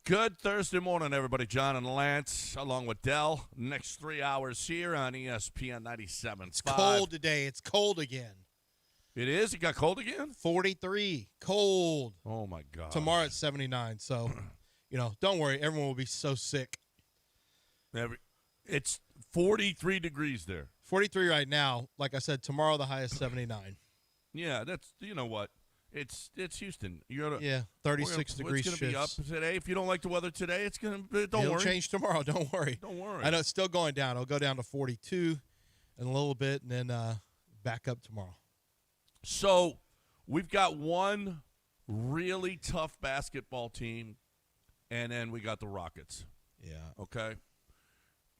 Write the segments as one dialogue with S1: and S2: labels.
S1: Good Thursday morning, everybody. John and Lance, along with Dell. Next 3 hours here on ESPN 97.5.
S2: It's cold today. It's cold again.
S1: It is? It got cold again?
S2: 43. Cold.
S1: Oh, my God.
S2: Tomorrow it's 79. So, don't worry. Everyone will be so sick.
S1: It's 43 degrees there.
S2: 43 right now. Like I said, tomorrow the high is 79.
S1: Yeah, that's, you know what? It's Houston.
S2: 36 degrees
S1: It's going to be up today. If you don't like the weather today, it's going to
S2: It'll change tomorrow. Don't worry.
S1: Don't worry.
S2: I know it's still going down. It'll go down to 42 in a little bit and then back up tomorrow.
S1: So we've got one really tough basketball team, and then we got the Rockets.
S2: Yeah.
S1: Okay?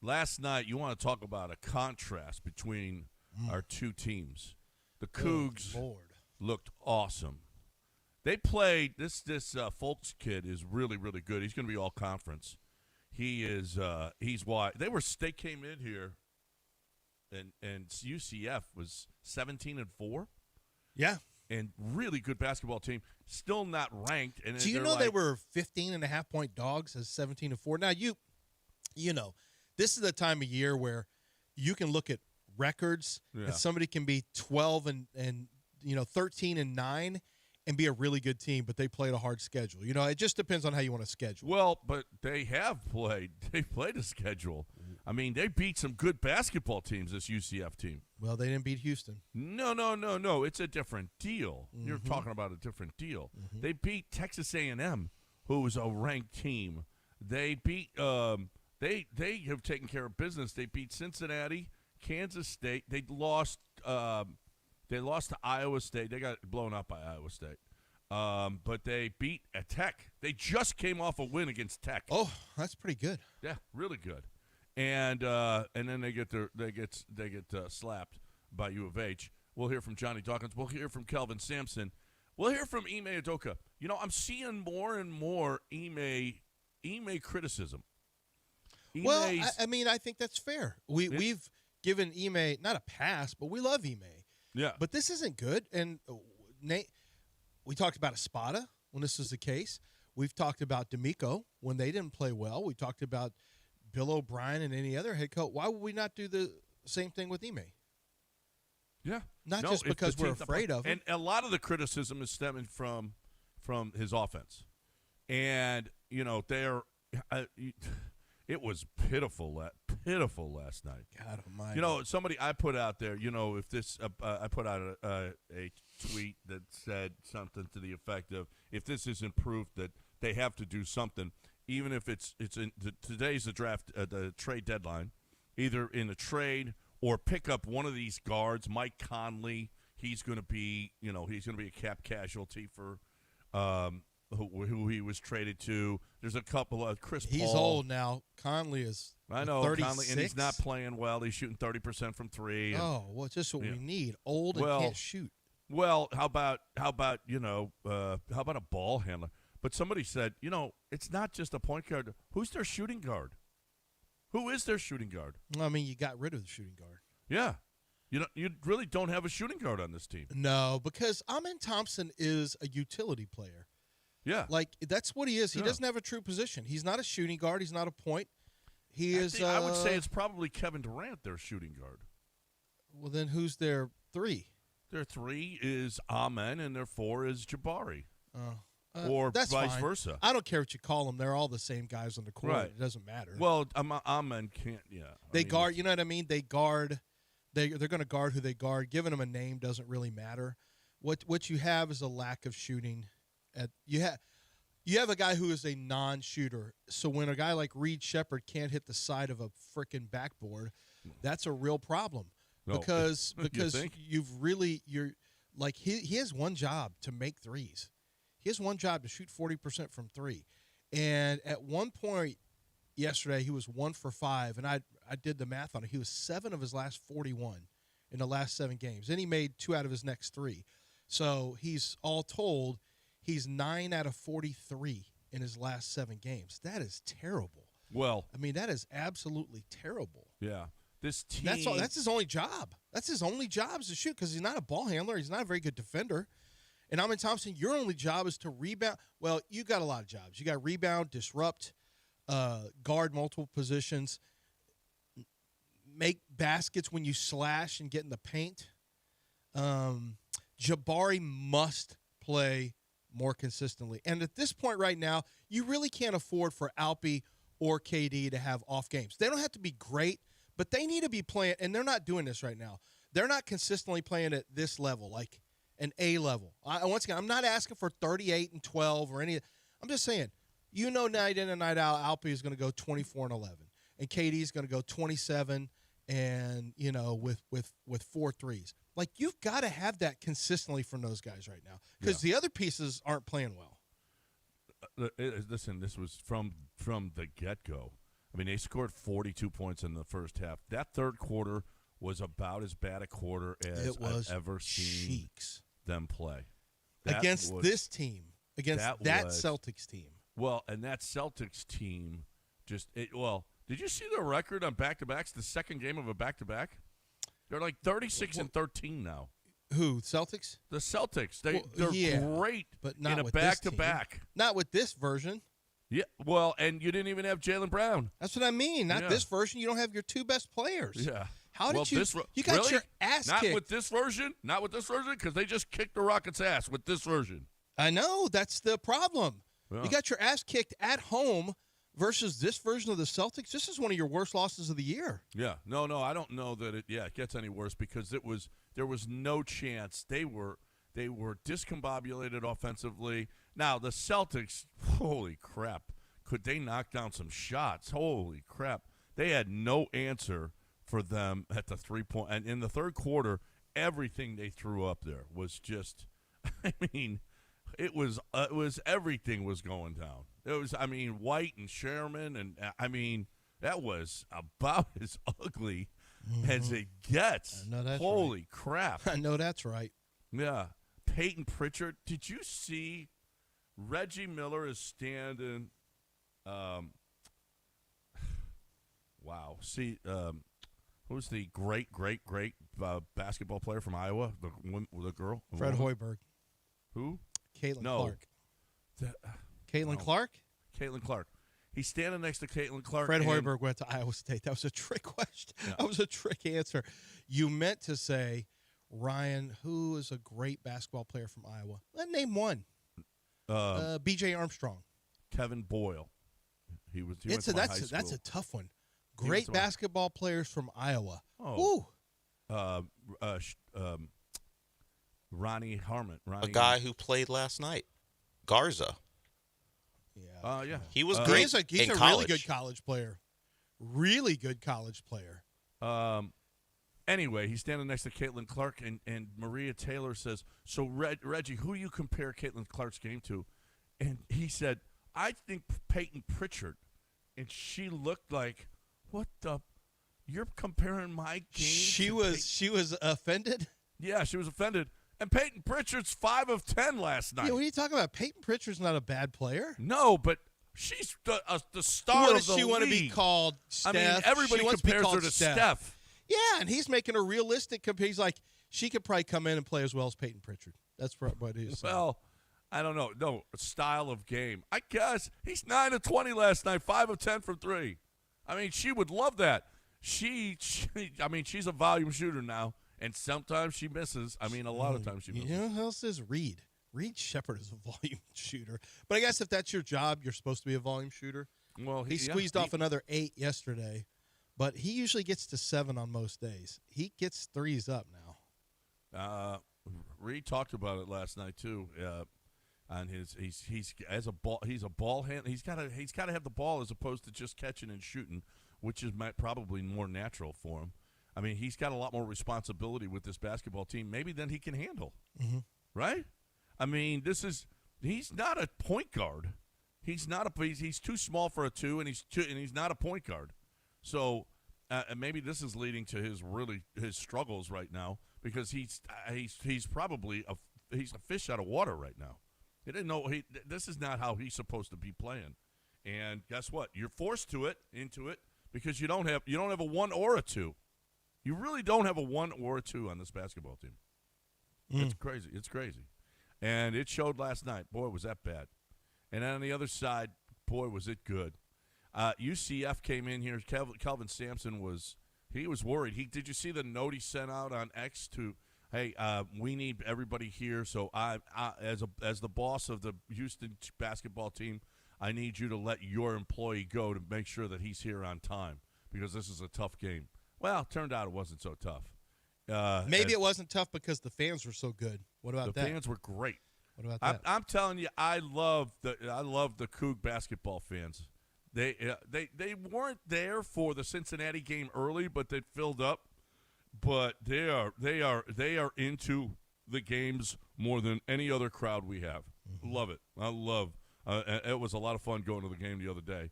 S1: Last night, you want to talk about a contrast between our two teams. The Cougs looked awesome. They played this Folks kid is really, really good. He's going to be all conference. He is he's why they came in here and UCF was 17-4.
S2: Yeah.
S1: And really good basketball team. Still not ranked. And
S2: do you know they were 15.5-point dogs as 17-4? Now you know, this is the time of year where you can look at records and somebody can be 12 and 13-9 and be a really good team, but they played a hard schedule. It just depends on how you want to schedule.
S1: Well, but they played a schedule. I mean, they beat some good basketball teams, this UCF team.
S2: Well, they didn't beat Houston.
S1: No. It's a different deal. Mm-hmm. You're talking about a different deal. Mm-hmm. They beat Texas A&M, who was a ranked team. They beat they have taken care of business. They beat Cincinnati, Kansas State. They lost to Iowa State. They got blown up by Iowa State. But they beat a Tech. They just came off a win against Tech.
S2: Oh, that's pretty good.
S1: Yeah, really good. And then they get slapped by U of H. We'll hear from Johnny Dawkins. We'll hear from Kelvin Sampson. We'll hear from Ime Udoka. I'm seeing more and more Ime criticism.
S2: Well, I think that's fair. We've given Ime not a pass, but we love Ime.
S1: Yeah.
S2: But this isn't good. And Nate, we talked about Espada when this was the case. We've talked about D'Amico when they didn't play well. We talked about Bill O'Brien and any other head coach. Why would we not do the same thing with Ime?
S1: Yeah.
S2: Not just because we're afraid of him.
S1: And a lot of the criticism is stemming from his offense. And, it was pitiful last night.
S2: God almighty.
S1: Somebody I put out there, if this I put out a tweet that said something to the effect of, if this isn't proof that they have to do something, even if it's in today's the draft, the trade deadline, either in a trade or pick up one of these guards. Mike Conley, he's going to be a cap casualty for who he was traded to. There's a couple of Chris Paul.
S2: He's old now. Conley is 36.
S1: Conley, and he's not playing well. He's shooting 30% from three.
S2: It's just what we need. Old and can't shoot.
S1: Well, how about a ball handler? But somebody said, it's not just a point guard. Who's their shooting guard? Who is their shooting guard?
S2: You got rid of the shooting guard.
S1: Yeah. You really don't have a shooting guard on this team.
S2: No, because Amen Thompson is a utility player.
S1: Yeah.
S2: That's what he is. He doesn't have a true position. He's not a shooting guard. He's not a point.
S1: I would say it's probably Kevin Durant, their shooting guard.
S2: Well, then who's their three?
S1: Their three is Amen, and their four is Jabari. Or
S2: that's
S1: vice
S2: fine.
S1: versa.
S2: I don't care what you call them. They're all the same guys on the court.
S1: Right.
S2: It doesn't matter.
S1: Well, Amen can't, yeah.
S2: They guard, you know what I mean? They guard. They're going to guard who they guard. Giving them a name doesn't really matter. What you have is a lack of shooting. You have a guy who is a non-shooter. So when a guy like Reed Shepherd can't hit the side of a freaking backboard, that's a real problem. Because you're like he has one job to make threes. He has one job to shoot 40% from three. And at one point yesterday, he was 1 for 5, and I did the math on it. He was 7 of his last 41 in the last 7 games. And he made 2 out of his next 3. So he's all told, he's 9 out of 43 in his last 7 games. That is terrible.
S1: Well,
S2: that is absolutely terrible.
S1: Yeah. This team.
S2: That's his only job. That's his only job is to shoot because he's not a ball handler. He's not a very good defender. And Amin Thompson, your only job is to rebound. Well, you got a lot of jobs. You got rebound, disrupt, guard multiple positions, make baskets when you slash and get in the paint. Jabari must play more consistently. And at this point right now, you really can't afford for Alpi or KD to have off games. They don't have to be great, but they need to be playing, and they're not doing this right now. They're not consistently playing at this level, like an A level. Once again, I'm not asking for 38 and 12 or any. I'm just saying, night in and night out, Alpi is going to go 24 and 11, and KD is going to go 27 and with 4 threes. Like, you've got to have that consistently from those guys right now because the other pieces aren't playing well.
S1: Listen, this was from the get-go. I mean, they scored 42 points in the first half. That third quarter was about as bad a quarter as I've ever seen them play.
S2: Against this team, against that Celtics team.
S1: Well, and that Celtics team did you see their record on back-to-backs, the second game of a back-to-back? They're like 36 and 13 now.
S2: Who, Celtics?
S1: The Celtics. They're great
S2: but not
S1: in a
S2: with
S1: back-to-back.
S2: This team. Not with this version.
S1: Yeah, well, and you didn't even have Jaylen Brown.
S2: That's what I mean. Not this version. You don't have your 2 best players.
S1: Yeah.
S2: How did you got
S1: really?
S2: your ass
S1: Not
S2: kicked.
S1: with this version? Not with this version? Because they just kicked the Rockets' ass with this version.
S2: I know. That's the problem.
S1: Yeah.
S2: You got your ass kicked at home versus this version of the Celtics. This is one of your worst losses of the year.
S1: Yeah. No, I don't know that it gets any worse because there was no chance. They were discombobulated offensively. Now, the Celtics, holy crap. Could they knock down some shots? Holy crap. They had no answer for them at the 3-point. And in the third quarter, everything they threw up there was just, I mean, it was everything was going down. It was, I mean, White and Sherman, and I mean, that was about as ugly as it gets.
S2: I know that's
S1: Holy crap.
S2: I know that's right.
S1: Yeah. Peyton Pritchard. Did you see Reggie Miller is standing? Wow. See, who's the great basketball player from Iowa? The girl?
S2: Fred Hoiberg.
S1: Who?
S2: Caitlin Clark.
S1: Caitlin
S2: Clark?
S1: Caitlin Clark. He's standing next to Caitlin Clark.
S2: Fred Hoiberg went to Iowa State. That was a trick question. Yeah. That was a trick answer. You meant to say, Ryan, who is a great basketball player from Iowa? Name one. B.J. Armstrong.
S1: Kevin Boyle. He went to
S2: that's
S1: high school.
S2: That's a tough one. Great basketball players from Iowa.
S1: Oh. Ronnie Harmon.
S3: A guy who played last night. Garza.
S2: Yeah.
S1: Yeah.
S3: He was great.
S2: He's a really good college player. Really good college player.
S1: Anyway, he's standing next to Caitlin Clark, and Maria Taylor says, so, Reggie, who you compare Caitlin Clark's game to? And he said, I think Peyton Pritchard. And she looked like, what the? You're comparing my game
S2: She was offended?
S1: Yeah, she was offended. And Peyton Pritchard's 5 of 10 last night.
S2: Yeah, what are you talking about? Peyton Pritchard's not a bad player.
S1: No, but she's the star of the league.
S2: She want to be called Steph?
S1: I mean, everybody compares her to Steph.
S2: Yeah, and he's making a realistic comparison. He's like, she could probably come in and play as well as Peyton Pritchard. That's what he is.
S1: Well, I don't know. No, style of game. I guess he's 9 of 20 last night, 5 of 10 from 3. I mean, she would love that. I mean, she's a volume shooter now, and sometimes she misses. I mean, a lot of times she misses.
S2: You know who else is Reed? Reed Shepherd is a volume shooter. But I guess if that's your job, you're supposed to be a volume shooter.
S1: Well,
S2: he squeezed off another 8 yesterday, but he usually gets to 7 on most days. He gets threes up now.
S1: Reed talked about it last night too. On he's a ball hand. He's got to have the ball as opposed to just catching and shooting, which is probably more natural for him. I mean, he's got a lot more responsibility with this basketball team, maybe than he can handle.
S2: Mm-hmm.
S1: Right? I mean, he's not a point guard. He's too small for a 2, and he's not a point guard. So maybe this is leading to his struggles right now because he's probably a fish out of water right now. He didn't know this is not how he's supposed to be playing. And guess what? You're forced into it because you don't have a 1 or a 2. You really don't have a 1 or a 2 on this basketball team. It's crazy. It's crazy. And it showed last night. Boy, was that bad. And then on the other side, boy, was it good. UCF came in here. Kelvin Sampson was worried. Did you see the note he sent out on X to, hey, we need everybody here. So I as the boss of the Houston basketball team, I need you to let your employee go to make sure that he's here on time because this is a tough game. Well, turned out it wasn't so tough.
S2: Maybe it wasn't tough because the fans were so good. What about that?
S1: The fans were great.
S2: What about that?
S1: I'm telling you, I love the Coug basketball fans. They weren't there for the Cincinnati game early, but they filled up. But they are into the games more than any other crowd we have. Mm-hmm. Love it. I love. It was a lot of fun going to the game the other day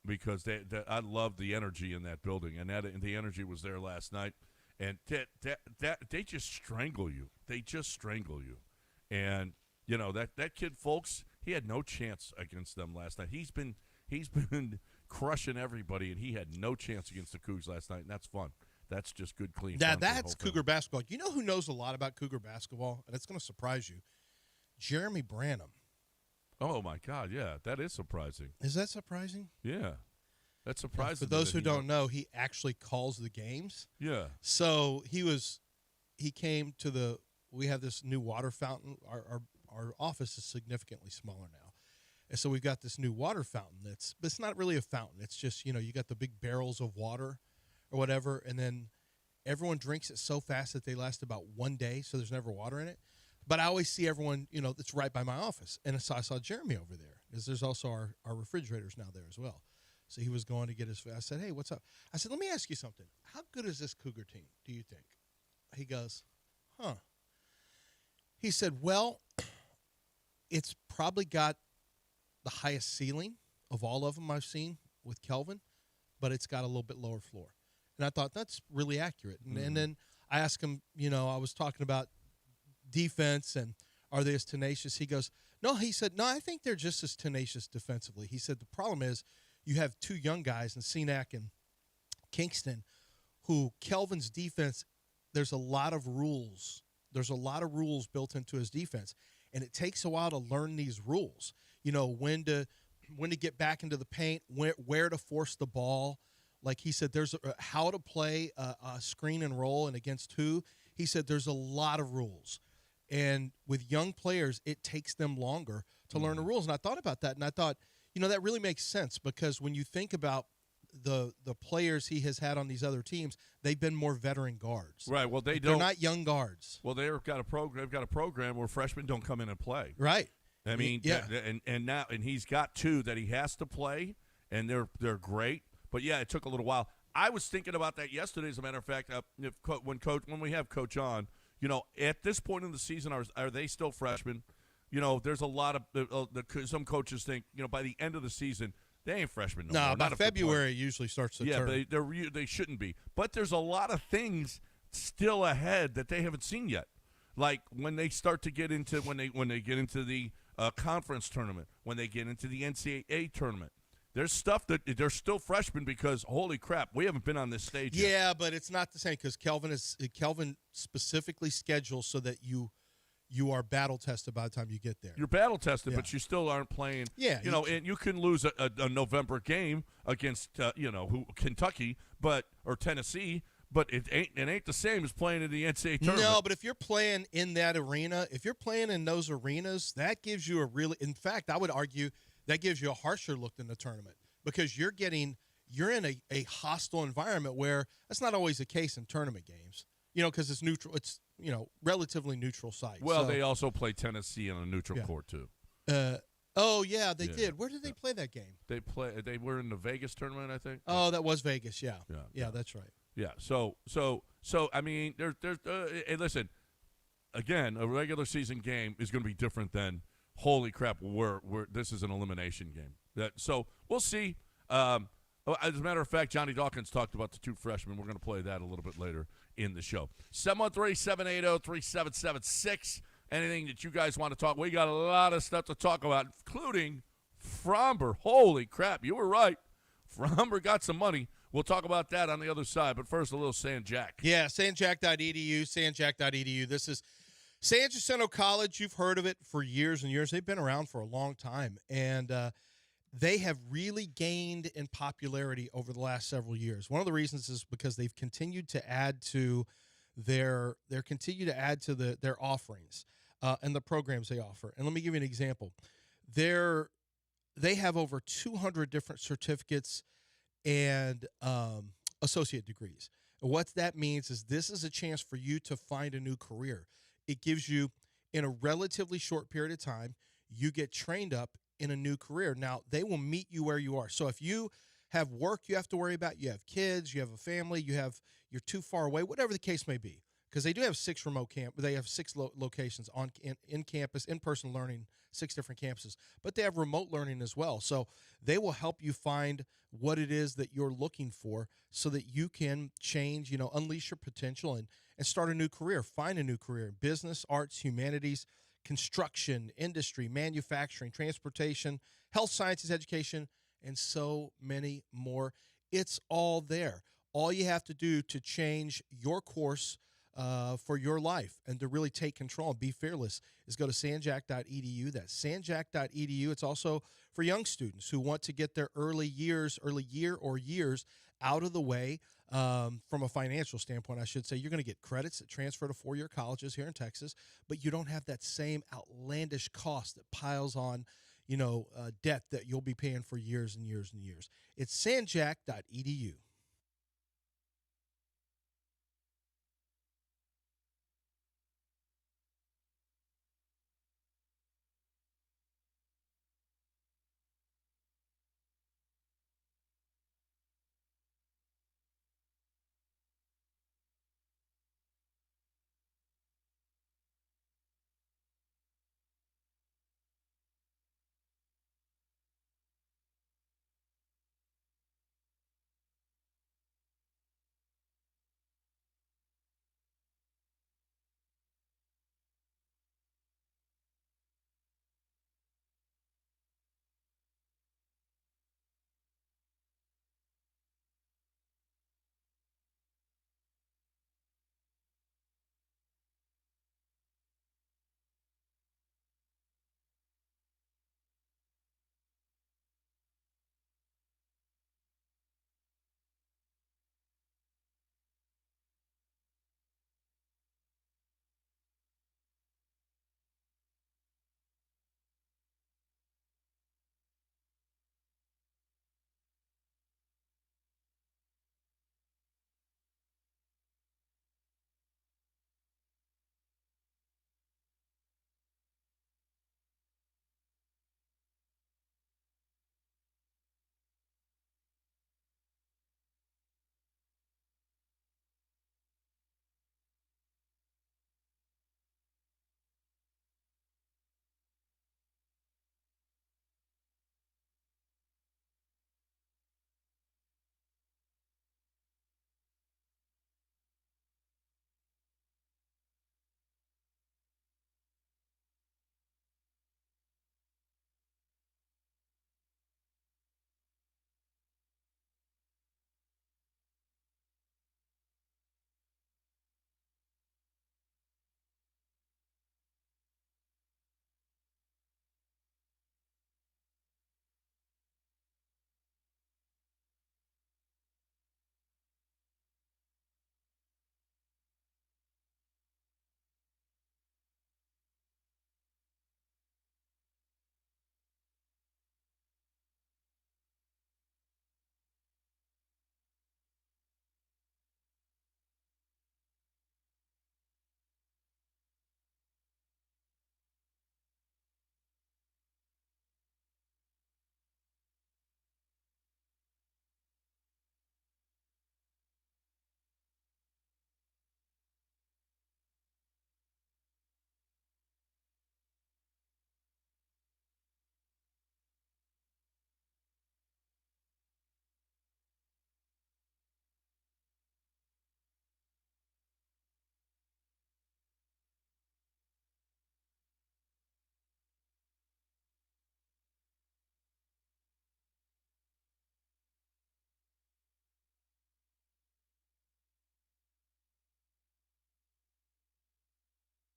S1: because I love the energy in that building, and the energy was there last night. And that they just strangle you. They just strangle you. And you know that kid, folks, he had no chance against them last night. He's been crushing everybody, and he had no chance against the Cougs last night. And that's fun. That's just good, clean fun.
S2: That's Cougar basketball. You know who knows a lot about Cougar basketball, and it's going to surprise you? Jeremy Branham.
S1: Oh my God, yeah, that is surprising.
S2: Is that surprising?
S1: Yeah. That's surprising.
S2: For those who don't know, he actually calls the games.
S1: Yeah.
S2: So he came to we have this new water fountain. Our office is significantly smaller now. And so we've got this new water fountain but it's not really a fountain. It's just, you got the big barrels of water or whatever, and then everyone drinks it so fast that they last about 1 day, so there's never water in it. But I always see everyone, that's right by my office. And so I saw Jeremy over there because there's also our refrigerators now there as well. So he was going to get his – I said, hey, what's up? I said, let me ask you something. How good is this Cougar team, do you think? He goes, huh. He said, well, it's probably got the highest ceiling of all of them I've seen with Kelvin, but it's got a little bit lower floor. And I thought that's really accurate. And then I asked him, I was talking about defense and are they as tenacious? He goes, no, he said, no, I think they're just as tenacious defensively. He said the problem is you have two young guys in Senac and Kingston who Kelvin's defense, there's a lot of rules. There's a lot of rules built into his defense, and it takes a while to learn these rules. When to get back into the paint, where to force the ball. Like he said, there's how to play a screen and roll and against who. He said there's a lot of rules. And with young players, it takes them longer to learn the rules. And I thought about that, and I thought, that really makes sense because when you think about the players he has had on these other teams, they've been more veteran guards.
S1: Right. Well, they're
S2: not young guards.
S1: Well, they've got a program where freshmen don't come in and play.
S2: Right.
S1: I mean,
S2: yeah.
S1: And he's got two that he has to play, and they're great. But yeah, it took a little while. I was thinking about that yesterday. As a matter of fact, when we have Coach on, at this point in the season, are they still freshmen? There's a lot of some coaches think by the end of the season they ain't freshmen.
S2: No, by February it usually starts to turn.
S1: Yeah, they shouldn't be. But there's a lot of things still ahead that they haven't seen yet. Like when they start to get into when they get into the conference tournament, when they get into the NCAA tournament. There's stuff that they're still freshmen because, holy crap, we haven't been on this stage yet.
S2: Yeah, but it's not the same because Kelvin specifically schedules so that you are battle tested by the time you get there.
S1: You're battle tested, but you still aren't playing.
S2: Yeah,
S1: and you can lose a November game against Kentucky, or Tennessee, but it ain't the same as playing in the NCAA tournament.
S2: No, but if you're playing in that arena, if you're playing in those arenas, that gives you in fact, I would argue that gives you a harsher look than the tournament because you're in a hostile environment where that's not always the case in tournament games. Because it's neutral. It's relatively neutral site.
S1: Well, they also play Tennessee on a neutral court too.
S2: They did. Where did they play that game?
S1: They were in the Vegas tournament, I think.
S2: Oh, that was Vegas. Yeah.
S1: Yeah,
S2: that's right.
S1: Yeah. So I mean, there's hey, listen. Again, a regular season game is going to be different than holy crap. This is an elimination game. So we'll see. As a matter of fact, Johnny Dawkins talked about the two freshmen. We're going to play that a little bit later in the show. 713-780-3776. Anything that you guys want to talk? We got a lot of stuff to talk about, including Fromber. Holy crap, you were right. Fromber got some money. We'll talk about that on the other side. But first, a little San Jack.
S2: Yeah, sanjack.edu, sanjack.edu. This is San Jacinto College, you've heard of it for years and years. They've been around for a long time, and they have really gained in popularity over the last several years. One of the reasons is because they've continued to add to their offerings and the programs they offer. And let me give you an example. They're they have over 200 different certificates and associate degrees. And what that means is this is a chance for you to find a new career. It gives you, in a relatively short period of time, you get trained up in a new career. Now, they will meet you where you are. So if you have work you have to worry about, you have kids, you have a family, you're too far away, whatever the case may be, because they do have they have six locations in campus, in-person learning, 6 different campuses, but they have remote learning as well. So they will help you find what it is that you're looking for so that you can change, unleash your potential and start a new career, find a new career in business, arts, humanities, construction, industry, manufacturing, transportation, health sciences, education, and so many more. It's all there. All you have to do to change your course for your life and to really take control and be fearless is go to sanjack.edu. That's sanjack.edu. It's also for young students who want to get their early year or years out of the way from a financial standpoint, I should say. You're going to get credits that transfer to four-year colleges here in Texas, but you don't have that same outlandish cost that piles on, debt that you'll be paying for years and years and years. It's sanjack.edu.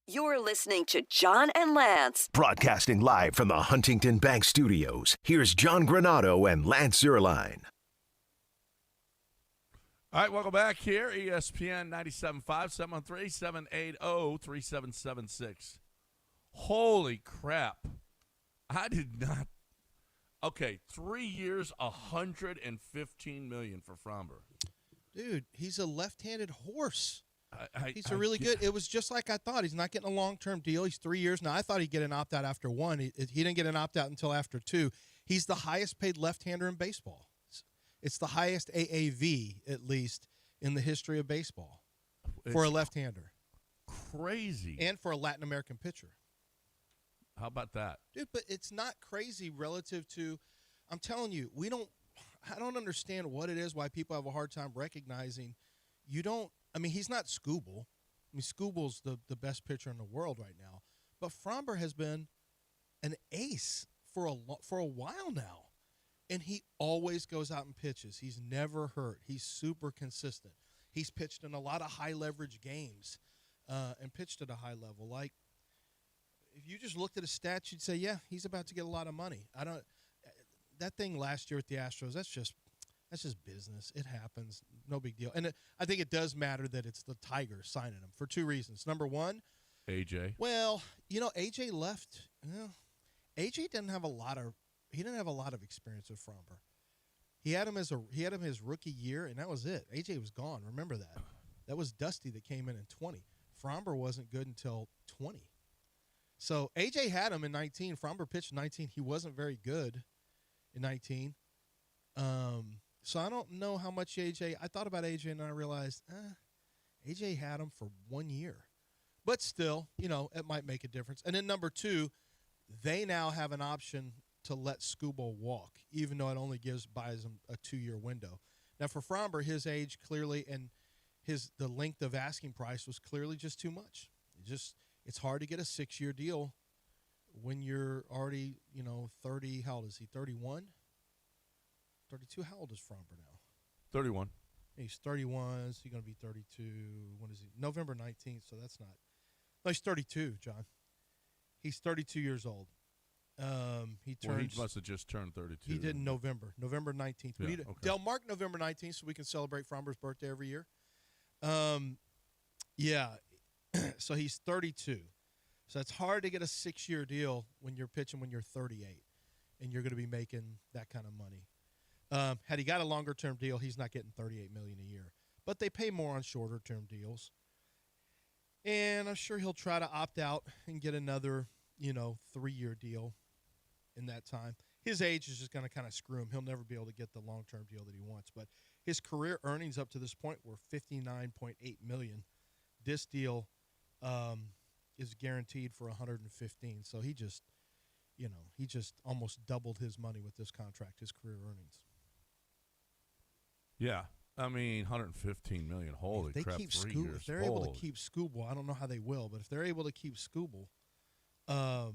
S4: You're listening to John and Lance.
S5: Broadcasting live from the Huntington Bank Studios, here's John Granado and Lance Zierlein.
S1: All right, welcome back here. ESPN 97.5, 713-780-3776. Holy crap. I did not. Okay, 3 years, $115 million for Fromber.
S2: Dude, he's a left-handed horse. He's
S1: I
S2: really good. It was just like I thought. He's not getting a long-term deal. He's 3 years now. I thought he'd get an opt-out after one. He didn't get an opt-out until after two. He's the highest-paid left-hander in baseball. It's the highest AAV, at least, in the history of baseball for a left-hander.
S1: Crazy.
S2: And for a Latin American pitcher.
S1: How about that?
S2: Dude, but it's not crazy relative to – I'm telling you, I don't understand what it is, why people have a hard time recognizing you don't – I mean, he's not Skubal. I mean, Skubal's the best pitcher in the world right now. But Fromber has been an ace for a while now. And he always goes out and pitches. He's never hurt. He's super consistent. He's pitched in a lot of high-leverage games and pitched at a high level. Like, if you just looked at his stats, you'd say, yeah, he's about to get a lot of money. That thing last year with the Astros, that's just business. It happens. No big deal. And I think it does matter that it's the Tigers signing him for two reasons. Number one,
S1: AJ.
S2: Well, AJ left. AJ didn't have a lot of experience with Fromber. He had him his rookie year, and that was it. AJ was gone. Remember that. That was Dusty that came in 20. Fromber wasn't good until 20. So AJ had him in 19. Fromber pitched 19. He wasn't very good in 19. So I don't know how much AJ – I thought about AJ and I realized AJ had him for 1 year. But still, it might make a difference. And then number two, they now have an option to let Skubal walk, even though it only buys him a 2-year window. Now for Fromber, his age clearly and the length of asking price was clearly just too much. It's hard to get a 6-year deal when you're already, 30. How old is he? 31? 32. How old is Fromber now?
S1: 31.
S2: He's 31. So he's going to be 32. When is he? November 19th. So that's not. No, he's 32, John. He's 32 years old. He
S1: must have just turned 32.
S2: He did in November 19th.
S1: Yeah,
S2: They'll mark November 19th so we can celebrate Fromber's birthday every year. Yeah. So he's 32. So it's hard to get a 6-year deal when you're pitching when you're 38 and you're going to be making that kind of money. Had he got a longer-term deal, he's not getting $38 million a year. But they pay more on shorter-term deals. And I'm sure he'll try to opt out and get another, 3-year deal in that time. His age is just going to kind of screw him. He'll never be able to get the long-term deal that he wants. But his career earnings up to this point were $59.8 million. This deal is guaranteed for $115. So he just almost doubled his money with this contract, his career earnings.
S1: Yeah. I mean, $115 million. Holy crap, 3 years.
S2: If they're able to keep Skubal, I don't know how they will, but if they're able to keep Skubal, can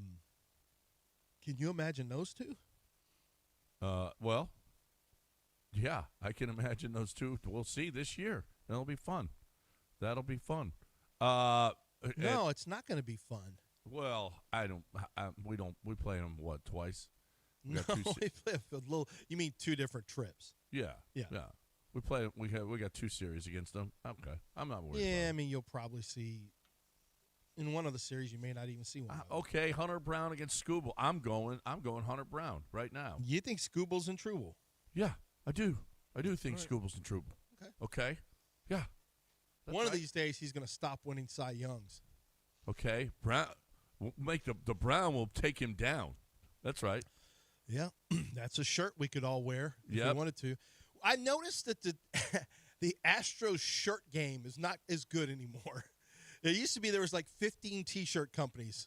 S2: you imagine those two?
S1: Well, yeah, I can imagine those two. We'll see this year. That'll be fun.
S2: No, it's not going to be fun.
S1: Well, we play them, twice? We
S2: No,
S1: got
S2: we play a little. You mean two different trips?
S1: Yeah. We got 2 series against them. Okay, I'm not worried.
S2: Yeah,
S1: about
S2: I mean you'll probably see in one of the series. You may not even see one.
S1: Okay, Hunter Brown against Skubal. I'm going Hunter Brown right now.
S2: You think Skubal's in trouble?
S1: Yeah, I do. I do think
S2: All right.
S1: Skubal's in trouble.
S2: Okay.
S1: Yeah.
S2: One of these days he's going to stop winning Cy Youngs.
S1: Okay, Brown. We'll make the Brown will take him down. That's right.
S2: Yeah, that's a shirt we could all wear if we
S1: Yep.
S2: wanted to. I noticed that the Astros shirt game is not as good anymore. It used to be there was like 15 T-shirt companies.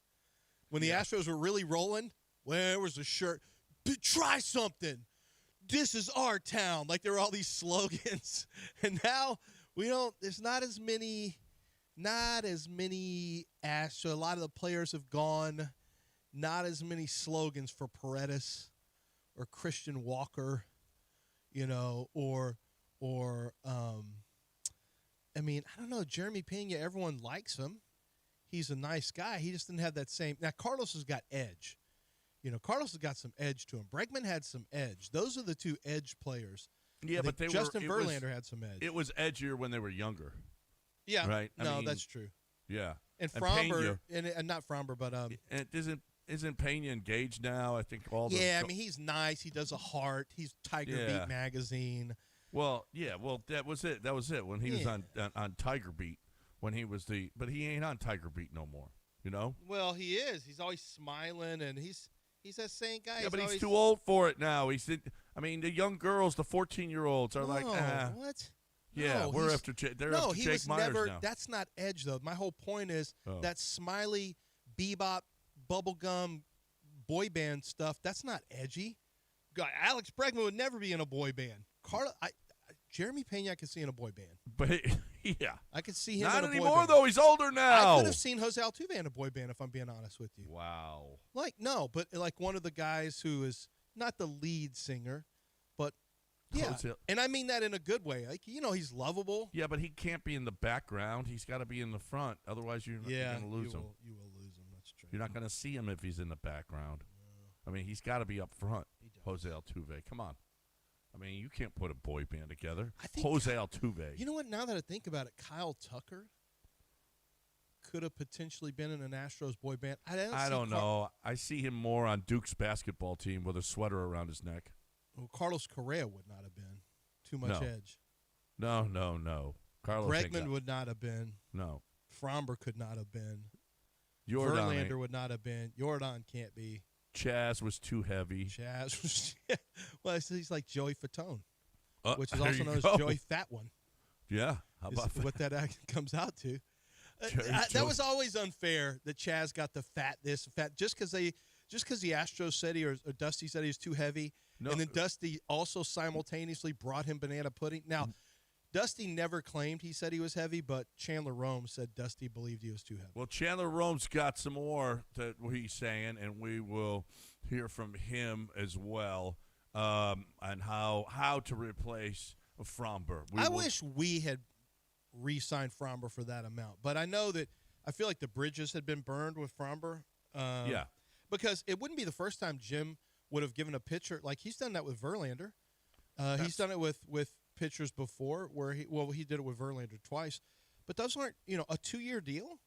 S2: When the Astros were really rolling, where was the shirt? Try something. This is our town. Like there were all these slogans. And now there's not as many Astros. A lot of the players have gone. Not as many slogans for Paredes or Christian Walker. I don't know, Jeremy Pena, everyone likes him. he's a nice guy. He just didn't have that same. Now Carlos has got edge. Carlos has got some edge to him. Bregman had some edge. Those are the two edge players.
S1: Yeah, but
S2: Justin Verlander had some edge.
S1: It was edgier when they were younger.
S2: Yeah,
S1: right.
S2: No, that's true.
S1: Yeah,
S2: and Fromber, and not Fromber, but
S1: and isn't Pena engaged now? I think all.
S2: Yeah, I mean he's nice. He does a heart. He's Tiger Beat magazine.
S1: Well, yeah, that was it. That was it when he was on Tiger Beat. When he was but he ain't on Tiger Beat no more.
S2: Well, he is. He's always smiling, and he's that same guy.
S1: Yeah, but he's too old for it now. I mean, the young girls, the 14-year-olds are like,
S2: what?
S1: Yeah,
S2: no,
S1: we're after Jake. They're after Jake Myers now.
S2: That's not edge though. My whole point is that smiley bebop bubblegum boy band stuff. That's not edgy. God, Alex Bregman would never be in a boy band. Jeremy Pena I could see in a boy band.
S1: But yeah,
S2: I could see him.
S1: Not
S2: in a
S1: anymore
S2: boy band.
S1: though. He's older now.
S2: I could have seen Jose Altuve in a boy band if I'm being honest with you.
S1: Wow.
S2: But one of the guys who is not the lead singer, but yeah, and I mean that in a good way. Like he's lovable.
S1: Yeah, but he can't be in the background. He's got to be in the front. Otherwise, you're going to lose him.
S2: You will lose him. That's true.
S1: You're not going to see him if he's in the background. No. I mean, he's got to be up front. Jose Altuve, come on. I mean, you can't put a boy band together. Jose Altuve.
S2: You know what? Now that I think about it, Kyle Tucker could have potentially been in an Astros boy band. I don't know.
S1: I see him more on Duke's basketball team with a sweater around his neck.
S2: Well, Carlos Correa would not have been. Too much edge.
S1: No. Carlos
S2: Bregman would not have been.
S1: No.
S2: Fromber could not have been.
S1: Verlander
S2: would not have been. Jordan can't be.
S1: Chaz was too heavy.
S2: Chaz was well, he's like Joey Fatone, which is
S1: there
S2: also known as Joey Fat One.
S1: Yeah, how about
S2: what that comes out to? That was always unfair that Chaz got the fat just because the Astros said or Dusty said he was too heavy, and then Dusty also simultaneously brought him banana pudding. Now, Dusty never claimed he said he was heavy, but Chandler Rome said Dusty believed he was too heavy.
S1: Well, Chandler Rome's got some more that he's saying, and we will hear from him as well on how to replace Fromber.
S2: I wish we had re-signed Fromber for that amount, but I know that I feel like the bridges had been burned with Fromber.
S1: Yeah.
S2: Because it wouldn't be the first time Jim would have given a pitcher. Like, he's done that with Verlander. He's done it with pitchers before where he did it with Verlander twice. But those aren't, a 2-year deal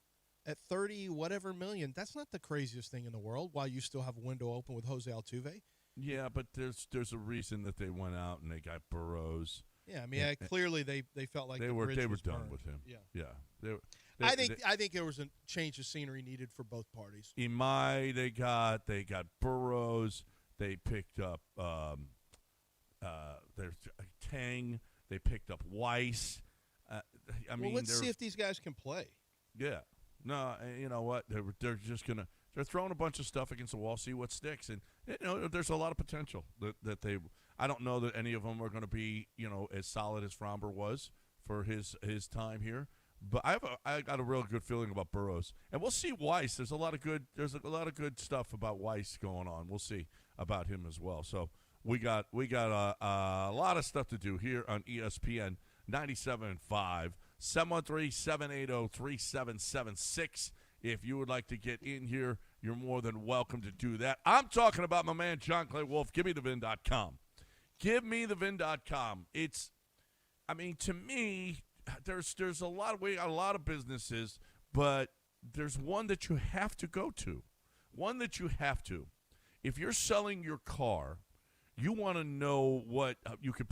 S2: at 30 whatever million. That's not the craziest thing in the world while you still have a window open with Jose Altuve.
S1: Yeah, but there's a reason that they went out and they got Burrows.
S2: Yeah, I mean, clearly they felt like
S1: they were done
S2: burned.
S1: with him.
S2: Yeah. I think there was a change of scenery needed for both parties.
S1: Imai, they got Burrows. They picked up there's Tang. They picked up Weiss.
S2: Let's see if these guys can play.
S1: Yeah. No, you know what? They're just gonna throwing a bunch of stuff against the wall, see what sticks, and there's a lot of potential that they. I don't know that any of them are going to be as solid as Fromber was for his time here. But I got a real good feeling about Burrows, and we'll see Weiss. There's a lot of good stuff about Weiss going on. We'll see about him as well. So we got a lot of stuff to do here on ESPN 97.5, 713-780-3776. If you would like to get in here, you're more than welcome to do that. I'm talking about my man John Clay Wolf. GiveMeTheVin.com. GiveMeTheVin.com. To me, there's a lot of businesses, but there's one that you have to go to. One that you have to. If you're selling your car, you want to know what you could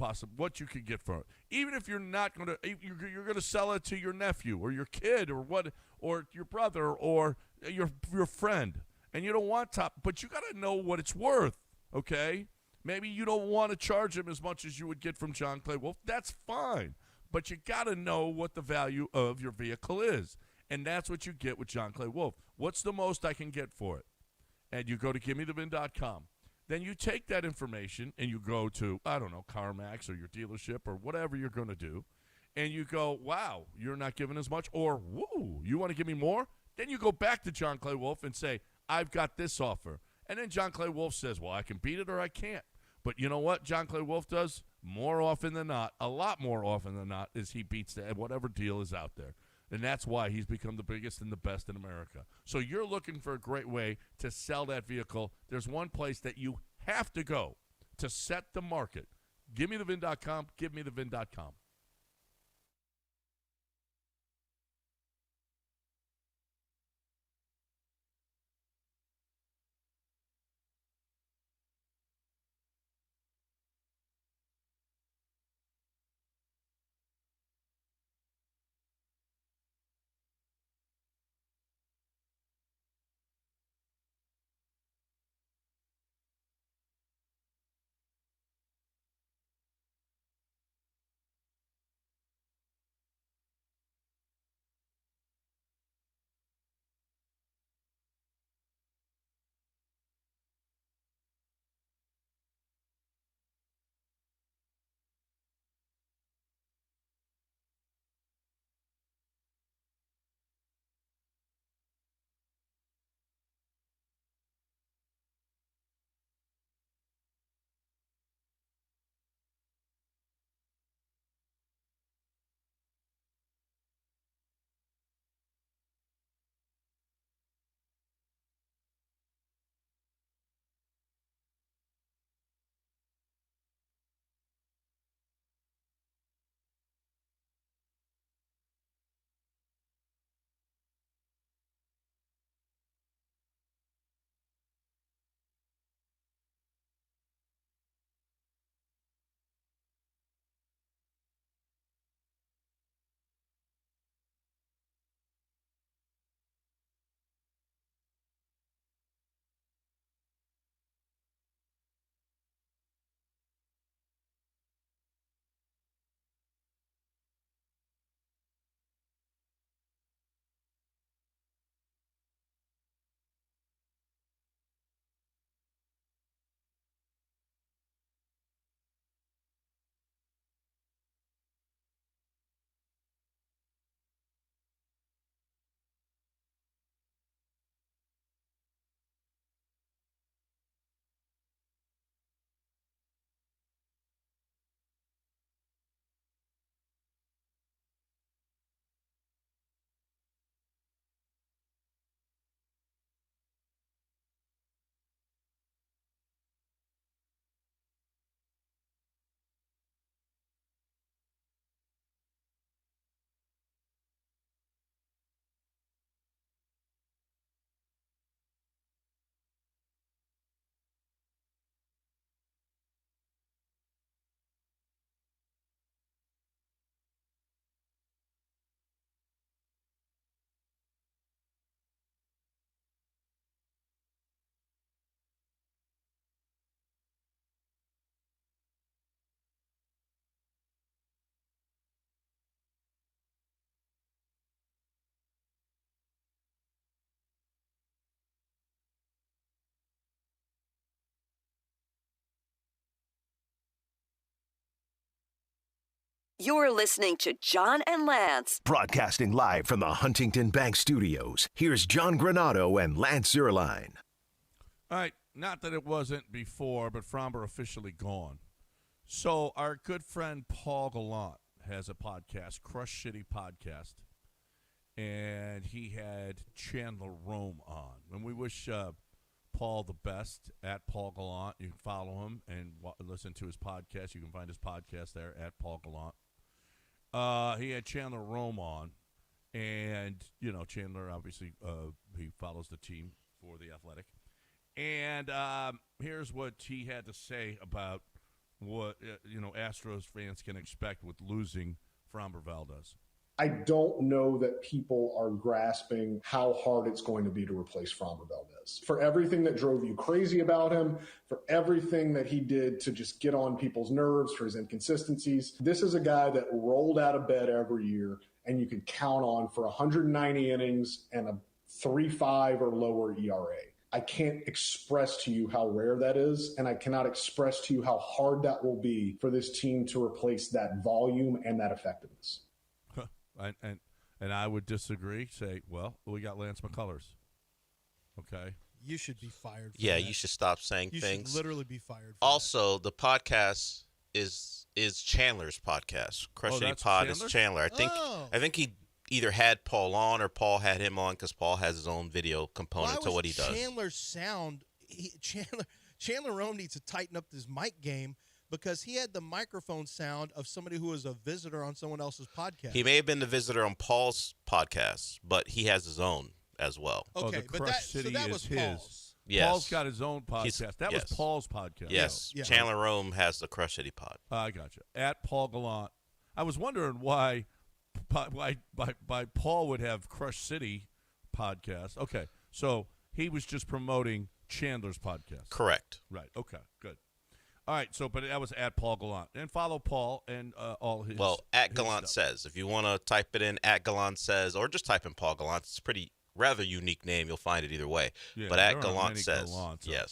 S1: get for it. Even if you're not going to, you're going to sell it to your nephew or your kid or your brother or your friend, and you don't want but you got to know what it's worth. Okay, maybe you don't want to charge him as much as you would get from John Clay Wolf. That's fine, but you got to know what the value of your vehicle is, and that's what you get with John Clay Wolf. What's the most I can get for it? And you go to GiveMeTheVin.com. Then you take that information and you go to, I don't know, CarMax or your dealership or whatever you're going to do, and you go, wow, you're not giving as much, or, woo, you want to give me more? Then you go back to John Clay Wolf and say, I've got this offer. And then John Clay Wolf says, well, I can beat it or I can't. But you know what John Clay Wolf does? More often than not, a lot more often than not, is he beats whatever deal is out there. And that's why he's become the biggest and the best in America. So you're looking for a great way to sell that vehicle. There's one place that you have to go to set the market. GiveMeTheVin.com. GiveMeTheVin.com.
S4: You're listening to John and Lance.
S5: Broadcasting live from the Huntington Bank Studios, here's John Granado and Lance Zierlein.
S1: All right, not that it wasn't before, but Fromber officially gone. So our good friend Paul Gallant has a podcast, Crush City Podcast, and he had Chandler Rome on. And we wish Paul the best at Paul Gallant. You can follow him and listen to his podcast. You can find his podcast there at Paul Gallant. He had Chandler Rome on, and, you know, Chandler, obviously, he follows the team for The Athletic. And here's what he had to say about what, Astros fans can expect with losing Framber Valdez.
S6: I don't know that people are grasping how hard it's going to be to replace Framber Valdez. For everything that drove you crazy about him, for everything that he did to just get on people's nerves, for his inconsistencies, this is a guy that rolled out of bed every year and you could count on for 190 innings and a 3.5 or lower ERA. I can't express to you how rare that is, and I cannot express to you how hard that will be for this team to replace that volume and that effectiveness.
S1: And I would disagree. Say, well, we got Lance McCullers. Okay.
S2: You should be fired.
S3: Yeah,
S2: that.
S3: you should stop saying
S2: You
S3: things.
S2: should literally be fired.
S3: Also, the podcast is Chandler's podcast. Crush City
S1: that's
S3: Pod
S1: Chandler?
S3: is Chandler. I think
S2: Oh.
S3: I think he either had Paul on or Paul had him on because Paul has his own video component
S2: Why
S3: to
S2: was
S3: what he does.
S2: Chandler's sound. Chandler Rome needs to tighten up his mic game because he had the microphone sound of somebody who was a visitor on someone else's podcast.
S3: He may have been the visitor on Paul's podcast, but he has his own as well.
S2: Okay,
S1: the
S2: but
S1: Crush
S2: so
S1: City
S2: that
S1: is
S2: was
S1: his.
S2: Paul's.
S3: Yes.
S1: Paul's got his own podcast. That was
S3: yes.
S1: Paul's podcast.
S3: Yes,
S2: Yeah.
S3: Chandler Rome has the Crush City pod.
S1: I got you. At Paul Gallant. I was wondering why Paul would have Crush City podcast. Okay, so he was just promoting Chandler's podcast.
S3: Correct.
S1: Right. Okay. Good. All right. So, but that was at Paul Gallant, and follow Paul and all his.
S3: Well, at
S1: his
S3: Gallant
S1: stuff.
S3: Says. If you want to type it in, at Gallant Says, or just type in Paul Gallant, it's a pretty rather unique name. You'll find it either way.
S1: Yeah,
S3: but
S1: there
S3: at
S1: aren't
S3: Gallant
S1: many
S3: Says,
S1: Gallants out
S3: yes.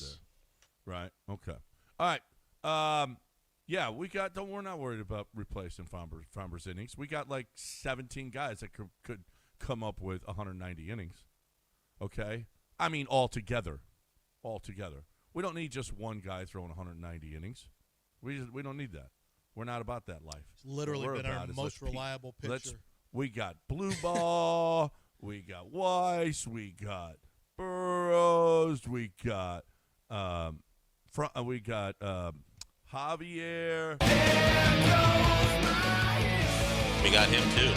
S1: there. Right. Okay. All right. Yeah, we got. We're not worried about replacing Farmer's innings. We got like 17 guys that could come up with 190 innings. Okay, I mean altogether. We don't need just one guy throwing 190 innings. We don't need that. We're not about that life.
S2: It's literally
S1: What we're
S2: been our
S1: about is
S2: most
S1: let's
S2: reliable pitcher.
S1: We got Blue Ball. We got Weiss. We got Burrows. We got Javier.
S3: We got him too.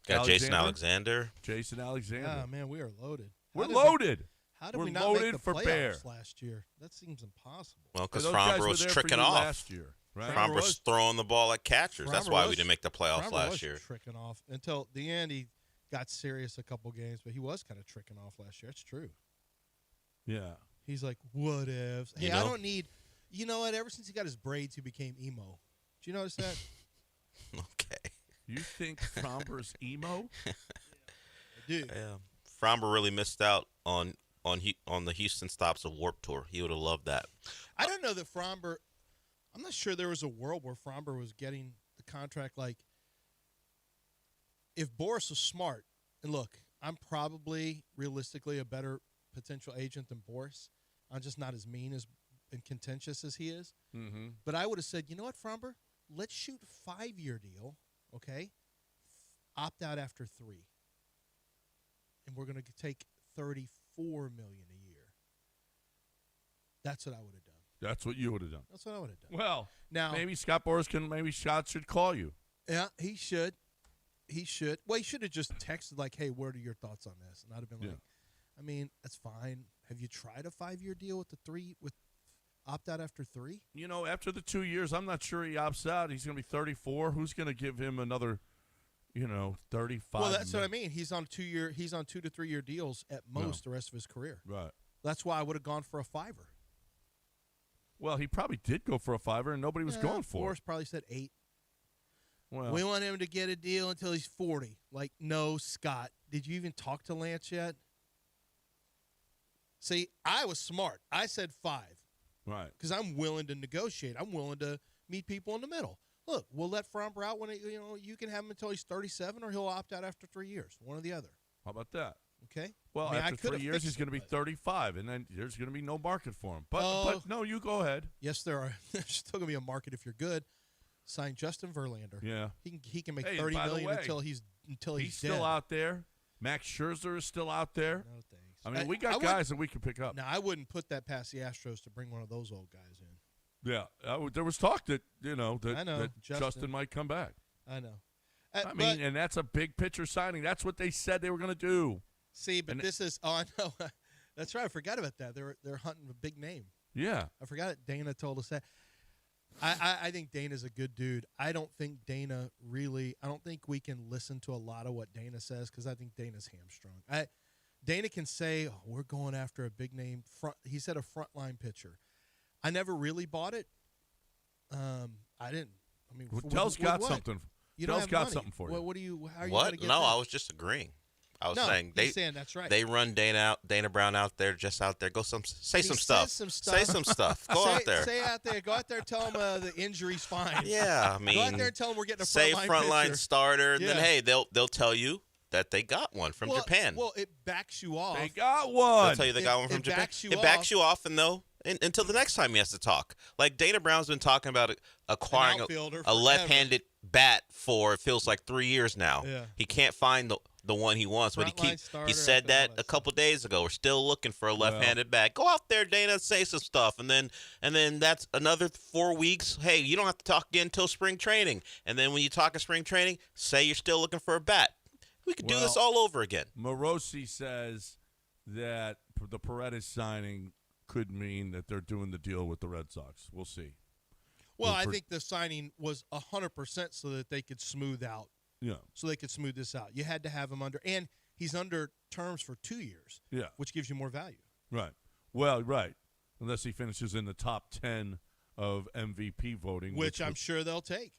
S3: Got Jason
S1: Alexander.
S3: Alexander.
S2: Yeah, man, we are loaded.
S1: We're loaded.
S2: How did
S1: We're
S2: we not
S1: loaded
S2: make the
S1: for
S2: playoffs
S1: bear.
S2: last year? That seems impossible.
S3: Well, because
S1: Those guys
S3: Fromber
S1: were
S3: was
S1: there for
S3: tricking
S1: you
S3: off.
S1: last year, right?
S2: Fromber
S3: Fromber
S2: was-
S3: was throwing the ball at catchers. That's
S2: Fromber
S3: why
S2: was-
S3: we didn't make the playoffs
S2: Fromber
S3: last
S2: was
S3: year.
S2: tricking off until the end. He got serious a couple games, but he was kind of tricking off last year. It's true.
S1: Yeah.
S2: He's like, what ifs? Hey,
S3: You
S2: I
S3: know?
S2: don't need. You know what? Ever since he got his braids, he became emo. Did you notice that?
S3: Okay.
S1: You think Fromber's emo?
S2: Dude,
S3: Yeah. Fromber really missed out on the Houston stops of Warped Tour. He would have loved that.
S2: I don't know that Fromber. I'm not sure there was a world where Fromber was getting the contract. Like, if Boris was smart, and look, I'm probably realistically a better potential agent than Boris. I'm just not as mean as and contentious as he is.
S1: Mm-hmm.
S2: But I would have said, you know what, Fromber? Let's shoot a 5-year deal, okay? Opt out after 3. And we're going to take $34 million a year. That's what I would have done.
S1: That's what you would have done.
S2: That's what I would have done.
S1: Well,
S2: Now,
S1: maybe Scott Boras maybe Scott should call you.
S2: yeah, he should. He should. Well, he should have just texted like, "Hey, what are your thoughts on this?" And I'd have been like, "I mean, that's fine. Have you tried a 5-year deal with opt out after 3?"
S1: You know, after the 2 years, I'm not sure he opts out. He's going to be 34. Who's going to give him another, 35?
S2: Well, that's what I mean. He's on 2 to 3 year deals at most the rest of his career.
S1: Right.
S2: That's why I would have gone for a 5-er.
S1: Well, he probably did go for a 5-er, and nobody was going for
S2: Boris
S1: it.
S2: probably said 8.
S1: Well,
S2: We want him to get a deal until he's 40. Like, no, Scott. Did you even talk to Lance yet? See, I was smart. I said 5
S1: right.
S2: because I'm willing to negotiate. I'm willing to meet people in the middle. Look, we'll let Fromber out when you can have him until he's 37, or he'll opt out after 3 years. One or the other.
S1: How about that?
S2: Okay.
S1: Well,
S2: I mean, I
S1: after
S2: could
S1: 3
S2: have
S1: years,
S2: fixed
S1: he's going to be
S2: it, but-
S1: 35, and then there's going to be no market for him. But
S2: Oh.
S1: but no, you go ahead.
S2: Yes, there are. There's still going to be a market if you're good. Sign Justin Verlander.
S1: Yeah.
S2: He can make
S1: Hey,
S2: $30
S1: by the
S2: million
S1: way,
S2: until he's
S1: He's
S2: dead.
S1: still out there. Max Scherzer is still out there.
S2: No thanks.
S1: I mean, we got
S2: wouldn't-
S1: guys that we can pick up.
S2: Now, I wouldn't put that past the Astros to bring one of those old guys in.
S1: Yeah, there was talk that
S2: I know,
S1: that Justin might come back.
S2: I know.
S1: I mean, and that's a big pitcher signing. That's what they said they were going to do.
S2: See, but
S1: and-
S2: this is. Oh, I know. That's right. I forgot about that. They're hunting a big name.
S1: Yeah,
S2: I forgot it. Dana told us that. I think Dana's a good dude. I don't think we can listen to a lot of what Dana says because I think Dana's hamstrung. Dana can say, oh, we're going after a big name. He said a frontline pitcher. I never really bought it. I didn't. I mean,
S1: well,
S2: with
S1: Dell's got
S2: what?
S1: something.
S2: You don't
S1: Dell's
S2: have
S1: got
S2: money.
S1: something for you.
S2: What do you? How are you
S3: What?
S2: gonna get
S3: No,
S2: that?
S3: I was just agreeing. I was
S2: No,
S3: saying
S2: he's saying that's right.
S3: They run Dana Brown out there, just out there. Go say
S2: He
S3: some
S2: says
S3: stuff.
S2: some stuff.
S3: Say some stuff. Go out there.
S2: Say out there. Go out there. Tell him the injury's fine.
S3: Yeah, I mean,
S2: Go out there and tell him we're getting a
S3: say frontline
S2: pitcher.
S3: starter.
S2: Yeah.
S3: Then hey, they'll tell you that they got one from Japan.
S2: Well, it backs you off.
S1: They got one.
S3: They'll tell you they got one from
S2: it
S3: Japan.
S2: backs you
S3: It backs
S2: off.
S3: you off, and until the next time he has to talk. Like Dana Brown's been talking about acquiring
S2: outfielder
S3: a
S2: forever.
S3: left-handed bat for it feels like 3 years now.
S2: Yeah.
S3: He can't find the one he wants, but he said that a couple days ago. We're still looking for a left-handed bat. Go out there, Dana, and say some stuff, and then that's another 4 weeks. Hey, you don't have to talk again until spring training. And then when you talk at spring training, say you're still looking for a bat. We could do this all over again.
S1: Morosi says that the Paredes signing could mean that they're doing the deal with the Red Sox. We'll see.
S2: Well, I think the signing was 100% so that they could smooth out.
S1: Yeah.
S2: So they could smooth this out. You had to have him under, and he's under terms for 2 years.
S1: Yeah.
S2: Which gives you more value.
S1: Right. Well, right. Unless he finishes in the top 10 of MVP voting.
S2: Which I'm sure they'll take.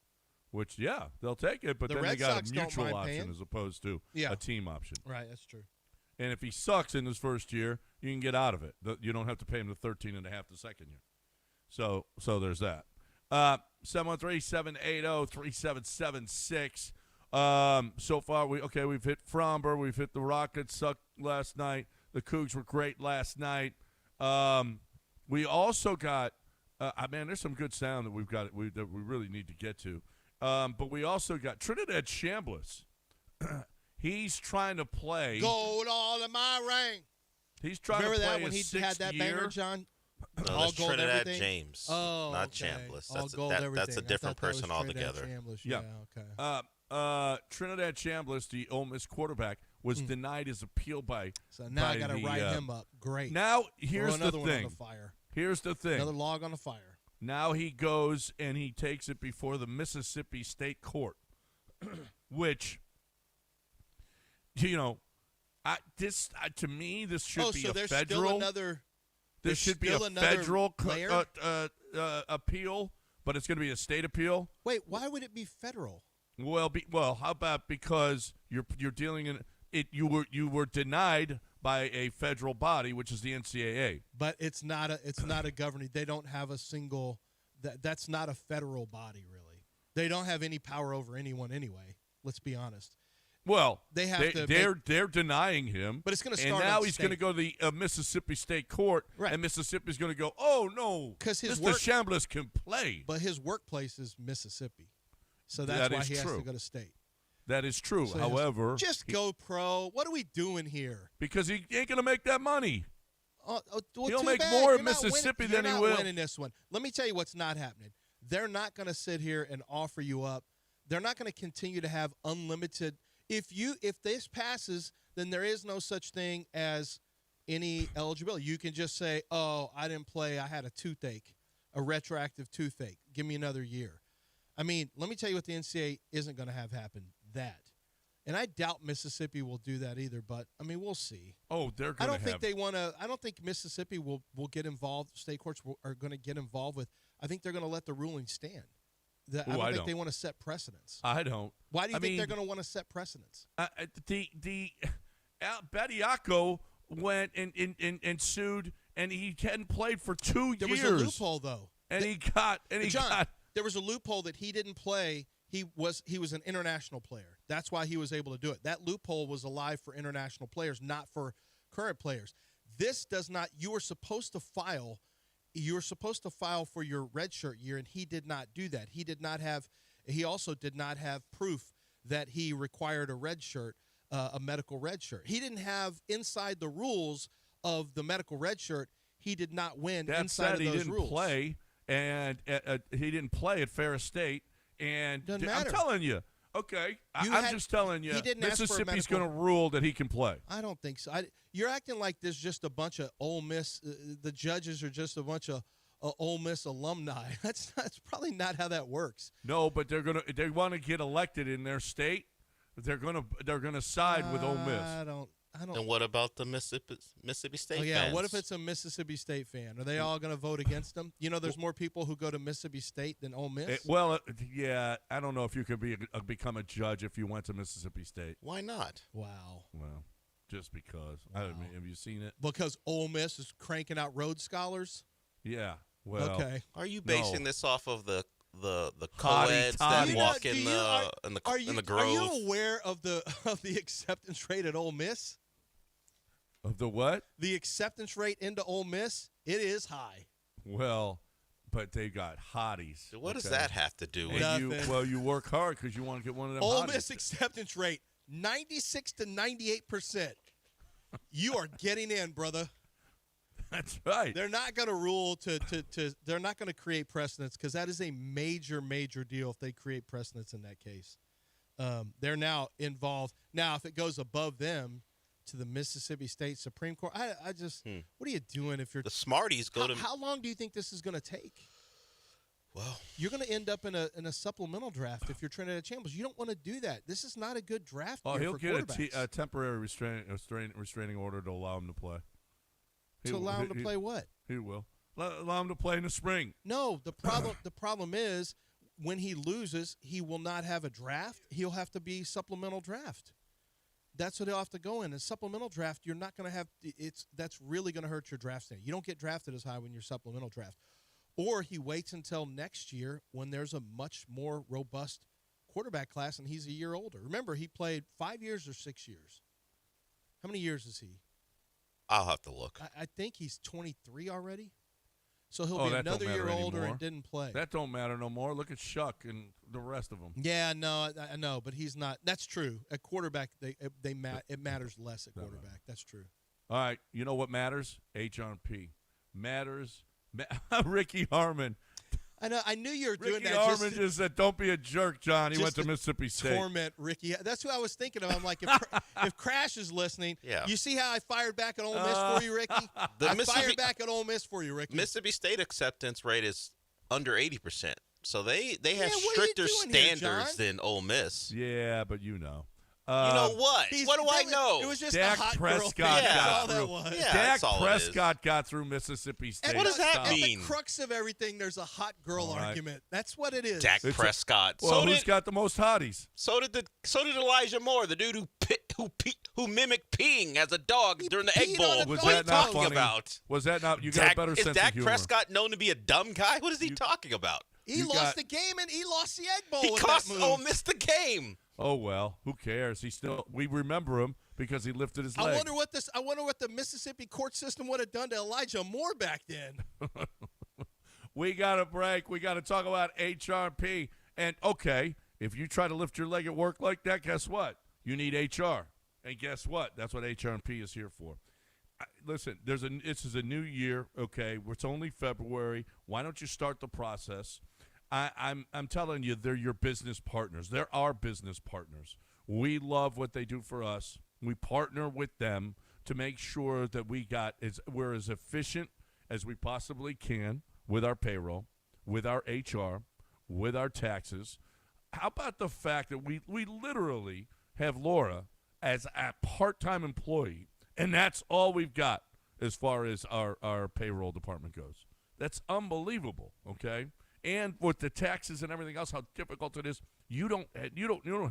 S1: Which, yeah, they'll take it. But
S2: The
S1: then
S2: Red
S1: they got
S2: Sox
S1: a
S2: don't
S1: mutual
S2: mind
S1: option
S2: paying.
S1: as opposed to a team option.
S2: Right, that's true.
S1: And if he sucks in his first year, you can get out of it. You don't have to pay him the 13.5 the second year. So there's that. 713-780-3776. So far, we've hit Fromber. We've hit the Rockets sucked last night. The Cougs were great last night. We also got, there's some good sound that we've got that we really need to get to. But we also got Trinidad Chambliss. He's trying to play.
S2: Gold all in my ring.
S1: He's trying
S2: Remember
S1: to play
S2: that when he had that
S1: year.
S2: banger, John?
S3: No,
S2: all
S3: that's
S2: gold
S3: Trinidad
S2: everything?
S3: James,
S2: not
S3: not Chambliss.
S2: All gold everything.
S3: That's a different person altogether.
S2: Yeah, okay.
S1: Trinidad Chambliss, the Ole Miss quarterback, was denied his appeal by.
S2: So now I got to
S1: the,
S2: write him up. Great.
S1: Now here's the
S2: another one on
S1: thing.
S2: the fire.
S1: Here's the thing.
S2: Another log on the fire.
S1: Now he goes and he takes it before the Mississippi State Court, which, to me, this should be a
S2: there's
S1: federal.
S2: Still another.
S1: This should be a federal appeal, but it's going to be a state appeal.
S2: Wait, why would it be federal?
S1: Well, how about because you're dealing in it? You were denied by a federal body, which is the NCAA.
S2: But it's not a governing. They don't have a single. That's not a federal body, really. They don't have any power over anyone anyway. Let's be honest.
S1: Well,
S2: they're
S1: denying him,
S2: but it's going to start.
S1: And now he's going to go to the Mississippi State Court,
S2: right.
S1: And Mississippi's going to go, oh no,
S2: because
S1: Mr. Chambliss can play,
S2: but his workplace is Mississippi, so that's why he has to go to state.
S1: That is true.
S2: So
S1: however,
S2: just go pro. What are we doing here?
S1: Because he ain't going to make that money.
S2: Well,
S1: he'll make more in Mississippi than he will.
S2: You're not winning this one. Let me tell you what's not happening. They're not going to sit here and offer you up. They're not going to continue to have unlimited. If this passes, then there is no such thing as any eligibility. You can just say, "Oh, I didn't play. I had a toothache, a retroactive toothache. Give me another year." I mean, let me tell you what the NCAA isn't going to have happen. That, and I doubt Mississippi will do that either. But I mean, we'll see.
S1: Oh, they're going to.
S2: I don't think they want to. I don't think Mississippi will get involved. State courts are going to get involved with. I think they're going to let the ruling stand. I don't think they want to set precedents.
S1: I don't.
S2: Why do you think they're going to want to set precedents?
S1: Bediako went and sued, and he hadn't played for 2 years.
S2: There was a loophole, though,
S1: and
S2: there was a loophole that he didn't play. He was an international player. That's why he was able to do it. That loophole was alive for international players, not for current players. This does not. You are supposed to file. You're supposed to file for your redshirt year, and he did not do that. He also did not have proof that he required a redshirt, a medical redshirt. He didn't have inside the rules of the medical redshirt. He did not win inside of those rules.
S1: Play, and he didn't play at Ferris State. And
S2: Doesn't matter.
S1: I'm telling you. Okay, I'm just telling you, Mississippi's going to rule that he can play.
S2: I don't think so. You're acting like there's just a bunch of Ole Miss. The judges are just a bunch of Ole Miss alumni. That's probably not how that works.
S1: No, but they want to get elected in their state. They're gonna side with Ole Miss.
S2: I don't.
S3: And what about the Mississippi State fans?
S2: Yeah, what if it's a Mississippi State fan? Are they all going to vote against them? There's more people who go to Mississippi State than Ole Miss.
S1: Yeah, I don't know if you could become a judge if you went to Mississippi State.
S3: Why not?
S2: Wow.
S1: Well, just because.
S2: Wow.
S1: I mean, have you seen it?
S2: Because Ole Miss is cranking out Rhodes Scholars?
S1: Yeah. Well,
S2: okay.
S3: Are you basing this off of the
S1: Toddy.
S3: co-eds that walk in the grove?
S2: Are you aware of the acceptance rate at Ole Miss?
S1: Of the what?
S2: The acceptance rate into Ole Miss, it is high.
S1: Well, but they got hotties.
S3: What does that have to do with
S1: it?
S2: Nothing.
S1: You work hard because you want to get one of them.
S2: Ole
S1: hotties.
S2: Miss acceptance rate 96 to 98%. You are getting in, brother.
S1: That's right.
S2: They're not going to rule they're not going to create precedents, because that is a major deal if they create precedents in that case. They're now involved. Now, if it goes above them to the Mississippi State Supreme Court, I just what are you doing if you're
S3: the Smarties go to?
S2: How long do you think this is going to take?
S3: Well,
S2: you're going to end up in a supplemental draft if you're Trinidad Chambliss. You don't want to do that. This is not a good draft year
S1: he'll
S2: for
S1: get
S2: quarterbacks.
S1: a temporary restraining order to allow him to play.
S2: Allow him to play what?
S1: He will. Allow him to play in the spring.
S2: No, the problem is when he loses, he will not have a draft. He'll have to be supplemental draft. That's what he'll have to go in. A supplemental draft, you're not going to have – that's really going to hurt your draft standing. You don't get drafted as high when you're supplemental draft. Or he waits until next year when there's a much more robust quarterback class and he's a year older. Remember, he played 5 years or 6 years. How many years is he?
S3: I'll have to look.
S2: I think he's 23 already. So he'll be another year older and didn't play.
S1: That don't matter no more. Look at Shuck and the rest of them.
S2: Yeah, no, I know, but he's not. That's true. At quarterback, it matters less at quarterback. That's true.
S1: All right, you know what matters? HRP matters. Ricky Harmon.
S2: I know. I knew you were doing
S1: Ricky
S2: that.
S1: Harmon just said, "Don't be a jerk, John." He went to
S2: to
S1: Mississippi State.
S2: Torment Ricky. That's who I was thinking of. I'm like, if Crash is listening, you see how I fired back at Ole Miss for you, Ricky? I fired back at Ole Miss for you, Ricky.
S3: Mississippi State acceptance rate is under 80%. So they have
S2: what
S3: stricter
S2: are you doing here,
S3: standards
S2: John?
S3: than Ole Miss.
S1: Yeah, but you know.
S3: You know what? What do I know?
S2: It was just
S1: Dak
S2: a hot
S1: Prescott
S2: girl thing.
S3: got
S2: That's all
S1: through.
S2: that was.
S3: Yeah,
S1: Dak
S3: that's all it is.
S1: Prescott got through Mississippi State.
S3: What does that
S2: At
S3: mean?
S2: the crux of everything, there's a hot girl
S1: All right.
S2: argument. That's what it is.
S3: Dak Prescott.
S1: Well, who's got the most hotties?
S3: So did Elijah Moore, the dude who mimicked peeing as a dog during the Egg
S2: peed
S3: Bowl.
S2: on a
S3: What
S1: Was
S3: are you
S1: that not
S3: talking
S1: funny?
S3: about?
S1: Was that not? You got a better
S3: is
S1: sense of
S3: Dak
S1: humor.
S3: Prescott known to be a dumb guy? What is he talking about?
S2: He lost the game and he lost the Egg Bowl.
S3: He
S2: with
S3: cost
S2: that move.
S3: Ole Miss the game.
S1: Oh well, who cares? We remember him because he lifted his leg.
S2: I wonder what the Mississippi court system would have done to Elijah Moore back then.
S1: We got a break. We got to talk about HRP. And okay, if you try to lift your leg at work like that, guess what? You need HR. And guess what? That's what HRP is here for. Listen, this is a new year. Okay, it's only February. Why don't you start the process? I'm telling you, they're your business partners. They're our business partners. We love what they do for us. We partner with them to make sure that we're as efficient as we possibly can with our payroll, with our HR, with our taxes. How about the fact that we literally have Laura as a part-time employee, and that's all we've got as far as our payroll department goes. That's unbelievable, okay? And with the taxes and everything else, how difficult it is, you don't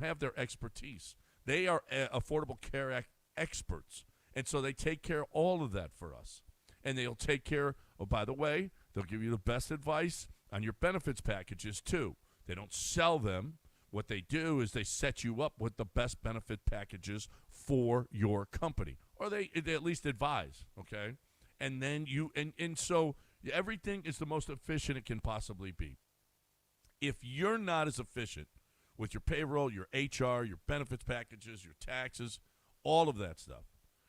S1: have their expertise. They are Affordable Care Act experts, and so they take care of all of that for us. And they'll take care. Oh, by the way, they'll give you the best advice on your benefits packages too. They don't sell them. What they do is they set you up with the best benefit packages for your company, or they at least advise. Okay, and then so. Everything is the most efficient it can possibly be. If you're not as efficient with your payroll, your HR, your benefits packages, your taxes, all of that stuff,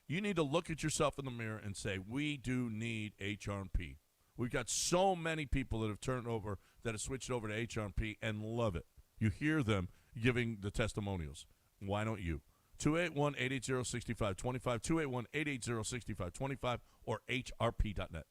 S1: you need to look at yourself in the mirror and say, we do need HRP. We've got so many people that have switched over to HRP and love it. You hear them giving the testimonials. Why don't you? 281-880-6525, 281-880-6525, or hrp.net.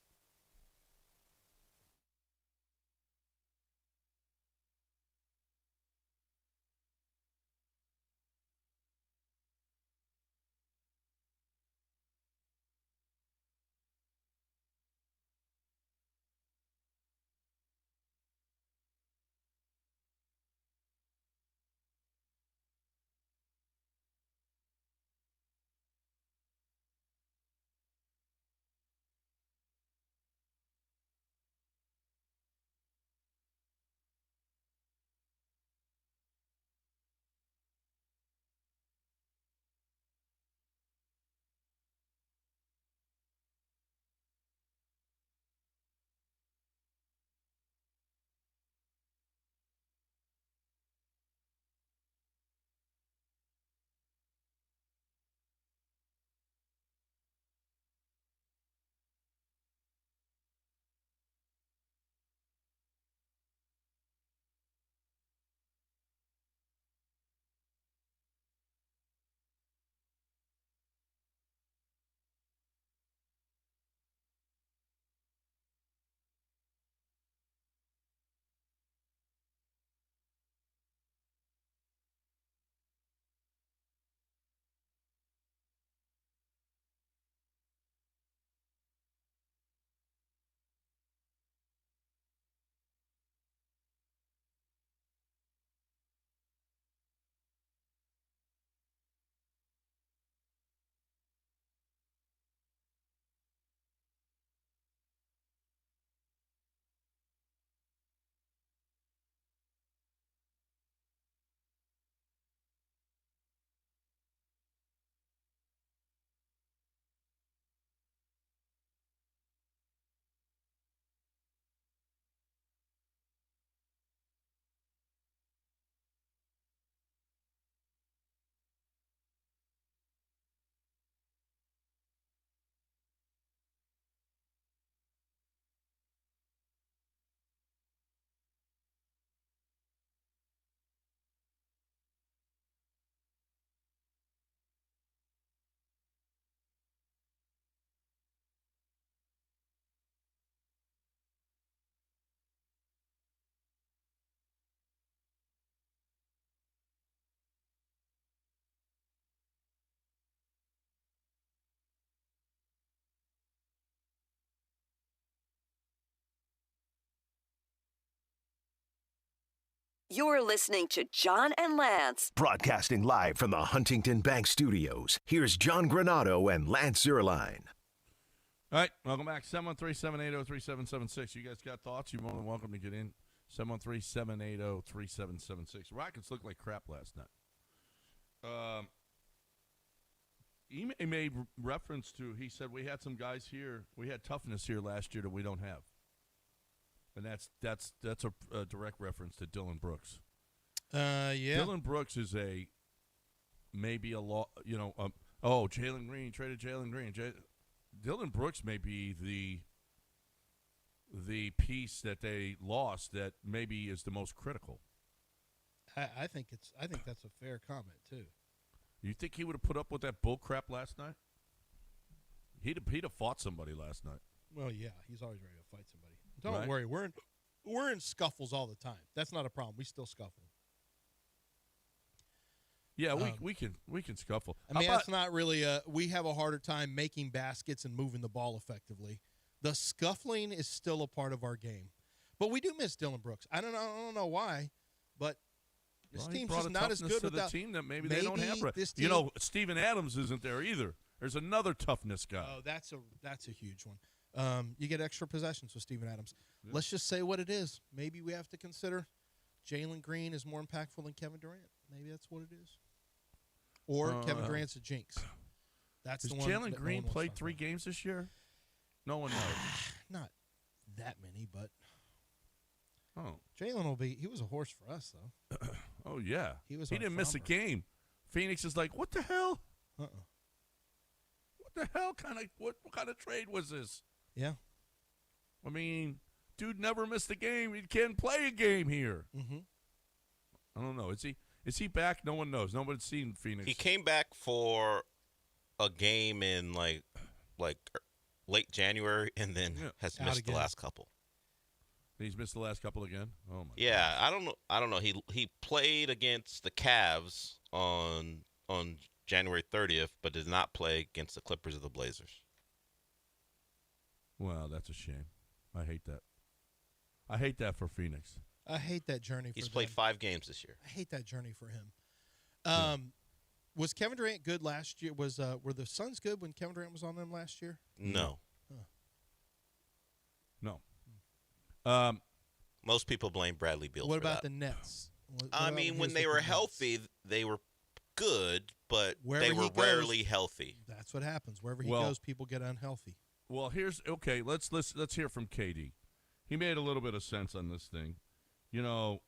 S4: You're listening to John and Lance.
S5: Broadcasting live from the Huntington Bank Studios, here's John Granado and Lance Zierlein.
S1: All right, welcome back. 713-780-3776. You guys got thoughts? You're more than welcome to get in. 713-780-3776. Rockets looked like crap last night. He made reference to, he said, we had some guys here, we had toughness here last year that we don't have. And that's a direct reference to Dylan Brooks.
S2: Yeah.
S1: Dylan Brooks is maybe a law, Jalen Green, traded Jalen Green. Dylan Brooks may be the piece that they lost that maybe is the most critical.
S2: I think that's a fair comment too.
S1: You think he would have put up with that bull crap last night? He'd have fought somebody last night.
S2: Well, yeah, he's always ready to fight somebody. Don't worry, we're in scuffles all the time. That's not a problem. We still scuffle.
S1: Yeah, we can scuffle.
S2: I mean, that's not really we have a harder time making baskets and moving the ball effectively. The scuffling is still a part of our game. But we do miss Dylan Brooks. I don't know why, but this team's just not as good without
S1: the team that maybe they don't have. Steven Adams isn't there either. There's another toughness guy.
S2: Oh, that's a huge one. You get extra possessions with Steven Adams.
S1: Yeah.
S2: Let's just say what it is. Maybe we have to consider Jalen Green is more impactful than Kevin Durant. Maybe that's what it is. Or Kevin Durant's a jinx. That's the one.
S1: Has Jalen Green played 3 games this year? No one knows.
S2: Not that many, but
S1: Jalen
S2: will be. He was a horse for us, though.
S1: Oh yeah,
S2: he
S1: didn't miss a game. Phoenix is like, what the hell? What the hell what kind of trade was this?
S2: Yeah.
S1: I mean, dude never missed a game. He can't play a game here.
S2: Mm-hmm.
S1: I don't know. Is he back? No one knows. Nobody's seen Phoenix.
S3: He came back for a game in like late January, and then has missed the last couple.
S1: He's missed the last couple again. Oh my.
S3: Yeah, gosh. I don't know. He played against the Cavs on January 30th, but did not play against the Clippers or the Blazers.
S1: Wow, that's a shame. I hate that. I hate that for Phoenix.
S2: I hate that journey for
S3: He's played 5 games this year.
S2: I hate that journey for him. Was Kevin Durant good last year? Were the Suns good when Kevin Durant was on them last year?
S3: No.
S1: No.
S3: Most people blame Bradley Beal for that.
S2: What about the Nets?
S3: When they were healthy, they were good, but they were rarely healthy.
S2: That's what happens. Wherever he goes, people get unhealthy.
S1: Well, let's hear from KD. He made a little bit of sense on this thing. You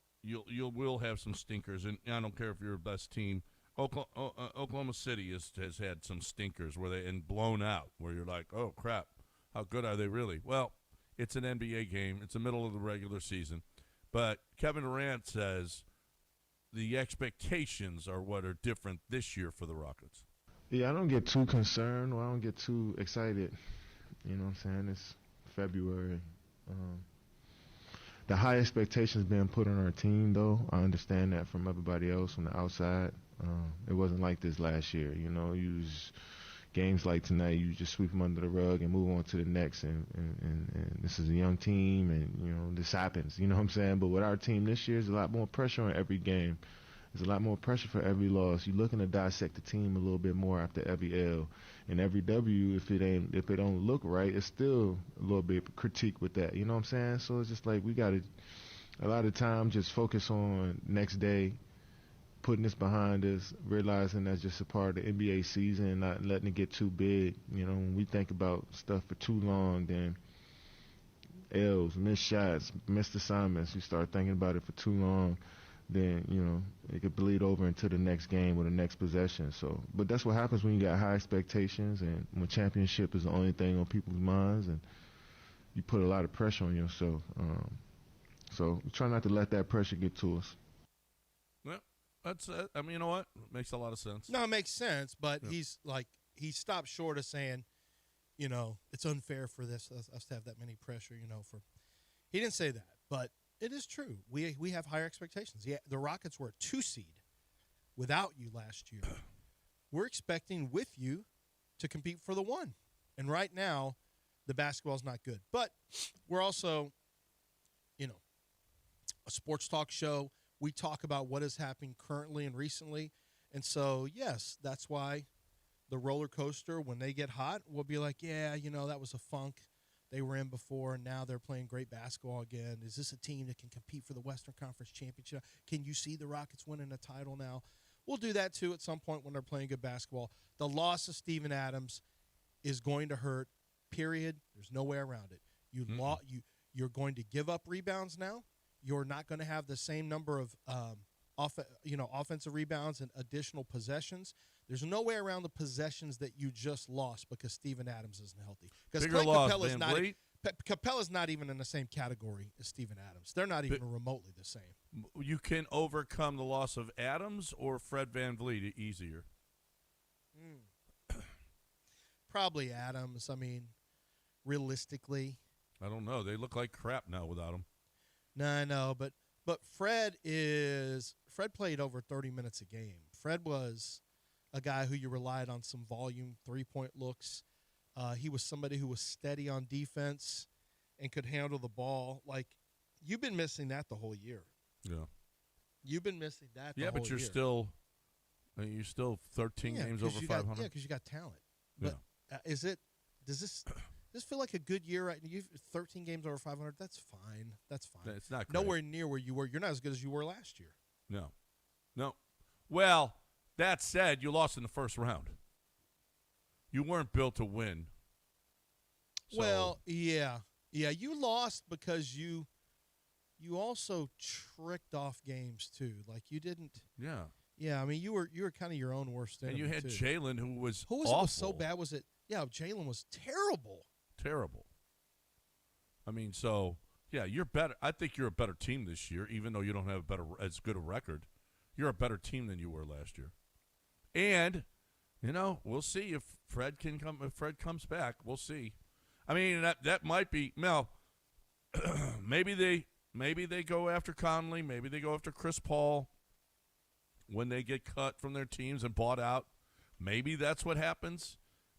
S1: will have some stinkers, and I don't care if you're a best team. Oklahoma City has had some stinkers and blown out, where you're like, oh crap, how good are they really? Well, it's an NBA game. It's the middle of the regular season, but Kevin Durant says the expectations are what are different this year for the Rockets.
S7: Yeah, I don't get too concerned, or I don't get too excited. You know what I'm saying? It's February. The high expectations being put on our team, though, I understand that from everybody else from the outside. It wasn't like this last year. Games like tonight, you just sweep them under the rug and move on to the next. And this is a young team, and, this happens. You know what I'm saying? But with our team this year, there's a lot more pressure on every game. There's a lot more pressure for every loss. You're looking to dissect the team a little bit more after every L. And every W, if it don't look right, it's still a little bit of critique with that. You know what I'm saying? So it's just like we got to, a lot of time, just focus on next day, putting this behind us, realizing that's just a part of the NBA season and not letting it get too big. When we think about stuff for too long, then L's, missed shots, missed assignments, you start thinking about it for too long, then, it could bleed over into the next game or the next possession. So, but that's what happens when you got high expectations and when championship is the only thing on people's minds, and you put a lot of pressure on yourself. So we try not to let that pressure get to us.
S1: Well, that's you know what? It makes a lot of sense.
S2: No, it makes sense, but he stopped short of saying, it's unfair for us to have that many pressure, he didn't say that, but it is true. We have higher expectations. Yeah, the Rockets were a 2 seed without you last year. We're expecting with you to compete for the 1. And right now, the basketball's not good. But we're also, a sports talk show. we talk about what is happening currently and recently. And so, yes, that's why the roller coaster, when they get hot, we'll be like, yeah, that was a funk they were in before, and now they're playing great basketball again. Is this a team that can compete for the Western Conference Championship? Can you see the Rockets winning a title now? We'll do that, too, at some point when they're playing good basketball. The loss of Steven Adams is going to hurt, period. There's no way around it. You're going to give up rebounds now. You're not going to have the same number of offensive rebounds and additional possessions. There's no way around the possessions that you just lost because Steven Adams isn't healthy. Because Capella's not even in the same category as Steven Adams. They're not even remotely the same.
S1: You can overcome the loss of Adams or Fred VanVleet easier.
S2: Probably Adams. I mean, realistically,
S1: I don't know. They look like crap now without him.
S2: No, I know, but Fred played over 30 minutes a game. Fred was a guy who you relied on some volume, 3-point looks. He was somebody who was steady on defense and could handle the ball. Like, you've been missing that the whole year.
S1: Yeah.
S2: You've been missing that the whole year.
S1: Yeah, but you're still 13 games over 500.
S2: Yeah, because you got talent. But does this feel like a good year right now? You've 13 games over 500. That's fine.
S1: It's not great.
S2: Nowhere near where you were. You're not as good as you were last year.
S1: No. Well, that said, you lost in the first round. You weren't built to win. So.
S2: Well, yeah. You lost because you also tricked off games too. Like you didn't.
S1: Yeah.
S2: Yeah, I mean you were kind of your own worst enemy.
S1: And you had Jalen, who was
S2: awful.
S1: It
S2: was so bad? Was it? Yeah, Jalen was terrible.
S1: Terrible. I mean, so yeah, you're better. I think you're a better team this year, even though you don't have as good a record. You're a better team than you were last year. And we'll see if Fred can come. If Fred comes back, we'll see. I mean, that might be Mel. maybe they go after Conley. Maybe they go after Chris Paul when they get cut from their teams and bought out. Maybe that's what happens.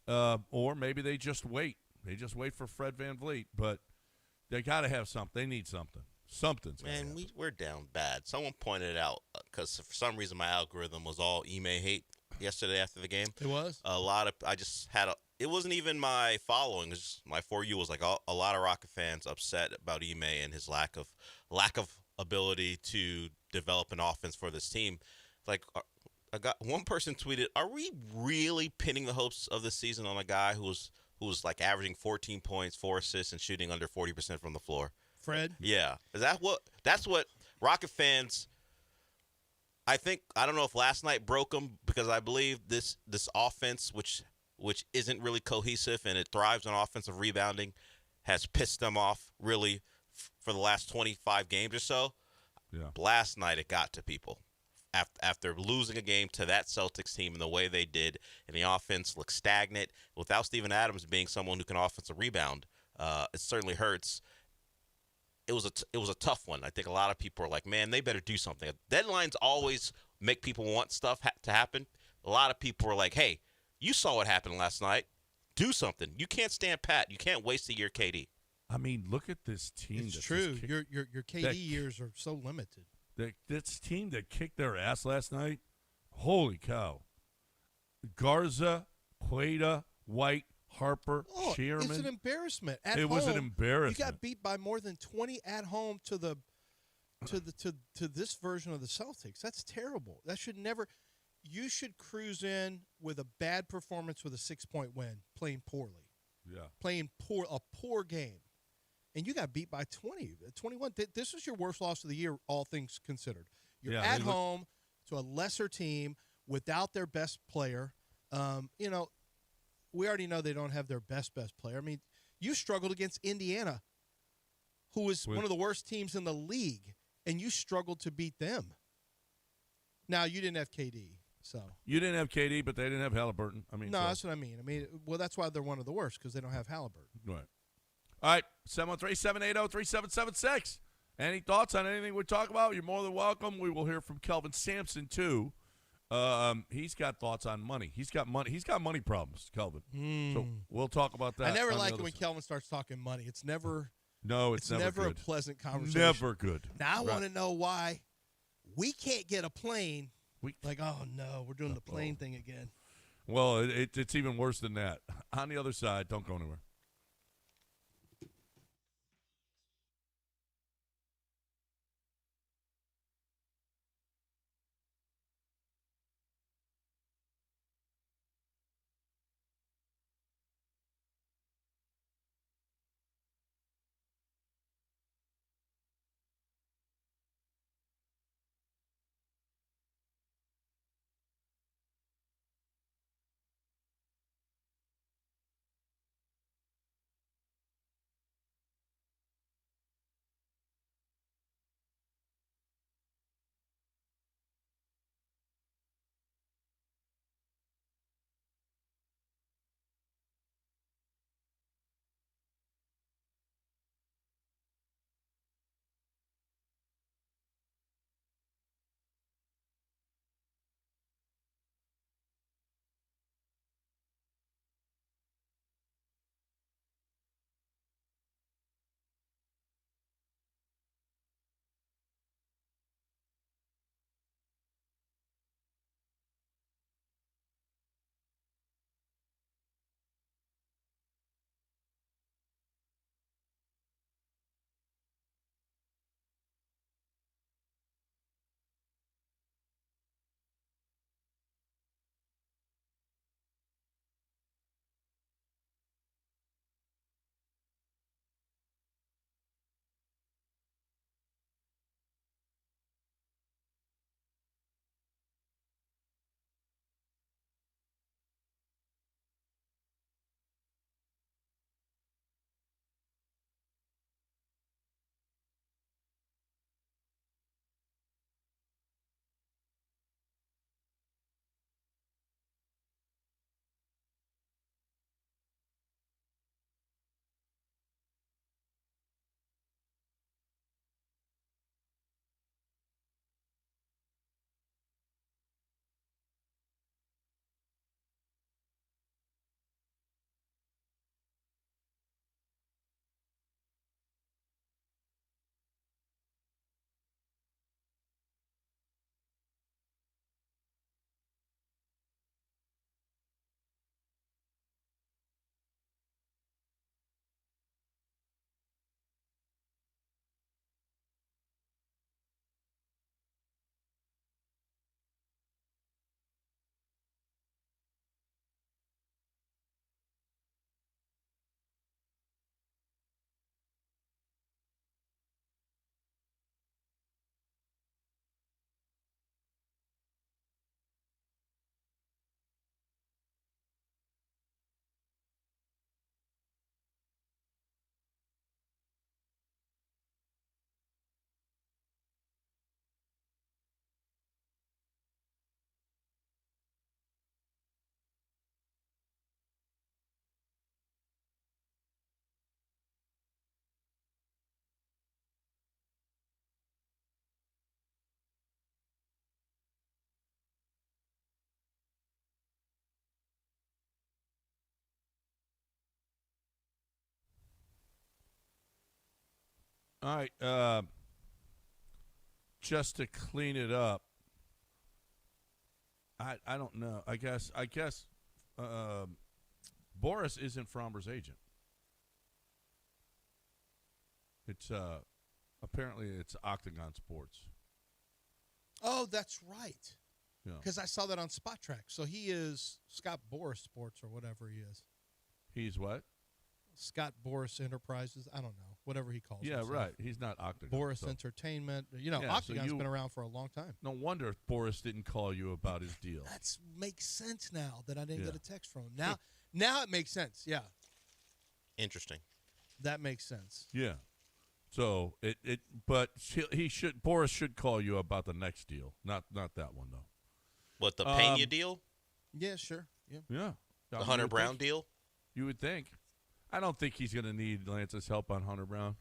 S1: Or maybe they just wait. They just wait for Fred VanVleet. But they got to have something. They need something. Something's got to happen.
S3: Man, we're down bad. Someone pointed out, because for some reason my algorithm was all Ime hate yesterday after the game.
S2: It was?
S3: It wasn't even my following. It was just my For You was like a lot of Rocket fans upset about Ime and his lack of ability to develop an offense for this team. Like, one person tweeted, "Are we really pinning the hopes of this season on a guy who was like averaging 14 points, 4 assists, and shooting under 40% from the floor?"
S2: Fred?
S3: Yeah. That's what Rocket fans, I don't know if last night broke them, because I believe this offense, which isn't really cohesive and it thrives on offensive rebounding, has pissed them off really for the last 25 games or so.
S1: Yeah.
S3: Last night it got to people. After losing a game to that Celtics team in the way they did, and the offense looked stagnant, without Steven Adams being someone who can offensive rebound, it certainly hurts. It was a tough one. I think a lot of people are like, man, they better do something. Deadlines always make people want stuff to happen. A lot of people are like, hey, you saw what happened last night. Do something. You can't stand pat. You can't waste a year, KD.
S1: I mean, look at this team.
S2: It's true. Your KD years are so limited.
S1: This team that kicked their ass last night, holy cow. Garza, Queta, White, Harper, Shearman.
S2: It's an embarrassment.
S1: It was an embarrassment.
S2: You got beat by more than 20 at home to this version of the Celtics. That's terrible. That should never. You should cruise in with a bad performance with a 6-point win, playing poorly.
S1: Yeah.
S2: Playing a poor game. And you got beat by 21. This was your worst loss of the year, all things considered. You're at home to a lesser team without their best player. We already know they don't have their best player. I mean, you struggled against Indiana, who is one of the worst teams in the league, and you struggled to beat them. Now, you didn't have KD. So
S1: you didn't have KD, but they didn't have Halliburton.
S2: That's what I mean. That's why they're one of the worst, because they don't have Halliburton.
S1: Right. All right, 713-780-3776. Any thoughts on anything we talk about? You're more than welcome. We will hear from Kelvin Sampson, too. He's got thoughts on money. He's got money problems, Kelvin. So we'll talk about that.
S2: I never like it when Kelvin starts talking money. It's never
S1: it's never
S2: a
S1: good.
S2: pleasant conversation.
S1: Never good.
S2: Now I want to know why we can't get a plane. Like, oh, no, we're doing the plane thing again.
S1: Well, it's even worse than that. On the other side, don't go anywhere. All right. Just to clean it up, I don't know. I guess Boris isn't Fromber's agent. It's apparently it's Octagon Sports.
S2: Oh, that's right.
S1: Yeah.
S2: Because I saw that on Spot Track. So he is Scott Boris Sports or whatever he is.
S1: He's what?
S2: Scott Boris Enterprises. I don't know. Whatever he calls
S1: Yeah,
S2: himself.
S1: right. He's not Octagon.
S2: Boris
S1: so.
S2: Entertainment. You know,
S1: Yeah,
S2: Octagon's been around for a long time.
S1: No wonder Boris didn't call you about his deal.
S2: That makes sense now that I didn't get a text from him. Now it makes sense. Yeah.
S3: Interesting.
S2: That makes sense.
S1: Yeah. So but Boris should call you about the next deal, not that one though.
S3: What, the Pena deal?
S2: Yeah, sure. Yeah.
S1: Yeah.
S3: The Hunter Brown deal?
S1: You would think. I don't think he's going to need Lance's help on Hunter Brown.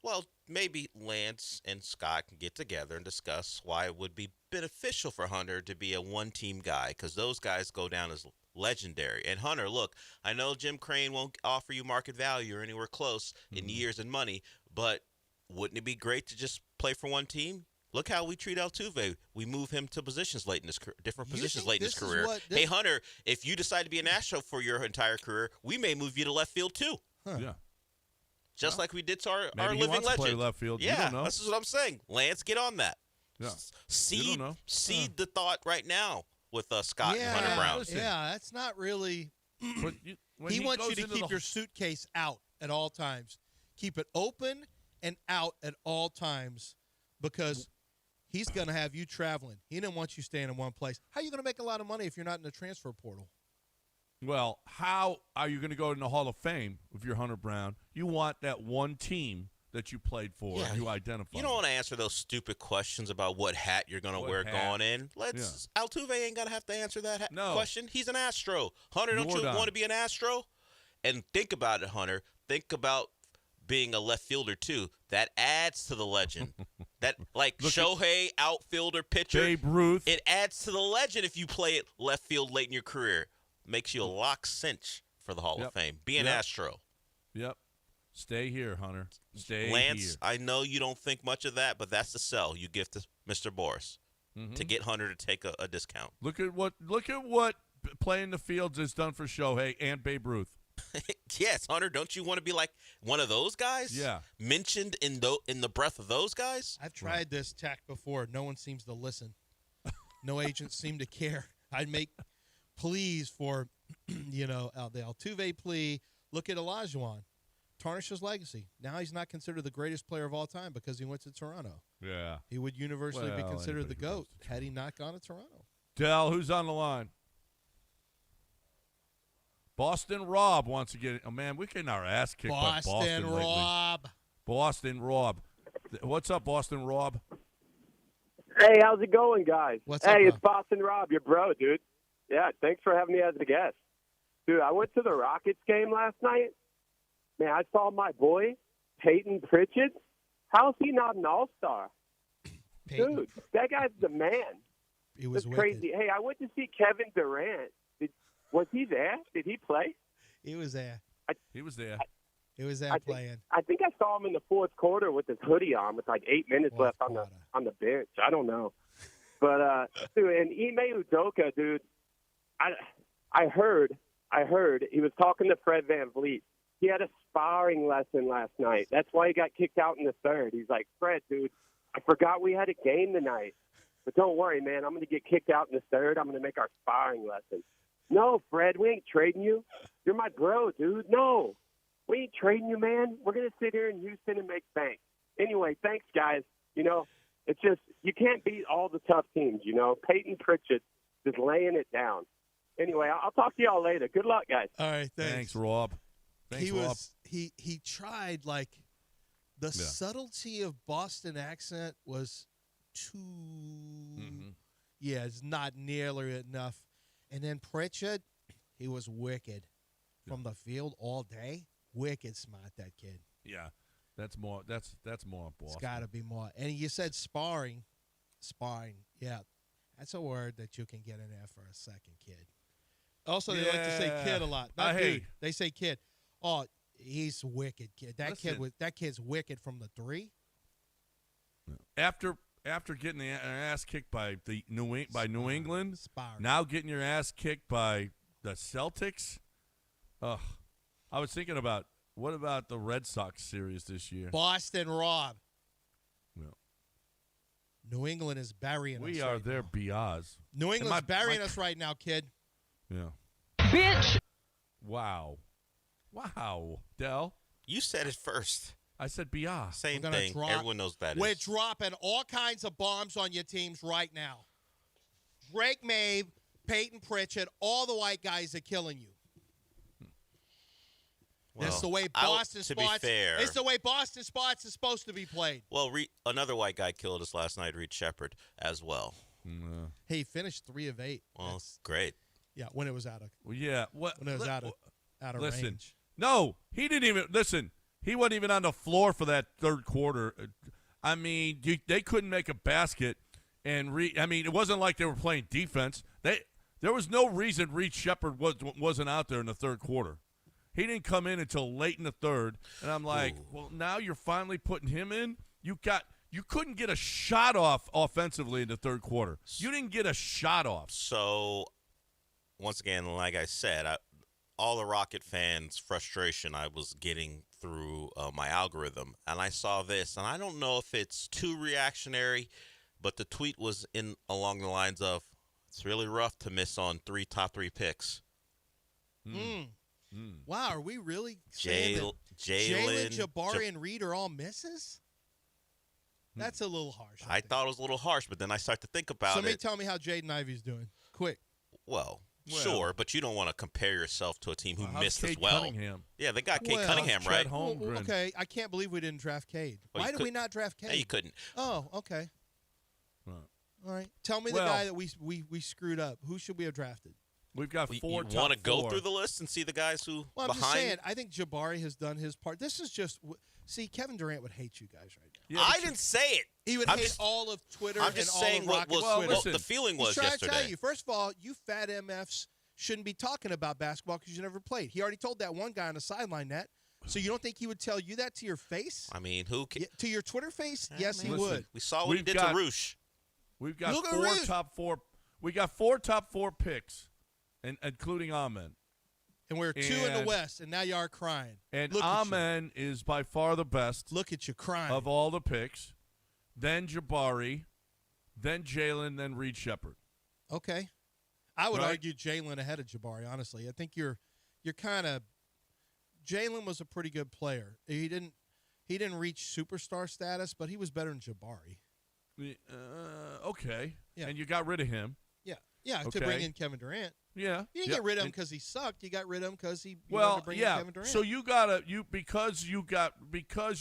S3: Well, maybe Lance and Scott can get together and discuss why it would be beneficial for Hunter to be a one-team guy, because those guys go down as legendary. And Hunter, look, I know Jim Crane won't offer you market value or anywhere close in years and money, but wouldn't it be great to just play for one team? Look how we treat Altuve. We move him to positions late in his different
S2: You
S3: positions
S2: think
S3: late in his
S2: this is
S3: career.
S2: what-
S3: Hey, Hunter, if you decide to be an Astro for your entire career, we may move you to left field too.
S2: Huh.
S1: Yeah.
S3: Just like we did to our
S1: Maybe he
S3: living
S1: wants to
S3: legend.
S1: play left field. You
S3: Yeah,
S1: don't know.
S3: this is what I'm saying. Lance, get on that.
S1: Yeah.
S3: Seed,
S1: know.
S3: seed the thought right now with Scott and Hunter
S2: Yeah,
S3: Brown.
S1: Listen.
S2: yeah, that's not really.
S1: But when
S2: He wants you
S1: goes
S2: to
S1: into
S2: keep
S1: the-
S2: your suitcase out at all times. Keep it open and out at all times because he's going to have you traveling. He didn't want you staying in one place. How are you going to make a lot of money if you're not in the transfer portal?
S1: Well, how are you going to go in the Hall of Fame if you're Hunter Brown? You want that one team that you played for
S3: Yeah.
S1: and you identify.
S3: You don't want to answer those stupid questions about what hat you're going to
S1: What
S3: wear
S1: hat?
S3: going in. Altuve ain't going to have to answer that
S1: No.
S3: question. He's an Astro. Hunter, don't you
S1: Jordan.
S3: want to be an Astro? And think about it, Hunter. Think about being a left fielder too. That adds to the legend. That like Shohei, outfielder, pitcher.
S1: Babe Ruth.
S3: It adds to the legend if you play it left field late in your career. Makes you a lock cinch for the Hall
S1: Yep.
S3: of Fame. Be an
S1: Yep.
S3: Astro.
S1: Yep. Stay here, Hunter. Stay
S3: Lance,
S1: here.
S3: I know you don't think much of that, but that's the sell you give to Mr. Boris to get Hunter to take a discount.
S1: Look at what playing the fields has done for Shohei and Babe Ruth.
S3: Yes, Hunter, don't you want to be like one of those guys?
S1: Yeah.
S3: Mentioned in the breath of those guys?
S2: I've tried this tack before. No one seems to listen. No agents seem to care. I'd make pleas for, the Altuve plea. Look at Olajuwon. Tarnish his legacy. Now he's not considered the greatest player of all time because he went to Toronto.
S1: Yeah.
S2: He would universally be
S1: Well,
S2: considered the
S1: anybody who
S2: GOAT
S1: goes to
S2: had he not gone to Toronto.
S1: Dell, who's on the line? Boston Rob wants to get. Oh man, we're getting our ass kicked by Boston lately.
S2: Rob.
S1: Boston Rob. What's up, Boston Rob?
S8: Hey, how's it going, guys?
S2: What's up,
S8: Hey, it's
S2: bro?
S8: Boston Rob, your bro, dude. Yeah, thanks for having me as a guest. Dude, I went to the Rockets game last night. Man, I saw my boy, Peyton Pritchett. How's he not an all-star?
S2: Peyton,
S8: Dude, that guy's the man.
S2: he was
S8: That's
S2: wicked.
S8: crazy. Hey, I went to see Kevin Durant. Was he there? Did he play?
S2: He was there.
S1: He was there.
S2: He was there playing.
S8: I think I saw him in the fourth quarter with his hoodie on with like 8 minutes
S2: Fourth
S8: left on
S2: quarter.
S8: the bench. I don't know. But dude, and Ime Udoka, dude, I heard he was talking to Fred VanVleet. He had a sparring lesson last night. That's why he got kicked out in the third. He's like, Fred, dude, I forgot we had a game tonight. But don't worry, man. I'm going to get kicked out in the third. I'm going to make our sparring lesson. No, Fred, we ain't trading you. You're my bro, dude. No, we ain't trading you, man. We're going to sit here in Houston and make bank. Anyway, thanks, guys. It's just you can't beat all the tough teams, Peyton Pritchett just laying it down. Anyway, I'll talk to y'all later. Good luck, guys.
S2: All right,
S1: Thanks, Rob. Thanks, Rob.
S2: He tried the subtlety of Boston accent was too it's not nearly enough. And then Pritchard, he was wicked from the field all day. Wicked smart, that kid.
S1: Yeah, that's more. That's more Boston.
S2: It's got to be more. And you said sparring. Yeah, that's a word that you can get in there for a second, kid. Also, they like to say
S1: Yeah.
S2: kid a lot. Not
S1: Hey.
S2: dude. They say kid. Oh, he's wicked, kid. That kid's wicked from the three.
S1: After getting an ass kicked by New England,
S2: Sparring.
S1: now getting your ass kicked by the Celtics. Ugh. I was thinking about what about the Red Sox series this year?
S2: Boston Rob.
S1: No.
S2: New England is burying us.
S1: We are
S2: right
S1: their
S2: now.
S1: BRs.
S2: New England's burying
S1: my-
S2: us right now, kid.
S1: Yeah.
S9: Bitch!
S1: Wow. Dell,
S3: You said it first.
S1: I said BR.
S3: Same
S2: We're gonna
S3: thing.
S2: drop-
S3: Everyone knows that
S2: We're
S3: is.
S2: dropping all kinds of bombs on your teams right now. Drake Mabe, Peyton Pritchard, all the white guys are killing you. That's the way Boston
S3: to be
S2: sports.
S3: fair-
S2: It's the way Boston sports is supposed to be played.
S3: Well, another white guy killed us last night, Reed Shepard, as well.
S2: Hey, he finished 3 of 8.
S3: Well,
S2: That's-
S3: great.
S2: yeah, when it was out of
S1: Well, yeah. What?
S2: when it was out of
S1: listen.
S2: range.
S1: No, he didn't even listen. He wasn't even on the floor for that third quarter. I mean, they couldn't make a basket, and it wasn't like they were playing defense. There was no reason Reed Shepard wasn't out there in the third quarter. He didn't come in until late in the third, and I'm like, well, now you're finally putting him in. You got You couldn't get a shot off offensively in the third quarter. You didn't get a shot off.
S3: So, once again, like I said, all the Rocket fans' frustration I was getting through my algorithm, and I saw this, and I don't know if it's too reactionary, but the tweet was along the lines of, it's really rough to miss on top three picks.
S2: Wow, are we really saying that Jalen, Jabari, and Reed are all misses? That's a little harsh.
S3: I thought it was a little harsh, but then I start to think about
S2: Somebody tell me how Jaden Ivey's doing. Quick.
S3: Well, sure, but you don't want to compare yourself to a team who missed as
S1: Cade
S3: well.
S1: Cunningham?
S3: Yeah, they got Cade Cunningham, right?
S2: Okay, I can't believe we didn't draft Cade. Why did we not draft Cade?
S3: Yeah, you couldn't.
S2: Oh, okay. All right. Tell me the guy that we screwed up. Who should we have drafted?
S1: We've got four.
S3: You want to go through the list and see the guys who
S2: I'm
S3: behind?
S2: just saying, I think Jabari has done his part. This is just see, Kevin Durant would hate you guys right now.
S3: Yeah, I didn't say it.
S2: He would hate all of Twitter.
S3: I'm just saying
S2: what
S3: the feeling was
S2: yesterday.
S3: yesterday.
S2: To tell you, first of all, you fat MFs shouldn't be talking about basketball because you never played. He already told that one guy on the sideline that. So you don't think he would tell you that to your face?
S3: I mean, who can?
S2: To your Twitter face? Yes, he would.
S3: We saw what he did to Roosh.
S1: We've got four top four. We got four top four picks, and including Amen.
S2: And we're two in the West, and now you are crying.
S1: And Amen is by far the best.
S2: Look at you crying.
S1: Of all the picks. Then Jabari, then Jalen, then Reed Shepherd.
S2: Okay. I would argue Jalen ahead of Jabari, honestly. I think you're kind of – Jalen was a pretty good player. He didn't reach superstar status, but he was better than Jabari.
S1: Okay.
S2: Yeah.
S1: And you got rid of him.
S2: Yeah, to bring in Kevin Durant.
S1: Yeah.
S2: You didn't get rid of him because he sucked. You got rid of him because he wanted to bring in Kevin Durant.
S1: So because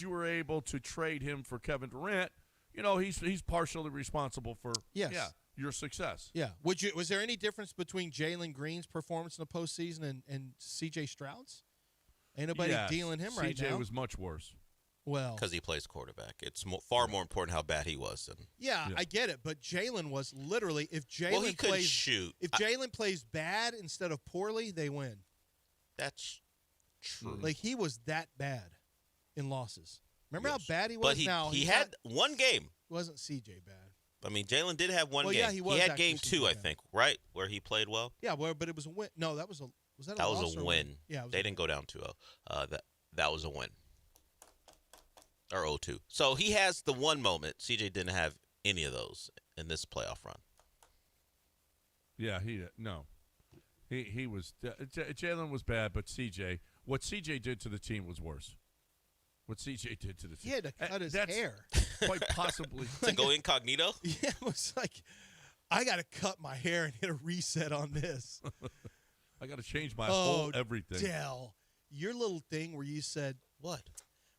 S1: you were able to trade him for Kevin Durant, he's partially responsible for your success.
S2: Yeah. Was there any difference between Jalen Green's performance in the postseason and C.J. Stroud's? Ain't nobody dealing him right now.
S1: C.J. was much worse.
S2: Well,
S3: because he plays quarterback, it's far more important how bad he was.
S2: I get it, but Jalen was literally if Jalen
S3: he couldn't shoot.
S2: If Jalen plays bad instead of poorly, they win.
S3: That's true.
S2: Like he was that bad in losses. Remember how bad he was?
S3: But he had one game.
S2: Wasn't CJ bad?
S3: I mean, Jalen did have one game.
S2: Yeah, he
S3: had game two, I think, right, where he played well.
S2: Yeah, but it was a win. No, that was a that
S3: was a win.
S2: Yeah,
S3: they didn't go down 2-0. That was a win. Or 0-2. So he has the one moment. CJ didn't have any of those in this playoff run.
S1: Yeah, he was Jalen was bad, but what CJ did to the team was worse. What CJ did to the team.
S2: He had to cut his hair.
S1: Quite possibly.
S3: To go incognito?
S2: Yeah, it was like, I got to cut my hair and hit a reset on this.
S1: I got to change my whole everything.
S2: Dell, your little thing where you said,
S3: what?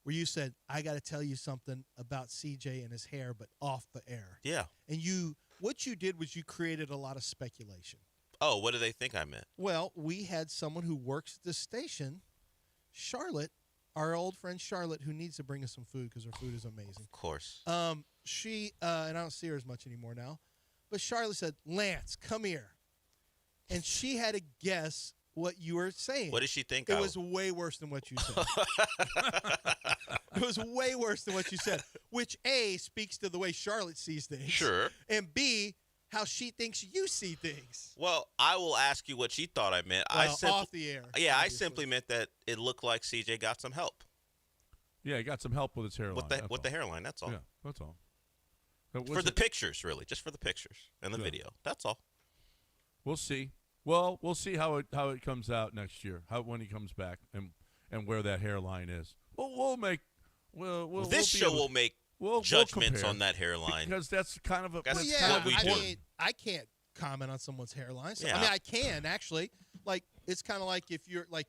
S2: Where you said, I got to tell you something about CJ and his hair, but off the air.
S3: Yeah.
S2: And what you did was you created a lot of speculation.
S3: Oh, what do they think I meant?
S2: Well, we had someone who works at the station, Charlotte, our old friend Charlotte, who needs to bring us some food because her food is amazing.
S3: Of course.
S2: She, and I don't see her as much anymore now, but Charlotte said, Lance, come here. And she had to guess what you were saying.
S3: What did she think?
S2: It was way worse than what you said. It was way worse than what you said, which A, speaks to the way Charlotte sees things.
S3: Sure.
S2: And B, how she thinks you see things.
S3: Well, I will ask you what she thought I meant.
S2: Off the air.
S3: Yeah, obviously. I simply meant that it looked like CJ got some help.
S1: Yeah, he got some help with his hairline.
S3: With the hairline, that's all.
S1: Yeah, that's all.
S3: For the pictures, really. Just for the pictures and the video. That's all.
S1: We'll see. Well, we'll see how it comes out next year. When he comes back and where that hairline is. We'll make
S3: judgments on that hairline
S1: because that's kind of a.
S3: Well,
S2: yeah, I can't comment on someone's hairline. So, yeah. I mean, I can actually. Like, it's kind of like if you're like,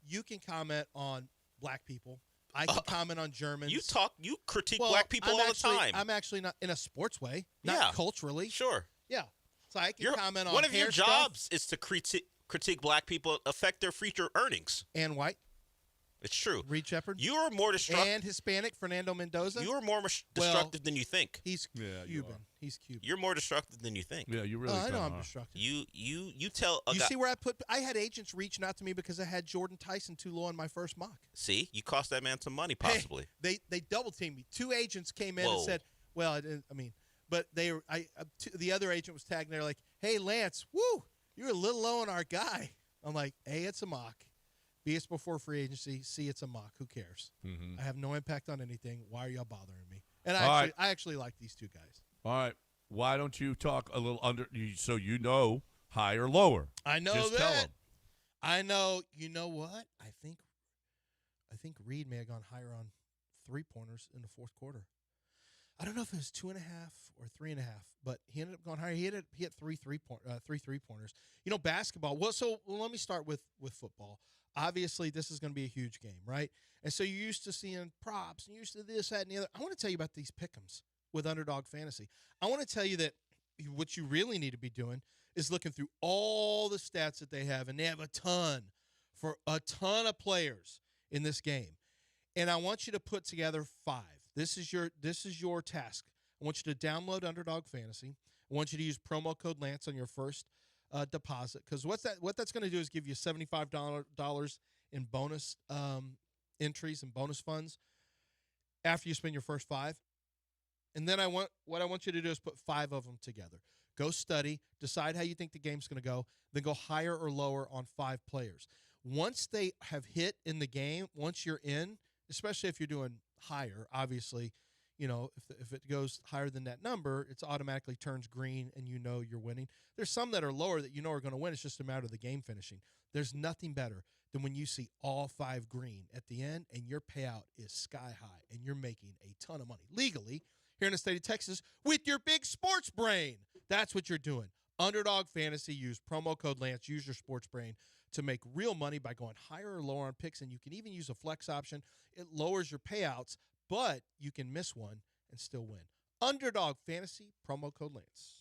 S2: you can comment on black people. I can comment on Germans.
S3: You critique black people all the time.
S2: I'm actually not in a sports way, not culturally.
S3: Sure.
S2: Yeah. So I can comment on
S3: one of your
S2: hair
S3: jobs
S2: stuff.
S3: is to critique black people, affect their future earnings.
S2: And white.
S3: It's true.
S2: Reed Shepherd.
S3: You are more destructive.
S2: And Hispanic, Fernando Mendoza.
S3: You are more destructive than you think.
S2: He's Cuban. He's Cuban.
S3: You're more destructive than you think.
S1: Yeah, you really.
S2: I know I'm destructive.
S3: You tell.
S2: You see where I had agents reaching out to me because I had Jordan Tyson too low on my first mock.
S3: See, you cost that man some money, possibly.
S2: Hey, they double teamed me. 2 agents came in and said, Well, I mean, but they were. The other agent was tagging there like, "Hey, Lance, woo, you're a little low on our guy." I'm like, "A, it's a mock. B, it's before free agency. C, it's a mock. Who cares?
S1: Mm-hmm.
S2: I have no impact on anything. Why are y'all bothering me?" And I actually like these two guys.
S1: All right. Why don't you talk a little so you know high or lower?
S2: I know
S1: Just
S2: that.
S1: tell them.
S2: I know. You know what? I think Reed may have gone higher on 3-pointers in the fourth quarter. I don't know if it was 2.5 or 3.5, but he ended up going higher. He hit three three-pointers. Basketball. Well, let me start with football. Obviously, this is going to be a huge game, right? And so you're used to seeing props, and you're used to this, that, and the other. I want to tell you about these pick'ems with Underdog Fantasy. I want to tell you that what you really need to be doing is looking through all the stats that they have, and they have a ton of players in this game. And I want you to put together 5. This is your task. I want you to download Underdog Fantasy. I want you to use promo code Lance on your first deposit, because what that's going to do is give you $75 in bonus entries and bonus funds after you spend your first 5. And then what I want you to do is put 5 of them together. Go study, decide how you think the game's going to go, then go higher or lower on 5 players. Once they have hit in the game, once you're in, especially if you're doing higher, obviously, if it goes higher than that number, it automatically turns green and you're winning. There's some that are lower that are going to win. It's just a matter of the game finishing. There's nothing better than when you see all 5 green at the end and your payout is sky high and you're making a ton of money legally here in the state of Texas with your big sports brain. That's what you're doing. Underdog Fantasy, use promo code Lance, use your sports brain to make real money by going higher or lower on picks, and you can even use a flex option. It lowers your payouts, but you can miss one and still win. Underdog Fantasy, promo code Lance.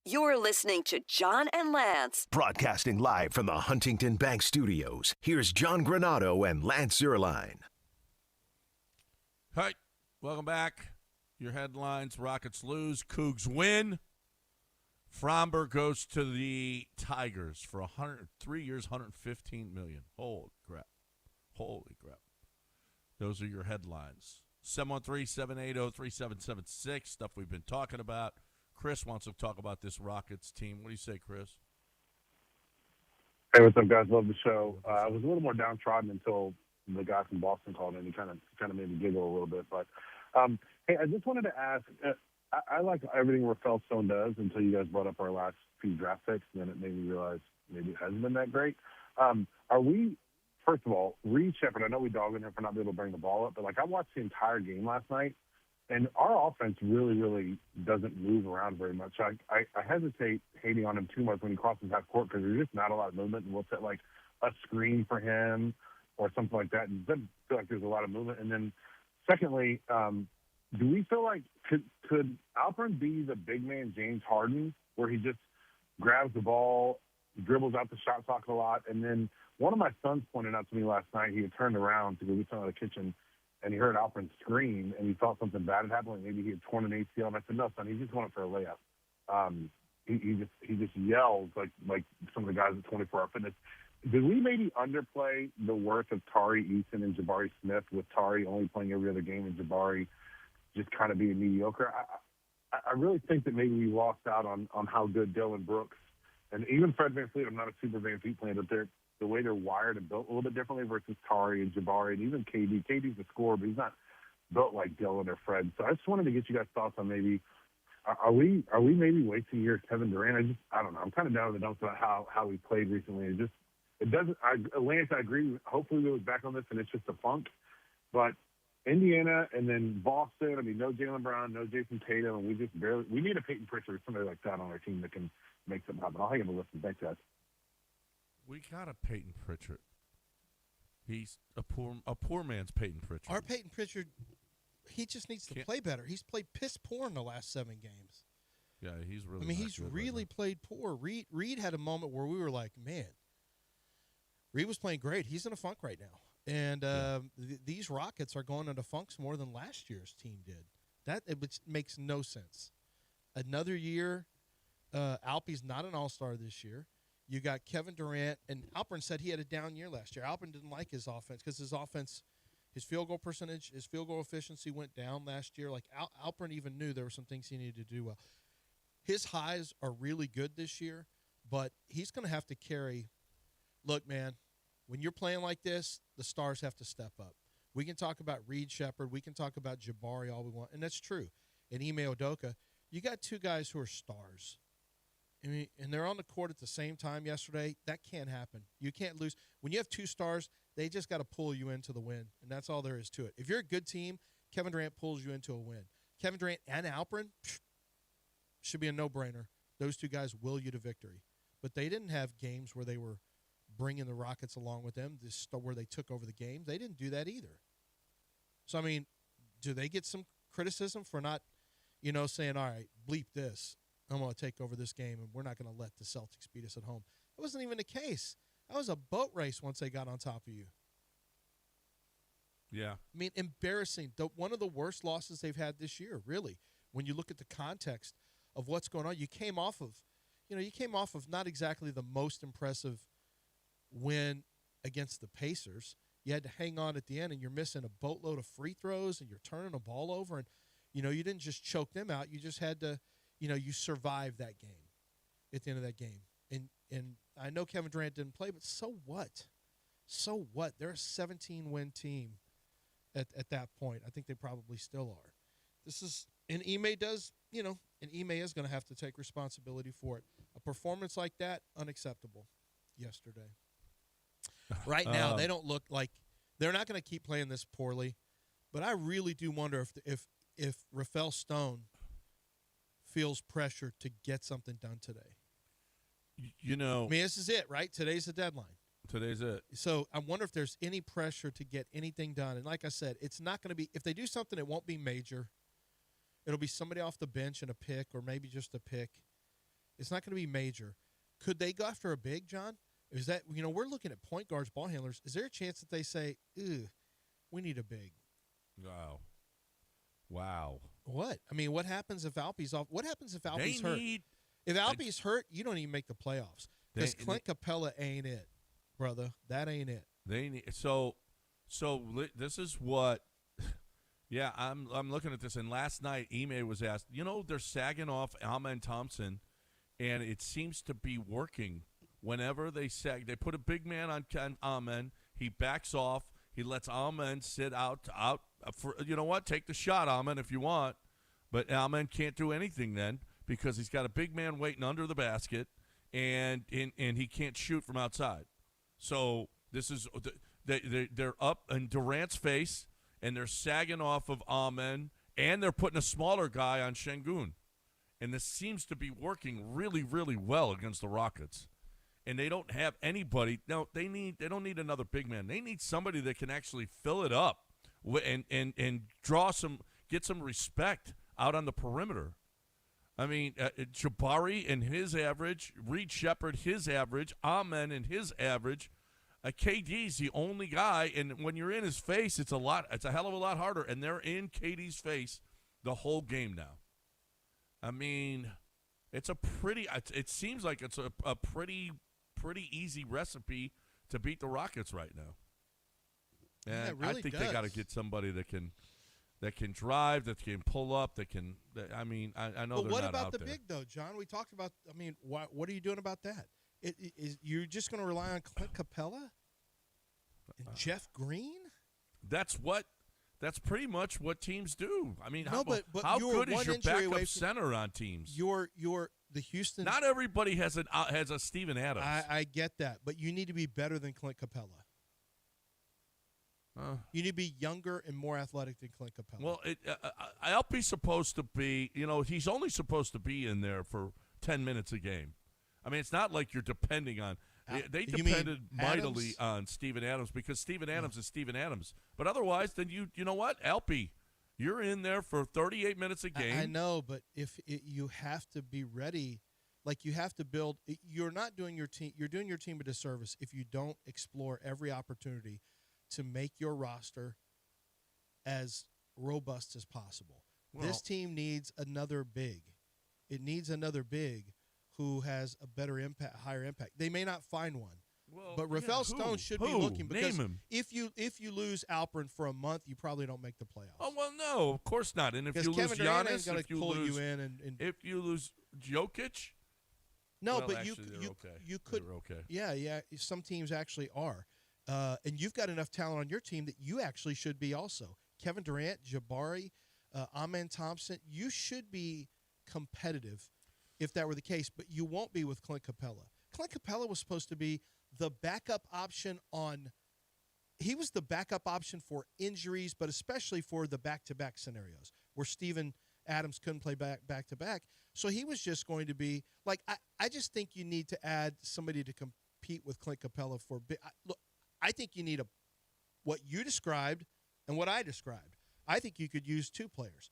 S4: You're listening to John and Lance.
S5: Broadcasting live from the Huntington Bank Studios, here's John Granado and Lance Zierlein.
S1: Hi, welcome back. Your headlines: Rockets lose, Cougs win. Fromber goes to the Tigers for 103 years, $115 million. Holy crap. Those are your headlines. 713-780-3776, stuff we've been talking about. Chris wants to talk about this Rockets team. What do you say, Chris?
S9: Hey, what's up, guys? Love the show. I was a little more downtrodden until the guy from Boston called in. He kind of made me giggle a little bit. But, hey, I just wanted to ask, I like everything Rafael Stone does until you guys brought up our last few draft picks, and then it made me realize maybe it hasn't been that great. Are we, first of all, Reed Shepherd, I know we dogged him for not being able to bring the ball up, but, I watched the entire game last night, and our offense really, really doesn't move around very much. I hesitate hating on him too much when he crosses half court because there's just not a lot of movement, and we'll set, a screen for him or something like that. And it doesn't feel like there's a lot of movement. And then, secondly, do we feel like could Alpern be the big man James Harden, where he just grabs the ball, dribbles out the shot clock a lot? And then one of my sons pointed out to me last night, he had turned around to go get something out of the kitchen, and he heard Alpern scream, and he thought something bad had happened. Like maybe he had torn an ACL. And I said, no, son, he's just going for a layup. He just yells like some of the guys at 24-Hour Fitness. Did we maybe underplay the worth of Tari Eason and Jabari Smith, with Tari only playing every other game and Jabari just kind of being mediocre? I really think that maybe we lost out on how good Dylan Brooks and even Fred VanVleet. I'm not a super VanVleet fan, but the way they're wired and built a little bit differently versus Tari and Jabari and even KD. KD's a scorer, but he's not built like Dylan or Fred. So I just wanted to get you guys' thoughts on maybe are we maybe wasting a year of Kevin Durant? I don't know. I'm kind of down in the dumps about how he played recently. It doesn't. Lance, I agree. Hopefully we look back on this and it's just a funk. But Indiana and then Boston. No Jaylen Brown, no Jason Tatum, and we need a Peyton Pritchard or somebody like that on our team that can make something happen. I'll hang him a listen. Thanks, guys.
S1: We got a Peyton Pritchard. He's a poor man's Peyton Pritchard.
S2: Our Peyton Pritchard, he just needs to play better. He's played piss poor in the last 7 games.
S1: Yeah, he's really.
S2: He's really played poor. Reed had a moment where we were like, man, Reed was playing great. He's in a funk right now. And these Rockets are going into funks more than last year's team did. Which makes no sense. Another year, Alpy's not an all-star this year. You got Kevin Durant, and Alpern said he had a down year last year. Alpern didn't like his offense because his field goal percentage, his field goal efficiency went down last year. Alpern even knew there were some things he needed to do well. His highs are really good this year, but he's going to have to carry. Look, man, when you're playing like this, the stars have to step up. We can talk about Reed Shepherd. We can talk about Jabari all we want, and that's true. And Ime Udoka, you got 2 guys who are stars. And they're on the court at the same time yesterday. That can't happen. You can't lose. When you have 2 stars, they just got to pull you into the win, and that's all there is to it. If you're a good team, Kevin Durant pulls you into a win. Kevin Durant and Alpern should be a no-brainer. Those 2 guys will you to victory. But they didn't have games where they were bringing the Rockets along with them, where they took over the game. They didn't do that either. So, do they get some criticism for not, saying, all right, bleep this. I'm going to take over this game, and we're not going to let the Celtics beat us at home. That wasn't even the case. That was a boat race once they got on top of you.
S1: Yeah.
S2: Embarrassing. One of the worst losses they've had this year, really, when you look at the context of what's going on. You came off of not exactly the most impressive win against the Pacers. You had to hang on at the end, and you're missing a boatload of free throws, and you're turning the ball over, and, you didn't just choke them out. You just had to – you survived that game at the end of that game. And I know Kevin Durant didn't play, but so what? So what? They're a 17-win team at that point. I think they probably still are. And Ime does, and Ime is going to have to take responsibility for it. A performance like that, unacceptable yesterday. Right now, they don't look like – they're not going to keep playing this poorly, but I really do wonder if Rafael Stone – feels pressure to get something done today. This is it, right? Today's the deadline.
S1: Today's it.
S2: So I wonder if there's any pressure to get anything done. And like I said, it's not going to be – if they do something, it won't be major. It'll be somebody off the bench and a pick, or maybe just a pick. It's not going to be major. Could they go after a big, John? Is that, we're looking at point guards, ball handlers. Is there a chance that they say, "Ew, we need a big"?
S1: Wow.
S2: What? I mean, what happens if Alpe's off? What happens if Alpe's hurt? If Alpe's hurt, you don't even make the playoffs because Clint Capella ain't it, brother. That ain't it.
S1: They need so this is what. Yeah, I'm looking at this, and last night Ime was asked. They're sagging off Amen Thompson, and it seems to be working. Whenever they sag, they put a big man on Amen. He backs off. He lets Amen sit out for, take the shot, Amen, if you want. But Amen can't do anything then because he's got a big man waiting under the basket, and he can't shoot from outside. So this is they're up in Durant's face, and they're sagging off of Amen, and they're putting a smaller guy on Şengün. And this seems to be working really, really well against the Rockets. And they don't have anybody. No, they don't need another big man. They need somebody that can actually fill it up and get some respect out on the perimeter. I mean, Jabari and his average, Reed Shepherd his average, Amen and his average. KD's the only guy, and when you're in his face, it's a hell of a lot harder. And they're in KD's face the whole game now. I mean, it seems like it's a pretty easy recipe to beat the Rockets right now. And
S2: it really
S1: I think
S2: does.
S1: they got to get somebody that can drive, that can pull up, I know
S2: but
S1: they're not
S2: what
S1: out there.
S2: What about the big though, John? We talked about. I mean, what are you doing about that? You're just going to rely on Clint Capella and Jeff Green?
S1: That's pretty much what teams do. I mean,
S2: no, but
S1: how
S2: you're
S1: good is
S2: one
S1: your
S2: injury away
S1: backup
S2: from-
S1: center on teams?
S2: You're the Houston.
S1: Not everybody has a Steven Adams.
S2: I get that, but you need to be better than Clint Capella. You need to be younger and more athletic than Clint Capella.
S1: Well, Alpe's supposed to be. He's only supposed to be in there for 10 minutes a game. I mean, it's not like you're depending on. They depended mightily on Steven Adams because Steven Adams is Steven Adams. But otherwise, then you know what, Alpe, you're in there for 38 minutes a game.
S2: I know, but you have to be ready. Like you have to build. You're not doing your team. You're doing your team a disservice if you don't explore every opportunity to make your roster as robust as possible.
S1: Well,
S2: this team needs another big. It needs another big who has a better impact, higher impact. They may not find one, but Rafael Stone should be looking because
S1: Name him.
S2: if you lose Alperin for a month, you probably don't make the playoffs.
S1: Oh well, no, of course not. And if you lose
S2: Kevin Durant ain't
S1: Giannis,
S2: gonna
S1: if you
S2: pull
S1: lose,
S2: you in, and
S1: if you lose Jokic,
S2: no,
S1: well,
S2: but
S1: actually,
S2: you could,
S1: they're okay.
S2: yeah. Some teams actually are, and you've got enough talent on your team that you actually should be also. Kevin Durant, Jabari, Amen Thompson, you should be competitive if that were the case, but you won't be with Clint Capella. Clint Capella was supposed to be the backup option he was the backup option for injuries, but especially for the back-to-back scenarios where Steven Adams couldn't play back-to-back. So he was just going to be like, I just think you need to add somebody to compete with Clint Capella for look, I think you need what you described and what I described. I think you could use two players.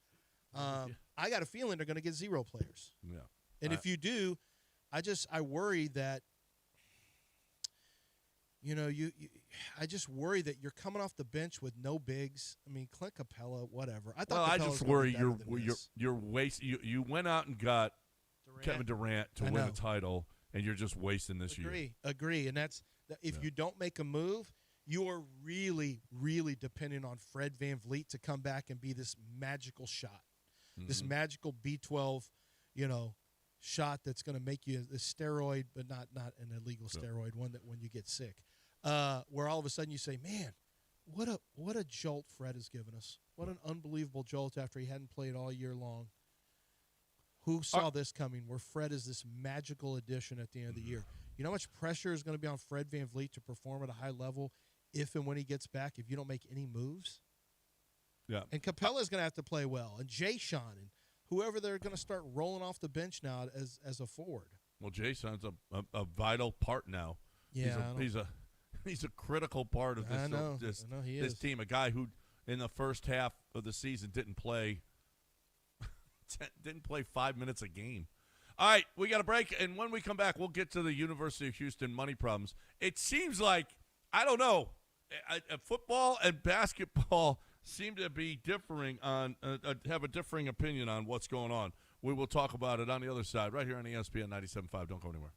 S2: I got a feeling they're going to get 0 players.
S1: Yeah.
S2: And if you do, I worry that, I just worry that you're coming off the bench with no bigs. I mean, Clint Capella, whatever.
S1: I just worry you're wasting. You went out and got Kevin Durant to win a title, and you're just wasting this year.
S2: Agree. And if you don't make a move, you are really, really depending on Fred VanVleet to come back and be this magical shot, this magical B12, shot that's going to make you a steroid, but not an illegal steroid, one that when you get sick, where all of a sudden you say, man, what a jolt Fred has given us. What an unbelievable jolt after he hadn't played all year long. Who saw this coming, where Fred is this magical addition at the end of the year? You know how much pressure is going to be on Fred VanVleet to perform at a high level if and when he gets back if you don't make any moves?
S1: Yeah.
S2: And Capella's going to have to play well, and Jay Sean, and whoever they're going to start rolling off the bench now as a forward.
S1: Well, Jason's a vital part now.
S2: Yeah,
S1: he's a critical part of this team. A guy who in the first half of the season didn't play 5 minutes a game. All right, we got a break, and when we come back, we'll get to the University of Houston money problems. It seems like, I don't know, football and basketball seem to be differing on, have a differing opinion on what's going on. We will talk about it on the other side, right here on ESPN 97.5. Don't go anywhere.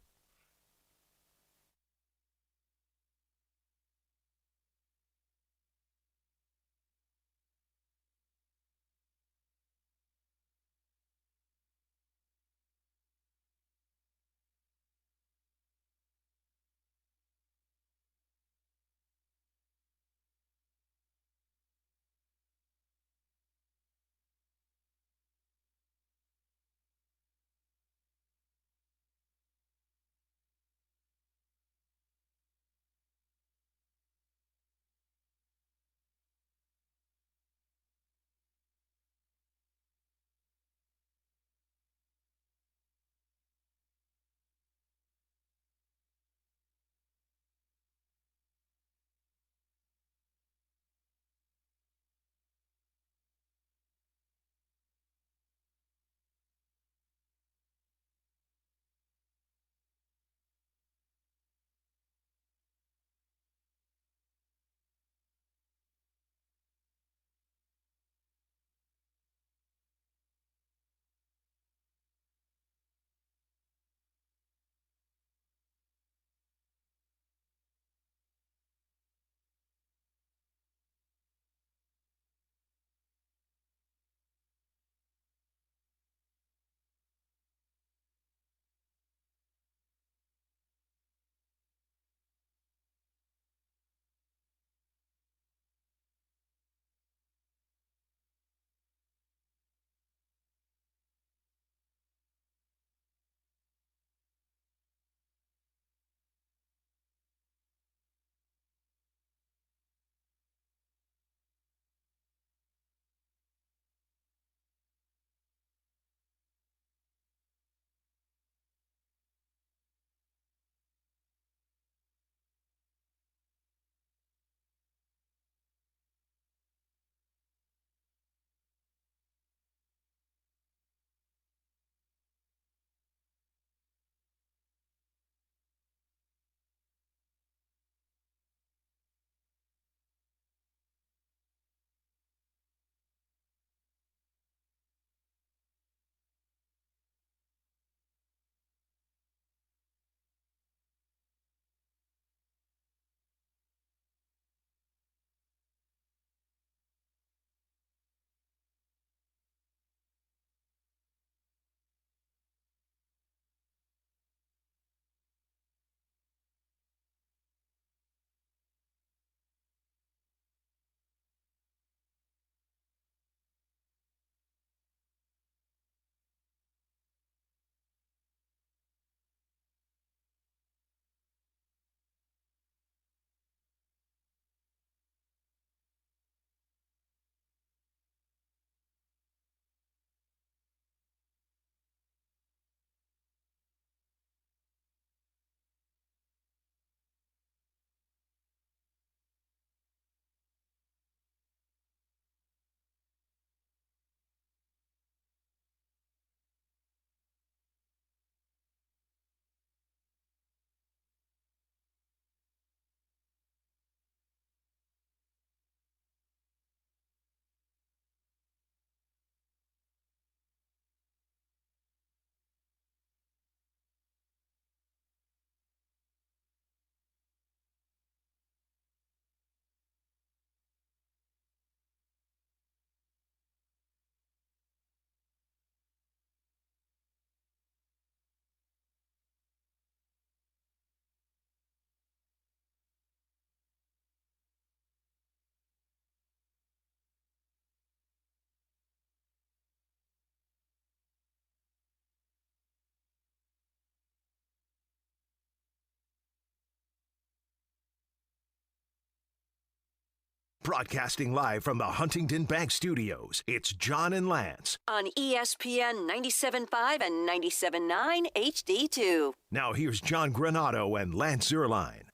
S5: Broadcasting live from the Huntington Bank Studios, it's John and Lance.
S4: On ESPN 97.5 and 97.9 HD2.
S5: Now here's John Granado and Lance Zierlein.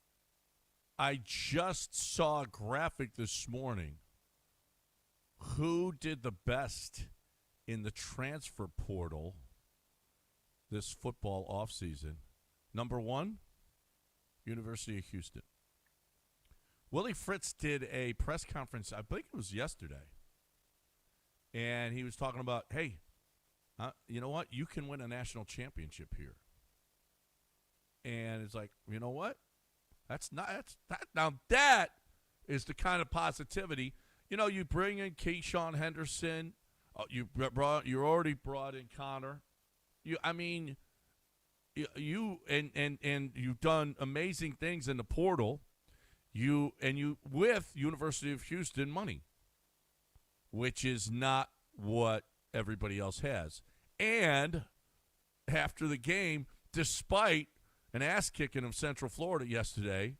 S1: I just saw a graphic this morning. Who did the best in the transfer portal this football offseason. Number one, University of Houston. Willie Fritz did a press conference, I think it was yesterday, and he was talking about, hey, you know what? You can win a national championship here. And it's like, you know what? Now that is the kind of positivity. You know, you bring in Keyshawn Henderson. You already brought in Connor. And you've done amazing things in the portal. You with University of Houston money, which is not what everybody else has. And after the game, despite an ass kicking of Central Florida yesterday,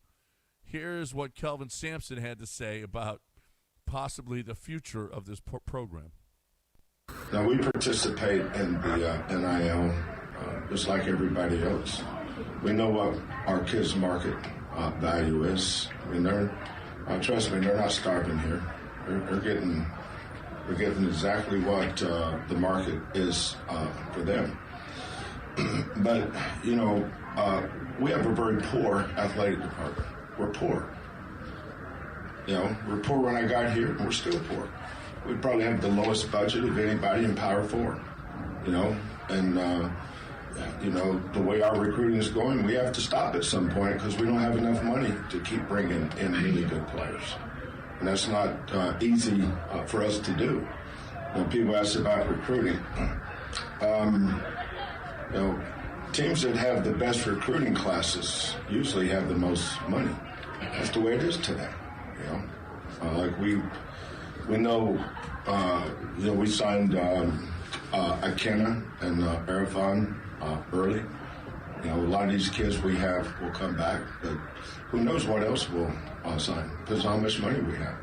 S1: here's what Kelvin Sampson had to say about possibly the future of this program.
S10: Now, we participate in the NIL just like everybody else. We know what our kids' market value is. I mean, trust me, they're not starving here. They're getting exactly what the market is for them. But, you know, we have a very poor athletic department. We're poor. You know, we're poor when I got here, and we're still poor. We probably have the lowest budget of anybody in Power 4, you know, and, you know, the way our recruiting is going, we have to stop at some point because we don't have enough money to keep bringing in really good players. And that's not easy for us to do. You know, people ask about recruiting. You know, teams that have the best recruiting classes usually have the most money. That's the way it is today. You know, like we know. You know, we signed Akena and Erfan early. You know, a lot of these kids we have will come back, but who knows what else we'll sign? Depends on how much money we have.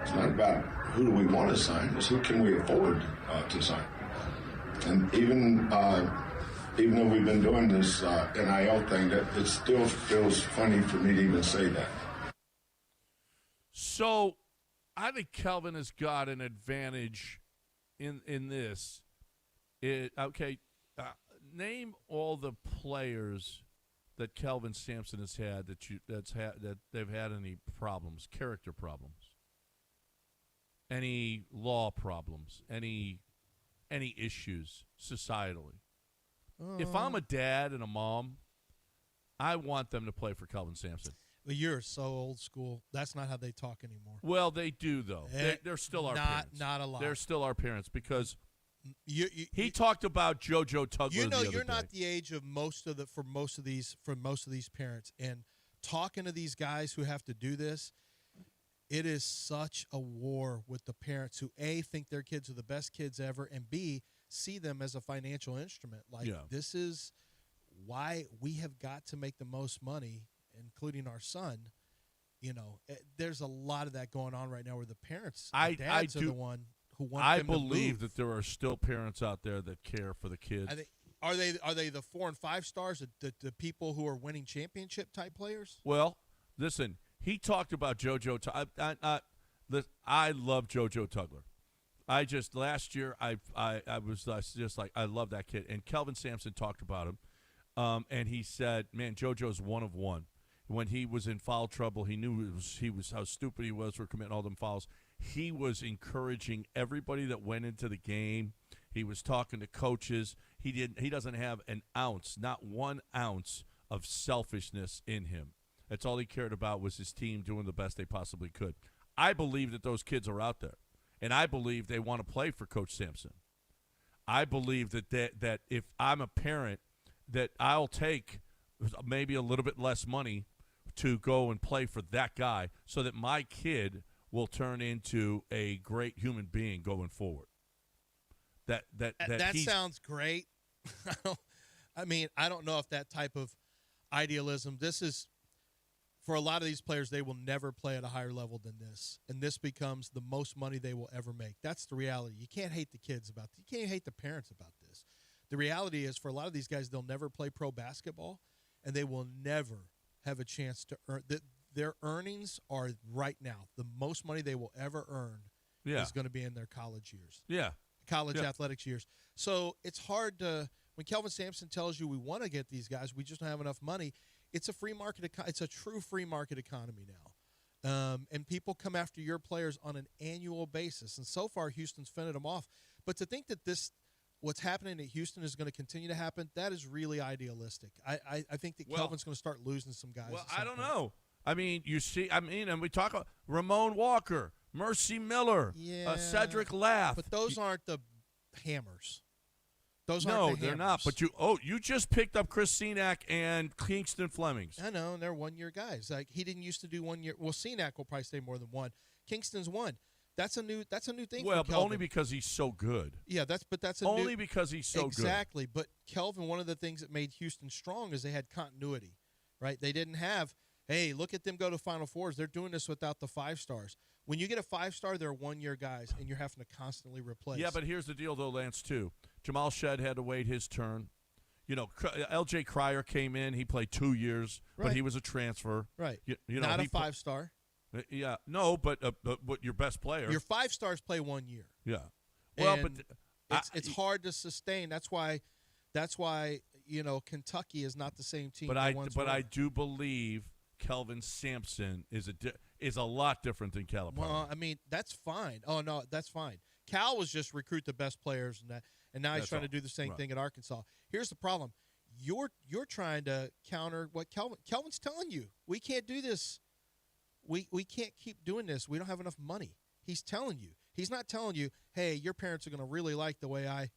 S10: It's not about who do we want to sign; it's who can we afford to sign. And even though we've been doing this NIL thing, that it still feels funny for me to even say that.
S1: So, I think Kelvin has got an advantage in this. Name all the players that Kelvin Sampson has had that they've had any problems, character problems, any law problems, any issues societally. If I'm a dad and a mom, I want them to play for Kelvin Sampson.
S2: But you're so old school. That's not how they talk anymore.
S1: Well, they do, though. They're still our parents.
S2: Not a lot.
S1: They're still our parents because
S2: he
S1: talked about JoJo Tugler.
S2: You know,
S1: the other
S2: you're
S1: day.
S2: not the age of most of these parents, and talking to these guys who have to do this, it is such a war with the parents who A, think their kids are the best kids ever, and B, see them as a financial instrument. This is why we have got to make the most money, including our son. You know, there's a lot of that going on right now where the parents, dads are the one who want them to move.
S1: I believe that there are still parents out there that care for the kids.
S2: Are they the 4 and 5 stars, the people who are winning championship type players?
S1: Well, listen, he talked about JoJo. I love JoJo Tugler. Last year I was just like, I love that kid. And Kelvin Sampson talked about him, and he said, man, JoJo's one of one. When he was in foul trouble, he knew he was how stupid he was for committing all them fouls. He was encouraging everybody that went into the game. He was talking to coaches. He doesn't have an ounce, not 1 ounce of selfishness in him. That's all he cared about was his team doing the best they possibly could. I believe that those kids are out there, and I believe they want to play for Coach Sampson. I believe that if I'm a parent, that I'll take maybe a little bit less money to go and play for that guy so that my kid will turn into a great human being going forward. That
S2: sounds great. I mean, I don't know if that type of idealism, this is, for a lot of these players, they will never play at a higher level than this. And this becomes the most money they will ever make. That's the reality. You can't hate the kids about this. You can't hate the parents about this. The reality is, for a lot of these guys, they'll never play pro basketball, and they will never have a chance to earn. Their earnings are right now. The most money they will ever earn is going to be in their college years.
S1: Yeah.
S2: College athletics years. So it's hard to When Kelvin Sampson tells you we want to get these guys, we just don't have enough money. It's a free market. It's a true free market economy now, and people come after your players on an annual basis. And so far, Houston's fended them off. But to think that what's happening at Houston is going to continue to happen, that is really idealistic. I think that Kelvin's going to start losing some guys.
S1: Well, I don't know. I mean, and we talk about Ramon Walker, Mercy Miller, Cedric Lath.
S2: But those aren't the hammers.
S1: No, they're not. But you just picked up Chris Senack and Kingston Flemings.
S2: I know, and they're one-year guys. Like he didn't used to do 1 year. Well, Senack will probably stay more than one. Kingston's one. That's a new thing.
S1: Well,
S2: for
S1: but only because he's so good.
S2: Yeah, that's
S1: only because he's so good.
S2: Exactly. But Kelvin, one of the things that made Houston strong is they had continuity, right? They didn't have, hey, look at them go to Final Fours. They're doing this without the 5 stars. When you get a 5-star, they're 1-year guys, and you're having to constantly replace.
S1: Yeah, but here's the deal, though, Lance, too. Jamal Shedd had to wait his turn. L.J. Cryer came in. He played 2 years, but he was a transfer.
S2: Right. Not a 5-star.
S1: Yeah. No, but your best player.
S2: Your 5 stars play 1 year.
S1: Yeah. Well,
S2: and it's hard to sustain. That's why Kentucky is not the same team.
S1: But I do believe Kelvin Sampson is a lot different than Calipari.
S2: Well, I mean, that's fine. Oh no, that's fine. Cal was just recruit the best players, and now he's trying to do the same thing at Arkansas. Here's the problem: you're trying to counter what Kelvin's telling you. We can't do this. We can't keep doing this. We don't have enough money. He's telling you. He's not telling you, hey, your parents are going to really like the way I,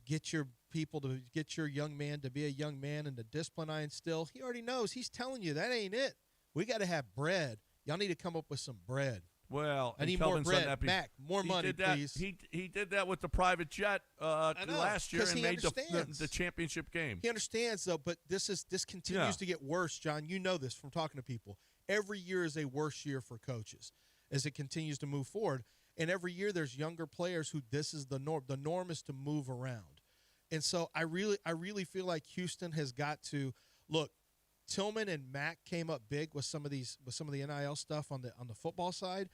S2: get your people to get your young man to be a young man and the discipline I instill. He already knows. He's telling you that ain't it. We got to have bread. Y'all need to come up with some bread.
S1: Well,
S2: I need more bread. Mac, more money, please.
S1: He did that with the private jet last year and made the championship game.
S2: He understands, though, but this continues to get worse, John. You know this from talking to people. Every year is a worse year for coaches as it continues to move forward. And every year there's younger players who this is the norm. The norm is to move around. And so I really feel like Houston has got to look. Tillman and Mack came up big with some of the NIL stuff on the football side.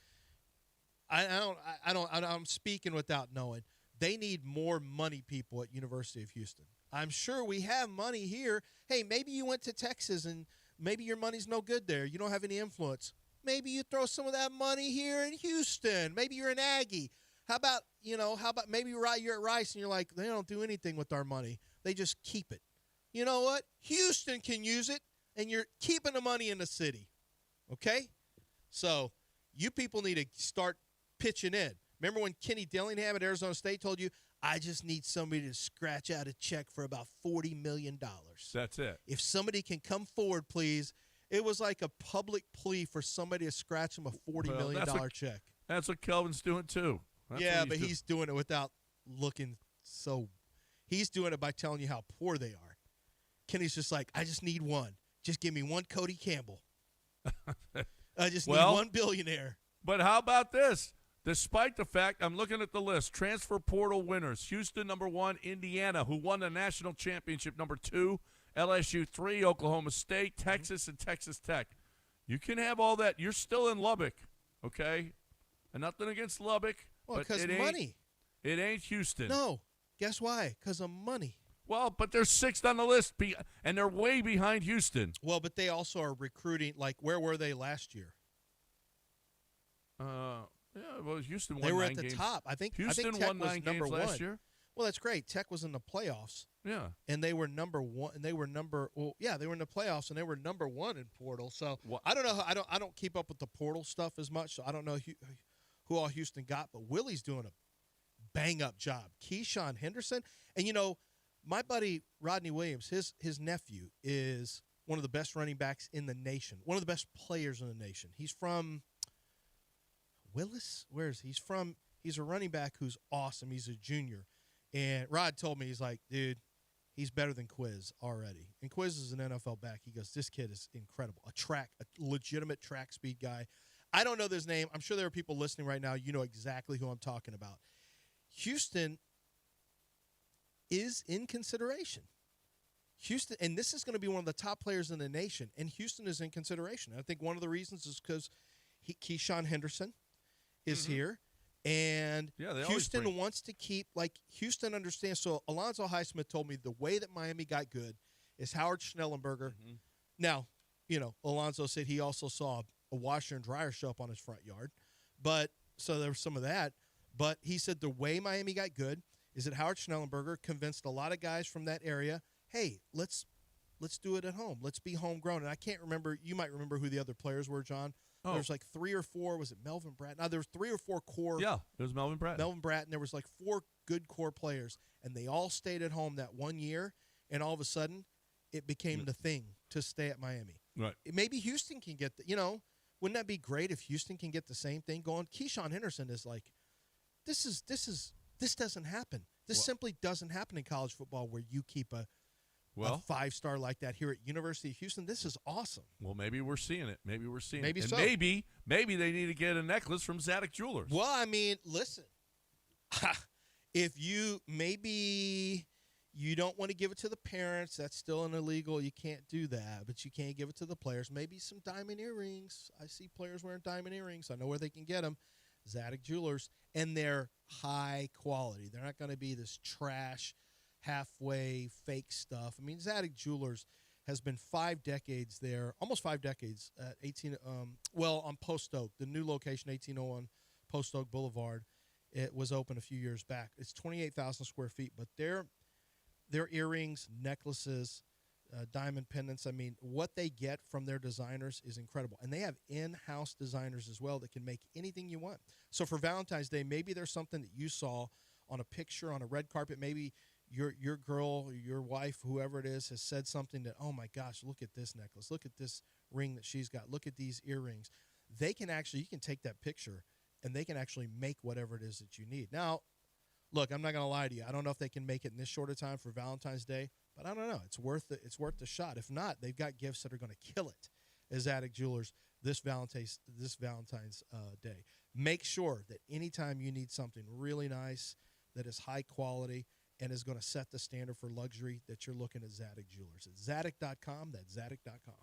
S2: I'm speaking without knowing. They need more money people at University of Houston. I'm sure we have money here. Hey, maybe you went to Texas and maybe your money's no good there. You don't have any influence. Maybe you throw some of that money here in Houston. Maybe you're an Aggie. How about maybe you're at Rice and you're like, they don't do anything with our money. They just keep it. You know what? Houston can use it, and you're keeping the money in the city. Okay? So you people need to start pitching in. Remember when Kenny Dillingham at Arizona State told you, I just need somebody to scratch out a check for about $40 million.
S1: That's it.
S2: If somebody can come forward, please. It was like a public plea for somebody to scratch him a $40 million check.
S1: That's what Kelvin's doing, too.
S2: He's doing it without looking so – he's doing it by telling you how poor they are. Kenny's just like, I just need one. Just give me one Cody Campbell. I just need one billionaire.
S1: But how about this? Despite the fact, I'm looking at the list, transfer portal winners. Houston, number 1, Indiana, who won the national championship, number 2, LSU 3, Oklahoma State, Texas, and Texas Tech. You can have all that. You're still in Lubbock, okay? And nothing against Lubbock.
S2: Well, because money.
S1: It ain't Houston.
S2: No. Guess why? Because of money.
S1: Well, but they're 6th on the list, and they're way behind Houston.
S2: Well, but they also are recruiting. Like, where were they last year?
S1: Houston won 9 games.
S2: They were at the top. I think
S1: Houston
S2: Tech
S1: won 9
S2: was number
S1: games last year.
S2: Well, that's great. Tech was in the playoffs.
S1: Yeah.
S2: And they were number 1. And they were they were in the playoffs, and they were number 1 in portal. So I don't know. I don't keep up with the portal stuff as much, so I don't know who all Houston got. But Willie's doing a bang-up job. Keyshawn Henderson. And, my buddy Rodney Williams, his nephew is one of the best running backs in the nation, one of the best players in the nation. He's from Willis. He's a running back who's awesome. He's a junior. And Rod told me, he's like, dude, he's better than Quiz already. And Quiz is an NFL back. He goes, this kid is incredible. A legitimate track speed guy. I don't know his name. I'm sure there are people listening right now. You know exactly who I'm talking about. Houston is in consideration. Houston, and this is going to be one of the top players in the nation, and Houston is in consideration. I think one of the reasons is because Keyshawn Henderson is here, And
S1: Yeah, they always
S2: Houston
S1: bring-
S2: wants to keep, like, Houston understands. So Alonzo Highsmith told me the way that Miami got good is Howard Schnellenberger.
S1: Mm-hmm.
S2: Now, Alonzo said he also saw a washer and dryer show up on his front yard. But so there was some of that. But he said the way Miami got good is that Howard Schnellenberger convinced a lot of guys from that area, hey, let's do it at home. Let's be homegrown. And I can't remember. You might remember who the other players were, John.
S1: Oh.
S2: There was like 3 or 4. Was it Melvin Bratton? No, there was 3 or 4 core.
S1: Yeah, it was Melvin Bratton.
S2: Melvin Bratton. There was like 4 good core players, and they all stayed at home that one year. And all of a sudden, it became the thing to stay at Miami.
S1: Right.
S2: Maybe Houston can get wouldn't that be great if Houston can get the same thing going? Keyshawn Henderson is like, this doesn't happen. This simply doesn't happen in college football where you keep a 5-star like that here at University of Houston. This is awesome.
S1: Well, maybe we're seeing it. Maybe we're seeing
S2: Maybe
S1: it.
S2: so.
S1: And maybe they need to get a necklace from Zadok Jewelers.
S2: Well, I mean, listen. If you don't want to give it to the parents, that's still an illegal. You can't do that, but you can't give it to the players. Maybe some diamond earrings. I see players wearing diamond earrings. I know where they can get them. Zadok Jewelers, and they're high quality. They're not going to be this trash, halfway fake stuff. I mean, Zadok Jewelers has been 5 decades there, almost 5 decades at on Post Oak, the new location, 1801 Post Oak Boulevard. It was open a few years back. It's 28,000 square feet, but their earrings, necklaces, diamond pendants, I mean, what they get from their designers is incredible. And they have in-house designers as well that can make anything you want. So for Valentine's Day, maybe there's something that you saw on a picture, on a red carpet. Maybe your girl, your wife, whoever it is, has said something that, oh, my gosh, look at this necklace. Look at this ring that she's got. Look at these earrings. You can take that picture, and they can actually make whatever it is that you need. Now, look, I'm not going to lie to you. I don't know if they can make it in this short a time for Valentine's Day, but I don't know. It's worth the shot. If not, they've got gifts that are going to kill it as Zadok Jewelers this Valentine's Day. Make sure that anytime you need something really nice that is high quality and is going to set the standard for luxury, that you're looking at Zadok Jewelers. It's Zadok.com. That's Zadok.com.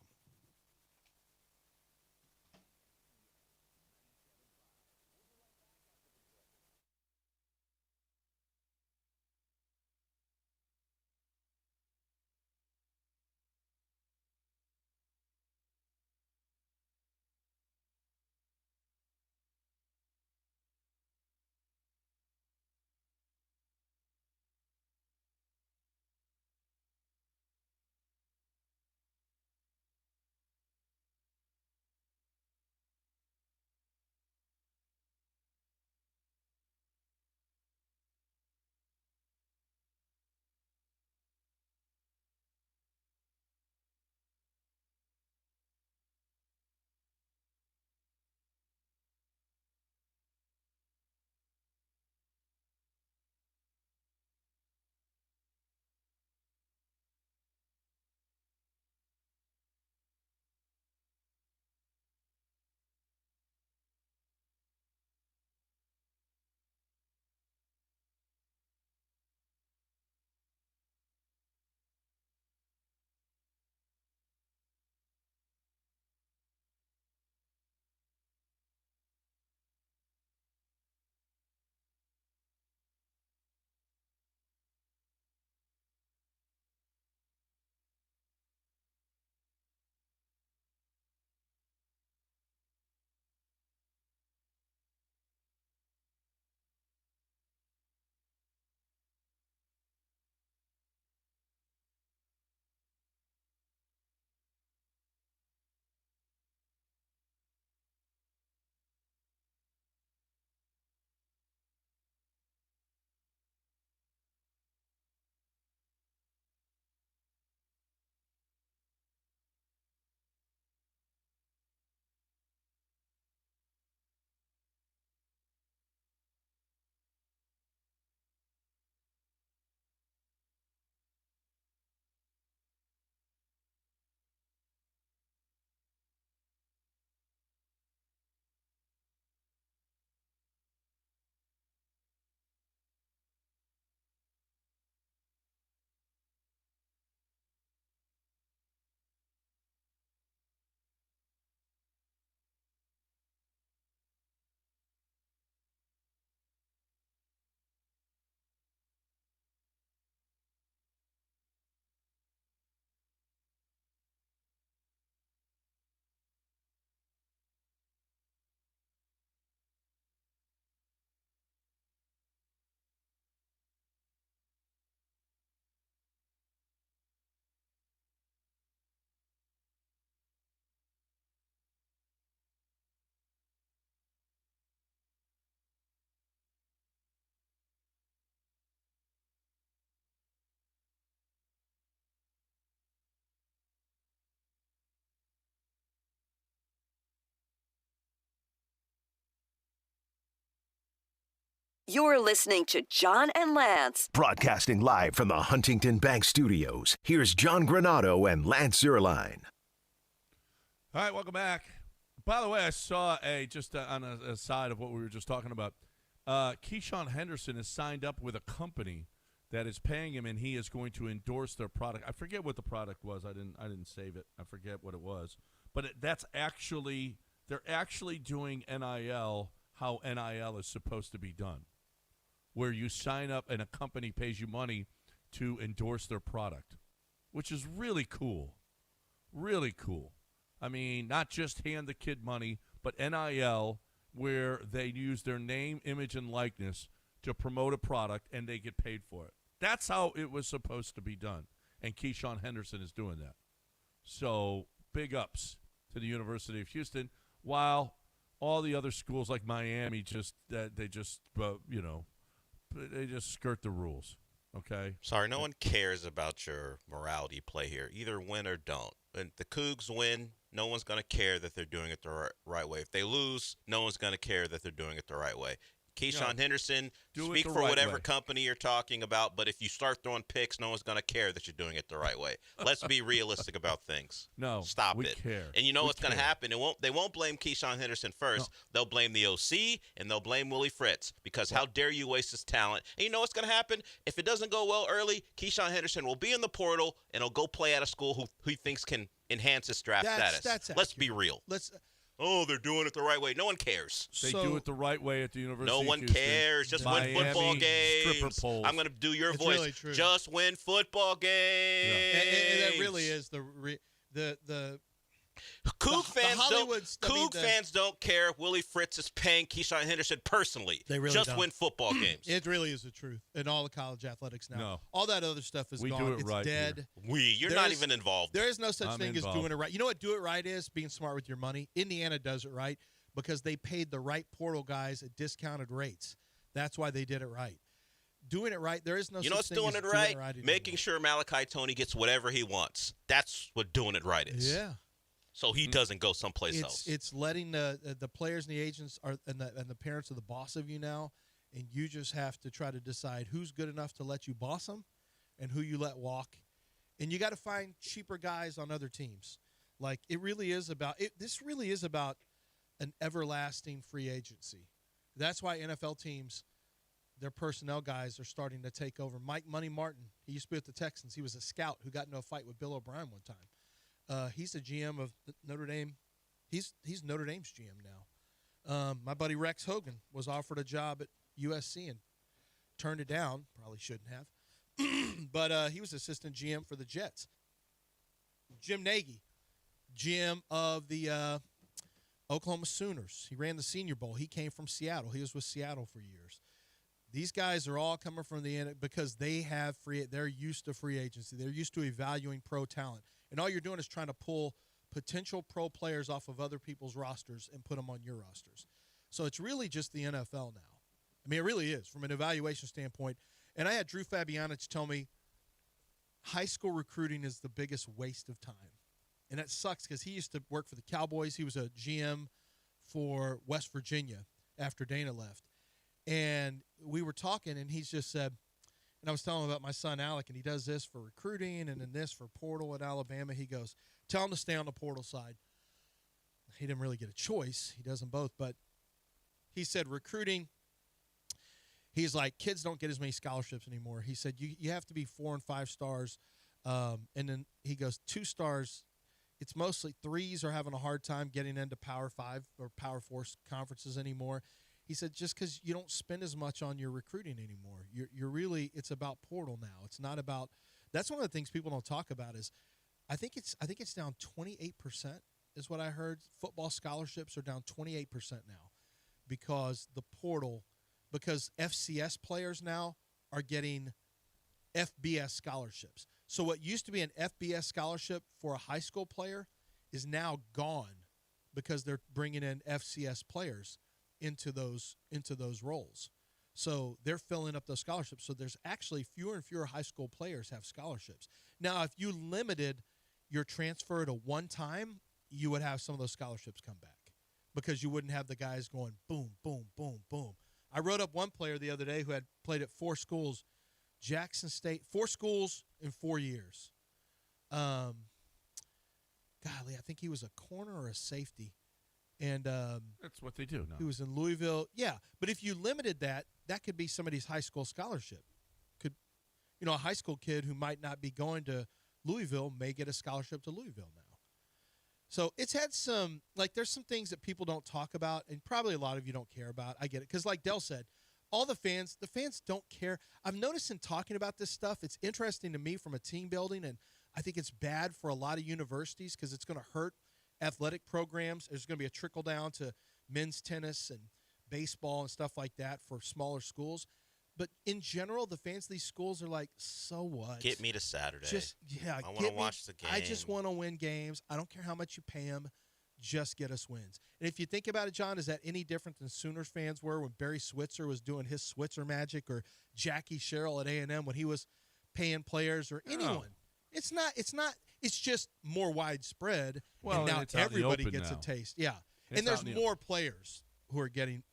S4: You're listening to John and Lance.
S5: Broadcasting live from the Huntington Bank Studios, here's John Granado and Lance Zierlein.
S1: All right, welcome back. By the way, I saw on a side of what we were just talking about, Keyshawn Henderson has signed up with a company that is paying him, and he is going to endorse their product. I forget what the product was. I didn't save it. I forget what it was. But they're actually doing NIL how NIL is supposed to be done, where you sign up and a company pays you money to endorse their product, which is really cool. Really cool. I mean, not just hand the kid money, but NIL, where they use their name, image, and likeness to promote a product, and they get paid for it. That's how it was supposed to be done, and Keyshawn Henderson is doing that. So big ups to the University of Houston, while all the other schools like Miami they just skirt the rules. Okay.
S3: Sorry, no one cares about your morality play here. Either win or don't. When the Cougs win, no one's going to care that they're doing it the right way. If they lose, no one's going to care that they're doing it the right way. Keyshawn Henderson, speak for whatever company you're talking about, but if you start throwing picks, no one's going to care that you're doing it the right way. Let's be realistic about things.
S1: No,
S3: stop
S1: we
S3: it.
S1: Care.
S3: And you know what's going to happen? They won't blame Keyshawn Henderson first. No. They'll blame the OC and they'll blame Willie Fritz because how dare you waste his talent? And you know what's going to happen? If it doesn't go well early, Keyshawn Henderson will be in the portal and he'll go play at a school who he thinks can enhance his draft status. Let's be real. Oh, they're doing it the right way. No one cares.
S1: They do it the right way at the University
S3: of Houston. No one cares. Just win football games. I'm going to do your voice.
S2: Really true.
S3: Just win football games.
S2: Yeah. And that really is the
S3: Coug fans don't care if Willie Fritz is paying Keyshawn Henderson personally.
S2: They really
S3: just
S2: don't.
S3: win football games.
S2: It really is the truth in all the college athletics now.
S1: No.
S2: All that other stuff is
S1: we
S2: gone.
S1: Do it
S2: it's
S1: right
S2: dead.
S3: You're not even involved.
S2: There is no such thing as doing it right. You know what do it right is? Being smart with your money. Indiana does it right because they paid the right portal guys at discounted rates. That's why they did it right. Doing it right, there is no such thing as doing it right.
S3: Making sure Malachi Tony gets whatever he wants. That's what doing it right is.
S2: Yeah.
S3: So he doesn't go someplace else.
S2: It's letting the players and the agents and the parents of the boss of you now, and you just have to try to decide who's good enough to let you boss them and who you let walk. And you got to find cheaper guys on other teams. Like it really is about it. This really is about an everlasting free agency. That's why NFL teams, their personnel guys are starting to take over. Mike Money Martin, he used to be with the Texans. He was a scout who got into a fight with Bill O'Brien one time. He's the GM of Notre Dame. He's Notre Dame's GM now. My buddy Rex Hogan was offered a job at USC and turned it down. Probably shouldn't have. But he was assistant GM for the Jets. Jim Nagy, GM of the Oklahoma Sooners. He ran the Senior Bowl. He came from Seattle. He was with Seattle for years. These guys are all coming from the end because they have they're used to free agency. They're used to evaluating pro talent. And all you're doing is trying to pull potential pro players off of other people's rosters and put them on your rosters. So it's really just the NFL now. I mean, it really is from an evaluation standpoint. And I had Drew Fabianich tell me high school recruiting is the biggest waste of time. And that sucks because he used to work for the Cowboys. He was a GM for West Virginia after Dana left. And we were talking, and he's just said, and I was telling him about my son, Alec, and he does this for recruiting and then this for portal at Alabama. He goes, tell him to stay on the portal side. He didn't really get a choice. He does them both. But he said recruiting, he's like, kids don't get as many scholarships anymore. He said, you have to be 4 and 5 stars. And then he goes, 2 stars, it's mostly 3s are having a hard time getting into Power 5 or Power 4 conferences anymore. He said, just because you don't spend as much on your recruiting anymore, you're really, it's about portal now. It's not about, that's one of the things people don't talk about is, I think it's down 28% is what I heard. Football scholarships are down 28% now because the portal, because FCS players now are getting FBS scholarships. So what used to be an FBS scholarship for a high school player is now gone because they're bringing in FCS players into those roles. So they're filling up those scholarships. So there's actually fewer and fewer high school players have scholarships. Now, if you limited your transfer to one time, you would have some of those scholarships come back because you wouldn't have the guys going boom, boom, boom, boom. I wrote up one player the other day who had played at 4 schools, Jackson State, 4 schools in 4 years. Golly, I think he was a corner or a safety. And
S1: that's what they do now.
S2: He was in Louisville. Yeah, but if you limited that, that could be somebody's high school scholarship. Could, a high school kid who might not be going to Louisville may get a scholarship to Louisville now. So it's had some, there's some things that people don't talk about, and probably a lot of you don't care about. I get it. Because like Dell said, all the fans don't care. I've noticed in talking about this stuff, it's interesting to me from a team building, and I think it's bad for a lot of universities because it's going to hurt athletic programs. There's going to be a trickle down to men's tennis and baseball and stuff like that for smaller schools. But in general, the fans of these schools are like, so what?
S3: Get me to Saturday.
S2: I
S3: want to watch the game.
S2: I just want to win games. I don't care how much you pay them. Just get us wins. And if you think about it, John, is that any different than Sooners fans were when Barry Switzer was doing his Switzer magic, or Jackie Sherrill at A&M when he was paying players, or anyone? No. It's not. It's just more widespread.
S1: Well,
S2: and now everybody gets
S1: now.
S2: a taste. Yeah. And there's more players who are getting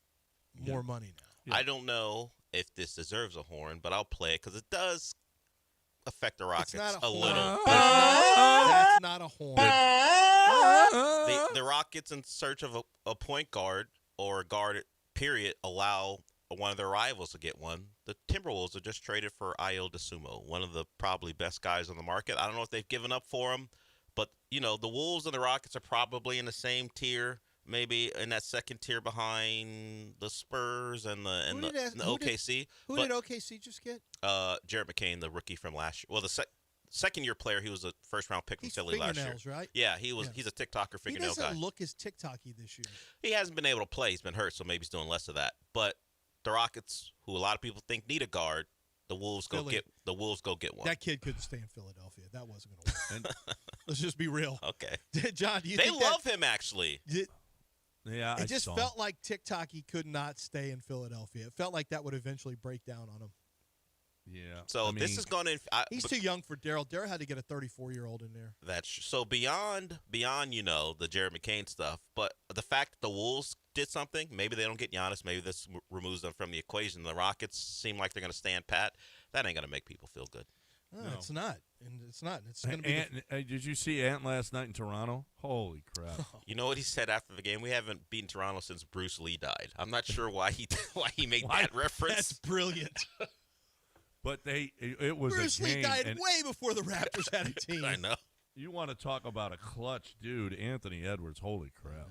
S2: more money now.
S3: Yeah. I don't know if this deserves a horn, but I'll play it because it does affect the Rockets a little.
S2: That's not a horn.
S3: The Rockets, in search of a point guard or a guard, period, allow one of their rivals to get one. The Timberwolves are just traded for Ayo DeSumo, one of the probably best guys on the market. I don't know if they've given up for him, but, the Wolves and the Rockets are probably in the same tier, maybe in that second tier behind the Spurs and the OKC.
S2: Who did OKC just get?
S3: Jared McCain, the rookie from last year. Well, the second-year player, he was a first-round pick from Philly last year.
S2: Right?
S3: Yeah, he's a TikToker fingernail guy.
S2: He doesn't look as TikTok-y this year.
S3: He hasn't been able to play. He's been hurt, so maybe he's doing less of that. But the Rockets, who a lot of people think need a guard, the Wolves go get one.
S2: That kid couldn't stay in Philadelphia. That wasn't going to work. Let's just be real.
S3: Okay.
S2: John, do you
S3: they
S2: think
S3: love him, actually.
S1: Yeah,
S2: it just felt like TikTok-y could not stay in Philadelphia. It felt like that would eventually break down on him.
S1: Yeah.
S3: So this is going to.
S2: He's too young for Daryl. Daryl had to get a 34-year-old in there.
S3: That's so beyond the Jared McCain stuff. But the fact that the Wolves did something, maybe they don't get Giannis. Maybe this removes them from the equation. The Rockets seem like they're going to stand pat. That ain't going to make people feel good.
S2: No, it's not. And it's not. It's going to be.
S1: Did you see Ant last night in Toronto? Holy crap!
S3: You know what he said after the game? We haven't beaten Toronto since Bruce Lee died. I'm not sure why he made that reference.
S2: That's brilliant.
S1: But it was
S2: Bruce
S1: a game,
S2: Lee died way before the Raptors had a team.
S3: I know.
S1: You want to talk about a clutch dude, Anthony Edwards? Holy crap!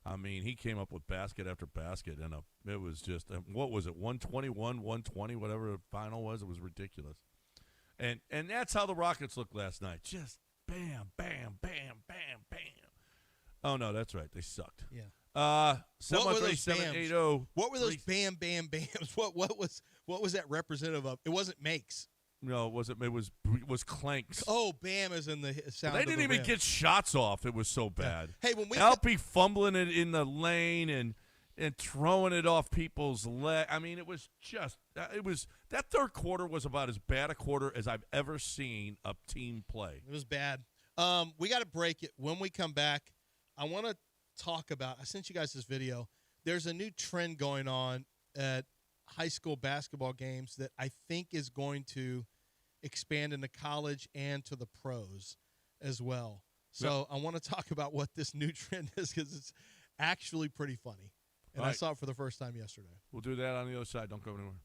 S1: I mean, he came up with basket after basket, and it was just what was it? 121, 120, whatever the final was. It was ridiculous. And that's how the Rockets looked last night. Just bam, bam, bam, bam, bam. Oh no, that's right. They sucked.
S2: Yeah.
S1: 73780.
S2: What were those bam, bam, bams? What was that representative of? It wasn't makes.
S1: No, it wasn't. It was clanks.
S2: Oh, bam is in the sound.
S1: Well, they didn't even get shots off. It was so bad.
S2: Yeah. Hey, when we
S1: Alpy fumbling it in the lane and throwing it off people's leg. I mean, it was just that third quarter was about as bad a quarter as I've ever seen a team play.
S2: It was bad. We got to break it. When we come back, I want to talk about. I sent you guys this video. There's a new trend going on at high school basketball games that I think is going to expand into college and to the pros as well. So I want to talk about what this new trend is because it's actually pretty funny. And I saw it for the first time yesterday.
S1: We'll do that on the other side. Don't go anywhere.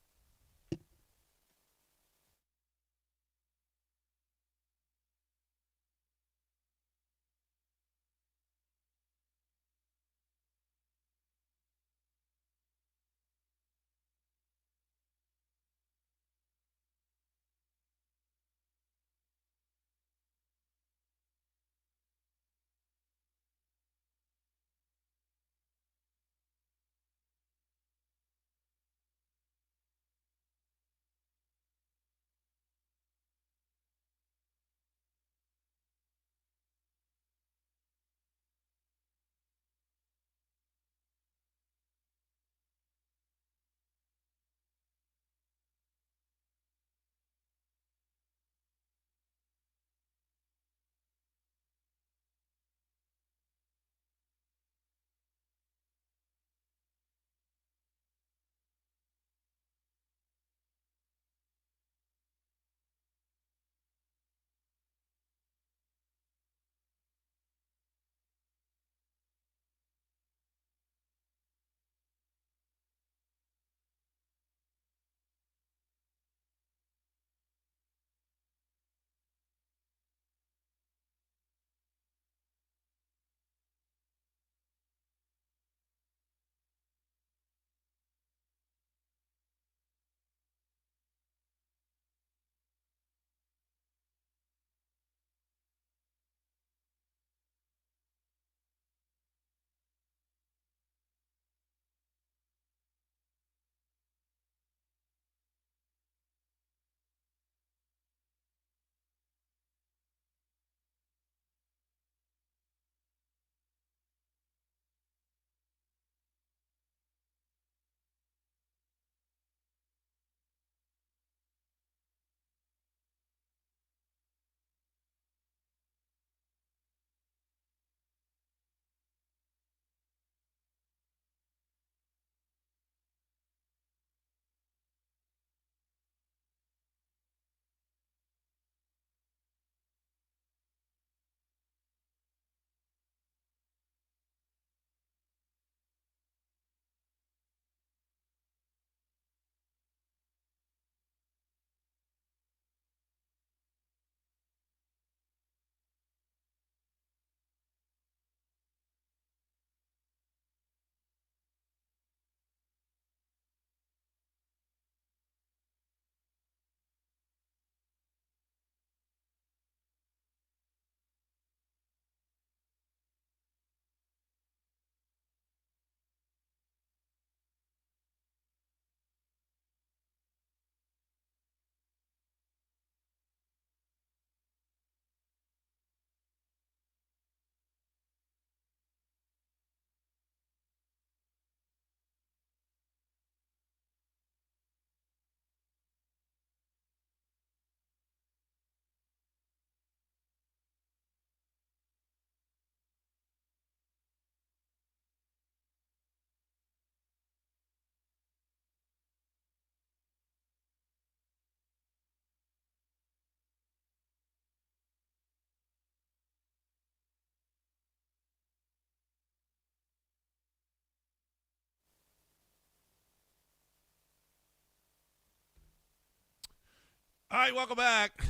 S1: All right, welcome back.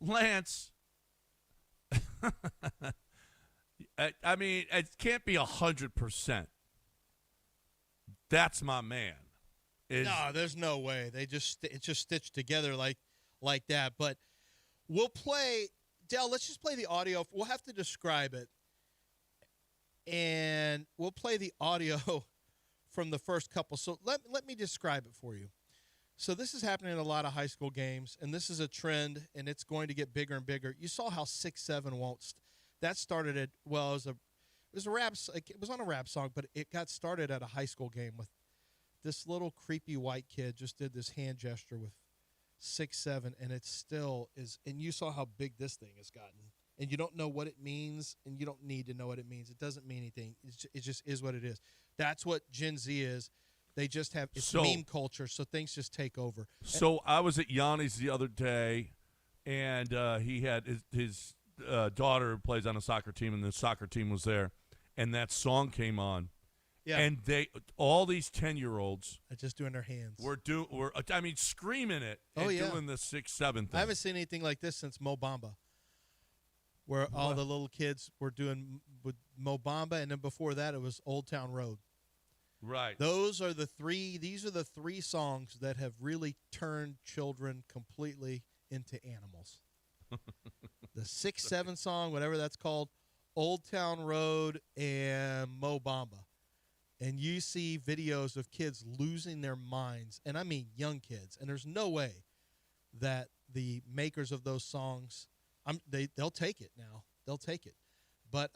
S1: Lance. I mean, it can't be 100%. That's my man.
S2: No, there's no way. It's just stitched together like that. But we'll play, Dell, let's just play the audio. We'll have to describe it. And we'll play the audio from the first couple. So let me describe it for you. So this is happening in a lot of high school games, and this is a trend, and it's going to get bigger and bigger. You saw how 6'7" won't. That started at, well, it was a rap. It was on a rap song, but it got started at a high school game with this little creepy white kid just did this hand gesture with 6'7", and it still is. And you saw how big this thing has gotten, and you don't know what it means, and you don't need to know what it means. It doesn't mean anything. It just is what it is. That's what Gen Z is. They just have it's meme culture, so things just take over.
S1: So I was at Yanni's the other day, and he had his daughter plays on a soccer team, and the soccer team was there, and that song came on. Yeah. And all these 10-year-olds
S2: are just doing their hands.
S1: We're screaming it and doing the 6'7" thing.
S2: I haven't seen anything like this since Mo Bamba, where all the little kids were doing with Mo Bamba, and then before that it was Old Town Road.
S1: Right.
S2: These are the three songs that have really turned children completely into animals. The 6'7" song, whatever that's called, Old Town Road, and Mo Bamba. And you see videos of kids losing their minds, and I mean young kids. And there's no way that the makers of those songs, they'll take it now. They'll take it. But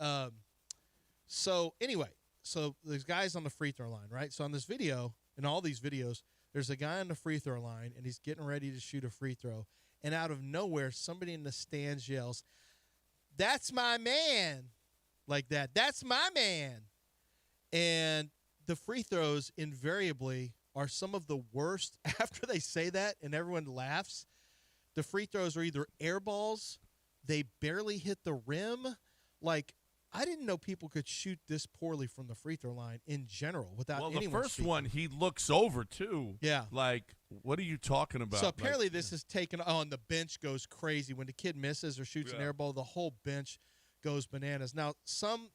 S2: so anyway. So there's guys on the free throw line, right? So on this video, in all these videos, there's a guy on the free throw line, and he's getting ready to shoot a free throw. And out of nowhere, somebody in the stands yells, "That's my man!" Like that. "That's my man!" And the free throws invariably are some of the worst. After they say that and everyone laughs, the free throws are either air balls, they barely hit the rim, like – I didn't know people could shoot this poorly from the free throw line in general without anyone
S1: the first
S2: speaking.
S1: one, he looks over, too.
S2: Yeah.
S1: Like, what are you talking about?
S2: So apparently this is taken – and the bench goes crazy. When the kid misses or shoots an air ball, the whole bench goes bananas. Now, some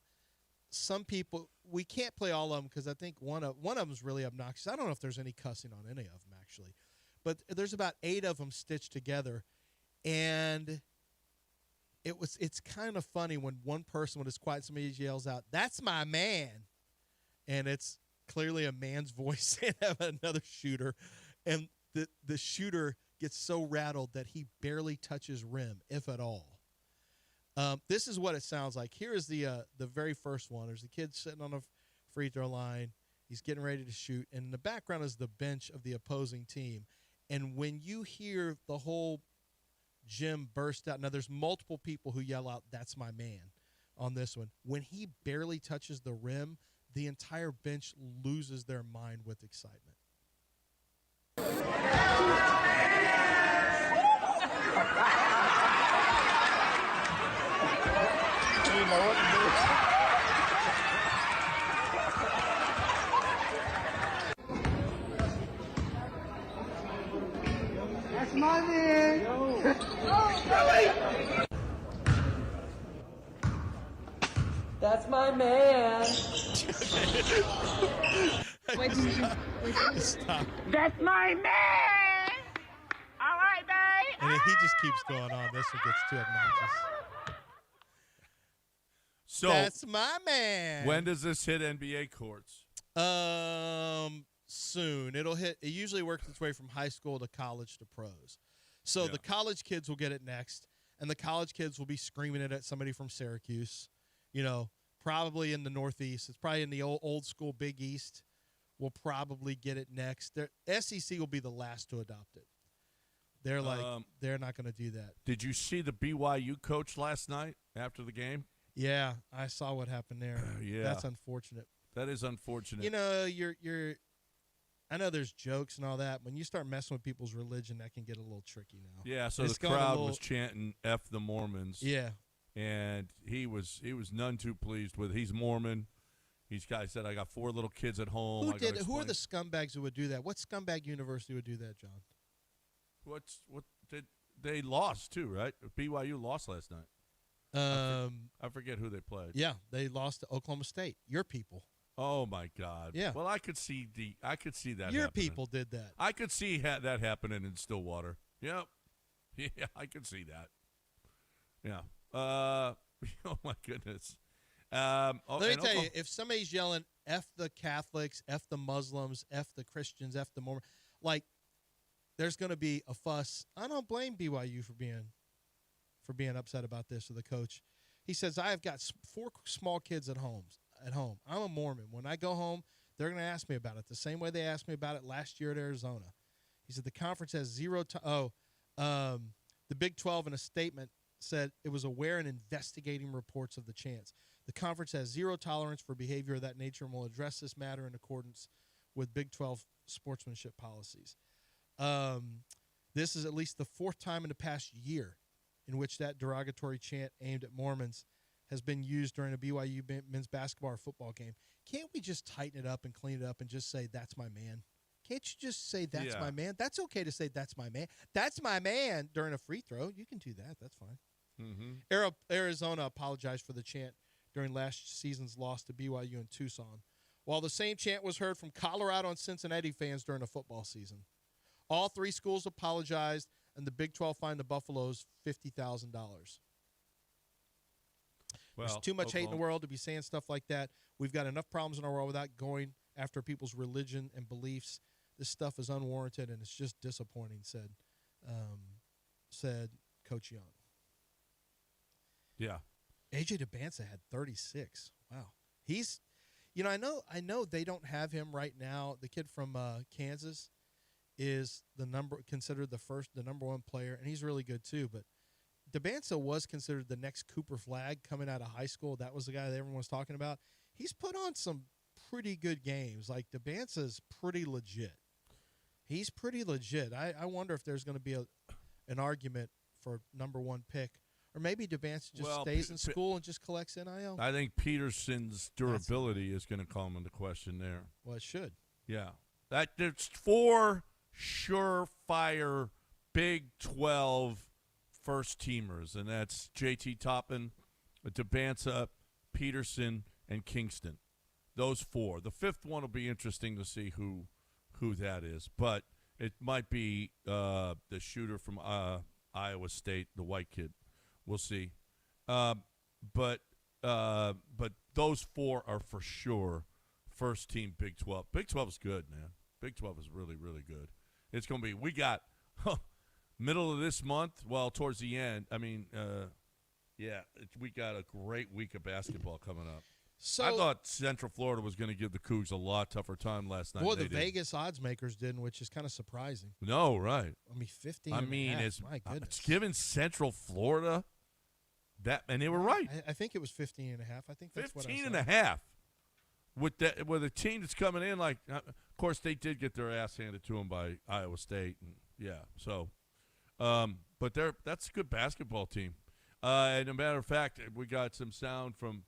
S2: people – we can't play all of them because I think one of them is really obnoxious. I don't know if there's any cussing on any of them, actually. But there's about 8 of them stitched together, and – it's kind of funny when one person, when it's quiet, somebody yells out, "That's my man," and it's clearly a man's voice saying another shooter, and the shooter gets so rattled that he barely touches rim, if at all. This is what it sounds like. Here is the very first one. There's a kid sitting on a free throw line. He's getting ready to shoot, and in the background is the bench of the opposing team. And when you hear the whole Jim burst out. Now, there's multiple people who yell out, "That's my man," on this one. When he barely touches the rim, the entire bench loses their mind with excitement.
S11: That's my man. That's my man.
S2: Stop.
S11: That's my man. All right, babe.
S2: And he just keeps going on. This one gets too obnoxious.
S1: So
S2: that's my man.
S1: When does this hit NBA courts?
S2: Soon. It'll hit. It usually works its way from high school to college to pros. So the college kids will get it next, and the college kids will be screaming it at somebody from Syracuse, probably in the Northeast. It's probably in the old school Big East. Will probably get it next. SEC will be the last to adopt it. They're they're not going to do that.
S1: Did you see the BYU coach last night after the game?
S2: Yeah, I saw what happened there.
S1: Yeah,
S2: that's unfortunate.
S1: That is unfortunate.
S2: You're. I know there's jokes and all that. When you start messing with people's religion, that can get a little tricky now.
S1: Yeah, so the crowd was chanting "F the Mormons."
S2: Yeah,
S1: and he was none too pleased with it. He's Mormon. Guy said, "I got 4 little kids at home."
S2: Who are the scumbags who would do that? What scumbag university would do that, John?
S1: They lost too, right? BYU lost last night. I forget who they played.
S2: Yeah, they lost to Oklahoma State. Your people.
S1: Oh my God.
S2: Yeah.
S1: Well, I could see that.
S2: Your
S1: happening.
S2: people did that.
S1: I could see that happening in Stillwater. Yep. Yeah, I could see that. Yeah. Oh my goodness.
S2: Let me tell you, if somebody's yelling "F the Catholics," "F the Muslims," "F the Christians," "F the Mormons," like there's going to be a fuss. I don't blame BYU for being upset about this, or the coach. He says, "I have got 4 small kids at home. I'm a Mormon. When I go home, they're going to ask me about it the same way they asked me about it last year at Arizona." He said the conference has zero. The Big 12 in a statement said it was aware and investigating reports of the chants. The conference has zero tolerance for behavior of that nature and will address this matter in accordance with Big 12 sportsmanship policies. This is at least the 4th time in the past year in which that derogatory chant aimed at Mormons has been used during a BYU men's basketball or football game. Can't we just tighten it up and clean it up and just say, "That's my man"? Can't you just say, "That's my man"? That's okay to say, "That's my man." That's my man during a free throw. You can do that. That's fine.
S1: Mm-hmm.
S2: Arizona apologized for the chant during last season's loss to BYU in Tucson, while the same chant was heard from Colorado and Cincinnati fans during the football season. All 3 schools apologized, and the Big 12 fined the Buffaloes $50,000.
S1: Well,
S2: there's too much hate in the world to be saying stuff like that. We've got enough problems in our world without going after people's religion and beliefs. This stuff is unwarranted, and it's just disappointing, said Coach Young.
S1: Yeah.
S2: AJ DeBanza had 36. Wow. He's, I know they don't have him right now. The kid from Kansas is considered the number 1 player, and he's really good too. But DeBanza was considered the next Cooper Flagg coming out of high school. That was the guy that everyone was talking about. He's put on some pretty good games. Like, DeBanza's pretty legit. He's pretty legit. I wonder if there's going to be an argument for number 1 pick. Or maybe DeBanza just stays in school and just collects NIL.
S1: I think Peterson's durability is going to come into question there.
S2: Well, it should.
S1: Yeah. There's 4 surefire Big 12 first-teamers, and that's J.T. Toppin, DeBanza, Peterson, and Kingston. Those 4. The 5th one will be interesting to see who that is, but it might be the shooter from Iowa State, the white kid. We'll see. But those 4 are for sure first-team Big 12. Big 12 is good, man. Big 12 is really, really good. It's going to be – we got middle of this month, well, towards the end. I mean, we got a great week of basketball coming up.
S2: So,
S1: I thought Central Florida was going to give the Cougs a lot tougher time last night.
S2: Boy, the Vegas odds makers didn't, which is kind of surprising.
S1: No, right.
S2: I mean, 15 and a half. My goodness.
S1: It's giving Central Florida that, and they were right.
S2: I think it was 15 and a half. I think that's
S1: 15
S2: what I said.
S1: and a half. With a team that's coming in, like, of course, they did get their ass handed to them by Iowa State. And, yeah, so. But that's a good basketball team. And a matter of fact, we got some sound from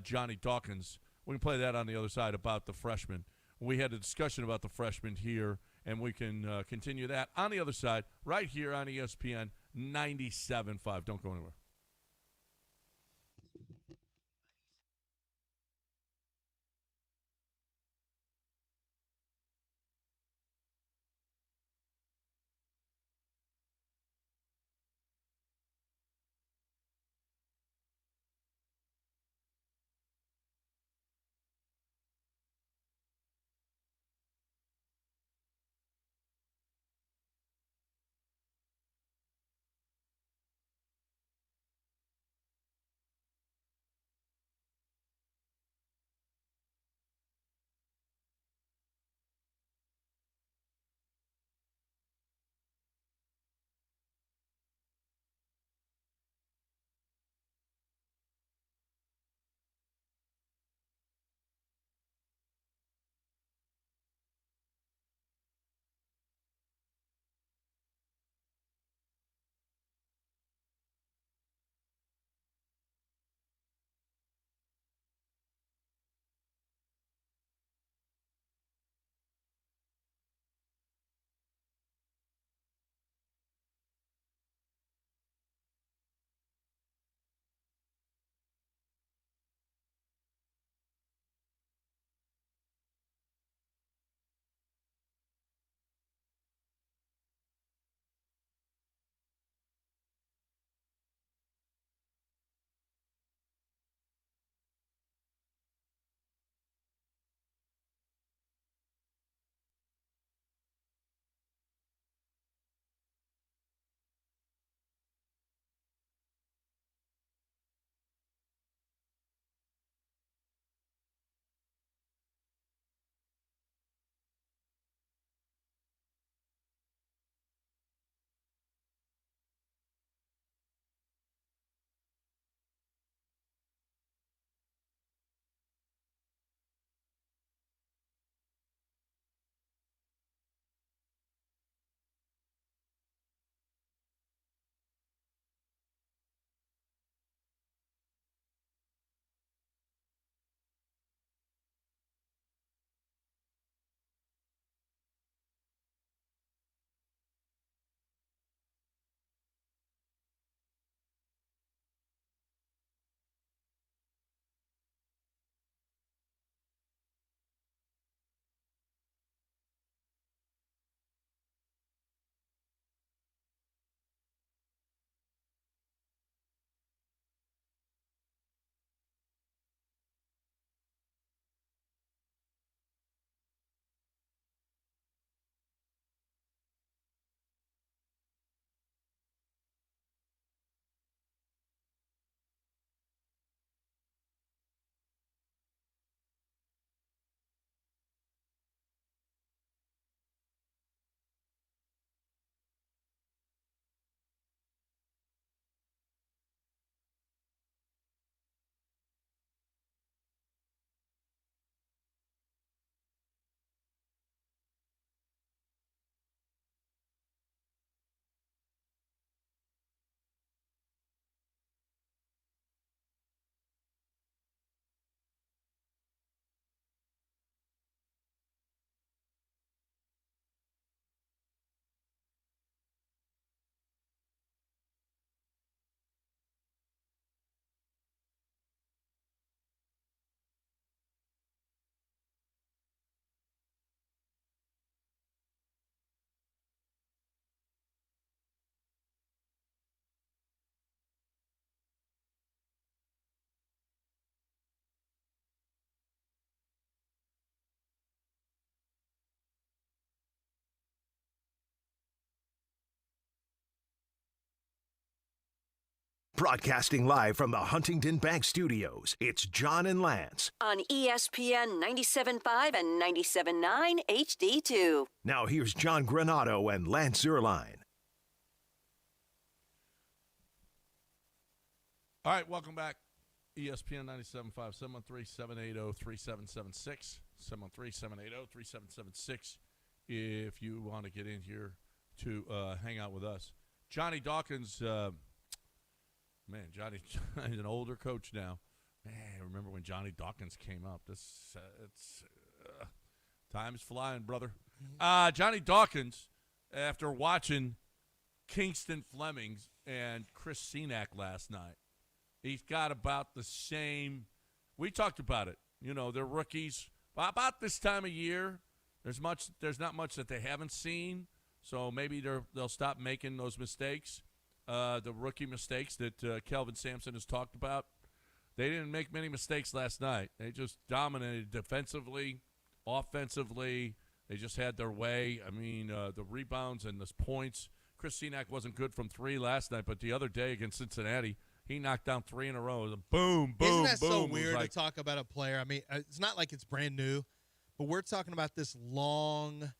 S1: Johnny Dawkins. We can play that on the other side about the freshmen. We had a discussion about the freshmen here, and we can continue that on the other side right here on ESPN 97.5. Don't go anywhere.
S5: Broadcasting live from the Huntington Bank Studios, it's John and Lance.
S4: On ESPN 97.5 and 97.9 HD2.
S5: Now here's John Granado and Lance Zierlein.
S1: All right, welcome back. ESPN 97.5, 713-780-3776. 713-780-3776 if you want to get in here to hang out with us. Johnny Dawkins, Johnny's an older coach now. Man, remember when Johnny Dawkins came up? Time is flying, brother. Johnny Dawkins, after watching Kingston Flemings and Chris Senack last night, he's got about the same. We talked about it. You know, they're rookies. About this time of year, there's not much that they haven't seen. So maybe they'll stop making those mistakes, the rookie mistakes that Kelvin Sampson has talked about. They didn't make many mistakes last night. They just dominated defensively, offensively. They just had their way. I mean, the rebounds and the points. Chris Senack wasn't good from three last night, but the other day against Cincinnati, he knocked down three in a row. Boom, boom,
S2: Isn't that
S1: boom.
S2: so weird to talk about a player? I mean, it's not like it's brand new, but we're talking about this long,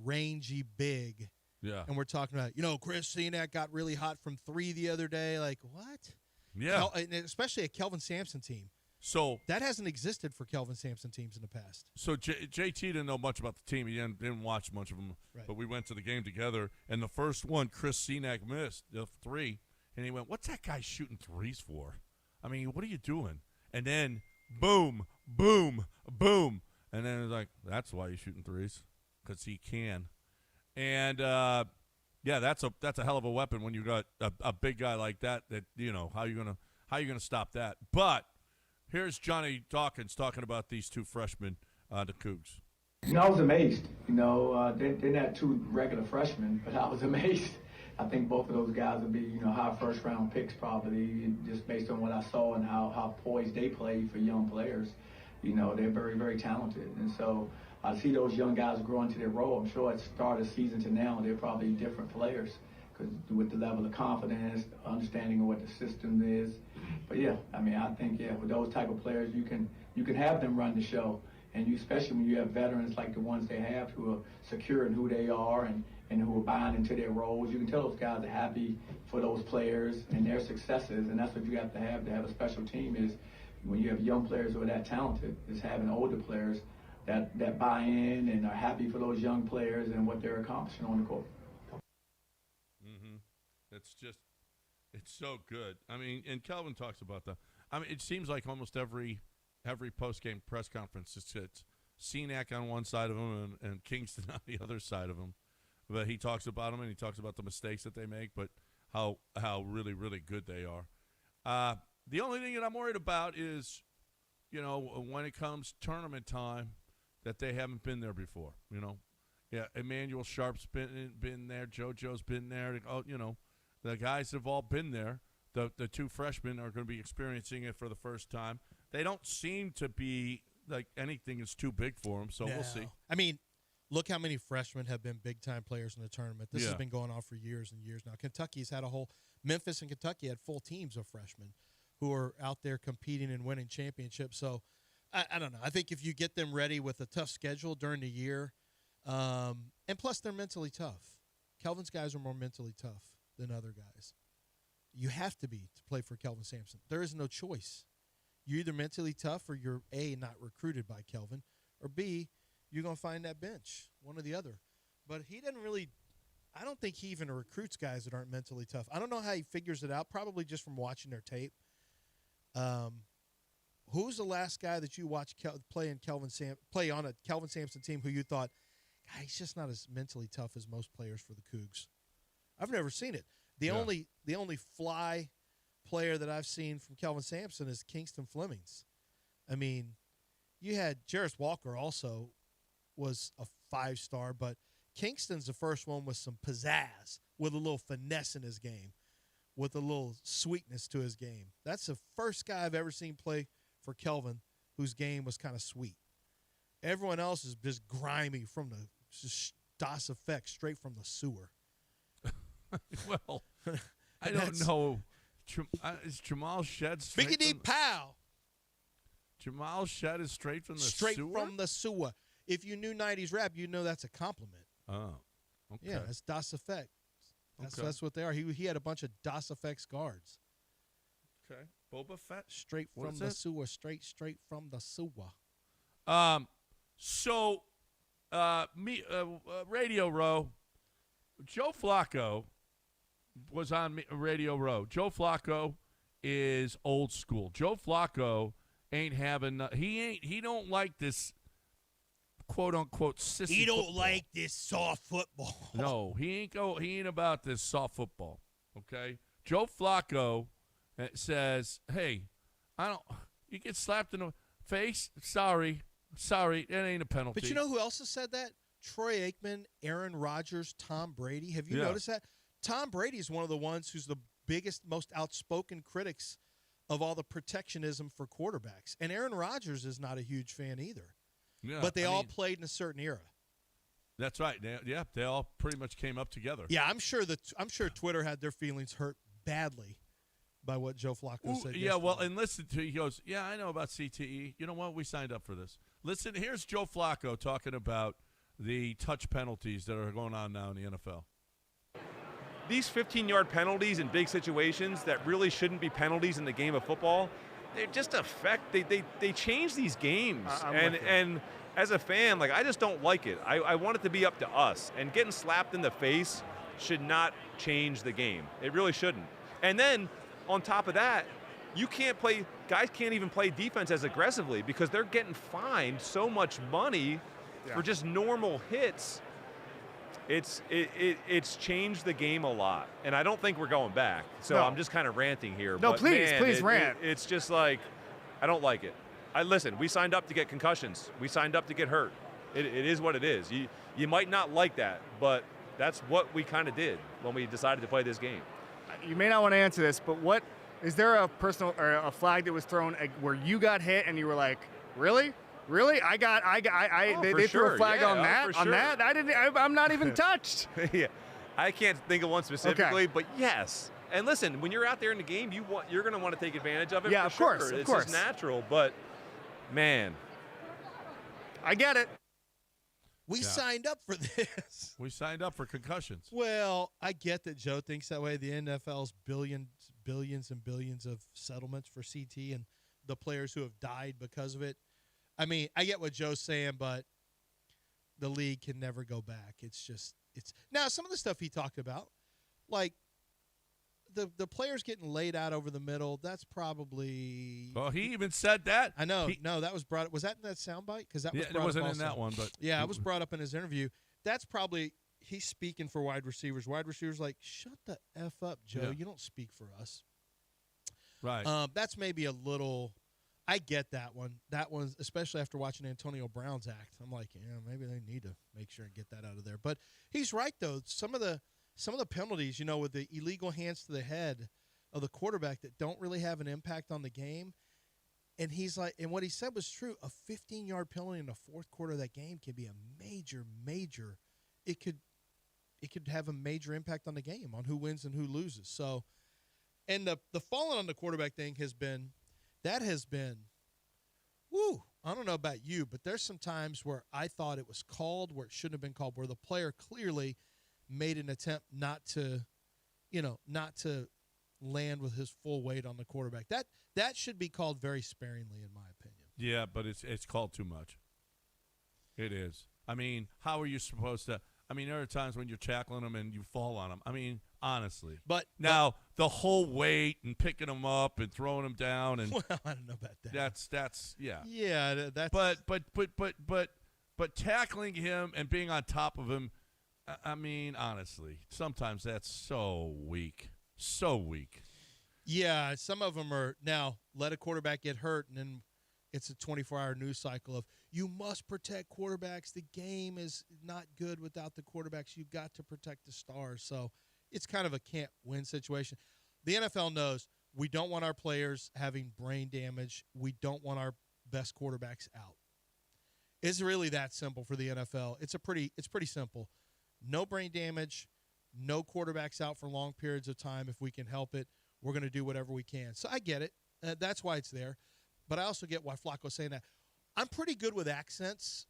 S2: rangy big.
S1: Yeah.
S2: And we're talking about, Chris Senack got really hot from three the other day. Like, what?
S1: Yeah.
S2: Especially a Kelvin Sampson team.
S1: So
S2: that hasn't existed for Kelvin Sampson teams in the past.
S1: So JT didn't know much about the team. He didn't watch much of them.
S2: Right.
S1: But we went to the game together, and the first one, Chris Senack missed the three, and he went, "What's that guy shooting threes for? I mean, what are you doing?" And then, boom, boom, boom, and then it's like, "That's why he's shooting threes, because he can." And yeah, that's a hell of a weapon when you got a big guy like that. That how you gonna stop that? But here's Johnny Dawkins talking about these two freshmen, the Cougs.
S12: I was amazed. They're not two regular freshmen, but I was amazed. I think both of those guys would be, high first-round picks probably, just based on what I saw and how poised they play for young players. They're very, very talented. And so I see those young guys grow into their role. I'm sure at the start of the season to now, they're probably different players because with the level of confidence, understanding of what the system is. But, yeah, I think, with those type of players, you can have them run the show. And especially when you have veterans like the ones they have who are secure in who they are and who are buying into their roles, you can tell those guys are happy for those players and their successes. And that's what you have to have a special team is when you have young players who are that talented, is having older players that buy in and are happy for those young players and what they're accomplishing on the court.
S1: Mm-hmm. It's so good. I mean, and Kelvin talks about that. I mean, it seems like almost every post-game press conference, it's Senack on one side of him and Kingston on the other side of him. But he talks about them and he talks about the mistakes that they make, but how really, really good they are. The only thing that I'm worried about is, when it comes tournament time, that they haven't been there before. Yeah, Emmanuel Sharp's been there, JoJo's been there. The guys have all been there. The two freshmen are going to be experiencing it for the first time. They don't seem to be like anything is too big for them, so we'll see.
S2: I mean, look how many freshmen have been big-time players in the tournament. This has been going on for years and years now. Kentucky's had Memphis and Kentucky had full teams of freshmen who are out there competing and winning championships. So, I don't know. I think if you get them ready with a tough schedule during the year, and plus they're mentally tough. Kelvin's guys are more mentally tough than other guys. You have to be to play for Kelvin Sampson. There is no choice. You're either mentally tough or you're, A, not recruited by Kelvin, or B, you're going to find that bench, one or the other. But he doesn't really – I don't think he even recruits guys that aren't mentally tough. I don't know how he figures it out, probably just from watching their tape. Who's the last guy that you watched play on a Kelvin Sampson team who you thought, God, he's just not as mentally tough as most players for the Cougs? I've never seen it. The only fly player that I've seen from Kelvin Sampson is Kingston Flemings. I mean, you had Jarris Walker also was a 5-star, but Kingston's the first one with some pizzazz, with a little finesse in his game, with a little sweetness to his game. That's the first guy I've ever seen play for Kelvin whose game was kind of sweet. Everyone else is just grimy from the DOS effect straight from the sewer.
S1: Well, I don't know. Is Jamal Shed straight
S2: Biggity
S1: from
S2: pow.
S1: Jamal Shed is straight from the
S2: Straight
S1: sewer?
S2: from the sewer. If you knew 90s rap, you'd know that's a compliment.
S1: Oh, okay.
S2: Yeah, it's Das Effect.
S1: Okay.
S2: That's what they are. He had a bunch of Das Effects guards.
S1: Okay. Boba Fett?
S2: Straight
S1: What
S2: from
S1: is
S2: the
S1: it?
S2: sewer. Straight from the sewer.
S1: So, Radio Row, Joe Flacco was on Radio Row. Joe Flacco is old school. Joe Flacco ain't having he don't like this quote unquote sissy
S2: He don't
S1: football.
S2: like this soft football.
S1: No, he ain't about this soft football. Okay? Joe Flacco says, "Hey, you get slapped in the face? Sorry, it ain't a penalty."
S2: But you know who else has said that? Troy Aikman, Aaron Rodgers, Tom Brady. Have you noticed that? Tom Brady is one of the ones who's the biggest, most outspoken critics of all the protectionism for quarterbacks. And Aaron Rodgers is not a huge fan either.
S1: Yeah,
S2: but they all played in a certain era.
S1: That's right. They all pretty much came up together.
S2: Yeah, I'm sure Twitter had their feelings hurt badly by what Joe Flacco said.
S1: Yeah,
S2: yesterday.
S1: well, and listen to he goes, "Yeah, I know about CTE. You know what? We signed up for this." Listen, here's Joe Flacco talking about the touch penalties that are going on now in the NFL.
S13: These 15-yard penalties in big situations that really shouldn't be penalties in the game of football, they just they change these games. And as a fan, I just don't like it. I want it to be up to us. And getting slapped in the face should not change the game. It really shouldn't. And then on top of that, guys can't even play defense as aggressively because they're getting fined so much money for just normal hits. It's changed the game a lot, and I don't think we're going back. So I'm just kind of ranting here.
S14: No,
S13: but
S14: please rant.
S13: It's just I don't like it. Listen, we signed up to get concussions. We signed up to get hurt. It is what it is. You might not like that, but that's what we kind of did when we decided to play this game.
S14: You may not want to answer this, but what is there a personal or a flag that was thrown where you got hit and you were like, really? Really? They threw a flag on that?
S13: Sure.
S14: On that? I'm not even touched.
S13: Yeah. I can't think of one specifically, but yes. And listen, when you're out there in the game, you're going to want to take advantage of it.
S14: Yeah,
S13: for
S14: of
S13: sure.
S14: course.
S13: It's just natural, but man,
S14: I get it.
S2: We signed up for this.
S1: We signed up for concussions.
S2: Well, I get that Joe thinks that way. The NFL's billions and billions of settlements for CT and the players who have died because of it. I mean, I get what Joe's saying, but the league can never go back. It's now some of the stuff he talked about, like the players getting laid out over the middle. That's probably.
S1: Well, he even said that.
S2: I know. No, that was brought. Was that in that soundbite? Because that was
S1: it
S2: brought
S1: wasn't
S2: up
S1: in that one, but
S2: yeah, it was brought up in his interview. That's probably he's speaking for wide receivers. Wide receivers like, shut the F up, Joe.
S1: Yeah.
S2: You don't speak for us.
S1: Right.
S2: That's maybe a little. I get that one. That one, especially after watching Antonio Brown's act, I'm like, yeah, maybe they need to make sure and get that out of there. But he's right though. Some of the penalties, with the illegal hands to the head of the quarterback that don't really have an impact on the game. And he's like, and what he said was true. A 15-yard penalty in the fourth quarter of that game can be a major. It could have a major impact on the game, on who wins and who loses. So, and the falling on the quarterback thing has been. Woo, I don't know about you, but there's some times where I thought it was called where it shouldn't have been called, where the player clearly made an attempt not to land with his full weight on the quarterback. That should be called very sparingly, in my opinion.
S1: Yeah, but it's called too much. It is. I mean, how are you supposed to? I mean, there are times when you're tackling them and you fall on them. I mean, honestly.
S2: But
S1: the whole weight and picking them up and throwing them down and
S2: well, I don't know about that.
S1: That's yeah.
S2: Yeah, that's.
S1: But tackling him and being on top of him, I mean, honestly, sometimes that's so weak. So weak.
S2: Yeah, some of them are now let a quarterback get hurt and then it's a 24-hour news cycle of you must protect quarterbacks. The game is not good without the quarterbacks. You've got to protect the stars. So it's kind of a can't-win situation. The NFL knows we don't want our players having brain damage. We don't want our best quarterbacks out. It's really that simple for the NFL. It's pretty simple. No brain damage, no quarterbacks out for long periods of time if we can help it. We're going to do whatever we can. So I get it. That's why it's there. But I also get why Flacco's saying that. I'm pretty good with accents.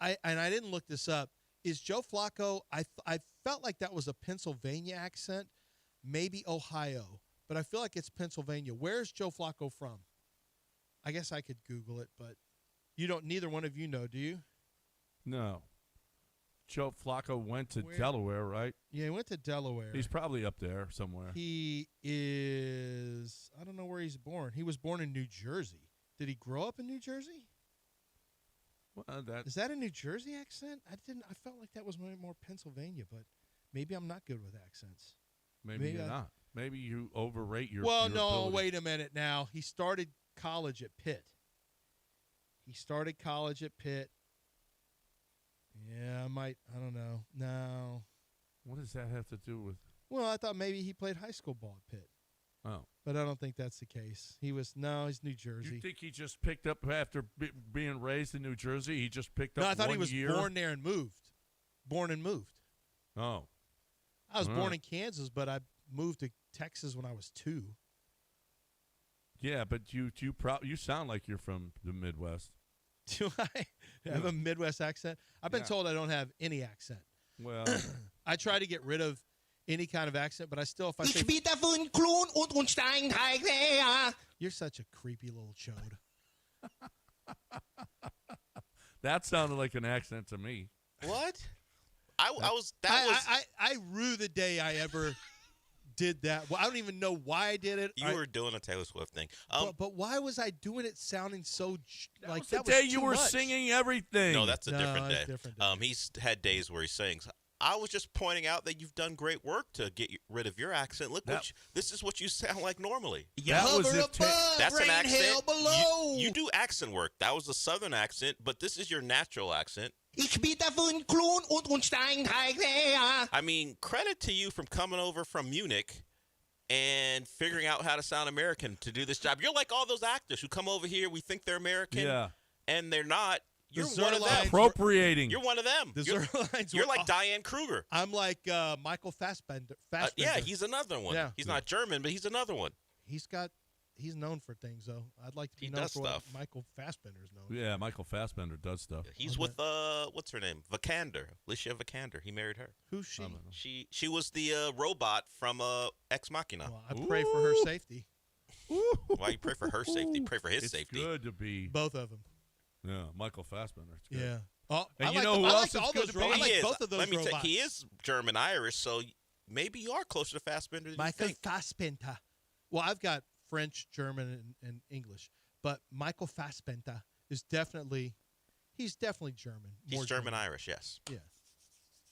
S2: I didn't look this up. Is Joe Flacco, I felt like that was a Pennsylvania accent, maybe Ohio, but I feel like it's Pennsylvania. Where's Joe Flacco from? I guess I could Google it, but neither one of you know, do you?
S1: No. Joe Flacco went to Delaware, right?
S2: Yeah, he went to Delaware.
S1: He's probably up there somewhere.
S2: He is, I don't know where he's born. He was born in New Jersey. Did he grow up in New Jersey?
S1: Well,
S2: is that a New Jersey accent? I felt like that was more Pennsylvania, but maybe I'm not good with accents.
S1: Maybe you're not. Maybe you overrate your.
S2: Well,
S1: your
S2: no,
S1: ability.
S2: wait a minute now. He started college at Pitt. Yeah, I don't know. No.
S1: What does that have to do with?
S2: Well, I thought maybe he played high school ball at Pitt.
S1: Oh.
S2: But I don't think that's the case. He's New Jersey.
S1: You think he just picked up after being raised in New Jersey? He just picked up.
S2: No, I thought he was
S1: year?
S2: born there and moved.
S1: Oh.
S2: I was born in Kansas, but I moved to Texas when I was 2.
S1: Yeah, but you sound like you're from the Midwest.
S2: Do I have a Midwest accent? I've been told I don't have any accent.
S1: Well,
S2: I try to get rid of any kind of accent, but I still, if I say, you're such a creepy little chode.
S1: That sounded like an accent to me.
S3: What?
S2: I rue the day I ever did that. Well, I don't even know why I did it.
S3: You were doing a Taylor Swift thing.
S2: But why was I doing it sounding so like
S1: that? The day you were singing everything.
S3: No, that's a different day.
S2: Different day.
S3: He's had days where he sings. I was just pointing out that you've done great work to get rid of your accent. Look, this is what you sound like normally. That's an accent.
S2: Below.
S3: You do accent work. That was a Southern accent, but this is your natural accent. I mean, credit to you from coming over from Munich and figuring out how to sound American to do this job. You're like all those actors who come over here, we think they're American, and they're not. You're one of them.
S1: Appropriating.
S3: You're one of them. You're like Diane Kruger.
S2: I'm like Michael Fassbender.
S3: Yeah, he's another one.
S2: Yeah.
S3: He's not German, but he's another one.
S2: He's known for things, though. I'd like to be known for what Michael Fassbender's known.
S1: Yeah, Michael Fassbender does stuff.
S3: He's with what's her name? Vikander, Alicia Vikander. He married her.
S2: Who's she?
S3: She was the robot from Ex Machina.
S2: Well, I pray for her safety.
S3: Why you pray for her safety? Pray for his safety.
S1: It's good to be
S2: both of them.
S1: Yeah, Michael Fassbender. It's good.
S2: Yeah. Oh,
S1: and you know who else is good to be?
S2: I like both of those
S3: Let me
S2: robots.
S3: he is German Irish, so maybe you are closer to Fassbender than
S2: Michael
S3: you think.
S2: Fassbender. Well, I've got French, German, and English, but Michael Fassbender is definitely German.
S3: He's German Irish, yes.
S2: Yeah.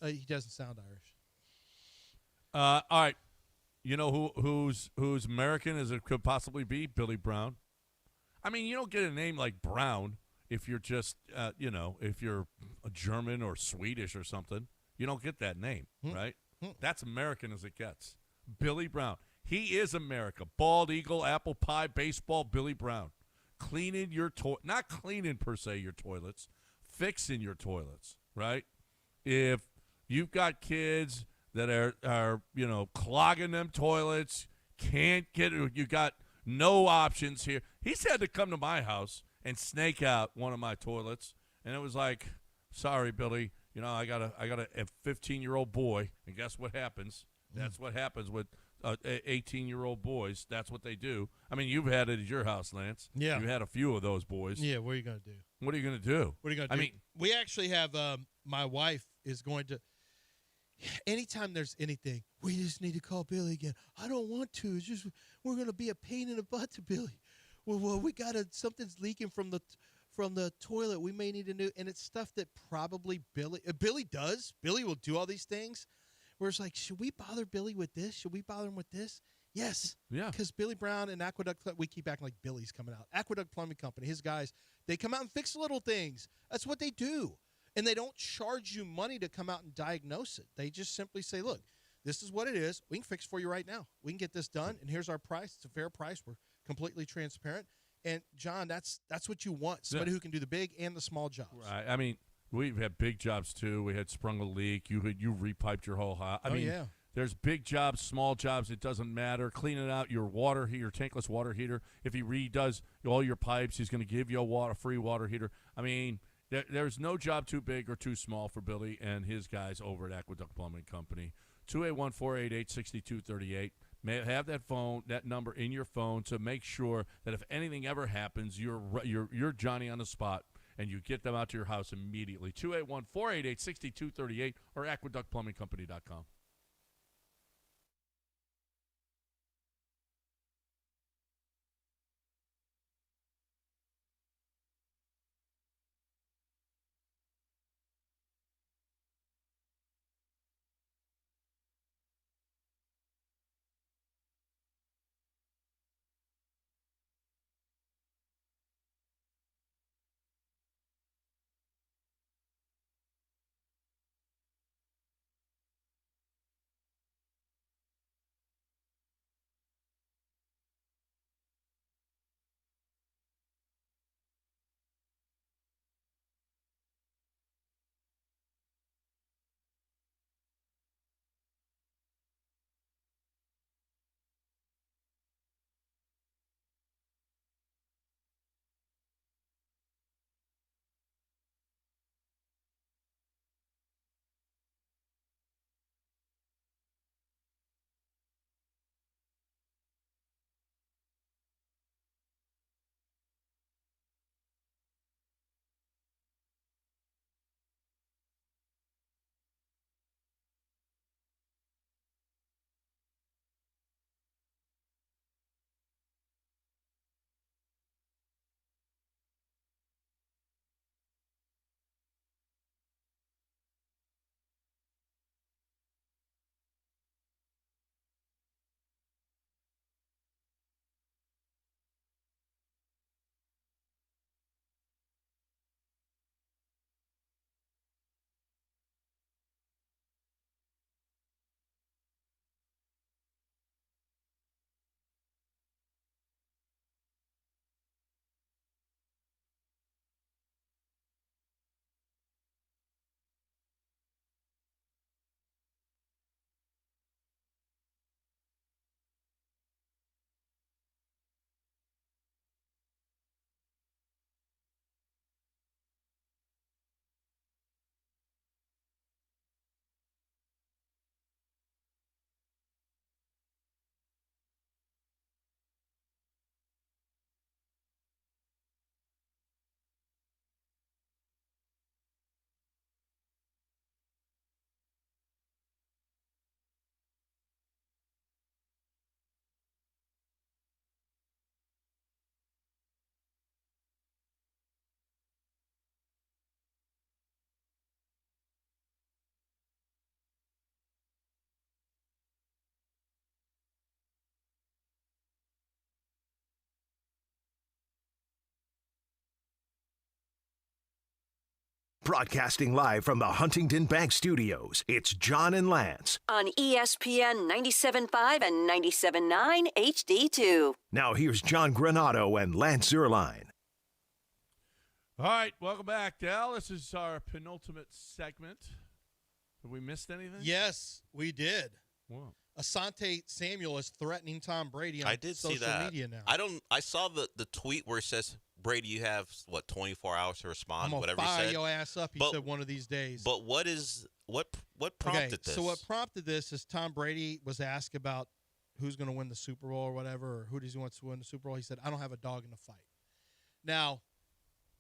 S2: He doesn't sound Irish.
S1: All right. You know who's American as it could possibly be? Billy Brown. I mean, you don't get a name like Brown if you're just, if you're a German or Swedish or something. You don't get that name, right? That's American as it gets. Billy Brown. He is America. Bald eagle, apple pie, baseball, Billy Brown. Cleaning your not cleaning per se your toilets, fixing your toilets, right? If you've got kids that are clogging them toilets, can't get it, you got no options here. He's had to come to my house and snake out one of my toilets, and it was like, sorry, Billy, I got a 15-year-old boy, and guess what happens? That's what happens with 18-year-old boys. That's what they do. I mean, you've had it at your house, Lance.
S2: Yeah.
S1: You had a few of those boys.
S2: Yeah, what are you going to do?
S1: What are you going to do?
S2: What are you going to do? I mean, we actually have my wife is going to, anytime there's anything, we just need to call Billy again. I don't want to. It's just we're going to be a pain in the butt to Billy. Well, we got something's leaking from the toilet. We may need a new, and it's stuff that probably Billy does. Billy will do all these things. Where it's like, should we bother Billy with this? Should we bother him with this? Yes.
S1: Yeah.
S2: Because Billy Brown and Aqueduct, we keep acting like Billy's coming out. Aqueduct Plumbing Company, his guys, they come out and fix little things. That's what they do. And they don't charge you money to come out and diagnose it. They just simply say, look, this is what it is. We can fix it for you right now. We can get this done, and here's our price. It's a fair price. We're completely transparent. And, John, that's what you want, somebody who can do the big and the small jobs.
S1: Right. I mean, we've had big jobs, too. We had sprung a leak. You repiped your whole house. I mean, There's big jobs, small jobs. It doesn't matter. Cleaning out your water heater, your tankless water heater. If he redoes all your pipes, he's going to give you a free water heater. I mean, there's no job too big or too small for Billy and his guys over at Aqueduct Plumbing Company. 281-488-6238. Have that number in your phone to make sure that if anything ever happens, you're Johnny on the spot, and you get them out to your house immediately. 281-488-6238 or aqueductplumbingcompany.com.
S5: Broadcasting live from the Huntington Bank Studios, it's John and Lance.
S4: On ESPN 97.5 and 97.9 HD2.
S5: Now here's John Granado and Lance Zierlein.
S1: All right, welcome back, Dal. This is our penultimate segment. Have we missed anything?
S2: Yes, we did.
S1: Wow.
S2: Asante Samuel is threatening Tom Brady on
S3: I did
S2: social
S3: see that.
S2: media now.
S3: I saw the tweet where it says, Brady, you have, 24 hours to respond,
S2: I'm gonna
S3: whatever
S2: fire
S3: he said.
S2: your ass up, he said one of these days.
S3: But what prompted this?
S2: So what prompted this is Tom Brady was asked about who's going to win the Super Bowl or whatever, or who does he want to win the Super Bowl. He said, I don't have a dog in the fight. Now,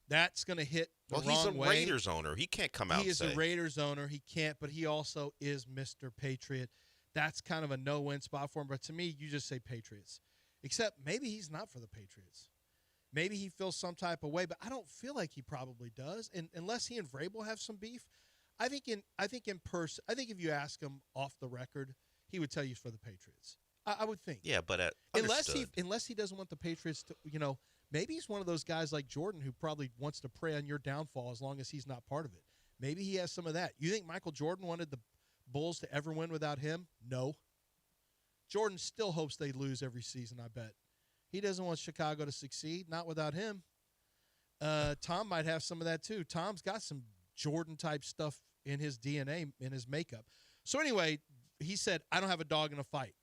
S2: that's going to hit the wrong way.
S3: He's a Raiders owner. He can't come out and say.
S2: He is a Raiders owner. He can't, but he also is Mr. Patriot. That's kind of a no-win spot for him. But to me, you just say Patriots. Except maybe he's not for the Patriots. Maybe he feels some type of way, but I don't feel like he probably does. And unless he and Vrabel have some beef, I think in person, I think if you ask him off the record, he would tell you for the Patriots. I would think.
S3: Yeah, but
S2: unless he doesn't want the Patriots to, maybe he's one of those guys like Jordan who probably wants to prey on your downfall as long as he's not part of it. Maybe he has some of that. You think Michael Jordan wanted the Bulls to ever win without him? No. Jordan still hopes they lose every season, I bet. He doesn't want Chicago to succeed, not without him. Tom might have some of that too. Tom's got some Jordan-type stuff in his DNA, in his makeup. So anyway, he said, I don't have a dog in a fight.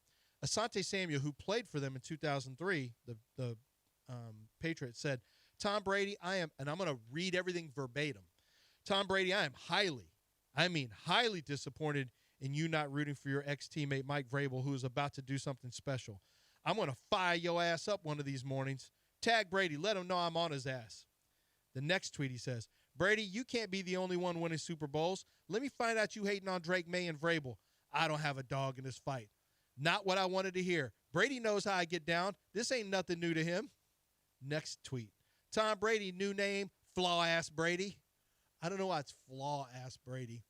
S2: Asante Samuel, who played for them in 2003, the Patriots, said, Tom Brady, and I'm going to read everything verbatim. Tom Brady, I am highly disappointed in you not rooting for your ex-teammate Mike Vrabel, who is about to do something special. I'm going to fire your ass up one of these mornings. Tag Brady. Let him know I'm on his ass. The next tweet he says, Brady, you can't be the only one winning Super Bowls. Let me find out you hating on Drake May and Vrabel. I don't have a dog in this fight. Not what I wanted to hear. Brady knows how I get down. This ain't nothing new to him. Next tweet. Tom Brady, new name, Flaw-Ass Brady. I don't know why it's Flaw-Ass Brady.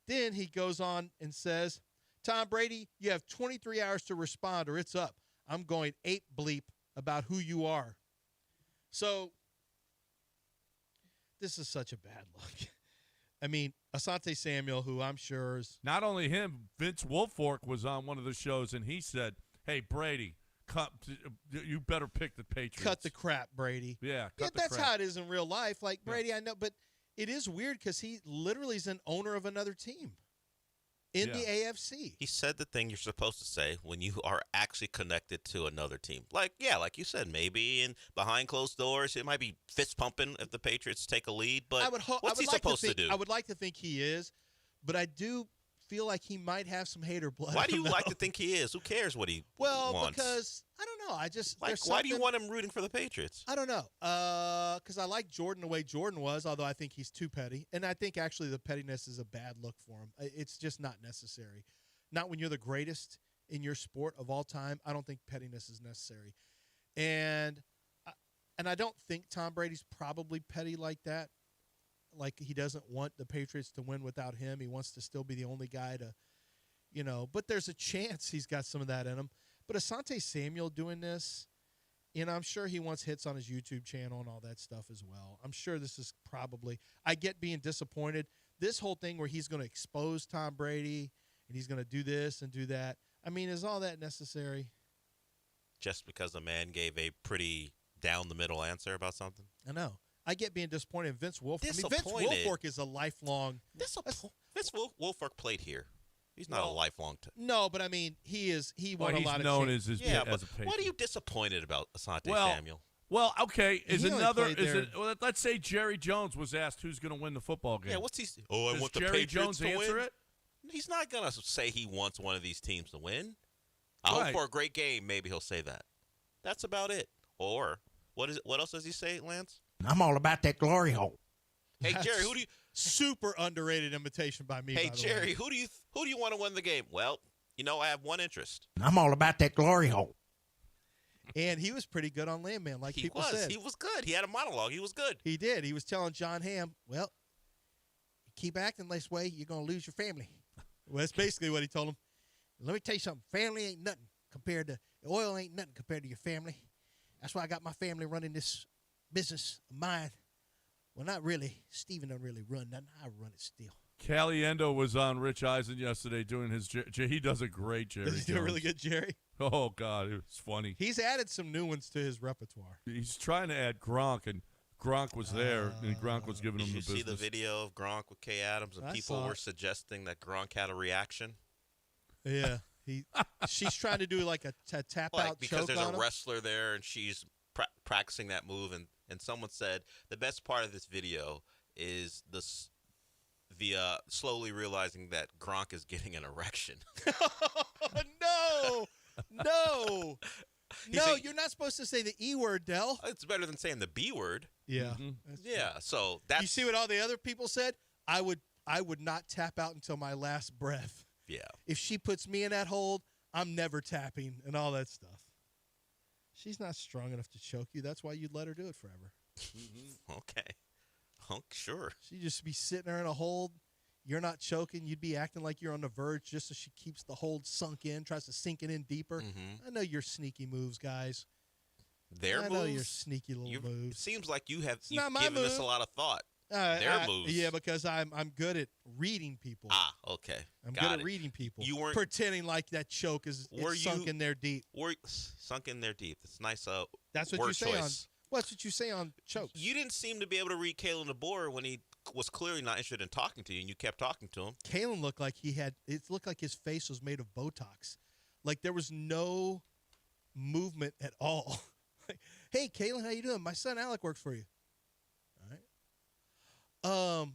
S2: Then he goes on and says, Tom Brady, you have 23 hours to respond or it's up. I'm going ape bleep about who you are. So this is such a bad look. I mean, Asante Samuel, who I'm sure is...
S1: Not only him, Vince Wilfork was on one of the shows, and he said, hey, Brady, you better pick the Patriots.
S2: Cut the crap, Brady.
S1: Yeah,
S2: that's how it is in real life. Like, Brady, I know, but it is weird because he literally is an owner of another team in the AFC.
S3: He said the thing you're supposed to say when you are actually connected to another team. Like you said, maybe in behind closed doors, it might be fist pumping if the Patriots take a lead. But what's he supposed to do?
S2: I would like to think he is, but I do feel like he might have some hater blood.
S3: Why do you like to think he is? Who cares what he wants?
S2: Well, because I don't know. I just
S3: why do you want him rooting for the Patriots?
S2: I don't know. Because I like Jordan the way Jordan was, although I think he's too petty, and I think actually the pettiness is a bad look for him. It's just not necessary. Not when you're the greatest in your sport of all time. I don't think pettiness is necessary, and I don't think Tom Brady's probably petty like that. Like he doesn't want the Patriots to win without him. He wants to still be the only guy to, but there's a chance he's got some of that in him. But Asante Samuel doing this, I'm sure he wants hits on his YouTube channel and all that stuff as well. I'm sure this is probably, I get being disappointed. This whole thing where he's going to expose Tom Brady and he's going to do this and do that. I mean, is all that necessary?
S3: Just because a man gave a pretty down the middle answer about something?
S2: I know. I get being disappointed. Vince Wilfork. Vince Wilfork is a lifelong.
S3: Vince Wilfork played here. He's not a lifelong.
S2: No, but I mean, he is. He won a lot of.
S1: He's known as a
S3: Patriot. What are you disappointed about Asante Samuel?
S1: Well, okay. Let's say Jerry Jones was asked who's going to win the football game.
S3: Yeah, what's he? I want the
S1: Jerry
S3: Patriots
S1: Jones
S3: to
S1: answer
S3: win?
S1: it?
S3: He's not going to say he wants one of these teams to win. I hope for a great game. Maybe he'll say that. That's about it. Or what else does he say, Lance?
S15: I'm all about that glory hole.
S3: Hey Jerry, who do you?
S2: Super underrated invitation by me.
S3: Hey
S2: by the
S3: Jerry,
S2: way.
S3: who do you want to win the game? Well, I have one interest.
S15: I'm all about that glory hole.
S2: And he was pretty good on Landman, like people said.
S3: He was good. He had a monologue. He was good.
S2: He did. He was telling John Hamm, well, you keep acting this way, you're going to lose your family. Well, that's basically what he told him. Let me tell you something. Family ain't nothing compared to oil ain't nothing compared to your family. That's why I got my family running this business of mine. Well, not really. Steven don't really run nothing. I run it still.
S1: Caliendo was on Rich Eisen yesterday doing his. He does a great Jerry.
S2: Does he do a really good Jerry?
S1: Oh God, it was funny.
S2: He's added some new ones to his repertoire.
S1: He's trying to add Gronk, and Gronk was there, and Gronk was giving him the business.
S3: Did you see the video of Gronk with Kay Adams, and people were suggesting that Gronk had a reaction?
S2: Yeah, she's trying to do like a tap out
S3: because
S2: choke
S3: there's
S2: on
S3: a
S2: him.
S3: wrestler there, and she's practicing that move, and someone said the best part of this video is the slowly realizing that Gronk is getting an erection.
S2: No, you're not supposed to say the E word, Del.
S3: It's better than saying the B word.
S2: Yeah.
S3: Yeah, so that's...
S2: You see what all the other people said? I would not tap out until my last breath.
S3: Yeah.
S2: If she puts me in that hold, I'm never tapping and all that stuff. She's not strong enough to choke you. That's why you'd let her do it forever.
S3: Okay. Sure.
S2: She'd just be sitting there in a hold. You're not choking. You'd be acting like you're on the verge just so she keeps the hold sunk in, tries to sink it in deeper.
S3: Mm-hmm.
S2: I know your sneaky moves, guys.
S3: I
S2: know your sneaky little moves.
S3: It seems like you've given
S2: move.
S3: this a lot of thought. Their moves.
S2: Yeah, because I'm good at reading people.
S3: Ah, okay.
S2: I'm good at reading people. You weren't pretending like that choke is sunk in there deep.
S3: Sunk in there deep. It's nice.
S2: That's what you say on. What's what you say on chokes?
S3: You didn't seem to be able to read Kalen DeBoer when he was clearly not interested in talking to you, and you kept talking to him.
S2: Kalen looked like it looked like his face was made of Botox. Like there was no movement at all. Like, hey, Kalen, how you doing? My son Alec works for you. All right.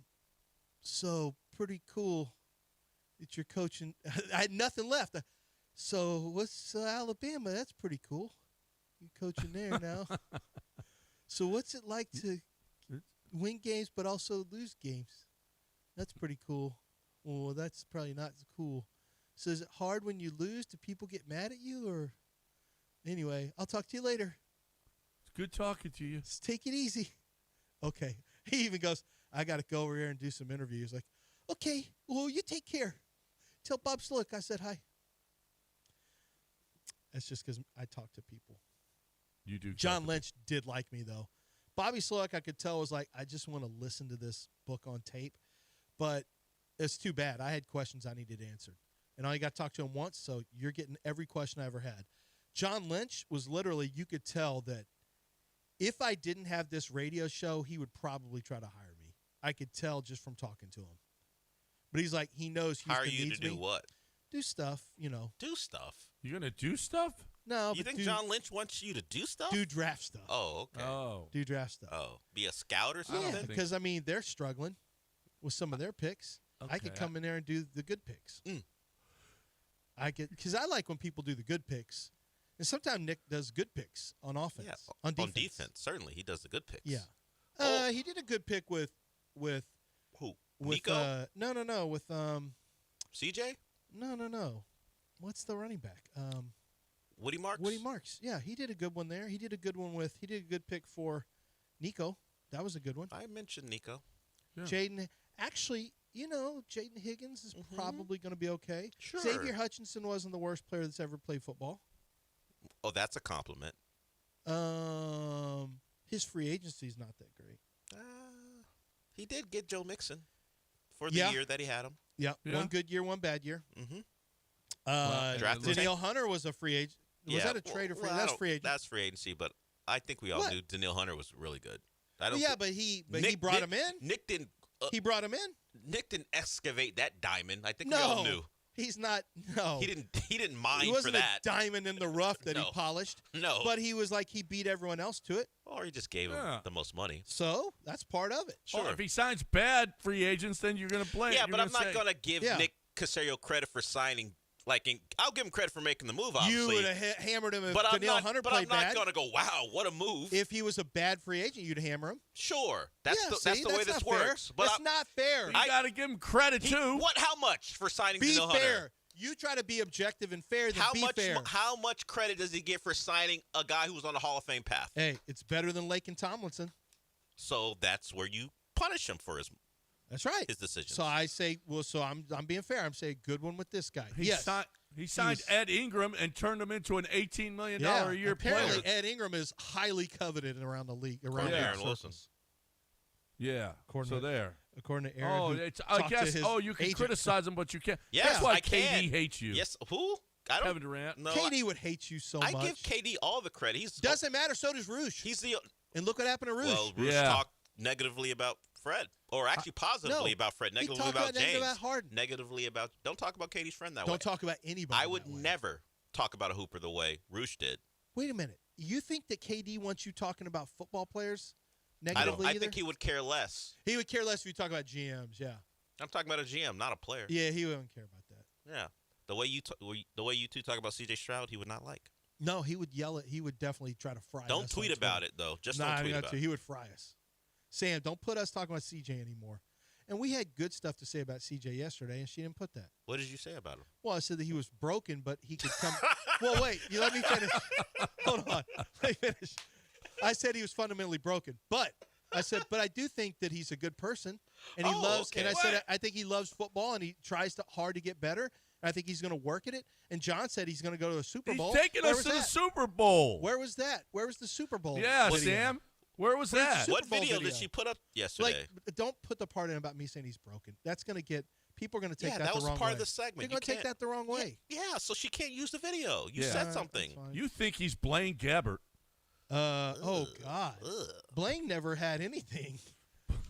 S2: So pretty cool that you're coaching. I had nothing left. So what's Alabama? That's pretty cool. You're coaching there now. So what's it like to win games but also lose games? That's pretty cool. Well, that's probably not cool. So is it hard when you lose? Do people get mad at you? Or anyway, I'll talk to you later.
S1: It's good talking to you.
S2: Just take it easy. Okay. He even goes, I got to go over here and do some interviews. Like, okay, well, you take care. Tell Bob Slick I said hi. That's just because I talk to people.
S1: You do.
S2: John Lynch did like me, though. Bobby Slick, I could tell, was like, I just want to listen to this book on tape. But it's too bad. I had questions I needed answered. And I only got to talk to him once, so you're getting every question I ever had. John Lynch was literally, you could tell that if I didn't have this radio show, he would probably try to hire me. I could tell just from talking to him. But he's like, he knows Houston
S3: hire you
S2: needs
S3: to do
S2: me.
S3: what?
S2: Do stuff, you know.
S3: Do stuff.
S1: You're going to do stuff?
S2: No.
S3: You think John Lynch wants you to do stuff?
S2: Do draft stuff.
S3: Oh, okay.
S1: Oh.
S2: Do draft stuff.
S3: Oh, be a scout or something?
S2: Yeah, because, I mean, they're struggling with some of their picks.
S1: Okay.
S2: I could come in there and do the good picks. Because I like when people do the good picks. And sometimes Nick does good picks on offense.
S3: Yeah,
S2: on defense.
S3: On defense, certainly. He does the good picks.
S2: Yeah. He did a good pick with
S3: who?
S2: With,
S3: Nico?
S2: No. With
S3: CJ?
S2: No. What's the running back?
S3: Woody Marks?
S2: Woody Marks. Yeah, he did a good one there. He did a good pick for Nico. That was a good one.
S3: I mentioned Nico.
S1: Yeah.
S2: Jaden. Actually, you know, Jaden Higgins is probably going to be okay.
S3: Sure.
S2: Xavier Hutchinson wasn't the worst player that's ever played football.
S3: Oh, that's a compliment.
S2: His free agency is not that great.
S3: He did get Joe Mixon for the year that he had him.
S2: Yeah. One good year, one bad year.
S3: Drafted
S2: Danielle Hunter was a free agent. Was that a trade or free? That's free agency.
S3: That's free agency, but I think we all knew Danielle Hunter was really good.
S2: But he brought him in.
S3: Nick didn't.
S2: He brought him in.
S3: Nick didn't excavate that diamond. I think we all knew.
S2: He's not. No,
S3: he didn't mind
S2: he wasn't
S3: for that.
S2: A diamond in the rough that he polished.
S3: No,
S2: but he was like he beat everyone else to it.
S3: Or he just gave him the most money.
S2: So that's part of it.
S3: Sure.
S1: Well, if he signs bad free agents, then you're going to blame.
S3: Yeah, but I'm not going to give Nick Caserio credit for signing. I'll give him credit for making the move, obviously.
S2: You would have hammered him if Danielle Hunter played bad.
S3: But I'm not going to go, wow, what a move.
S2: If he was a bad free agent, you'd hammer him.
S3: Sure. That's the way this works.
S2: But that's not fair.
S1: You got to give him credit, too.
S3: How much for signing Danielle Hunter?
S2: Be fair. You try to be objective and fair, then be fair.
S3: How much credit does he get for signing a guy who was on the Hall of Fame path?
S2: Hey, it's better than Lake and Tomlinson.
S3: So that's where you punish him for his
S2: That's right.
S3: His decision.
S2: So I say, I'm being fair. I'm saying good one with this guy.
S1: He signed Ed Ingram and turned him into an $18 million a year player.
S2: Apparently, Ed Ingram is highly coveted around the league. Around
S3: Aaron Wilson.
S1: Yeah. According
S2: to Aaron.
S1: I guess. You can criticize him, but you can't.
S3: Yes,
S1: that's why
S3: I can.
S1: KD hates you.
S3: Yes. Who?
S1: Kevin Durant.
S3: No,
S2: KD would hate you so much.
S3: I give KD all the credit.
S2: Doesn't matter. So does Roosh. And look what happened to Roosh.
S3: Well, Roosh talked negatively about Fred, or actually positively about Fred. Negatively about James.
S2: About Harden.
S3: Negatively about. Don't talk about KD's friend that way.
S2: Don't talk about anybody.
S3: I would never talk about a hooper the way Roosh did.
S2: Wait a minute. You think that KD wants you talking about football players negatively?
S3: I think he would care less.
S2: He would care less if you talk about GMs. Yeah.
S3: I'm talking about a GM, not a player.
S2: Yeah, he wouldn't care about that.
S3: Yeah. The way you two talk about CJ Stroud, he would not like.
S2: No, he would yell at. He would definitely try to fry us.
S3: Don't tweet about it though. Just don't tweet about it.
S2: He would fry us. Sam, don't put us talking about CJ anymore. And we had good stuff to say about CJ yesterday, and she didn't put that.
S3: What did you say about him?
S2: Well, I said that he was broken, but he could come. Well, wait. You let me finish. Hold on. Let me finish. I said he was fundamentally broken, but I I do think that he's a good person, and he loves. Okay. And I said I think he loves football, and he tries hard to get better. I think he's going to work at it. And John said he's going to go to a Super Bowl.
S1: He's taking us to the Super Bowl.
S2: Where was that? Where was the Super Bowl?
S1: Yeah, Sam. Where was that?
S3: What video did she put up yesterday?
S2: Don't put the part in about me saying he's broken. That's going to get people are going to take that the wrong way.
S3: That was part of the segment.
S2: They're going to take that the wrong way.
S3: Yeah, so she can't use the video. You said something.
S1: You think he's Blaine Gabbert?
S2: Oh God. Blaine never had anything.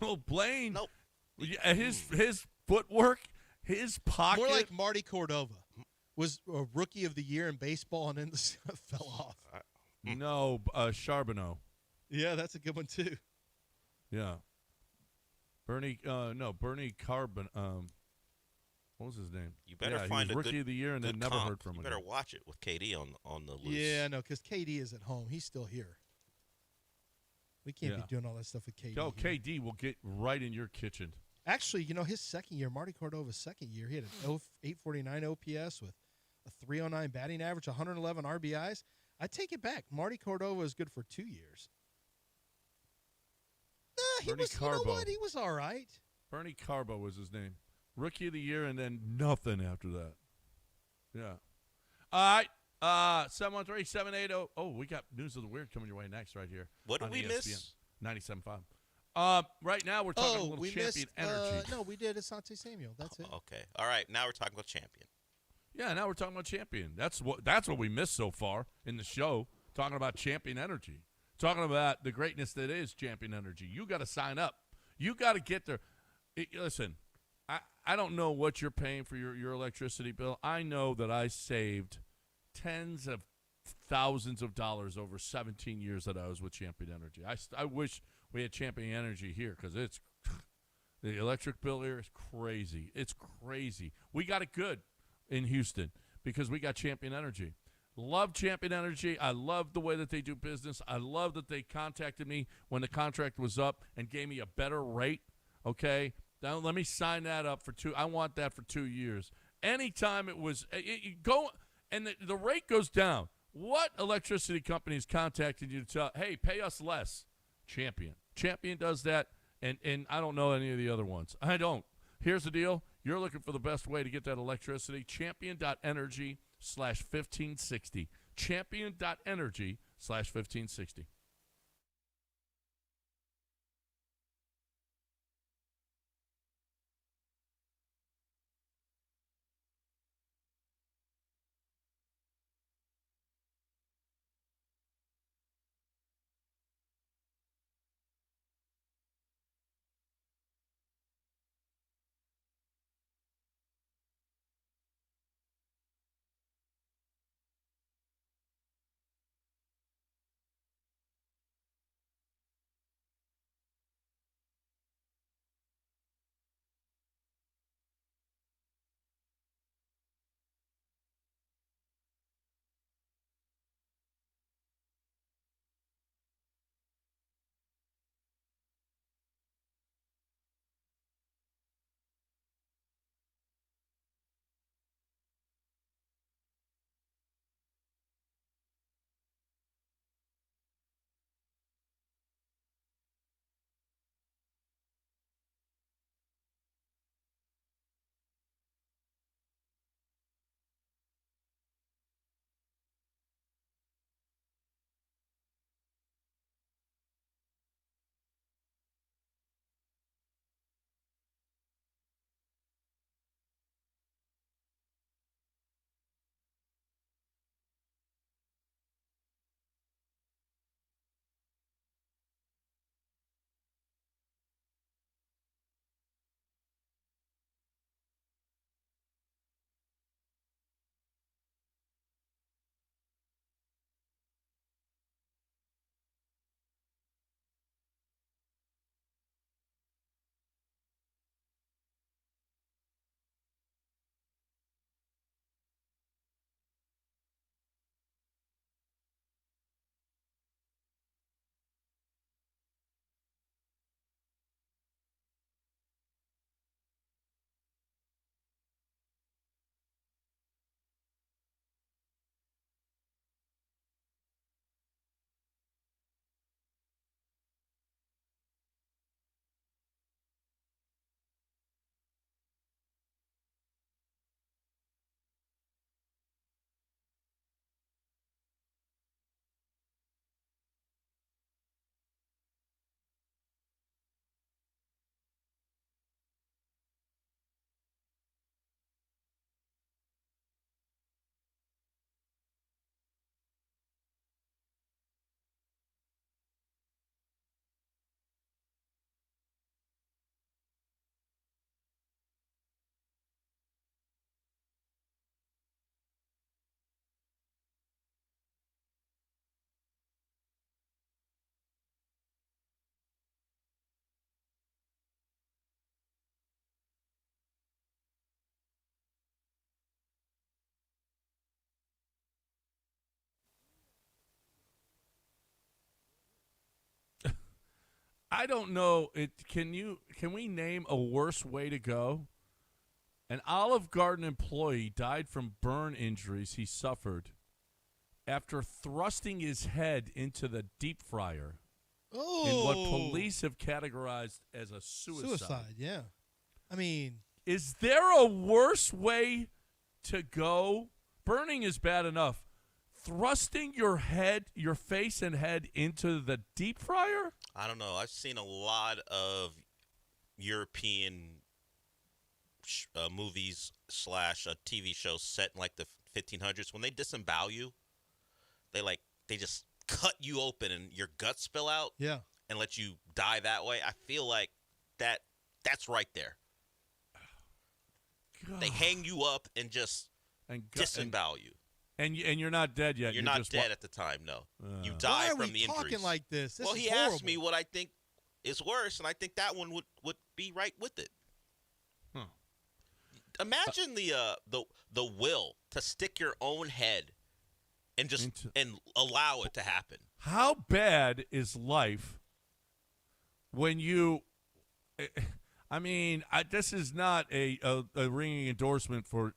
S1: Well, Blaine.
S3: Nope.
S1: Yeah, his footwork, his pocket.
S2: More like Marty Cordova was a rookie of the year in baseball and then fell off.
S1: No, Charbonneau.
S2: Yeah, that's a good one too.
S1: Yeah. Bernie Carbon. What was his name?
S3: You better
S1: he
S3: find
S1: was
S3: a
S1: rookie
S3: good,
S1: of the year and then never
S3: comp.
S1: heard from him.
S3: You better watch it with KD on the loose.
S2: Yeah, no, because KD is at home. He's still here. We can't be doing all that stuff with KD.
S1: Oh, KD will get right in your kitchen.
S2: Actually, his second year, Marty Cordova's second year, he had an 849 OPS with a 309 batting average, 111 RBIs. I take it back. Marty Cordova is good for 2 years. He was,
S1: Carbo.
S2: You know what? He was all right.
S1: Bernie Carbo was his name. Rookie of the year and then nothing after that. Yeah. All right. 713-780. Oh, we got News of the Weird coming your way next right here.
S3: What did we
S1: ESPN
S3: miss?
S1: 97.5. Right now we're talking a little
S2: we
S1: Champion
S2: missed,
S1: Energy.
S2: No, we did Asante Samuel. That's it.
S3: Okay. All right. Now we're talking about Champion.
S1: Yeah, now we're talking about Champion. That's what we missed so far in the show, talking about Champion Energy. Talking about the greatness that is Champion Energy. You got to sign up. You got to get there. Listen, I don't know what you're paying for your electricity bill. I know that I saved tens of thousands of dollars over 17 years that I was with Champion Energy. I wish we had Champion Energy here because it's the electric bill here is crazy. It's crazy. We got it good in Houston because we got Champion Energy. Love Champion Energy. I love the way that they do business. I love that they contacted me when the contract was up and gave me a better rate. Okay, now let me sign that up for 2. I want that for 2 years. Anytime it was go and the rate goes down. What electricity company is contacting you to tell, hey, pay us less? Champion does that, and I don't know any of the other ones. I don't. Here's the deal. You're looking for the best way to get that electricity. Champion.energy/1560. Champion.energy/1560. I don't know. Can we name a worse way to go? An Olive Garden employee died from burn injuries he suffered after thrusting his head into the deep fryer in what police have categorized as a suicide.
S2: Yeah. I mean,
S1: is there a worse way to go? Burning is bad enough. Thrusting your face and head into the deep fryer?
S3: I don't know. I've seen a lot of European movies / TV shows set in like the 1500s. When they disembowel you, they just cut you open and your guts spill out.
S2: Yeah.
S3: And let you die that way. I feel like that's right there. God. They hang you up and just disembowel you.
S1: And you're not dead yet.
S3: You're not just dead at the time, no. You die from the injuries.
S2: Why are we talking like this?
S3: Well, he asked me what I think is worse, and I think that one would be right with it.
S1: Huh.
S3: Imagine the will to stick your own head and just and allow it to happen.
S1: How bad is life when you? I mean, this is not a ringing endorsement for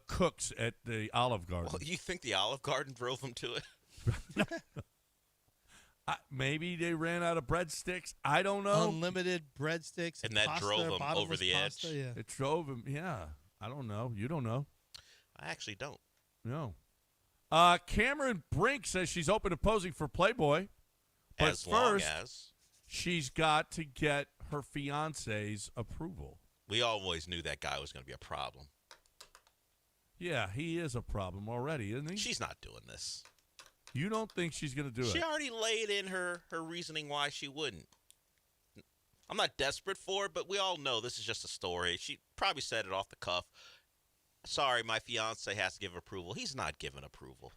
S1: cooks at the Olive Garden.
S3: Well, you think the Olive Garden drove them to it?
S1: Maybe they ran out of breadsticks. I don't know.
S2: Unlimited breadsticks.
S3: And that
S2: pasta,
S3: drove them over the
S2: pasta,
S3: edge.
S2: Yeah.
S1: It drove them, yeah. I don't know. You don't know.
S3: I actually don't.
S1: No. Cameron Brink says she's open to posing for Playboy. But
S3: as long
S1: first,
S3: as
S1: she's got to get her fiance's approval.
S3: We always knew that guy was going to be a problem.
S1: Yeah, he is a problem already, isn't he?
S3: She's not doing this.
S1: You don't think she's going to do it?
S3: She already laid in her reasoning why she wouldn't. I'm not desperate for it, but we all know this is just a story. She probably said it off the cuff. Sorry, my fiance has to give approval. He's not giving approval.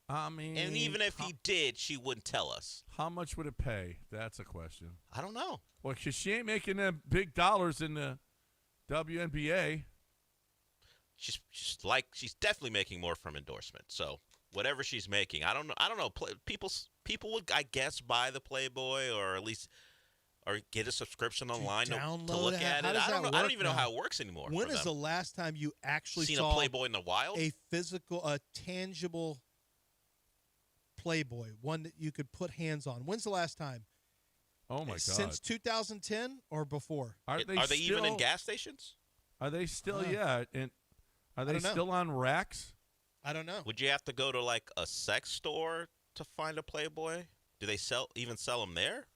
S1: I mean,
S3: and even if he did, she wouldn't tell us.
S1: How much would it pay? That's a question.
S3: I don't know.
S1: Well, because she ain't making them big dollars in the WNBA.
S3: She's definitely making more from endorsement. So whatever she's making, I don't know. People would, I guess, buy the Playboy or at least get a subscription online to look at it. I don't even know how it works anymore.
S2: When is the last time you actually
S3: seen
S2: saw
S3: a Playboy in the wild?
S2: A physical, a tangible Playboy, one that you could put hands on? When's the last time?
S1: Oh my God!
S2: Since 2010 or before?
S3: Are they even in gas stations?
S1: Are they still? Yeah, and are they still on racks?
S2: I don't know.
S3: Would you have to go to like a sex store to find a Playboy? Do they sell them there?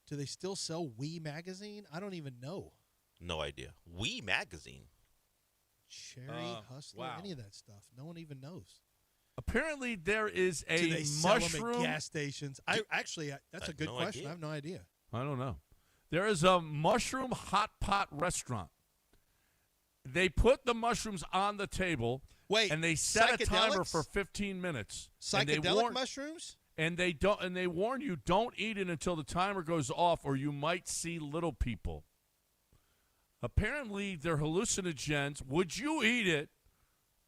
S2: Do they still sell Wee magazine? I don't even know.
S3: No idea. Wee magazine.
S2: Cherry Hustler, any of that stuff. No one even knows.
S1: Apparently, there is a
S2: Do they sell
S1: mushroom
S2: them at gas stations. That's a good question.
S3: Idea.
S2: I have no idea.
S1: I don't know. There is a mushroom hot pot restaurant. They put the mushrooms on the table.
S2: Wait,
S1: and they set a timer for 15 minutes.
S2: Psychedelic mushrooms?
S1: And they warn you, don't eat it until the timer goes off, or you might see little people. Apparently, they're hallucinogens. Would you eat it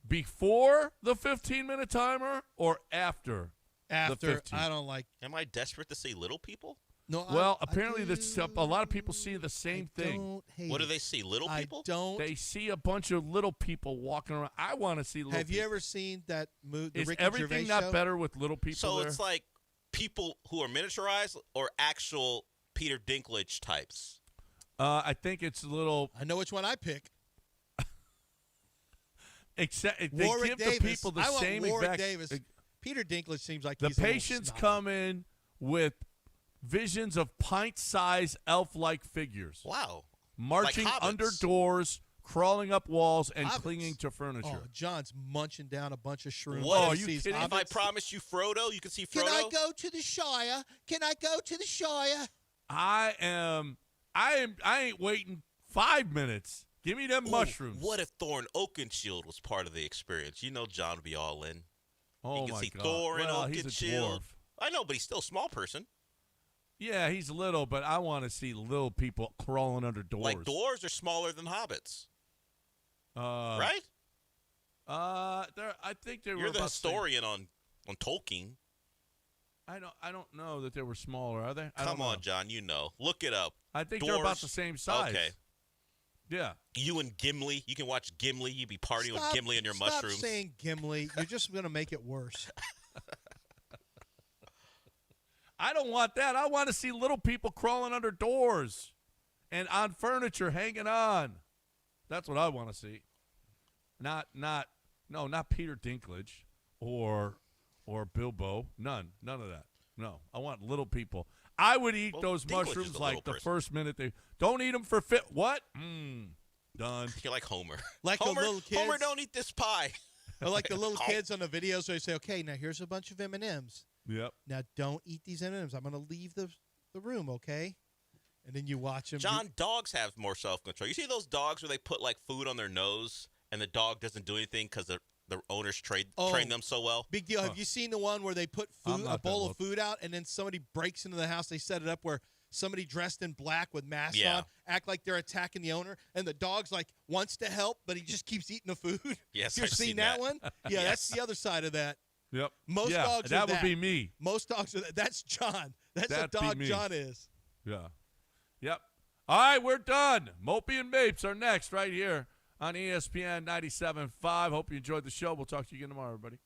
S1: before the 15-minute timer or after?
S2: After.
S1: The 15?
S2: I don't like.
S3: Am I desperate to see little people?
S2: No.
S1: Well, apparently, a lot of people see the same thing.
S3: What do they see? Little people?
S1: They see a bunch of little people walking around. I want to see little people.
S2: Have you ever seen that movie?
S1: Is everything not better with little people?
S3: So
S1: there?
S3: It's like people who are miniaturized or actual Peter Dinklage types?
S1: I think it's a little.
S2: I know which one I pick.
S1: Except they
S2: Warwick
S1: give
S2: Davis.
S1: the people the
S2: I want
S1: same
S2: Warwick
S1: exact.
S2: Davis. Peter Dinklage seems like
S1: The
S2: he's a little
S1: patients
S2: snobby.
S1: come in with visions of pint-sized elf-like figures.
S3: Wow.
S1: Marching
S3: Like
S1: under
S3: hobbits.
S1: doors, crawling up walls, and
S2: Hobbits.
S1: clinging to furniture.
S2: Oh, John's munching down a bunch of shrooms.
S3: What?
S2: He
S3: You
S2: sees
S3: kidding? If I
S2: hobbits.
S3: promise you Frodo, you can see Frodo?
S2: Can I go to the Shire? Can I go to the Shire?
S1: I ain't waiting 5 minutes. Give me them
S3: Ooh,
S1: mushrooms.
S3: What if Thorin Oakenshield was part of the experience? You know John would be all in.
S1: Oh,
S3: you can
S1: my
S3: see
S1: God.
S3: Thorin
S1: Well, he's a
S3: Oakenshield.
S1: dwarf.
S3: I know, but he's still a small person.
S1: Yeah, he's little, but I want to see little people crawling under doors.
S3: Like dwarves are smaller than hobbits. Right?
S1: I think they were
S3: You're the
S1: about the same.
S3: historian on Tolkien.
S1: I don't know that they were smaller, are they?
S3: Come on, John. You know. Look it up.
S1: I think
S3: Doors.
S1: they're about the same size.
S3: Okay.
S1: Yeah.
S3: You and Gimli. You can watch Gimli. You be partying with Gimli and your mushrooms.
S2: Stop saying Gimli. You're just going to make it worse.
S1: I don't want that. I want to see little people crawling under doors and on furniture hanging on. That's what I want to see. Not Peter Dinklage or Bilbo. None of that. No, I want little people. I would eat those mushrooms like the first minute they don't eat them for fit. What? Done.
S3: You're like Homer.
S2: Like
S3: Homer,
S2: the little kids.
S3: Homer, don't eat this pie.
S2: Or like the little kids on the videos where they say, okay, now here's a bunch of M&Ms.
S1: Yep. Now
S2: don't eat these M&Ms. I'm going to leave the room, okay? And then you watch them.
S3: John, dogs have more self-control. You see those dogs where they put like food on their nose and the dog doesn't do anything because the owners train them so well?
S2: Big deal. Have you seen the one where they put a bowl of food out and then somebody breaks into the house? They set it up where somebody dressed in black with masks on act like they're attacking the owner, and the dog's like wants to help, but he just keeps eating the food.
S3: Yes,
S2: You've seen that one? Yeah,
S3: Yes.
S2: That's the other side of that.
S1: Yep.
S2: Most dogs
S1: that
S2: are
S1: would be me.
S2: Most dogs are that. That's John. That's
S1: That'd
S2: the dog
S1: be me.
S2: John is.
S1: Yeah. Yep. All right, we're done. Mopey and Mapes are next right here on ESPN 97.5. Hope you enjoyed the show. We'll talk to you again tomorrow, everybody.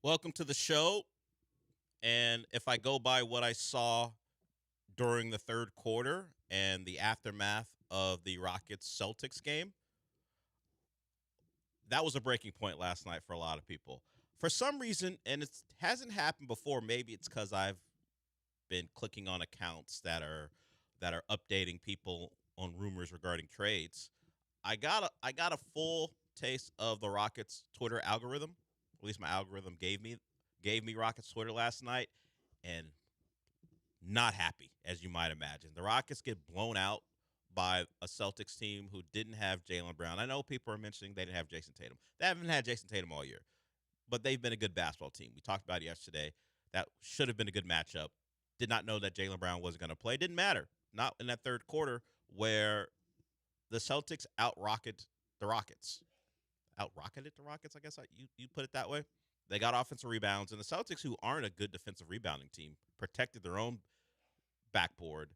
S3: Welcome to the show. And if I go by what I saw during the third quarter and the aftermath of the Rockets-Celtics game, that was a breaking point last night for a lot of people. For some reason, and it hasn't happened before, maybe it's because I've been clicking on accounts that are updating people on rumors regarding trades. I got a full taste of the Rockets Twitter algorithm. At least my algorithm gave me Rockets Twitter last night, and not happy, as you might imagine. The Rockets get blown out by a Celtics team who didn't have Jaylen Brown. I know people are mentioning they didn't have Jason Tatum. They haven't had Jason Tatum all year, but they've been a good basketball team. We talked about it yesterday. That should have been a good matchup. Did not know that Jaylen Brown wasn't going to play. Didn't matter. Not in that third quarter where the Celtics out-rocketed the Rockets. Out-rocketed the Rockets, I guess you put it that way. They got offensive rebounds, and the Celtics, who aren't a good defensive rebounding team, protected their own backboard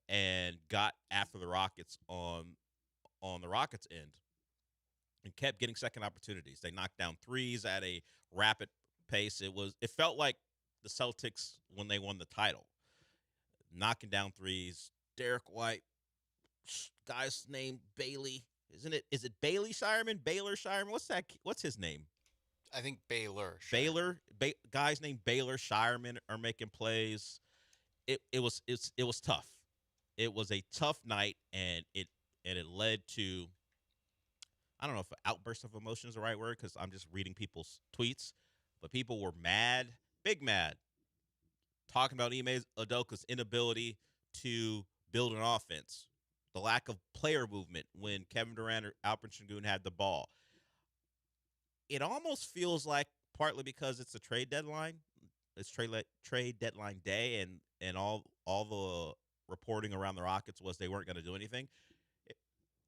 S3: and got after the Rockets on the Rockets' end and kept getting second opportunities. They knocked down threes at a rapid pace. It felt like the Celtics when they won the title, knocking down threes. Derek White, guy's name Bailey, isn't it? Is it Bailey Shireman? Baylor Shireman? What's his name?
S16: I think Baylor.
S3: Guys named Baylor Shireman are making plays. It was tough. It was a tough night, and it led to, I don't know if an outburst of emotion is the right word because I'm just reading people's tweets, but people were mad, big mad, talking about Ime Udoka's inability to build an offense, the lack of player movement when Kevin Durant or Alperen Sengun had the ball. It almost feels like partly because it's a trade deadline. It's trade deadline day, and all the reporting around the Rockets was they weren't going to do anything.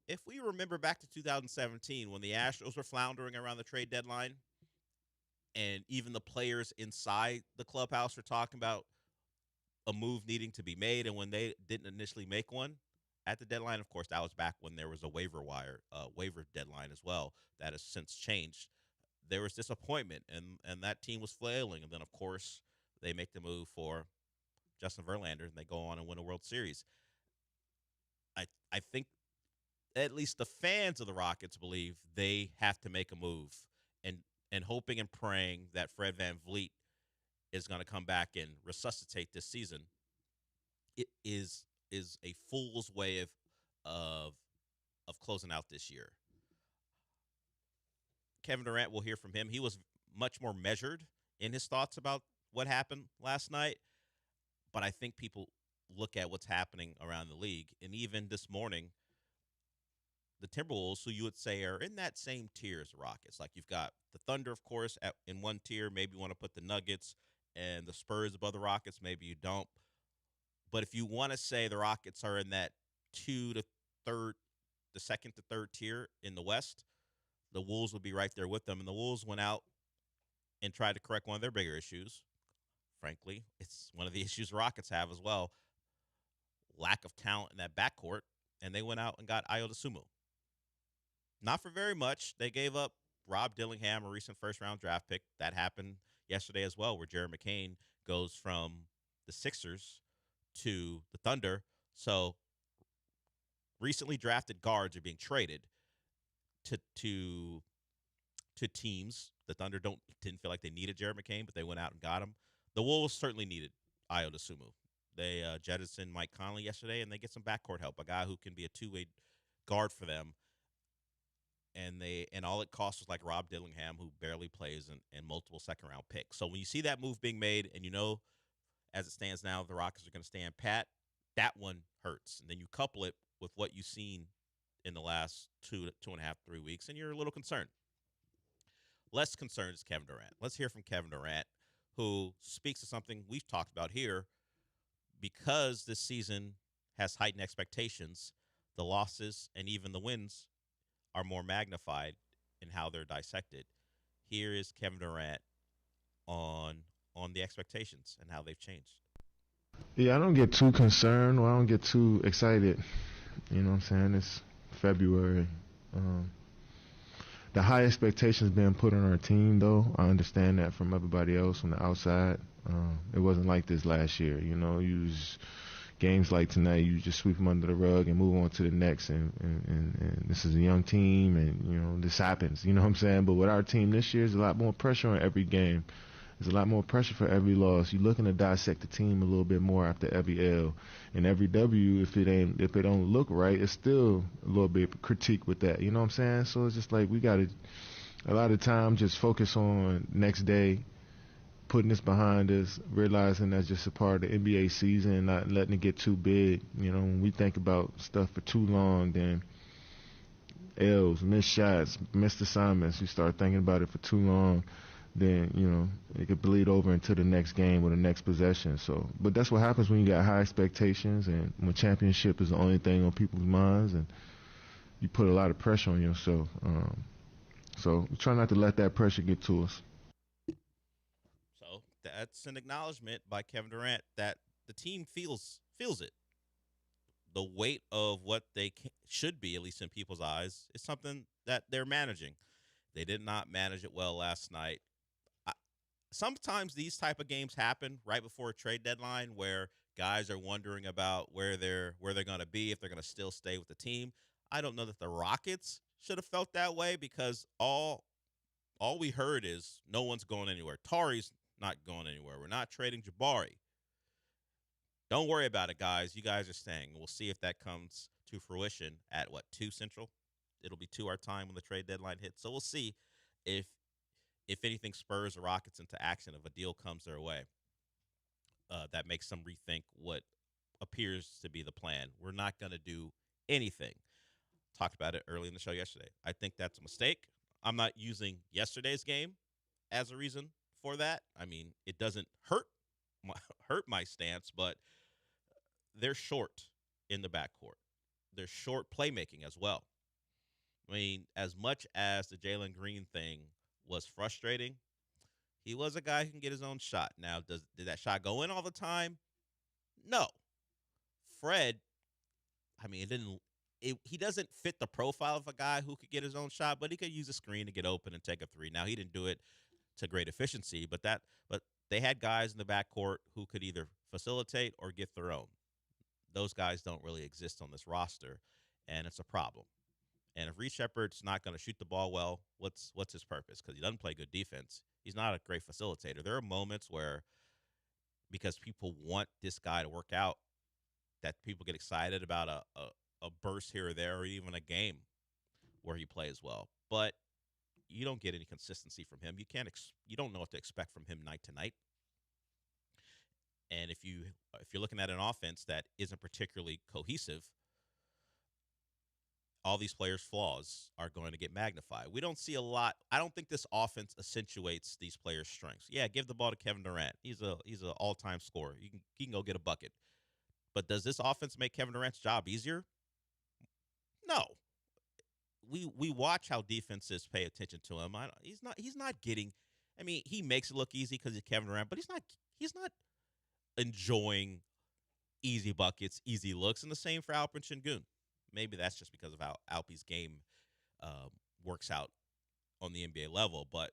S3: If we remember back to 2017 when the Astros were floundering around the trade deadline, and even the players inside the clubhouse were talking about a move needing to be made, and when they didn't initially make one at the deadline, of course, that was back when there was a waiver deadline as well. That has since changed. There was disappointment, and that team was flailing. And then, of course, they make the move for Justin Verlander, and they go on and win a World Series. I think at least the fans of the Rockets believe they have to make a move, and hoping and praying that Fred VanVleet is going to come back and resuscitate this season. It is a fool's way of closing out this year. Kevin Durant, we'll hear from him. He was much more measured in his thoughts about what happened last night. But I think people look at what's happening around the league. And even this morning, the Timberwolves, who you would say are in that same tier as the Rockets. Like you've got the Thunder, of course, in one tier. Maybe you want to put the Nuggets and the Spurs above the Rockets. Maybe you don't. But if you want to say the Rockets are in that the second to third tier in the West, the Wolves would be right there with them. And the Wolves went out and tried to correct one of their bigger issues. Frankly, it's one of the issues Rockets have as well. Lack of talent in that backcourt. And they went out and got Ayo Dosunmu. Not for very much. They gave up Rob Dillingham, a recent first-round draft pick. That happened yesterday as well, where Jared McCain goes from the Sixers to the Thunder. So recently drafted guards are being traded to teams. The Thunder didn't feel like they needed Jared McCain, but they went out and got him. The Wolves certainly needed Ayo Dosunmu. They jettisoned Mike Conley yesterday, and they get some backcourt help, a guy who can be a two-way guard for them. And all it costs was like Rob Dillingham, who barely plays, and multiple second-round picks. So when you see that move being made, and you know, as it stands now, the Rockets are going to stand pat, that one hurts. And then you couple it with what you've seen in the last 2.5, 3 weeks, and you're a little concerned. Less concerned is Kevin Durant. Let's hear from Kevin Durant, who speaks to something we've talked about here. Because this season has heightened expectations, the losses and even the wins are more magnified in how they're dissected. Here is Kevin Durant on the expectations and how they've changed.
S7: Yeah, I don't get too concerned or I don't get too excited. You know what I'm saying? It's February. the high expectations being put on our team, though, I understand that from everybody else on the outside. It wasn't like this last year. You know, games like tonight, you just sweep them under the rug and move on to the next. And this is a young team, and, you know, this happens. You know what I'm saying? But with our team this year, there's a lot more pressure on every game. There's a lot more pressure for every loss. You're looking to dissect the team a little bit more after every L. And every W, if it don't look right, it's still a little bit critique with that. You know what I'm saying? So it's just like we got to, a lot of time, just focus on next day, putting this behind us, realizing that's just a part of the NBA season, not letting it get too big. You know, when we think about stuff for too long, then L's, missed shots, missed assignments, you start thinking about it for too long, then, you know, it could bleed over into the next game or the next possession. So, but that's what happens when you got high expectations and when championship is the only thing on people's minds, and you put a lot of pressure on yourself. So we try not to let that pressure get to us.
S17: So that's an acknowledgement by Kevin Durant that the team feels it. The weight of what they should be, at least in people's eyes, is something that they're managing. They did not manage it well last night. Sometimes these type of games happen right before a trade deadline where guys are wondering about where they're going to be, if they're going to still stay with the team. I don't know that the Rockets should have felt that way because all we heard is no one's going anywhere. Tari's not going anywhere. We're not trading Jabari. Don't worry about it, guys. You guys are staying. We'll see if that comes to fruition at, 2 Central? It'll be 2 our time when the trade deadline hits. So we'll see if anything spurs the Rockets into action, if a deal comes their way that makes them rethink what appears to be the plan. We're not going to do anything. Talked about it early in the show yesterday. I think that's a mistake. I'm not using yesterday's game as a reason for that. I mean, it doesn't hurt my stance, but they're short in the backcourt. They're short playmaking as well. I mean, as much as the Jalen Green thing was frustrating, he was a guy who can get his own shot. Now, did that shot go in all the time? No. Fred, I mean, he doesn't fit the profile of a guy who could get his own shot, but he could use a screen to get open and take a three. Now, he didn't do it to great efficiency, but they had guys in the backcourt who could either facilitate or get their own. Those guys don't really exist on this roster, and it's a problem. And if Reed Shepherd's not going to shoot the ball well, what's his purpose? Because he doesn't play good defense. He's not a great facilitator. There are moments where, because people want this guy to work out, that people get excited about a burst here or there, or even a game where he plays well. But you don't get any consistency from him. You don't know what to expect from him night to night. And if you're looking at an offense that isn't particularly cohesive, all these players' flaws are going to get magnified. We don't see a lot. I don't think this offense accentuates these players' strengths. Yeah, give the ball to Kevin Durant. He's an all-time scorer. He can go get a bucket. But does this offense make Kevin Durant's job easier? No. We watch how defenses pay attention to him. He's not getting. I mean, he makes it look easy because he's Kevin Durant, but he's not enjoying easy buckets, easy looks, and the same for Alperen Şengün. Maybe that's just because of how Alpe's game works out on the NBA level. But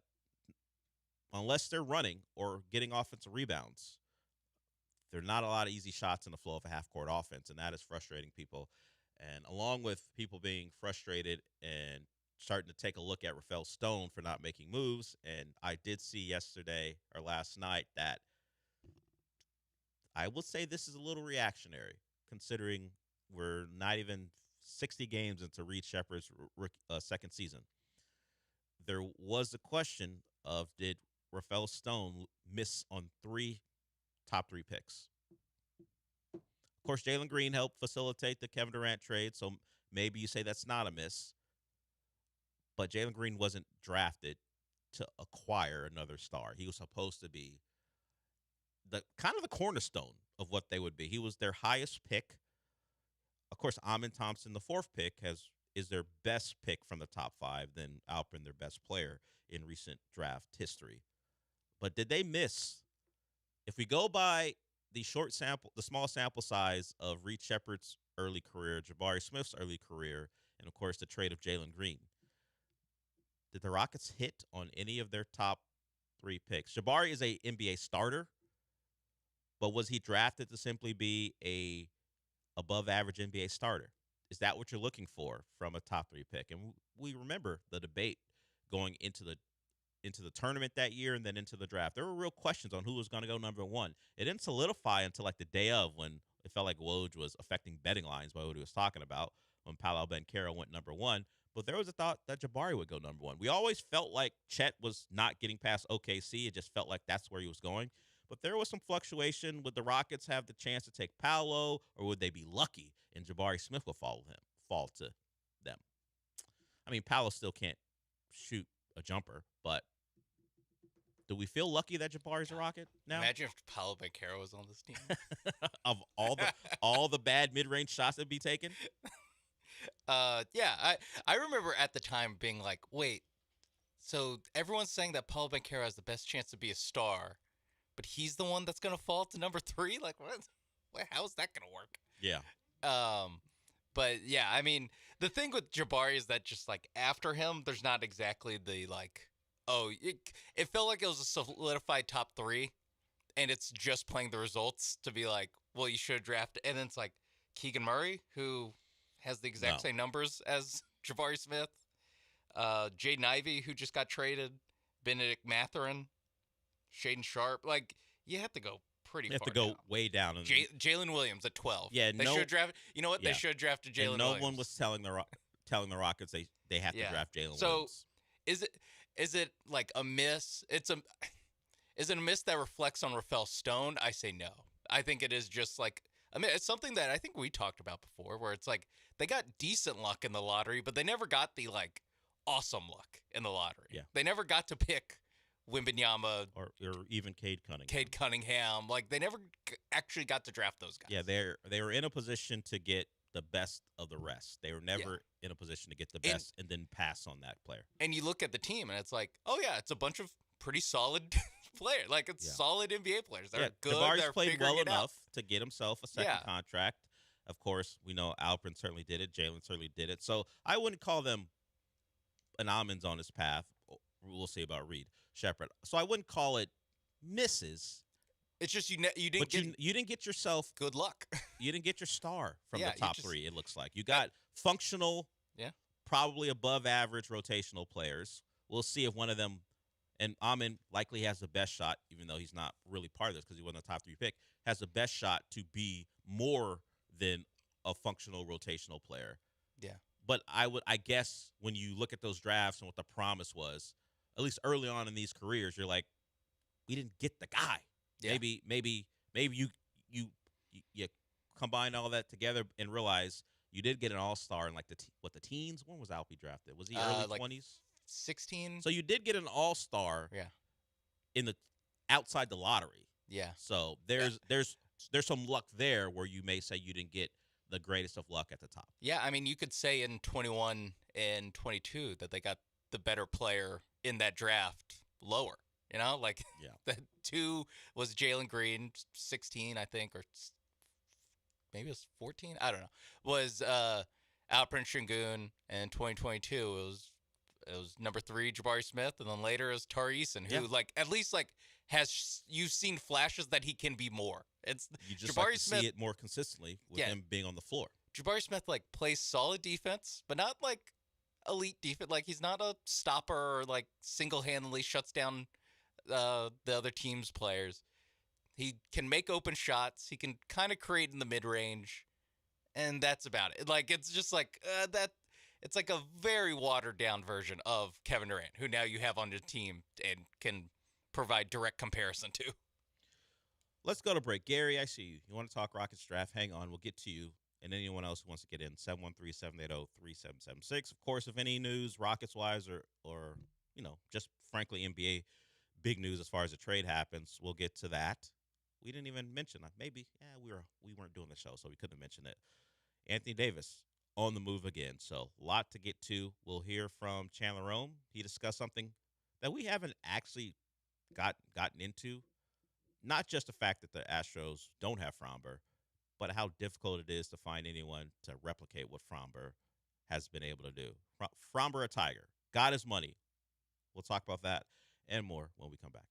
S17: unless they're running or getting offensive rebounds, there are not a lot of easy shots in the flow of a half-court offense, and that is frustrating people. And along with people being frustrated and starting to take a look at Rafael Stone for not making moves, and I did see yesterday or last night that I will say this is a little reactionary, considering we're not even 60 games into Reed Shepherd's second season. There was a question of, did Rafael Stone miss on top three picks? Of course, Jalen Green helped facilitate the Kevin Durant trade, so maybe you say that's not a miss. But Jalen Green wasn't drafted to acquire another star. He was supposed to be the cornerstone of what they would be. He was their highest pick. Of course, Amin Thompson, the fourth pick, is their best pick from the top 5, then Alperen, their best player in recent draft history. But did they miss? If we go by the small sample size of Reed Shepherd's early career, Jabari Smith's early career, and of course the trade of Jalen Green, did the Rockets hit on any of their top 3 picks? Jabari is a NBA starter, but was he drafted to simply be a above average NBA starter? Is that what you're looking for from a top 3 pick? And we remember the debate going into the tournament that year and then into the draft. There were real questions on who was going to go number 1. It didn't solidify until like the day of, when it felt like Woj was affecting betting lines by what he was talking about, when Paolo Banchero went number 1. But there was a thought that Jabari would go number 1. We always felt like Chet was not getting past OKC. It just felt like that's where he was going. But there was some fluctuation. Would the Rockets have the chance to take Paolo, or would they be lucky and Jabari Smith will fall to them? I mean, Paolo still can't shoot a jumper, but do we feel lucky that Jabari's a Rocket now?
S16: Imagine if Paolo Banchero was on this team.
S17: Of all the bad mid-range shots that'd be taken?
S16: Yeah, I remember at the time being like, wait, so everyone's saying that Paolo Banchero has the best chance to be a star, but he's the one that's going to fall to number 3? Like, what? How is that going to work?
S17: Yeah.
S16: But yeah, I mean, the thing with Jabari is that just like after him, there's not exactly the like, it felt like it was a solidified top 3, and it's just playing the results to be like, well, you should have drafted. And then it's like Keegan Murray, who has the exact same numbers as Jabari Smith, Jaden Ivey, who just got traded, Benedict Mathurin, Shaden Sharp. Like, you have to go pretty far.
S17: You have to go way down.
S16: Jalen Williams at 12.
S17: Yeah,
S16: they should have drafted. You know what?
S17: Yeah.
S16: They should have drafted Jalen
S17: No
S16: Williams.
S17: one was telling the Rockets they have to draft Jalen Williams.
S16: So is it like a miss? Is it a miss that reflects on Rafael Stone? I say no. I think it is just like, I mean, it's something that I think we talked about before, where it's like they got decent luck in the lottery, but they never got the like awesome luck in the lottery.
S17: Yeah.
S16: They never got to pick Wembanyama
S17: or even Cade Cunningham.
S16: Cade Cunningham. Like, they never actually got to draft those guys.
S17: Yeah, they were in a position to get the best of the rest. They were never in a position to get the best and then pass on that player.
S16: And you look at the team, and it's like, oh yeah, it's a bunch of pretty solid players. Like, it's solid NBA players. They're good.
S17: Jabari's
S16: they're
S17: played well
S16: figuring it out.
S17: enough to get himself a second contract. Of course, we know Alperen certainly did it. Jalen certainly did it. So I wouldn't call them an almonds on his path. We'll see about Reed Shepherd. So I wouldn't call it misses.
S16: It's just you didn't
S17: get yourself
S16: good luck.
S17: You didn't get your star from
S16: Yeah,
S17: the top 3. It looks like you got functional, probably above average rotational players. We'll see if one of them, and Amin likely has the best shot, even though he's not really part of this because he wasn't a top 3 pick, has the best shot to be more than a functional rotational player.
S16: Yeah.
S17: But I guess when you look at those drafts and what the promise was, at least early on in these careers, you're like, we didn't get the guy.
S16: Yeah.
S17: Maybe you combine all that together and realize you did get an all-star in like the teens. When was Alpy drafted? Was he early 20s?
S16: 16.
S17: So you did get an all-star.
S16: Yeah.
S17: In the outside the lottery.
S16: Yeah.
S17: So there's some luck there where you may say you didn't get the greatest of luck at the top.
S16: Yeah, I mean, you could say in 21 and 22 that they got the better player in that draft lower. You know, like the 2 was Jalen Green, 16, I think, or maybe it was 14. I don't know. Was Alperen Sengun, and 2022 it was number 3 Jabari Smith, and then later it was Tari Eason, who like at least like you've seen flashes that he can be more. It's
S17: you just
S16: Jabari
S17: like to
S16: Smith,
S17: see it more consistently with him being on the floor.
S16: Jabari Smith like plays solid defense, but not like elite defense. Like, he's not a stopper or like single-handedly shuts down the other team's players. He can make open shots. He can kind of create in the mid-range, and that's about it. Like, it's just like that. It's like a very watered-down version of Kevin Durant, who now you have on your team and can provide direct comparison to.
S17: Let's go to break. Gary, I see you. You want to talk Rockets draft? Hang on. We'll get to you and anyone else who wants to get in. 713-780-3776. Of course, if any news, Rockets-wise or just frankly NBA big news as far as the trade happens, we'll get to that. We didn't even mention it. Maybe, we weren't doing the show, so we couldn't mention it. Anthony Davis on the move again. So a lot to get to. We'll hear from Chandler Rome. He discussed something that we haven't actually gotten into. Not just the fact that the Astros don't have Framber, but how difficult it is to find anyone to replicate what Framber has been able to do. Framber, a Tiger, got his money, We'll talk about that and more when we come back.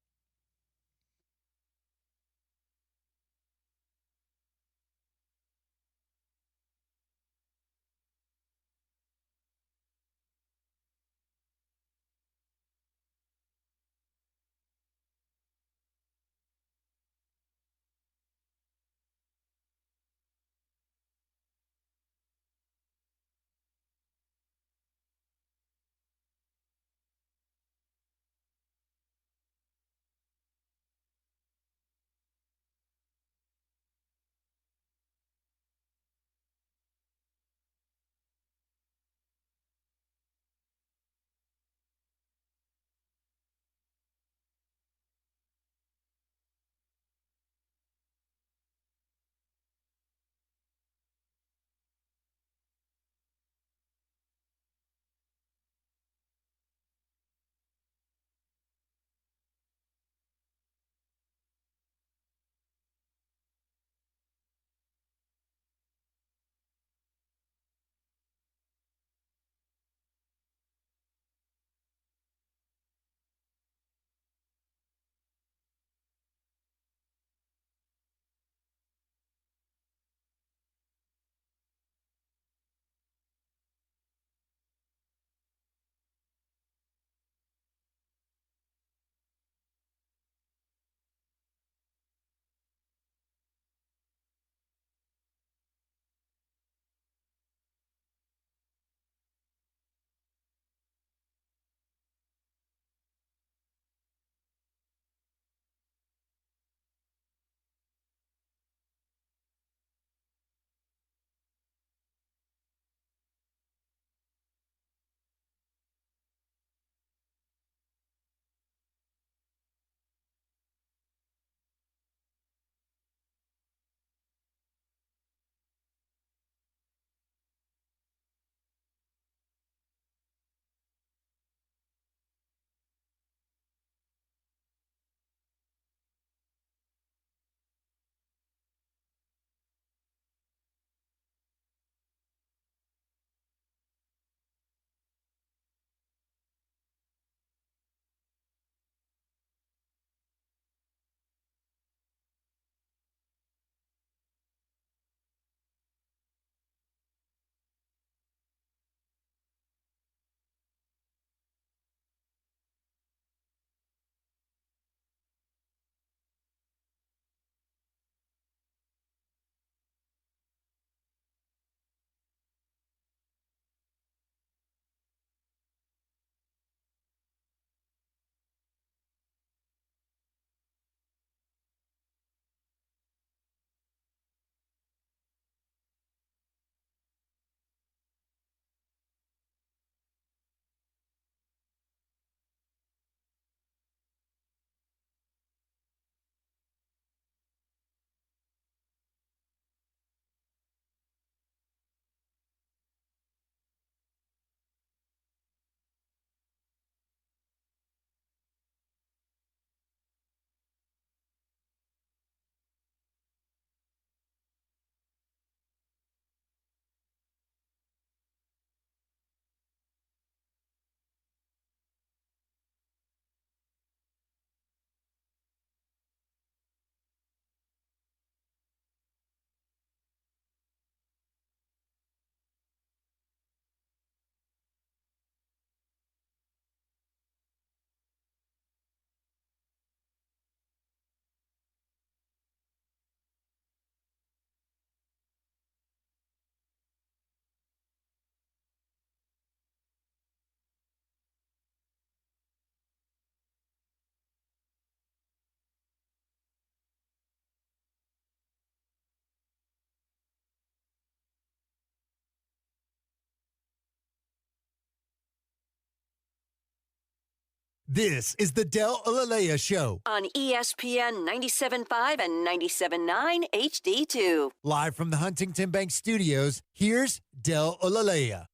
S18: This is the Del Olalea Show.
S4: On ESPN 97.5 and 97.9 HD2.
S18: Live from the Huntington Bank Studios, here's Del Olalea.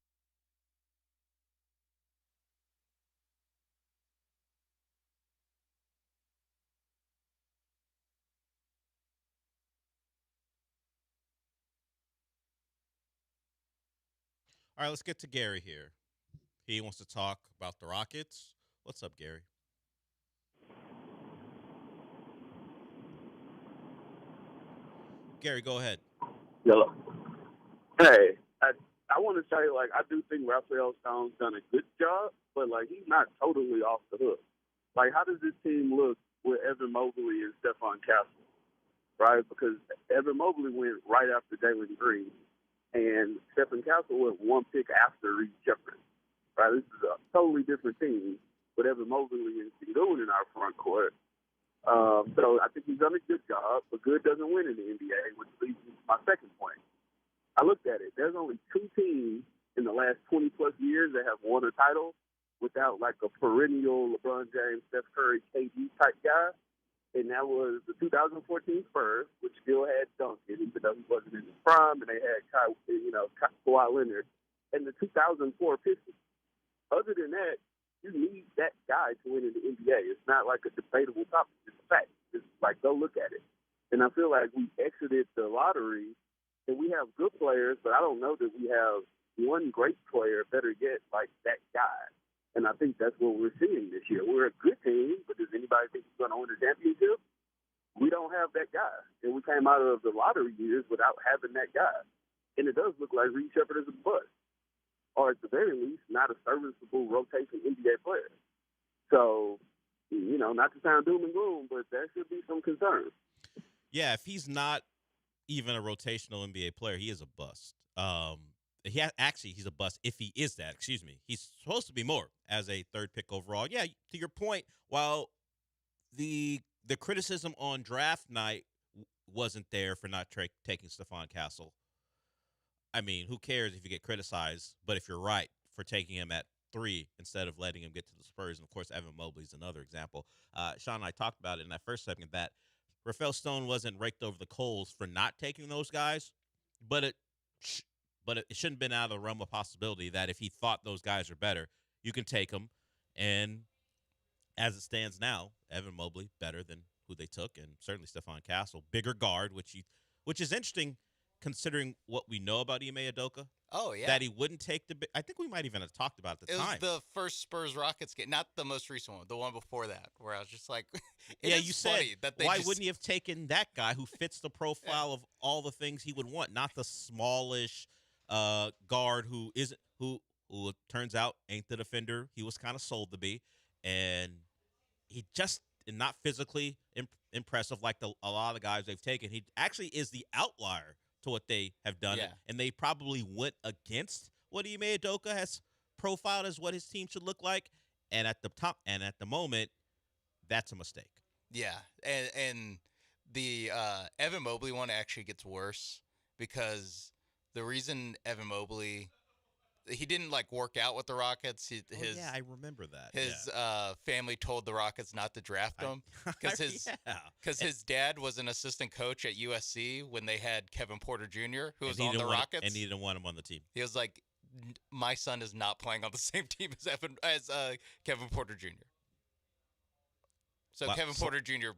S17: All right, let's get to Gary here. He wants to talk about the Rockets. What's up, Gary? Gary, go ahead.
S19: Hello. Hey, I want to say, like, I do think Raphael Stone's done a good job, but, like, he's not totally off the hook. Like, how does this team look with Evan Mobley and Stephon Castle, right? Because Evan Mobley went right after Jalen Green, and Stephon Castle went one pick after Reed Shepherd, right? This is a totally different team with Evan Mobley and doing in our front court. So I think he's done a good job, but good doesn't win in the NBA, which leads me to my second point. I looked at it. There's only two teams in the last 20-plus years that have won a title without, like, a perennial LeBron James, Steph Curry, KD type guy, and that was the 2014 Spurs, which still had Duncan, even though he wasn't in his prime, and they had Kawhi Leonard, and the 2004 Pistons. Other than that, you need that guy to win in the NBA. It's not like a debatable topic. It's a fact. It's like, go look at it. And I feel like we exited the lottery, and we have good players, but I don't know that we have one great player, better yet, like that guy. And I think that's what we're seeing this year. We're a good team, but does anybody think we're going to win the championship? We don't have that guy. And we came out of the lottery years without having that guy. And it does look like Reed Shepherd is a bust, or at the very least, not a serviceable rotation NBA player. So, not to sound doom and gloom, but there should be some concern.
S17: Yeah, if he's not even a rotational NBA player, he is a bust. He's a bust if he is that. Excuse me. He's supposed to be more as a third pick overall. Yeah, to your point, while the criticism on draft night wasn't there for not taking Stephon Castle, I mean, who cares if you get criticized? But if you're right for taking him at 3 instead of letting him get to the Spurs, and of course, Evan Mobley is another example. Sean and I talked about it in that first segment that Raphael Stone wasn't raked over the coals for not taking those guys, but it shouldn't have been out of the realm of possibility that if he thought those guys are better, you can take them. And as it stands now, Evan Mobley better than who they took, and certainly Stephon Castle, bigger guard, which is interesting considering what we know about Ime Udoka.
S16: Oh, yeah.
S17: That he wouldn't take I think we might even have talked about it at the time.
S16: It was the first Spurs-Rockets game, not the most recent one, the one before that, where I was just like,
S17: you said, why wouldn't he have taken that guy who fits the profile of all the things he would want, not the smallish guard who it turns out ain't the defender he was kind of sold to be, and he just not physically impressive like a lot of the guys they've taken. He actually is the outlier to what they have done, and they probably went against what Ime Udoka has profiled as what his team should look like, and at the moment, that's a mistake.
S16: Yeah, and the Evan Mobley one actually gets worse because the reason Evan Mobley, he didn't like work out with the Rockets.
S17: I remember that.
S16: His family told the Rockets not to draft him because his dad was an assistant coach at USC when they had Kevin Porter Jr., who was on the Rockets,
S17: and he didn't want him on the team.
S16: He was like, "My son is not playing on the same team as Kevin Porter Jr." So Kevin Porter Jr.,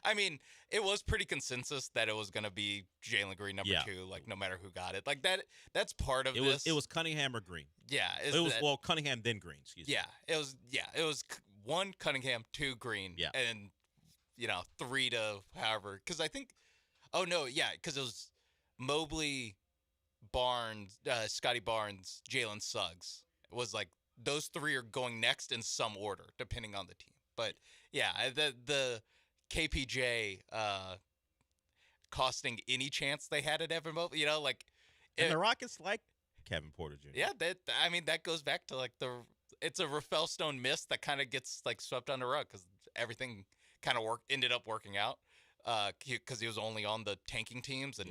S16: I mean, it was pretty consensus that it was going to be Jalen Green number 2, like no matter who got it. Like that's part of this.
S17: It was Cunningham or Green.
S16: Yeah.
S17: Cunningham then Green, excuse me.
S16: It was 1 Cunningham, 2 Green.
S17: Yeah.
S16: And 3 to however, because I think, because it was Mobley, Barnes, Scotty Barnes, Jalen Suggs. It was like those 3 are going next in some order, depending on the team. But yeah, the KPJ costing any chance they had at Evan Mobley,
S17: and the Rockets like Kevin Porter Jr.
S16: Yeah, that goes back to like it's a Raphael Stone miss that kind of gets like swept under the rug because everything kind of ended up working out because he was only on the tanking teams and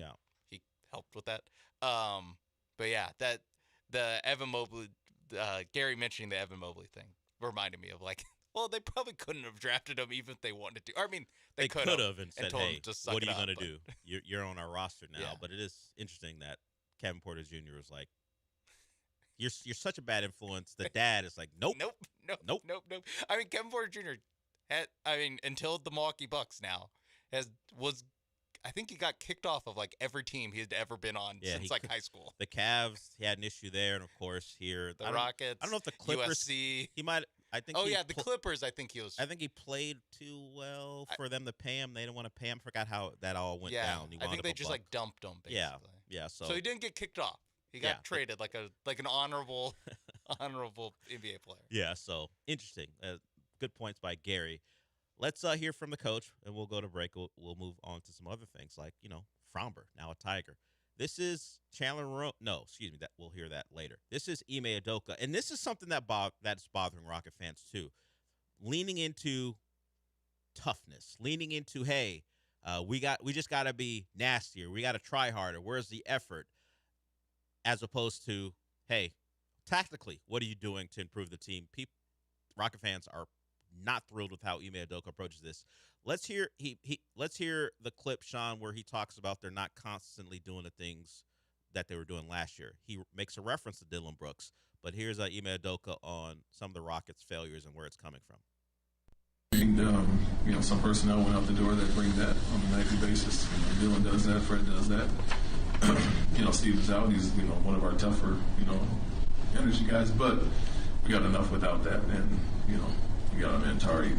S16: he helped with that. But yeah, that the Evan Mobley, Gary mentioning the Evan Mobley thing reminded me of like. Well, they probably couldn't have drafted him even if they wanted to. I mean, they could have
S17: and said,
S16: told
S17: "Hey,
S16: him to suck
S17: what are you
S16: going to
S17: do? You're on our roster now."
S16: Yeah.
S17: But it is interesting that Kevin Porter Jr. was like, "You're such a bad influence." The dad is like, "Nope,
S16: nope." I mean, Kevin Porter Jr. until the Milwaukee Bucks now I think he got kicked off of like every team he had ever been on since like high school.
S17: The Cavs, he had an issue there, and of course here
S16: the Rockets.
S17: I don't know if the Clippers.
S16: USC.
S17: He might. I think.
S16: Oh yeah, the Clippers. I think he was.
S17: I think he played too well for them to pay him. They didn't want to pay him. Forgot how that all went down.
S16: I think they just like dumped him. Basically.
S17: Yeah.
S16: So he didn't get kicked off. He got traded like an honorable NBA player.
S17: Yeah. So interesting. Good points by Gary. Let's hear from the coach, and we'll go to break. We'll move on to some other things like Fromber, now a Tiger. This is Chandler. We'll hear that later. This is Ime Udoka, and this is something that's bothering Rocket fans too. Leaning into toughness, leaning into we just got to be nastier. We got to try harder. Where's the effort? As opposed to, hey, tactically, what are you doing to improve the team? Rocket fans are not thrilled with how Ime Udoka approaches this. Let's hear let's hear the clip, Sean, where he talks about they're not constantly doing the things that they were doing last year. He makes a reference to Dylan Brooks, but here's Ime Udoka on some of the Rockets' failures and where it's coming from.
S20: And, some personnel went out the door that bring that on a nightly basis. Dylan does that. Fred does that. Steve is out. He's, one of our tougher, energy guys. But we got enough without that. And, we got him and Tari,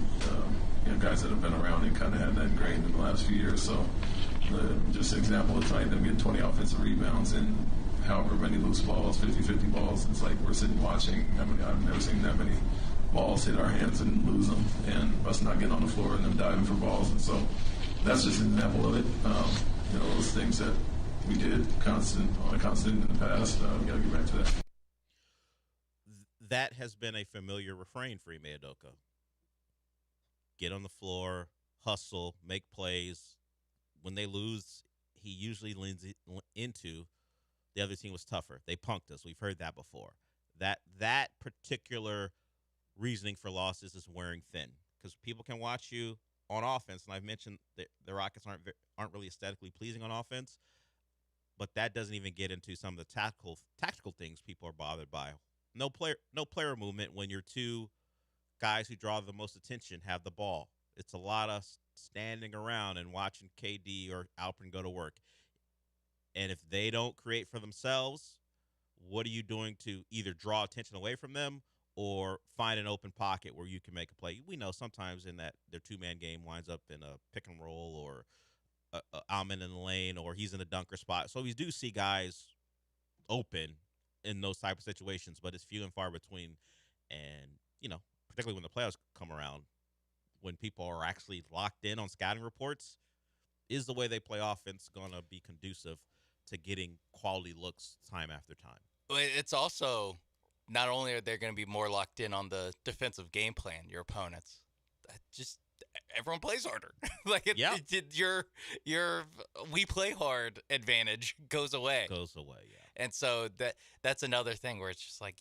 S20: guys that have been around and kind of had that ingrained in the last few years. So just an example of tonight, them getting 20 offensive rebounds and however many loose balls, 50-50 balls. It's like we're sitting watching. I've never seen that many balls hit our hands and lose them, and us not getting on the floor and them diving for balls. And so that's just an example of it. Those things that we did on a constant in the past. We got to get back to that.
S17: That has been a familiar refrain for Ime Udoka. Get on the floor, hustle, make plays. When they lose, he usually leans into the other team was tougher. They punked us. We've heard that before. That particular reasoning for losses is wearing thin because people can watch you on offense, and I've mentioned that the Rockets aren't really aesthetically pleasing on offense, but that doesn't even get into some of the tactical things people are bothered by. No player movement when your two guys who draw the most attention have the ball. It's a lot of standing around and watching KD or Alpern go to work. And if they don't create for themselves, what are you doing to either draw attention away from them or find an open pocket where you can make a play? We know sometimes in that their two-man game winds up in a pick and roll or Almond in the lane or he's in a dunker spot. So we do see guys open in those type of situations, but it's few and far between. And, particularly when the playoffs come around, when people are actually locked in on scouting reports, is the way they play offense going to be conducive to getting quality looks time after time?
S16: It's also not only are they going to be more locked in on the defensive game plan, your opponents, just everyone plays harder. Your we play hard advantage goes away. And so that's another thing where it's just like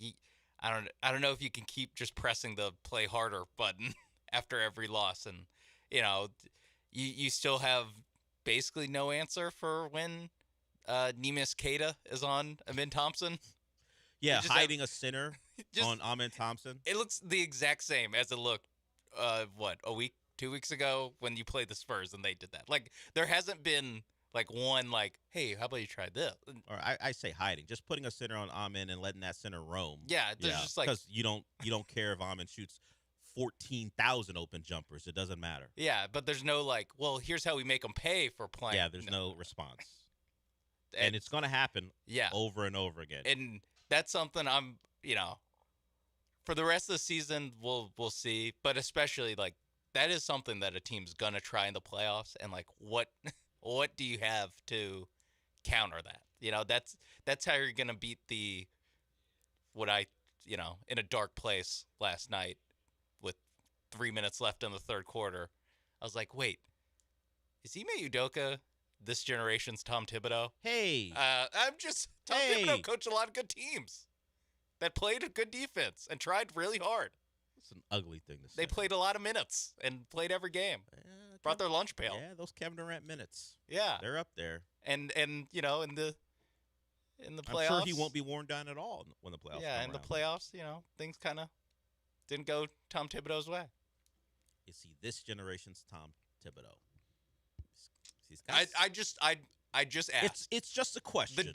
S16: I don't know if you can keep just pressing the play harder button after every loss, and you still have basically no answer for when Neemias Queta is on Amin Thompson.
S17: Yeah, hiding a center on Amin Thompson.
S16: It looks the exact same as it looked, 2 weeks ago when you played the Spurs and they did that. Like, there hasn't been, hey, how about you try this?
S17: Or I say hiding. Just putting a center on Amin and letting that center roam.
S16: Yeah, there's just
S17: because you don't care if Amin shoots 14,000 open jumpers. It doesn't matter.
S16: Yeah, but there's no here's how we make them pay for playing.
S17: Yeah, there's no response. And it's going to happen over and over again.
S16: And that's something I'm, for the rest of the season, we'll see. But especially, that is something that a team's going to try in the playoffs. And, what do you have to counter that? That's how you're going to beat in a dark place last night with 3 minutes left in the third quarter. I was like, wait, is Ime Udoka this generation's Tom Thibodeau?
S17: Hey.
S16: Tom Thibodeau coached a lot of good teams that played a good defense and tried really hard.
S17: It's an ugly thing to say.
S16: They played a lot of minutes and played every game. Brought their lunch pail.
S17: Yeah, those Kevin Durant minutes.
S16: Yeah.
S17: They're up there.
S16: And in the playoffs.
S17: I'm sure he won't be worn down at all when the playoffs come around.
S16: The playoffs, things kind of didn't go Tom Thibodeau's way.
S17: Is he this generation's Tom Thibodeau?
S16: I just asked.
S17: It's just a question.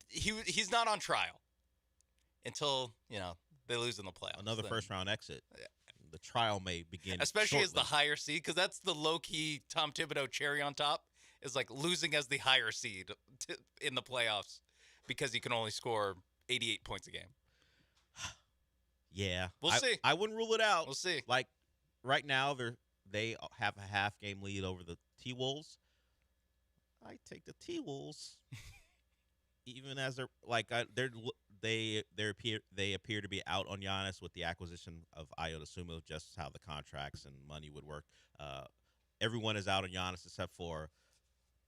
S16: He's not on trial until They lose in the playoffs.
S17: Another
S16: then.
S17: first round exit.
S16: Yeah.
S17: The trial may begin,
S16: especially
S17: shortly.
S16: as the higher seed, because that's the low key Tom Thibodeau cherry on top. Is like losing as the higher seed in the playoffs because you can only score 88 points a game.
S17: Yeah,
S16: we'll see.
S17: I wouldn't rule it out.
S16: We'll see.
S17: Like right now, they have a half game lead over the T-Wolves. I take the T-Wolves, even as they're like they appear to be out on Giannis with the acquisition of Ayo Dosunmu, just how the contracts and money would work. Everyone is out on Giannis except for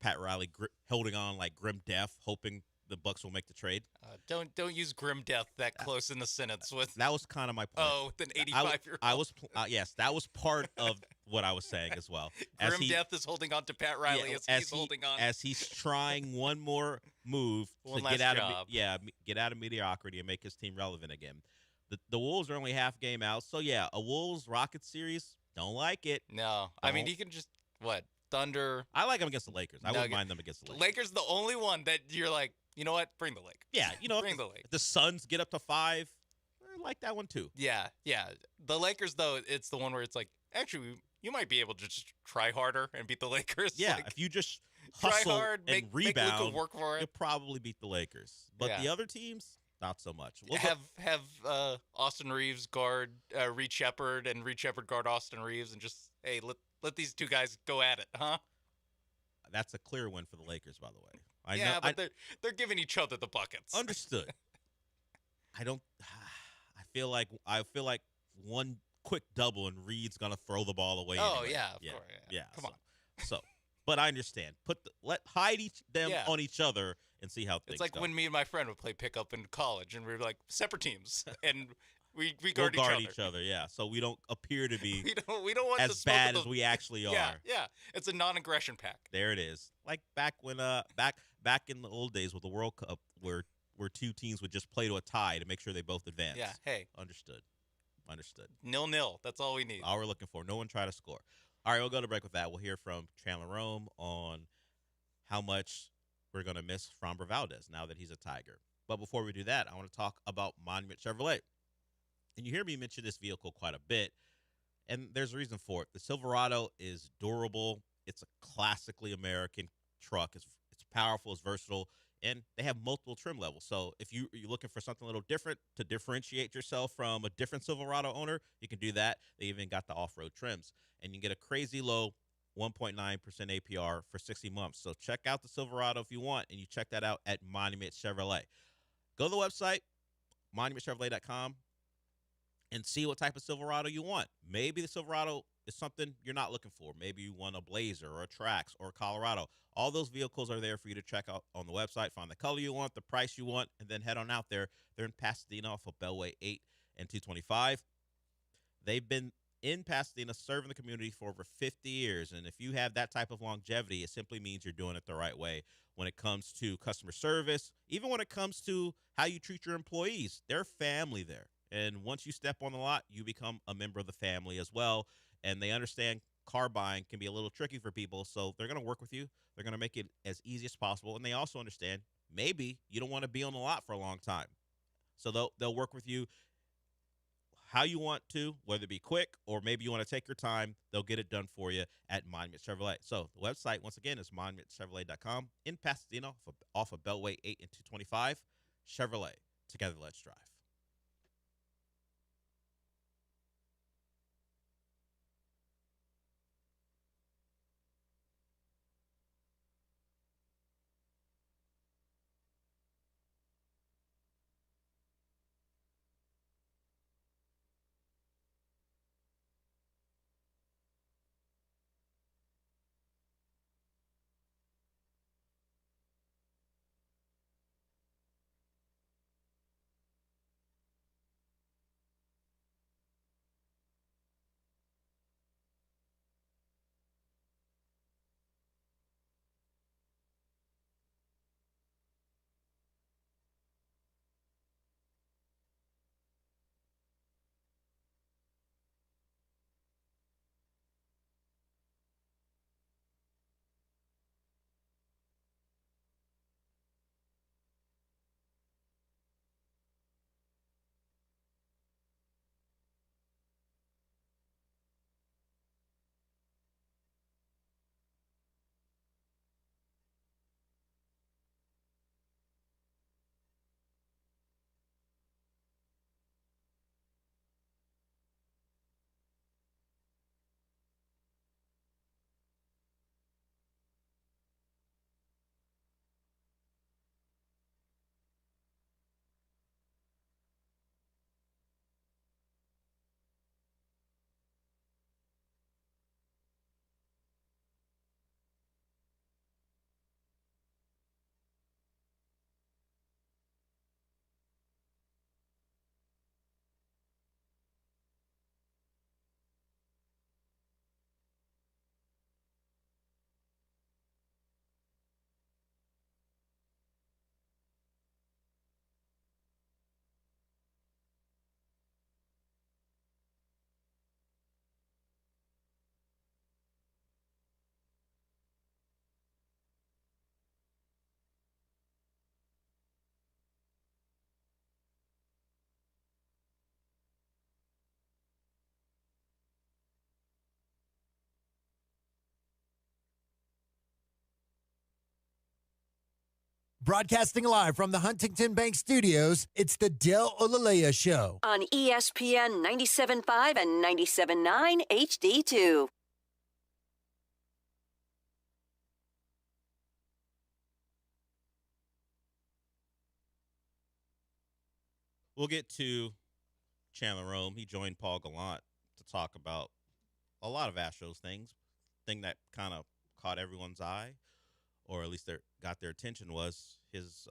S17: Pat Riley holding on like grim death, hoping the Bucks will make the trade.
S16: Don't use grim death that close in the sentence with.
S17: That was kind of my point.
S16: Oh, with an 85-year-old.
S17: I was yes, that was part of what I was saying as well.
S16: Grim death is holding on to Pat Riley as he's holding on.
S17: As he's trying one more move to get out of mediocrity and make his team relevant again. The Wolves are only half game out, so yeah, a Wolves Rockets series, don't like it.
S16: No, I mean he can just Thunder.
S17: I like them against the Lakers. I wouldn't mind them against the Lakers.
S16: Lakers the only one that you're like, you know what? Bring the Lakers.
S17: Yeah,
S16: bring the Lakers.
S17: The Suns get up to 5. I like that one too.
S16: Yeah. The Lakers though, it's the one where it's like, actually, you might be able to just try harder and beat the Lakers.
S17: Yeah,
S16: like,
S17: if you just hustle
S16: try hard,
S17: and rebound,
S16: make Luka work for it,
S17: you'll probably beat the Lakers. But the other teams, not so much.
S16: Have Austin Reeves guard Reed Shepherd and Reed Shepherd guard Austin Reeves and just let these two guys go at it, huh?
S17: That's a clear win for the Lakers, by the way.
S16: They're giving each other the buckets.
S17: Understood. I feel like one quick double and Reed's gonna throw the ball away.
S16: Oh
S17: anyway.
S16: yeah, of course. Yeah. Come on.
S17: So, but I understand. Hide them on each other and see how things.
S16: It's like
S17: go.
S16: when me and my friend would play pickup in college, and we were like separate teams, and we guard
S17: each other. Yeah, so we don't appear to be
S16: we don't want
S17: as bad as we actually are.
S16: Yeah. It's a non-aggression pack.
S17: There it is. Like back when back in the old days with the World Cup, where two teams would just play to a tie to make sure they both advance.
S16: Yeah. Hey.
S17: Understood.
S16: 0-0. That's all we need.
S17: All we're looking for. No one try to score. All right, we'll go to break with that. We'll hear from Chandler Rome on how much we're going to miss Framber Valdez now that he's a Tiger. But before we do that, I want to talk about Monument Chevrolet. And you hear me mention this vehicle quite a bit, and there's a reason for it. The Silverado is durable. It's a classically American truck. It's powerful. It's versatile. And they have multiple trim levels. So if you're looking for something a little different to differentiate yourself from a different Silverado owner, you can do that. They even got the off-road trims. And you can get a crazy low 1.9% APR for 60 months. So check out the Silverado if you want, and you check that out at Monument Chevrolet. Go to the website, monumentchevrolet.com, and see what type of Silverado you want. Maybe the Silverado is something you're not looking for. Maybe you want a Blazer or a Trax or a Colorado. All those vehicles are there for you to check out on the website. Find the color you want, the price you want, and then head on out there. They're in Pasadena off of Beltway 8 and 225. They've been in Pasadena serving the community for over 50 years. And if you have that type of longevity, it simply means you're doing it the right way when it comes to customer service, even when it comes to how you treat your employees. They're family there. And once you step on the lot, you become a member of the family as well. And they understand car buying can be a little tricky for people, so they're going to work with you. They're going to make it as easy as possible. And they also understand maybe you don't want to be on the lot for a long time. So they'll work with you how you want to, whether it be quick or maybe you want to take your time. They'll get it done for you at Monument Chevrolet. So the website, once again, is monumentchevrolet.com in Pasadena off of Beltway 8 and 225. Chevrolet. Together, let's drive.
S18: Broadcasting live from the Huntington Bank Studios, it's the Del Olalea Show.
S4: On ESPN 97.5 and 97.9 HD2.
S17: We'll get to Chandler Rome. He joined Paul Gallant to talk about a lot of Astros things. Thing that kind of caught everyone's eye, or at least got their attention, was his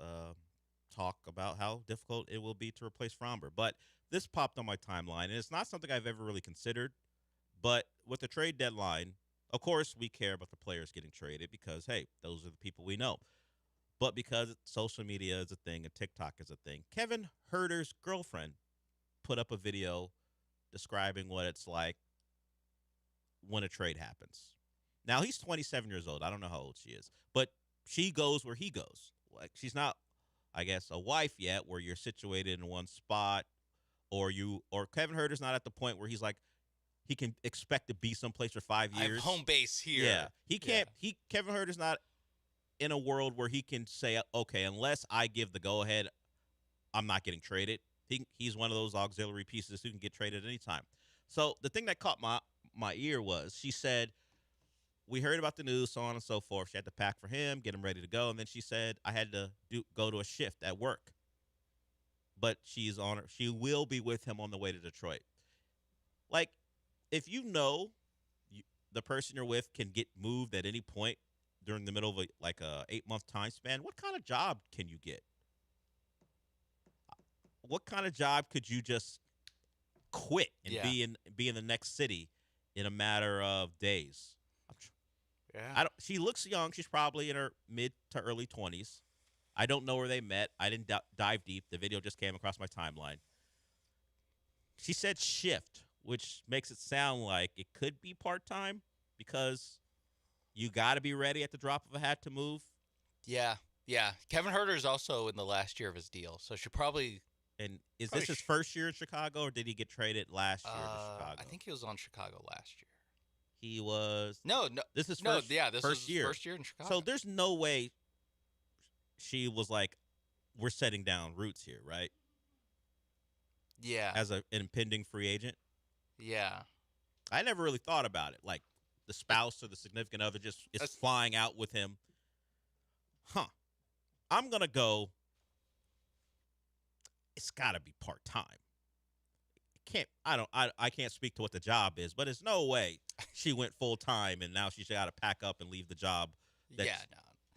S17: talk about how difficult it will be to replace Fromber. But this popped on my timeline, and it's not something I've ever really considered. But with the trade deadline, of course, we care about the players getting traded because, hey, those are the people we know. But because social media is a thing and TikTok is a thing, Kevin Herter's girlfriend put up a video describing what it's like when a trade happens. Now, he's 27 years old. I don't know how old she is. But she goes where he goes. Like, she's not, I guess, a wife yet where you're situated in one spot, or Kevin Herter's not at the point where he's like, he can expect to be someplace for 5 years.
S16: I have home base here.
S17: Yeah. He can't. Yeah. Kevin Herter's not in a world where he can say, okay, unless I give the go-ahead, I'm not getting traded. He's one of those auxiliary pieces who can get traded anytime. So the thing that caught my ear was she said, we heard about the news, so on and so forth. She had to pack for him, get him ready to go, and then she said, I had to go to a shift at work. But she will be with him on the way to Detroit. Like, if you know the person you're with can get moved at any point during the middle of a 8-month time span, what kind of job can you get? What kind of job could you just quit and be in the next city in a matter of days?
S16: Yeah.
S17: She looks young. She's probably in her mid to early 20s. I don't know where they met. I didn't dive deep. The video just came across my timeline. She said shift, which makes it sound like it could be part-time because you got to be ready at the drop of a hat to move.
S16: Yeah. Kevin Herter is also in the last year of his deal, so she probably.
S17: And is this his first year in Chicago, or did he get traded last year to Chicago?
S16: I think he was on Chicago last year.
S17: He was.
S16: No.
S17: This is
S16: this
S17: first
S16: is
S17: year.
S16: First year in Chicago.
S17: So there's no way she was like, we're setting down roots here, right?
S16: Yeah.
S17: As an impending free agent.
S16: Yeah.
S17: I never really thought about it. Like the spouse or the significant other just is flying out with him. Huh. I'm going to go. It's got to be part-time. I can't speak to what the job is, but there's no way she went full-time and now she's got to pack up and leave the job.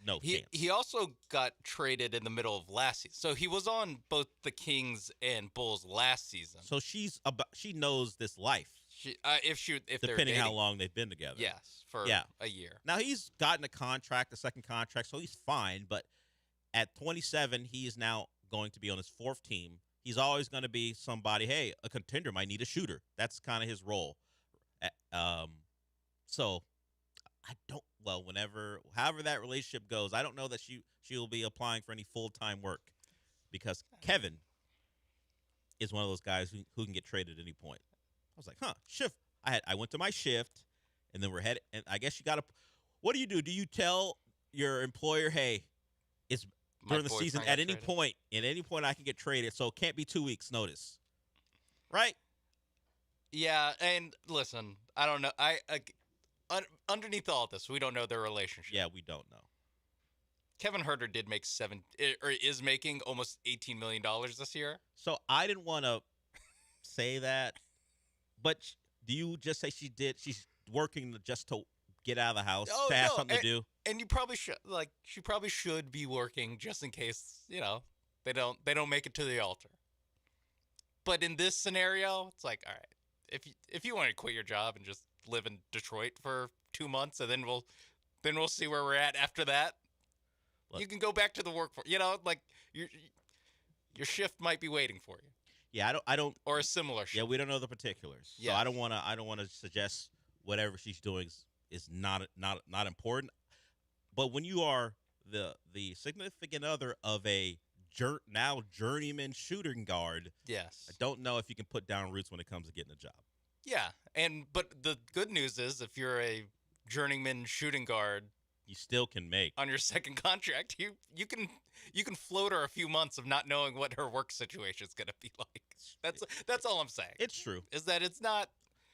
S17: No chance.
S16: He also got traded in the middle of last season. So he was on both the Kings and Bulls last season.
S17: So she knows this life.
S16: If
S17: depending how long they've been together.
S16: Yes, for a year.
S17: Now he's gotten a second contract, so he's fine, but at 27, he is now going to be on his fourth team. He's always going to be somebody, hey, a contender might need a shooter. That's kind of his role. So however that relationship goes, I don't know that she will be applying for any full-time work because Kevin is one of those guys who can get traded at any point. I was like, shift. I went to my shift, and then we're headed, and I guess you got to, what do? Do you tell your employer, hey, it's during the season at any point I can get traded, so it can't be 2 weeks notice, right?
S16: Yeah, and listen, I don't know. Underneath all this, we don't know their relationship.
S17: Yeah, we don't know.
S16: Kevin Herter did make is making almost $18 million this year.
S17: So I didn't want to say that, but do you just say she's working just to get out of the house, to have something to do?
S16: And you probably should, she probably should be working just in case, they don't make it to the altar. But in this scenario, it's like, all right, if you want to quit your job and just live in Detroit for 2 months, and then we'll see where we're at after that. Look, you can go back to the workforce. Your shift might be waiting for you.
S17: Yeah, I don't,
S16: or a similar shift.
S17: Yeah, we don't know the particulars. So I don't want to suggest whatever she's doing is not important. But when you are the significant other of a now journeyman shooting guard,
S16: yes,
S17: I don't know if you can put down roots when it comes to getting a job.
S16: Yeah, but the good news is if you're a journeyman shooting guard
S17: You still can make
S16: on your second contract. You can float her a few months of not knowing what her work situation is going to be like. That's all I'm saying.
S17: It's true.
S16: Is that it's not.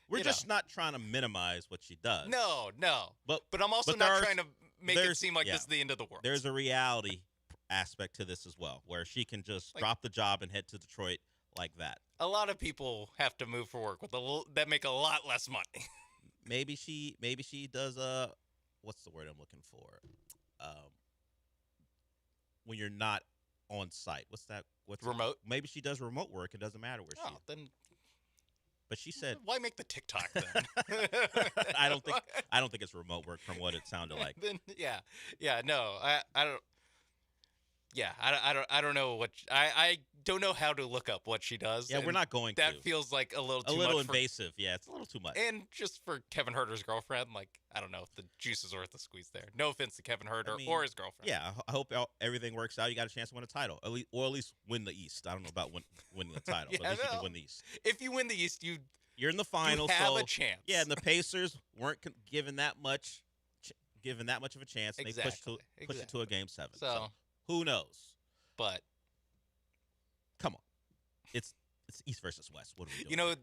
S17: We're just not trying to minimize what she does.
S16: No.
S17: But
S16: I'm also not trying to make it seem like this is the end of the world.
S17: There's a reality aspect to this as well, where she can just drop the job and head to Detroit like that.
S16: A lot of people have to move for work with that make a lot less money.
S17: maybe she does what's the word I'm looking for? When you're not on site. What's that?
S16: Remote?
S17: Maybe she does remote work. It doesn't matter where she is.
S16: Then.
S17: But she said,
S16: "Why make the TikTok then?"
S17: I don't think it's remote work from what it sounded like.
S16: Then no, I don't. Yeah, I don't know what I don't know how to look up what she does.
S17: Yeah, we're not going to.
S16: That feels like a little much
S17: invasive. Yeah, it's a little too much.
S16: And just for Kevin Herter's girlfriend, I don't know if the juice is worth the squeeze there. No offense to Kevin Herter or his girlfriend.
S17: Yeah, I hope everything works out. You got a chance to win a title, at least win the East. I don't know about winning the title, but at least you can win the East.
S16: If you win the East,
S17: you're in the finals.
S16: You have a chance.
S17: Yeah, and the Pacers weren't given that much of a chance. And they pushed it to a game 7. So who knows?
S16: But
S17: come on, it's East versus West. What are we doing?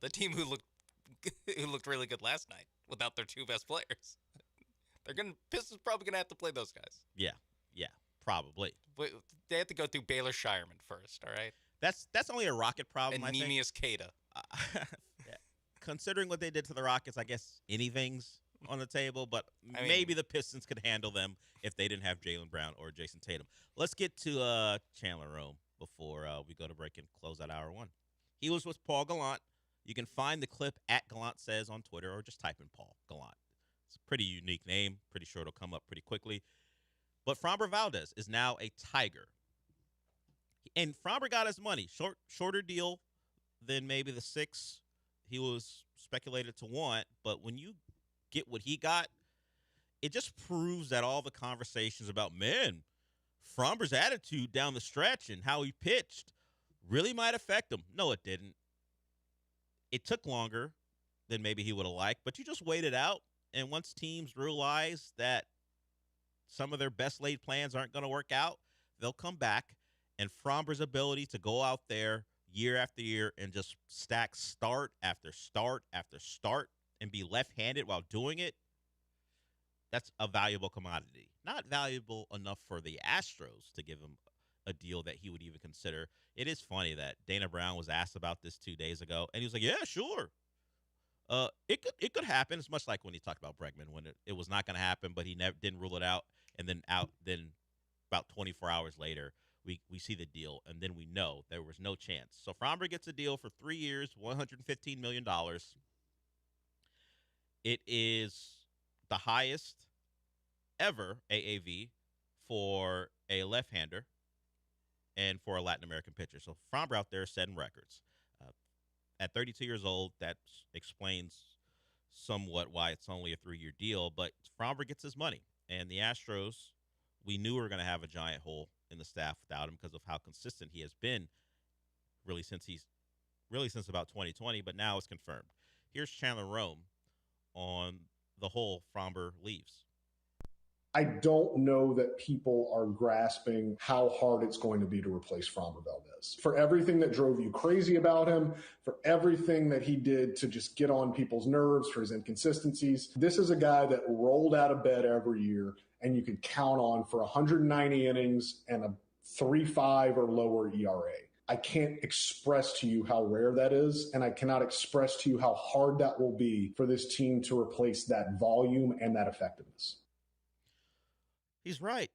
S16: The team who looked really good last night without their 2 best players. Pistons probably gonna have to play those guys.
S17: Yeah, probably.
S16: But they have to go through Baylor Shireman first. All right.
S17: That's only a Rocket problem.
S16: And Neemias Queta.
S17: Considering what they did to the Rockets, I guess anything's on the table, but maybe the Pistons could handle them if they didn't have Jaylen Brown or Jason Tatum. Let's get to Chandler Rome before we go to break and close out hour 1. He was with Paul Gallant. You can find the clip at Gallant Says on Twitter or just type in Paul Gallant. It's a pretty unique name. Pretty sure it'll come up pretty quickly. But Framber Valdez is now a Tiger. And Framber got his money. Shorter deal than maybe the 6 he was speculated to want. But when you get what he got, it just proves that all the conversations about, Framber's attitude down the stretch and how he pitched really might affect him. No, it didn't. It took longer than maybe he would have liked, but you just wait it out. And once teams realize that some of their best laid plans aren't going to work out, they'll come back. And Framber's ability to go out there year after year and just stack start after start after start and be left-handed while doing it, that's a valuable commodity. Not valuable enough for the Astros to give him a deal that he would even consider. It is funny that Dana Brown was asked about this 2 days ago, and he was like, yeah, sure. It could happen. It's much like when he talked about Bregman, when it was not going to happen, but he didn't rule it out, and then about 24 hours later, we see the deal, and then we know there was no chance. So Framber gets a deal for 3 years, $115 million. It is the highest ever AAV for a left-hander and for a Latin American pitcher. So Framber out there setting records. At 32 years old, that explains somewhat why it's only a 3-year deal, but Framber gets his money. And the Astros, we knew we were going to have a giant hole in the staff without him because of how consistent he has been really since about 2020, but now it's confirmed. Here's Chandler Rome on the whole Framber leaves.
S6: I don't know that people are grasping how hard it's going to be to replace Framber Valdez. For everything that drove you crazy about him, for everything that he did to just get on people's nerves, for his inconsistencies, this is a guy that rolled out of bed every year and you could count on for 190 innings and a 3.5 or lower ERA. I can't express to you how rare that is, and I cannot express to you how hard that will be for this team to replace that volume and that effectiveness.
S17: He's right.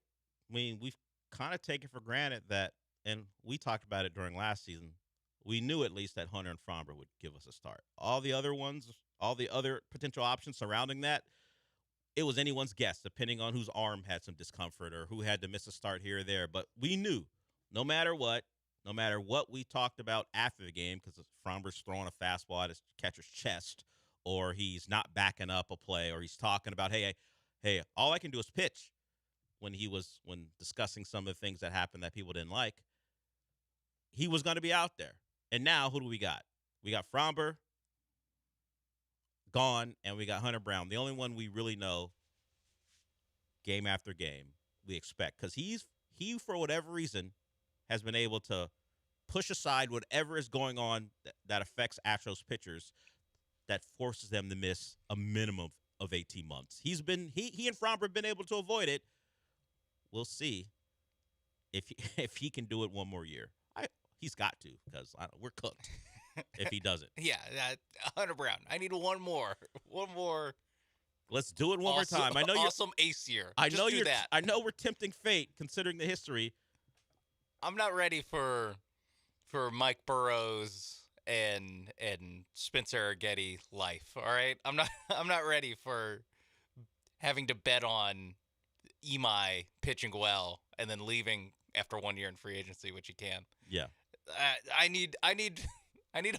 S17: I mean, we've kind of taken for granted that, and we talked about it during last season, we knew at least that Hunter and Framber would give us a start. All the other potential options surrounding that, it was anyone's guess, depending on whose arm had some discomfort or who had to miss a start here or there. But we knew, no matter what we talked about after the game, because Framber's throwing a fastball at his catcher's chest, or he's not backing up a play, or he's talking about, hey, all I can do is pitch. When discussing some of the things that happened that people didn't like, he was going to be out there. And now, who do we got? We got Framber gone, and we got Hunter Brown. The only one we really know game after game, we expect. Because he, for whatever reason, has been able to push aside whatever is going on that affects Astros pitchers that forces them to miss a minimum of 18 months. He and Fromber have been able to avoid it. We'll see if he can do it one more year. He's got to, because we're cooked if he doesn't.
S16: Yeah, Hunter Brown. I need one more. One more.
S17: Let's do it one more time. I know you're
S16: awesome ace year.
S17: I know
S16: Just do that.
S17: I know we're tempting fate considering the history.
S16: I'm not ready for Mike Burrows and Spencer Getty life. All right, I'm not ready for having to bet on Imai pitching well and then leaving after 1 year in free agency, which he can.
S17: Yeah.
S16: I need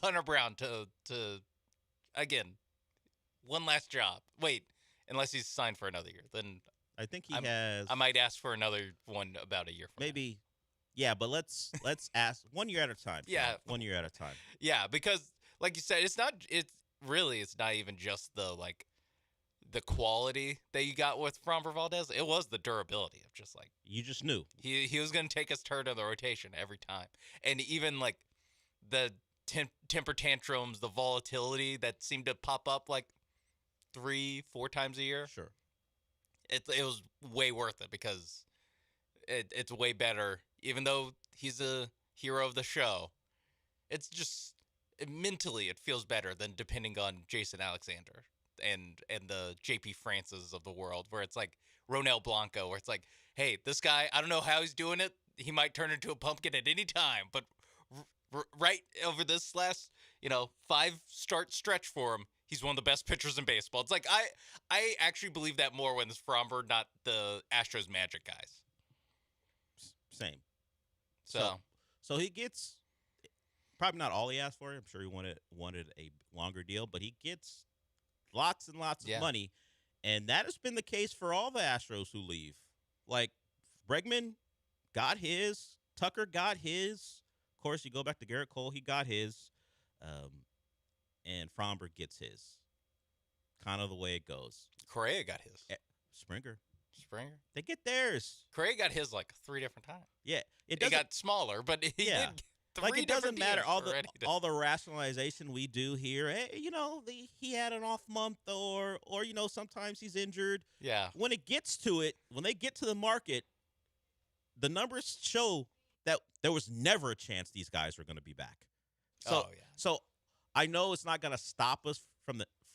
S16: Hunter Brown to again, one last job. Wait, unless he's signed for another year, then
S17: I think he has.
S16: I might ask for another one about a year from
S17: maybe. Now. Yeah, but let's ask 1 year at a time.
S16: Yeah,
S17: 1 year at a time.
S16: Yeah, because like you said, it's not even just the quality that you got with Framber Valdez. It was the durability of just like
S17: you just knew
S16: he was going to take his turn in the rotation every time, and even like the temper tantrums, the volatility that seemed to pop up like 3-4 times a year.
S17: Sure,
S16: it was way worth it because it's way better. Even though he's a hero of the show, it's just mentally it feels better than depending on Jason Alexander and the JP Francis of the world, where it's like Ronel Blanco, where it's like, hey, this guy, I don't know how he's doing it. He might turn into a pumpkin at any time, but right over this last 5 start stretch for him, he's one of the best pitchers in baseball. It's like I actually believe that more when it's Fromber, not the Astros Magic guys.
S17: Same.
S16: So
S17: he gets probably not all he asked for. I'm sure he wanted a longer deal, but he gets lots and lots of money, and that has been the case for all the Astros who leave. Like Bregman got his, Tucker got his. Of course, you go back to Garrett Cole, he got his, and Fromber gets his. Kind of the way it goes.
S16: Correa got his.
S17: Springer.
S16: They
S17: get theirs.
S16: Correa got his like 3 different times.
S17: Yeah,
S16: it got smaller, but he did.
S17: Like it doesn't matter all the rationalization we do here. Hey, he had an off month, or sometimes he's injured.
S16: Yeah.
S17: When it gets to it, when they get to the market, the numbers show that there was never a chance these guys were going to be back. So I know it's not going to stop us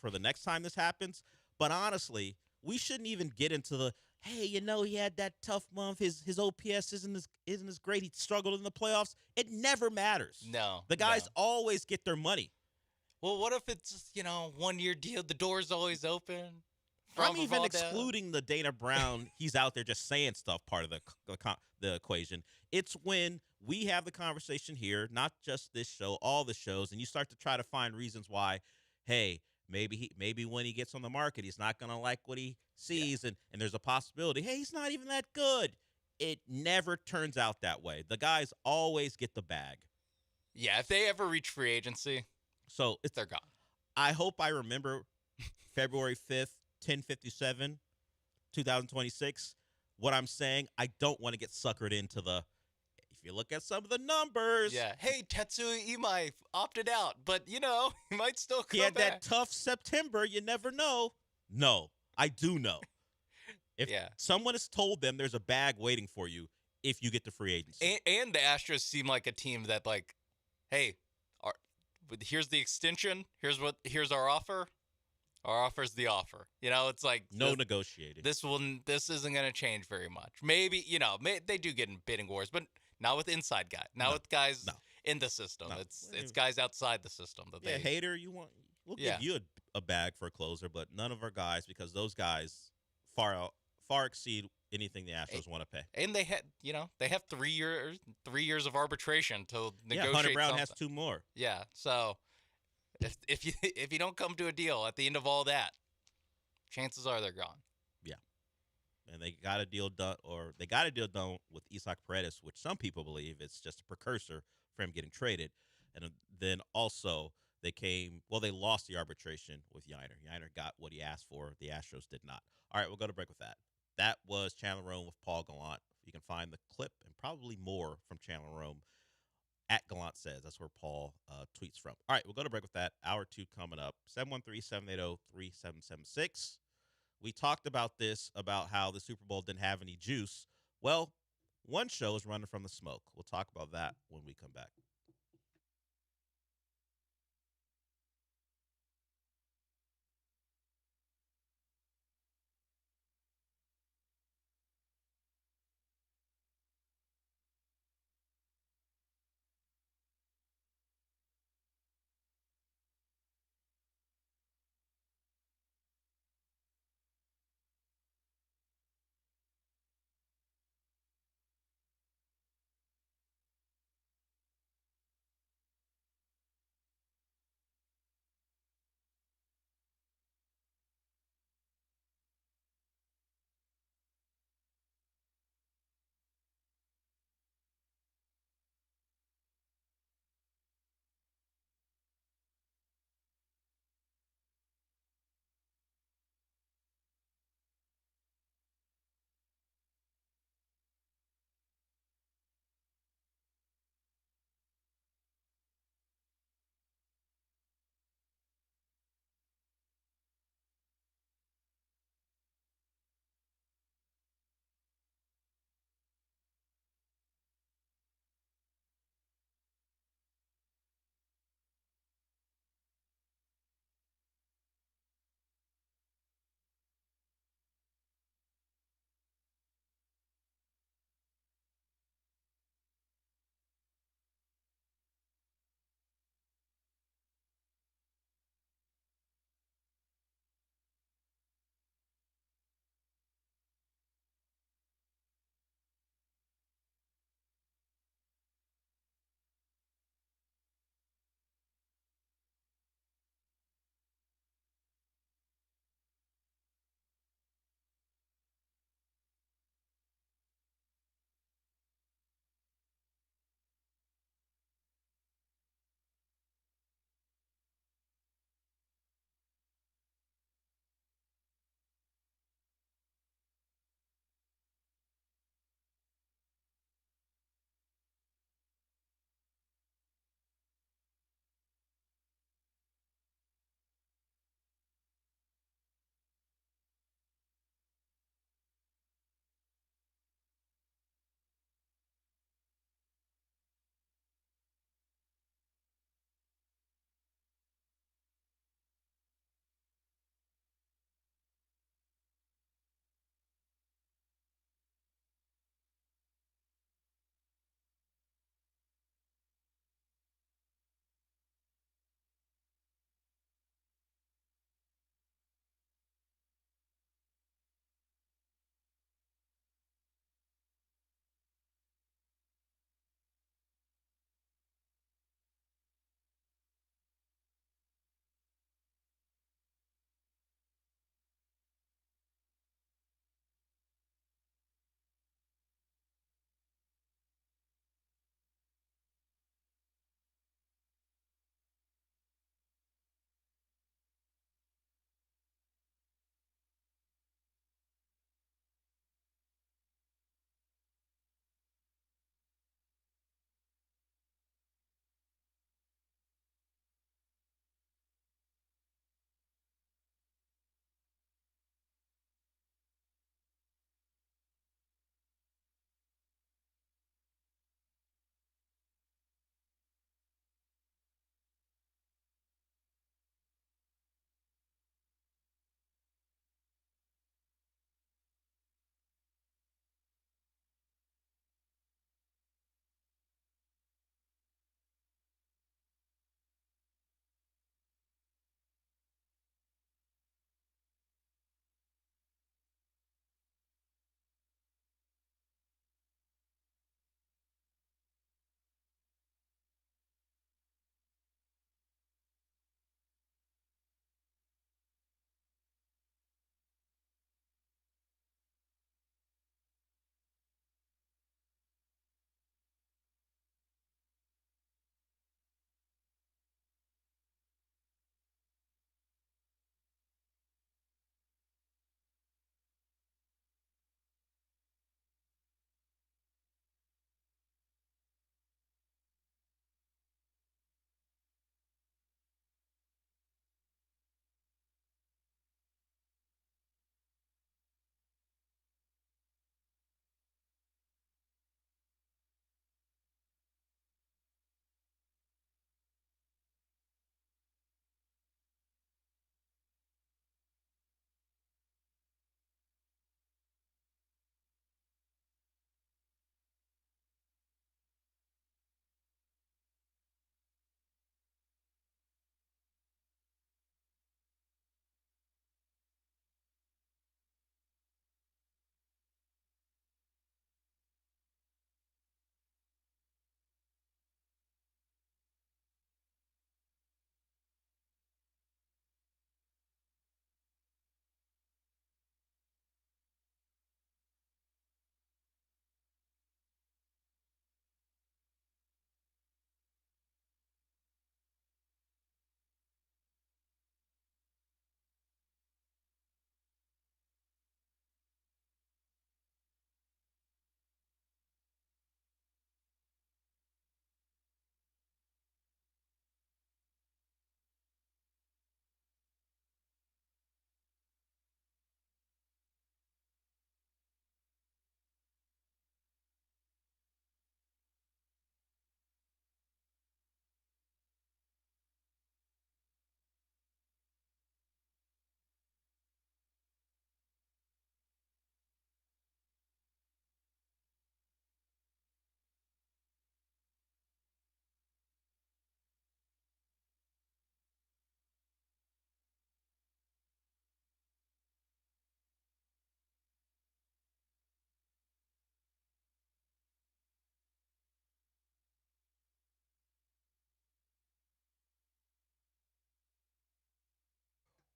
S17: for the next time this happens, but honestly, we shouldn't even get into the hey, he had that tough month. His OPS isn't as great. He struggled in the playoffs. It never matters.
S16: No.
S17: The guys always get their money.
S16: Well, what if it's, 1 year deal? The door's always open.
S17: I'm even excluding the Dana Brown, he's out there just saying stuff part of the equation. It's when we have the conversation here, not just this show, all the shows, and you start to try to find reasons why, hey, maybe when he gets on the market, he's not going to like what he sees, and there's a possibility, hey, he's not even that good. It never turns out that way. The guys always get the bag.
S16: Yeah, if they ever reach free agency, they're gone.
S17: I hope I remember February 5th, 10:57, 2026. What I'm saying, I don't want to get suckered into if you look at some of the numbers.
S16: Yeah. Hey, Tetsuya Imai opted out, but, he might still come
S17: He had
S16: back.
S17: that tough September. You never know. No, I do know. If someone has told them there's a bag waiting for you if you get the free agency.
S16: And the Astros seem like a team that, like, hey, here's the extension. Here's our offer. Our offer's the offer. It's like
S17: no negotiating.
S16: This isn't going to change very much. Maybe, they do get in bidding wars, but not with inside guys. Not with guys in the system. It's guys outside the system that they.
S17: Hater, we'll give you a bag for a closer, but none of our guys, because those guys far exceed anything the Astros want to pay.
S16: And they have 3 years of arbitration to negotiate.
S17: Yeah, Hunter Brown
S16: something.
S17: has 2 more.
S16: Yeah, so if you don't come to a deal at the end of all that, chances are they're gone.
S17: Yeah, and they got a deal done, with Isaac Paredes, which some people believe it's just a precursor for him getting traded, and then also they lost the arbitration with Yiner. Yiner got what he asked for. The Astros did not. All right, we'll go to break with that.
S3: That was Chandler Rome with Paul Gallant. You can find the clip and probably more from Chandler Rome at Gallant Says. That's where Paul tweets from. All right, we'll go to break with that. Hour 2 coming up. 713-780-3776. We talked about this, about how the Super Bowl didn't have any juice. Well, one show is running from the smoke. We'll talk about that when we come back.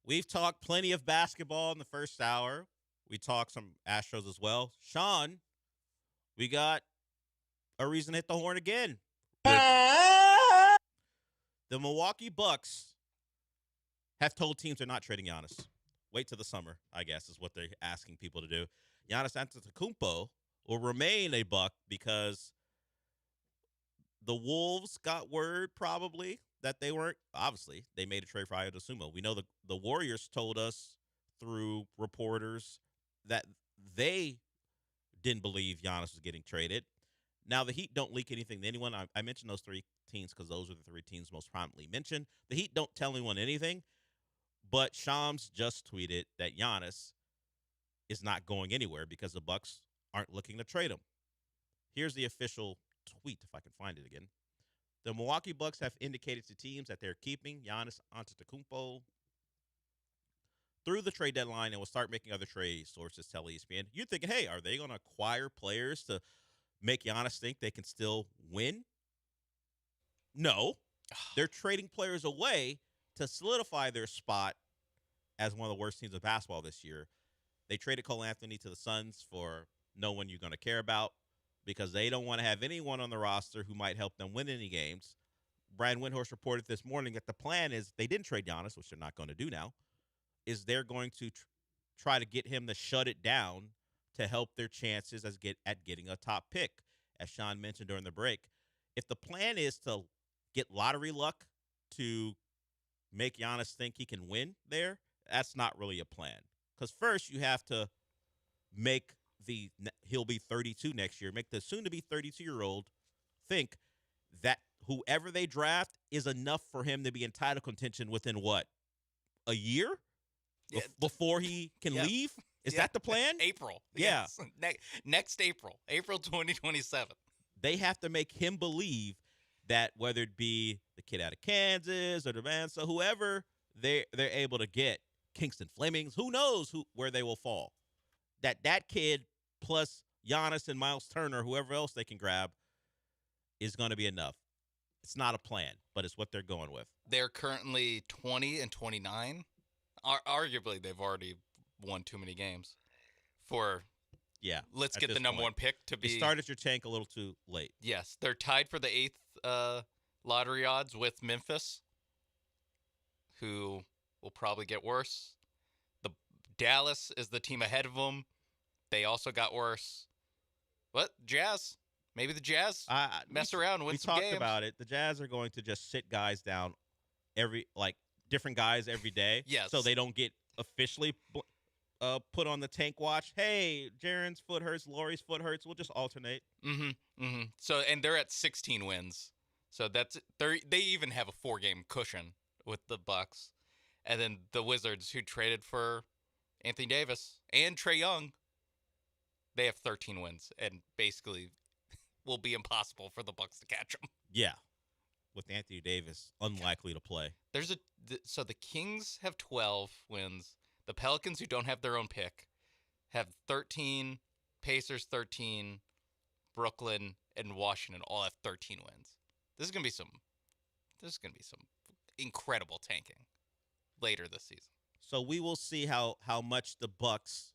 S17: We've talked plenty of basketball in the first hour. We talked some Astros as well. Sean, we got a reason to hit the horn again. The Milwaukee Bucks have told teams they're not trading Giannis. Wait till the summer, I guess, is what they're asking people to do. Giannis Antetokounmpo will remain a Buck because the Wolves got word probably that they weren't. Obviously, they made a trade for Ayo Dosunmu. We know the Warriors told us through reporters that they didn't believe Giannis was getting traded. Now, the Heat don't leak anything to anyone. I mentioned those three teams because those are the three teams most prominently mentioned. The Heat don't tell anyone anything, but Shams just tweeted that Giannis is not going anywhere because the Bucks aren't looking to trade him. Here's the official tweet, if I can find it again. The Milwaukee Bucks have indicated to teams that they're keeping Giannis Antetokounmpo through the trade deadline and will start making other trades, sources tell ESPN. You're thinking, hey, are they going to acquire players to make Giannis think they can still win? No. They're trading players away to solidify their spot as one of the worst teams of basketball this year. They traded Cole Anthony to the Suns for no one you're going to care about because they don't want to have anyone on the roster who might help them win any games. Brian Windhorst reported this morning that the plan is they didn't trade Giannis, which they're not going to do now, is they're going to try to get him to shut it down to help their chances at getting a top pick. As Sean mentioned during the break, if the plan is to get lottery luck to make Giannis think he can win there, that's not really a plan. Because first you have to make he'll be 32 next year, make the soon-to-be 32-year-old think that whoever they draft is enough for him to be in title contention within what, a year?
S16: Yeah.
S17: Before he can leave? Is that the plan?
S16: April.
S17: Yeah.
S16: Yes. Next April 2027.
S17: They have to make him believe that whether it be the kid out of Kansas or the Mansa, whoever they're able to get, Kingston Flemings, who knows where they will fall. That kid plus Giannis and Miles Turner, whoever else they can grab, is going to be enough. It's not a plan, but it's what they're going with.
S16: They're currently 20 and 29. Arguably, they've already won too many games. Let's get the number one pick to be.
S17: You started your tank a little too late.
S16: Yes, they're tied for the 8th lottery odds with Memphis, who will probably get worse. The Dallas is the team ahead of them. They also got worse. What? Jazz? Maybe the Jazz mess around, win some games.
S17: We talked about it. The Jazz are going to just sit guys down different guys every day.
S16: Yes.
S17: So they don't get officially put on the tank watch. Hey, Jaren's foot hurts, Laurie's foot hurts. We'll just alternate.
S16: So, and they're at 16 wins. So they even have a 4-game cushion with the Bucks. And then the Wizards, who traded for Anthony Davis and Trae Young, they have 13 wins and basically will be impossible for the Bucks to catch them.
S17: Yeah. With Anthony Davis unlikely to play.
S16: So the Kings have 12 wins. The Pelicans, who don't have their own pick, have 13. Pacers 13. Brooklyn and Washington all have 13 wins. This is gonna be some incredible tanking later this season.
S17: So we will see how much the Bucks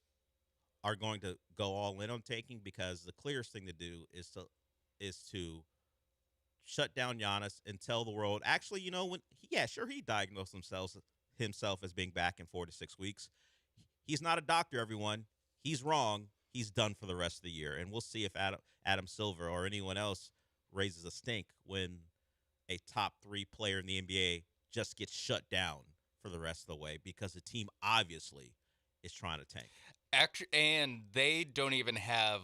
S17: are going to go all in on tanking, because the clearest thing to do is to shut down Giannis and tell the world, actually, he diagnosed himself as being back in 4 to 6 weeks. He's not a doctor, everyone. He's wrong. He's done for the rest of the year. And we'll see if Adam Silver or anyone else raises a stink when a top 3 player in the NBA just gets shut down for the rest of the way, because the team obviously is trying to tank.
S16: Actually, and they don't even have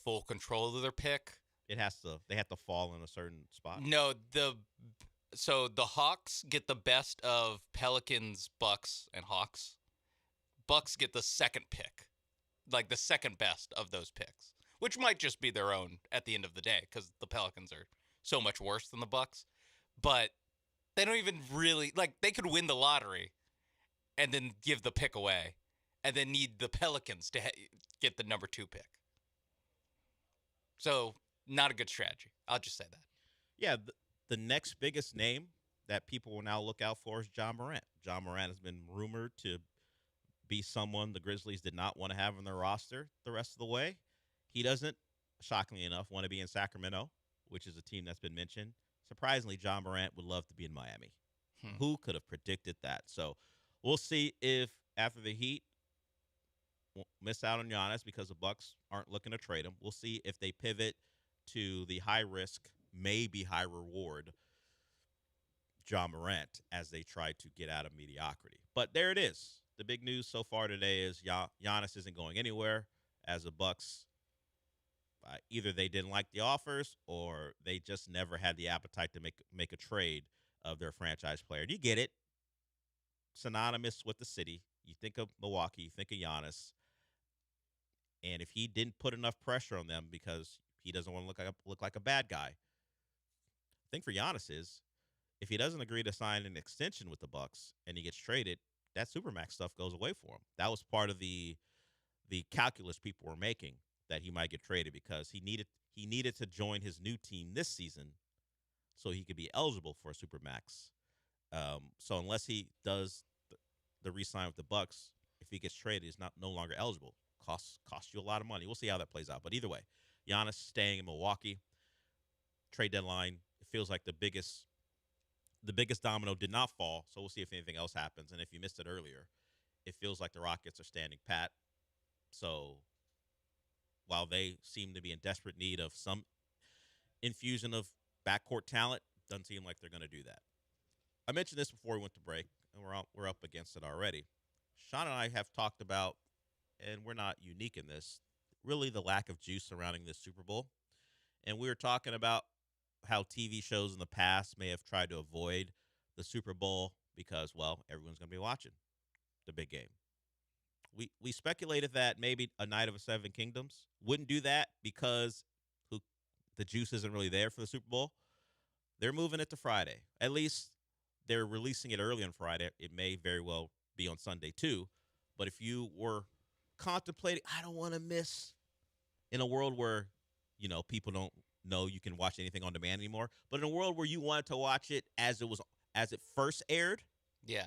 S16: full control of their pick.
S17: They have to fall in a certain spot.
S16: No, so the Hawks get the best of Pelicans, Bucks, and Hawks. Bucks get the second pick, the second best of those picks, which might just be their own at the end of the day, because the Pelicans are so much worse than the Bucks. But they don't even really they could win the lottery and then give the pick away, and then need the Pelicans to get the number 2 pick. So not a good strategy. I'll just say that.
S17: Yeah, the next biggest name that people will now look out for is John Morant. John Morant has been rumored to be someone the Grizzlies did not want to have on their roster the rest of the way. He doesn't, shockingly enough, want to be in Sacramento, which is a team that's been mentioned. Surprisingly, John Morant would love to be in Miami. Who could have predicted that? So we'll see if after the Heat won't miss out on Giannis because the Bucks aren't looking to trade him. We'll see if they pivot to the high risk, maybe high reward John Morant as they try to get out of mediocrity. But there it is. The big news so far today is Giannis isn't going anywhere as the Bucks. Either they didn't like the offers or they just never had the appetite to make a trade of their franchise player. And you get it. Synonymous with the city. You think of Milwaukee, you think of Giannis. And if he didn't put enough pressure on them because he doesn't want to look like a bad guy, the thing for Giannis is if he doesn't agree to sign an extension with the Bucks and he gets traded, that Supermax stuff goes away for him. That was part of the calculus people were making, that he might get traded because he needed to join his new team this season so he could be eligible for a Supermax. So unless he does the re-sign with the Bucks, if he gets traded, he's no longer eligible. Costs you a lot of money. We'll see how that plays out. But either way, Giannis staying in Milwaukee. Trade deadline, it feels like the biggest domino did not fall, so we'll see if anything else happens. And if you missed it earlier, it feels like the Rockets are standing pat. So while they seem to be in desperate need of some infusion of backcourt talent, doesn't seem like they're going to do that. I mentioned this before we went to break, and we're up against it already. Sean and I have talked about, and we're not unique in this, really the lack of juice surrounding this Super Bowl. And we were talking about how TV shows in the past may have tried to avoid the Super Bowl because, well, everyone's going to be watching the big game. We speculated that maybe a Night of the Seven Kingdoms wouldn't do that because the juice isn't really there for the Super Bowl. They're moving it to Friday. At least they're releasing it early on Friday. It may very well be on Sunday too. But if you were contemplating, I don't want to miss, in a world where, people don't know you can watch anything on demand anymore, but in a world where you wanted to watch it as it first aired,
S16: yeah,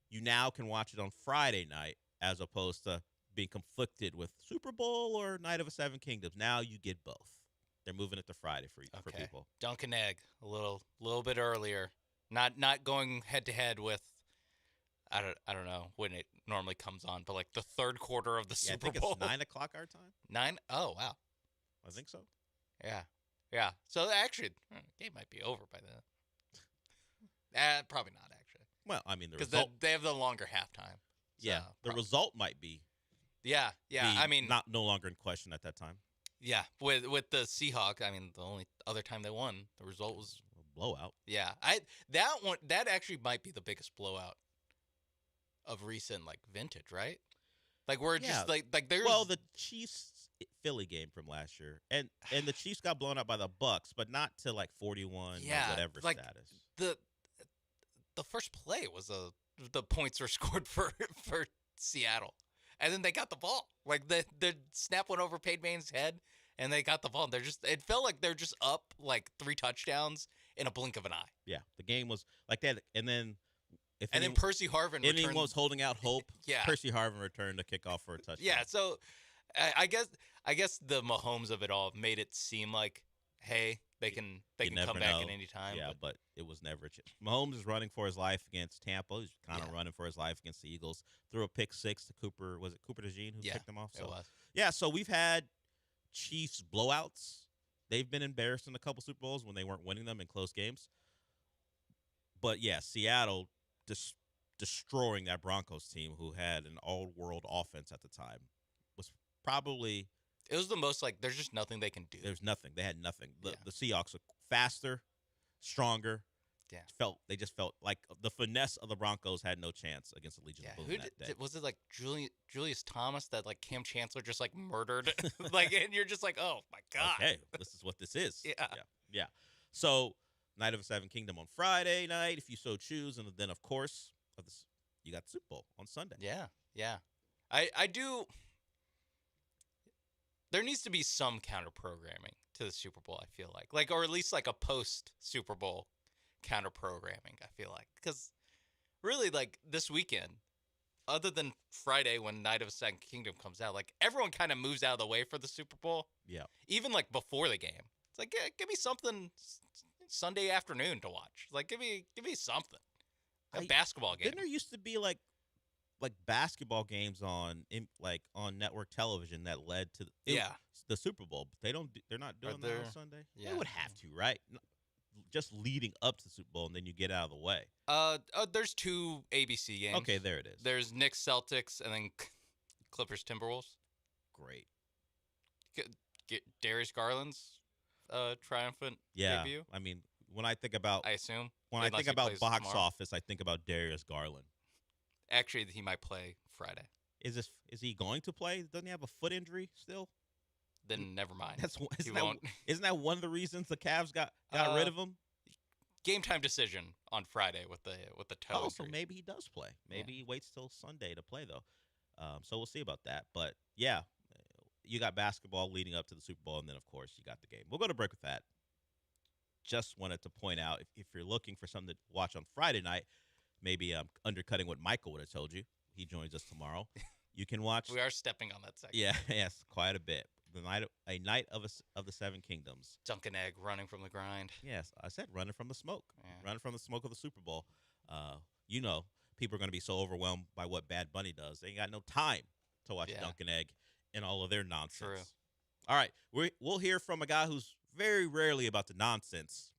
S17: you now can watch it on Friday night as opposed to being conflicted with Super Bowl or Night of the Seven Kingdoms. Now you get both. They're moving it to Friday for people.
S16: Dunk and egg a little bit earlier. Not going head to head with I don't know when it normally comes on, but like the third quarter of the Super Bowl.
S17: I think it's 9:00 our time.
S16: 9? Oh wow.
S17: I think so.
S16: Yeah. So actually, game might be over by then. Probably not actually.
S17: Well, I mean,
S16: because they have the longer halftime. So
S17: yeah, the result might be.
S16: Yeah. I mean,
S17: no longer in question at that time.
S16: Yeah, with the Seahawks, I mean, the only other time they won, the result was
S17: a blowout.
S16: Yeah, that actually might be the biggest blowout of recent vintage, right? Like we're just like there's
S17: the Chiefs Philly game from last year, and the Chiefs got blown out by the Bucks, but not to 41 or whatever status.
S16: The first play was the points were scored for Seattle. And then they got the ball. Like the snap went over Peyton Manning's head, and they got the ball. It felt like they're just up 3 touchdowns in a blink of an eye.
S17: Yeah, the game was like that. And then
S16: Percy Harvin
S17: anyone was holding out hope.
S16: Yeah,
S17: Percy Harvin returned a kickoff for a touchdown.
S16: Yeah, so I guess the Mahomes of it all made it seem like, hey, they can come back at any time.
S17: Yeah, but it was never. Mahomes is running for his life against Tampa. He's kind of running for his life against the Eagles. Threw a pick 6 to Cooper. Was it Cooper DeJean who picked him off? So,
S16: it was.
S17: Yeah, so we've had Chiefs blowouts. They've been embarrassed in a couple Super Bowls when they weren't winning them in close games. But yeah, Seattle destroying that Broncos team who had an all-world offense at the time was probably.
S16: It was the most there's just nothing they can do.
S17: There's nothing. They had nothing. The Seahawks are faster, stronger.
S16: Yeah.
S17: They just felt like the finesse of the Broncos had no chance against the Legion of Boom that day.
S16: Was it Julius Thomas that Cam Chancellor just murdered? And you're just oh my God.
S17: Okay, this is what this is.
S16: Yeah.
S17: So Night of the Seven Kingdom on Friday night, if you so choose, and then of course you got the Super Bowl on Sunday.
S16: Yeah. I do. There needs to be some counter programming to the Super Bowl. I feel like or at least a post Super Bowl counter programming. I feel like because really like this weekend, other than Friday when Night of the Second Kingdom comes out, like everyone kind of moves out of the way for the Super Bowl.
S17: Yeah.
S16: Even like before the game, it's like give me something Sunday afternoon to watch. Like give me something. A basketball game.
S17: Didn't there used to be like basketball games on network television that led to the Super Bowl, but they're not doing that on Sunday.
S16: Yeah.
S17: They would have to, right? Just leading up to the Super Bowl, and then you get out of the way.
S16: There's 2 ABC games.
S17: Okay, there it is.
S16: There's Knicks Celtics and then Clippers Timberwolves.
S17: Great.
S16: Get Darius Garland's triumphant
S17: Yeah,
S16: debut.
S17: I mean, when I think about,
S16: I assume
S17: when I
S16: unless
S17: think
S16: he
S17: about
S16: plays
S17: box
S16: tomorrow.
S17: office, I think about Darius Garland.
S16: Actually, he might play Friday.
S17: Is he going to play? Doesn't he have a foot injury still?
S16: Then never mind.
S17: Isn't that one of the reasons the Cavs got rid of him?
S16: Game time decision on Friday with the toe.
S17: Oh, so maybe he does play. Maybe he waits till Sunday to play though. So we'll see about that. But yeah, you got basketball leading up to the Super Bowl, and then of course you got the game. We'll go to break with that. Just wanted to point out if you're looking for something to watch on Friday night, maybe undercutting what Michael would have told you. He joins us tomorrow. You can watch.
S16: We are stepping on that segment.
S17: Yeah, yes, quite a bit. A night of the Seven Kingdoms.
S16: Dunkin' Egg running from the grind.
S17: Yes, I said running from the smoke.
S16: Yeah.
S17: Running from the smoke of the Super Bowl. People are going to be so overwhelmed by what Bad Bunny does. They ain't got no time to watch Dunkin' Egg and all of their nonsense.
S16: True.
S17: All right, we'll hear from a guy who's very rarely about the nonsense,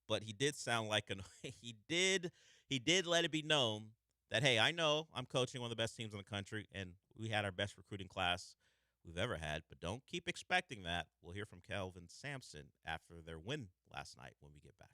S17: but he did sound like he did let it be known that, hey, I know I'm coaching one of the best teams in the country, and we had our best recruiting class we've ever had, but don't keep expecting that. We'll hear from Kelvin Sampson after their win last night when we get back.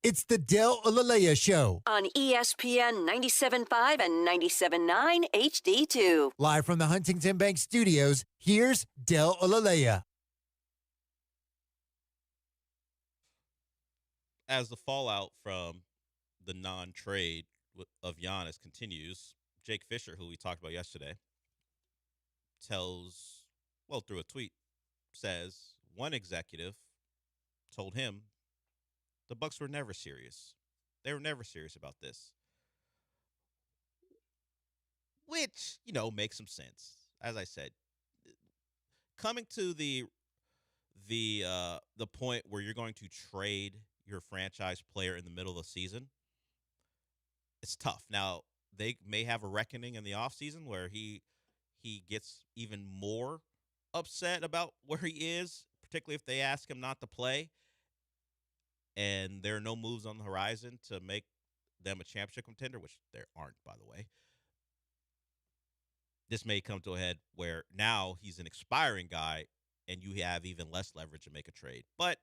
S18: It's the Del Olalea Show.
S4: On ESPN 97.5 and 97.9 HD2.
S18: Live from the Huntington Bank Studios, here's Del Olalea.
S17: As the fallout from the non-trade of Giannis continues, Jake Fisher, who we talked about yesterday, through a tweet, says one executive told him the Bucks were never serious. They were never serious about this. Which, makes some sense. as I said, coming to the point where you're going to trade your franchise player in the middle of the season, it's tough. Now, they may have a reckoning in the offseason where he gets even more upset about where he is, particularly if they ask him not to play and there are no moves on the horizon to make them a championship contender, which there aren't, by the way. This may come to a head where now he's an expiring guy and you have even less leverage to make a trade. But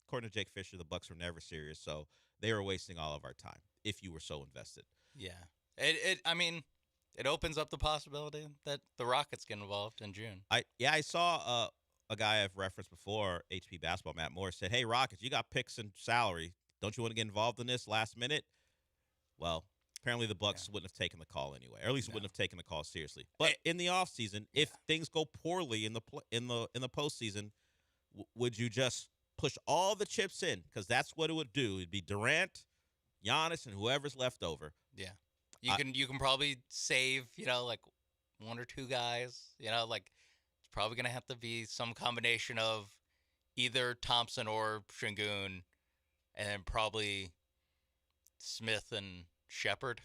S17: according to Jake Fisher, the Bucks were never serious, so they were wasting all of our time if you were so invested.
S16: Yeah. I mean, it opens up the possibility that the Rockets get involved in June.
S17: I saw a guy I've referenced before, HP Basketball, Matt Moore, said, "Hey, Rockets, you got picks and salary. Don't you want to get involved in this last minute?" Well, apparently the Bucks wouldn't have taken the call anyway, or at least wouldn't have taken the call seriously. But in the offseason, if things go poorly in the postseason, would you just push all the chips in? Because that's what it would do. It'd be Durant, Giannis, and whoever's left over.
S16: Yeah. You can probably save, like one or two guys. Like it's probably going to have to be some combination of either Thompson or Şengün, and then probably Smith and Shepherd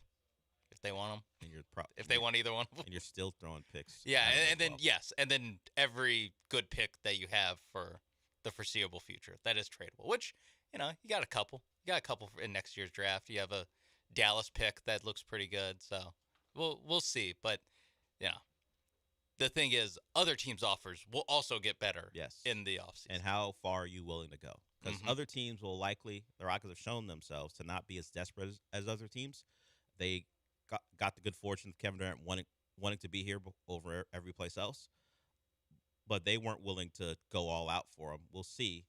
S16: if they want them.
S17: And
S16: if they want either one of them.
S17: And you're still throwing picks.
S16: Yeah, and then and then every good pick that you have for the foreseeable future that is tradable. Which you got a couple. You got a couple in next year's draft. You have a Dallas pick that looks pretty good. So we'll see. But the thing is, other teams' offers will also get better. In the offseason.
S17: And how far are you willing to go? Because other teams will likely, the Rockets have shown themselves to not be as desperate as other teams. They got the good fortune of Kevin Durant wanting to be here over every place else, but they weren't willing to go all out for him. We'll see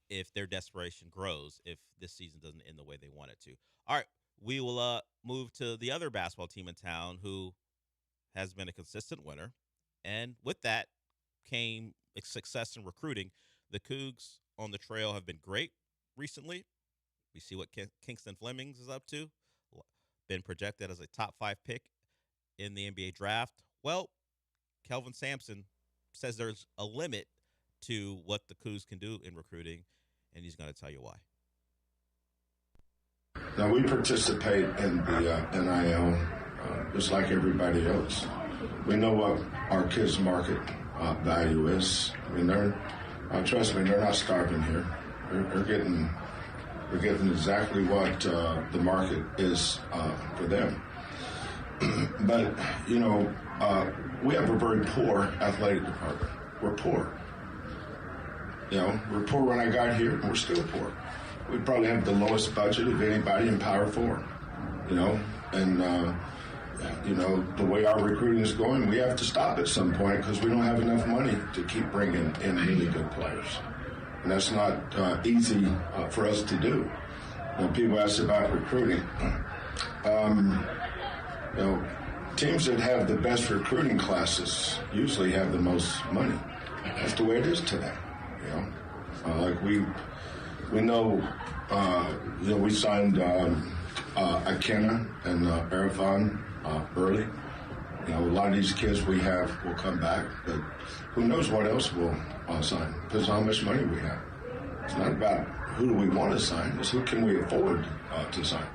S17: if their desperation grows if this season doesn't end the way they want it to. All right, we will move to the other basketball team in town who has been a consistent winner, and with that came success in recruiting. The Cougs on the trail have been great recently. We see what Kingston Flemings is up to. Been projected as a top 5 pick in the NBA draft. Well, Kelvin Sampson says there's a limit to what the Cougs can do in recruiting, and he's going to tell you why.
S10: Now, we participate in the NIL just like everybody else. We know what our kids' market value is. I mean, trust me, they're not starving here. They're getting exactly what the market is for them. But, we have a very poor athletic department. We're poor. We're poor when I got here, and we're still poor. We probably have the lowest budget of anybody in Power 4, and the way our recruiting is going, we have to stop at some point because we don't have enough money to keep bringing in really good players. And that's not easy for us to do. People ask about recruiting. Teams that have the best recruiting classes usually have the most money. That's the way it is today. Like we know, we signed Akena and Arafan early. A lot of these kids we have will come back, but who knows what else we'll sign. Depends on how much money we have. It's not about who do we want to sign, it's who can we afford to sign.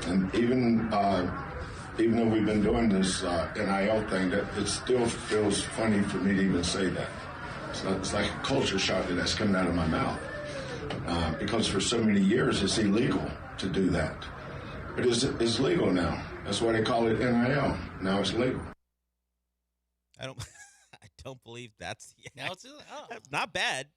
S10: And even though we've been doing this NIL thing, that it still feels funny for me to even say that. It's like a culture shock that's coming out of my mouth. Because for so many years it's illegal to do that. But it's legal now. That's why they call it NIL. Now it's legal.
S17: I don't believe that's
S16: now it's
S17: not bad.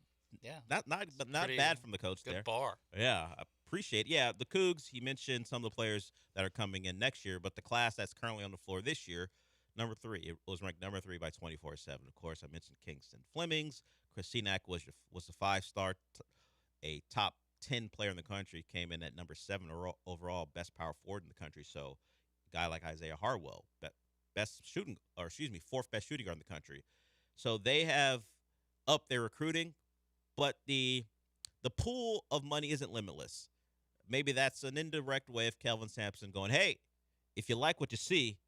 S16: Yeah,
S17: not bad from the coach
S16: good
S17: there.
S16: Bar.
S17: Yeah, I appreciate it. Yeah, the Cougs. He mentioned some of the players that are coming in next year, but the class that's currently on the floor this year, number 3, it was ranked number 3 by 24/7. Of course, I mentioned Kingston Flemings. Chris Senack was a 5-star, a top 10 player in the country. Came in at number 7 overall, best power forward in the country. So, a guy like Isaiah Harwell, fourth best shooting guard in the country. So they have upped their recruiting, but the pool of money isn't limitless. Maybe that's an indirect way of Kelvin Sampson going, hey, if you like what you see,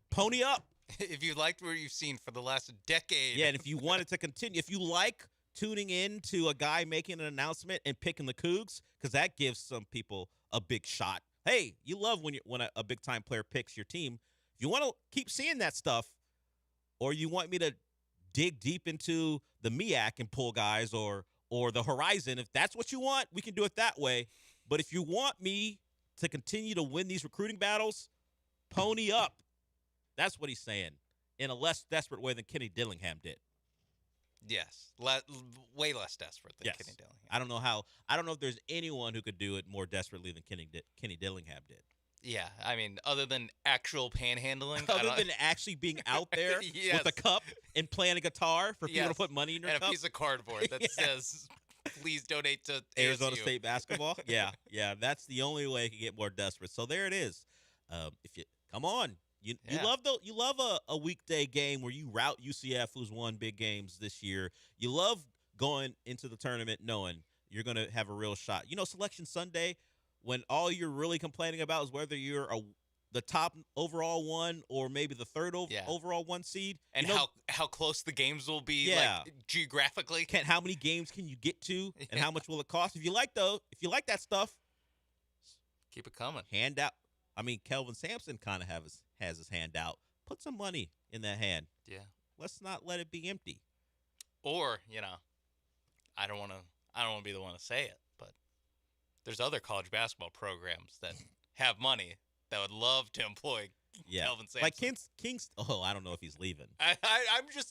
S17: pony up.
S16: If you liked what you've seen for the last decade.
S17: Yeah, and if you wanted to continue, if you like tuning in to a guy making an announcement and picking the Cougs, because that gives some people a big shot. Hey, you love when a big-time player picks your team. If you want to keep seeing that stuff, or you want me to dig deep into the MEAC and pull guys or the Horizon, if that's what you want, we can do it that way. But if you want me to continue to win these recruiting battles, pony up. That's what he's saying in a less desperate way than Kenny Dillingham did.
S16: Yes, way less desperate than Kenny Dillingham.
S17: I don't know if there's anyone who could do it more desperately than Kenny Dillingham did.
S16: Yeah, I mean, other than actual panhandling.
S17: Other than actually being out there with a cup and playing a guitar for people to put money in your cup.
S16: And a piece of cardboard that says, please donate to
S17: Arizona
S16: ASU.
S17: State basketball. Yeah, that's the only way it can get more desperate. So there it is. If you come on. You love a weekday game where you rout UCF, who's won big games this year. You love going into the tournament knowing you're going to have a real shot. Selection Sunday, when all you're really complaining about is whether you're the top overall one or maybe the third overall one seed.
S16: And how close the games will be like, geographically.
S17: How many games can you get to and how much will it cost? If you like that stuff,
S16: keep it coming.
S17: Hand out. I mean, Kelvin Sampson kind of has his hand out. Put some money in that hand.
S16: Yeah.
S17: Let's not let it be empty.
S16: Or, I don't want to be the one to say it, but there's other college basketball programs that have money that would love to employ Kelvin Sampson.
S17: Like King's. Oh, I don't know if he's leaving.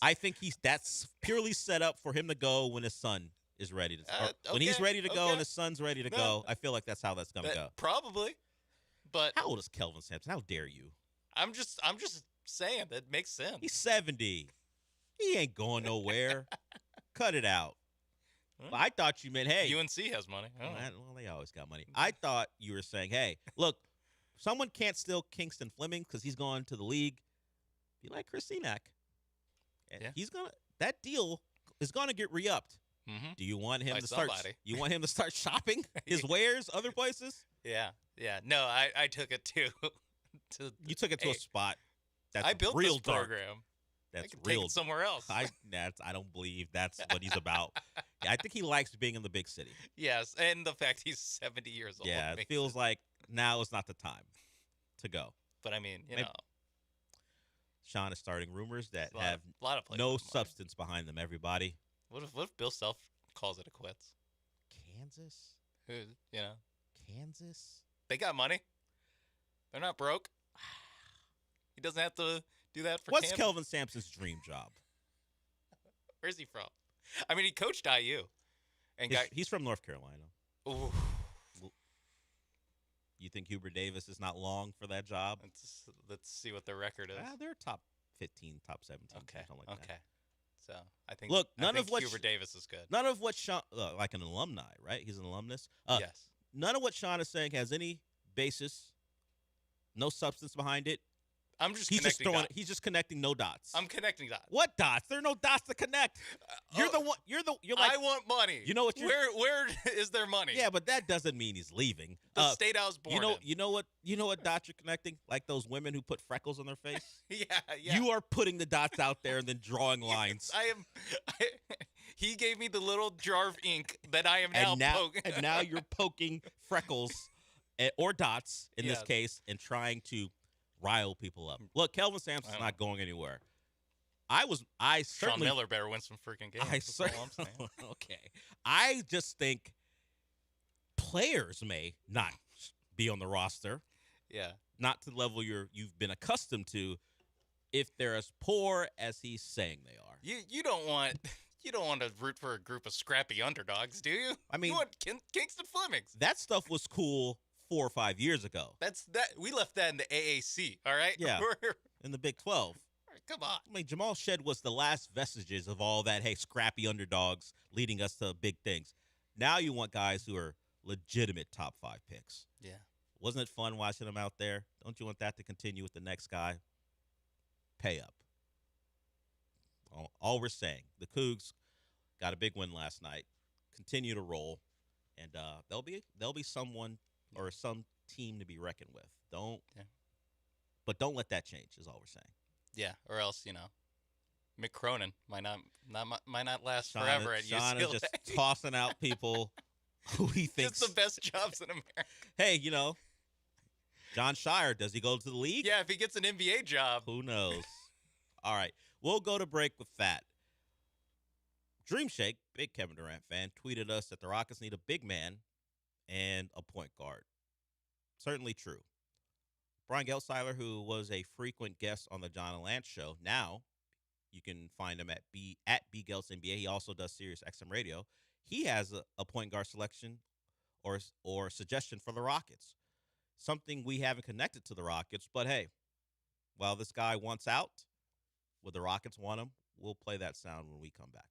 S16: I
S17: think that's purely set up for him to go when his son is ready to. When he's ready to go and his son's ready to go. I feel like that's how that's gonna go.
S16: Probably. But
S17: how old is Kelvin Sampson? How dare you?
S16: I'm just saying that makes sense.
S17: He's 70. He ain't going nowhere. Cut it out. Well, I thought you meant, hey,
S16: UNC has money.
S17: Well, they always got money. I thought you were saying, hey, look, someone can't steal Kingston Fleming because he's going to the league. Be like Chris Senack.
S16: Yeah.
S17: That deal is gonna get re-upped.
S16: Mm-hmm.
S17: Do you want him
S16: By
S17: to start?
S16: Somebody.
S17: You want him to start shopping his wares other places?
S16: Yeah. No, I took it
S17: You took it to a spot. That's
S16: I built
S17: real
S16: this
S17: dark.
S16: program.
S17: That's
S16: I can
S17: real
S16: take it somewhere else.
S17: I don't believe that's what he's about. I think he likes being in the big city.
S16: Yes, and the fact he's 70 years old.
S17: Yeah, it feels like now is not the time to go.
S16: But I mean,
S17: Sean is starting rumors that have
S16: a lot of
S17: no substance behind them. Everybody.
S16: What if Bill Self calls it a quits?
S17: Kansas. Kansas.
S16: They got money. They're not broke. He doesn't have to do that for.
S17: What's Kelvin Sampson's dream job?
S16: Where's he from? I mean, he coached IU, and
S17: he's from North Carolina.
S16: Ooh.
S17: You think Hubert Davis is not long for that job?
S16: Let's see what their record is.
S17: They're top 15, top 17, something like that.
S16: So I think Hubert Davis is good.
S17: None of what Sean, like an alumni, right? He's an alumnus.
S16: Yes.
S17: None of what Sean is saying has any basis, no substance behind it. He's just connecting no dots.
S16: I'm connecting dots.
S17: What dots? There are no dots to connect. You're like,
S16: I want money.
S17: You know what?
S16: Where is there money?
S17: Yeah, but that doesn't mean he's leaving.
S16: The state I was born in.
S17: You know what dots you're connecting? Like those women who put freckles on their face.
S16: Yeah.
S17: You are putting the dots out there and then drawing lines.
S16: He gave me the little jar of ink that I am now poking.
S17: And now you're poking freckles or dots in this case and trying to rile people up. Look, Kelvin Sampson's not going anywhere.
S16: Sean Miller better win some freaking games. That's all I'm saying.
S17: Okay. I just think players may not be on the roster.
S16: Yeah.
S17: Not to the level you've been accustomed to if they're as poor as he's saying they are.
S16: You don't want to root for a group of scrappy underdogs, do you?
S17: I mean,
S16: you want Kingston Flemings.
S17: That stuff was cool 4 or 5 years ago.
S16: We left that in the AAC, all right?
S17: Yeah, in the Big 12.
S16: Come on.
S17: I mean, Jamal Shedd was the last vestiges of all that, hey, scrappy underdogs leading us to big things. Now you want guys who are legitimate top 5 picks.
S16: Yeah.
S17: Wasn't it fun watching them out there? Don't you want that to continue with the next guy? Pay up. All we're saying, the Cougs got a big win last night. Continue to roll, and there'll be someone or some team to be reckoned with. But don't let that change. Is all we're saying.
S16: Yeah, or else Mick Cronin might not last
S17: Sean,
S16: forever at
S17: Sean
S16: UCLA.
S17: is just tossing out people who he thinks
S16: just the best jobs in America.
S17: Hey, John Shire, does he go to the league?
S16: Yeah, if he gets an NBA job.
S17: Who knows? All right, we'll go to break with that. Dream Shake, big Kevin Durant fan, tweeted us that the Rockets need a big man and a point guard. Certainly true. Brian Gelsiler, who was a frequent guest on the John and Lance show, now you can find him at BGels NBA. He also does Sirius XM Radio. He has a point guard selection or suggestion for the Rockets. Something we haven't connected to the Rockets, but hey, while this guy wants out, would the Rockets want him? We'll play that sound when we come back.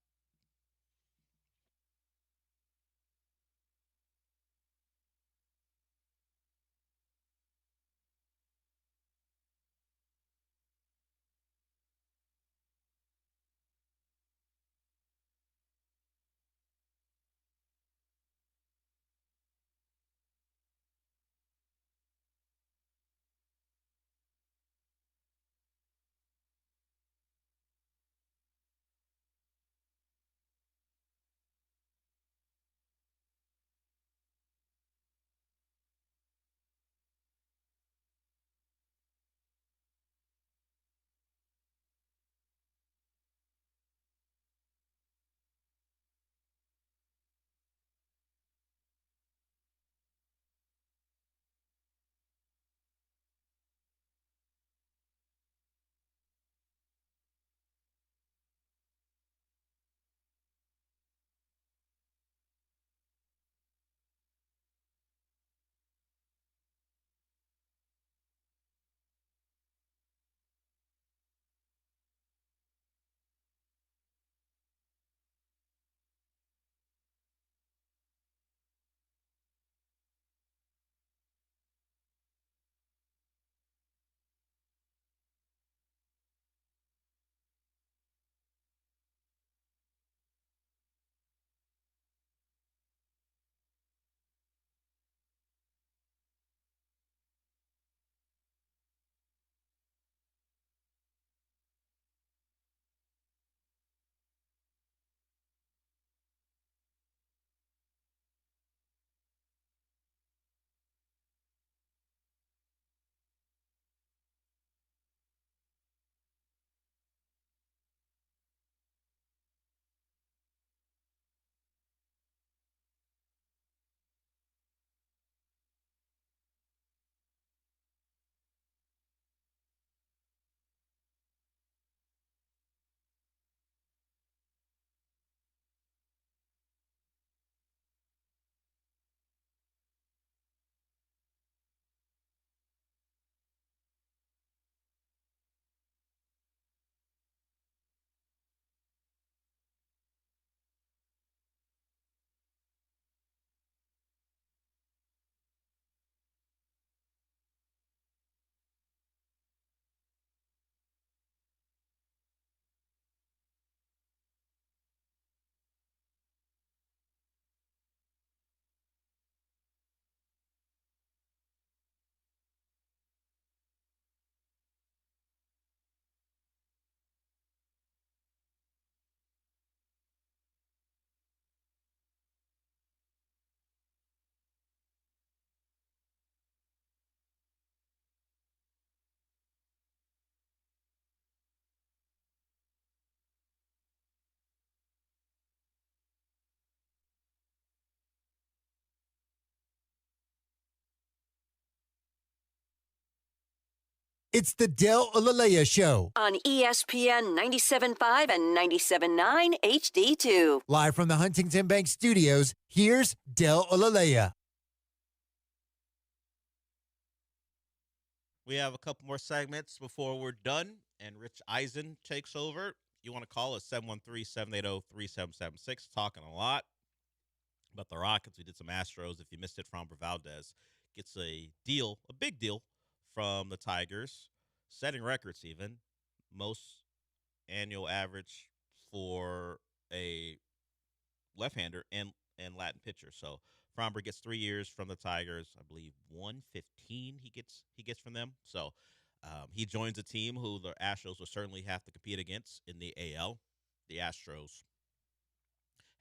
S18: It's the Del Olalea Show.
S4: On ESPN 97.5 and 97.9 HD2.
S18: Live from the Huntington Bank Studios, here's Del Olalea.
S17: We have a couple more segments before we're done, and Rich Eisen takes over. You want to call us 713-780-3776. Talking a lot about the Rockets. We did some Astros. If you missed it, Framber Valdez gets a big deal from the Tigers, setting records even. Most annual average for a left-hander and Latin pitcher. So Framber gets 3 years from the Tigers. I believe 115 he gets from them. So He joins a team who the Astros will certainly have to compete against in the AL. The Astros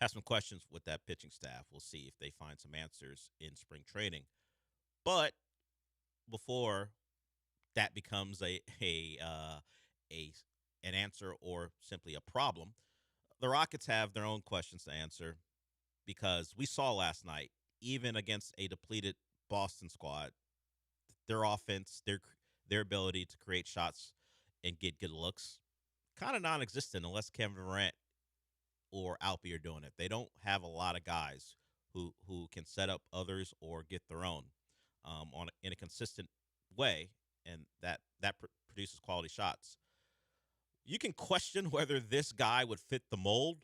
S17: have some questions with that pitching staff. We'll see if they find some answers in spring training. But before that becomes an answer or simply a problem, the Rockets have their own questions to answer because we saw last night, even against a depleted Boston squad, their offense, their ability to create shots and get good looks, kind of non-existent unless Kevin Durant or Alpi are doing it. They don't have a lot of guys who can set up others or get their own in a consistent way, and that produces quality shots. You can question whether this guy would fit the mold,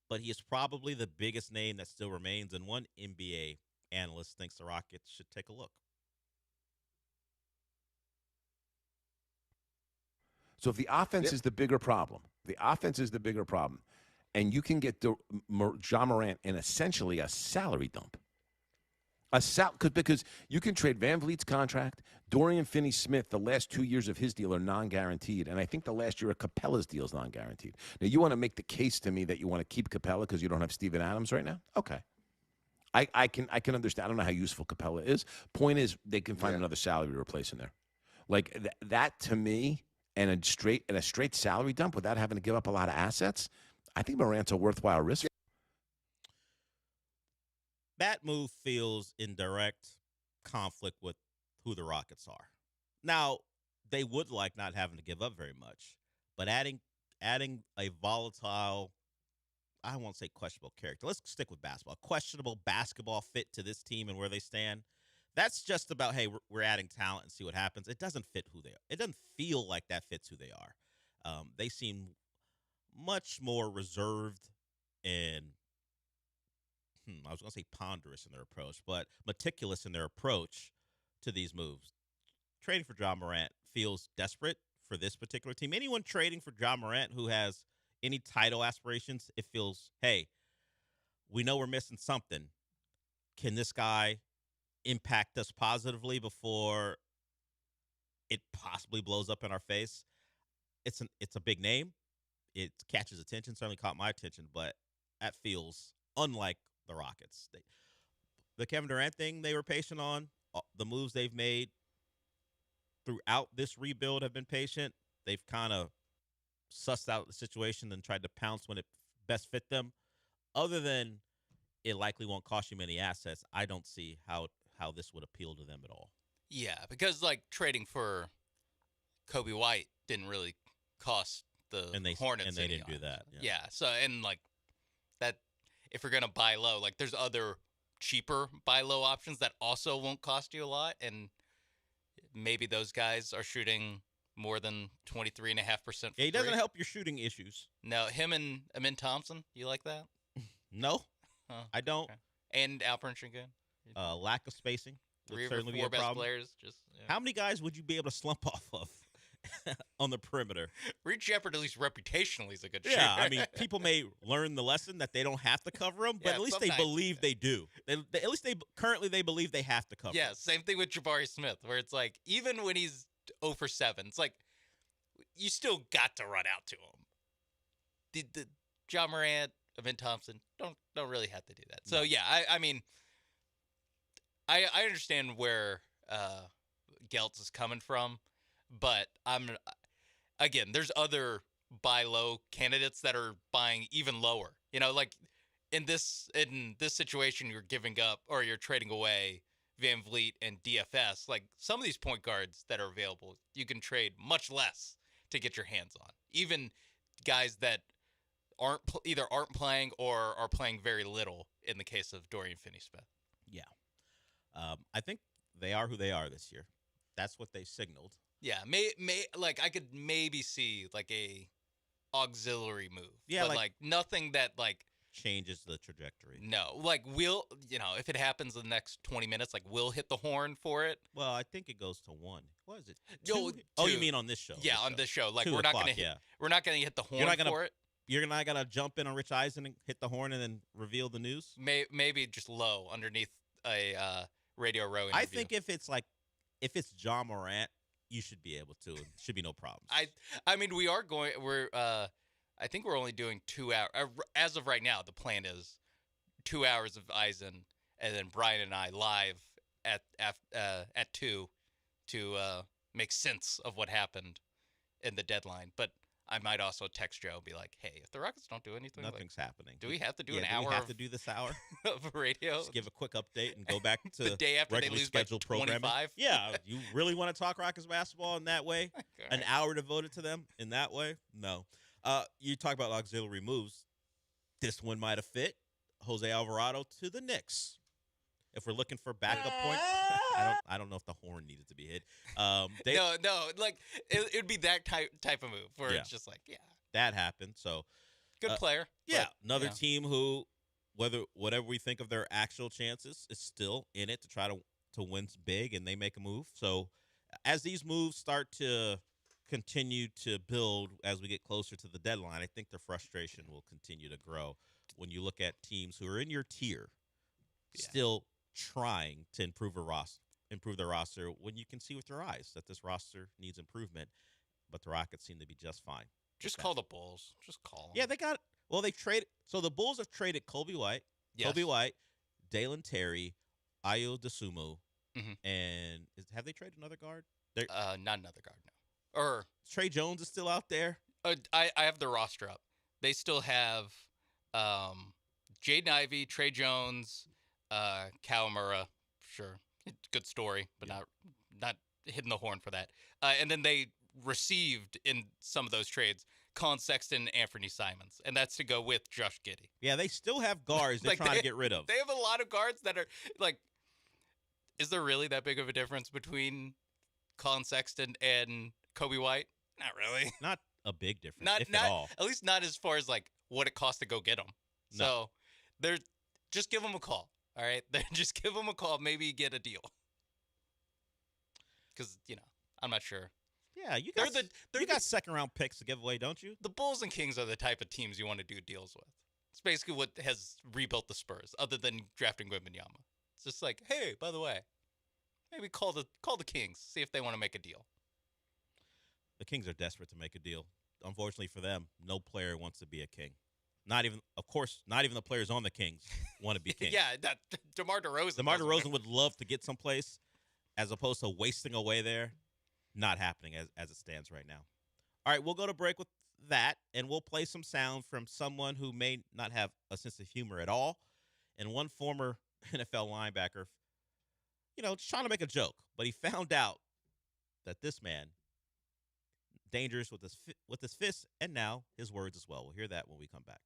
S17: but he is probably the biggest name that still remains, and one NBA analyst thinks the Rockets should take a look.
S21: So if the offense is the bigger problem, and you can get Ja Morant in essentially a salary dump, because you can trade Van Vliet's contract, Dorian Finney-Smith, the last 2 years of his deal are non-guaranteed, and I think the last year of Capella's deal is non-guaranteed. Now, you want to make the case to me that you want to keep Capella because you don't have Steven Adams right now? Okay. I can understand. I don't know how useful Capella is. Point is, they can find another salary replacement there. Like that to me, and a straight salary dump without having to give up a lot of assets, I think Morant's a worthwhile risk.
S17: That move feels in direct conflict with who the Rockets are. Now, they would like not having to give up very much, but adding a volatile, I won't say questionable character. Let's stick with basketball. Questionable basketball fit to this team and where they stand. That's just about, hey, we're adding talent and see what happens. It doesn't fit who they are. It doesn't feel like that fits who they are. They seem much more reserved and, I was going to say ponderous in their approach, but meticulous in their approach to these moves. Trading for Ja Morant feels desperate for this particular team. Anyone trading for Ja Morant who has any title aspirations, it feels, hey, we know we're missing something. Can this guy impact us positively before it possibly blows up in our face? It's a big name. It catches attention, certainly caught my attention, but that feels unlike the Rockets. The Kevin Durant thing they were patient on. The moves they've made throughout this rebuild have been patient. They've kind of sussed out the situation and tried to pounce when it best fit them. Other than it likely won't cost you many assets, I don't see how this would appeal to them at all.
S16: Yeah, because like trading for Kobe White didn't really cost the Hornets
S17: and they
S16: any
S17: didn't do that.
S16: Yeah. So and like that, if you're gonna buy low, like there's other cheaper buy low options that also won't cost you a lot, and maybe those guys are shooting more than 23.5%.
S17: Yeah, he doesn't help your shooting issues.
S16: No, him and Amin Thompson. You like that?
S17: No, I don't.
S16: Okay. And Alperen Sengun.
S17: Lack of spacing would
S16: Three
S17: certainly
S16: or
S17: be
S16: four
S17: a
S16: best
S17: problem.
S16: players. Just
S17: How many guys would you be able to slump off of on the perimeter?
S16: Reed Shepard, at least reputationally, is a good
S17: Yeah,
S16: shooter.
S17: I mean, people may learn the lesson that they don't have to cover them, but
S16: Yeah,
S17: at least they
S16: sometimes,
S17: believe they do. At least they believe they have to cover.
S16: Yeah, same thing with Jabari Smith, where it's like, even when he's 0 for 7, it's like, you still got to run out to him. The John Morant, Amin Thompson, don't really have to do that. So, yeah, I mean, I understand where Geltz is coming from, but again, there's other buy low candidates that are buying even lower. You know, like in this situation, you're giving up or you're trading away Van Vliet and DFS. Like some of these point guards that are available, you can trade much less to get your hands on. Even guys that either aren't playing or are playing very little in the case of Dorian Finney-Smith.
S17: Yeah. I think they are who they are this year. That's what they signaled.
S16: Yeah, like I could maybe see like a auxiliary move.
S17: Yeah,
S16: but like nothing that like
S17: changes the trajectory.
S16: No, like if it happens in the next 20 minutes, like we'll hit the horn for it.
S17: Well, I think it goes to 1. What is it?
S16: No,
S17: oh, you mean on this show?
S16: Yeah, on this show. Like
S17: 2
S16: we're not
S17: o'clock,
S16: gonna we're not gonna hit the horn for it.
S17: You're not gonna jump in on Rich Eisen and hit the horn and then reveal the news.
S16: Maybe just low underneath a Radio Row interview.
S17: I think if it's Ja Morant, you should be able to. It should be no problems.
S16: I mean, I think we're only doing 2 hours. As of right now, the plan is 2 hours of Eisen, and then Brian and I live at 2 to make sense of what happened in the deadline. But I might also text Joe and be like, "Hey, if the Rockets don't do anything,
S17: nothing's happening.
S16: Do we have to do an
S17: do
S16: hour?
S17: We have to do this hour
S16: of radio?
S17: Just give a quick update and go back to
S16: the day after they lose by 25.
S17: Programming. Yeah, you really want to talk Rockets basketball in that way? An hour devoted to them in that way? No. You talk about auxiliary moves. This one might have fit Jose Alvarado to the Knicks. If we're looking for backup points, I don't know if the horn needed to be hit.
S16: No, like it'd be that type of move where it's just like,
S17: that happened. So
S16: good player.
S17: Yeah, another team who, whatever we think of their actual chances, is still in it to try to win big, and they make a move. So as these moves start to continue to build as we get closer to the deadline, I think their frustration will continue to grow when you look at teams who are in your tier still trying to improve their roster when you can see with your eyes that this roster needs improvement, but the Rockets seem to be just fine.
S16: Just call the Bulls. Just call them.
S17: Yeah, they traded. So the Bulls have traded Kobe White, Dalen Terry, Ayo Dosunmu, and have they traded another guard?
S16: Not another guard, no. Or
S17: Trey Jones is still out there.
S16: I have the roster up. They still have Jaden Ivey, Trey Jones, Kawamura, sure, good story, but not hitting the horn for that. And then they received in some of those trades Colin Sexton, Anthony Simons, and that's to go with Josh Giddey.
S17: Yeah, they still have guards they're trying to get rid of.
S16: They have a lot of guards that are like. Is there really that big of a difference between Colin Sexton and Kobe White? Not really.
S17: Not a big difference, if at all.
S16: At least not as far as like what it costs to go get them.
S17: No.
S16: So they're just give them a call. All right, just give them a call. Maybe you get a deal. Because I'm not sure.
S17: Yeah, you got second round picks to give away, don't you?
S16: The Bulls and Kings are the type of teams you want to do deals with. It's basically what has rebuilt the Spurs, other than drafting Wembanyama. It's just like, hey, by the way, maybe call the Kings, see if they want to make a deal.
S17: The Kings are desperate to make a deal. Unfortunately for them, no player wants to be a King. Not even the players on the Kings want to be Kings.
S16: Yeah, DeMar DeRozan.
S17: DeMar DeRozan would love to get someplace, as opposed to wasting away there. Not happening as it stands right now. All right, we'll go to break with that, and we'll play some sound from someone who may not have a sense of humor at all, and one former NFL linebacker, just trying to make a joke, but he found out that this man dangerous with his fists and now his words as well. We'll hear that when we come back.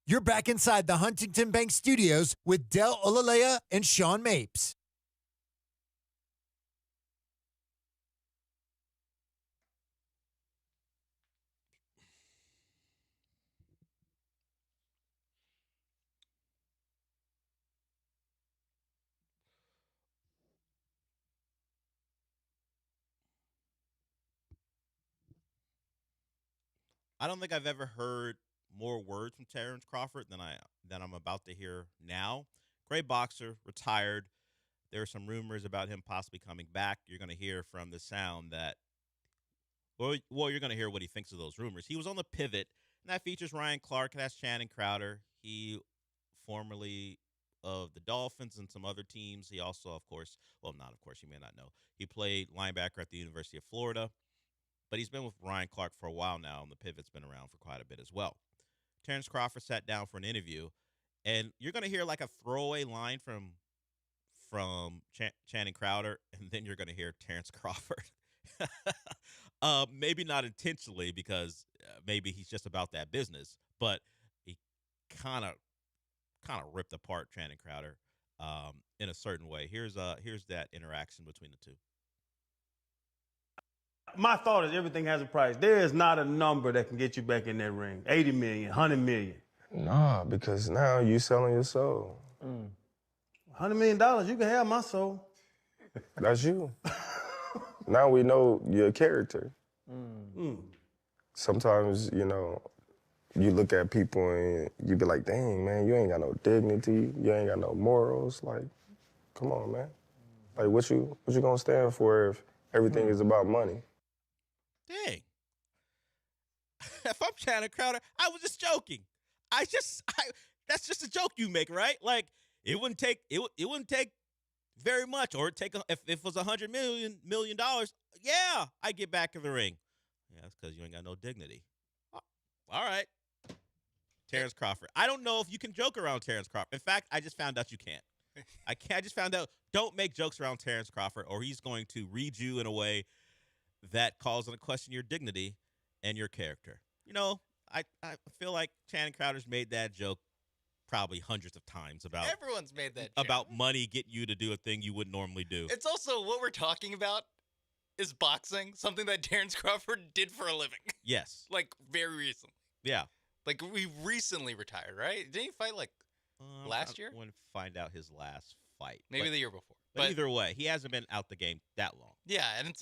S18: You're back inside the Huntington Bank Studios with Del Olalea and Sean Mapes.
S17: I don't think I've ever heard more words from Terrence Crawford than I'm about to hear now. Great boxer, retired. There are some rumors about him possibly coming back. You're going to hear from the sound that, well, you're going to hear what he thinks of those rumors. He was on the Pivot, and that features Ryan Clark. That's Channing Crowder. He formerly of the Dolphins and some other teams. He also, of course, well, not of course, you may not know. He played linebacker at the University of Florida. But he's been with Ryan Clark for a while now, and the Pivot's been around for quite a bit as well. Terrence Crawford sat down for an interview, and you're going to hear like a throwaway line from Channing Crowder, and then you're going to hear Terrence Crawford. Maybe not intentionally, because maybe he's just about that business, but he kind of ripped apart Channing Crowder in a certain way. Here's that interaction between the two.
S8: My thought is everything has a price. There is not a number that can get you back in that ring. 80 million, 100 million.
S22: Nah, because now you selling your soul.
S8: $100 million, you can have my soul.
S22: That's you. Now we know your character. Sometimes, you look at people and you be like, dang, man, you ain't got no dignity. You ain't got no morals. Like, come on, man. Like, what you gonna stand for if everything is about money?
S17: Dang. If I'm Channing Crowder, I was just joking. That's just a joke you make, right? Like, it wouldn't take very much, or if it was $100 million, yeah, I get back in the ring. Yeah, that's because you ain't got no dignity. All right. Terrence Crawford. I don't know if you can joke around Terrence Crawford. In fact, I just found out you can't. I just found out, don't make jokes around Terrence Crawford, or he's going to read you in a way that calls into question your dignity and your character. I feel like Channing Crowder's made that joke probably hundreds of times about
S16: everyone's made that joke.
S17: About money getting you to do a thing you wouldn't normally do.
S16: It's also what we're talking about is boxing, something that Terrence Crawford did for a living.
S17: Yes.
S16: Like very recently.
S17: Yeah.
S16: Like we recently retired, right? Didn't he fight like last year?
S17: I want to find out his last fight.
S16: Maybe the year before.
S17: But either way, he hasn't been out the game that long.
S16: Yeah, and it's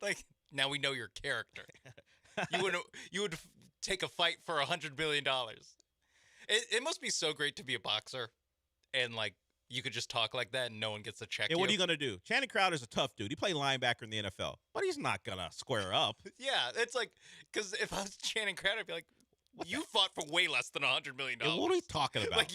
S16: like now we know your character. You would take a fight for $100 billion. It must be so great to be a boxer, and like you could just talk like that and no one gets to check you.
S17: What are you gonna do? Channing Crowder's a tough dude. He played linebacker in the NFL, but he's not gonna square up.
S16: Yeah, it's like, because if I was Channing Crowder, I'd be like, you fought for way less than $100 million.
S17: Yeah, what are we talking about?
S16: Like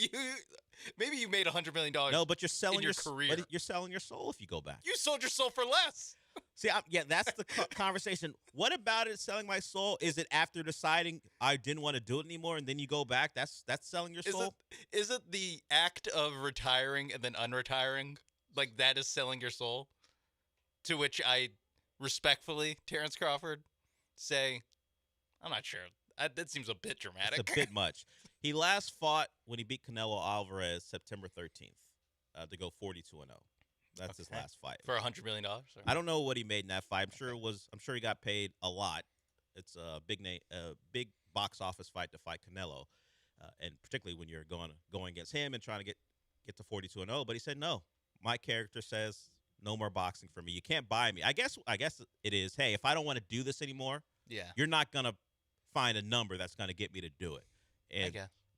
S16: maybe you made $100 million.
S17: No, but you're selling
S16: your career.
S17: But you're selling your soul if you go back.
S16: You sold your soul for less.
S17: See, that's the conversation. What about it selling my soul? Is it after deciding I didn't want to do it anymore and then you go back? That's selling your soul?
S16: Is it the act of retiring and then unretiring? Like that is selling your soul? To which I respectfully, Terrence Crawford, say, I'm not sure. That seems a bit dramatic.
S17: It's a bit much. He last fought when he beat Canelo Alvarez September 13th to go 42-0. That's his last fight
S16: for $100 million.
S17: I don't know what he made in that fight. I'm sure he got paid a lot. It's a big box office fight to fight Canelo, and particularly when you're going against him and trying to get to 42-0. But he said no. My character says no more boxing for me. You can't buy me. I guess it is. Hey, if I don't want to do this anymore, you're not gonna find a number that's gonna get me to do it.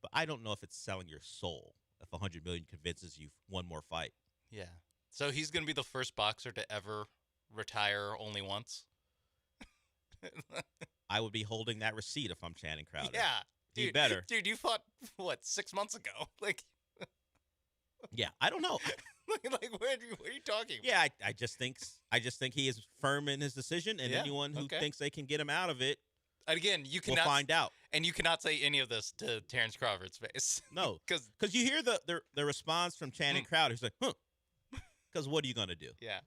S17: But I don't know if it's selling your soul. If $100 million convinces you one more fight.
S16: Yeah. So he's going to be the first boxer to ever retire only once?
S17: I would be holding that receipt if I'm Channing Crowder.
S16: Yeah.
S17: He better.
S16: Dude, you fought, 6 months ago? Like,
S17: yeah, I don't know.
S16: like what are you talking about?
S17: Yeah, I just think he is firm in his decision, and anyone who thinks they can get him out of it,
S16: again, you cannot
S17: we'll find out.
S16: And you cannot say any of this to Terrence Crawford's face.
S17: No, because you hear the response from Channing Crowder. He's like, huh. Because what are you going to do?
S16: Yeah.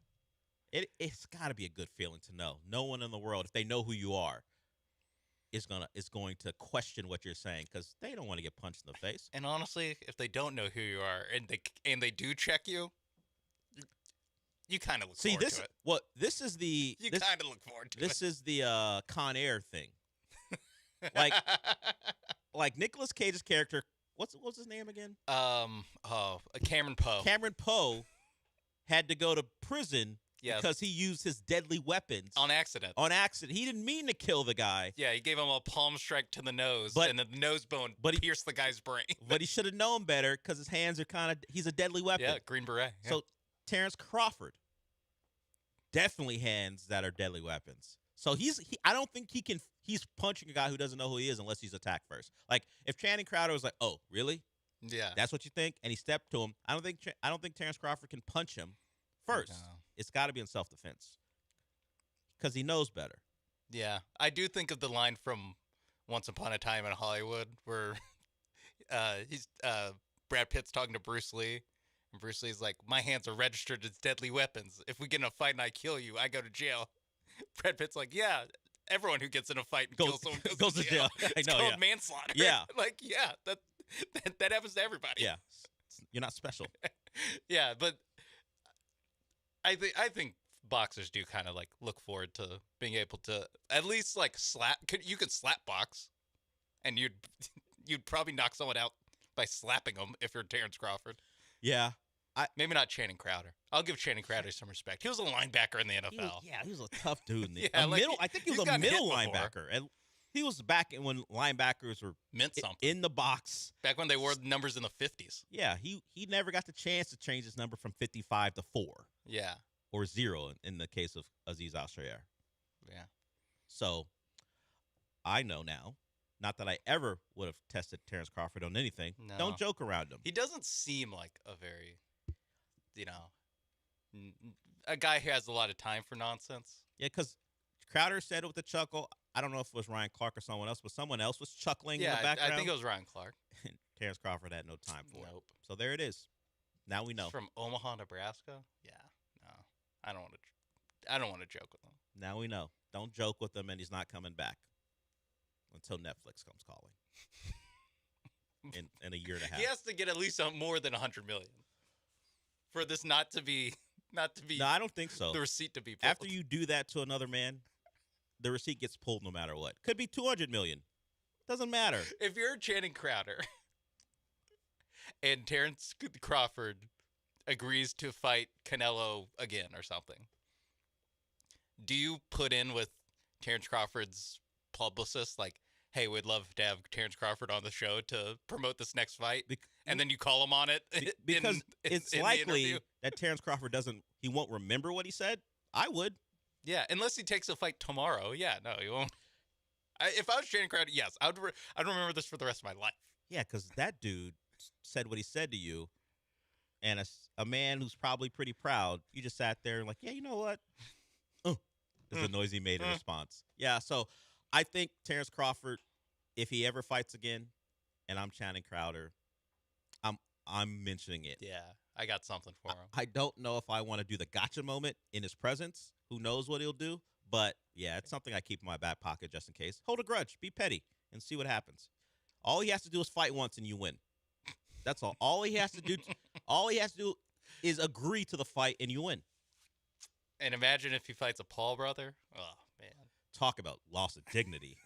S17: It's got to be a good feeling to know. No one in the world, if they know who you are, is going to question what you're saying because they don't want to get punched in the face.
S16: And honestly, if they don't know who you are and they do check you, you kind of look forward to it.
S17: Well, this is the
S16: you kind of look forward to
S17: this
S16: it.
S17: is the Con Air thing. like Nicolas Cage's character. What's his name again?
S16: Cameron Poe.
S17: Cameron Poe had to go to prison because he used his deadly weapons
S16: on accident.
S17: He didn't mean to kill the guy.
S16: Yeah, he gave him a palm strike to the nose, and the nose bone pierced the guy's brain.
S17: But he should have known better because his hands are he's a deadly weapon.
S16: Yeah, Green Beret. Yeah.
S17: So Terrence Crawford, definitely hands that are deadly weapons. So I don't think he's punching a guy who doesn't know who he is unless he's attacked first. Like if Channing Crowder was like, "Oh, really?
S16: Yeah,
S17: that's what you think," and he stepped to him, I don't think Terrence Crawford can punch him first. No. It's got to be in self-defense because he knows better.
S16: Yeah, I do think of the line from Once Upon a Time in Hollywood where Brad Pitt's talking to Bruce Lee, and Bruce Lee's like, "My hands are registered as deadly weapons. If we get in a fight and I kill you, I go to jail." Brad Pitt's like, "Yeah, everyone who gets in a fight and kills someone goes to jail. It's called manslaughter."
S17: Yeah,
S16: like that happens to everybody.
S17: Yeah, you're not special.
S16: Yeah, but I think boxers do kind of like look forward to being able to at least like slap. You could slap box, and you'd probably knock someone out by slapping them if you're Terrence Crawford.
S17: Yeah.
S16: Maybe not Channing Crowder. I'll give Channing Crowder some respect. He was a linebacker in the NFL.
S17: He was a tough dude.
S16: Yeah,
S17: I think he was a middle linebacker. And he was back when linebackers were
S16: meant something
S17: in the box.
S16: Back when they wore numbers in the 50s.
S17: Yeah, he never got the chance to change his number from 55 to 4.
S16: Yeah.
S17: Or 0 in the case of Aziz Al-Shaair.
S16: Yeah.
S17: So I know now. Not that I ever would have tested Terrence Crawford on anything.
S16: No.
S17: Don't joke around him.
S16: He doesn't seem like a very, a guy who has a lot of time for nonsense.
S17: Yeah, because Crowder said it with a chuckle. I don't know if it was Ryan Clark or someone else, but someone else was chuckling in the background.
S16: I think it was Ryan Clark.
S17: Terrence Crawford had no time for
S16: Nope.
S17: it. So there it is. Now we know.
S16: He's from Omaha, Nebraska? Yeah. No. I don't want to joke with him.
S17: Now we know. Don't joke with him, and he's not coming back until Netflix comes calling. in a year and a half.
S16: He has to get at least more than $100 million for this not to be.
S17: No, I don't think so.
S16: The receipt to be pulled.
S17: After you do that to another man, the receipt gets pulled no matter what. Could be $200 million. Doesn't matter.
S16: If you're Channing Crowder and Terrence Crawford agrees to fight Canelo again or something, do you put in with Terrence Crawford's publicist like, "Hey, we'd love to have Terrence Crawford on the show to promote this next fight," and then you call him on it?
S17: Because it's likely that Terrence Crawford he won't remember what he said. I would.
S16: Yeah, unless he takes a fight tomorrow. Yeah, no, he won't. If I was Channing Crowder, yes, I'd remember this for the rest of my life.
S17: Yeah, because that dude said what he said to you, and a man who's probably pretty proud, you just sat there and like, yeah, you know what? Is the noise he made in response. Yeah, so I think Terrence Crawford, if he ever fights again, and I'm Channing Crowder, I'm mentioning it.
S16: Yeah, I got something for him.
S17: I don't know if I want to do the gotcha moment in his presence. Who knows what he'll do? But, yeah, it's something I keep in my back pocket just in case. Hold a grudge. Be petty and see what happens. All he has to do is fight once and you win. That's all. All he has to do is agree to the fight and you win.
S16: And imagine if he fights a Paul brother. Oh, man.
S17: Talk about loss of dignity.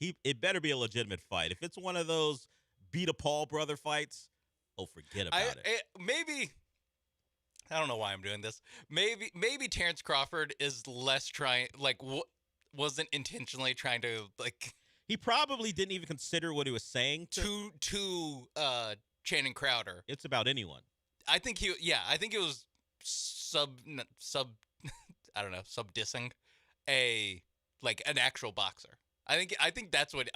S17: It better be a legitimate fight. If it's one of those beat a Paul brother fights, forget about it.
S16: Maybe, I don't know why I'm doing this. Maybe Terrence Crawford is less trying, like, wasn't intentionally trying to, like.
S17: He probably didn't even consider what he was saying
S16: to Channing Crowder.
S17: It's about anyone.
S16: I think it was sub I don't know, sub dissing an actual boxer. I think that's what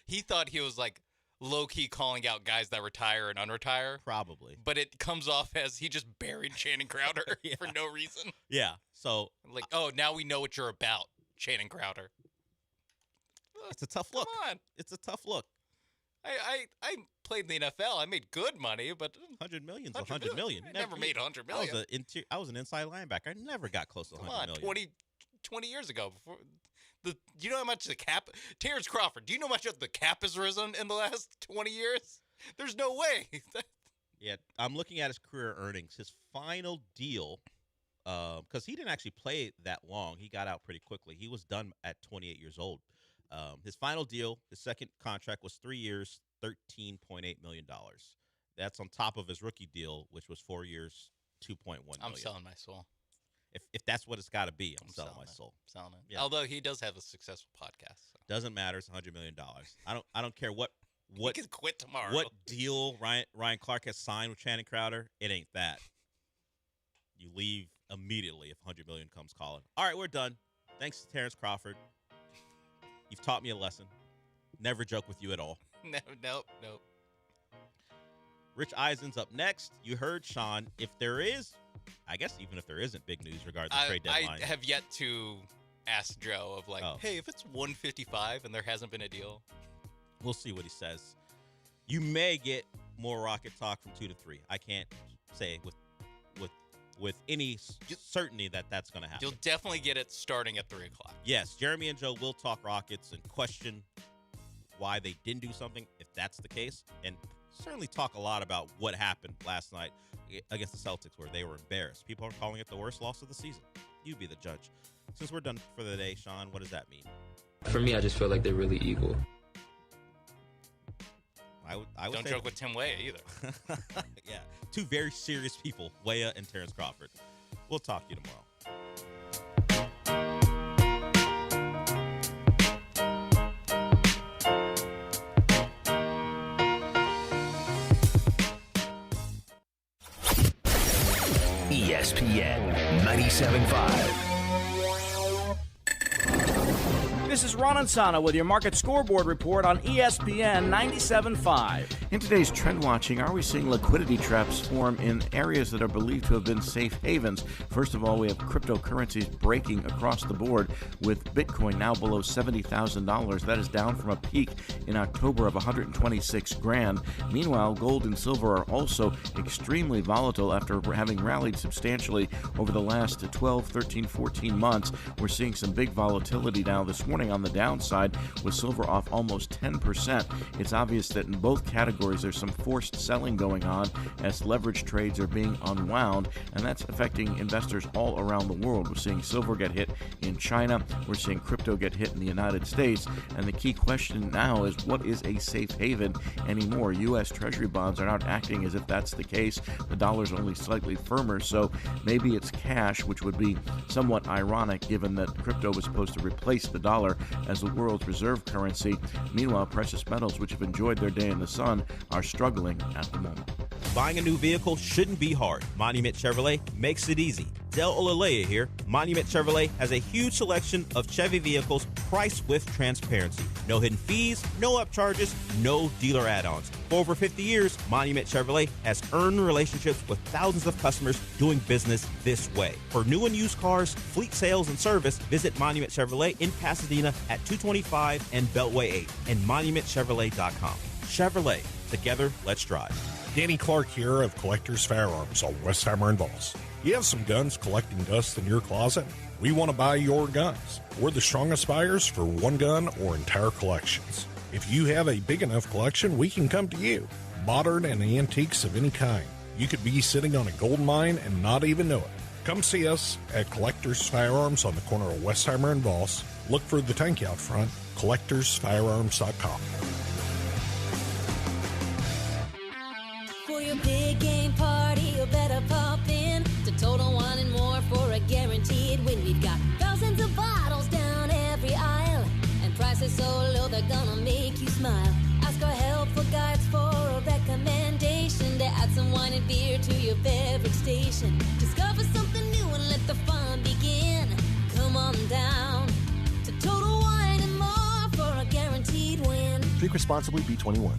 S16: he thought he was like low key calling out guys that retire and unretire.
S17: Probably.
S16: But it comes off as he just buried Channing Crowder for no reason.
S17: Yeah. So
S16: like, now we know what you're about, Channing Crowder.
S17: It's a tough look.
S16: Come on.
S17: It's a tough look.
S16: I played in the NFL. I made good money, but
S17: $100 million is $100 million.
S16: I never made $100 million.
S17: I was an inside linebacker. I never got close to $100 million.
S16: 20 years ago, before you know how much the cap? Terrence Crawford. Do you know how much the cap has risen in the last 20 years? There's no way.
S17: Yeah, I'm looking at his career earnings. His final deal, because he didn't actually play that long. He got out pretty quickly. He was done at 28 years old. His final deal, his second contract, was 3 years, $13.8 million. That's on top of his rookie deal, which was 4 years, $2.1 million.
S16: I'm selling my soul.
S17: If that's what it's got to be, I'm selling my soul.
S16: Selling it.
S17: Yeah.
S16: Although he does have a successful podcast. So.
S17: Doesn't matter. It's $100 million. I don't care what
S16: he could quit tomorrow.
S17: What deal Ryan Clark has signed with Channing Crowder? It ain't that. You leave immediately if $100 million comes calling. All right, we're done. Thanks to Terrence Crawford. You've taught me a lesson. Never joke with you at all.
S16: Nope.
S17: Rich Eisen's up next. You heard Sean. If there is, I guess even if there isn't big news regarding the trade deadline.
S16: I have yet to ask Joe of hey, if it's 155 and there hasn't been a deal.
S17: We'll see what he says. You may get more Rocket talk from 2 to 3. I can't say with any certainty that that's going to happen.
S16: You'll definitely get it starting at 3 o'clock.
S17: Yes, Jeremy and Joe will talk Rockets and question why they didn't do something, if that's the case, and certainly talk a lot about what happened last night against the Celtics where they were embarrassed. People are calling it the worst loss of the season. You be the judge. Since we're done for the day, Sean, what does that mean?
S9: For me, I just feel like they're really equal.
S17: I would
S16: Don't joke with Tim Weah either.
S17: Yeah, two very serious people, Weah and Terrence Crawford. We'll talk to you tomorrow.
S5: ESPN 97.5.
S11: This is Ron Ansana with your market scoreboard report on ESPN 97.5.
S23: In today's trend watching, are we seeing liquidity traps form in areas that are believed to have been safe havens? First of all, we have cryptocurrencies breaking across the board, with Bitcoin now below $70,000. That is down from a peak in October of $126,000. Meanwhile, gold and silver are also extremely volatile after having rallied substantially over the last 12, 13, 14 months. We're seeing some big volatility now this morning on the downside, with silver off almost 10%. It's obvious that in both categories there's some forced selling going on as leverage trades are being unwound, and that's affecting investors all around the world. We're seeing silver get hit in China, we're seeing crypto get hit in the United States, and the key question now is, what is a safe haven anymore? U.S. Treasury bonds are not acting as if that's the case. The dollar's only slightly firmer, so maybe it's cash, which would be somewhat ironic given that crypto was supposed to replace the dollar as the world's reserve currency. Meanwhile, precious metals, which have enjoyed their day in the sun, are struggling at the moment.
S17: Buying a new vehicle shouldn't be hard. Monument Chevrolet makes it easy. Del Olalea here. Monument Chevrolet has a huge selection of Chevy vehicles priced with transparency. No hidden fees, no upcharges, no dealer add-ons. For over 50 years, Monument Chevrolet has earned relationships with thousands of customers doing business this way. For new and used cars, fleet sales, and service, visit Monument Chevrolet in Pasadena at 225 and Beltway 8 and monumentchevrolet.com. Chevrolet. Together, let's drive.
S15: Danny Clark here of Collectors Firearms on Westheimer and Voss. You have some guns collecting dust in your closet? We want to buy your guns. We're the strongest buyers for one gun or entire collections. If you have a big enough collection, we can come to you. Modern and antiques of any kind. You could be sitting on a gold mine and not even know it. Come see us at Collectors Firearms on the corner of Westheimer and Voss. Look for the tank out front, collectorsfirearms.com.
S24: For your big game party, you better pop in to Total Wine and More for a guaranteed win. We've got thousands of bottles down every aisle, and prices so low they're gonna make you smile. Ask our helpful guides for a recommendation to add some wine and beer to your beverage station. Discover something new and let the fun begin. Come on down to Total Wine and More for a guaranteed win.
S18: Drink responsibly, B21.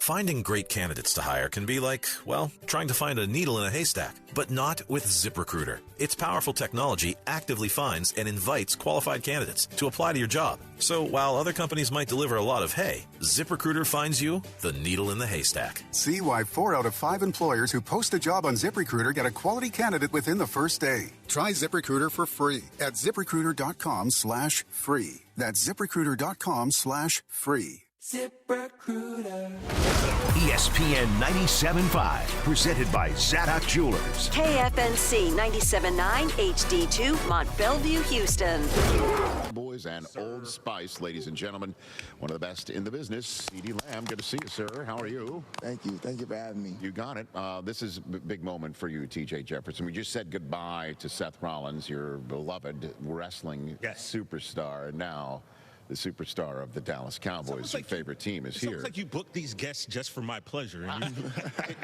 S2: Finding great candidates to hire can be like, well, trying to find a needle in a haystack, but not with ZipRecruiter. Its powerful technology actively finds and invites qualified candidates to apply to your job. So while other companies might deliver a lot of hay, ZipRecruiter finds you the needle in the haystack.
S12: See why 4 out of 5 employers who post a job on ZipRecruiter get a quality candidate within the first day. Try ZipRecruiter for free at ZipRecruiter.com/free. That's ZipRecruiter.com/free.
S5: ZipRecruiter. ESPN 97.5, presented by Zadok Jewelers.
S4: KFNC 97.9 HD2, Mont Bellevue, Houston.
S13: Boys and Old Spice, ladies and gentlemen, one of the best in the business. C.D. Lamb, good to see you, sir. How are you?
S14: Thank you. Thank you for having me.
S13: You got it. This is a big moment for you, T.J. Jefferson. We just said goodbye to Seth Rollins, your beloved wrestling superstar, and now the superstar of the Dallas Cowboys, your favorite team, is here.
S25: Sounds like you booked these guests just for my pleasure.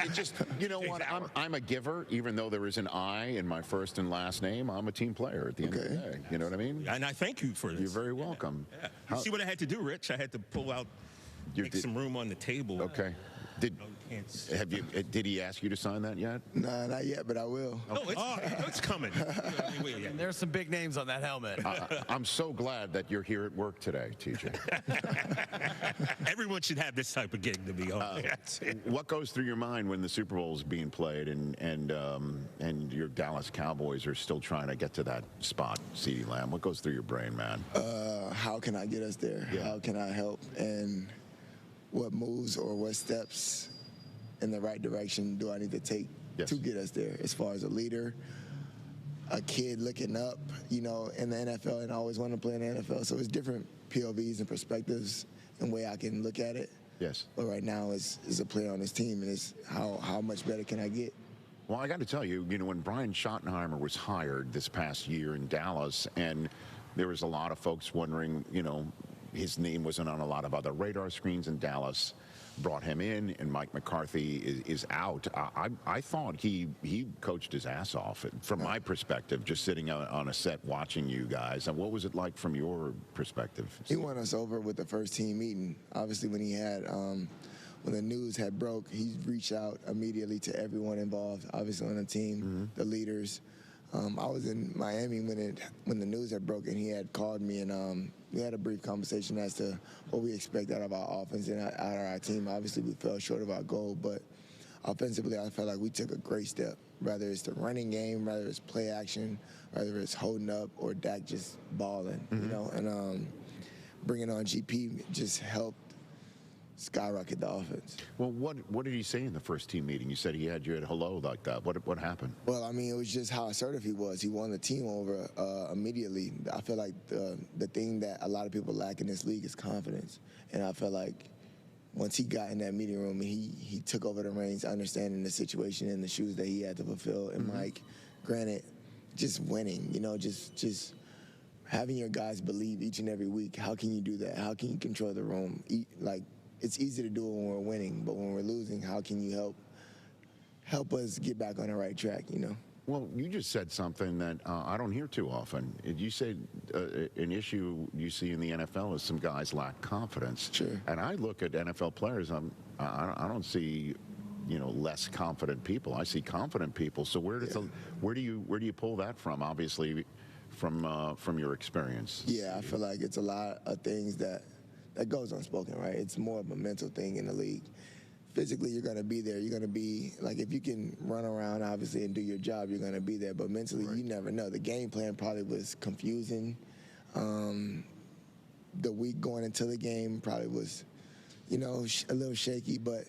S13: It just, you know what? I'm a giver, even though there is an I in my first and last name. I'm a team player at the end of the day. You know what I mean?
S25: And I thank you for this.
S13: You're very welcome.
S25: Yeah. You see what I had to do, Rich? I had to pull out, make some room on the table.
S13: Okay. Did he ask you to sign that yet?
S14: No, not yet, but I will.
S25: Okay. It's coming.
S26: And there's some big names on that helmet.
S13: I'm so glad that you're here at work today, TJ.
S25: Everyone should have this type of gig to be on.
S13: What goes through your mind when the Super Bowl is being played and your Dallas Cowboys are still trying to get to that spot, CeeDee Lamb? What goes through your brain, man?
S14: How can I get us there?
S13: Yeah.
S14: How can I help? And what moves or what steps in the right direction do I need to take to get us there? As far as a leader, a kid looking up, in the NFL and I always wanted to play in the NFL. So it's different POVs and perspectives and way I can look at it.
S13: Yes.
S14: But right now is a player on this team, and it's how much better can I get?
S13: Well, I got to tell you, when Brian Schottenheimer was hired this past year in Dallas, and there was a lot of folks wondering, his name wasn't on a lot of other radar screens in Dallas, brought him in, and Mike McCarthy is out. I thought he coached his ass off, from my perspective, just sitting on a set watching you guys. And what was it like from your perspective?
S14: He won us over with the first team meeting. Obviously, when he had, when the news had broke, he reached out immediately to everyone involved, obviously on the team, the leaders. I was in Miami when the news had broken. He had called me, and we had a brief conversation as to what we expect out of our offense and out of our team. Obviously, we fell short of our goal, but offensively, I felt like we took a great step. Whether it's the running game, whether it's play action, whether it's holding up, or Dak just balling, and bringing on GP just helped skyrocket the offense.
S13: Well, what did he say in the first team meeting? You said he had you at hello like that. What happened?
S14: Well, it was just how assertive he was. He won the team over immediately. I feel like the thing that a lot of people lack in this league is confidence. And I feel like once he got in that meeting room and he took over the reins, understanding the situation and the shoes that he had to fulfill. And Mike, granted, just winning, just having your guys believe each and every week. How can you do that? How can you control the room? It's easy to do it when we're winning, but when we're losing, how can you help us get back on the right track,
S13: Well, you just said something that I don't hear too often. You said an issue you see in the NFL is some guys lack confidence.
S14: Sure.
S13: And I look at NFL players, I don't see, less confident people. I see confident people. So where do you pull that from? Obviously, from your experience.
S14: Yeah, I feel like it's a lot of things that goes unspoken, right? It's more of a mental thing in the league. Physically, you're going to be there. You're going to be, if you can run around, obviously, and do your job, you're going to be there. But mentally, you never know. The game plan probably was confusing. The week going into the game probably was, a little shaky. But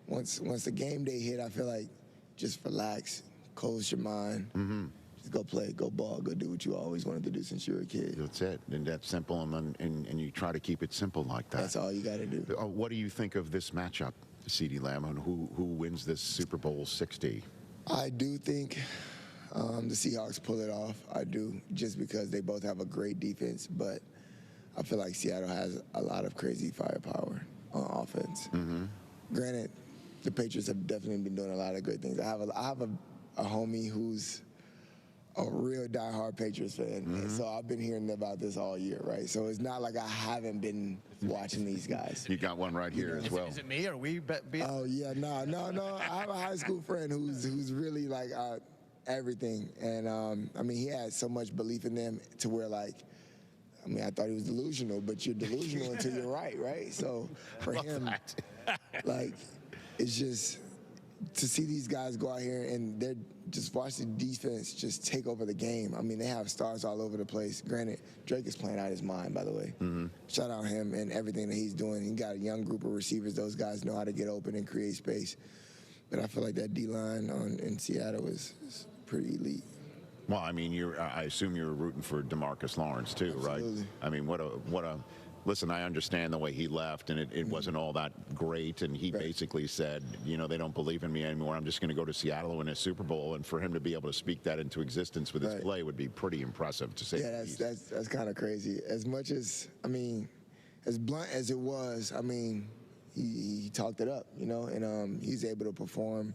S14: once the game day hit, I feel like just relax, close your mind. Just go play, go ball, go do what you always wanted to do since you were a kid.
S13: That's it. And that's simple, and you try to keep it simple like that.
S14: That's all you got to do.
S13: What do you think of this matchup, CeeDee Lamb, and who wins this Super Bowl 60?
S14: I do think the Seahawks pull it off. I do, just because they both have a great defense, but I feel like Seattle has a lot of crazy firepower on offense. Granted, the Patriots have definitely been doing a lot of great things. I have a homie who's a real diehard Patriots fan, and so I've been hearing about this all year, right? So it's not like I haven't been watching these guys.
S13: You got one right here as well.
S26: Is it me or we?
S14: Oh yeah, no. I have a high school friend who's really like everything, and I mean, he had so much belief in them to where like. I mean, I thought he was delusional, but you're delusional until you're right? So for him, like, it's just to see these guys go out here and they're just watch the defense just take over the game. I mean, they have stars all over the place. Granted, Drake is playing out his mind, by the way. Shout out him and everything that he's doing. He got a young group of receivers. Those guys know how to get open and create space. But I feel like that D-line in Seattle is pretty elite.
S13: Well, I mean, I assume you're rooting for DeMarcus Lawrence too,
S14: Absolutely.
S13: right? I mean, what a. Listen, I understand the way he left, and it wasn't all that great. And he basically said, you know, they don't believe in me anymore. I'm just going to go to Seattle and win a Super Bowl. And for him to be able to speak that into existence with his play would be pretty impressive, to say the least.
S14: That's kind of crazy. As much as, I mean, as blunt as it was, I mean, he talked it up, you know, and he's able to perform.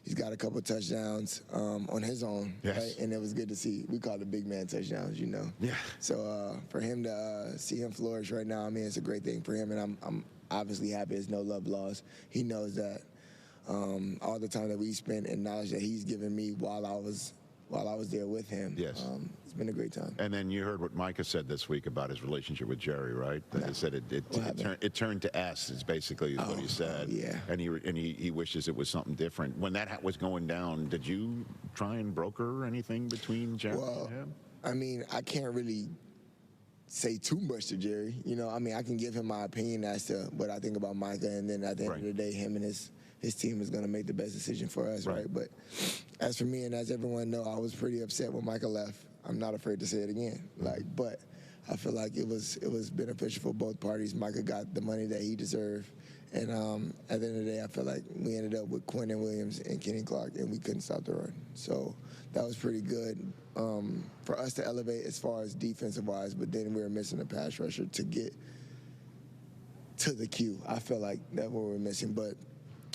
S14: He's got a couple touchdowns on his own, right? And it was good to see. We call it big man touchdowns, you know.
S13: Yeah.
S14: So for him to see him flourish right now, I mean, it's a great thing for him, and I'm obviously happy there's no love lost. He knows that all the time that we spent and knowledge that he's given me while I was there with him.
S13: Yes.
S14: It's been a great time.
S13: And then you heard what Micah said this week about his relationship with Jerry, right? That he said it turned to S, is basically what he said.
S14: Yeah.
S13: And he wishes it was something different. When that was going down, did you try and broker anything between Jerry and him?
S14: I mean, I can't really say too much to Jerry. You know, I mean, I can give him my opinion as to what I think about Micah, and then at the end of the day, him and his team is going to make the best decision for us, right? But as for me, and as everyone know, I was pretty upset when Micah left. I'm not afraid to say it again. But I feel like it was beneficial for both parties. Micah got the money that he deserved, and at the end of the day, I feel like we ended up with Quentin Williams and Kenny Clark, and we couldn't stop the run. So that was pretty good for us to elevate as far as defensive-wise, but then we were missing a pass rusher to get to the queue. I feel like that's what we're missing, but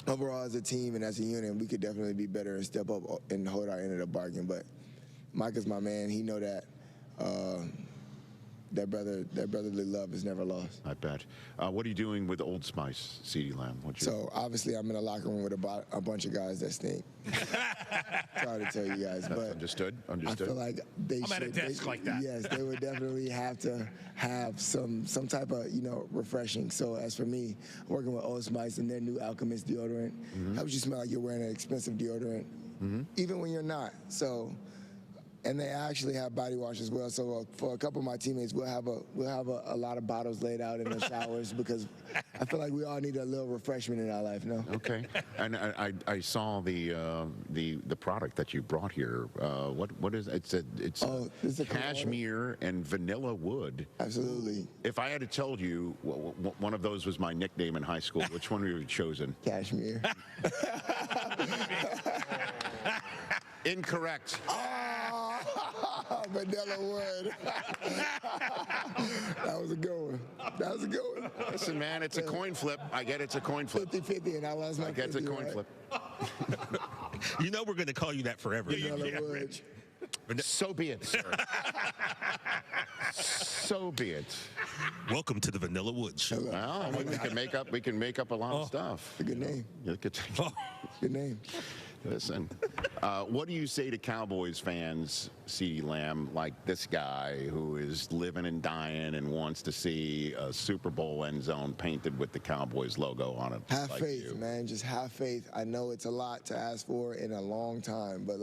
S14: overall, as a team and as a unit, we could definitely be better and step up and hold our end of the bargain. But Micah's my man. He know that that brotherly love is never lost.
S13: I bet. What are you doing with Old Spice, CeeDee Lamb?
S14: So obviously, I'm in a locker room with a bunch of guys that stink. Sorry to tell you guys, but
S13: understood.
S14: I feel like
S26: I'm at a desk like that.
S14: Yes, they would definitely have to have some type of refreshing. So as for me, working with Old Spice and their new Alchemist deodorant helps you smell like you're wearing an expensive deodorant, even when you're not. So. And they actually have body wash as well. So for a couple of my teammates, we'll have a lot of bottles laid out in the showers because I feel like we all need a little refreshment in our life, no?
S13: Okay. And I saw the product that you brought here. What is it? It's a cashmere and vanilla wood.
S14: Absolutely.
S13: If I had to tell you one of those was my nickname in high school, which one would you have chosen?
S14: Cashmere.
S13: Incorrect.
S14: Vanilla wood. That was a good one.
S13: Listen, man, it's a coin flip. I get it's a coin flip.
S14: 50-50, and I lost my 50,
S13: I get it's a coin flip.
S25: You know we're going to call you that forever.
S14: Vanilla wood.
S13: So be it, sir. So be it.
S25: Welcome to the Vanilla Wood Show.
S13: Well, we can make up a lot of stuff.
S14: It's a good name. Good name.
S13: Listen, what do you say to Cowboys fans, CeeDee Lamb, like this guy who is living and dying and wants to see a Super Bowl end zone painted with the Cowboys logo on it?
S14: Have faith, man. Just have faith. I know it's a lot to ask for in a long time, but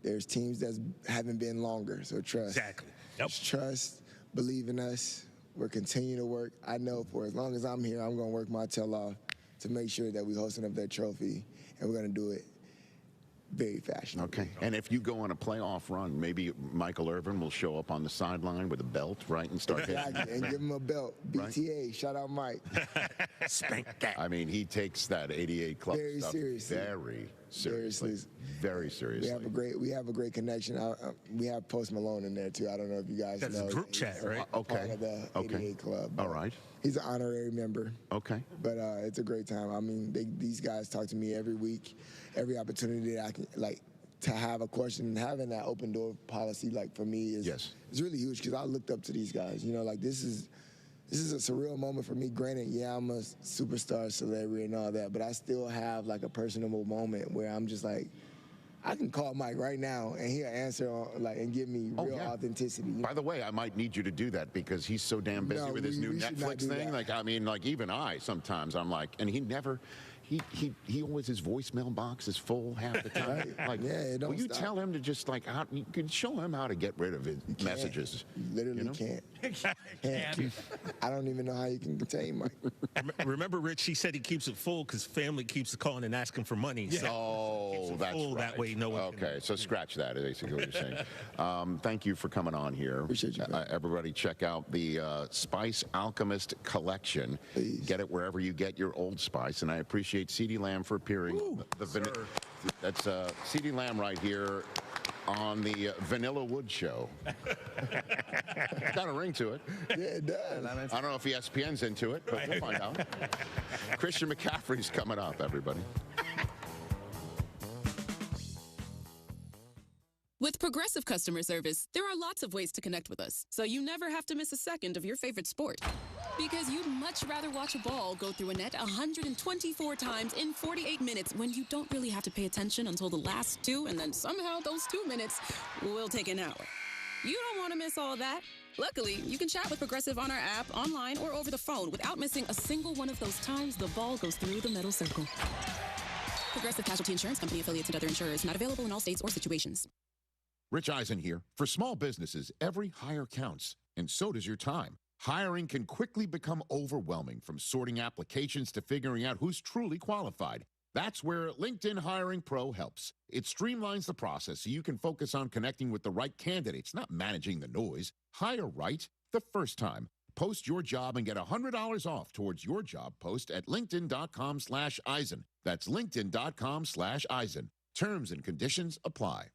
S14: there's teams that haven't been longer, so trust.
S25: Exactly. Yep.
S14: Just trust, believe in us. We're continuing to work. I know for as long as I'm here, I'm going to work my tail off to make sure that we're hosting up that trophy, and we're going to do it very fashionable.
S13: Okay. And if you go on a playoff run, maybe Michael Irvin will show up on the sideline with a belt, right, and start hitting.
S14: Exactly, and give him a belt. BTA, right? Shout out Mike.
S13: Spank that. I mean, he takes that 88 club
S14: very
S13: stuff
S14: seriously.
S13: Very seriously. Very seriously.
S14: We have a great connection. We have Post Malone in there too. I don't know if you guys know.
S25: That's a group chat, right?
S14: Part of the 88 club.
S13: All right.
S14: He's an honorary member.
S13: Okay.
S14: But it's a great time. I mean, these guys talk to me every week, every opportunity that I can to have a question, having that open door policy, like for me, is really huge because I looked up to these guys. You know, like this is a surreal moment for me. Granted, yeah, I'm a superstar, celebrity, and all that, but I still have like a personable moment where I'm just like, I can call Mike right now and he'll answer and give me real authenticity.
S13: By the way, I might need you to do that because he's so damn busy with his new Netflix thing. Like, I mean, like even sometimes I'm like, and he never. He always, his voicemail box is full half the time.
S14: Right.
S13: Like, will you tell him to just like, you could show him how to get rid of his messages?
S14: You literally can't. I don't even know how you can contain Mike.
S25: Remember, Rich, he said he keeps it full because family keeps calling and asking for money.
S13: Yeah.
S25: So
S13: that's
S25: full,
S13: right.
S25: That way no one can,
S13: so scratch that, is basically what you're saying. Thank you for coming on here.
S14: Appreciate you,
S13: everybody check out the Spice Alchemist collection.
S14: Please.
S13: Get it wherever you get your Old Spice, and I appreciate C.D. Lamb for appearing. That's C.D. Lamb right here on the Vanilla Wood Show. Got a ring to it.
S14: Yeah, it does.
S13: I don't know if ESPN's into it, but we'll find out. Christian McCaffrey's coming up, everybody.
S1: With Progressive Customer Service, there are lots of ways to connect with us, so you never have to miss a second of your favorite sport. Because you'd much rather watch a ball go through a net 124 times in 48 minutes when you don't really have to pay attention until the last 2, and then somehow those 2 minutes will take an hour. You don't want to miss all that. Luckily, you can chat with Progressive on our app, online, or over the phone without missing a single one of those times the ball goes through the metal circle. Progressive Casualty Insurance Company, affiliates, and other insurers. Not available in all states or situations.
S13: Rich Eisen here. For small businesses, every hire counts, and so does your time. Hiring can quickly become overwhelming, from sorting applications to figuring out who's truly qualified. That's where LinkedIn Hiring Pro helps. It streamlines the process so you can focus on connecting with the right candidates, not managing the noise. Hire right the first time. Post your job and get $100 off towards your job post at linkedin.com/Eisen. That's linkedin.com/Eisen. Terms and conditions apply.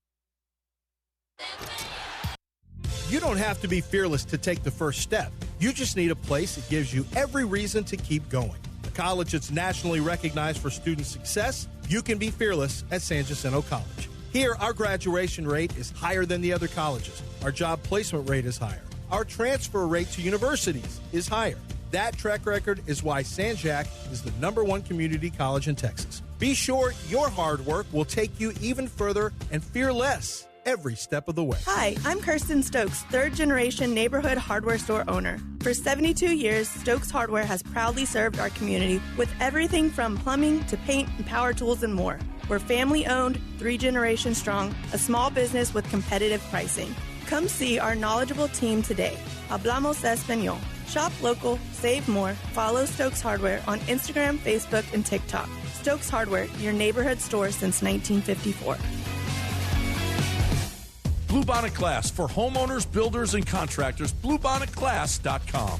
S3: You don't have to be fearless to take the first step. You just need a place that gives you every reason to keep going. A college that's nationally recognized for student success, you can be fearless at San Jacinto College. Here, our graduation rate is higher than the other colleges. Our job placement rate is higher. Our transfer rate to universities is higher. That track record is why San Jac is the #1 community college in Texas. Be sure your hard work will take you even further and fear less every step of the way.
S6: Hi, I'm Kirsten Stokes, third-generation neighborhood hardware store owner. For 72 years, Stokes Hardware has proudly served our community with everything from plumbing to paint and power tools and more. We're family-owned, 3 generations strong, a small business with competitive pricing. Come see our knowledgeable team today. Hablamos Español. Shop local, save more. Follow Stokes Hardware on Instagram, Facebook, and TikTok. Stokes Hardware, your neighborhood store since 1954.
S7: Bluebonnet Glass for homeowners, builders, and contractors. BluebonnetGlass.com.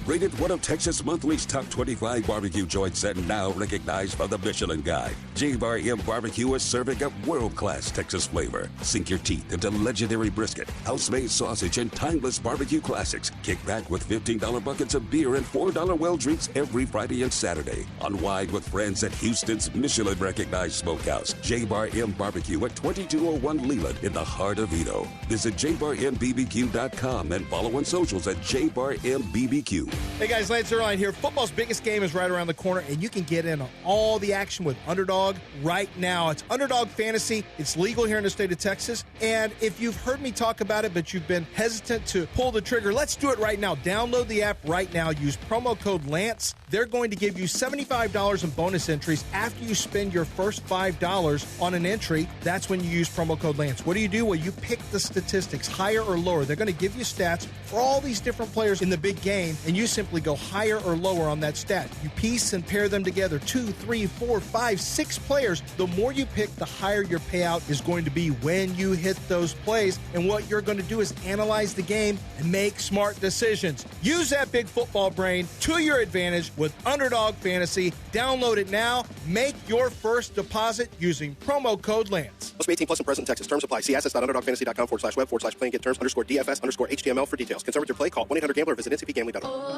S19: Rated one of Texas Monthly's top 25 barbecue joints and now recognized by the Michelin Guide. J-Bar M Barbecue is serving up world-class Texas flavor. Sink your teeth into legendary brisket, house-made sausage, and timeless barbecue classics. Kick back with $15 buckets of beer and $4 well drinks every Friday and Saturday. Unwind with friends at Houston's Michelin-recognized smokehouse. J-Bar M Barbecue at 2201 Leland in the heart of Edo. Visit jbarmbbq.com and follow on socials at jbarmbbq.
S3: Hey guys, Lance Zierlein here. Football's biggest game is right around the corner, and you can get in on all the action with Underdog right now. It's Underdog Fantasy. It's legal here in the state of Texas. And if you've heard me talk about it, but you've been hesitant to pull the trigger, let's do it right now. Download the app right now. Use promo code Lance. They're going to give you $75 in bonus entries after you spend your first $5 on an entry. That's when you use promo code Lance. What do? Well, you pick the statistics, higher or lower. They're going to give you stats for all these different players in the big game, and you simply go higher or lower on that stat. You piece and pair them together, 2, 3, 4, 5, 6 players. The more you pick, the higher your payout is going to be when you hit those plays. And what you're going to do is analyze the game and make smart decisions. Use that big football brain to your advantage with Underdog Fantasy. Download it now. Make your first deposit using promo code Lance.
S20: Must be 18 plus and present in Texas. Terms apply. See assets.underdogfantasy.com/web/playing. Get terms _DFS_HTML for details. Conservative play. Call 1-800-GAMBLER or visit ncpgambling.com.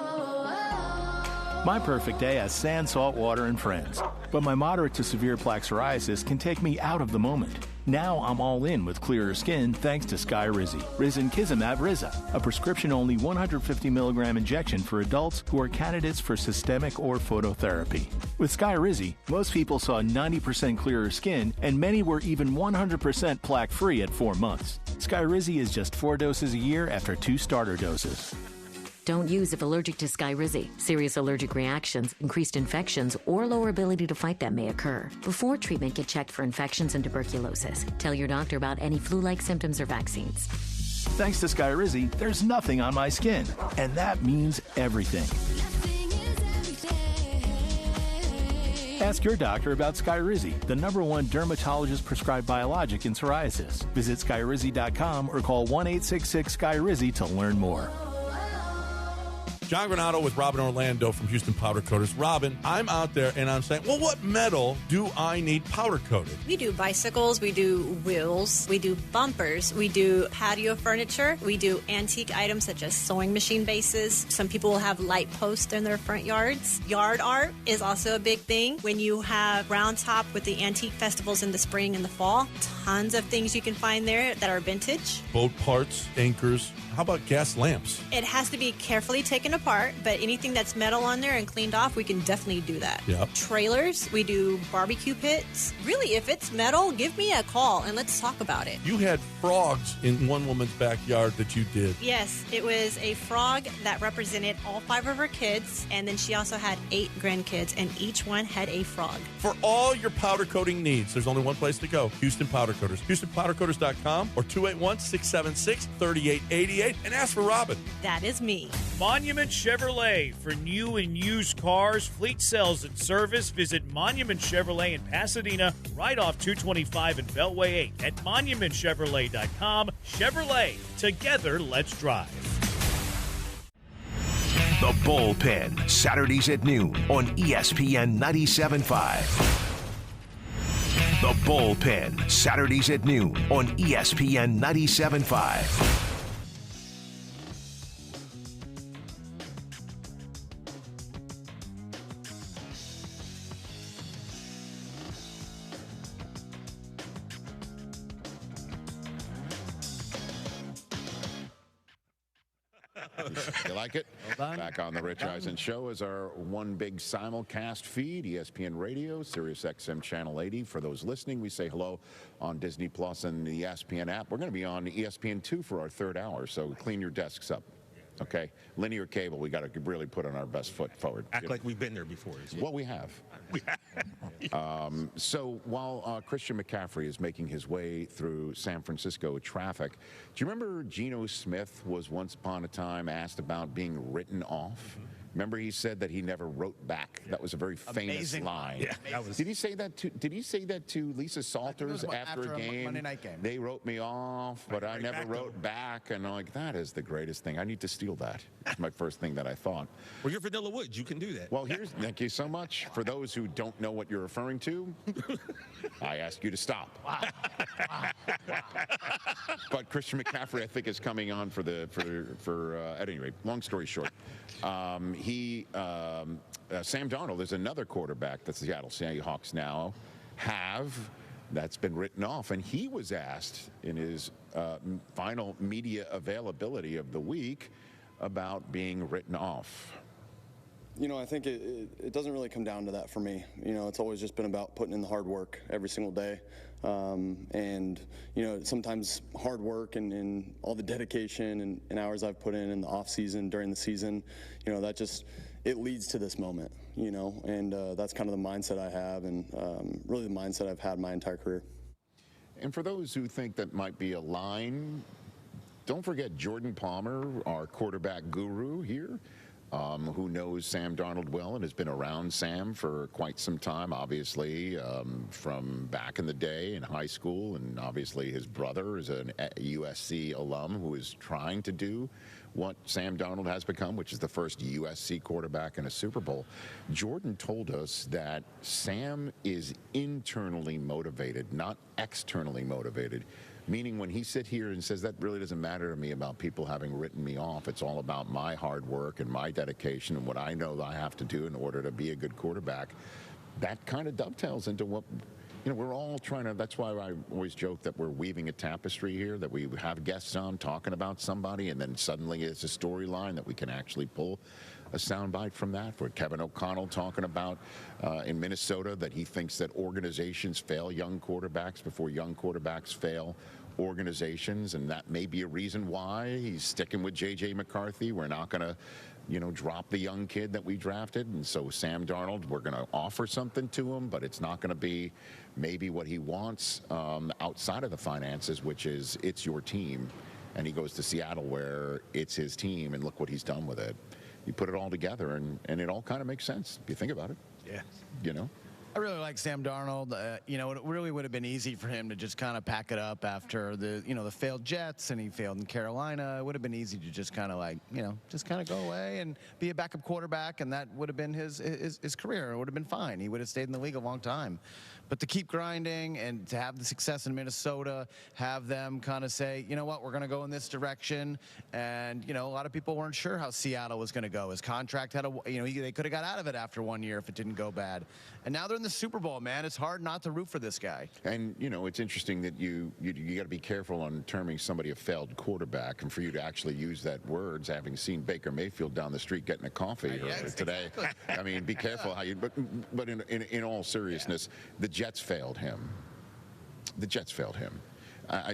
S8: My perfect day has sand, salt water, and friends. But my moderate to severe plaque psoriasis can take me out of the moment. Now I'm all in with clearer skin thanks to Skyrizi. Risankizumab Riza, a prescription-only 150 milligram injection for adults who are candidates for systemic or phototherapy. With Skyrizi, most people saw 90% clearer skin, and many were even 100% plaque-free at 4 months. Skyrizi is just 4 doses a year after 2 starter doses.
S9: Don't use if allergic to Skyrizi. Serious allergic reactions, increased infections, or lower ability to fight them may occur. Before treatment, get checked for infections and tuberculosis. Tell your doctor about any flu-like symptoms or vaccines.
S8: Thanks to Skyrizi, there's nothing on my skin, and that means everything. Ask your doctor about Skyrizi, the #1 dermatologist-prescribed biologic in psoriasis. Visit Skyrizi.com or call 1-866-SKYRIZI to learn more.
S7: John Granado with Robin Orlando from Houston Powder Coaters. Robin, I'm out there and I'm saying, well, what metal do I need powder coated?
S10: We do bicycles, we do wheels, we do bumpers, we do patio furniture, we do antique items such as sewing machine bases. Some people will have light posts in their front yards. Yard art is also a big thing. When you have Round Top with the antique festivals in the spring and the fall, tons of things you can find there that are vintage.
S7: Boat parts, anchors. How about gas lamps?
S10: It has to be carefully taken apart, but anything that's metal on there and cleaned off, we can definitely do that.
S7: Yep.
S10: Trailers, we do barbecue pits. Really, if it's metal, give me a call and let's talk about it.
S7: You had frogs in one woman's backyard that you did.
S10: Yes, it was a frog that represented all 5 of her kids, and then she also had 8 grandkids, and each one had a frog.
S7: For all your powder coating needs, there's only one place to go, Houston Powder Coaters. HoustonPowderCoaters.com or 281-676-3888 and ask for Robin.
S10: That is me.
S11: Monument Chevrolet. For new and used cars, fleet sales, and service, visit Monument Chevrolet in Pasadena, right off 225 and Beltway 8 at monumentchevrolet.com. Chevrolet. Together, let's drive.
S5: The Bullpen, Saturdays at noon on ESPN 97.5. The Bullpen, Saturdays at noon on ESPN 97.5.
S13: You like it? Well, back on the Rich Eisen Show is our one big simulcast feed, ESPN Radio, Sirius XM Channel 80. For those listening, we say hello on Disney Plus and the ESPN app. We're going to be on ESPN2 for our 3rd hour, so clean your desks up. Okay? Linear cable, we got to really put on our best foot forward.
S25: Act like we've been there before.
S13: Well, we have. So while Christian McCaffrey is making his way through San Francisco traffic, do you remember Geno Smith was once upon a time asked about being written off? Remember, he said that he never wrote back. That was a very famous line.
S26: Yeah,
S13: Did he say that to Lisa Salters after a game?
S26: Monday night game.
S13: They wrote me off, but I never wrote back. And I'm like, that is the greatest thing. I need to steal that. That's my first thing that I thought.
S25: Well, you're Vanilla Woods. You can do that.
S13: Well, thank you so much. For those who don't know what you're referring to, I ask you to stop. Wow. But Christian McCaffrey, I think, is coming on for at any rate. Long story short, Sam Darnold is another quarterback that the Seattle Seahawks now have that's been written off, and he was asked in his final media availability of the week about being written off.
S16: You know, I think it doesn't really come down to that for me. You know, it's always just been about putting in the hard work every single day. And, you know, sometimes hard work and all the dedication and hours I've put in the off season, during the season, you know, it leads to this moment, you know, and that's kind of the mindset I have and really the mindset I've had my entire career.
S13: And for those who think that might be a line, don't forget Jordan Palmer, our quarterback guru here, who knows Sam Darnold well and has been around Sam for quite some time, obviously, from back in the day in high school. And obviously his brother is a USC alum who is trying to do what Sam Darnold has become, which is the first USC quarterback in a Super Bowl. Jordan told us that Sam is internally motivated, not externally motivated, Meaning when he sit here and says that really doesn't matter to me about people having written me off. It's all about my hard work and my dedication and what I know that I have to do in order to be a good quarterback. That kind of dovetails into what, we're all trying to, that's why I always joke that we're weaving a tapestry here, that we have guests on talking about somebody, and then suddenly it's a storyline that we can actually pull a soundbite from that. For Kevin O'Connell talking about in Minnesota that he thinks that organizations fail young quarterbacks before young quarterbacks fail organizations, and that may be a reason why he's sticking with J.J. McCarthy. We're not going to drop the young kid that we drafted. And so Sam Darnold, we're going to offer something to him, but it's not going to be maybe what he wants outside of the finances, which is it's your team. And he goes to Seattle where it's his team, and look what he's done with it. You put it all together, and it all kind of makes sense if you think about it.
S15: Yeah. I really like Sam Darnold. It really would have been easy for him to just kind of pack it up after the failed Jets, and he failed in Carolina. It would have been easy to just kind of just kind of go away and be a backup quarterback, and that would have been his career. It would have been fine. He would have stayed in the league a long time. But to keep grinding and to have the success in Minnesota, have them kind of say, you know what, we're going to go in this direction. And, a lot of people weren't sure how Seattle was going to go. His contract had they could have got out of it after 1 year if it didn't go bad. And now they're in the Super Bowl, man. It's hard not to root for this guy.
S13: And, it's interesting that you got to be careful on terming somebody a failed quarterback, and for you to actually use that words, having seen Baker Mayfield down the street getting a coffee today. Exactly. I mean, be careful how you, but in all seriousness, the Jets failed him. The Jets failed him.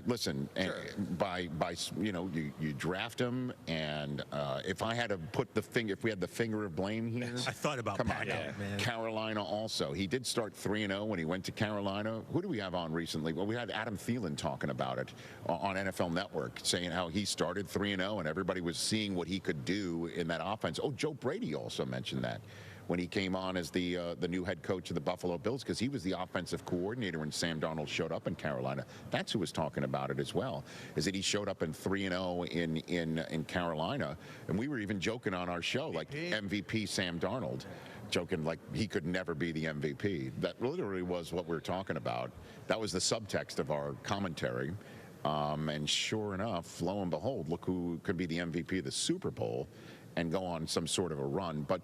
S13: Listen, sure. You draft him, and if I had to put if we had the finger of blame here,
S26: I thought about
S13: man. Carolina also. He did start 3-0 when he went to Carolina. Who do we have on recently? Well, we had Adam Thielen talking about it on NFL Network, saying how he started 3-0 and everybody was seeing what he could do in that offense. Oh, Joe Brady also mentioned that when he came on as the new head coach of the Buffalo Bills, because he was the offensive coordinator when Sam Darnold showed up in Carolina. That's who was talking about it as well, is that he showed up in 3-0 in Carolina, and we were even joking on our show, like MVP Sam Darnold, joking like he could never be the MVP. That literally was what we were talking about. That was the subtext of our commentary. And sure enough, lo and behold, look who could be the MVP of the Super Bowl and go on some sort of a run. But,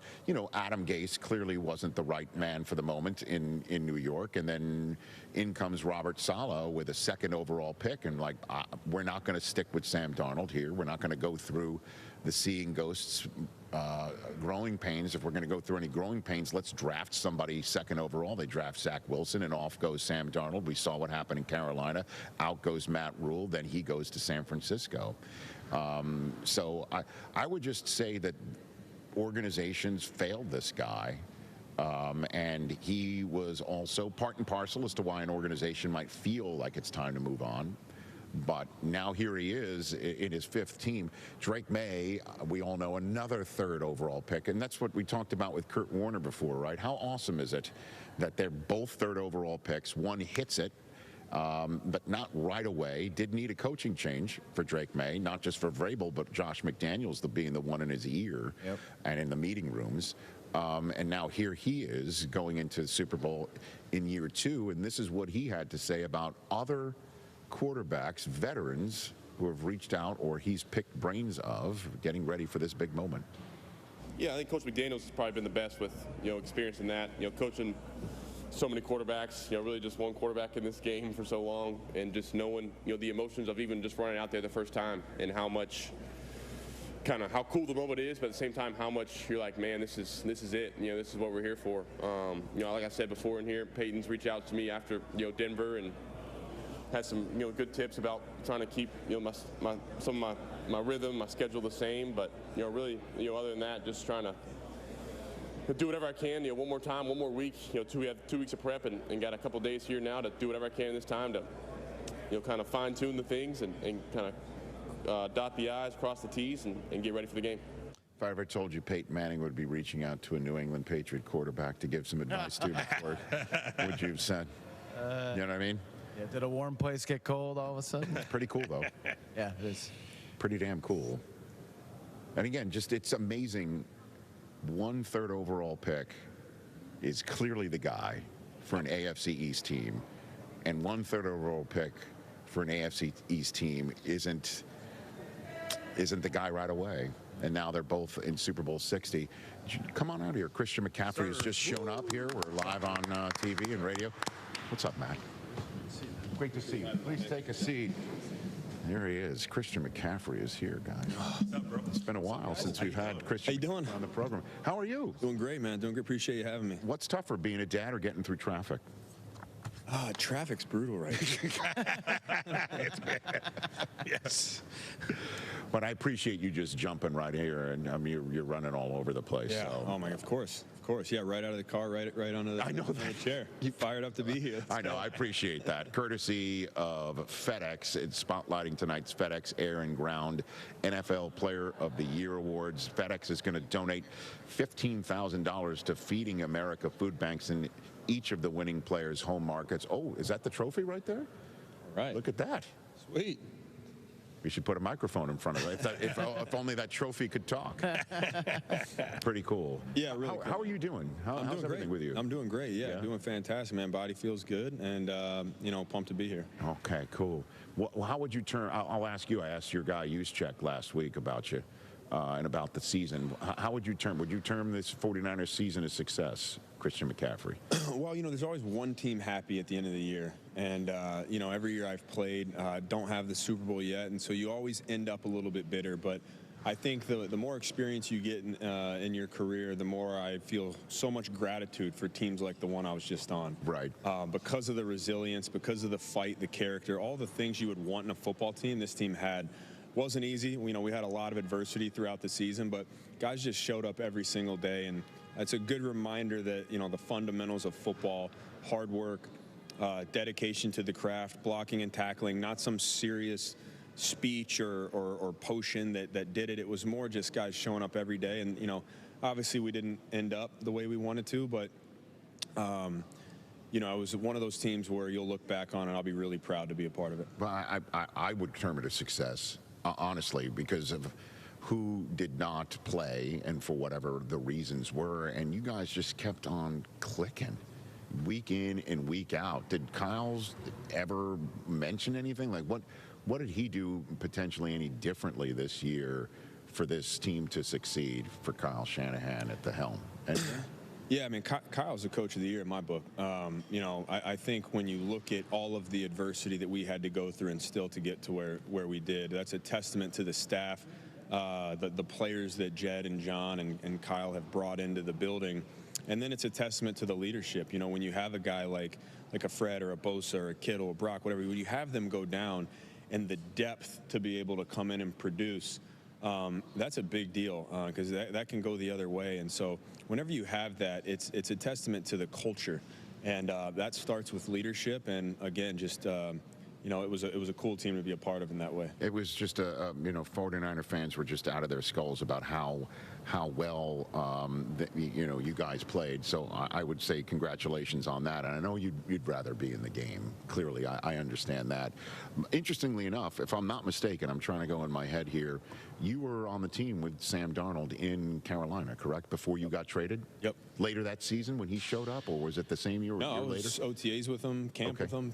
S13: Adam Gase clearly wasn't the right man for the moment in New York. And then in comes Robert Saleh with a second overall pick. And, we're not going to stick with Sam Darnold here. We're not going to go through the seeing ghosts growing pains. If we're going to go through any growing pains, let's draft somebody second overall. They draft Zach Wilson, and off goes Sam Darnold. We saw what happened in Carolina. Out goes Matt Rule. Then he goes to San Francisco. So I would just say that organizations failed this guy, and he was also part and parcel as to why an organization might feel like it's time to move on. But now here he is in his fifth team. Drake May, we all know, another third overall pick, and that's what we talked about with Kurt Warner before, right? How awesome is it that they're both third overall picks? One hits it, but not right away. Did need a coaching change for Drake May, not just for Vrabel, but Josh McDaniels being the one in his ear and in the meeting rooms. And now here he is going into the Super Bowl in year 2, and this is what he had to say about other quarterbacks, veterans, who have reached out or he's picked brains of getting ready for this big moment.
S17: Yeah, I think Coach McDaniels has probably been the best with, experience in that, coaching so many quarterbacks, really just one quarterback in this game for so long, and just knowing, the emotions of even just running out there the first time, and how much, how cool the moment is, but at the same time, how much you're like, man, this is it. This is what we're here for. Like I said before in here, Peyton's reached out to me after, Denver, and had some, good tips about trying to keep, some of my rhythm, my schedule the same, but, really, other than that, just trying to do whatever I can, one more time, one more week. We have 2 weeks of prep and got a couple days here now to do whatever I can this time to, kind of fine tune the things and kind of dot the I's, cross the T's, and get ready for the game.
S13: If I ever told you Peyton Manning would be reaching out to a New England Patriot quarterback to give some advice to before, would you have said? You know what I mean?
S15: Yeah, did a warm place get cold all of a sudden?
S13: It's pretty cool, though.
S15: Yeah, it is.
S13: Pretty damn cool. And again, it's amazing. 1/3 overall pick is clearly the guy for an AFC East team, and 1/3 overall pick for an AFC East team isn't the guy right away. And now they're both in Super Bowl 60. Come on out here. Christian McCaffrey has just shown up here. We're live on TV and radio. What's up, Matt? Great to see you. Please take a seat. There he is. Christian McCaffrey is here, guys.
S2: What's up, bro?
S13: It's been a while since we've had Christian on the program. How are you?
S2: Doing great, man. Doing great. Appreciate you having me.
S13: What's tougher, being a dad or getting through traffic?
S2: Traffic's brutal right
S13: It's bad. Yes. But I appreciate you just jumping right here, and you're running all over the place.
S2: Yeah.
S13: So.
S2: Oh my, of course. Yeah, right out of the car, right onto the chair. You fired up to be here.
S13: I know. I appreciate that. Courtesy of FedEx, it's spotlighting tonight's FedEx Air and Ground NFL Player of the Year awards. FedEx is going to donate $15,000 to Feeding America food banks in each of the winning players' home markets. Oh, is that the trophy right there?
S2: All right.
S13: Look at that.
S2: Sweet.
S13: We should put a microphone in front of it. If only that trophy could talk. Pretty cool.
S2: Yeah, really cool.
S13: How are you doing? How's
S2: doing
S13: everything
S2: great.
S13: with you?
S2: I'm doing great, yeah. Doing fantastic, man. Body feels good, and, pumped to be here.
S13: Okay, cool. Well, how would you term, I'll ask you, I asked your guy, Juszczyk, last week about you and about the season. How would you term this 49ers season a success, Christian McCaffrey?
S2: Well, there's always one team happy at the end of the year. And, every year I've played, don't have the Super Bowl yet. And so you always end up a little bit bitter. But I think the more experience you get in your career, the more I feel so much gratitude for teams like the one I was just on.
S13: Right.
S2: Because of the resilience, because of the fight, the character, all the things you would want in a football team, this team had. Wasn't easy. We had a lot of adversity throughout the season, but guys just showed up every single day. And it's a good reminder that, the fundamentals of football, hard work, dedication to the craft, blocking and tackling, not some serious speech or potion that did it. It was more just guys showing up every day. And, obviously we didn't end up the way we wanted to, but, it was one of those teams where you'll look back on and I'll be really proud to be a part of it.
S13: Well, I would term it a success, honestly, because of who did not play and for whatever the reasons were. And you guys just kept on clicking week in and week out. Did Kyle's ever mention anything? Like what did he do potentially any differently this year for this team to succeed for Kyle Shanahan at the helm? And,
S2: yeah, I mean, Kyle's the coach of the year in my book. I think when you look at all of the adversity that we had to go through and still to get to where we did, that's a testament to the staff, the players that Jed and John and Kyle have brought into the building. And then it's a testament to the leadership. When you have a guy like a Fred or a Bosa or a Kittle or Brock, whatever, when you have them go down and the depth to be able to come in and produce, that's a big deal because that can go the other way. And so whenever you have that, it's a testament to the culture. And that starts with leadership. And again, just, it was a cool team to be a part of in that way.
S13: It was just 49er fans were just out of their skulls about how well you guys played. So I would say congratulations on that. And I know you'd rather be in the game. Clearly, I understand that. Interestingly enough, if I'm not mistaken, I'm trying to go in my head here. You were on the team with Sam Darnold in Carolina, correct? Before you got traded?
S2: Yep.
S13: Later that season when he showed up, or was it the same year?
S2: No,
S13: or
S2: I was OTAs with him, camp with him,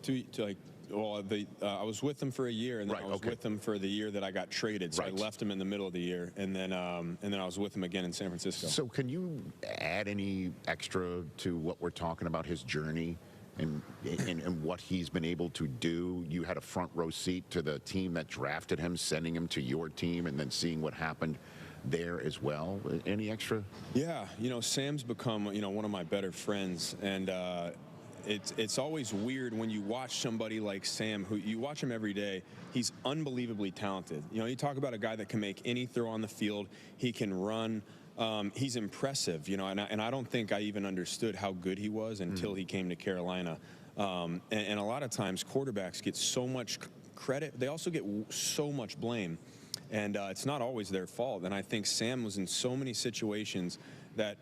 S2: I was with them for a year, and then I was with them for the year that I got traded. So I left him in the middle of the year, and then I was with him again in San Francisco.
S13: So can you add any extra to what we're talking about, his journey and what he's been able to do? You had a front row seat to the team that drafted him, sending him to your team, and then seeing what happened there as well. Any extra?
S2: Yeah, Sam's become one of my better friends, and it's always weird when you watch somebody like Sam, who you watch him every day. He's unbelievably talented. You talk about a guy that can make any throw on the field. He can run. He's impressive, and I don't think I even understood how good he was until he came to Carolina. And a lot of times quarterbacks get so much credit. They also get so much blame. And it's not always their fault. And I think Sam was in so many situations that,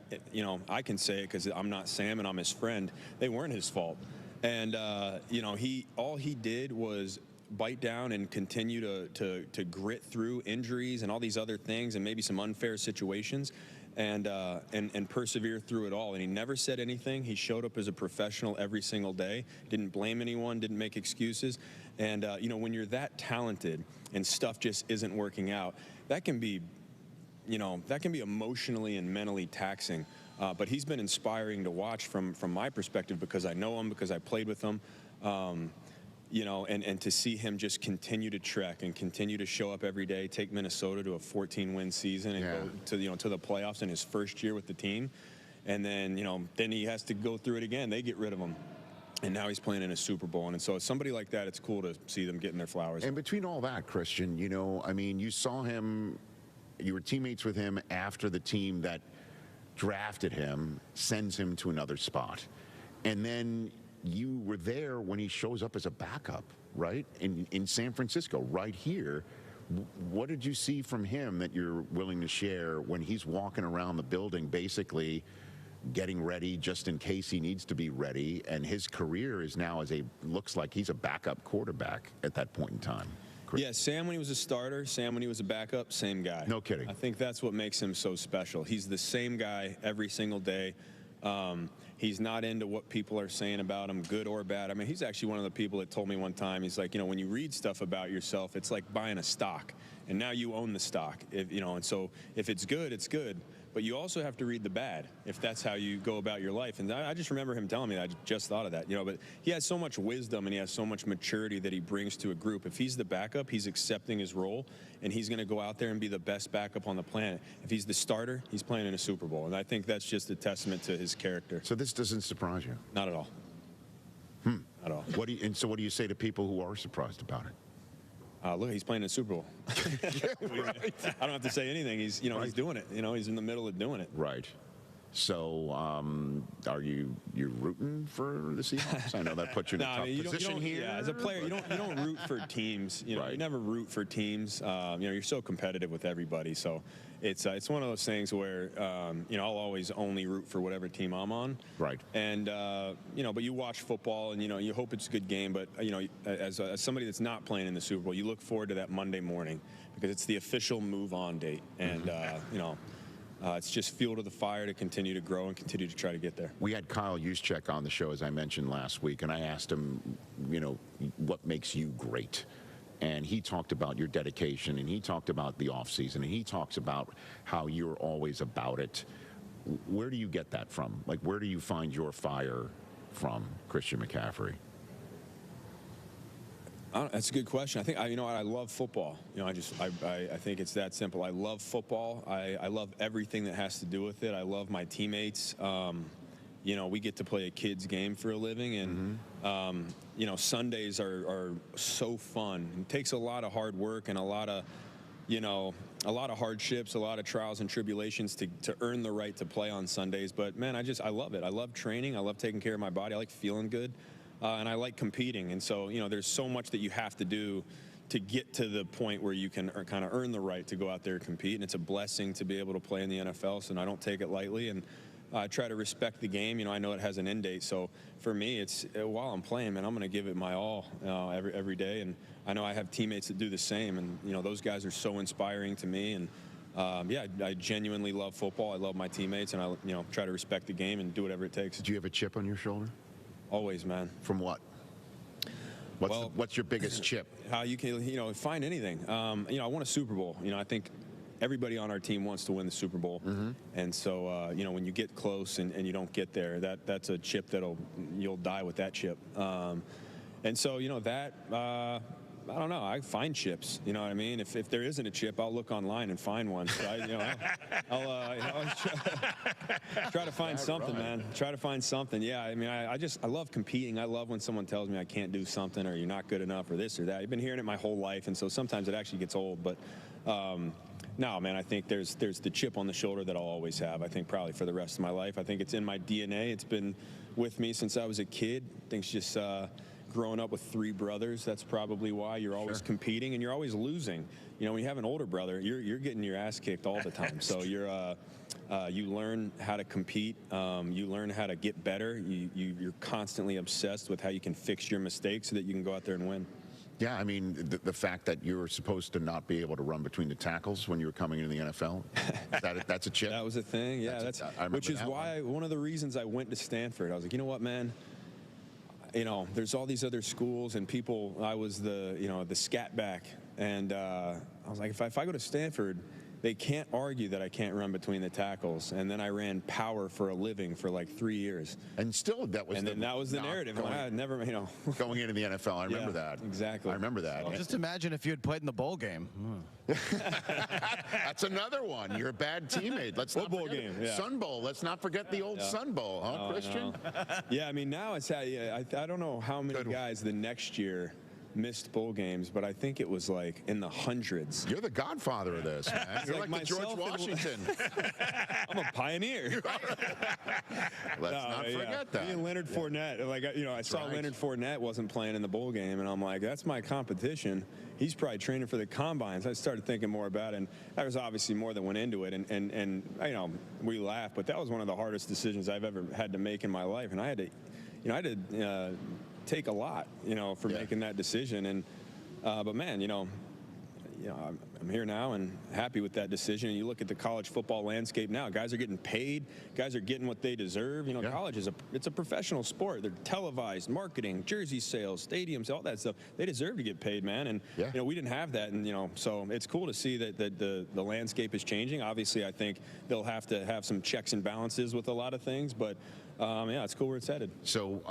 S2: I can say it because I'm not Sam and I'm his friend. They weren't his fault. And, all he did was bite down and continue to grit through injuries and all these other things and maybe some unfair situations. and persevere through it all. And he never said anything. He showed up as a professional every single day, didn't blame anyone, didn't make excuses. And, when you're that talented and stuff just isn't working out, that can be emotionally and mentally taxing. But he's been inspiring to watch from my perspective, because I know him, because I played with him. And to see him just continue to trek and continue to show up every day, take Minnesota to a 14-win season and go to the playoffs in his first year with the team. And then, then he has to go through it again. They get rid of him. And now he's playing in a Super Bowl. And so as somebody like that, it's cool to see them getting their flowers.
S13: And between all that, Christian, you saw him, you were teammates with him after the team that drafted him sends him to another spot. And then you were there when he shows up as a backup, right? In San Francisco, right here. What did you see from him that you're willing to share when he's walking around the building basically getting ready just in case he needs to be ready, and his career is now looks like he's a backup quarterback at that point in time?
S2: Yeah, Sam when he was a starter, Sam when he was a backup, same guy.
S13: No kidding.
S2: I think that's what makes him so special. He's the same guy every single day. He's not into what people are saying about him, good or bad. I mean, he's actually one of the people that told me one time, he's like, when you read stuff about yourself, it's like buying a stock, and now you own the stock. And so if it's good, it's good. But you also have to read the bad if that's how you go about your life. And I just remember him telling me that. I just thought of that, But he has so much wisdom and he has so much maturity that he brings to a group. If he's the backup, he's accepting his role, and he's going to go out there and be the best backup on the planet. If he's the starter, he's playing in a Super Bowl. And I think that's just a testament to his character.
S13: So this doesn't surprise you?
S2: Not at all.
S13: Not
S2: at all.
S13: What do you say to people who are surprised about it?
S2: Look, he's playing in a Super Bowl.
S13: Right.
S2: I don't have to say anything. He's, he's doing it. He's in the middle of doing it.
S13: Right. So, are you rooting for the Seahawks? I know that puts you in a tough position here.
S2: Yeah, as a player, you don't root for teams. You never root for teams. You're so competitive with everybody. So, it's one of those things where I'll always only root for whatever team I'm on.
S13: Right.
S2: And but you watch football and you hope it's a good game. But as somebody that's not playing in the Super Bowl, you look forward to that Monday morning because it's the official move on date. And it's just fuel to the fire to continue to grow and continue to try to get there.
S13: We had Kyle Juszczyk on the show, as I mentioned last week, and I asked him, what makes you great? And he talked about your dedication, and he talked about the offseason, and he talks about how you're always about it. Where do you get that from? Like, where do you find your fire from, Christian McCaffrey?
S2: That's a good question. I think I love football. I think it's that simple. I love football. I love everything that has to do with it. I love my teammates. We get to play a kid's game for a living, and Sundays are so fun. It takes a lot of hard work and a lot of hardships, a lot of trials and tribulations to earn the right to play on Sundays. But man, I love it. I love training. I love taking care of my body. I like feeling good. And I like competing. And so, there's so much that you have to do to get to the point where you can kind of earn the right to go out there and compete. And it's a blessing to be able to play in the NFL, so I don't take it lightly. And I try to respect the game. I know it has an end date. So for me, it's while I'm playing, man, I'm going to give it my all every day. And I know I have teammates that do the same. And, those guys are so inspiring to me. And, I genuinely love football. I love my teammates. And I, try to respect the game and do whatever it takes.
S13: Do you have a chip on your shoulder?
S2: Always, man.
S13: From what? What's your biggest chip?
S2: How you can, find anything. I won a Super Bowl. I think everybody on our team wants to win the Super Bowl. And so, when you get close and you don't get there, that's a chip you'll die with that chip. And so, I don't know. I find chips. You know what I mean? If there isn't a chip, I'll look online and find one. So I'll try to find something, man. Try to find something. Yeah. I mean, I love competing. I love when someone tells me I can't do something or you're not good enough or this or that. I've been hearing it my whole life, and so sometimes it actually gets old. But no, man, I think there's the chip on the shoulder that I'll always have. I think probably for the rest of my life. I think it's in my DNA. It's been with me since I was a kid. I think it's just growing up with three brothers, that's probably why. You're always competing and you're always losing. When you have an older brother, you're getting your ass kicked all the time. So you learn how to compete. You learn how to get better. You're constantly obsessed with how you can fix your mistakes so that you can go out there and win.
S13: Yeah, I mean, the fact that you were supposed to not be able to run between the tackles when you were coming into the NFL, that's a chip.
S2: That was a thing, yeah. Which is why one of the reasons I went to Stanford. I was like, you know what, man? You know, there's all these other schools and people. I was the scat back, and I was like, if I go to Stanford, they can't argue that I can't run between the tackles. And then I ran power for a living for like 3 years.
S13: And still, that was
S2: the narrative. I never,
S13: going into the NFL. I remember that.
S2: Exactly.
S13: I remember that.
S15: Well, just imagine if you had played in the bowl game.
S13: That's another one. You're a bad teammate. Let's not
S2: bowl
S13: forget
S2: game? Yeah.
S13: Sun Bowl. Let's not forget the old Sun Bowl, huh, Christian?
S2: Yeah, I mean, now it's I don't know how many guys the next year missed bowl games, but I think it was like in the hundreds.
S13: You're the godfather of this, man. You're like the George Washington.
S2: I'm a pioneer.
S13: Let's not forget that.
S2: Me and Leonard Fournette, I saw Leonard Fournette wasn't playing in the bowl game, and I'm like, that's my competition. He's probably training for the combines. I started thinking more about it, and there was obviously more that went into it, and we laugh, but that was one of the hardest decisions I've ever had to make in my life, and I had to take a lot, for making that decision. And but man, I'm here now and happy with that decision. And you look at the college football landscape now, guys are getting paid, guys are getting what they deserve. College it's a professional sport. They're televised, marketing, jersey sales, stadiums, all that stuff. They deserve to get paid, man. And we didn't have that, and so it's cool to see that the landscape is changing. Obviously, I think they'll have to have some checks and balances with a lot of things, but it's cool where it's headed.
S13: So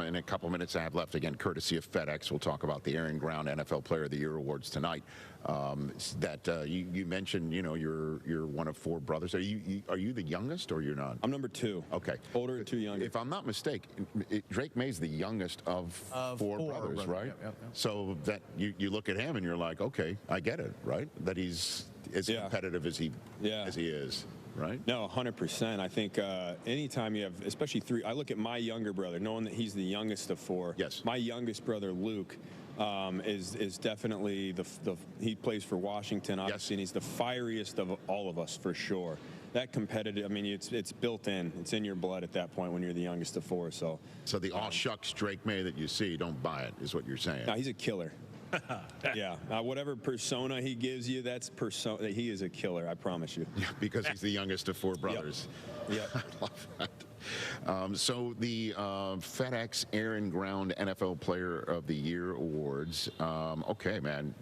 S13: in a couple minutes I have left, again, courtesy of FedEx, we'll talk about the Aaron Ground NFL Player of the Year awards tonight. You mentioned, you're one of four brothers. Are you the youngest, or you're not?
S2: I'm number two.
S13: Okay.
S2: Older and two younger.
S13: If I'm not mistaken, Drake May's the youngest of four brothers, right? Yep. So that you look at him and you're like, okay, I get it, right? That he's as competitive as he is. Right?
S2: No, 100%. I think anytime you have, especially three, I look at my younger brother, knowing that he's the youngest of four.
S13: Yes.
S2: My youngest brother, Luke, is definitely he plays for Washington, obviously, and he's the fieriest of all of us, for sure. That competitive, I mean, it's built in. It's in your blood at that point when you're the youngest of four. So
S13: the all shucks Drake May that you see, don't buy it, is what you're saying.
S2: No, he's a killer. Yeah, whatever persona he gives you, that's persona. He is a killer, I promise you.
S13: Yeah, because he's the youngest of four brothers.
S2: Yep.
S13: I love that. So the FedEx Aaron Ground NFL Player of the Year awards. Okay, man.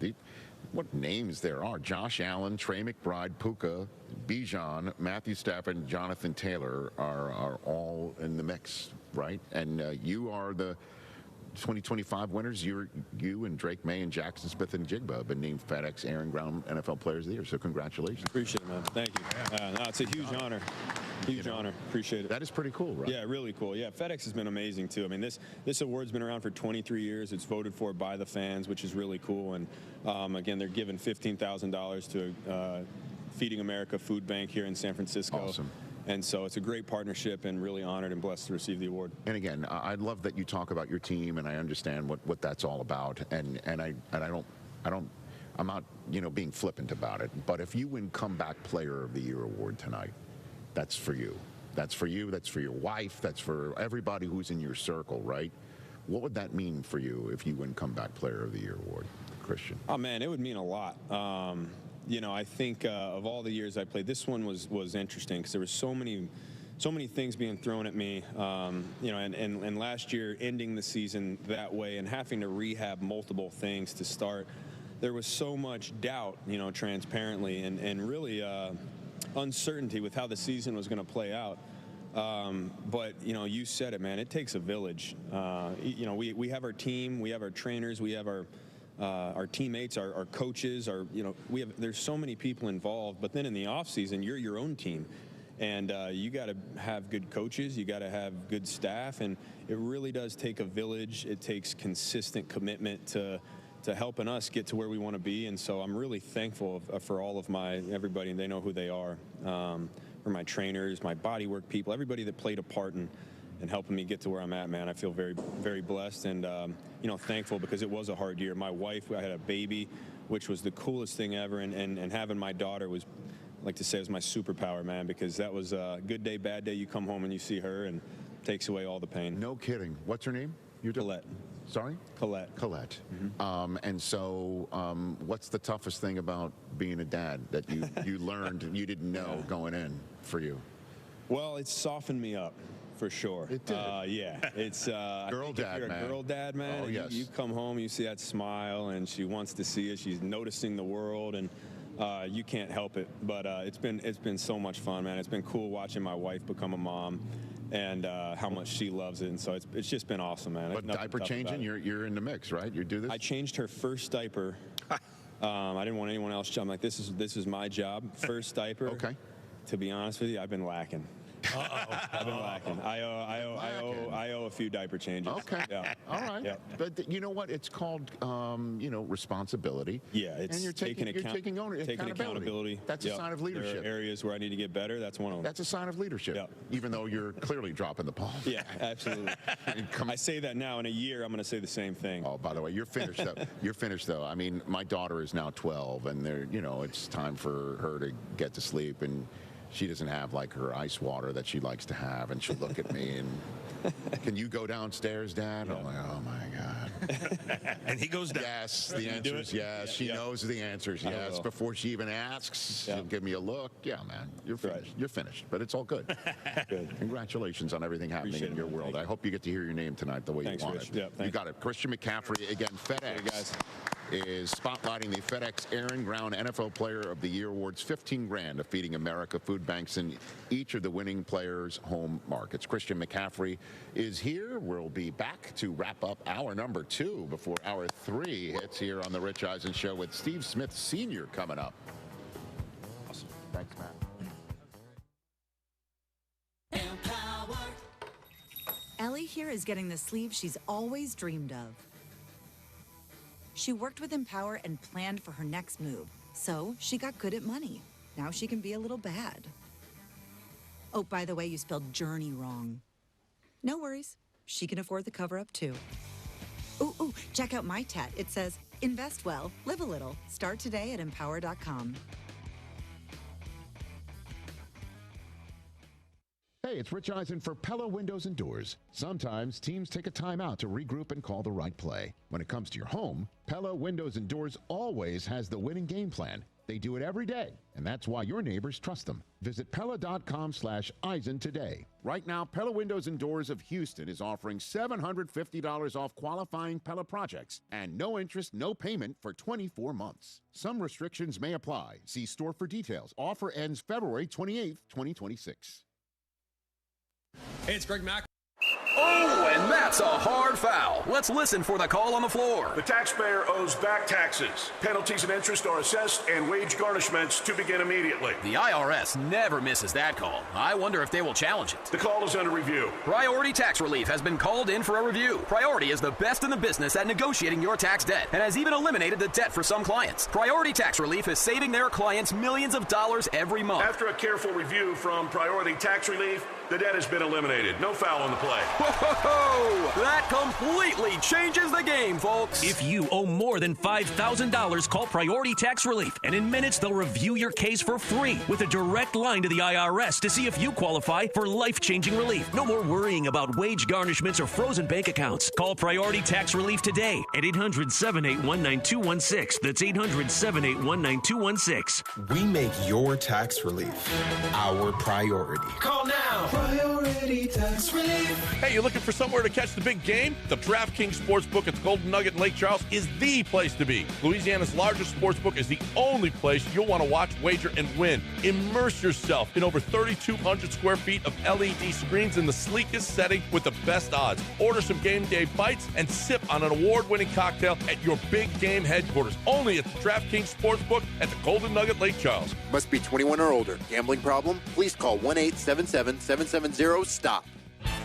S13: What names there are? Josh Allen, Trey McBride, Puka, Bijan, Matthew Stafford, and Jonathan Taylor are all in the mix, right? And you are the 2025 winners. You and Drake May and Jackson Smith and Jigba have been named FedEx Aaron Ground NFL Players of the Year. So congratulations.
S2: Appreciate it, man. Thank you. It's a huge honor. Huge honor. Appreciate it.
S13: That is pretty cool, right?
S2: Yeah, really cool. Yeah, FedEx has been amazing too. I mean, this award's been around for 23 years. It's voted for by the fans, which is really cool. And again, they're giving $15,000 to Feeding America Food Bank here in San Francisco.
S13: Awesome.
S2: And so it's a great partnership, and really honored and blessed to receive the award.
S13: And again, I love that you talk about your team, and I understand what that's all about. And I'm not being flippant about it. But if you win Comeback Player of the Year award tonight, that's for you. That's for you. That's for your wife. That's for everybody who's in your circle, right? What would that mean for you if you win Comeback Player of the Year award, Christian?
S2: Oh man, it would mean a lot. I think of all the years I played, this one was interesting because there were so many things being thrown at me. And last year ending the season that way and having to rehab multiple things to start, there was so much doubt, transparently, and really uncertainty with how the season was going to play out. But you said it, man. It takes a village. We have our team, we have our trainers, we have our teammates, our coaches, there's so many people involved. But then in the off season, you're your own team, and you got to have good coaches, you got to have good staff, and it really does take a village. It takes consistent commitment to helping us get to where we want to be. And so I'm really thankful for all of everybody, and they know who they are. For my trainers, my bodywork people, everybody that played a part in helping me get to where I'm at, man. I feel very, very blessed and, thankful because it was a hard year. My wife, I had a baby, which was the coolest thing ever. And having my daughter was, I like to say, was my superpower, man, because that was a good day, bad day. You come home and you see her and takes away all the pain.
S13: No kidding. What's her name?
S2: Colette.
S13: Sorry?
S2: Colette.
S13: Colette. And so what's the toughest thing about being a dad that you learned and you didn't know going in for you?
S2: Well, it's softened me up. For sure.
S13: It did.
S2: Yeah. It's
S13: girl dad,
S2: if you're
S13: man.
S2: a girl dad, man.
S13: Oh, yes.
S2: You come home, you see that smile, and she wants to see it. She's noticing the world, and you can't help it. But it's been so much fun, man. It's been cool watching my wife become a mom, and how much she loves it. And so it's just been awesome, man.
S13: But diaper changing, you're in the mix, right? You do this.
S2: I changed her first diaper. I didn't want anyone else. I'm like, this is my job. First diaper.
S13: Okay.
S2: To be honest with you, I've been lacking. I've been lacking. I owe a few diaper changes.
S13: Okay.
S2: Yeah.
S13: All right.
S2: Yeah.
S13: But you know what? It's called, responsibility.
S2: Yeah. It's
S13: and you're taking
S2: accountability.
S13: That's a sign of leadership.
S2: There are areas where I need to get better. That's one of them.
S13: That's a sign of leadership.
S2: Yeah.
S13: Even though you're clearly dropping the ball.
S2: Yeah, absolutely. I say that now. In a year, I'm going to say the same thing.
S13: Oh, by the way, you're finished though. You're finished though. I mean, my daughter is now 12, and it's time for her to get to sleep, and she doesn't have like her ice water that she likes to have, and she'll look at me and, can you go downstairs, Dad? Yeah. I'm like, oh my God.
S25: And he goes down.
S13: Yes, the answer is yes. She knows the answer is yes. Before she even asks, she'll give me a look. Yeah, man, you're finished. Right. You're finished, but it's all good. Good. Congratulations on everything happening in your world. I hope you get to hear your name tonight the way you want it.
S2: Yeah,
S13: you got it. Christian McCaffrey, again, FedEx. Hey, guys. Is spotlighting the FedEx Air and Ground NFL Player of the Year awards, $15,000 to Feeding America food banks in each of the winning players' home markets. Christian McCaffrey is here. We'll be back to wrap up hour number 2 before hour 3 hits here on the Rich Eisen Show with Steve Smith Sr. coming up. Awesome. Thanks, Matt.
S12: Ellie here is getting the sleeve she's always dreamed of. She worked with Empower and planned for her next move, so she got good at money. Now she can be a little bad. Oh, by the way, you spelled journey wrong. No worries. She can afford the cover-up, too. Ooh, check out my tat. It says, invest well, live a little. Start today at empower.com.
S13: Hey, it's Rich Eisen for Pella Windows and Doors. Sometimes teams take a time out to regroup and call the right play. When it comes to your home, Pella Windows and Doors always has the winning game plan. They do it every day, and that's why your neighbors trust them. Visit Pella.com/Eisen today. Right now, Pella Windows and Doors of Houston is offering $750 off qualifying Pella projects and no interest, no payment for 24 months. Some restrictions may apply. See store for details. Offer ends February 28th, 2026.
S18: Hey, it's Greg Mack.
S21: Oh, and that's a hard foul. Let's listen for the call on the floor.
S22: The taxpayer owes back taxes. Penalties and interest are assessed and wage garnishments to begin immediately.
S21: The IRS never misses that call. I wonder if they will challenge it.
S22: The call is under review.
S21: Priority Tax Relief has been called in for a review. Priority is the best in the business at negotiating your tax debt and has even eliminated the debt for some clients. Priority Tax Relief is saving their clients millions of dollars every month.
S22: After a careful review from Priority Tax Relief, the debt has been eliminated. No foul on the play.
S21: Whoa! That completely changes the game, folks.
S23: If you owe more than $5,000, call Priority Tax Relief, and in minutes they'll review your case for free with a direct line to the IRS to see if you qualify for life-changing relief. No more worrying about wage garnishments or frozen bank accounts. Call Priority Tax Relief today at 800-781-9216. That's 800-781-9216.
S24: We make your tax relief our priority.
S23: Call now.
S24: Priority Tax Relief.
S7: Hey, you looking for somewhere to catch the big game? The DraftKings Sportsbook at the Golden Nugget in Lake Charles is the place to be. Louisiana's largest sportsbook is the only place you'll want to watch, wager, and win. Immerse yourself in over 3,200 square feet of LED screens in the sleekest setting with the best odds. Order some game day bites and sip on an award-winning cocktail at your big game headquarters. Only at the DraftKings Sportsbook at the Golden Nugget Lake Charles.
S20: Must be 21 or older. Gambling problem? Please call 1-877-770-STOP.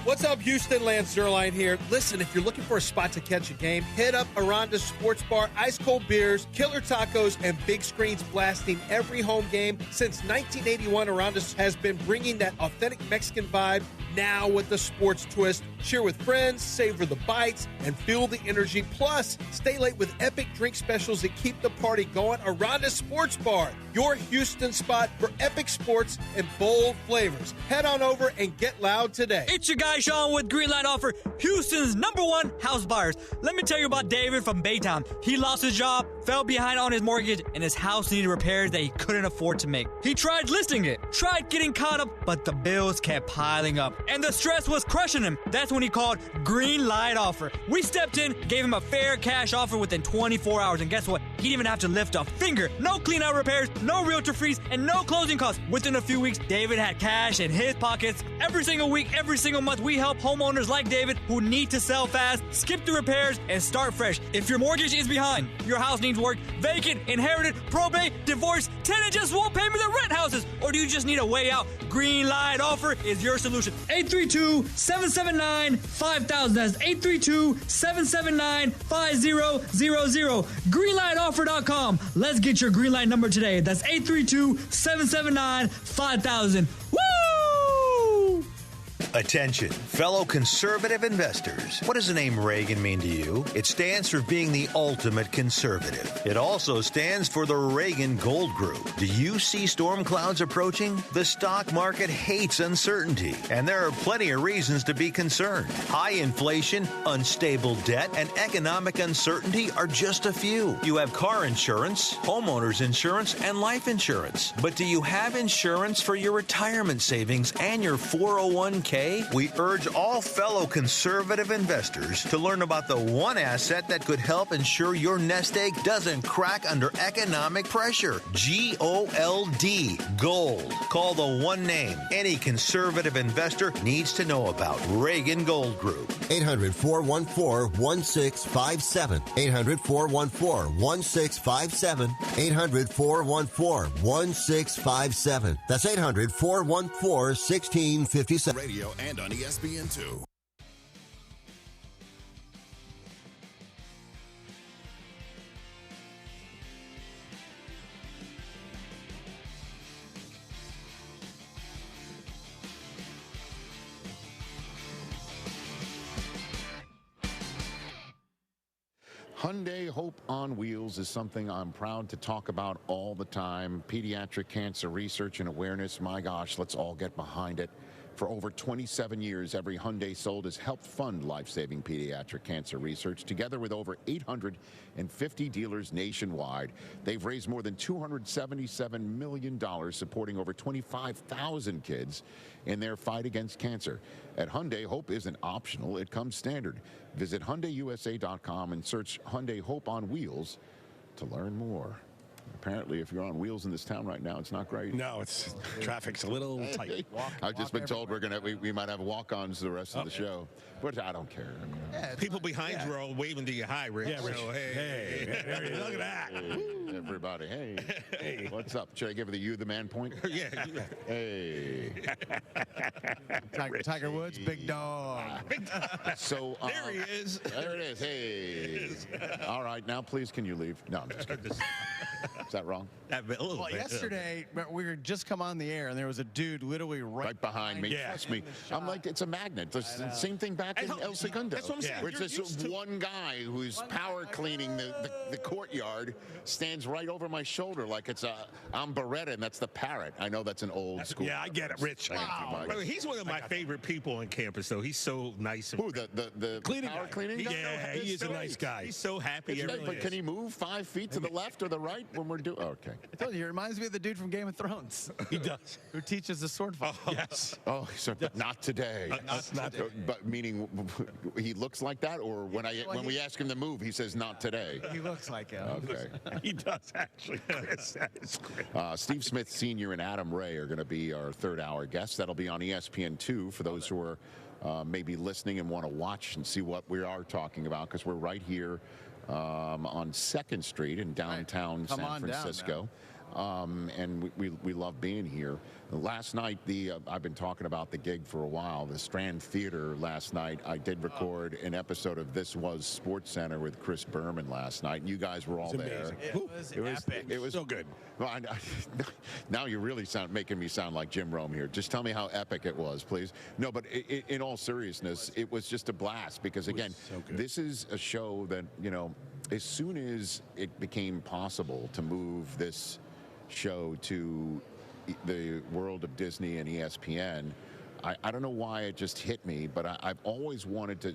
S3: What's up, Houston? Lance Zierlein here. Listen, if you're looking for a spot to catch a game, hit up Aranda's Sports Bar. Ice cold beers, killer tacos, and big screens blasting every home game. Since 1981, Aranda's has been bringing that authentic Mexican vibe, now with the sports twist. Share with friends, savor the bites, and feel the energy. Plus, stay late with epic drink specials that keep the party going around a sports bar. Your Houston spot for epic sports and bold flavors. Head on over and get loud today.
S1: It's your guy Sean with Greenlight Offer, Houston's #1 house buyers. Let me tell you about David from Baytown. He lost his job, fell behind on his mortgage, and his house needed repairs that he couldn't afford to make. He tried listing it, tried getting caught up, but the bills kept piling up, and the stress was crushing him. That's when he called Greenlight Offer. We stepped in, gave him a fair cash offer within 24 hours, and guess what? He didn't even have to lift a finger. No clean-out repairs, no realtor fees, and no closing costs. Within a few weeks, David had cash in his pockets. Every single week, every single month, we help homeowners like David who need to sell fast, skip the repairs, and start fresh. If your mortgage is behind, your house needs work, vacant, inherited, probate, divorce, tenant just won't pay me the rent houses, or do you just need a way out? Greenlight Offer is your solution. 832-779-5000. That's 832-779-5000. GreenlightOffer.com. Let's get your Greenlight number today. That's 832-779-5000. Woo!
S4: Attention, fellow conservative investors. What does the name Reagan mean to you? It stands for being the ultimate conservative. It also stands for the Reagan Gold Group. Do you see storm clouds approaching? The stock market hates uncertainty, and there are plenty of reasons to be concerned. High inflation, unstable debt, and economic uncertainty are just a few. You have car insurance, homeowners insurance, and life insurance. But do you have insurance for your retirement savings and your 401k? We urge all fellow conservative investors to learn about the one asset that could help ensure your nest egg doesn't crack under economic pressure. GOLD. Gold. Call the one name any conservative investor needs to know about. Reagan Gold Group.
S6: 800-414-1657. 800-414-1657. 800-414-1657. That's 800-414-1657.
S9: Radio and on ESPN2.
S13: Hyundai Hope on Wheels is something I'm proud to talk about all the time. Pediatric cancer research and awareness, my gosh, let's all get behind it. For over 27 years, every Hyundai sold has helped fund life-saving pediatric cancer research. Together with over 850 dealers nationwide, they've raised more than $277 million, supporting over 25,000 kids in their fight against cancer. At Hyundai, hope isn't optional, it comes standard. Visit HyundaiUSA.com and search Hyundai Hope on Wheels to learn more. Apparently, if you're on wheels in this town right now, it's not great.
S26: No, it's traffic's a little tight.
S13: I've just been told we might have walk-ons the rest of the show, but I don't care. I mean,
S25: people behind you are all waving to you hi, Rich.
S26: Yeah, Rich.
S25: So, hey,
S26: look at that.
S13: Hey, everybody, hey, what's up? Should I give you the man point?
S25: Yeah.
S13: Hey.
S15: Tiger Woods, big dog.
S13: So
S25: there he is.
S13: There it is. Hey. All right, now please, can you leave? No, I'm just kidding. Is that wrong?
S15: Well, yesterday, we were just come on the air, and there was a dude literally right
S13: behind me. Trust me. I'm like, it's a magnet. The same thing back in El Segundo.
S25: That's what I'm saying.
S13: Where it's just one guy who's power cleaning the courtyard stands right over my shoulder like it's I'm Beretta, and that's the parrot. I know that's an old school.
S25: Yeah, I get it, Rich.
S13: Wow.
S25: Well, he's one of my favorite people on campus, though. He's so nice.
S13: Who, the power cleaning guy?
S25: Yeah, he is a nice guy. He's so happy.
S13: But can he move 5 feet to the left or the right when we're doing? Okay.
S15: I told you, he reminds me of the dude from Game of Thrones.
S26: He does.
S15: Who teaches the sword fight.
S26: Yes.
S13: Oh, so, but not today.
S26: Not today.
S13: But meaning he looks like that, or when we ask him to move, he says not today.
S15: He looks like him.
S13: Okay.
S25: He does, actually. That is great.
S13: Steve Smith Sr. and Adam Ray are going to be our third-hour guests. That'll be on ESPN2 for those who are maybe listening and want to watch and see what we are talking about, because we're right here on 2nd Street in downtown San Francisco. and we love being here. Last night, I've been talking about the gig for a while. The Strand Theater last night, I did record an episode of This Was Sports Center with Chris Berman last night. And you guys were all there.
S15: It was epic.
S13: It was so good. Well, now you're really making me sound like Jim Rome here. Just tell me how epic it was, please. No, but in all seriousness, it was just a blast because, again, this is a show that, as soon as it became possible to move this show to the world of Disney and ESPN, I don't know why it just hit me, but I've always wanted to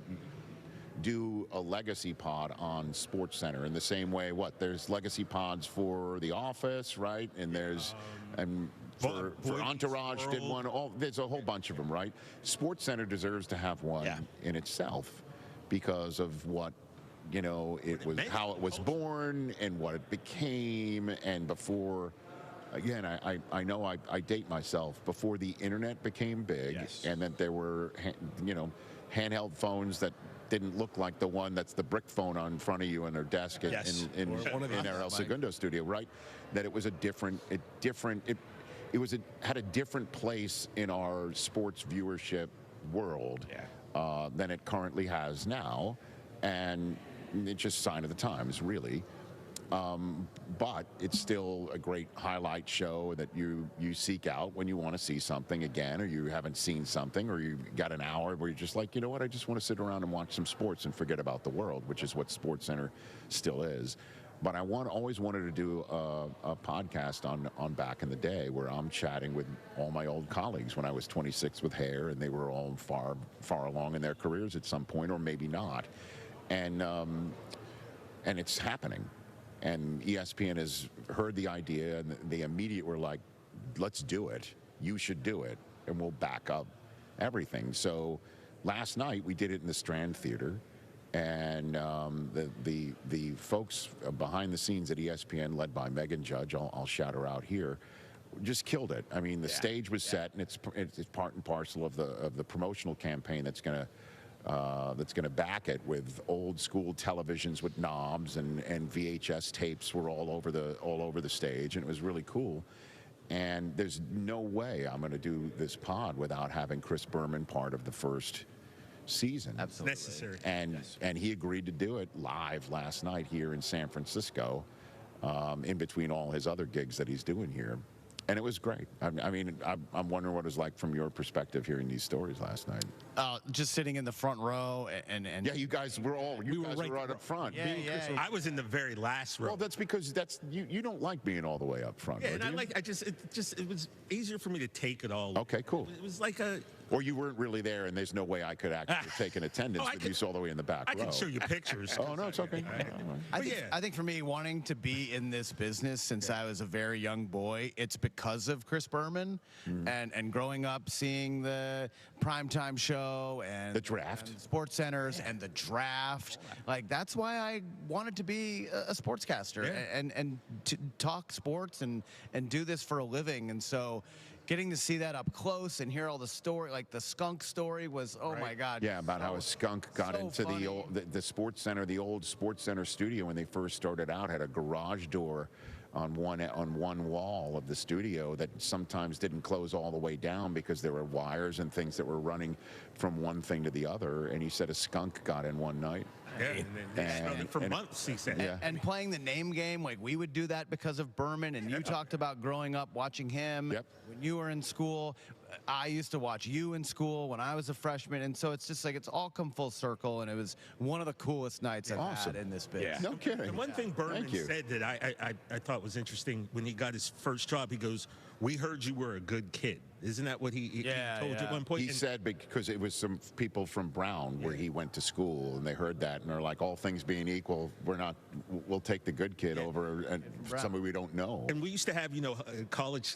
S13: do a legacy pod on SportsCenter in the same way. There's legacy pods for The Office, right? And there's for Entourage did one. There's a whole bunch of them, right? SportsCenter deserves to have one in itself because of what it was, how it was born, and what it became, and before. Again, I know I date myself. Before the internet became big, and that there were, handheld phones that didn't look like the one that's the brick phone on front of you in their desk in our El Segundo studio, right? That it was had a different place in our sports viewership world than it currently has now, and it's just a sign of the times, really. But it's still a great highlight show that you seek out when you want to see something again, or you haven't seen something, or you've got an hour where you're just like, you know what, I just want to sit around and watch some sports and forget about the world, which is what SportsCenter still is. But I always wanted to do a podcast on back in the day where I'm chatting with all my old colleagues when I was 26 with hair, and they were all far along in their careers at some point, or maybe not. And it's happening. And ESPN has heard the idea, and they immediately were like, let's do it. You should do it, and we'll back up everything. So last night we did it in the Strand Theater, and the folks behind the scenes at ESPN, led by Megan Judge, I'll shout her out here, just killed it. I mean, the stage was set, and it's part and parcel of the promotional campaign that's going to back it with old school televisions with knobs, and VHS tapes were all over the stage, and it was really cool. And there's no way I'm going to do this pod without having Chris Berman part of the first season.
S25: Absolutely necessary.
S13: And he agreed to do it live last night here in San Francisco, in between all his other gigs that he's doing here. And it was great. I mean, I'm wondering what it was like from your perspective hearing these stories last night.
S15: Just sitting in the front row, and
S13: yeah, you guys were right up front.
S15: Yeah.
S25: I was in the very last row.
S13: Well, that's because you don't like being all the way up front.
S25: Yeah, and it was easier for me to take it all.
S13: Okay, cool.
S25: It was like
S13: or you weren't really there, and there's no way I could actually take an attendance with you all the way in the back row.
S25: I can show you pictures.
S13: Oh, no, it's okay.
S15: I think for me, wanting to be in this business since I was a very young boy, it's because of Chris Berman, and growing up seeing the primetime show and
S13: the draft,
S15: and Sports Centers, and the draft. Like, that's why I wanted to be a sportscaster and to talk sports and do this for a living. And so getting to see that up close and hear all the story, like the skunk story was, my God.
S13: Yeah, about how a skunk got into the Sports Center, the old Sports Center studio when they first started out, had a garage door on one wall of the studio that sometimes didn't close all the way down because there were wires and things that were running from one thing to the other. And he said a skunk got in one night.
S25: Yeah, and for months, he said.
S13: Yeah.
S15: And playing the name game, like we would do that because of Berman, and you talked about growing up watching him when you were in school. I used to watch you in school when I was a freshman, and so it's just like it's all come full circle, and it was one of the coolest nights I've had in this business.
S13: No kidding.
S25: And one thing Berman said that I thought was interesting when he got his first job, he goes, "We heard you were a good kid." Isn't that what he told you at one point?
S13: He said because it was some people from Brown where he went to school, and they heard that, and they're like, all things being equal, we'll take the good kid over and somebody we don't know.
S25: And we used to have,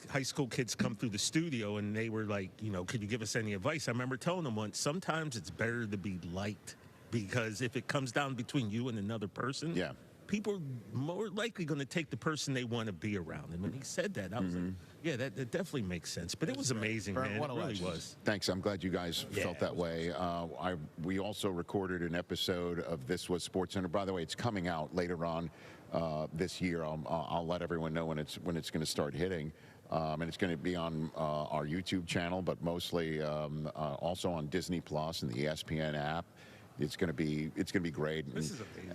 S25: high school kids come through the studio, and they were like, could you give us any advice? I remember telling them once, sometimes it's better to be liked, because if it comes down between you and another person, people are more likely going to take the person they want to be around. And when he said that, I was like, yeah, that definitely makes sense. But it was amazing, man. It really was.
S13: Thanks. I'm glad you guys felt that way. We also recorded an episode of This Was Sports Center. By the way, it's coming out later on this year. I'll let everyone know when it's going to start hitting. And it's going to be on our YouTube channel, but mostly also on Disney Plus and the ESPN app. It's going to be great,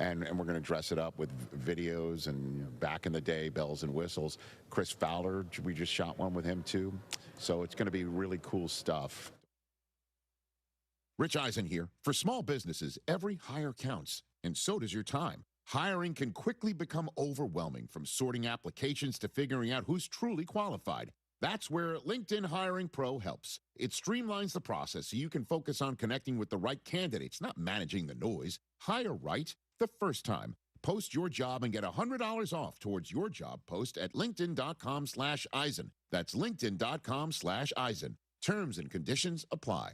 S13: and we're going to dress it up with videos and back in the day bells and whistles. Chris Fowler, we just shot one with him too, so it's going to be really cool stuff.
S5: Rich Eisen here. For small businesses, every hire counts, and so does your time. Hiring can quickly become overwhelming, from sorting applications to figuring out who's truly qualified. That's where LinkedIn Hiring Pro helps. It streamlines the process so you can focus on connecting with the right candidates, not managing the noise. Hire right the first time. Post your job and get $100 off towards your job post at linkedin.com/Eisen. That's linkedin.com/Eisen. Terms and conditions apply.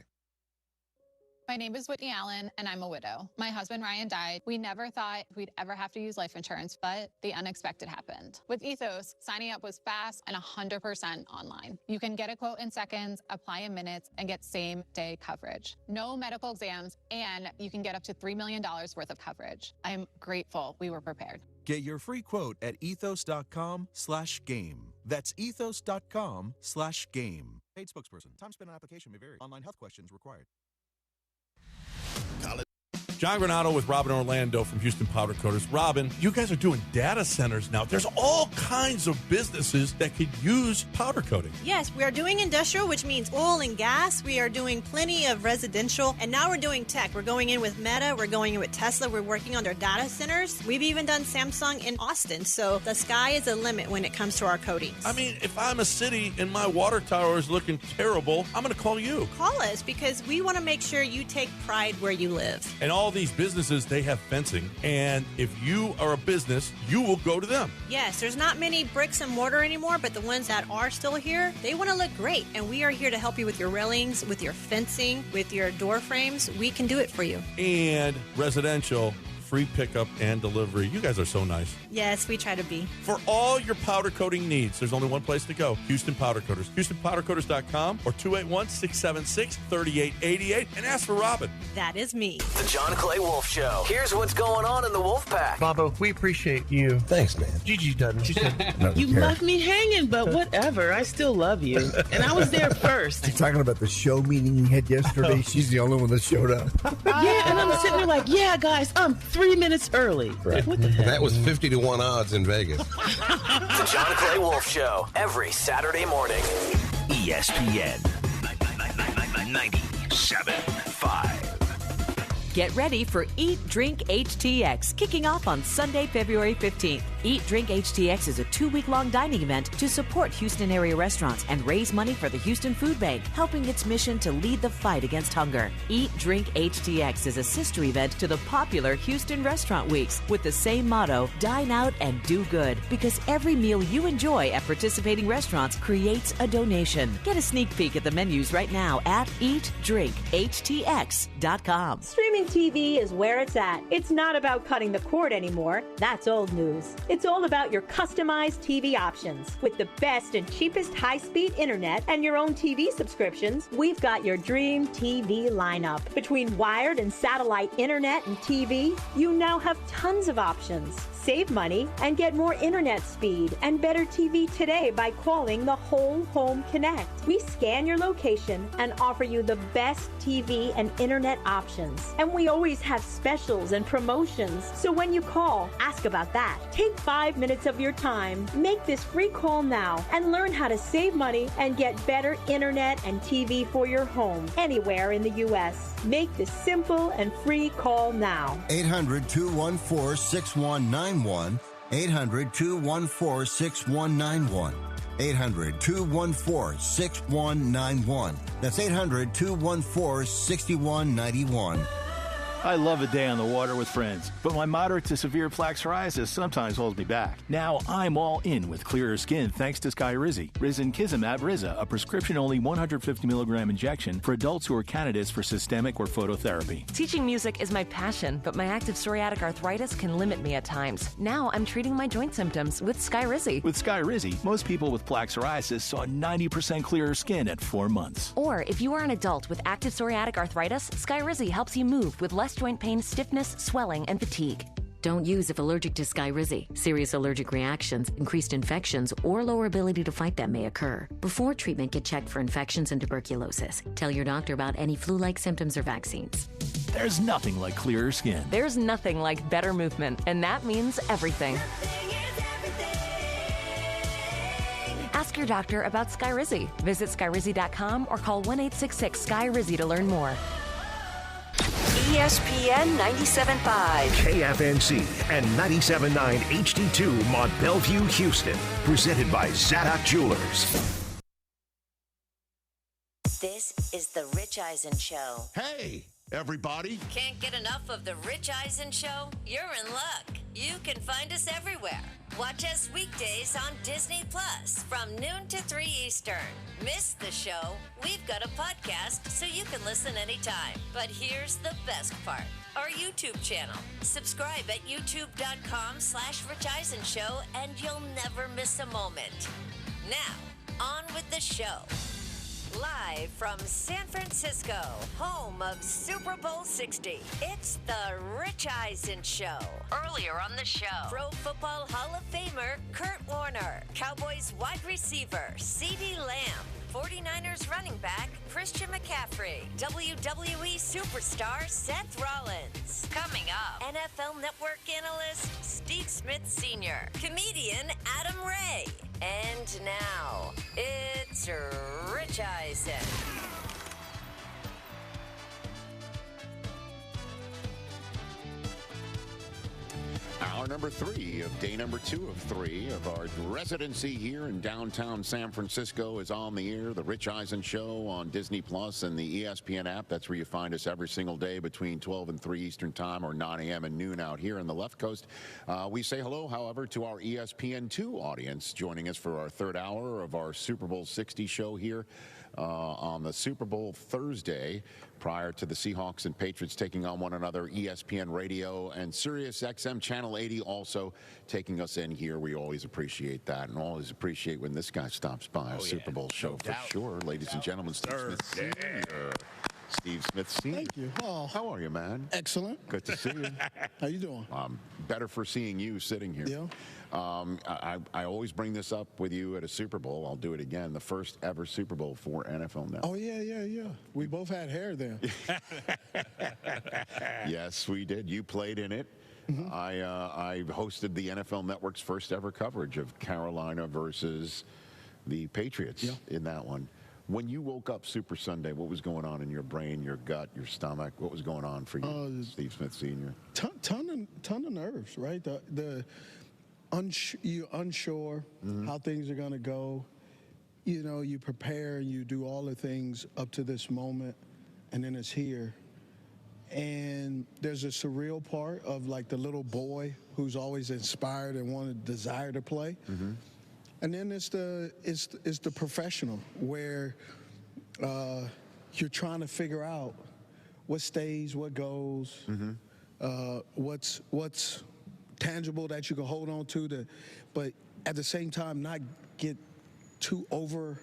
S8: My name is Whitney Allen, and I'm a widow. My husband, Ryan, died. We never thought we'd ever have to use life insurance, but the unexpected happened. With Ethos, signing up was fast and 100% online. You can get a quote in seconds, apply in minutes, and get same-day coverage. No medical exams, and you can get up to $3 million worth of coverage. I'm grateful we were prepared.
S10: Get your free quote at ethos.com/game. That's ethos.com/game. Paid spokesperson. Time spent on application may vary. Online health questions required.
S7: John Granado with Robin Orlando from Houston Powder Coaters. Robin, you guys are doing data centers now. There's all kinds of businesses that could use powder coating.
S11: Yes, we are doing industrial, which means oil and gas. We are doing plenty of residential, and now we're doing tech. We're going in with Meta. We're going in with Tesla. We're working on their data centers. We've even done Samsung in Austin. So the sky is the limit when it comes to our coatings.
S7: I mean, if I'm a city and my water tower is looking terrible, I'm going to call you.
S11: Call us because we want to make sure you take pride where you live.
S7: And all these businesses, they have fencing. And if you are a business, you will go to them.
S11: Yes, there's not many bricks and mortar anymore, but the ones that are still here, they want to look great. And we are here to help you with your railings, with your fencing, with your door frames. We can do it for you.
S7: And residential, free pickup and delivery. You guys are so nice.
S11: Yes, we try to be.
S7: For all your powder coating needs, there's only one place to go. Houston Powder Coaters. HoustonPowderCoaters.com or 281-676-3888 and ask for Robin.
S11: That is me.
S21: The John Clay Wolf Show. Here's what's going on in the Wolf Pack.
S14: Bobo, we appreciate you.
S19: Thanks, man.
S14: Gigi doesn't. She said,
S19: no,
S14: you left me hanging, but whatever. I still love you. And I was there first.
S19: You're talking about the show meeting we had yesterday. She's the only one that showed up.
S14: Yeah, and I'm sitting there like, yeah, guys, I'm 3 minutes early.
S19: Right.
S14: What the heck?
S19: That was 50-1 odds in Vegas.
S21: The John Clay Wolf Show. Every Saturday morning.
S23: ESPN 97.5.
S27: Get ready for Eat, Drink, HTX, kicking off on Sunday, February 15th. Eat, Drink, HTX is a 2-week-long dining event to support Houston area restaurants and raise money for the Houston Food Bank, helping its mission to lead the fight against hunger. Eat, Drink, HTX is a sister event to the popular Houston Restaurant Weeks with the same motto, dine out and do good, because every meal you enjoy at participating restaurants creates a donation. Get a sneak peek at the menus right now at eatdrinkhtx.com.
S28: Streaming TV is where it's at. It's not about cutting the cord anymore. That's old news. It's all about your customized TV options. With the best and cheapest high-speed internet and your own TV subscriptions, we've got your dream TV lineup. Between wired and satellite internet and TV, you now have tons of options. Save money and get more internet speed and better TV today by calling the Whole Home Connect. We scan your location and offer you the best TV and internet options. And we always have specials and promotions. So when you call, ask about that. Take 5 minutes of your time. Make this free call now and learn how to save money and get better internet and TV for your home anywhere in the U.S. Make this simple and free call now.
S6: 800-214-6191. 800-214-6191. 800-214-6191. That's 800-214-6191.
S29: I love a day on the water with friends, but my moderate to severe plaque psoriasis sometimes holds me back. Now I'm all in with clearer skin thanks to Skyrizi. Risankizumab Riza, a prescription-only 150 milligram injection for adults who are candidates for systemic or phototherapy.
S30: Teaching music is my passion, but my active psoriatic arthritis can limit me at times. Now I'm treating my joint symptoms with Skyrizi.
S29: With Skyrizi, most people with plaque psoriasis saw 90% clearer skin at 4 months.
S30: Or if you are an adult with active psoriatic arthritis, Skyrizi helps you move with less joint pain, stiffness, swelling, and fatigue.
S27: Don't use if allergic to Skyrizi. Serious allergic reactions, increased infections, or lower ability to fight them may occur. Before treatment, get checked for infections and tuberculosis. Tell your doctor about any flu-like symptoms or vaccines.
S29: There's nothing like clearer skin.
S30: There's nothing like better movement, and that means everything. Ask your doctor about Skyrizi. Visit Skyrizi.com or call 1-866-SKY-RIZZI to learn more.
S1: ESPN 97.5.
S2: KFNC and 97.9 HD2 Mont Bellevue, Houston. Presented by Zadok Jewelers.
S3: This is The Rich Eisen Show.
S5: Hey, everybody.
S3: Can't get enough of The Rich Eisen Show? You're in luck. You can find us everywhere. Watch us weekdays on Disney Plus from noon to 3 Eastern. Miss the show? We've got a podcast so you can listen anytime. But here's the best part. Our YouTube channel. Subscribe at youtube.com/Rich Eisen Show and you'll never miss a moment. Now, on with the show. Live from San Francisco, home of Super Bowl 60, it's the Rich Eisen Show. Earlier on the show, Pro Football Hall of Famer Kurt Warner, Cowboys wide receiver CeeDee Lamb, 49ers running back Christian McCaffrey, WWE superstar Seth Rollins. Coming up, NFL Network analyst Steve Smith Sr., comedian Adam Ray. And now, it's Rich Eisen.
S5: Hour number 3 of day number 2 of 3 of our residency here in downtown San Francisco is on the air. The Rich Eisen Show on Disney Plus and the ESPN app. That's where you find us every single day between 12 and 3 Eastern Time or 9 a.m. and noon out here on the left coast. We say hello, however, to our ESPN2 audience joining us for our third hour of our Super Bowl 60 show here on the Super Bowl Thursday prior to the Seahawks and Patriots taking on one another. ESPN Radio and Sirius XM Channel 80 also taking us in here. We always appreciate that and always appreciate when this guy stops by our Super Bowl show for sure. Ladies and gentlemen, Steve Smith Sr. Steve Smith Sr.
S12: Thank you. Oh,
S5: how are you, man?
S12: Excellent.
S5: Good to see you.
S12: How you doing?
S5: Better for seeing you sitting here.
S12: Yeah.
S5: I always bring this up with you at a Super Bowl. I'll do it again. The first ever Super Bowl for NFL Network.
S12: Oh, yeah. We both had hair then.
S5: Yes, we did. You played in it. Mm-hmm. I hosted the NFL Network's first ever coverage of Carolina versus the Patriots in that one. When you woke up Super Sunday, what was going on in your brain, your gut, your stomach? What was going on for you, Steve Smith Sr.?
S12: Ton of nerves, right? You're unsure how things are going to go. You know, you prepare, you do all the things up to this moment, and then it's here. And there's a surreal part of like the little boy who's always inspired and desire to play. Mm-hmm. And then it's the professional where you're trying to figure out what stays, what goes, what's tangible that you can hold on to, but at the same time not get too over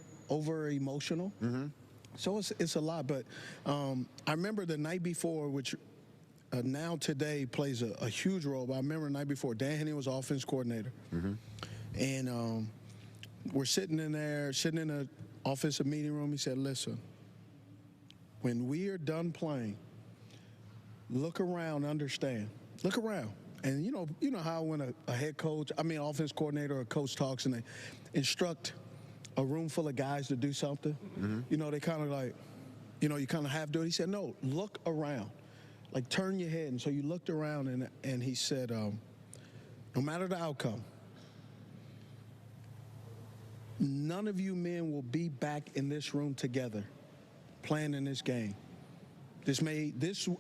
S12: emotional. Mm-hmm. So it's a lot. But I remember the night before, which now today plays a huge role. But I remember the night before, Dan Henney was offense coordinator, and we're sitting in the offensive meeting room. He said, "Listen, when we are done playing, look around, understand. Look around." And you know how when a head coach, offense coordinator or a coach talks and they instruct a room full of guys to do something, they kind of like, you kind of have to do it. He said, "No, look around. Like turn your head." And so you looked around and he said, no matter the outcome, none of you men will be back in this room together playing in this game.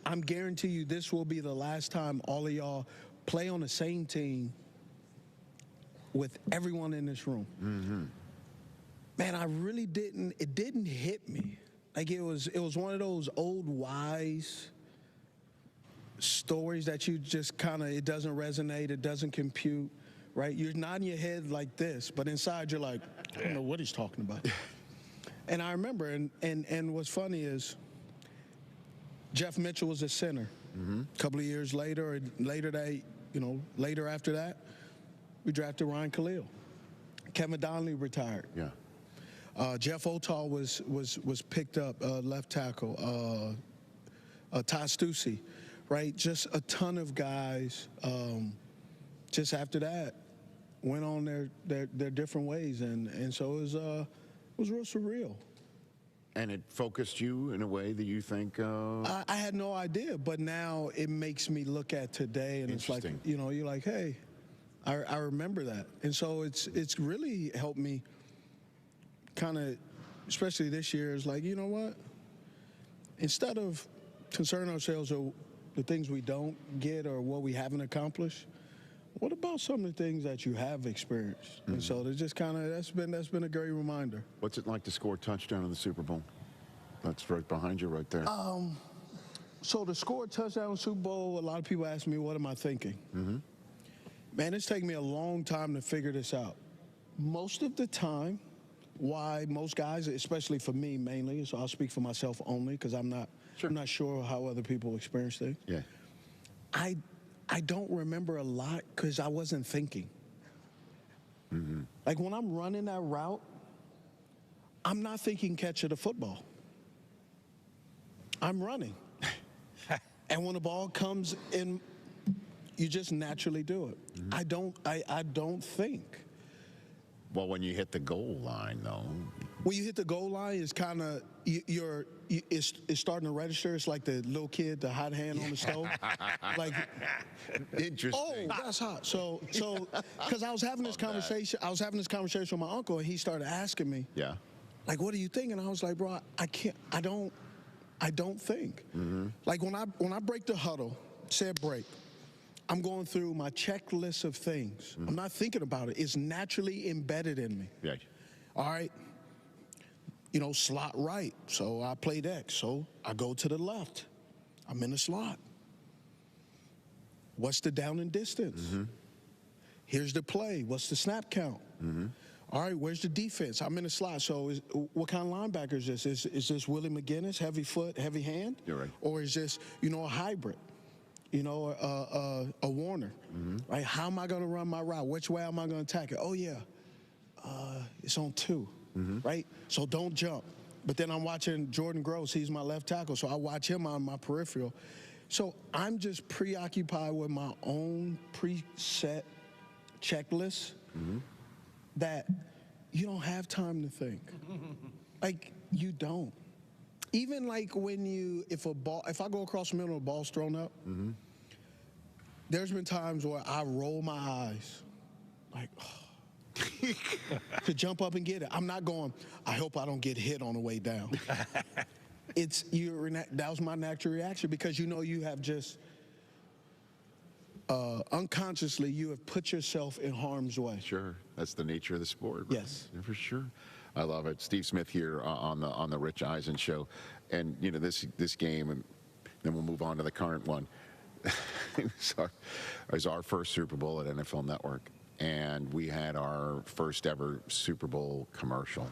S12: I'm guarantee you this will be the last time all of y'all play on the same team with everyone in this room. Mm-hmm. Man, I really it didn't hit me. Like it was one of those old wise stories that you just it doesn't resonate, it doesn't compute, right? You're nodding your head like this, but inside you're like, I don't know what he's talking about. And I remember, and what's funny is Jeff Mitchell was a center. Mm-hmm. A couple of years later that later after that, we drafted Ryan Khalil. Kevin Donnelly retired.
S13: Yeah.
S12: Jeff Otal was picked up, left tackle. Todd Stussy, right? Just a ton of guys. Just after that, went on their different ways, and so it was real surreal.
S13: And it focused you in a way that you think...
S12: I had no idea, but now it makes me look at today, and it's like, you're like, hey, I remember that. And so it's really helped me kind of, especially this year, is like, you know what? Instead of concerning ourselves with the things we don't get or what we haven't accomplished, what about some of the things that you have experienced? Mm-hmm. And so it's just kind of, that's been a great reminder.
S13: What's it like to score a touchdown in the Super Bowl? That's right behind you right there.
S12: So to score a touchdown in the Super Bowl, a lot of people ask me, what am I thinking?
S13: Mm-hmm.
S12: Man, it's taken me a long time to figure this out. Most of the time, why most guys, especially for me mainly, so I'll speak for myself only because I'm not sure how other people experience things.
S13: Yeah.
S12: I don't remember a lot because I wasn't thinking.
S13: Mm-hmm.
S12: Like when I'm running that route, I'm not thinking catch of the football. I'm running. And when the ball comes in, you just naturally do it. Mm-hmm. I don't think.
S13: Well, when you hit the goal line, though.
S12: When you hit the goal line, it's kind of it's starting to register. It's like the little kid, the hot hand on the stove. Like,
S13: interesting.
S12: Oh, that's hot. So, because I was having this conversation with my uncle, and he started asking me,
S13: yeah,
S12: like, what do you think? And I was like, bro, I don't think.
S13: Mm-hmm.
S12: Like when I break the huddle, said break, I'm going through my checklist of things. Mm-hmm. I'm not thinking about it. It's naturally embedded in me.
S13: Yeah.
S12: All right. Slot right. So I played X. So I go to the left. I'm in the slot. What's the down and distance?
S13: Mm-hmm.
S12: Here's the play. What's the snap count?
S13: Mm-hmm.
S12: All right, where's the defense? I'm in the slot. So what kind of linebacker is this? Is this Willie McGinnis, heavy foot, heavy hand?
S13: You're right.
S12: Or is this, a hybrid? A Warner.
S13: Mm-hmm.
S12: Right? How am I going to run my route? Which way am I going to attack it? Oh, yeah. It's on 2.
S13: Mm-hmm.
S12: Right? So don't jump. But then I'm watching Jordan Gross. He's my left tackle, so I watch him on my peripheral. So I'm just preoccupied with my own preset checklist that you don't have time to think. Like, you don't. Even like when if I go across the middle and the ball's thrown up, there's been times where I roll my eyes, like, to jump up and get it. I'm not going, I hope I don't get hit on the way down. That was my natural reaction because you have just, unconsciously, you have put yourself in harm's way.
S13: Sure, that's the nature of the sport. Right?
S12: Yes.
S13: Yeah, for sure. I love it. Steve Smith here on the Rich Eisen Show, and this game, and then we'll move on to the current one. It was our first Super Bowl at NFL Network, and we had our first ever Super Bowl commercial,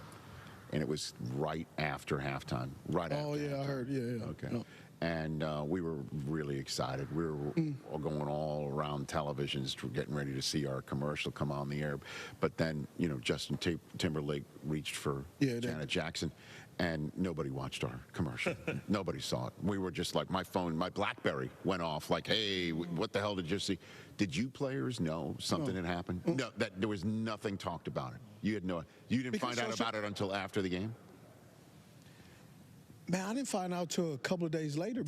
S13: and it was right after halftime. Right after.
S12: Oh yeah,
S13: halftime.
S12: I heard. Yeah.
S13: Okay.
S12: No.
S13: And we were really excited. We were all going all around televisions, getting ready to see our commercial come on the air. But then, Justin Timberlake reached for Janet Jackson, and nobody watched our commercial. Nobody saw it. We were just like, my BlackBerry went off like, hey, what the hell did you see? Did you players know something had happened? No, there was nothing talked about it. You didn't find out about it until after the game?
S12: Man, I didn't find out till a couple of days later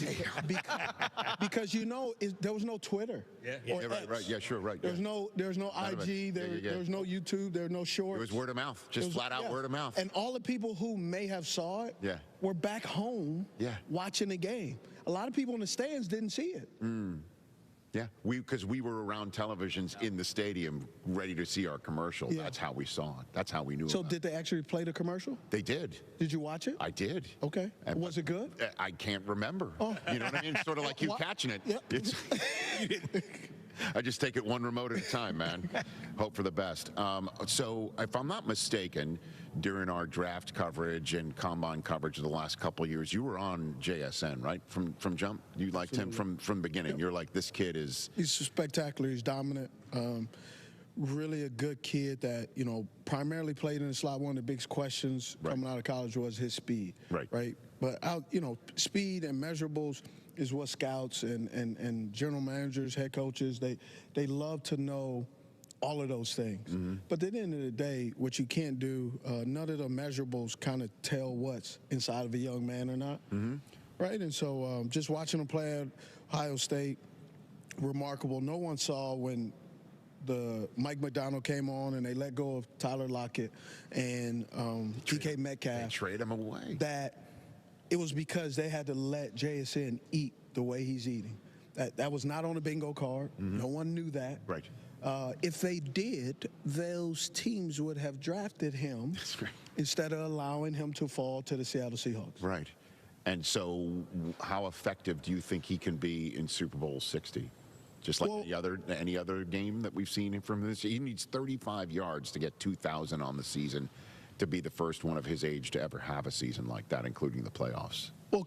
S12: because there was no Twitter.
S13: Yeah, right. Yeah, sure, right.
S12: There's no IG. There's no YouTube. There's no shorts.
S13: It was word of mouth, just flat out word of mouth.
S12: And all the people who may have saw it were back home watching the game. A lot of people in the stands didn't see it.
S13: Yeah, because we were around televisions in the stadium ready to see our commercial. Yeah. That's how we saw it. That's how we knew
S12: So did they actually play the commercial?
S13: They did.
S12: Did you watch it?
S13: I did.
S12: Okay. Was it good?
S13: I can't remember.
S12: Oh.
S13: You know what I mean? Sort of like you catching it.
S12: Yep.
S13: I just take it one remote at a time, man. Hope for the best. So if I'm not mistaken, during our draft coverage and combine coverage of the last couple of years, you were on JSN, right? From jump? You liked him from beginning. Yep. You're like, this kid is...
S12: He's spectacular. He's dominant. Really a good kid that, you know, primarily played in the slot. One of the biggest questions coming out of college was his speed. Right. But, you know, speed and measurables is what scouts and general managers, head coaches, they love to know all of those things. But at the end of the day, what you can't do, none of the measurables kind of tell what's inside of a young man or not. Right? And so just watching him play at Ohio State, remarkable. No one saw when the Mike McDonald came on and they let go of Tyler Lockett and DK Metcalf. They
S13: trade him away.
S12: That it was because they had to let JSN eat the way he's eating. That was not on the bingo card. No one knew that.
S13: Right.
S12: If they did, those teams would have drafted him instead of allowing him to fall to the Seattle Seahawks.
S13: Right. And so how effective do you think he can be in Super Bowl 60? Just like any other game that we've seen from this. He needs 35 yards to get 2,000 on the season to be the first one of his age to ever have a season like that, including the playoffs.
S12: Well,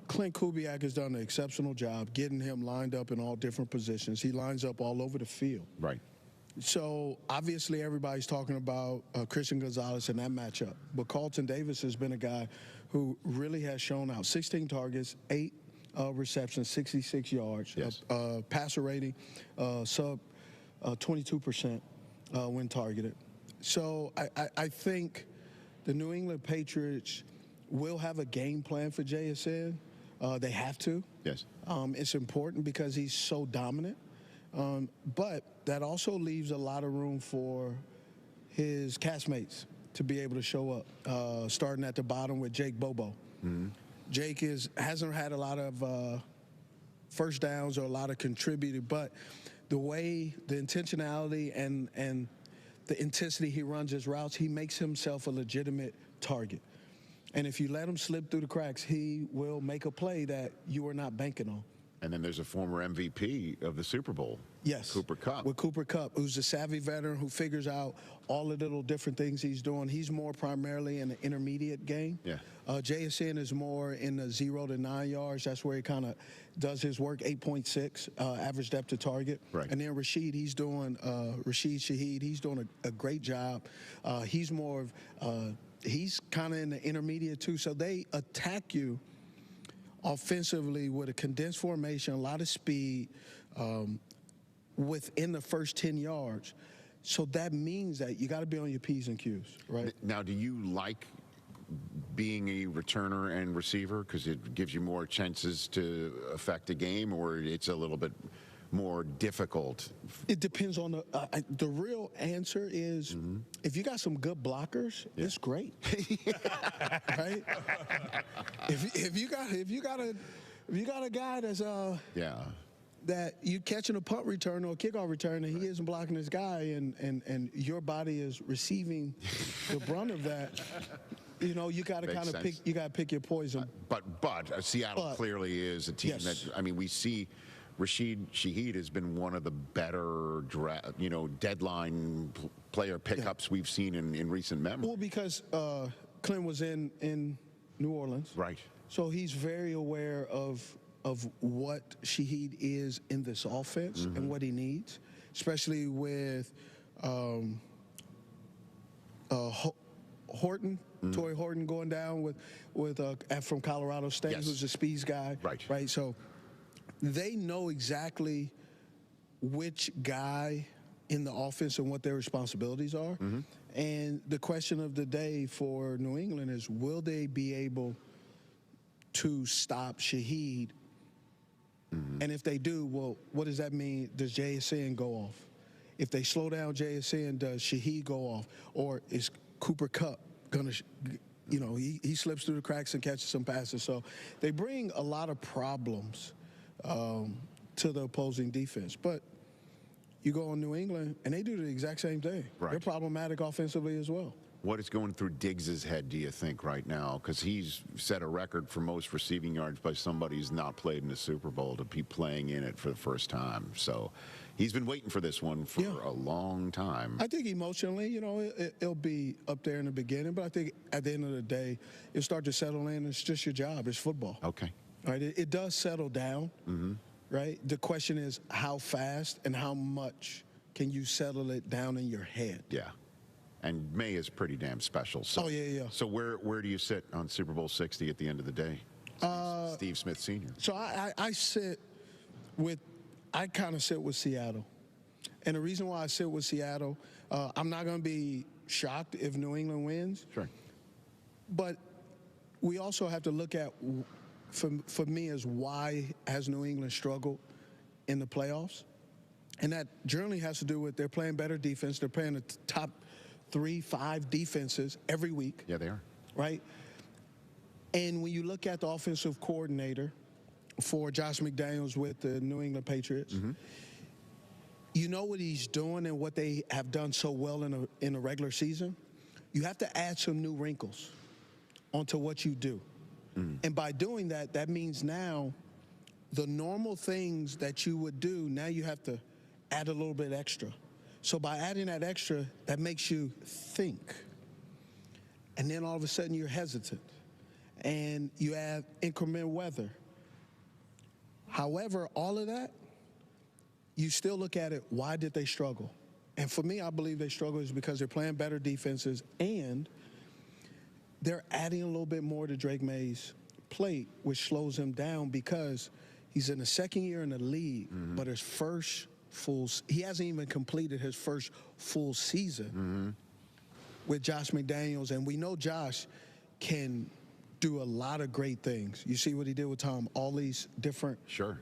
S12: Clint Kubiak has done an exceptional job getting him lined up in all different positions. He lines up all over the field.
S13: Right.
S12: So, obviously, everybody's talking about Christian Gonzalez in that matchup. But Carlton Davis has been a guy who really has shown out. 16 targets, 8 receptions, 66 yards.
S13: Yes.
S12: Passer rating, sub 22% when targeted. So I think the New England Patriots will have a game plan for JSN. They have to.
S13: Yes.
S12: It's important because he's so dominant. But that also leaves a lot of room for his castmates to be able to show up, starting at the bottom with Jake Bobo. Jake hasn't had a lot of first downs or a lot of contributed, but the way, the intentionality and the intensity he runs his routes, he makes himself a legitimate target. And if you let him slip through the cracks, he will make a play that you are not banking on.
S13: And then there's a former MVP of the Super Bowl.
S12: Yes.
S13: Cooper Kupp.
S12: With Cooper Kupp, who's a savvy veteran who figures out all the little different things he's doing. He's more primarily in the intermediate game.
S13: Yeah.
S12: JSN is more in the 0 to 9 yards. That's where he kind of does his work, 8.6 average depth to target.
S13: Right.
S12: And then Rashid Shaheed, he's doing a great job. He's more of, he's kind of in the intermediate too. So they attack you offensively with a condensed formation, a lot of speed within the first 10 yards. So that means that you got to be on your P's and Q's, right?
S13: Now, do you like being a returner and receiver because it gives you more chances to affect a game, or it's a little bit more difficult?
S12: It depends on the real answer is if you got some good blockers, it's great. Right? If you got a guy that's that you catching a punt return or a kickoff return and he isn't blocking this guy and your body is receiving the brunt of that, you know, you got to kind of pick your poison.
S13: But Seattle clearly is a team that, I mean, we see Rashid Shaheed has been one of the better, deadline player pickups we've seen in recent memory.
S12: Well, because Clint was in New Orleans.
S13: Right.
S12: So he's very aware of what Shaheed is in this offense and what he needs, especially with Horton, Torrey Horton going down with from Colorado State, who's a speeds guy. Right. So they know exactly which guy in the offense and what their responsibilities are. And the question of the day for New England is, will they be able to stop Shaheed? And if they do, well, what does that mean? Does JSN go off? If they slow down JSN, does Shaheed go off? Or is Cooper Kupp going to, he slips through the cracks and catches some passes. So they bring a lot of problems to the opposing defense. But you go on New England, and they do the exact same thing. They're problematic offensively as well.
S13: What is going through Diggs's head, do you think, right now? Because he's set a record for most receiving yards by somebody who's not played in the Super Bowl to be playing in it for the first time. So he's been waiting for this one for a long time.
S12: I think emotionally, you know, it'll be up there in the beginning, but I think at the end of the day, it'll start to settle in. It's just your job. It's football.
S13: Okay.
S12: Right? It does settle down, right? The question is how fast and how much can you settle it down in your head?
S13: Yeah. And May is pretty damn special. So, So where do you sit on Super Bowl 60 at the end of the day? Steve Smith Sr.
S12: So I kind of sit with Seattle. And the reason why I sit with Seattle, I'm not going to be shocked if New England wins.
S13: Sure.
S12: But we also have to look at, for me, is why has New England struggled in the playoffs? And that generally has to do with they're playing better defense. They're playing the top 3-5 defenses every week.
S13: Yeah, they are.
S12: Right? And when you look at the offensive coordinator for Josh McDaniels with the New England Patriots, you know what he's doing and what they have done so well in a regular season? You have to add some new wrinkles onto what you do. And by doing that, that means now the normal things that you would do, now you have to add a little bit extra. So by adding that extra, that makes you think. And then all of a sudden you're hesitant. And you have inclement weather. However, all of that, you still look at it, why did they struggle? And for me, I believe they struggle is because they're playing better defenses and they're adding a little bit more to Drake May's plate, which slows him down because he's in the second year in the league, but his first he hasn't even completed his first full season with Josh McDaniels. And we know Josh can do a lot of great things. You see what he did with Tom, all these different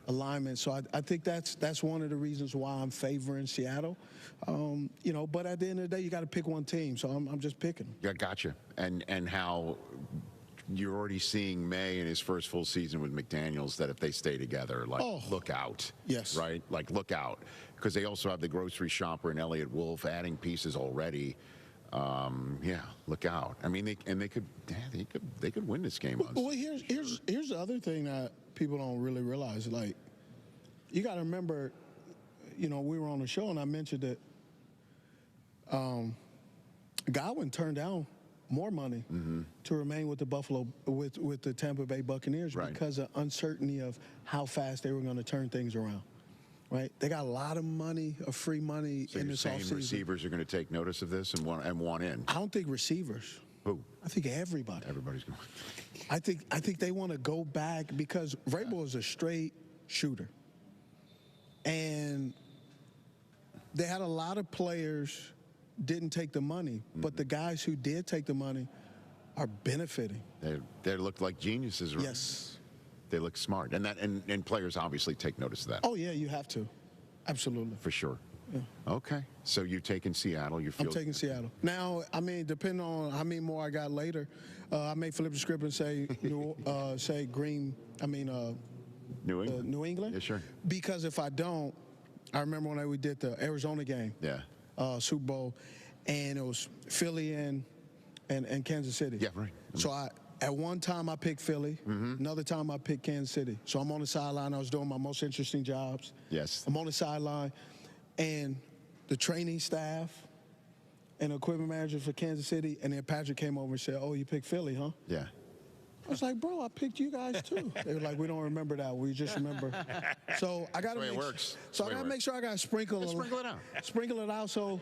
S12: alignments. So I think that's one of the reasons why I'm favoring Seattle. You know, but at the end of the day, you got to pick one team. So I'm just picking them.
S13: Yeah, gotcha. And how you're already seeing May in his first full season with McDaniels that if they stay together, like, look out.
S12: Yes.
S13: Right? Like, look out. Because they also have the grocery shopper and Elliott Wolf adding pieces already. Yeah, look out. I mean, they could win this game.
S12: Well, here's the other thing that people don't really realize. Like, you got to remember, you know, we were on the show and I mentioned that Godwin turned down more money to remain with the with the Tampa Bay Buccaneers because of uncertainty of how fast they were going to turn things around. Right? They got a lot of money, of free money in this offseason.
S13: Receivers are going to take notice of this and want in.
S12: I don't think receivers.
S13: Who?
S12: I think everybody.
S13: Everybody's going.
S12: I think they want to go back because Vrabel is a straight shooter, and they had a lot of players didn't take the money, but the guys who did take the money are benefiting.
S13: They look like geniuses, right?
S12: Yes.
S13: They look smart, and players obviously take notice of that.
S12: Oh yeah, you have to, absolutely,
S13: for sure.
S12: Yeah.
S13: Okay, so you're taking Seattle. You feel
S12: I'm taking Seattle. Now, I mean, depending on how many more I got later, I may flip the script and say say Green. I mean,
S13: New England.
S12: New England.
S13: Yeah, sure.
S12: Because if I don't, I remember when we did the Arizona game.
S13: Yeah.
S12: Super Bowl, and it was Philly and Kansas City.
S13: Yeah, right.
S12: So at one time I picked Philly, another time I picked Kansas City. So I'm on the sideline. I was doing my most interesting jobs.
S13: Yes.
S12: I'm on the sideline, and the training staff and the equipment manager for Kansas City, and then Patrick came over and said, "Oh, you picked Philly, huh?"
S13: Yeah.
S12: I was like, "Bro, I picked you guys too." They were like, "We don't remember that. We just remember." So I got to make. So I got to make sure I got to sprinkle
S13: it out.
S12: Sprinkle it out. So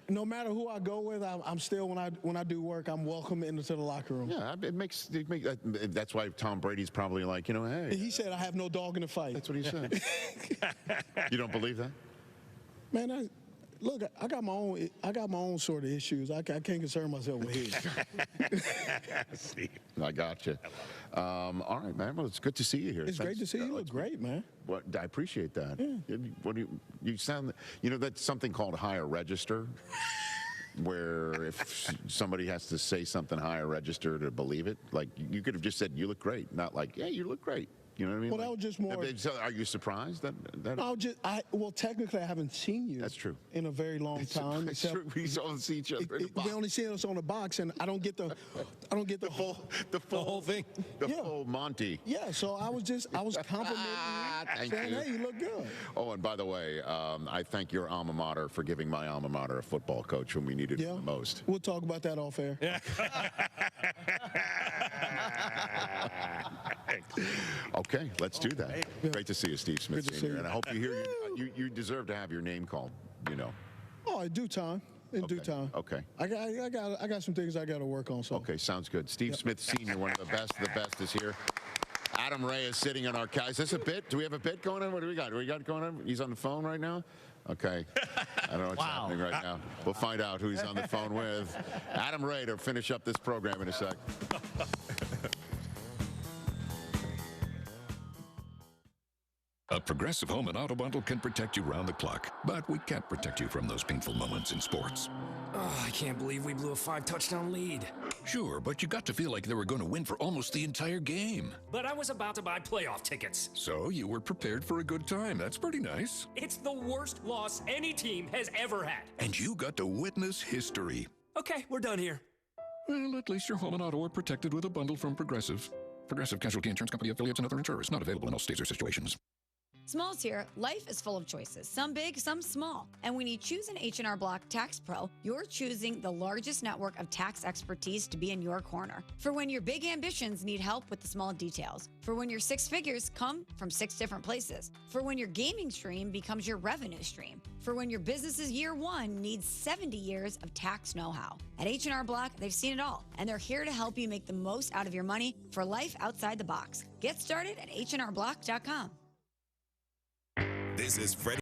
S12: no matter who I go with, I'm still when I do work, I'm welcome into the locker room.
S13: Yeah, it makes that's why Tom Brady's probably like, you know, hey.
S12: He said I have no dog in the fight.
S13: That's what he said. You don't believe that?
S12: Man, look, I got my own sort of issues. I can't concern myself with his.
S13: Steve, I got you. All right, man. Well, it's good to see you here.
S12: It's great to see you. You look great, man.
S13: What? I appreciate that.
S12: Yeah.
S13: What do you sound? You know, that's something called higher register, where if somebody has to say something higher register to believe it, like you could have just said, "You look great," not like, "Yeah, you look great." You know what I mean?
S12: Well, that was just more.
S13: So are you surprised that?
S12: No, well, technically, I haven't seen you.
S13: That's true.
S12: In a very long time.
S13: That's true. We only see each other in the box.
S12: We only see us on the box, and I don't get the
S13: whole thing. The full Monty.
S12: Yeah. So I was complimenting you, saying, "Hey, you look good."
S13: Oh, and by the way, I thank your alma mater for giving my alma mater a football coach when we needed it the most.
S12: We'll talk about that off air. Yeah.
S13: Okay, let's do that. Great to see you, Steve Smith Sr. And I hope you deserve to have your name called. You know.
S12: Oh, in due time. In due time.
S13: Okay.
S12: I got some things I got to work on. So.
S13: Okay, sounds good. Steve Smith Sr., one of the best is here. Adam Ray is sitting on our couch. Is this a bit? Do we have a bit going on? What do we got? Do we got going on? He's on the phone right now? Okay. I don't know what's happening right now. We'll find out who he's on the phone with. Adam Ray to finish up this program in a sec.
S4: A Progressive Home and Auto Bundle can protect you round the clock, but we can't protect you from those painful moments in sports.
S9: Oh, I can't believe we blew a 5-touchdown lead.
S4: Sure, but you got to feel like they were going to win for almost the entire game.
S9: But I was about to buy playoff tickets.
S4: So you were prepared for a good time. That's pretty nice.
S9: It's the worst loss any team has ever had.
S4: And you got to witness history.
S9: Okay, we're done here.
S4: Well, at least your home and auto are protected with a bundle from Progressive. Progressive Casualty Insurance Company, affiliates, and other insurers. Not available in all states or situations.
S15: Smalls here. Life is full of choices, some big, some small. And when you choose an H&R Block Tax Pro, you're choosing the largest network of tax expertise to be in your corner. For when your big ambitions need help with the small details. For when your 6 figures come from 6 different places. For when your gaming stream becomes your revenue stream. For when your business's year 1 needs 70 years of tax know-how. At H&R Block, they've seen it all, and they're here to help you make the most out of your money for life outside the box. Get started at HRBlock.com.
S16: This is Freddie.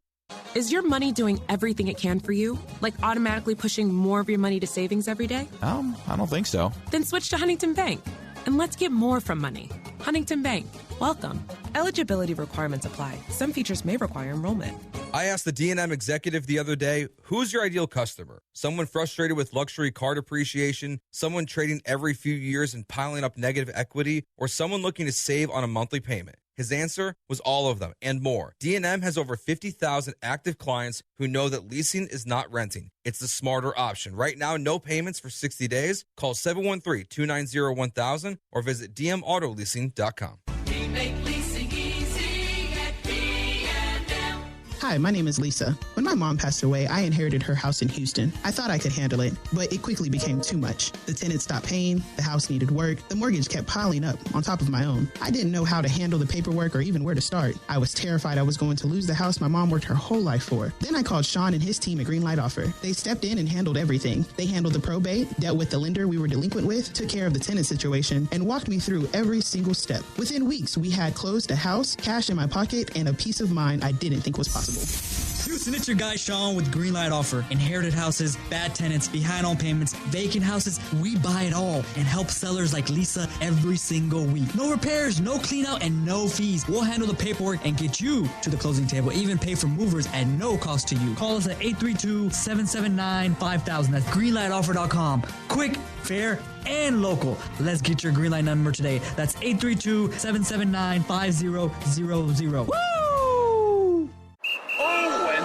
S17: Is your money doing everything it can for you? Like automatically pushing more of your money to savings every day?
S18: I don't think so.
S17: Then switch to Huntington Bank. And let's get more from money. Huntington Bank. Welcome. Eligibility requirements apply. Some features may require enrollment.
S20: I asked the D&M executive the other day, who's your ideal customer? Someone frustrated with luxury car depreciation, someone trading every few years and piling up negative equity, or someone looking to save on a monthly payment? His answer was all of them and more. D&M has over 50,000 active clients who know that leasing is not renting. It's the smarter option. Right now, no payments for 60 days. Call 713-290-1000 or visit dmautoleasing.com.
S22: We make leasing easy at D&M.
S24: Hi, my name is Lisa. When my mom passed away, I inherited her house in Houston. I thought I could handle it, but it quickly became too much. The tenants stopped paying, the house needed work, the mortgage kept piling up on top of my own. I didn't know how to handle the paperwork or even where to start. I was terrified I was going to lose the house my mom worked her whole life for. Then I called Sean and his team at Greenlight Offer. They stepped in and handled everything. They handled the probate, dealt with the lender we were delinquent with, took care of the tenant situation, and walked me through every single step. Within weeks, we had closed a house, cash in my pocket, and a peace of mind I didn't think was possible.
S26: Houston, it's your guy Sean with Greenlight Offer. Inherited houses, bad tenants, behind on payments, vacant houses. We buy it all and help sellers like Lisa every single week. No repairs, no clean out, and no fees. We'll handle the paperwork and get you to the closing table, even pay for movers at no cost to you. Call us at 832-779-5000. That's greenlightoffer.com. Quick, fair, and local. Let's get your Greenlight number today. That's 832-779-5000. Woo!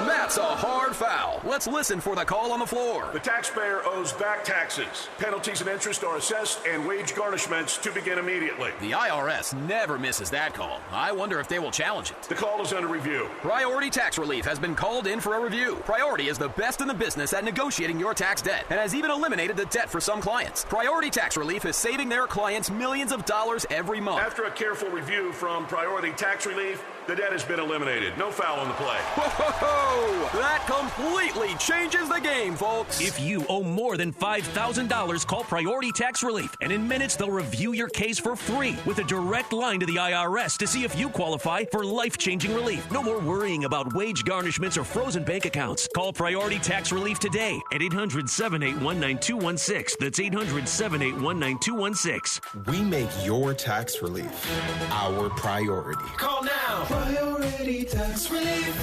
S21: That's a hard foul. Let's listen for the call on the floor.
S31: The taxpayer owes back taxes. Penalties and interest are assessed and wage garnishments to begin immediately.
S21: The IRS never misses that call. I wonder if they will challenge it.
S31: The call is under review.
S21: Priority Tax Relief has been called in for a review. Priority is the best in the business at negotiating your tax debt and has even eliminated the debt for some clients. Priority Tax Relief is saving their clients millions of dollars every month.
S31: After a careful review from Priority Tax Relief, the debt has been eliminated. No foul on the play.
S21: Whoa! That completely changes the game, folks.
S23: If you owe more than $5,000, call Priority Tax Relief, and in minutes they'll review your case for free with a direct line to the IRS to see if you qualify for life-changing relief. No more worrying about wage garnishments or frozen bank accounts. Call Priority Tax Relief today at 800-781-9216. That's 800-781-9216.
S10: We make your tax relief our priority.
S22: Call now. Priority Tax Relief.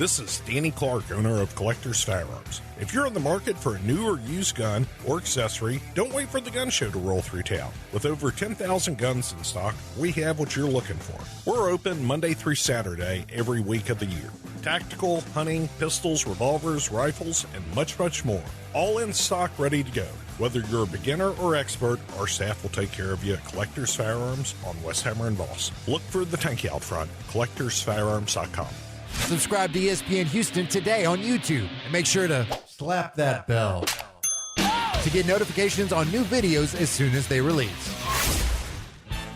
S6: This is Danny Clark, owner of Collector's Firearms. If you're in the market for a new or used gun or accessory, don't wait for the gun show to roll through town. With over 10,000 guns in stock, we have what you're looking for. We're open Monday through Saturday every week of the year. Tactical, hunting, pistols, revolvers, rifles, and much, much more. All in stock, ready to go. Whether you're a beginner or expert, our staff will take care of you at Collector's Firearms on Westheimer and Voss. Look for the tank out front, collectorsfirearms.com.
S7: Subscribe to ESPN Houston today on YouTube and make sure to slap that bell to get notifications on new videos as soon as they release.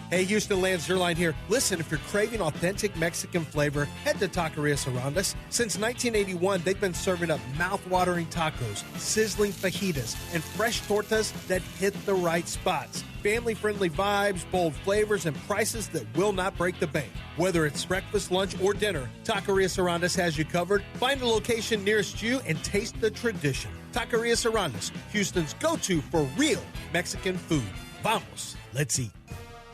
S8: Hey, Houston, Lance Zerline here. Listen, if you're craving authentic Mexican flavor, head to Taqueria Sarandas. Since 1981, they've been serving up mouth-watering tacos, sizzling fajitas, and fresh tortas that hit the right spots. Family-friendly vibes, bold flavors, and prices that will not break the bank. Whether it's breakfast, lunch, or dinner, Taqueria Sarandas has you covered. Find a location nearest you and taste the tradition. Taqueria Sarandas, Houston's go-to for real Mexican food. Vamos, let's eat.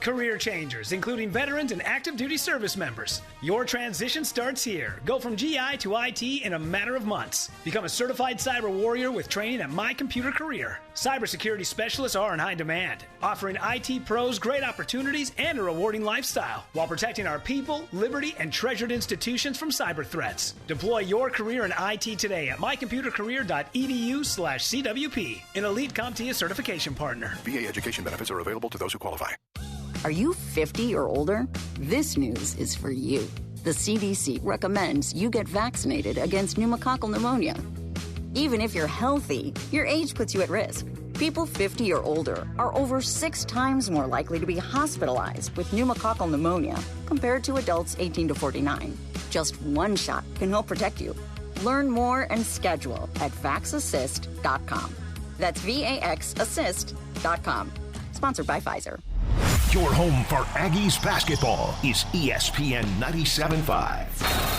S11: Career changers, including veterans and active duty service members. Your transition starts here. Go from GI to IT in a matter of months. Become a certified cyber warrior with training at My Computer Career. Cybersecurity specialists are in high demand, offering IT pros great opportunities and a rewarding lifestyle while protecting our people, liberty, and treasured institutions from cyber threats. Deploy your career in IT today at mycomputercareer.edu/CWP, an elite CompTIA certification partner.
S14: VA education benefits are available to those who qualify.
S16: Are you 50 or older? This news is for you. The CDC recommends you get vaccinated against pneumococcal pneumonia. Even if you're healthy, your age puts you at risk. People 50 or older are over 6 times more likely to be hospitalized with pneumococcal pneumonia compared to adults 18 to 49. Just one shot can help protect you. Learn more and schedule at vaxassist.com. That's VAXassist.com. Sponsored by Pfizer.
S2: Your home for Aggies basketball is ESPN 97.5.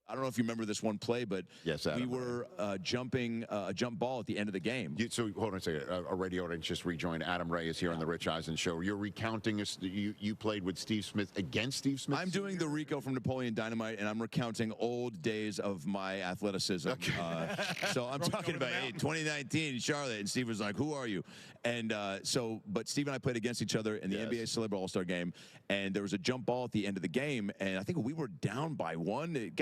S18: I don't know if you remember this one play, but
S13: yes,
S18: we were jumping a jump ball at the end of the game.
S13: So hold on a second. A radio audience just rejoined. Adam Ray is here on the Rich Eisen Show. You're recounting you played with Steve Smith against Steve Smith?
S18: I'm doing the Rico from Napoleon Dynamite, and I'm recounting old days of my athleticism. Okay. So I'm talking about 2019 Charlotte, and Steve was like, "Who are you?" And but Steve and I played against each other in the NBA Celebra All-Star Game, and there was a jump ball at the end of the game, and I think we were down by 1. It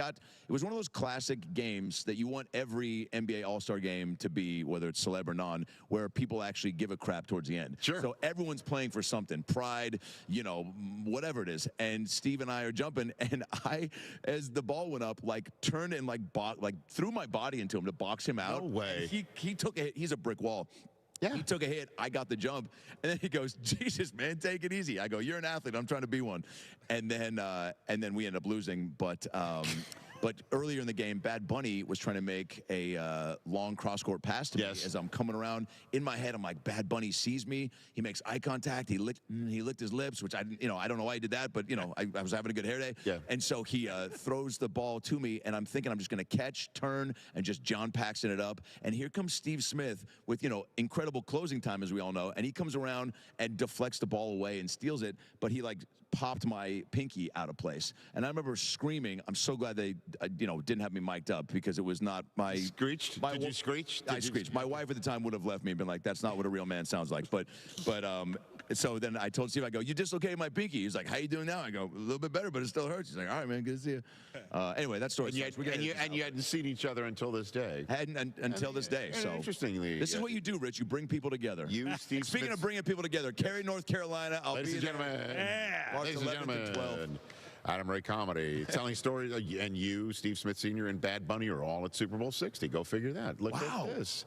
S18: was one of those classic games that you want every NBA All-Star game to be, whether it's celeb or non, where people actually give a crap towards the end.
S13: Sure.
S18: So everyone's playing for something, pride, whatever it is. And Steve and I are jumping, and I, as the ball went up, turned and threw my body into him to box him out.
S13: No way.
S18: He took a hit. He's a brick wall. Yeah. He took a hit. I got the jump. And then he goes, "Jesus, man, take it easy." I go, "You're an athlete. I'm trying to be one." And then we ended up losing. But earlier in the game, Bad Bunny was trying to make a long cross-court pass to me as I'm coming around. In my head, I'm like, Bad Bunny sees me. He makes eye contact. He licked his lips, which I don't know why he did that, but I was having a good hair day. Yeah. And so he throws the ball to me, and I'm thinking I'm just going to catch, turn, and just John Paxson it up. And here comes Steve Smith with incredible closing time, as we all know. And he comes around and deflects the ball away and steals it, but he popped my pinky out of place. And I remember screaming. I'm so glad they didn't have me mic'd up, because it was not my...
S13: Screeched? Did you screech?
S18: I screeched. My wife at the time would have left me and been like, "That's not what a real man sounds like." But so then I told Steve, I go, "You dislocated my pinky." He's like, "How you doing now?" I go, "A little bit better, but it still hurts." He's like, "All right, man, good to see you." Anyway, that story.
S13: And you hadn't seen each other until this day.
S18: Until this day. So
S13: interestingly,
S18: this is what you do, Rich. You bring people together.
S13: You, Steve.
S18: Speaking of bringing people together, Cary, North Carolina. I'll
S13: Ladies
S18: be
S13: and gentlemen.
S18: March 11th to 12th.
S13: Adam Ray Comedy, telling stories, and you, Steve Smith Sr. and Bad Bunny are all at Super Bowl 60. Go figure that. Look at this.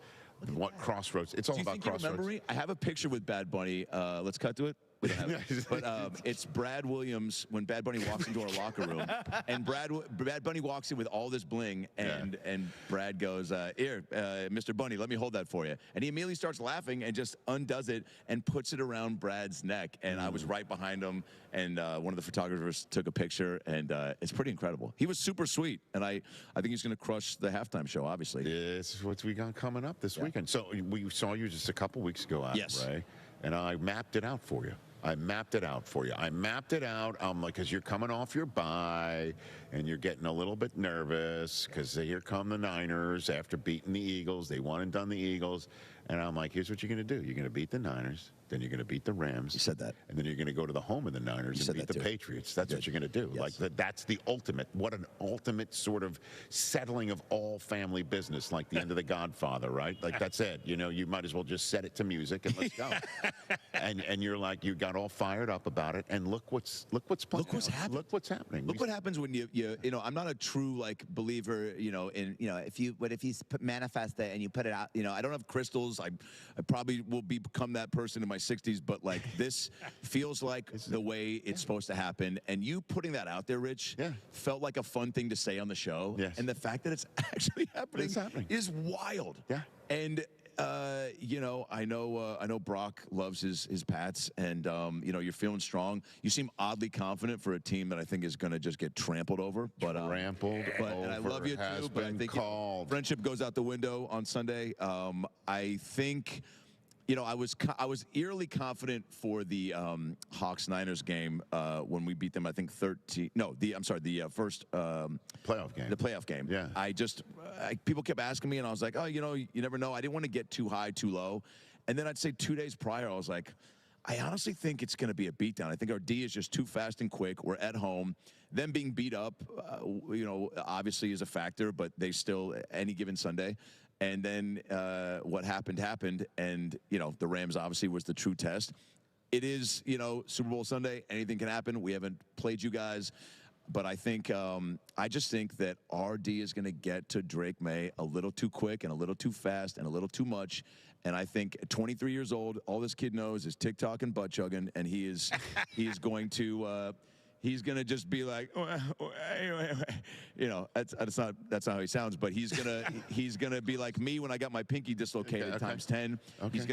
S13: What crossroads? It's all about crossroads.
S18: Remember me? I have a picture with Bad Bunny. Let's cut to it. We don't have but it's Brad Williams when Bad Bunny walks into our locker room, and Bad Bunny walks in with all this bling, and Brad goes, "Here, Mr. Bunny, let me hold that for you." And he immediately starts laughing and just undoes it and puts it around Brad's neck. And I was right behind him, and one of the photographers took a picture, and it's pretty incredible. He was super sweet, and I think he's going to crush the halftime show. Obviously,
S13: this is what we got coming up this weekend. So we saw you just a couple weeks ago, Adam, Ray, and I mapped it out for you. I mapped it out. Because you're coming off your bye, and you're getting a little bit nervous because here come the Niners after beating the Eagles. They won and done the Eagles. And I'm like, here's what you're going to do. You're going to beat the Niners. Then you're going to beat the Rams. You
S18: said that.
S13: And then you're going to go to the home of the Niners and beat the Patriots. That's what you're going to do.
S18: Yes.
S13: That's the ultimate. What an ultimate sort of settling of all family business, like the end of The Godfather, right? Like, that's it. You know, you might as well just set it to music and let's go. and you're like, you got all fired up about it. And look what's happening. Look what's happening.
S18: Look what happens when you know, I'm not a true believer, if you manifest it and you put it out, I don't have crystals. I probably will become that person in my 60s, but this feels like the way it's supposed to happen. And you putting that out there, Rich, felt like a fun thing to say on the show. Yes. And the fact that it's actually happening, is wild.
S13: Yeah.
S18: And I know Brock loves his Pats, and you're feeling strong. You seem oddly confident for a team that I think is going to just get trampled over. But and I love you too. But I think friendship goes out the window on Sunday. I think. I was eerily confident for the Hawks-Niners game when we beat them. I think 13. No, the first
S13: playoff game.
S18: The playoff game.
S13: Yeah.
S18: People kept asking me, and I was like, you never know. I didn't want to get too high, too low. And then I'd say 2 days prior, I was like, I honestly think it's going to be a beatdown. I think our D is just too fast and quick. We're at home. Them being beat up, obviously is a factor, but they still any given Sunday. And then what happened, and, the Rams obviously was the true test. It is, Super Bowl Sunday. Anything can happen. We haven't played you guys. But I think, I just think that our D is going to get to Drake May a little too quick and a little too fast and a little too much. And I think at 23 years old, all this kid knows is TikTok and butt chugging, and he is going to he's gonna just be like, that's not how he sounds, but he's gonna be like me when I got my pinky dislocated times 10. Okay. He's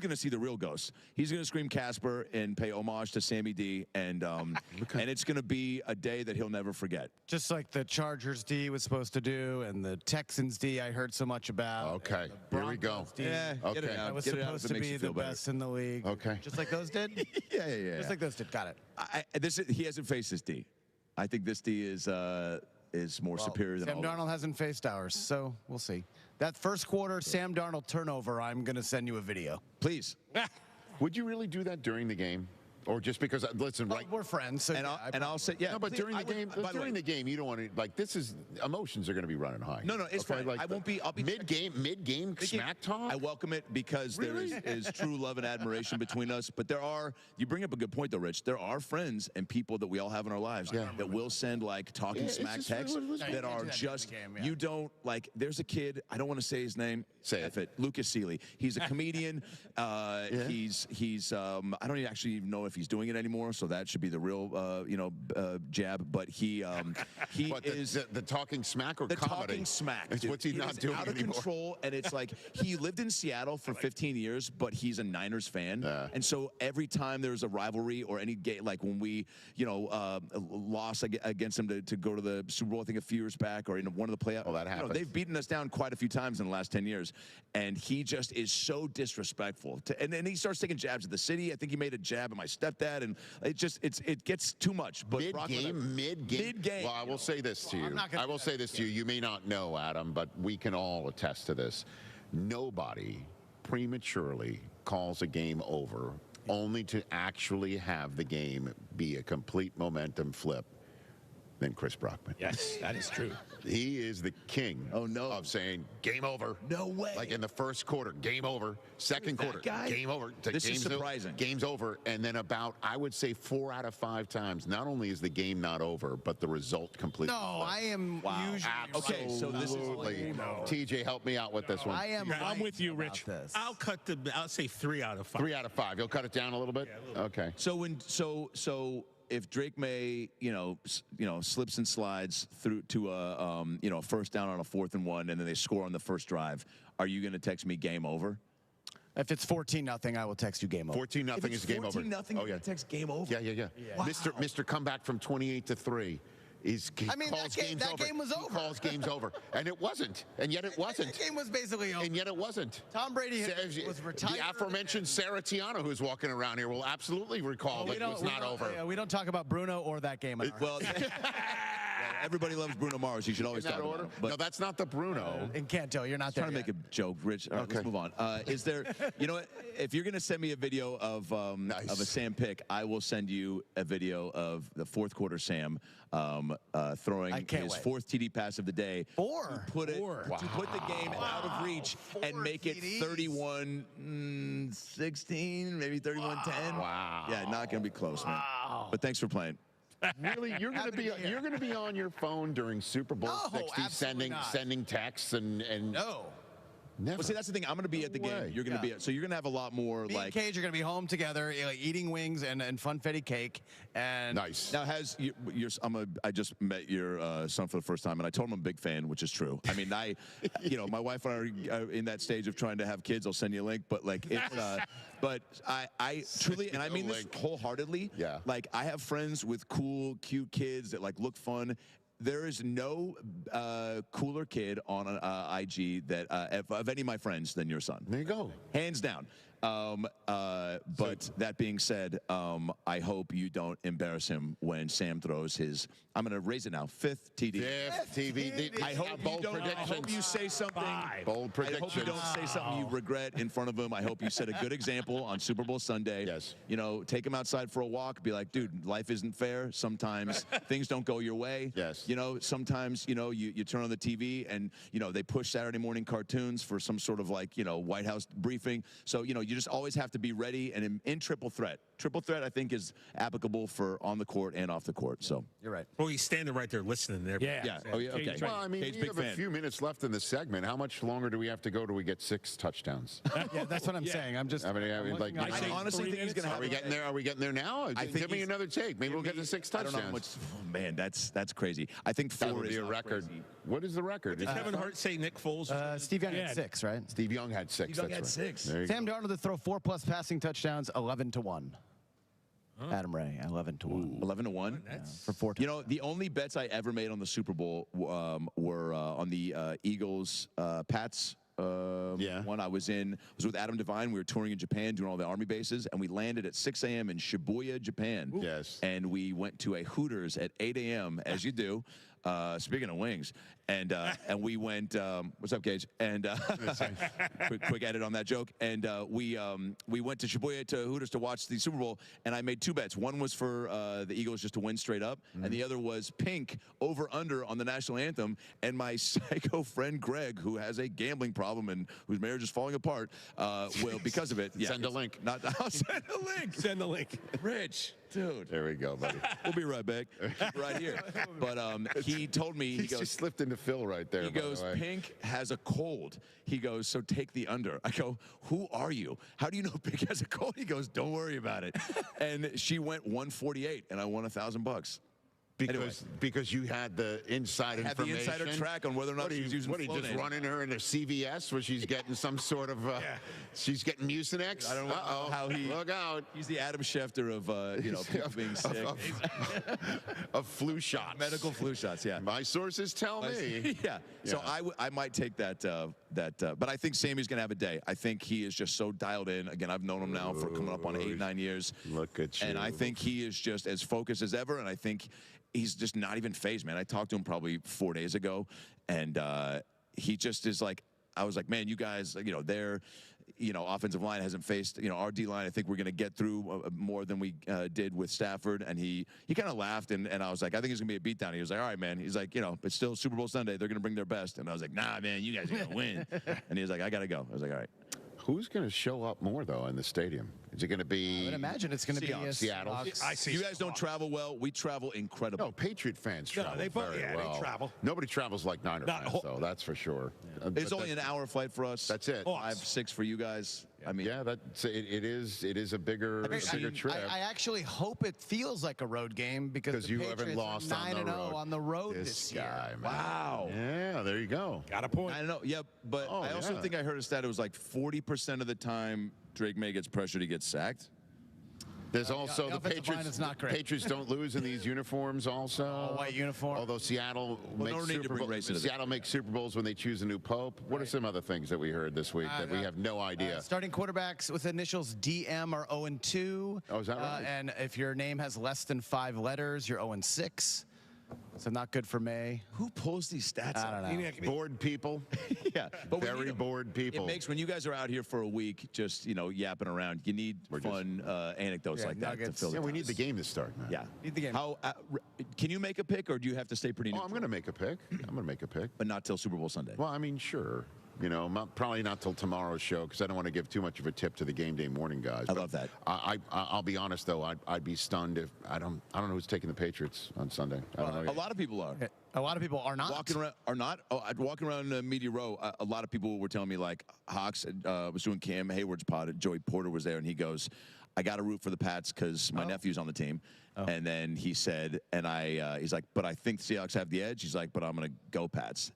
S18: gonna see the real ghost. He's gonna scream Casper and pay homage to Sammy D, and and it's gonna be a day that he'll never forget.
S1: Just like the Chargers D was supposed to do, and the Texans D I heard so much about.
S13: Okay, here we go.
S18: Yeah,
S13: okay.
S1: That was supposed to be the best in the league.
S13: Okay,
S1: just like those did.
S18: Yeah.
S1: Just like those did. Got it.
S18: He hasn't faced this D. I think this D is more superior than
S1: Sam Darnold hasn't faced ours, so we'll see. That first quarter Sam Darnold turnover, I'm going to send you a video.
S18: Please.
S13: Would you really do that during the game? Or just because, listen, right?
S1: We're friends, so
S18: I'll say, yeah.
S13: No, but
S18: please,
S13: during the game, you don't want to, this is, emotions are going to be running high.
S18: No, it's fine. I won't be, I'll be
S13: mid-game smack talk.
S18: I welcome it because there is true love and admiration between us. But you bring up a good point though, Rich. There are friends and people that we all have in our lives that will send talking smack texts that are just, you don't, there's a kid, I don't want to say his name.
S13: Say it.
S18: Lucas Seeley. He's a comedian. He's I don't actually even know if he's doing it anymore, so that should be the real jab. But he is
S13: the talking smack or
S18: the
S13: comedy?
S18: Talking smack.
S13: It's what's he not doing
S18: out of
S13: anymore.
S18: Control, and it's like he lived in Seattle for 15 years, but he's a Niners fan, and so every time there's a rivalry or any game, like when we lost against them to go to the Super Bowl, I think a few years back, or in one of the playoffs.
S13: That happened.
S18: They've beaten us down quite a few times in the last 10 years, and he just is so disrespectful. And then he starts taking jabs at the city. I think he made a jab at my stepdad, and it gets too much. But mid-game.
S13: Well, I will say this to you. You may not know, Adam, but we can all attest to this. Nobody prematurely calls a game over only to actually have the game be a complete momentum flip. than Chris Brockman.
S3: Yes, that is true.
S13: He is the king of saying game over.
S18: No way.
S13: Like in the first quarter, game over. Second quarter, game over.
S18: This is surprising.
S13: Game's over. And then about, I would say, 4 out of 5 times, not only is the game not over, but the result completely.
S1: No, I am usually
S18: Okay, so this is
S13: TJ, help me out with this one.
S3: I'm with you, Rich. I'll say 3 out of 5.
S13: 3 out of 5. You'll cut it down a little bit? Okay.
S18: So if Drake May, slips and slides through to a first down on a 4th and 1, and then they score on the first drive, are you going to text me game over?
S1: If it's 14-0, I will text you game over.
S13: 14-0 is game over.
S18: 14-0, you're going to text game over?
S13: Yeah.
S18: Wow.
S13: Mr. Comeback from 28-3. He calls games over.
S1: Game was over.
S13: He calls games over. And it wasn't. And yet it wasn't.
S1: That game was basically over.
S13: And yet it wasn't.
S1: Tom Brady was retired.
S13: The aforementioned Sarah Tiano, who's walking around here, will absolutely recall that it was not over.
S1: We don't talk about Bruno or that game.
S18: Well, everybody loves Bruno Mars. You should always talk about him.
S13: No, that's not the Bruno.
S1: In Canto, you're not there.
S18: Trying to make a joke, Rich. All right, let's move on. Is there, you know what? If you're going to send me a video of a Sam pick, I will send you a video of the 4th quarter Sam throwing his 4th TD pass of the day.
S1: 4.
S18: To put the game out of reach and make it 31-16, maybe 31-10.
S13: Wow.
S18: Yeah, not going to be close, man. But thanks for playing.
S13: Really, you're going to be on your phone during Super Bowl 60, sending texts and
S1: no.
S13: Never.
S18: Well, see, that's the thing. I'm going to be at the game. You're going to be so you're going to have a lot more
S1: Me and Cage are going to be home together, eating wings and funfetti cake. And
S13: nice.
S18: Now, I just met your son for the first time, and I told him I'm a big fan, which is true. I mean, my wife and I are in that stage of trying to have kids. I'll send you a link, but like it's. But I truly, and I mean this wholeheartedly.
S13: Yeah.
S18: Like I have friends with cool, cute kids that like look fun. There is no cooler kid on IG that of any of my friends than your son.
S13: There you go.
S18: Hands down. But that being said, I hope you don't embarrass him when Sam throws his. I'm going to raise it now. 5th TD.
S13: 5th TD.
S18: I hope you say something.
S13: Bold predictions.
S18: I hope you don't say something you regret in front of him. I hope you set a good example on Super Bowl Sunday.
S13: Yes.
S18: Take him outside for a walk. Be like, dude, life isn't fair. Sometimes things don't go your way.
S13: Yes.
S18: Sometimes you turn on the TV and they push Saturday morning cartoons for some sort of White House briefing. So you just always have to be ready and in triple threat. Triple threat, I think, is applicable for on the court and off the court. So
S1: you're right.
S3: Well, he's standing right there listening there.
S18: Yeah. Oh, yeah. Okay.
S13: Well, I mean, we have a few minutes left in the segment. How much longer do we have to go till we get 6 touchdowns?
S1: Yeah, that's what I'm saying. I'm just.
S13: I
S18: honestly think he's going to have.
S13: Are we getting there? Are we getting there now? Give me another take. Maybe we'll get to 6 touchdowns.
S18: I don't know how much. Oh, man, that's crazy. I think 4
S13: would be a record.
S18: Crazy.
S13: What is the record?
S3: Did Kevin Hart say Nick Foles?
S1: Steve Young had 6, right?
S13: Steve Young had 6.
S18: Steve Young had 6.
S1: Sam Darnold to throw 4+ passing touchdowns, 11-1. Adam Ray, 11-1.
S18: 11-1
S1: for 4 touchdowns.
S18: The only bets I ever made on the Super Bowl were on the Eagles Pats. One I was with Adam Devine. We were touring in Japan, doing all the Army bases, and we landed at 6 a.m. in Shibuya, Japan.
S13: Yes.
S18: And we went to a Hooters at 8 a.m. as you do. Speaking of wings, and we went. What's up, Gage? And quick edit on that joke. And we went to Shibuya to Hooters to watch the Super Bowl, and I made 2 bets. One was for the Eagles just to win straight up, and the other was Pink over under on the national anthem. And my psycho friend Greg, who has a gambling problem and whose marriage is falling apart, will because of it. Yeah,
S13: send a link.
S18: I'll send a link.
S3: Send a link.
S18: Rich. Dude.
S13: There we go, buddy.
S18: We'll be right back. Right here. But he told me, he goes,
S13: just slipped into Phil right there.
S18: He goes, Pink has a cold. He goes, so take the under. I go, who are you? How do you know Pink has a cold? He goes, don't worry about it. And she went 148, and I won $1,000.
S13: Because you had the inside information.
S18: Had the insider track on whether or not she was using
S13: What, he just running her into CVS where she's getting some sort of, she's getting Mucinex?
S18: I don't know how he,
S13: look out.
S18: He's the Adam Schefter of, people being sick.
S13: Of flu shots.
S18: Medical flu shots, yeah.
S13: My sources tell me.
S18: Yeah. So I might take that, but I think Sammy's going to have a day. I think he is just so dialed in. Again, I've known him now for coming up on 8, 9 years.
S13: Look at you.
S18: And I think he is just as focused as ever, and I think he's just not even phased, man. I talked to him probably 4 days ago, and he just is like, I was like, man, you guys, offensive line hasn't faced, our D-line. I think we're going to get through more than we did with Stafford. And he kind of laughed, and I was like, I think it's going to be a beatdown. He was like, all right, man. He's like, it's still Super Bowl Sunday. They're going to bring their best. And I was like, nah, man, you guys are going to win. And he was like, I got to go. I was like, all right.
S13: Who's going to show up more, though, in the stadium? Is it going to be...
S1: I would imagine it's going to be
S13: Seattle.
S18: I see. You guys don't travel well. We travel incredibly.
S13: No, Patriot fans travel
S3: they
S13: well.
S3: travel.
S13: Nobody travels like Niner fans, though. That's for sure.
S18: It's only an hour flight for us.
S13: That's it.
S18: 5, 6 for you guys. I mean,
S13: yeah, it is a bigger trip.
S1: I actually hope it feels like a road game because the
S13: you
S1: Patriots
S13: haven't lost
S1: are 9-0 on the road this year.
S13: Guy, man.
S18: wow.
S13: Yeah, there you go.
S3: Got a point.
S18: I don't know. Yeah, but I also think I heard a stat. It was like 40% of the time Drake May gets pressured, he gets sacked.
S13: There's also the
S1: offensive line
S13: Patriots.
S1: is not great.
S13: Patriots don't lose in these uniforms. Also,
S1: all white uniform.
S13: Although Seattle makes Super Bowls when they choose a new pope. What are some other things that we heard this week that we have no idea?
S1: Starting quarterbacks with initials DM are 0-2.
S13: Oh, is that right?
S1: And if your name has less than 5 letters, you're 0-6. So not good for May.
S18: Who pulls these stats?
S1: I don't know.
S13: Bored people.
S18: Yeah, but
S13: very bored people.
S18: It makes, when you guys are out here for a week, just yapping around, you need fun anecdotes like that to fill the time.
S13: We need the game to start, man.
S18: Yeah,
S1: need the game.
S18: How can you make a pick, or do you have to stay pretty?
S13: Oh, I'm going to make a pick.
S18: But not till Super Bowl Sunday.
S13: Well, I mean, sure. Probably not till tomorrow's show because I don't want to give too much of a tip to the game day morning guys.
S18: I love that.
S13: I'll be honest though, I'd be stunned if I don't know who's taking the Patriots on Sunday. I don't know.
S18: A lot of people are.
S1: A lot of people are not.
S18: Walking around Media Row, a lot of people were telling me, like, Hawks was doing Cam Hayward's pod, and Joey Porter was there, and he goes, I got to root for the Pats because my nephew's on the team. And then he said, he's like, but I think the Seahawks have the edge. He's like, but I'm going to go Pats.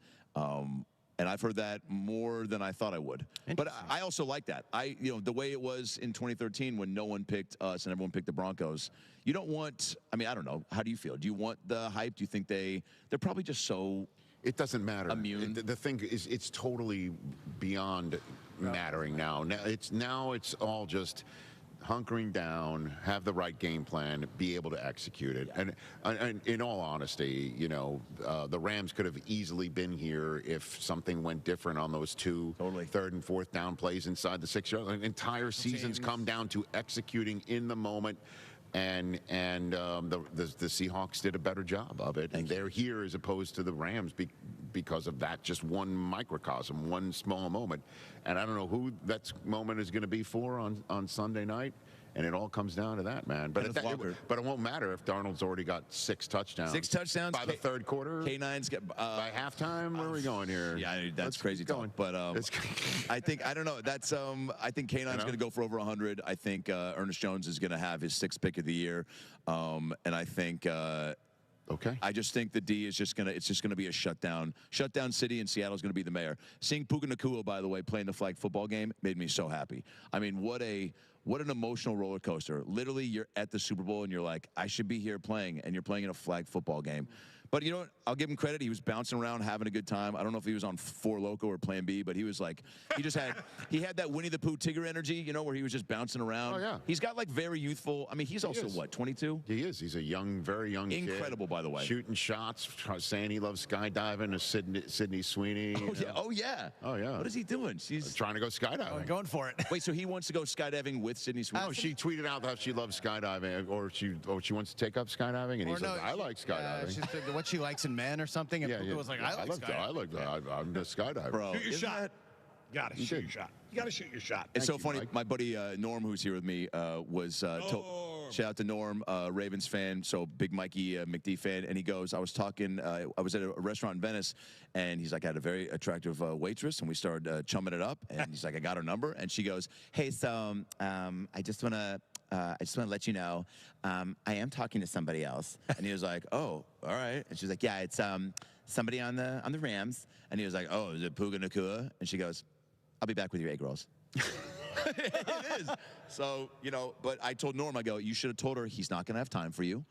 S18: And I've heard that more than I thought I would. But I also like that. The way it was in 2013 when no one picked us and everyone picked the Broncos. You don't want, I don't know. How do you feel? Do you want the hype? Do you think they're probably just so...
S13: It doesn't matter.
S18: Immune.
S13: The thing is, it's totally beyond mattering now. Now it's all just... hunkering down, have the right game plan, be able to execute it. And in all honesty, the Rams could have easily been here if something went different on those two third and fourth down plays inside the 6-yard line. Entire seasons come down to executing in the moment. And the Seahawks did a better job of it. And they're here as opposed to the Rams because of that, just one microcosm, one small moment. And I don't know who that moment is going to be for on Sunday night. And it all comes down to that, man. But it won't matter if Darnold's already got 6 touchdowns.
S18: 6 touchdowns
S13: by the third quarter.
S18: K9's get
S13: by halftime. Where are we going here?
S18: Yeah, that's crazy talk. But I don't know. That's I think K9's going to go for over 100. I think Ernest Jones is going to have his 6th pick of the year. And I think.
S13: Okay.
S18: I just think the D is it's just gonna be a shutdown city, and Seattle's gonna be the mayor. Seeing Puka Nacua, by the way, playing the flag football game made me so happy. I mean, what an emotional roller coaster. Literally, you're at the Super Bowl and you're like, I should be here playing, and you're playing in a flag football game. But you know what? I'll give him credit. He was bouncing around, having a good time. I don't know if he was on 4 Loco or Plan B, but he was like, he had that Winnie the Pooh Tigger energy, where he was just bouncing around. Oh, yeah. He's got, like, very youthful. I mean, he's also, what, 22?
S13: He is. He's a very young kid.
S18: Incredible, by the way.
S13: Shooting shots, saying he loves skydiving to Sydney Sweeney.
S18: Oh, yeah. What is he doing? She's
S13: trying to go skydiving.
S1: Going for it.
S18: Wait, so he wants to go skydiving with Sydney Sweeney?
S13: Oh, she tweeted out that she loves skydiving, or she wants to take up skydiving, and he's like, I like skydiving.
S1: She said what she likes in men or something. And Puka was like, I like skydiving.
S13: I'm a skydiver.
S18: Bro,
S3: shoot your shot. You gotta shoot your shot. You gotta shoot your shot.
S18: It's so funny. Mike. My buddy Norm, who's here with me, was shout out to Norm, Ravens fan, so big Mikey McD fan, and he goes, I was talking, I was at a restaurant in Venice, and he's like, I had a very attractive waitress, and we started chumming it up, and he's like, I got her number, and she goes, hey, so I just want to let you know, I am talking to somebody else. And he was like, oh, all right. And she's like, yeah, it's somebody on the Rams. And he was like, oh, is it Puka Nacua? And she goes, I'll be back with your egg rolls. It is. So, but I told Norm, I go, you should have told her he's not going to have time for you.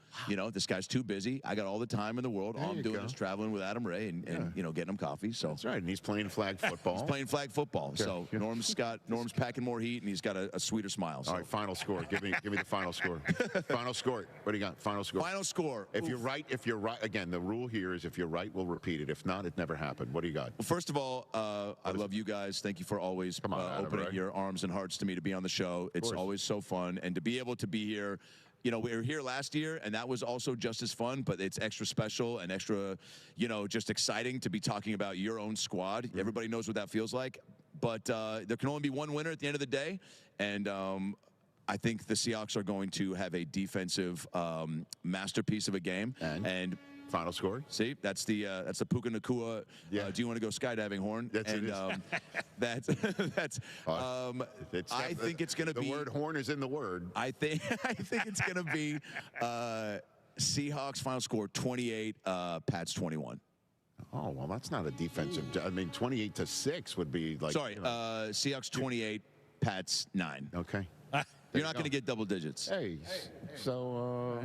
S18: This guy's too busy. I got all the time in the world. All I'm doing is traveling with Adam Ray and getting him coffee. So
S13: that's right. And he's playing flag football.
S18: He's playing flag football. Okay. So Norm's packing more heat, and he's got a sweeter smile. So.
S13: All right, final score. Give me the final score. Final score. What do you got? Final score.
S18: Final score.
S13: If you're right, again, the rule here is if you're right, we'll repeat it. If not, it never happened. What do you got?
S18: Well, first of all, I love you guys. Thank you for always opening your arms and hearts to me to be on the show. It's always so fun. And to be able to be here, we were here last year, and that was also just as fun, but it's extra special and extra, just exciting to be talking about your own squad. Mm-hmm. Everybody knows what that feels like. But there can only be one winner at the end of the day, and I think the Seahawks are going to have a defensive masterpiece of a game. And
S13: final score.
S18: See, that's the Puka Nakua. Do you want to go skydiving horn?
S13: That's
S18: I think it's going to be.
S13: The word horn is in the word.
S18: I think it's going to be Seahawks final score 28, Pats 21.
S13: Oh, well, that's not a defensive. I mean, 28-6 would be like.
S18: Sorry, Seahawks 28, Pats 9.
S13: Okay.
S18: You're not going to get double digits.
S13: Hey, so,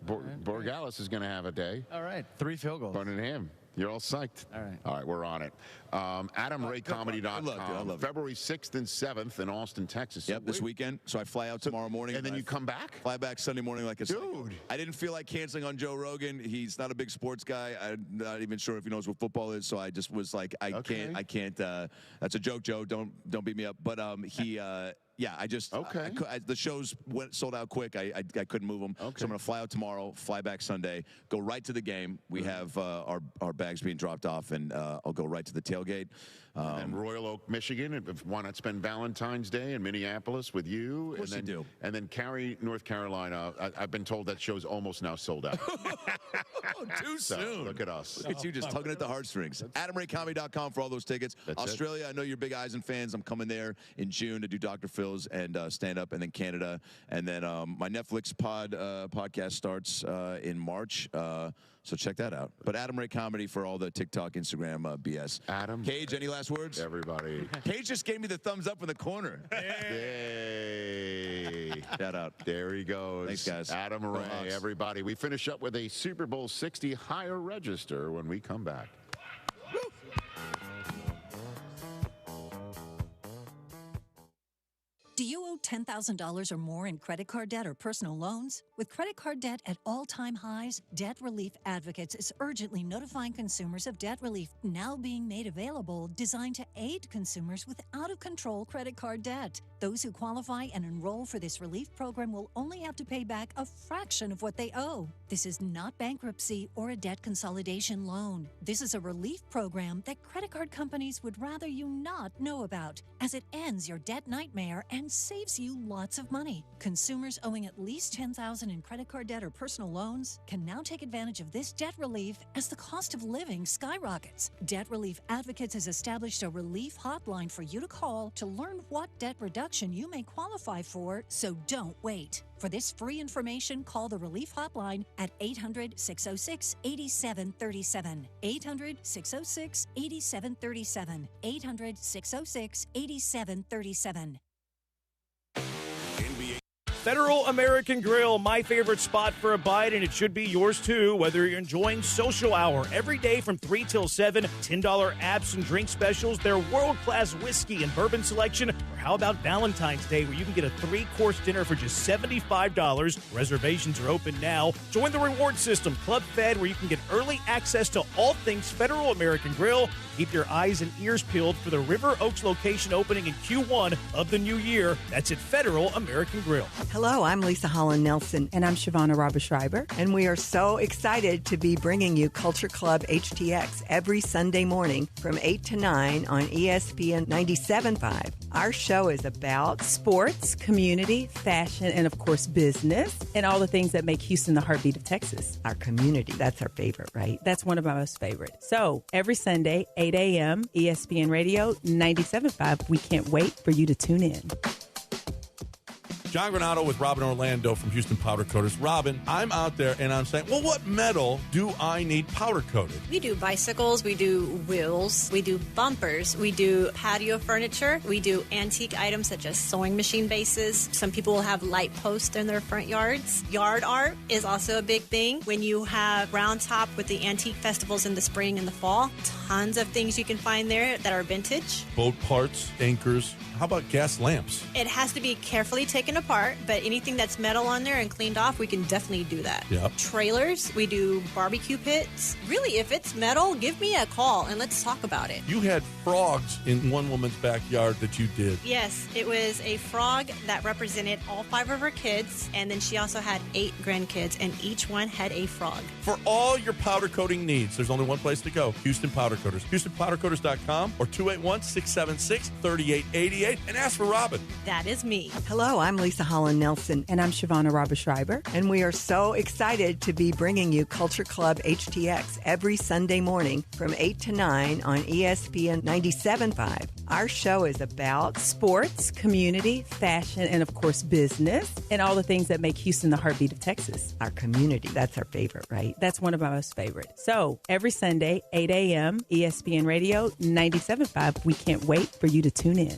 S13: Borgalis is going to have a day.
S1: All right, 3 field goals.
S13: Better than him. You're all psyched. All right, we're on it. AdamRayComedy.com. February 6th and 7th in Austin, Texas.
S18: Yep, this weekend. So I fly out tomorrow morning.
S13: And then you come back?
S18: Fly back Sunday morning like a
S13: dude.
S18: I didn't feel like canceling on Joe Rogan. He's not a big sports guy. I'm not even sure if he knows what football is. So I just was like, I can't. That's a joke, Joe. Don't beat me up. But yeah, the shows sold out quick. I couldn't move them. Okay. So I'm going to fly out tomorrow, fly back Sunday, go right to the game. We have our bags being dropped off, and I'll go right to the tailgate.
S13: And Royal Oak, Michigan. Why not spend Valentine's Day in Minneapolis with you?
S18: Of course you do.
S13: And then Cary, North Carolina. I've been told that show's almost now sold out.
S18: Too soon.
S13: Look at us.
S18: Look at you just tugging at the heartstrings. AdamRayComedy.com for all those tickets. Australia, I know you're big Eisen fans. I'm coming there in June to do Dr. Phil's and stand up, and then Canada. And then my Netflix podcast starts in March. So check that out. But Adam Ray Comedy for all the TikTok, Instagram BS.
S13: Adam.
S18: Cage, any last words?
S13: Everybody.
S18: Cage just gave me the thumbs up in the corner.
S13: Yay.
S18: Shout out.
S13: There he goes.
S18: Thanks, guys.
S13: Adam Ray, everybody. We finish up with a Super Bowl 60 higher register when we come back. Woo.
S4: Do you owe $10,000 or more in credit card debt or personal loans? With credit card debt at all-time highs, Debt Relief Advocates is urgently notifying consumers of debt relief now being made available, designed to aid consumers with out-of-control credit card debt. Those who qualify and enroll for this relief program will only have to pay back a fraction of what they owe. This is not bankruptcy or a debt consolidation loan. This is a relief program that credit card companies would rather you not know about, as it ends your debt nightmare and saves you lots of money. Consumers owing at least $10,000 in credit card debt or personal loans can now take advantage of this debt relief as the cost of living skyrockets. Debt Relief Advocates has established a relief hotline for you to call to learn what debt reduction you may qualify for, so don't wait. For this free information, call the Relief Hotline at 800-606-8737. 800-606-8737. 800-606-8737.
S5: Federal American Grill, my favorite spot for a bite, and it should be yours too, whether you're enjoying social hour every day from 3 till 7, $10 apps and drink specials, their world-class whiskey and bourbon selection, or how about Valentine's Day, where you can get a 3-course dinner for just $75. Reservations are open now. Join the reward system, Club Fed, where you can get early access to all things Federal American Grill. Keep your eyes and ears peeled for the River Oaks location opening in Q1 of the new year. That's at Federal American Grill.
S9: Hello, I'm Lisa Holland Nelson. And I'm Shavonna Robischreiber. And we are so excited to be bringing you Culture Club HTX every Sunday morning from 8 to 9 on ESPN 97.5. Our show is about
S12: sports, community, fashion, and of course business, and all the things that make Houston the heartbeat of Texas.
S9: Our community. That's our favorite, right?
S12: That's one of my most favorite. So every Sunday, 8 a.m., ESPN Radio 97.5. We can't wait for you to tune in.
S15: John Granado with Robin Orlando from Houston Powder Coaters. Robin, I'm out there and I'm saying, well, what metal do I need powder coated?
S17: We do bicycles, we do wheels, we do bumpers, we do patio furniture, we do antique items such as sewing machine bases. Some people will have light posts in their front yards. Yard art is also a big thing. When you have Round Top with the antique festivals in the spring and the fall, tons of things you can find there that are vintage.
S15: Boat parts, anchors. How about gas lamps?
S17: It has to be carefully taken apart, but anything that's metal on there and cleaned off, we can definitely do that.
S15: Yep.
S17: Trailers, we do barbecue pits. Really, if it's metal, give me a call and let's talk about it.
S15: You had frogs in one woman's backyard that you did.
S17: Yes, it was a frog that represented all 5 of her kids, and then she also had 8 grandkids, and each one had a frog.
S15: For all your powder coating needs, there's only one place to go, Houston Powder Coaters. HoustonPowderCoaters.com or 281-676-3888 and ask for Robin.
S17: That is me.
S9: Hello, I'm Lisa Holland Nelson.
S12: And I'm Shivana Robischreiber.
S9: And we are so excited to be bringing you Culture Club HTX every Sunday morning from 8 to 9 on ESPN 97.5. Our show is about
S12: sports, community, fashion, and of course, business, and all the things that make Houston the heartbeat of Texas.
S9: our community. That's our favorite, right?
S12: That's one of our most favorite. So every Sunday, 8 a.m., ESPN Radio 97.5. We can't wait for you to tune in.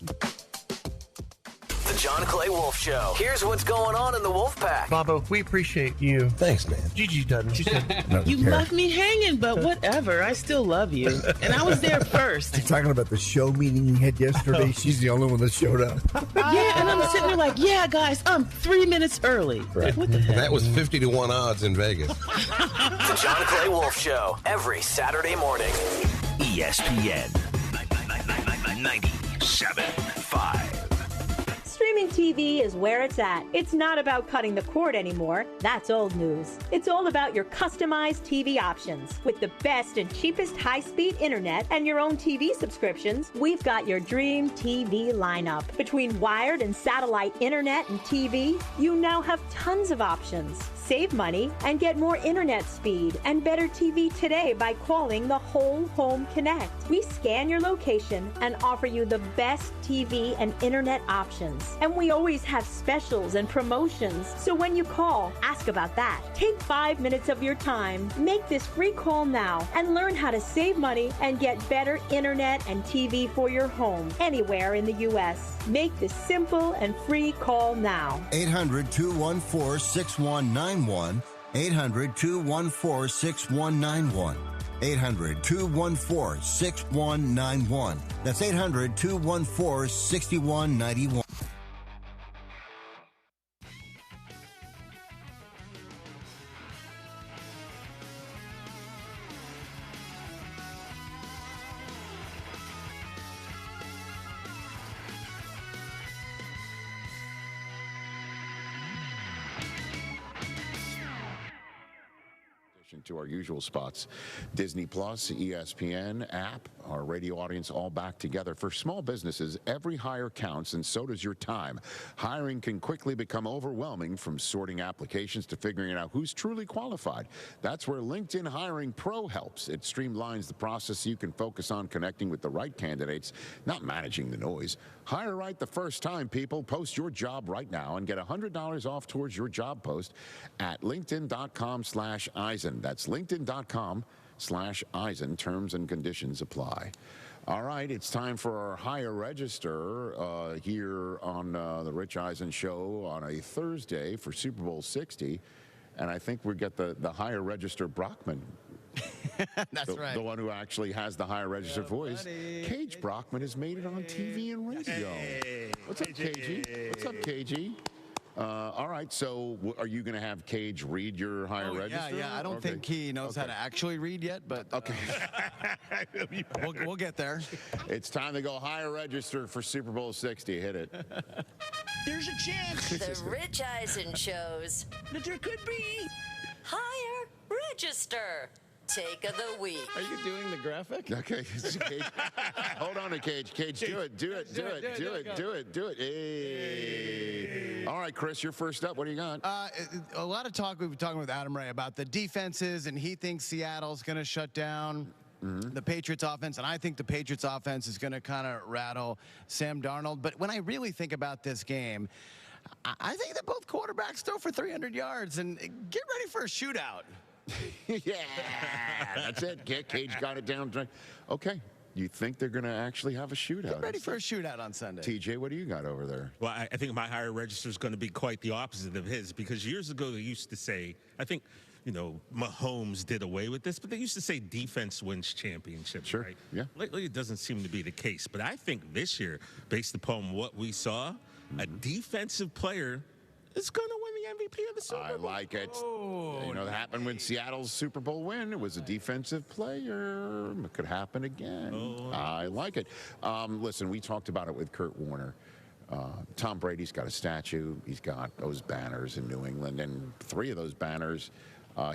S23: The John Clay Wolf Show. Here's what's going on in the Wolf Pack.
S19: Bobo, we appreciate you.
S20: Thanks, man.
S19: Gigi doesn't. She said,
S20: You
S19: left me hanging, but whatever. I still love you. And I was there first.
S20: You're talking about the show meeting you had yesterday. She's the only one that showed up.
S19: Yeah, and I'm sitting there like, yeah, guys, I'm 3 minutes early.
S20: Right.
S19: What the heck?
S20: That was 50 to 1 odds in Vegas.
S23: The John Clay Wolf Show. Every Saturday morning. ESPN 97.5.
S24: Streaming TV is where it's at. It's not about cutting the cord anymore. That's old news. It's all about your customized TV options. With the best and cheapest high-speed internet and your own TV subscriptions, we've got your dream TV lineup. Between wired and satellite internet and TV, you now have tons of options. Save money and get more internet speed and better TV today by calling the Whole Home Connect. We scan your location and offer you the best TV and internet options. And we always have specials and promotions. So when you call, ask about that. Take 5 minutes of your time. Make this free call now and learn how to save money and get better internet and TV for your home anywhere in the U.S. Make this simple and free call now.
S25: 800-214-6191. 800-214-6191. 800-214-6191. That's 800-214-6191.
S13: To our usual spots, Disney Plus, ESPN app, our radio audience all back together. For small businesses, every hire counts, and so does your time. Hiring can quickly become overwhelming, from sorting applications to figuring out who's truly qualified. That's where LinkedIn Hiring Pro helps. It streamlines the process so you can focus on connecting with the right candidates, not managing the noise. Hire right the first time, people. Post your job right now and get $100 off towards your job post at linkedin.com/Eisen. That's linkedin.com/Eisen. Terms and conditions apply. All right, it's time for our Hire Register here on the Rich Eisen Show on a Thursday for Super Bowl 60. And I think we get the Hire Register Brockman.
S1: That's right.
S13: The one who actually has the Hire Register voice.
S1: Buddy.
S13: Cage Brockman has made it on TV and radio.
S3: Hey.
S13: What's up, KG? What's up, KG? All right, so are you going to have Cage read your Hire Register?
S1: Yeah. I don't think he knows how to actually read yet, but
S13: okay.
S1: we'll get there.
S13: It's time to go Hire Register for Super Bowl 60. Hit it.
S3: There's a chance.
S26: The Rich Eisen shows.
S3: That there could be.
S26: Hire Register. Take of the week.
S1: Are you doing the graphic?
S13: Okay. Hold on to Cage. Cage, do it. Hey. All right, Chris, you're first up. What do you got?
S1: A lot of talk. We've been talking with Adam Ray about the defenses, and he thinks Seattle's going to shut down the Patriots offense, and I think the Patriots offense is going to kind of rattle Sam Darnold. But when I really think about this game, I think that both quarterbacks throw for 300 yards, and get ready for a shootout.
S13: Yeah, that's it. Cage got it down. Okay. You think they're going to actually have a shootout?
S1: Get ready for a shootout on Sunday.
S13: TJ, what do you got over there?
S3: Well, I think my higher register is going to be quite the opposite of his, because years ago they used to say, I think, Mahomes did away with this, but they used to say defense wins championships,
S13: sure.
S3: Right?
S13: Yeah.
S3: Lately it doesn't seem to be the case, but I think this year, based upon what we saw, a defensive player is going to win the MVP of the Super Bowl.
S13: I like it. That happened when Seattle's Super Bowl win. It was a defensive player. It could happen again. I like it. Listen, we talked about it with Kurt Warner. Tom Brady's got a statue. He's got those banners in New England, and 3 of those banners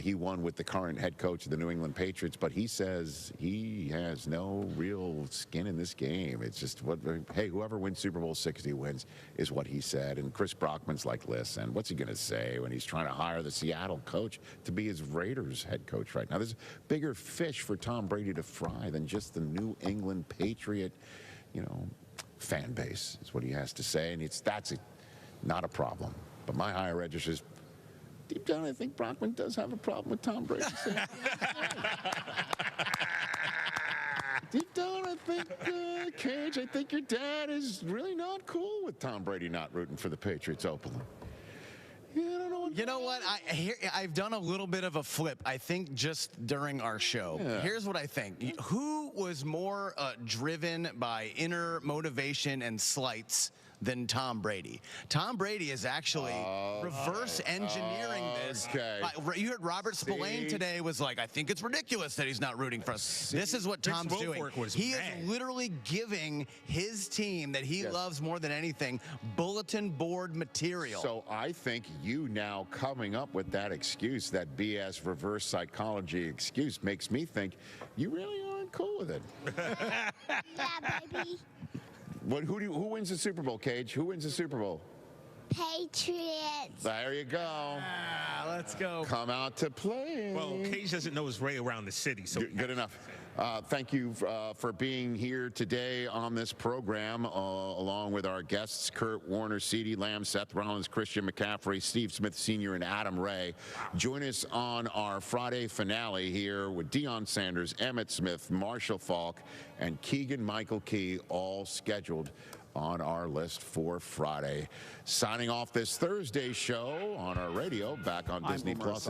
S13: he won with the current head coach of the New England Patriots, but he says he has no real skin in this game. It's just whoever wins Super Bowl 60 wins, is what he said. And Chris Brockman's like, listen, what's he going to say when he's trying to hire the Seattle coach to be his Raiders head coach right now? There's bigger fish for Tom Brady to fry than just the New England Patriot, fan base, is what he has to say. And that's not a problem. But my higher register is, deep down, I think Brockman does have a problem with Tom Brady. Deep down, I think, Cage, I think your dad is really not cool with Tom Brady not rooting for the Patriots openly. Yeah, I don't know.
S1: You know what? I've done a little bit of a flip, I think, just during our show.
S13: Yeah.
S1: Here's what I think. Who was more driven by inner motivation and slights than Tom Brady? Tom Brady is actually reverse engineering this.
S13: Okay.
S1: You heard Robert Spillane today was like, I think it's ridiculous that he's not rooting for us. This is what Tom's doing. He is literally giving his team that he loves more than anything bulletin board material.
S13: So I think you now coming up with that excuse, that BS reverse psychology excuse, makes me think you really aren't cool with it.
S6: Yeah, baby.
S13: Who wins the Super Bowl, Cage? Who wins the Super Bowl?
S6: Patriots.
S13: There you go.
S1: Let's go.
S13: Come out to play.
S3: Well, Cage doesn't know his way around the city, so
S13: good enough. Thank you for being here today on this program, along with our guests, Kurt Warner, CeeDee Lamb, Seth Rollins, Christian McCaffrey, Steve Smith Sr., and Adam Ray. Join us on our Friday finale here with Deion Sanders, Emmitt Smith, Marshall Faulk, and Keegan-Michael Key, all scheduled on our list for Friday. Signing off this Thursday show on our radio, back on Disney Plus.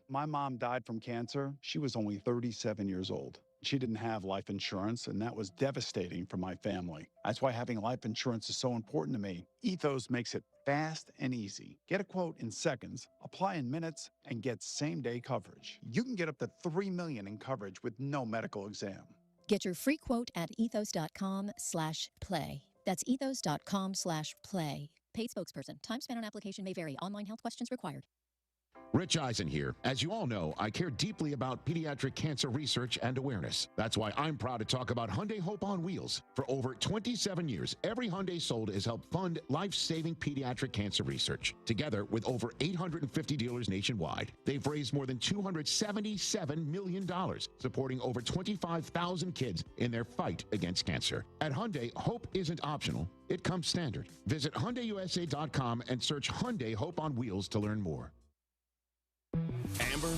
S7: My mom died from cancer. She was only 37 years old. She didn't have life insurance, and that was devastating for my family. That's why having life insurance is so important to me. Ethos makes it fast and easy. Get a quote in seconds, apply in minutes, and get same-day coverage. You can get up to $3 million in coverage with no medical exam.
S8: Get your free quote at ethos.com/play. That's ethos.com/play. Paid spokesperson. Time spent on application may vary. Online health questions required.
S13: Rich Eisen here. As you all know, I care deeply about pediatric cancer research and awareness. That's why I'm proud to talk about Hyundai Hope on Wheels. For over 27 years, every Hyundai sold has helped fund life-saving pediatric cancer research. Together with over 850 dealers nationwide, they've raised more than $277 million, supporting over 25,000 kids in their fight against cancer. At Hyundai, hope isn't optional. It comes standard. Visit HyundaiUSA.com and search Hyundai Hope on Wheels to learn more.
S10: Amber.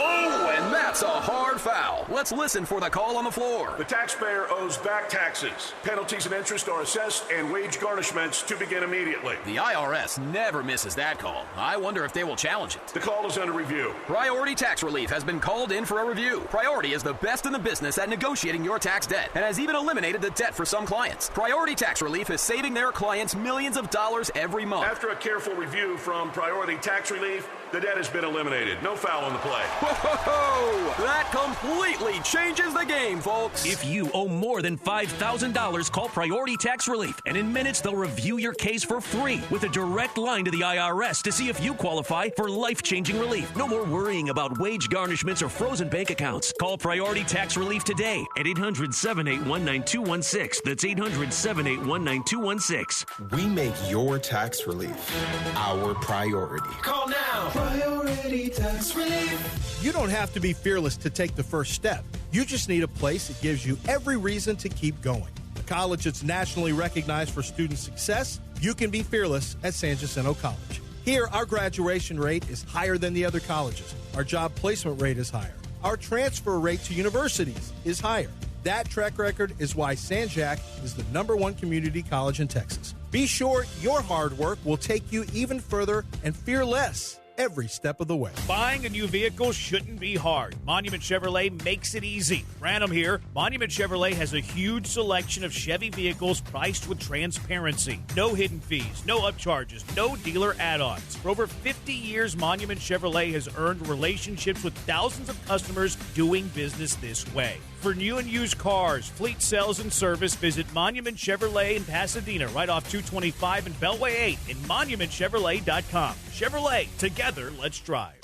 S10: Oh, and that's a hard foul. Let's listen for the call on the floor.
S14: The taxpayer owes back taxes. Penalties and interest are assessed and wage garnishments to begin immediately.
S10: The IRS never misses that call. I wonder if they will challenge it.
S14: The call is under review.
S10: Priority Tax Relief has been called in for a review. Priority is the best in the business at negotiating your tax debt and has even eliminated the debt for some clients. Priority Tax Relief is saving their clients millions of dollars every month.
S14: After a careful review from Priority Tax Relief, the debt has been eliminated. No foul on the play.
S10: Whoa! That completely changes the game, folks.
S23: If you owe more than $5,000, call Priority Tax Relief, and in minutes they'll review your case for free with a direct line to the IRS to see if you qualify for life-changing relief. No more worrying about wage garnishments or frozen bank accounts. Call Priority Tax Relief today at 800-781-9216. That's 800-781-9216.
S21: We make your tax relief our priority.
S10: Call now.
S21: Priority Tax Relief.
S22: You don't have to be fearless to take the first step. You just need a place that gives you every reason to keep going. A college that's nationally recognized for student success you can be fearless at San Jacinto College. Here, our graduation rate is higher than the other colleges. Our job placement rate is higher. Our transfer rate to universities is higher. That track record is why San Jac is the #1 community college in Texas. Be sure your hard work will take you even further and fear less every step of the way.
S2: Buying a new vehicle shouldn't be hard. Monument Chevrolet makes it easy. Random here. Monument Chevrolet has a huge selection of Chevy vehicles priced with transparency. No hidden fees, no upcharges, no dealer add-ons. For over 50 years, Monument Chevrolet has earned relationships with thousands of customers doing business this way. For new and used cars, fleet sales, and service, visit Monument Chevrolet in Pasadena, right off 225 and Beltway 8, and monumentchevrolet.com. Chevrolet, together, let's drive.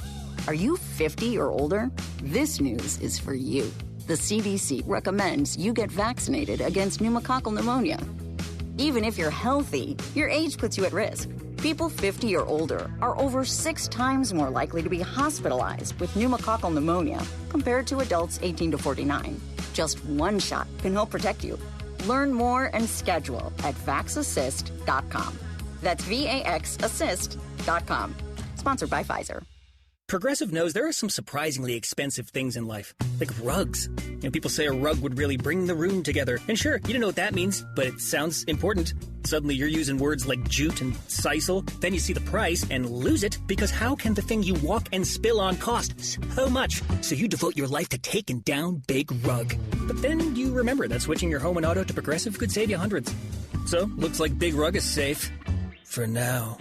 S4: Are you 50 or older? This news is for you. The CDC recommends you get vaccinated against pneumococcal pneumonia. Even if you're healthy, your age puts you at risk. People 50 or older are over 6 times more likely to be hospitalized with pneumococcal pneumonia compared to adults 18 to 49. Just one shot can help protect you. Learn more and schedule at vaxassist.com. That's VAXassist.com. Sponsored by Pfizer.
S5: Progressive knows there are some surprisingly expensive things in life, like rugs. People say a rug would really bring the room together. And sure, you don't know what that means, but it sounds important. Suddenly you're using words like jute and sisal. Then you see the price and lose it, because how can the thing you walk and spill on cost so much? So you devote your life to taking down Big Rug. But then you remember that switching your home and auto to Progressive could save you hundreds. So, looks like Big Rug is safe. For now.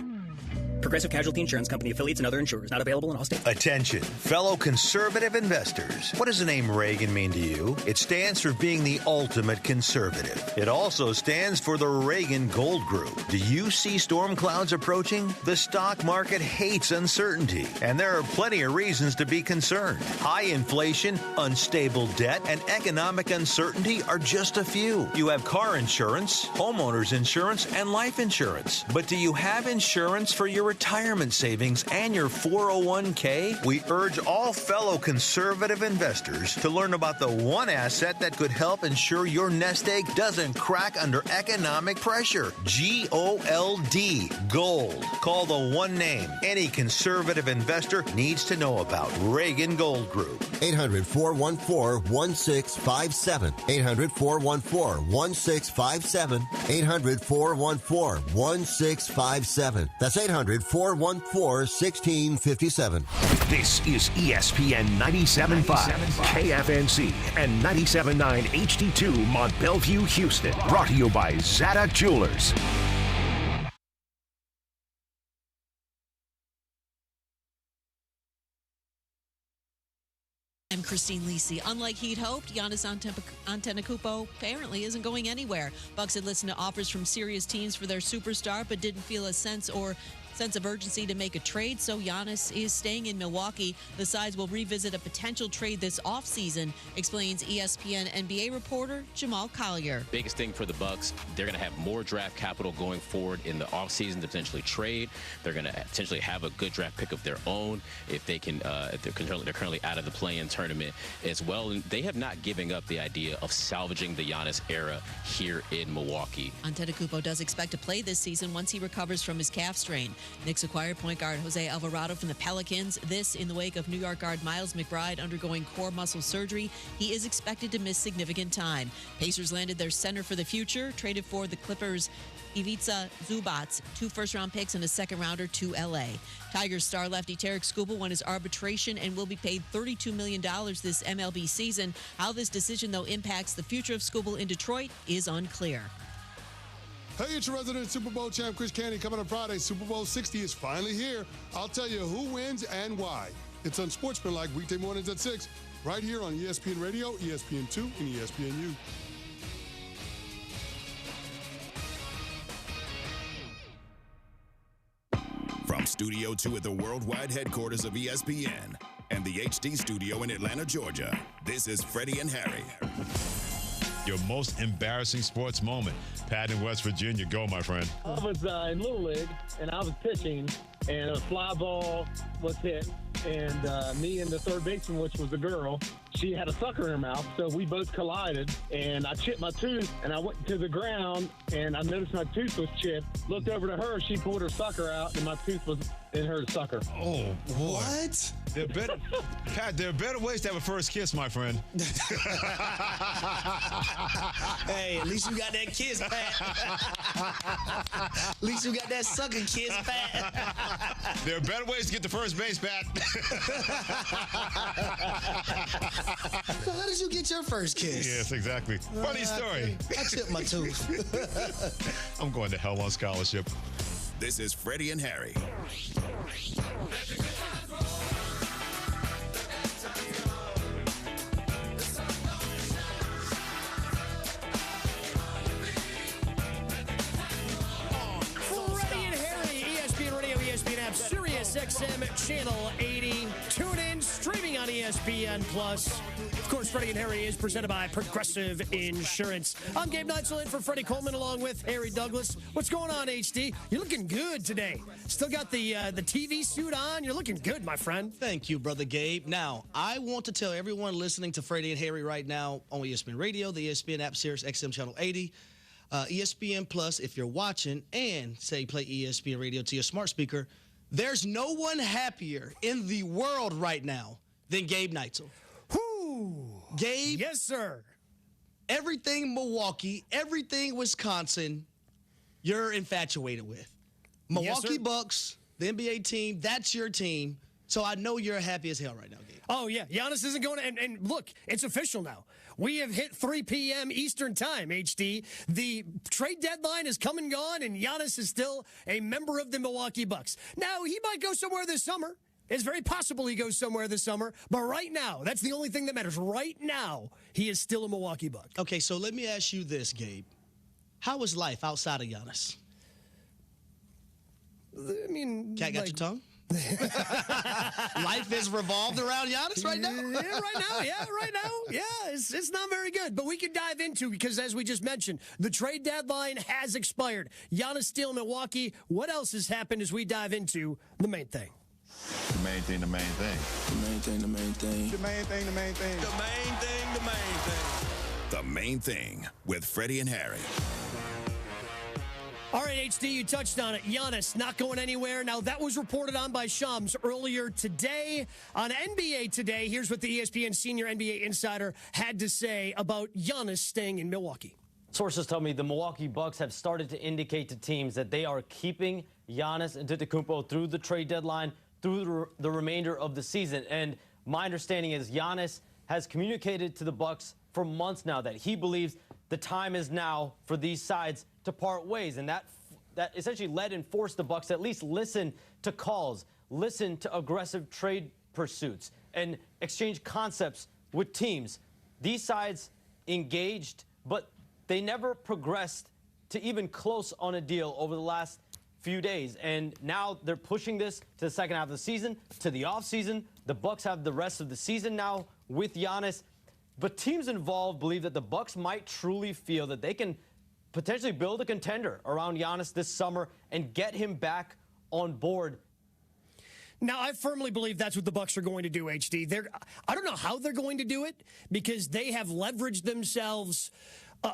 S5: Progressive Casualty Insurance Company, affiliates, and other insurers. Not available in all states.
S11: Attention, fellow conservative investors. What does the name Reagan mean to you? It stands for being the ultimate conservative. It also stands for the Reagan Gold Group. Do you see storm clouds approaching? The stock market hates uncertainty, and there are plenty of reasons to be concerned. High inflation, unstable debt, and economic uncertainty are just a few. You have car insurance, homeowners insurance, and life insurance. But do you have insurance for your retirement savings and your 401k? We urge all fellow conservative investors to learn about the one asset that could help ensure your nest egg doesn't crack under economic pressure. GOLD. Gold. Call the one name any conservative investor needs to know about. Reagan Gold Group.
S25: 800-414-1657. 800-414-1657. 800-414-1657. That's 800-414-1657.
S16: This is ESPN 97.5, KFNC, and 97.9 HD2 Mont Belvieu, Houston. Brought to you by Zadok Jewelers.
S18: I'm Christine Lisi. Unlike he'd hoped, Giannis Antetokounmpo apparently isn't going anywhere. Bucks had listened to offers from serious teams for their superstar, but didn't feel a sense of urgency to make a trade, so Giannis is staying in Milwaukee. The sides will revisit a potential trade this offseason, explains ESPN NBA reporter Jamal Collier.
S27: Biggest thing for the Bucks, they're going to have more draft capital going forward in the offseason to potentially trade. They're going to potentially have a good draft pick of their own if they can. If they're currently out of the play-in tournament as well. And they have not given up the idea of salvaging the Giannis era here in Milwaukee.
S18: Antetokounmpo does expect to play this season once he recovers from his calf strain. Knicks acquired point guard Jose Alvarado from the Pelicans. This in the wake of New York guard Miles McBride undergoing core muscle surgery. He is expected to miss significant time. Pacers landed their center for the future, traded for the Clippers' Ivica Zubac, 2 first-round picks and a second-rounder to L.A. Tigers star lefty Tarek Skubal won his arbitration and will be paid $32 million this MLB season. How this decision, though, impacts the future of Skubal in Detroit is unclear.
S28: Hey, it's your resident Super Bowl champ, Chris Candy. Coming on Friday, Super Bowl 60 is finally here. I'll tell you who wins and why. It's Unsportsmanlike weekday mornings at 6, right here on ESPN Radio, ESPN2, and ESPNU.
S29: From Studio 2 at the worldwide headquarters of ESPN and the HD studio in Atlanta, Georgia, this is Freddie and Harry.
S30: Your most embarrassing sports moment. Pat in West Virginia, go, my friend.
S31: I was in Little League, and I was pitching, and a fly ball was hit,
S1: and me and the third baseman, which was a girl, she had a sucker in her mouth, so we both collided, and I chipped my tooth, and I went to the ground, and I noticed my tooth was chipped. Looked over to her, she pulled her sucker out, and my tooth was in her sucker.
S30: Oh, boy.
S6: What?
S30: Pat, there are better ways to have a first kiss, my friend.
S6: Hey, at least you got that kiss, Pat. At least you got that sucker kiss, Pat.
S30: There are better ways to get to first base, Pat.
S6: So how did you get your first kiss?
S30: Yes, exactly. Funny story.
S6: I chipped my tooth.
S30: I'm going to hell on scholarship.
S29: This is Freddie and Harry.
S9: Sirius XM Channel 80. Tune in, streaming on ESPN+. Of course, Freddie and Harry is presented by Progressive Insurance. I'm Gabe Neitzel in for Freddie Coleman along with Harry Douglas. What's going on, HD? You're looking good today. Still got the TV suit on. You're looking good, my friend.
S6: Thank you, Brother Gabe. Now, I want to tell everyone listening to Freddie and Harry right now on ESPN Radio, the ESPN app, Sirius XM Channel 80, ESPN Plus, if you're watching, and say play ESPN Radio to your smart speaker, there's no one happier in the world right now than Gabe Neitzel.
S9: Whoo!
S6: Gabe.
S9: Yes, sir.
S6: Everything Milwaukee, everything Wisconsin, you're infatuated with. Milwaukee
S9: Yes,
S6: Bucks, the NBA team, that's your team. So I know you're happy as hell right now, Gabe.
S9: Oh, yeah. Giannis isn't going to... And look, it's official now. We have hit 3 p.m. Eastern time, HD. The trade deadline is come and gone, and Giannis is still a member of the Milwaukee Bucks. Now, he might go somewhere this summer. It's very possible he goes somewhere this summer. But right now, that's the only thing that matters. Right now, he is still a Milwaukee Buck.
S6: Okay, so let me ask you this, Gabe. How is life outside of Giannis?
S9: I mean...
S6: Cat got your tongue? Life is revolved around Giannis right now?
S9: Yeah, right now. Yeah, it's not very good. But we can dive into, because as we just mentioned, the trade deadline has expired. Giannis still in Milwaukee. What else has happened as we dive into the main thing?
S30: The main thing, the main thing.
S21: The main thing, the main thing.
S30: The main thing, the main thing.
S21: The main thing, the main thing.
S29: The Main Thing with Freddie and Harry.
S9: All right, HD, you touched on it. Giannis not going anywhere. Now, that was reported on by Shams earlier today. On NBA Today, here's what the ESPN senior NBA insider had to say about Giannis staying in Milwaukee.
S12: Sources tell me the Milwaukee Bucks have started to indicate to teams that they are keeping Giannis Antetokounmpo through the trade deadline, through the remainder of the season. And my understanding is Giannis has communicated to the Bucks for months now that he believes the time is now for these sides to part ways, and that essentially led and forced the Bucks to at least listen to calls, listen to aggressive trade pursuits, and exchange concepts with teams. These sides engaged, but they never progressed to even close on a deal over the last few days, and now they're pushing this to the second half of the season, to the offseason. The Bucks have the rest of the season now with Giannis, but teams involved believe that the Bucks might truly feel that they can potentially build a contender around Giannis this summer and get him back on board.
S9: Now, I firmly believe that's what the Bucks are going to do, HD. I don't know how they're going to do it, because they have leveraged themselves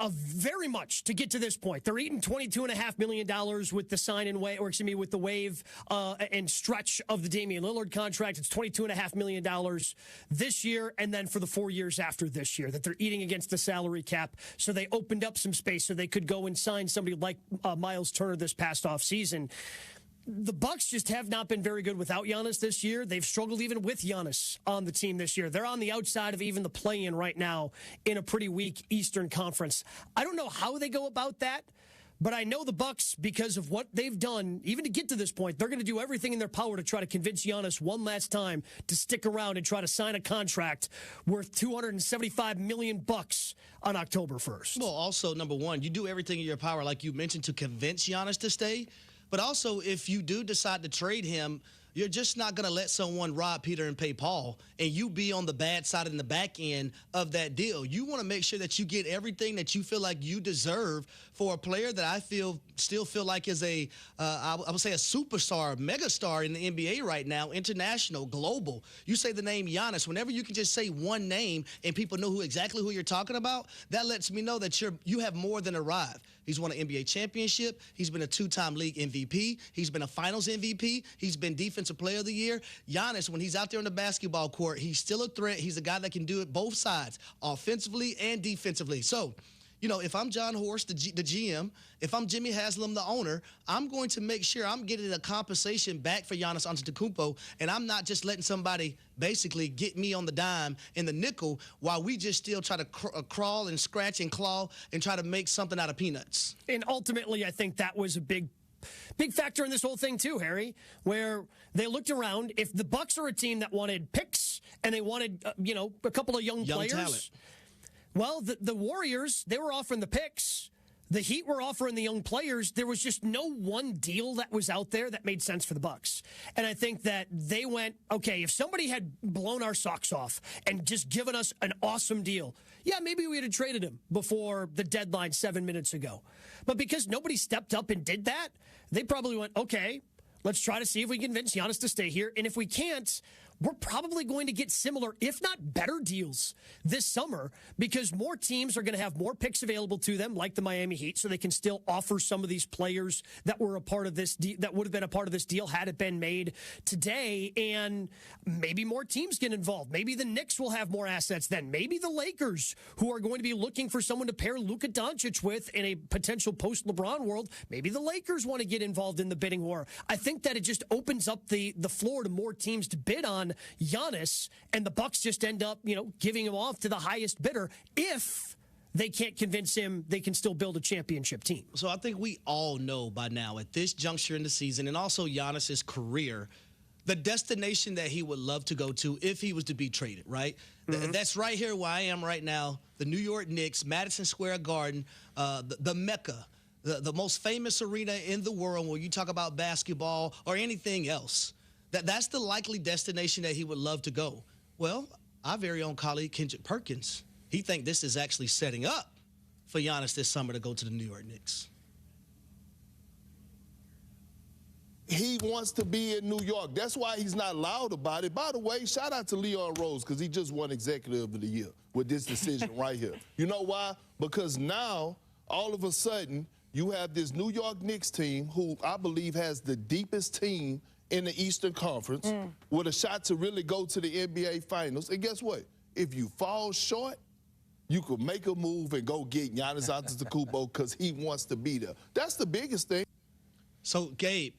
S9: very much to get to this point. They're eating $22.5 million with the sign and waive, or excuse me, with the waive and stretch of the Damian Lillard contract. It's $22.5 million this year, and then for the 4 years after this year that they're eating against the salary cap. So they opened up some space so they could go and sign somebody like Miles Turner this past offseason. The Bucks just have not been very good without Giannis this year. They've struggled even with Giannis on the team this year. They're on the outside of even the play-in right now in a pretty weak Eastern Conference. I don't know how they go about that, but I know the Bucks, because of what they've done, even to get to this point, they're going to do everything in their power to try to convince Giannis one last time to stick around and try to sign a contract worth $275 million on October 1st.
S6: Well, also, number one, you do everything in your power, like you mentioned, to convince Giannis to stay. But also, if you do decide to trade him, You're just not going to let someone rob Peter and pay Paul and you be on the bad side in the back end of that deal. You want to make sure that you get everything that you feel like you deserve for a player that I still feel like is I would say a superstar, megastar in the NBA right now, international, global. You say the name Giannis, whenever you can just say one name and people know exactly who you're talking about, that lets me know that you have more than arrived. He's won an NBA championship. He's been a 2-time league MVP. He's been a finals MVP. He's been defensive player of the year. Giannis, when he's out there on the basketball court, he's still a threat. He's a guy that can do it both sides, offensively and defensively. So, if I'm John Horst, the GM, if I'm Jimmy Haslam, the owner, I'm going to make sure I'm getting a compensation back for Giannis Antetokounmpo, and I'm not just letting somebody basically get me on the dime and the nickel while we just still try to crawl and scratch and claw and try to make something out of peanuts.
S9: And ultimately, I think that was a big factor in this whole thing too, Harry, where they looked around. If the Bucks are a team that wanted picks and they wanted, a couple of young players.
S6: Talent.
S9: Well, the Warriors, they were offering the picks. The Heat were offering the young players. There was just no one deal that was out there that made sense for the Bucks. And I think that they went, okay, if somebody had blown our socks off and just given us an awesome deal, yeah, maybe we would have traded him before the deadline 7 minutes ago. But because nobody stepped up and did that, they probably went, okay, let's try to see if we can convince Giannis to stay here. And if we can't, we're probably going to get similar, if not better deals this summer because more teams are going to have more picks available to them, like the Miami Heat, so they can still offer some of these players that were a part of this that would have been a part of this deal had it been made today. And maybe more teams get involved. Maybe the Knicks will have more assets then. Maybe the Lakers, who are going to be looking for someone to pair Luka Doncic with in a potential post-LeBron world, maybe the Lakers want to get involved in the bidding war. I think that it just opens up the floor to more teams to bid on Giannis, and the Bucks just end up, giving him off to the highest bidder if they can't convince him they can still build a championship team.
S6: So I think we all know by now at this juncture in the season and also Giannis's career, the destination that he would love to go to if he was to be traded, right? Mm-hmm. That's right here where I am right now, the New York Knicks, Madison Square Garden, the Mecca, the most famous arena in the world when you talk about basketball or anything else. That's the likely destination that he would love to go. Well, our very own colleague, Kendrick Perkins, he thinks this is actually setting up for Giannis this summer to go to the New York Knicks.
S3: He wants to be in New York. That's why he's not loud about it. By the way, shout out to Leon Rose because he just won Executive of the Year with this decision right here. You know why? Because now, all of a sudden, you have this New York Knicks team who I believe has the deepest team in the Eastern Conference with a shot to really go to the NBA Finals. And guess what? If you fall short, you could make a move and go get Giannis Antetokounmpo because he wants to be there. That's the biggest thing.
S6: So, Gabe,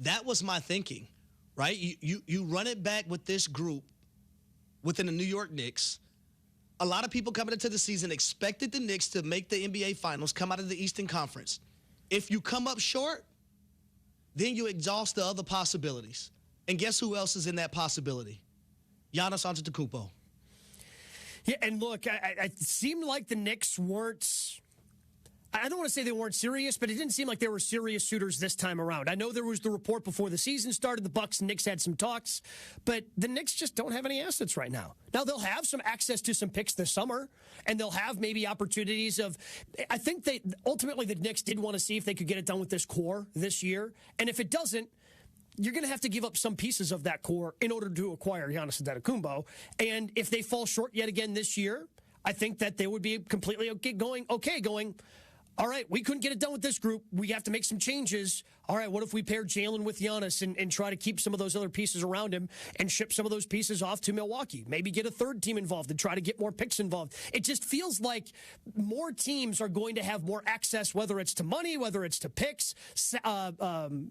S6: that was my thinking, right? You run it back with this group within the New York Knicks. A lot of people coming into the season expected the Knicks to make the NBA Finals, come out of the Eastern Conference. If you come up short, then you exhaust the other possibilities. And guess who else is in that possibility? Giannis Antetokounmpo.
S9: Yeah, and look, it seemed like the Knicks weren't, I don't want to say they weren't serious, but it didn't seem like they were serious suitors this time around. I know there was the report before the season started, the Bucks and Knicks had some talks, but the Knicks just don't have any assets right now. Now, they'll have some access to some picks this summer, and they'll have maybe opportunities of, I think ultimately the Knicks did want to see if they could get it done with this core this year, and if it doesn't, you're going to have to give up some pieces of that core in order to acquire Giannis Antetokounmpo, and if they fall short yet again this year, I think that they would be completely going, all right, we couldn't get it done with this group. We have to make some changes. All right, what if we pair Jalen with Giannis and try to keep some of those other pieces around him and ship some of those pieces off to Milwaukee? Maybe get a third team involved and try to get more picks involved. It just feels like more teams are going to have more access, whether it's to money, whether it's to picks,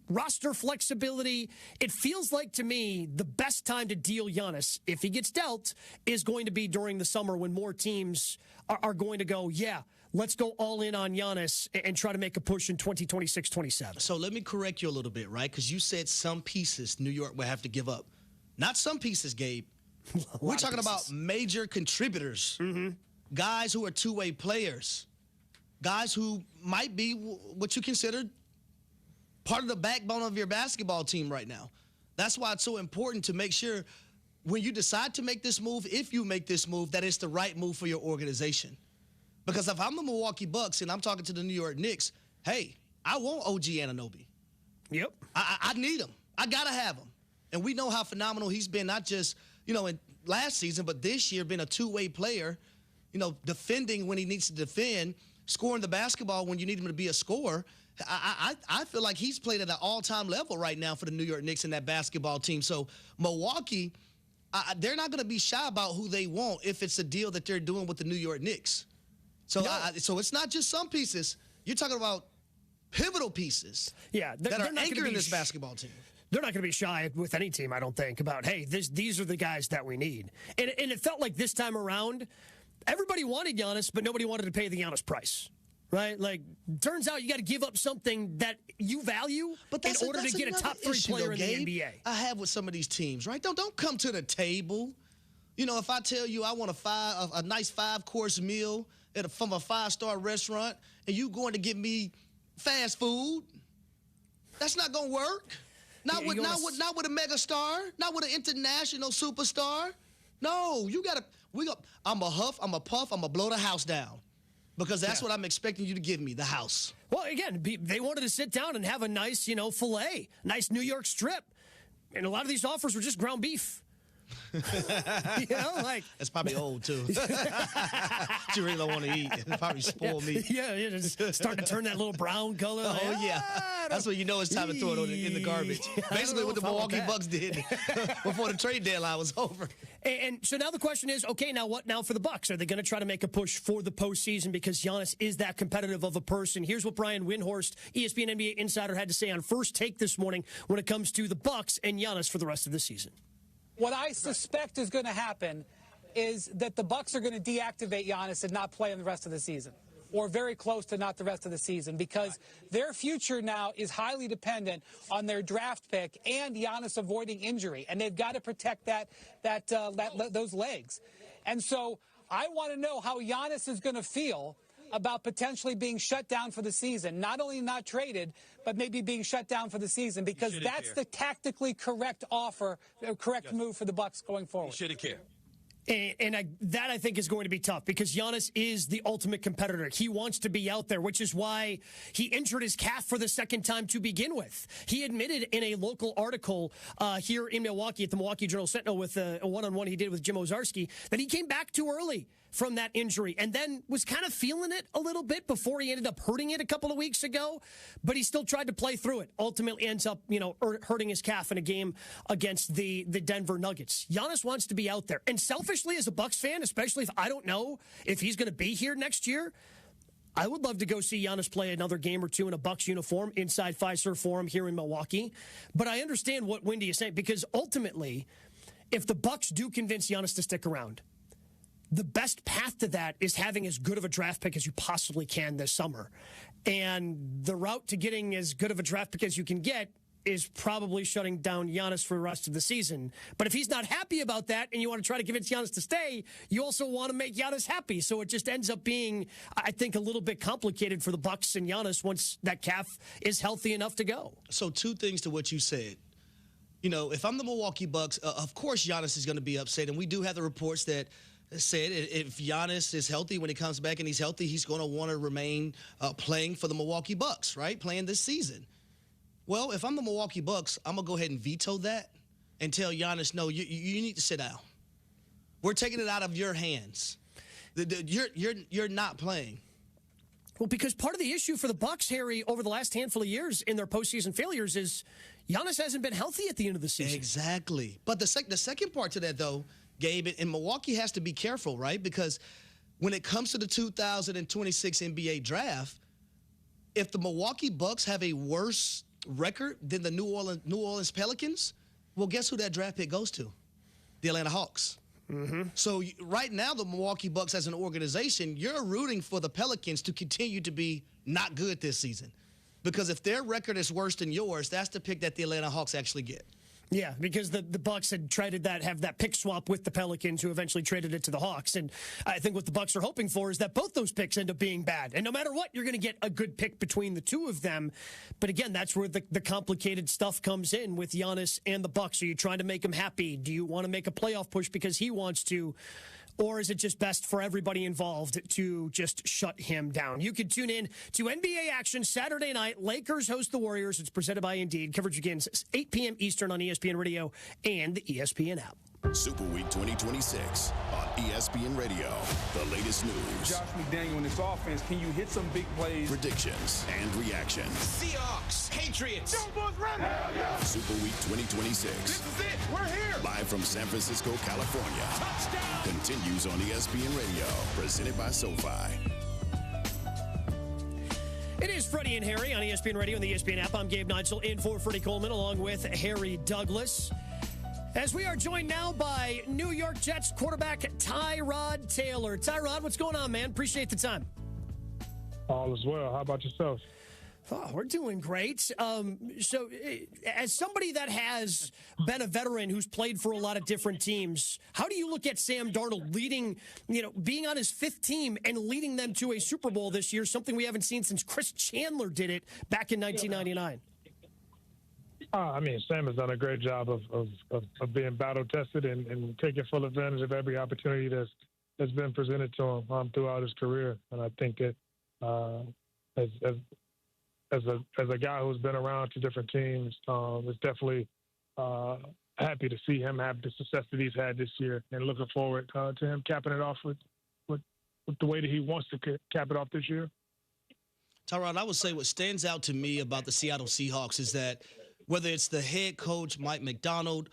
S9: roster flexibility. It feels like, to me, the best time to deal Giannis, if he gets dealt, is going to be during the summer when more teams are going to go, yeah, let's go all in on Giannis and try to make a push in 2026-27.
S6: So let me correct you a little bit, right? Because you said some pieces New York would have to give up. Not some pieces, Gabe. We're talking about major contributors, guys who are two-way players, guys who might be what you consider part of the backbone of your basketball team right now. That's why it's so important to make sure when you decide to make this move, if you make this move, that it's the right move for your organization. Because if I'm the Milwaukee Bucks and I'm talking to the New York Knicks, hey, I want OG Anunoby.
S9: Yep.
S6: I need him. I got to have him. And we know how phenomenal he's been, not just, in last season, but this year, been a two-way player, defending when he needs to defend, scoring the basketball when you need him to be a scorer. I feel like he's played at an all-time level right now for the New York Knicks and that basketball team. So Milwaukee, they're not going to be shy about who they want if it's a deal that they're doing with the New York Knicks. So, so it's not just some pieces. You're talking about pivotal pieces that are anchoring this basketball team.
S9: They're not going to be shy with any team, I don't think, about, hey, these are the guys that we need. And it felt like this time around, everybody wanted Giannis, but nobody wanted to pay the Giannis price. Right? Like, turns out you got to give up something that you value in order to get a top 3 player in the NBA.
S6: I have with some of these teams, right? Don't come to the table. If I tell you I want a nice 5-course meal from a 5-star restaurant, and you going to get me fast food, that's not going to work. Not with a mega star, not with an international superstar. No, I'm a huff, I'm a puff, I'm a blow the house down. Because that's what I'm expecting you to give me, the house.
S9: Well, again, they wanted to sit down and have a nice, filet, nice New York strip. And a lot of these offers were just ground beef.
S6: That's probably old too. You really don't want to eat. It's probably spoiled meat.
S9: Yeah, just starting to turn that little brown color.
S6: Oh yeah, that's when you know it's time to throw it in the garbage. Basically, what the Milwaukee Bucks did before the trade deadline was over.
S9: And so now the question is, okay, now what now for the Bucks? Are they going to try to make a push for the postseason because Giannis is that competitive of a person? Here's what Brian Windhorst, ESPN NBA insider, had to say on First Take this morning when it comes to the Bucks and Giannis for the rest of the season.
S7: What I suspect is going to happen is that the Bucks are going to deactivate Giannis and not play him the rest of the season, or very close to not the rest of the season, because their future now is highly dependent on their draft pick and Giannis avoiding injury, and they've got to protect those legs. And so I want to know how Giannis is going to feel about potentially being shut down for the season, not only not traded, but maybe being shut down for the season, because that's the tactically correct move for the Bucks going forward.
S8: You shouldn't care.
S9: That I think is going to be tough because Giannis is the ultimate competitor. He wants to be out there, which is why he injured his calf for the second time to begin with. He admitted in a local article here in Milwaukee at the Milwaukee Journal-Sentinel with a one-on-one he did with Jim Ozarski that he came back too early from that injury and then was kind of feeling it a little bit before he ended up hurting it a couple of weeks ago, but he still tried to play through it. Ultimately ends up, hurting his calf in a game against the Denver Nuggets. Giannis wants to be out there. And selfishly as a Bucks fan, especially if I don't know if he's going to be here next year, I would love to go see Giannis play another game or two in a Bucks uniform inside Fiserv Forum here in Milwaukee. But I understand what Wendy is saying because ultimately, if the Bucks do convince Giannis to stick around, the best path to that is having as good of a draft pick as you possibly can this summer. And the route to getting as good of a draft pick as you can get is probably shutting down Giannis for the rest of the season. But if he's not happy about that and you want to try to convince Giannis to stay, you also want to make Giannis happy. So it just ends up being, I think, a little bit complicated for the Bucks and Giannis once that calf is healthy enough to go.
S6: So 2 things to what you said. If I'm the Milwaukee Bucks, of course Giannis is going to be upset. And we do have the reports that said if Giannis is healthy when he comes back and he's healthy, he's going to want to remain playing for the Milwaukee Bucks, right? Playing this season. Well, if I'm the Milwaukee Bucks, I'm going to go ahead and veto that and tell Giannis, no, you need to sit down. We're taking it out of your hands. You're not playing.
S9: Well, because part of the issue for the Bucks, Harry, over the last handful of years in their postseason failures is Giannis hasn't been healthy at the end of the season.
S6: Exactly. But the second part to that, though, Gabe, and Milwaukee has to be careful, right? Because when it comes to the 2026 NBA draft, if the Milwaukee Bucks have a worse record than the New Orleans Pelicans, well, guess who that draft pick goes to? The Atlanta Hawks.
S9: Mm-hmm.
S6: So right now, the Milwaukee Bucks as an organization, you're rooting for the Pelicans to continue to be not good this season. Because if their record is worse than yours, that's the pick that the Atlanta Hawks actually get.
S9: Yeah, because the Bucks had traded have that pick swap with the Pelicans, who eventually traded it to the Hawks. And I think what the Bucks are hoping for is that both those picks end up being bad. And no matter what, you're going to get a good pick between the two of them. But again, that's where the complicated stuff comes in with Giannis and the Bucks. Are you trying to make him happy? Do you want to make a playoff push because he wants to? Or is it just best for everybody involved to just shut him down? You can tune in to NBA action Saturday night. Lakers host the Warriors. It's presented by Indeed. Coverage begins 8 p.m. Eastern on ESPN Radio and the ESPN app.
S29: Super Week 2026 on ESPN Radio. The latest news.
S8: Josh McDaniel and this offense, can you hit some big plays?
S29: Predictions and reactions.
S8: Seahawks, Patriots.
S29: Ready. Super Week 2026.
S8: This is it. We're here.
S29: Live from San Francisco, California.
S8: Touchdown.
S29: Continues on ESPN Radio. Presented by SoFi.
S9: It is Freddie and Harry on ESPN Radio and the ESPN app. I'm Gabe Neitzel in for Freddie Coleman along with Harry Douglas. As we are joined now by New York Jets quarterback Tyrod Taylor. Tyrod, what's going on, man? Appreciate the time.
S1: All is well. How about yourself?
S9: Oh, we're doing great. So as somebody that has been a veteran who's played for a lot of different teams, how do you look at Sam Darnold leading, being on his fifth team and leading them to a Super Bowl this year, something we haven't seen since Chris Chandler did it back in 1999?
S1: Sam has done a great job of being battle-tested and taking full advantage of every opportunity that's been presented to him throughout his career. And I think that as a guy who's been around to different teams, is definitely happy to see him have the success that he's had this year, and looking forward to him capping it off with the way that he wants to cap it off this year.
S6: Tyrod, I would say what stands out to me about the Seattle Seahawks is that whether it's the head coach, Mike McDonald,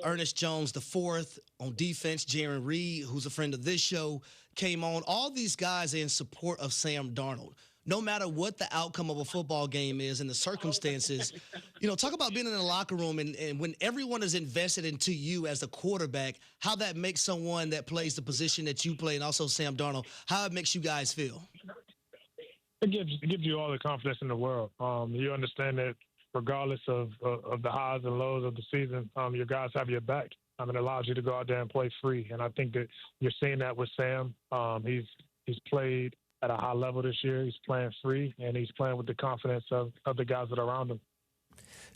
S6: Ernest Jones IV, on defense, Jaron Reed, who's a friend of this show, came on. All these guys are in support of Sam Darnold. No matter what the outcome of a football game is and the circumstances, talk about being in the locker room and when everyone is invested into you as a quarterback, how that makes someone that plays the position that you play, and also Sam Darnold, how it makes you guys feel.
S1: It gives you all the confidence in the world. You understand that regardless of the highs and lows of the season, your guys have your back. It allows you to go out there and play free. And I think that you're seeing that with Sam. He's played at a high level this year. He's playing free, and he's playing with the confidence of the guys that are around him.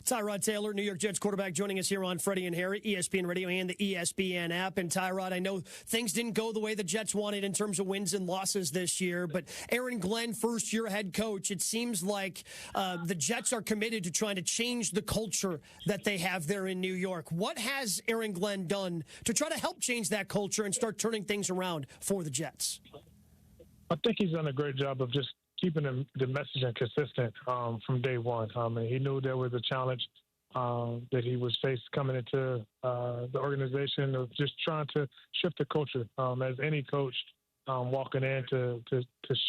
S9: Tyrod Taylor, New York Jets quarterback, joining us here on Freddie and Harry, ESPN Radio and the ESPN app. And Tyrod, I know things didn't go the way the Jets wanted in terms of wins and losses this year, but Aaron Glenn, first-year head coach, it seems like the Jets are committed to trying to change the culture that they have there in New York. What has Aaron Glenn done to try to help change that culture and start turning things around for the Jets?
S1: I think he's done a great job of just keeping the messaging consistent from day one. He knew there was a challenge that he was faced coming into the organization of just trying to shift the culture. As any coach walking in to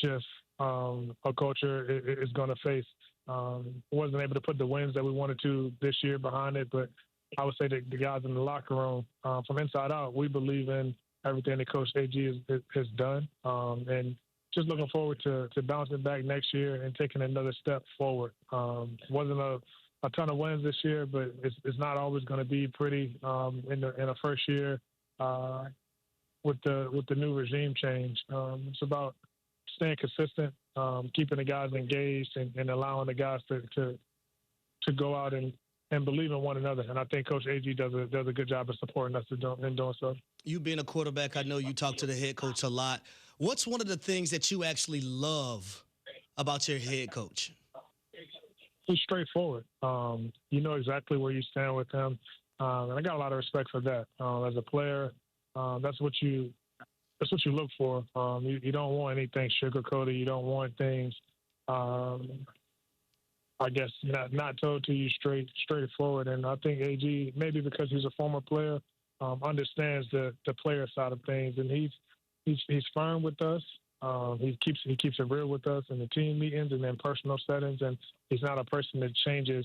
S1: shift a culture is going to face. Wasn't able to put the wins that we wanted to this year behind it, but I would say that the guys in the locker room, from inside out, we believe in everything that Coach AG has done, and just looking forward to bouncing back next year and taking another step forward. Wasn't a ton of wins this year, but it's not always going to be pretty in a first year with the new regime change. It's about staying consistent, keeping the guys engaged, and allowing the guys to go out and believe in one another. And I think Coach AG does a good job of supporting us in doing so. You being a quarterback, I know you talk to the head coach a lot. What's one of the things that you actually love about your head coach? He's straightforward. You know exactly where you stand with him. And I got a lot of respect for that. As a player, that's what you look for. You don't want anything sugar-coated. You don't want things, I guess, not told to you straightforward. And I think AG, maybe because he's a former player, understands the player side of things, and he's firm with us. He keeps it real with us in the team meetings and in personal settings, and he's not a person that changes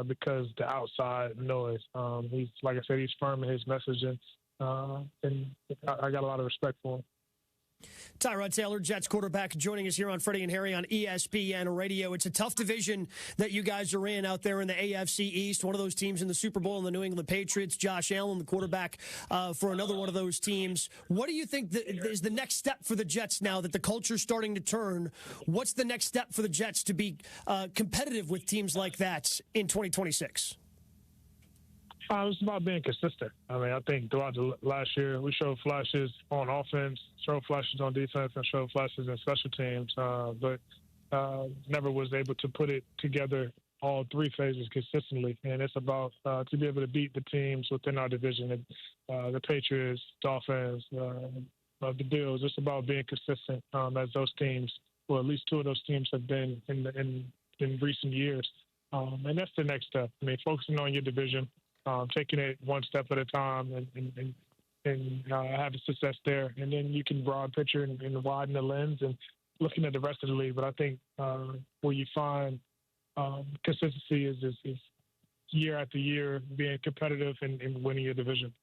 S1: because the outside noise. He's, like I said, he's firm in his messaging, and I got a lot of respect for him.
S9: Tyrod Taylor, Jets quarterback, joining us here on Freddie and Harry on ESPN Radio. It's a tough division that you guys are in out there in the AFC East. One of those teams in the Super Bowl, in the New England Patriots. Josh Allen, the quarterback for another one of those teams. What do you think is the next step for the Jets now that the culture's starting to turn? What's the next step for the Jets to be competitive with teams like that in 2026?
S10: It's about being consistent. I mean, I think throughout the last year, we showed flashes on offense, showed flashes on defense, and showed flashes in special teams, but never was able to put it together all three phases consistently. And it's about to be able to beat the teams within our division, the Patriots, Dolphins, the Bills. It's about being consistent as those teams, or at least two of those teams have been in recent years. And that's the next step. I mean, focusing on your division, taking it one step at a time and having success there. And then you can broad picture and widen the lens and looking at the rest of the league. But I think where you find consistency is year after year being competitive and winning your division.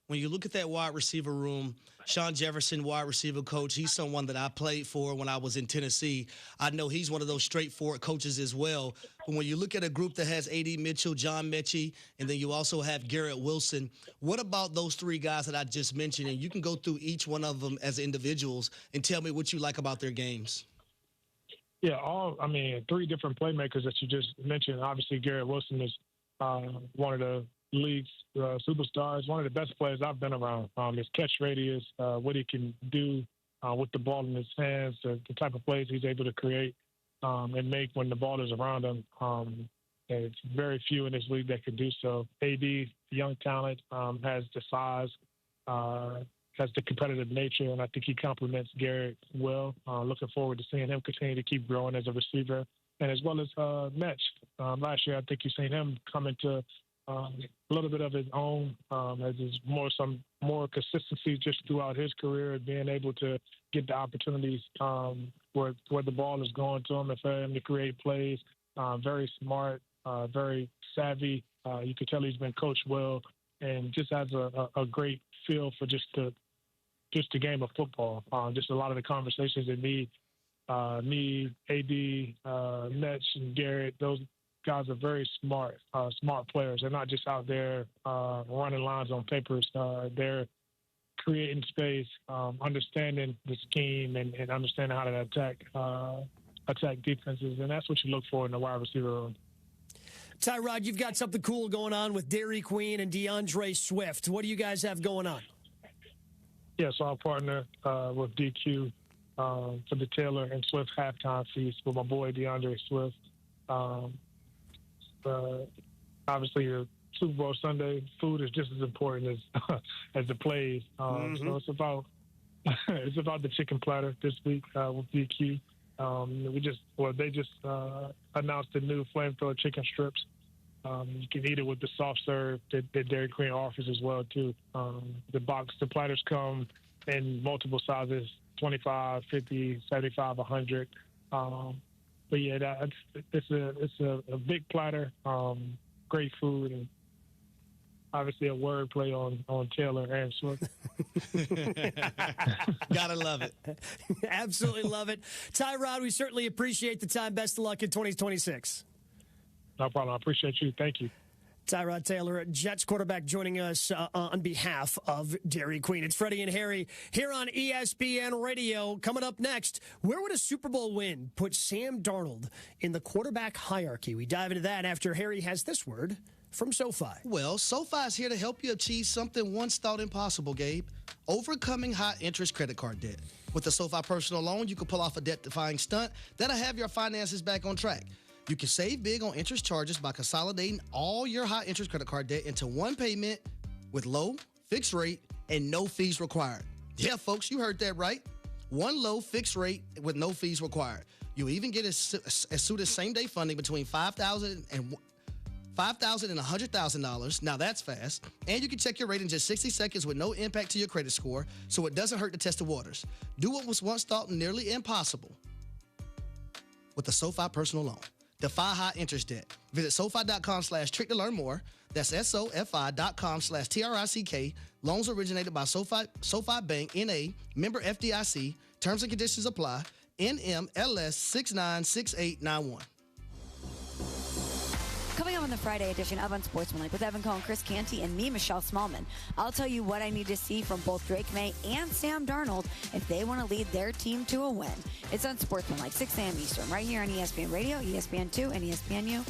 S6: When you look at that wide receiver room, Sean Jefferson, wide receiver coach, he's someone that I played for when I was in Tennessee. I know he's one of those straightforward coaches as well. But when you look at a group that has A.D. Mitchell, John Mechie, and then you also have Garrett Wilson, what about those three guys that I just mentioned? And you can go through each one of them as individuals and tell me what you like about their games.
S10: Yeah, three different playmakers that you just mentioned. Obviously, Garrett Wilson is one of the league's superstars, one of the best players I've been around. His catch radius, what he can do with the ball in his hands, the type of plays he's able to create and make when the ball is around him. And it's very few in this league that can do so. AD, young talent, has the size, has the competitive nature, and I think he complements Garrett well. Looking forward to seeing him continue to keep growing as a receiver, and as well as Metch. Last year, I think you've seen him come into a little bit of his own, as is some more consistency just throughout his career, being able to get the opportunities where the ball is going to him and for him to create plays. Very smart, very savvy. You could tell he's been coached well and just has a great feel for just the game of football. Just a lot of the conversations that me, AD, Metch, and Garrett, those guys are very smart players. They're not just out there running lines on papers. They're creating space, understanding the scheme, and understanding how to attack defenses. And that's what you look for in the wide receiver room.
S9: Tyrod, you've got something cool going on with Dairy Queen and DeAndre Swift. What do you guys have going on?
S10: Yeah, so I'll partner with DQ for the Taylor and Swift halftime feast with my boy DeAndre Swift. Obviously, the Super Bowl Sunday food is just as important as the plays. So it's about the chicken platter this week with DQ. They just announced the new flamethrower chicken strips. You can eat it with the soft serve that Dairy Queen offers as well too. The platters come in multiple sizes: 25, 50, 75, 100. But yeah, it's a big platter, great food, and obviously a word play on Taylor and Swift.
S6: Gotta love it.
S9: Absolutely love it. Tyrod, we certainly appreciate the time. Best of luck in 2026.
S10: No problem. I appreciate you. Thank you.
S9: Tyrod Taylor, Jets quarterback, joining us on behalf of Dairy Queen. It's Freddie and Harry here on ESPN Radio. Coming up next, where would a Super Bowl win put Sam Darnold in the quarterback hierarchy? We dive into that after Harry has this word from SoFi.
S6: Well, SoFi is here to help you achieve something once thought impossible, Gabe. Overcoming high-interest credit card debt. With the SoFi personal loan, you can pull off a debt-defying stunt that'll have your finances back on track. You can save big on interest charges by consolidating all your high-interest credit card debt into one payment with low, fixed rate, and no fees required. Yeah, folks, you heard that right. One low, fixed rate with no fees required. You'll even get as soon as same-day funding between $5,000 and $100,000. Now that's fast. And you can check your rate in just 60 seconds with no impact to your credit score, so it doesn't hurt to test the waters. Do what was once thought nearly impossible with the SoFi personal loan. Defy high interest debt. Visit SoFi.com/trick to learn more. That's SoFi.com/TRICK. Loans originated by SoFi Bank, N.A., member FDIC. Terms and conditions apply. NMLS 696891.
S13: Coming up on the Friday edition of Unsportsmanlike with Evan Cohen, Chris Canty, and me, Michelle Smallman, I'll tell you what I need to see from both Drake May and Sam Darnold if they want to lead their team to a win. It's Unsportsmanlike, 6 a.m. Eastern, right here on ESPN Radio, ESPN2, and ESPNU.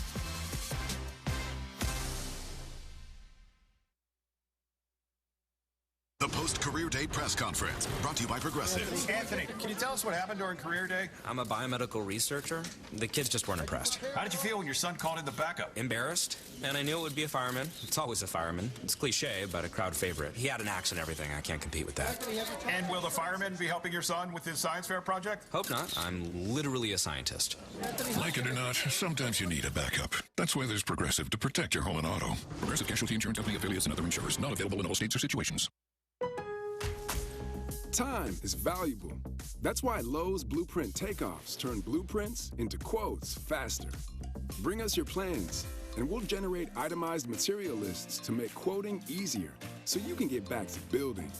S14: The post-career day press conference brought to you by Progressive.
S15: Anthony, can you tell us what happened during career day?
S17: I'm a biomedical researcher. The kids just weren't impressed.
S15: How did you feel when your son called in the backup?
S17: Embarrassed, and I knew it would be a fireman. It's always a fireman. It's cliche, but a crowd favorite. He had an axe and everything. I can't compete with that.
S15: And will the fireman be helping your son with his science fair project?
S17: Hope not. I'm literally a scientist.
S14: Like it or not, sometimes you need a backup. That's why there's Progressive to protect your home and auto. Progressive Casualty Insurance Company affiliates and other insurers. Not available in all states or situations.
S19: Time is valuable. That's why Lowe's Blueprint Takeoffs turn blueprints into quotes faster. Bring us your plans, and we'll generate itemized material lists to make quoting easier so you can get back to building.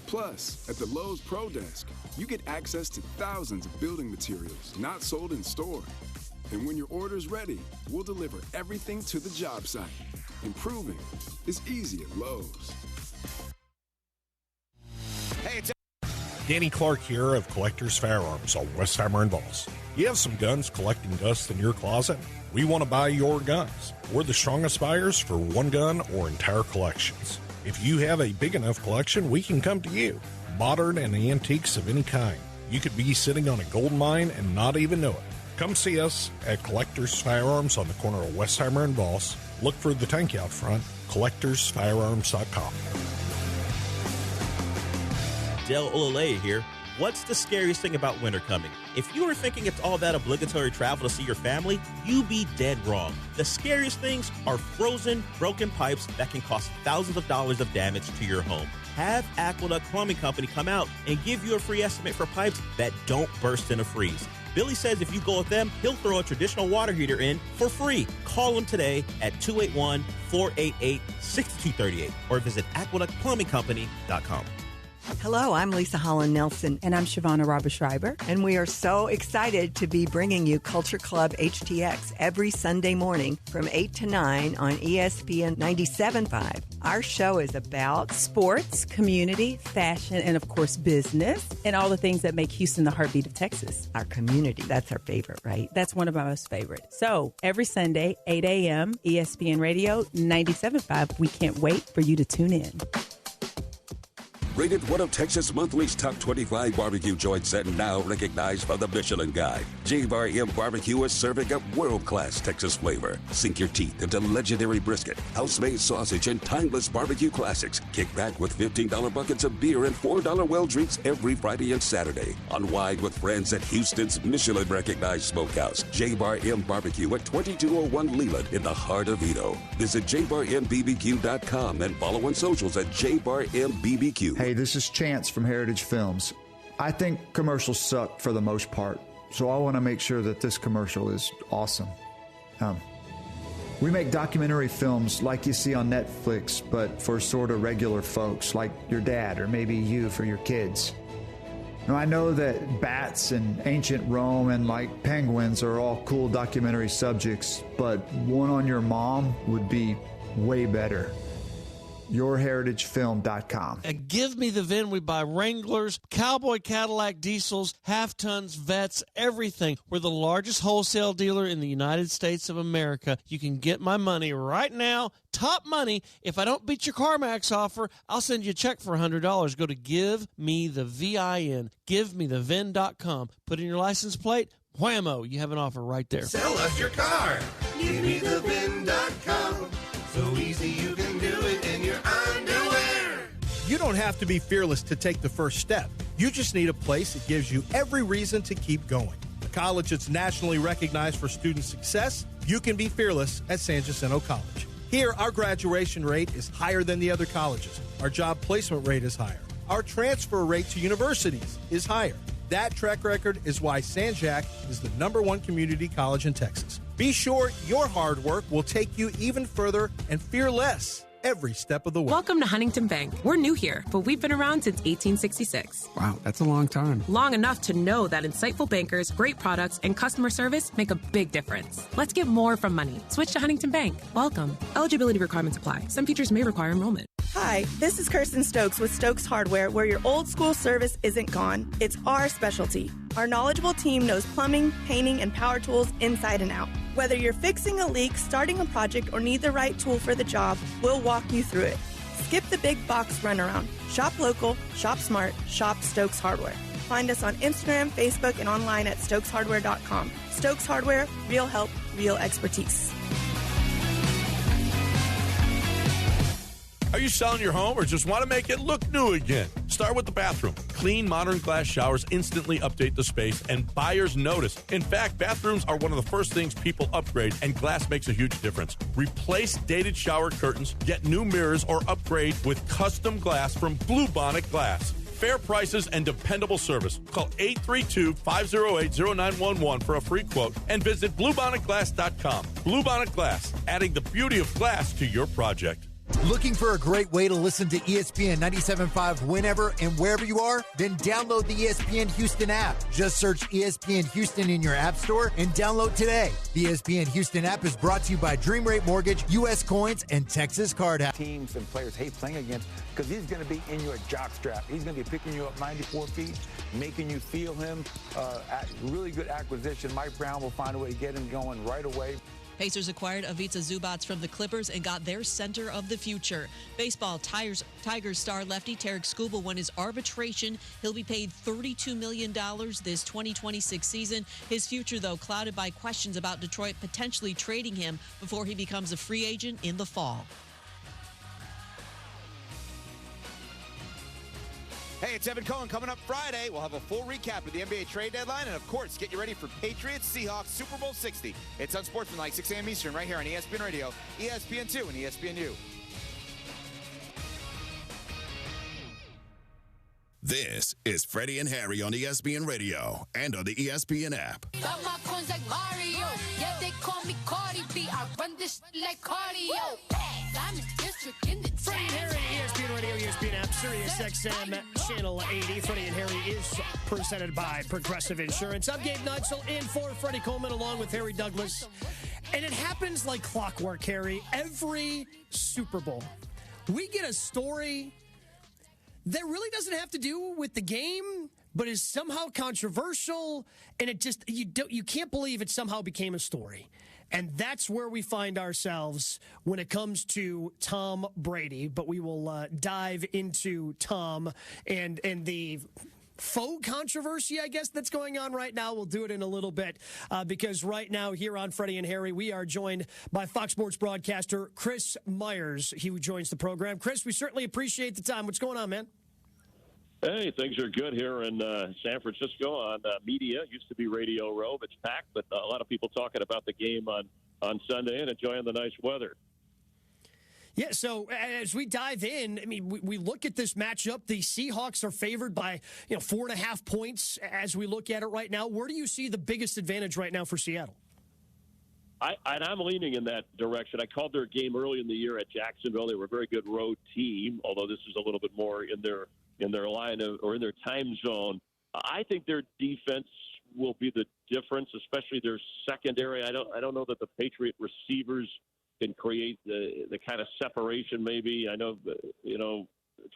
S19: Plus, at the Lowe's Pro Desk, you get access to thousands of building materials not sold in store. And when your order's ready, we'll deliver everything to the job site. Improving is easy at Lowe's.
S20: Hey, it's Danny Clark here of Collectors Firearms on Westheimer and Voss. You have some guns collecting dust in your closet? We want to buy your guns. We're the strongest buyers for one gun or entire collections. If you have a big enough collection, we can come to you. Modern and antiques of any kind. You could be sitting on a gold mine and not even know it. Come see us at Collectors Firearms on the corner of Westheimer and Voss. Look for the tank out front, collectorsfirearms.com.
S22: Del Olale here. What's the scariest thing about winter coming? If you were thinking it's all that obligatory travel to see your family, you'd be dead wrong. The scariest things are frozen, broken pipes that can cost thousands of dollars of damage to your home. Have Aqueduct Plumbing Company come out and give you a free estimate for pipes that don't burst in a freeze. Billy says if you go with them, he'll throw a traditional water heater in for free. Call him today at 281-488-6238 or visit aqueductplumbingcompany.com.
S23: Hello, I'm Lisa Holland Nelson.
S24: And I'm Shavonna Robber-Schreiber.
S23: And we are so excited to be bringing you Culture Club HTX every Sunday morning from 8 to 9 on ESPN 97.5. Our show is about
S24: sports, community, fashion, and of course, business, and all the things that make Houston the heartbeat of Texas.
S23: our community. That's our favorite, right?
S24: That's one of my most favorite. So every Sunday, 8 a.m., ESPN Radio 97.5. We can't wait for you to tune in.
S26: Rated one of Texas Monthly's top 25 barbecue joints and now recognized by the Michelin Guide. J-Bar M Barbecue is serving up world-class Texas flavor. Sink your teeth into legendary brisket, house-made sausage, and timeless barbecue classics. Kick back with $15 buckets of beer and $4 well drinks every Friday and Saturday. Unwind with friends at Houston's Michelin-recognized smokehouse. J-Bar M Barbecue at 2201 Leland in the heart of Edo. Visit jbarmbbq.com and follow on socials at jbarmbbq.
S31: Hey, this is Chance from Heritage Films. I think commercials suck for the most part, so I want to make sure that this commercial is awesome. We make documentary films like you see on Netflix, but for sort of regular folks like your dad or maybe you for your kids. Now, I know that bats and ancient Rome and like penguins are all cool documentary subjects, but one on your mom would be way better. YourHeritageFilm.com.
S32: At Give Me the VIN, we buy Wranglers, Cowboy Cadillac diesels, half-tons, vets, everything. We're the largest wholesale dealer in the United States of America. You can get my money right now, top money. If I don't beat your CarMax offer, I'll send you a check for $100. Go to Give Me the VIN, GiveMeTheVIN.com. Put in your license plate, whammo, you have an offer right there.
S33: Sell us your car. GiveMeTheVIN.com. So easy you can do it in your underwear.
S2: You don't have to be fearless to take the first step. You just need a place that gives you every reason to keep going. A college that's nationally recognized for student success, you can be fearless at San Jacinto College. Here, our graduation rate is higher than the other colleges. Our job placement rate is higher. Our transfer rate to universities is higher. That track record is why San Jac is the #1 community college in Texas. Be sure your hard work will take you even further and fear less
S3: every step of the way.
S4: Welcome to Huntington Bank. We're new here, but we've been around since 1866.
S3: Wow, that's a long time.
S4: Long enough to know that insightful bankers, great products, and customer service make a big difference. Let's get more from money. Switch to Huntington Bank. Welcome. Eligibility requirements apply. Some features may require enrollment.
S5: Hi, this is Kirsten Stokes with Stokes Hardware, where your old school service isn't gone. It's our specialty. Our knowledgeable team knows plumbing, painting, and power tools inside and out. Whether you're fixing a leak, starting a project, or need the right tool for the job, we'll walk you through it. Skip the big box runaround. Shop local, shop smart, shop Stokes Hardware. Find us on Instagram, Facebook, and online at stokeshardware.com. Stokes Hardware, real help, real expertise.
S7: Are you selling your home or just want to make it look new again? Start with the bathroom. Clean, modern glass showers instantly update the space, and buyers notice. In fact, bathrooms are one of the first things people upgrade, and glass makes a huge difference. Replace dated shower curtains, get new mirrors, or upgrade with custom glass from Bluebonnet Glass. Fair prices and dependable service. Call 832-508-0911 for a free quote and visit BluebonnetGlass.com. Bluebonnet Glass, adding the beauty of glass to your project.
S11: Looking for a great way to listen to ESPN 97.5 whenever and wherever you are? Then download the ESPN Houston app. Just search ESPN Houston in your app store and download today. The ESPN Houston app is brought to you by Dream Rate Mortgage, U.S. Coins, and Texas Card House.
S12: Teams and players hate playing against because he's going to be in your jockstrap. He's going to be picking you up 94 feet, making you feel him. Really good acquisition. Mike Brown will find a way to get him going right away.
S16: Pacers acquired Ivica Zubac from the Clippers and got their center of the future. Baseball, Tigers star lefty Tarek Skubal won his arbitration. He'll be paid $32 million this 2026 season. His future, though, clouded by questions about Detroit potentially trading him before he becomes a free agent in the fall.
S18: Hey, it's Evan Cohen. Coming up Friday, we'll have a full recap of the NBA trade deadline. And, of course, get you ready for Patriots Seahawks Super Bowl 60. It's Unsportsmanlike, 6 a.m. Eastern, right here on ESPN Radio, ESPN2, and ESPNU.
S29: This is Freddie and Harry on ESPN Radio and on the ESPN app.
S21: Got my coins like Mario. Yeah, they call me Cardi B. I run this like cardio. I'm in district in the
S9: Freddie and Harry, ESPN Radio, ESPN app, Sirius XM, Channel 80. Freddie and Harry is presented by Progressive Insurance. I'm Gabe Neitzel in for Freddie Coleman along with Harry Douglas. And it happens like clockwork, Harry. Every Super Bowl, we get a story that really doesn't have to do with the game, but is somehow controversial, and it just you can't believe it somehow became a story. And that's where we find ourselves when it comes to Tom Brady. But we will dive into Tom and the faux controversy, I guess, that's going on right now. We'll do it in a little bit because right now here on Freddie and Harry, we are joined by Fox Sports broadcaster Chris Myers. He joins the program. Chris, we certainly appreciate the time. What's going on, man?
S25: Hey, things are good here in San Francisco on media. Used to be Radio Row. It's packed, but a lot of people talking about the game on Sunday and enjoying the nice weather.
S9: Yeah, so as we dive in, I mean, we look at this matchup. The Seahawks are favored by 4.5 points as we look at it right now. Where do you see the biggest advantage right now for Seattle?
S25: I'm leaning in that direction. I called their game early in the year at Jacksonville. They were a very good road team, although this is a little bit more in their line of, or in their time zone. I think their defense will be the difference, especially their secondary. I don't know that the Patriot receivers can create the kind of separation. Maybe I know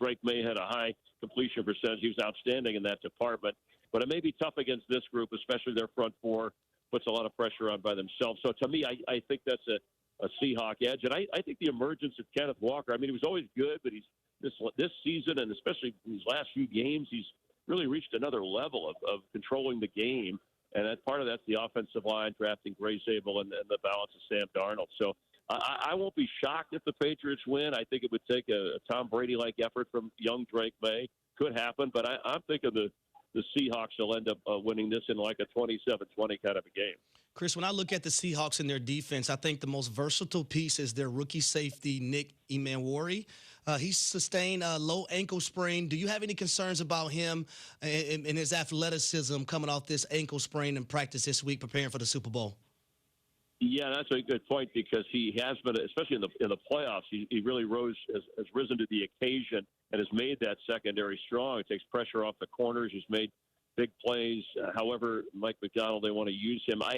S25: Drake May had a high completion percentage. He was outstanding in that department, but it may be tough against this group, especially their front four puts a lot of pressure on by themselves. So to me, I think that's a Seahawk edge, and I think the emergence of Kenneth Walker. I mean, he was always good, but he's this season, and especially these last few games, he's really reached another level of controlling the game. And that part of that's the offensive line, drafting Gray Zabel and the balance of Sam Darnold. So I won't be shocked if the Patriots win. I think it would take a Tom Brady-like effort from young Drake May. Could happen, but I'm thinking the Seahawks will end up winning this in like a 27-20 kind of a game.
S6: Chris, when I look at the Seahawks and their defense, I think the most versatile piece is their rookie safety, Nick Emmanwori. He's sustained a low ankle sprain. Do you have any concerns about him and his athleticism coming off this ankle sprain in practice this week preparing for the Super Bowl?
S25: Yeah, that's a good point because he has been, especially in the playoffs, he really has risen to the occasion and has made that secondary strong. It takes pressure off the corners. He's made big plays. However, Mike McDonald, they want to use him. I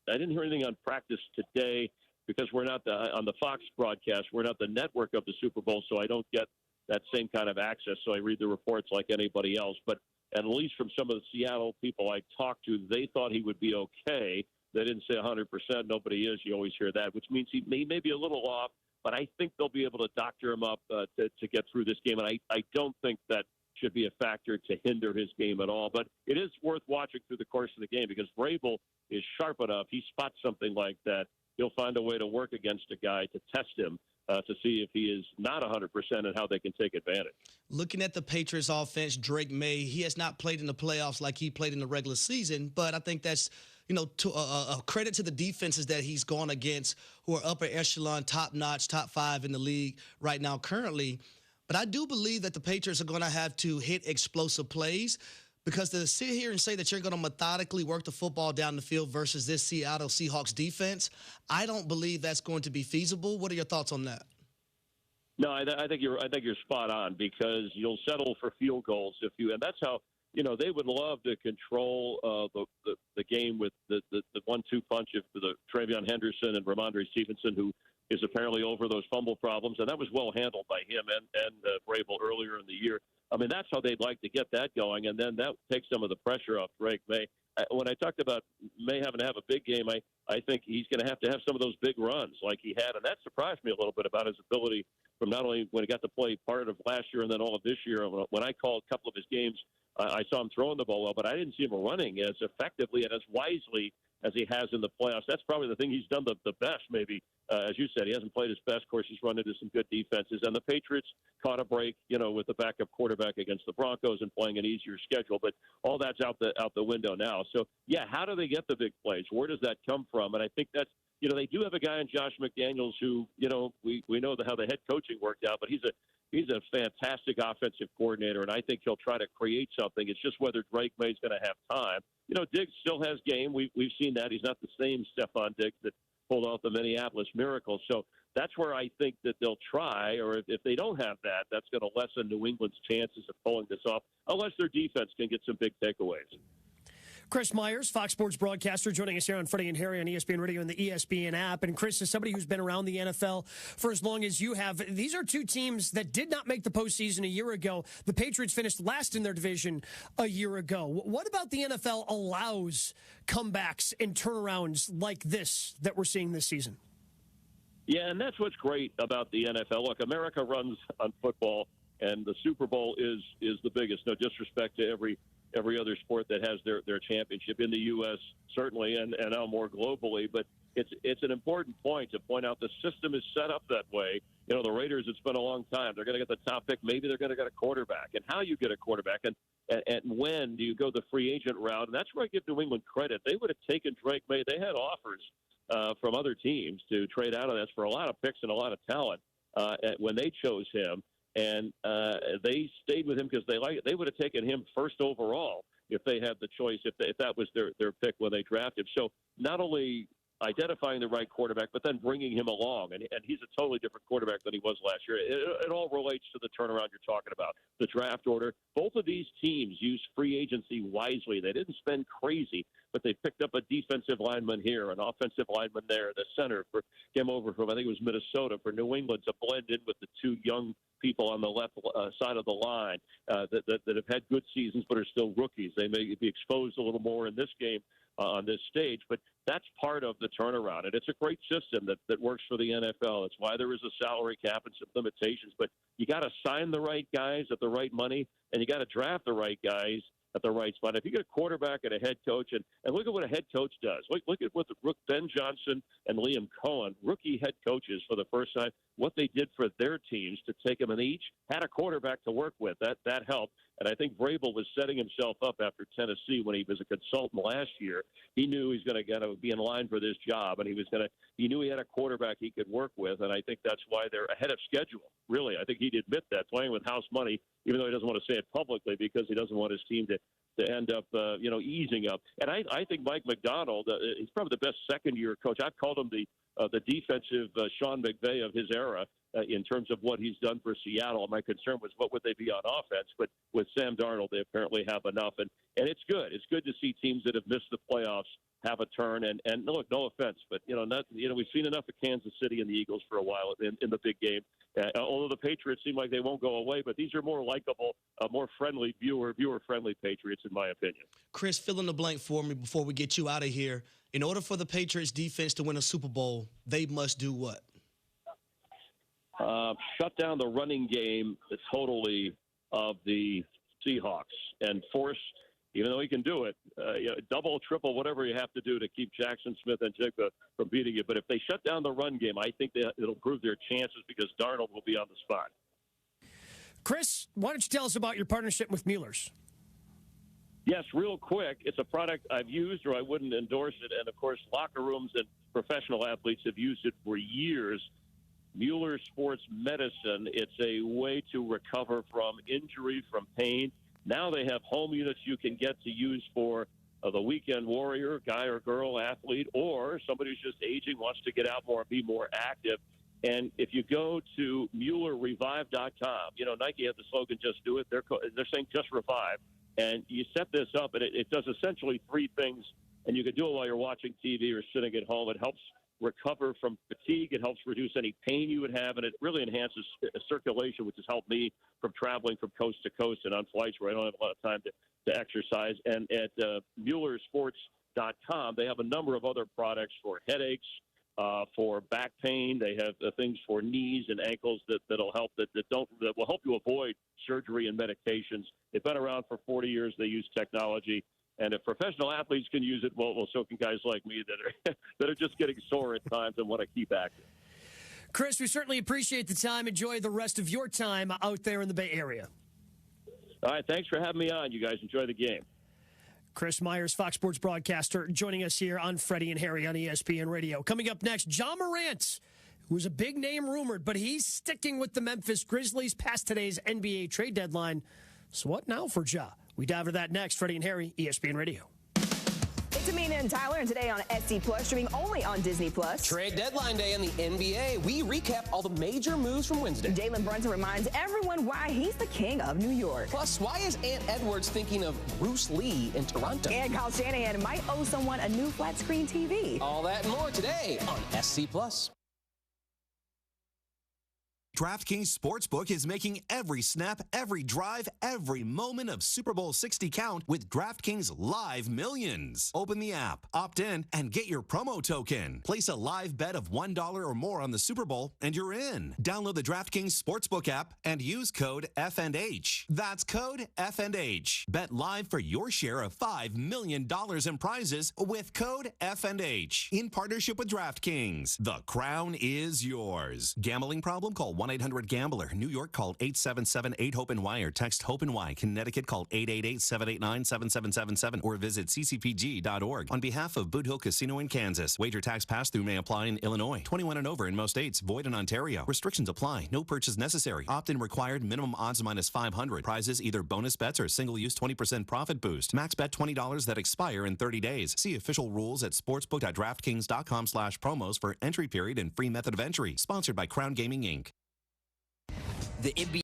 S25: didn't hear anything on practice today because we're not on the Fox broadcast. We're not the network of the Super Bowl, so I don't get that same kind of access. So I read the reports like anybody else. But at least from some of the Seattle people I talked to, they thought he would be okay. They didn't say 100%. Nobody is. You always hear that, which means he may be a little off. But I think they'll be able to doctor him up to get through this game. And I don't think that should be a factor to hinder his game at all. But it is worth watching through the course of the game because Vrabel is sharp enough. He spots something like that. He'll find a way to work against a guy to test him to see if he is not 100% and how they can take advantage.
S6: Looking at the Patriots offense, Drake May, he has not played in the playoffs like he played in the regular season, but I think that's to a credit to the defenses that he's gone against who are upper echelon, top-notch, top 5 in the league right now currently. But I do believe that the Patriots are going to have to hit explosive plays because to sit here and say that you're going to methodically work the football down the field versus this Seattle Seahawks defense, I don't believe that's going to be feasible. What are your thoughts on that?
S25: No, I think you're spot on because you'll settle for field goals and that's how they would love to control the game with the 1-2 punch of the Travion Henderson and Ramondre Stevenson, who is apparently over those fumble problems, and that was well handled by him and Vrabel earlier in the year. I mean, that's how they'd like to get that going, and then that takes some of the pressure off Drake May. When I talked about May having to have a big game, I think he's going to have some of those big runs like he had, and that surprised me a little bit about his ability from not only when he got to play part of last year and then all of this year. When I called a couple of his games, I saw him throwing the ball well, but I didn't see him running as effectively and as wisely as he has in the playoffs. That's probably the thing he's done the best, maybe. As you said, he hasn't played his best. Of course, he's run into some good defenses. And the Patriots caught a break, with the backup quarterback against the Broncos and playing an easier schedule. But all that's out the window now. So, yeah, how do they get the big plays? Where does that come from? And I think that's, they do have a guy in Josh McDaniels who, we know how the head coaching worked out, but he's a fantastic offensive coordinator, and I think he'll try to create something. It's just whether Drake May's going to have time. Diggs still has game. We've seen that. He's not the same Stephon Diggs that pulled off the Minneapolis Miracle. So that's where I think that they'll try, or if they don't have that, that's going to lessen New England's chances of pulling this off, unless their defense can get some big takeaways.
S9: Chris Myers, Fox Sports broadcaster, joining us here on Freddie and Harry on ESPN Radio and the ESPN app. And Chris, as somebody who's been around the NFL for as long as you have, these are two teams that did not make the postseason a year ago. The Patriots finished last in their division a year ago. What about the NFL allows comebacks and turnarounds like this that we're seeing this season?
S25: Yeah, and that's what's great about the NFL. Look, America runs on football, and the Super Bowl is the biggest. No disrespect to every other sport that has their championship in the U.S., certainly, and now more globally. But it's an important point to point out the system is set up that way. The Raiders, it's been a long time. They're going to get the top pick. Maybe they're going to get a quarterback. And how you get a quarterback and when do you go the free agent route? And that's where I give New England credit. They would have taken Drake May. They had offers from other teams to trade out of this for a lot of picks and a lot of talent when they chose him. And they stayed with him because they would have taken him first overall if they had the choice, if that was their pick when they drafted. So not only identifying the right quarterback, but then bringing him along. And he's a totally different quarterback than he was last year. It all relates to the turnaround you're talking about, the draft order. Both of these teams used free agency wisely. They didn't spend crazy, but they picked up a defensive lineman here, an offensive lineman there, the center came over from, I think it was Minnesota, for New England to blend in with the two young people on the left side of the line that have had good seasons but are still rookies. They may be exposed a little more in this game on this stage, but that's part of the turnaround. And it's a great system that works for the NFL. It's why there is a salary cap and some limitations, but you got to sign the right guys at the right money, and you got to draft the right guys at the right spot. If you get a quarterback and a head coach, and look at what a head coach does. Look at what Ben Johnson and Liam Cohen, rookie head coaches for the first time, what they did for their teams to take them, and they each had a quarterback to work with. That helped. And I think Vrabel was setting himself up after Tennessee when he was a consultant last year. He knew he was going to be in line for this job, and he knew he had a quarterback he could work with, and I think that's why they're ahead of schedule. Really, I think he'd admit that, playing with house money, even though he doesn't want to say it publicly because he doesn't want his team to to end up, easing up. And I think Mike McDonald, he's probably the best second-year coach. I've called him the defensive Sean McVay of his era in terms of what he's done for Seattle. My concern was what would they be on offense, but with Sam Darnold, they apparently have enough. And it's good. It's good to see teams that have missed the playoffs have a turn. And look, no offense, but we've seen enough of Kansas City and the Eagles for a while in the big game. Although the Patriots seem like they won't go away, but these are more likable, more friendly, viewer-friendly Patriots, in my opinion.
S6: Chris, fill in the blank for me before we get you out of here. In order for the Patriots defense to win a Super Bowl, they must do what?
S25: Shut down the running game totally of the Seahawks and force, even though he can do it, double, triple, whatever you have to do to keep Jackson Smith and Jigba from beating you. But if they shut down the run game, I think it'll improve their chances because Darnold will be on the spot.
S9: Chris, why don't you tell us about your partnership with Mueller's?
S25: Yes, real quick. It's a product I've used or I wouldn't endorse it. And, of course, locker rooms and professional athletes have used it for years. Mueller Sports Medicine, it's a way to recover from injury, from pain. Now they have home units you can get to use for the weekend warrior, guy or girl athlete, or somebody who's just aging, wants to get out more and be more active. And if you go to MuellerRevive.com, Nike had the slogan, just do it. They're saying just revive. And you set this up, and it does essentially three things. And you can do it while you're watching TV or sitting at home. It helps recover from fatigue. It helps reduce any pain you would have, and it really enhances circulation, which has helped me from traveling from coast to coast and on flights where I don't have a lot of time to exercise. And at MuellerSports.com, they have a number of other products for headaches, for back pain. They have things for knees and ankles that'll help that will help you avoid surgery and medications. They've been around for 40 years. They use technology. And if professional athletes can use it, well, so can guys like me that are just getting sore at times and want to keep active.
S9: Chris, we certainly appreciate the time. Enjoy the rest of your time out there in the Bay Area.
S25: All right, thanks for having me on. You guys enjoy the game.
S9: Chris Myers, Fox Sports broadcaster, joining us here on Freddie and Harry on ESPN Radio. Coming up next, John Morant, who's a big name rumored, but he's sticking with the Memphis Grizzlies past today's NBA trade deadline. So what now for Ja? We dive into that next. Freddie and Harry, ESPN Radio.
S1: It's Amina and Tyler, and today on SC Plus, streaming only on Disney Plus.
S8: Trade deadline day in the NBA. We recap all the major moves from Wednesday.
S1: Jalen Brunson reminds everyone why he's the king of New York.
S8: Plus, why is Ant Edwards thinking of Bruce Lee in Toronto?
S1: And Kyle Shanahan might owe someone a new flat screen TV.
S8: All that and more today on SC Plus.
S10: DraftKings Sportsbook is making every snap, every drive, every moment of Super Bowl 60 count with DraftKings Live Millions. Open the app, opt in, and get your promo token. Place a live bet of $1 or more on the Super Bowl, and you're in. Download the DraftKings Sportsbook app and use code FNH. That's code FNH. Bet live for your share of $5 million in prizes with code FNH. In partnership with DraftKings, the crown is yours. Gambling problem? Call 1-800-GAMBLER. New York, call 877-8-HOPE-NY or text HOPE-NY. Connecticut, call 888-789-7777 or visit ccpg.org. On behalf of Boot Hill Casino in Kansas, wager tax pass-through may apply in Illinois. 21 and over in most states. Void in Ontario. Restrictions apply. No purchase necessary. Opt-in required. Minimum odds minus 500. Prizes either bonus bets or single-use 20% profit boost. Max bet $20 that expire in 30 days. See official rules at sportsbook.draftkings.com/promos for entry period and free method of entry. Sponsored by Crown Gaming, Inc.
S8: The NBA.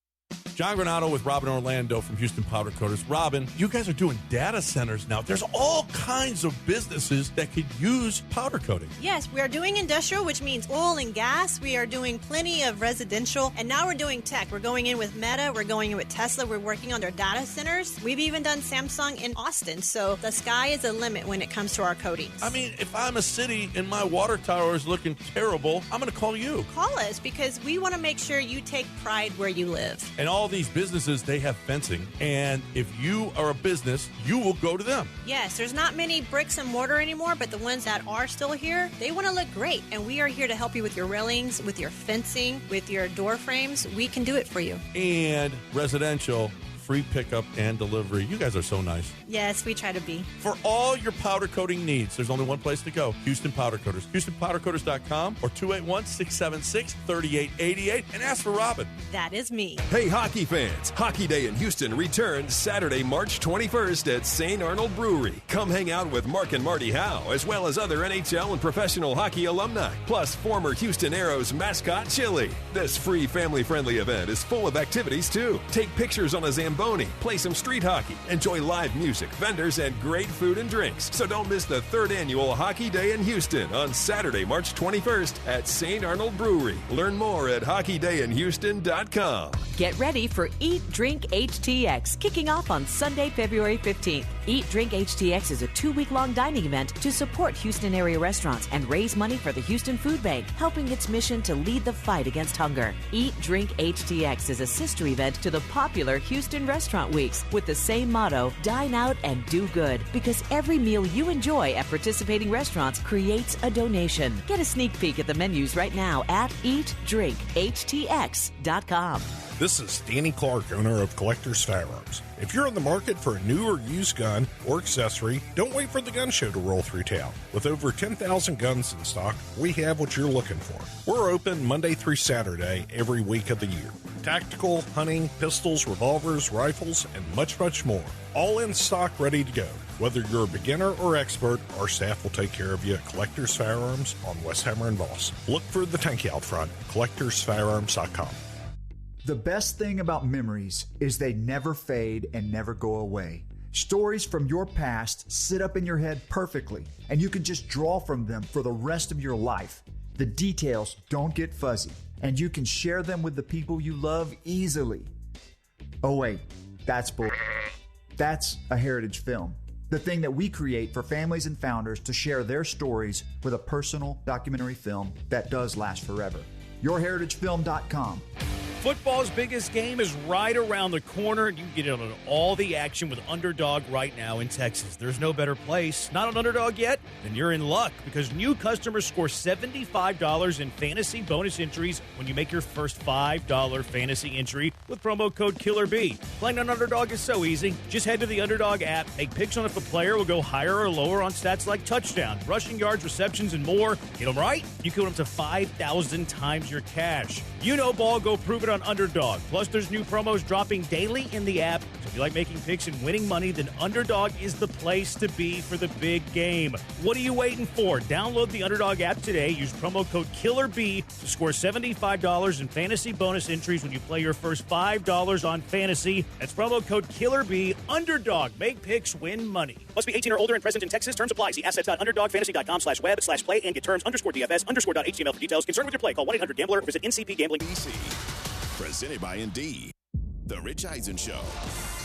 S7: John Granado with Robin Orlando from Houston Powder Coaters. Robin, you guys are doing data centers now. There's all kinds of businesses that could use powder coating.
S13: Yes, we are doing industrial, which means oil and gas. We are doing plenty of residential, and now we're doing tech. We're going in with Meta. We're going in with Tesla. We're working on their data centers. We've even done Samsung in Austin. So the sky is the limit when it comes to our coatings.
S7: I mean, if I'm a city and my water tower is looking terrible, I'm going to call you.
S13: Call us because we want to make sure you take pride where you live.
S7: And all these businesses, they have fencing. And if you are a business, you will go to them.
S13: Yes, there's not many bricks and mortar anymore, but the ones that are still here, they want to look great. And we are here to help you with your railings, with your fencing, with your door frames. We can do it for you.
S7: And residential free pickup and delivery. You guys are so nice.
S13: Yes, we try to be.
S7: For all your powder coating needs, there's only one place to go, Houston Powder Coaters. HoustonPowderCoaters.com or 281-676-3888 and ask for Robin.
S13: That is me.
S14: Hey, hockey fans. Hockey Day in Houston returns Saturday, March 21st at St. Arnold Brewery. Come hang out with Mark and Marty Howe, as well as other NHL and professional hockey alumni, plus former Houston Aeros mascot Chili. This free family-friendly event is full of activities, too. Take pictures on a Zamboni, play some street hockey, enjoy live music, vendors, and great food and drinks. So don't miss the 3rd annual Hockey Day in Houston on Saturday, March 21st at St. Arnold Brewery. Learn more at hockeydayinhouston.com.
S15: Get ready for Eat, Drink, HTX, kicking off on Sunday, February 15th. Eat, Drink, HTX is a 2-week-long dining event to support Houston area restaurants and raise money for the Houston Food Bank, helping its mission to lead the fight against hunger. Eat, Drink, HTX is a sister event to the popular Houston Restaurant Weeks with the same motto, dine out and do good, because every meal you enjoy at participating restaurants creates a donation. Get a sneak peek at the menus right now at eatdrinkhtx.com.
S17: This is Danny Clark, owner of Collector's Firearms. If you're in the market for a new or used gun or accessory, don't wait for the gun show to roll through town. With over 10,000 guns in stock, we have what you're looking for. We're open Monday through Saturday every week of the year. Tactical, hunting, pistols, revolvers, rifles, and much, much more. All in stock, ready to go. Whether you're a beginner or expert, our staff will take care of you at Collector's Firearms on Westheimer and Voss. Look for the tank out front, collectorsfirearms.com.
S19: The best thing about memories is they never fade and never go away. Stories from your past sit up in your head perfectly, and you can just draw from them for the rest of your life. The details don't get fuzzy, and you can share them with the people you love easily. Oh wait, that's bull. That's a heritage film. The thing that we create for families and founders to share their stories with a personal documentary film that does last forever. YourHeritageFilm.com.
S2: Football's biggest game is right around the corner, and you can get in on all the action with Underdog right now in Texas. There's no better place. Not on Underdog yet? Then you're in luck, because new customers score $75 in fantasy bonus entries when you make your first $5 fantasy entry with promo code KILLERB. Playing on Underdog is so easy. Just head to the Underdog app, make picks on if a player will go higher or lower on stats like touchdown, rushing yards, receptions, and more. Get them right, you can win up to 5,000 times your cash. You know ball, go prove it on Underdog. Plus, there's new promos dropping daily in the app. So if you like making picks and winning money, then Underdog is the place to be for the big game. What are you waiting for? Download the Underdog app today. Use promo code KILLERB to score $75 in fantasy bonus entries when you play your first $5 on fantasy. That's promo code KILLERB. Underdog. Make picks, win money. Must be 18 or older and present in Texas. Terms apply. See assets.underdogfantasy.com/web/play and get terms _DFS_.html for details. Concerned with your play, call 1-800-GAMBLER or visit NCPGambling.
S29: Presented by Indeed. The Rich Eisen Show.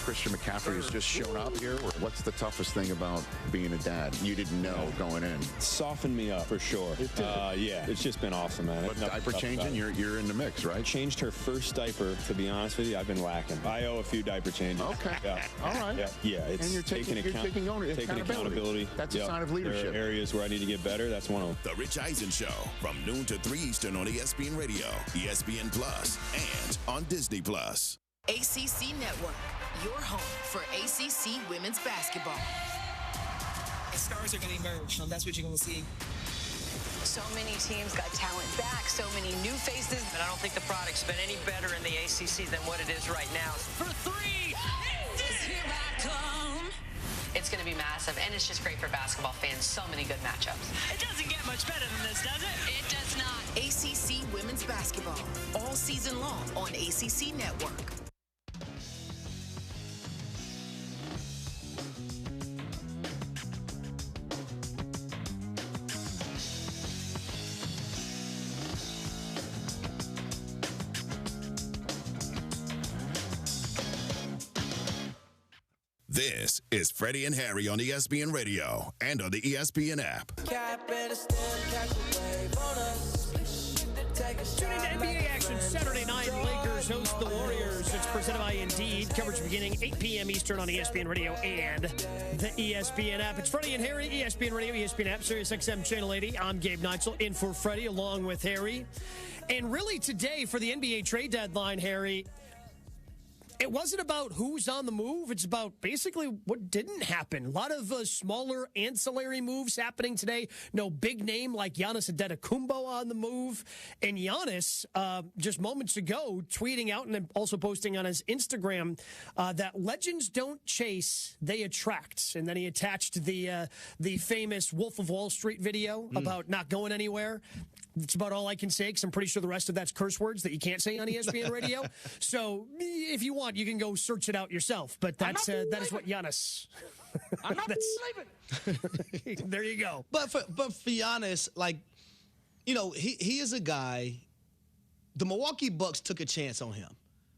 S20: Christian McCaffrey has just shown up here. What's the toughest thing about being a dad? You didn't know going in.
S22: Softened me up for sure. Yeah, it's just been awesome, man.
S20: But diaper changing, you're in the mix, right?
S22: Changed her first diaper. To be honest with you, I've been lacking. I owe a few diaper changes.
S20: Okay.
S22: Yeah.
S20: All right.
S22: Yeah. It's
S20: and you're taking
S22: accountability.
S20: That's a sign of leadership.
S22: There are areas where I need to get better. That's one of them.
S29: The Rich Eisen Show from noon to 3 Eastern on ESPN Radio, ESPN Plus, and on Disney Plus.
S23: ACC Network, your home for ACC women's basketball.
S24: Stars are going to emerge, and that's what you're going to see.
S26: So many teams got talent back, so many new faces.
S27: And I don't think the product's been any better in the ACC than what it is right now.
S26: For three, here I come.
S27: It's going to be massive, and it's just great for basketball fans. So many good matchups.
S26: It doesn't get much better than this, does it?
S23: It does not. ACC women's basketball, all season long on ACC Network.
S29: This is Freddie and Harry on ESPN Radio and on the ESPN app.
S9: Tune into NBA action Saturday night. Lakers host the Warriors. It's presented by Indeed. Coverage beginning 8 p.m. Eastern on ESPN Radio and the ESPN app. It's Freddie and Harry, ESPN Radio, ESPN app, Sirius XM Channel 80. I'm Gabe Neitzel in for Freddie along with Harry. And really today for the NBA trade deadline, Harry, It wasn't about who's on the move. It's about basically what didn't happen. A lot of smaller ancillary moves happening today. No big name like Giannis Antetokounmpo on the move. And Giannis, just moments ago, tweeting out and then also posting on his Instagram that legends don't chase, they attract. And then he attached the famous Wolf of Wall Street video about not going anywhere. That's about all I can say, because I'm pretty sure the rest of that's curse words that you can't say on ESPN radio. So if you want, you can go search it out yourself. But that is what Giannis.
S3: I'm not leaving.
S9: There you go.
S6: But for Giannis, like, you know, he is a guy. The Milwaukee Bucks took a chance on him,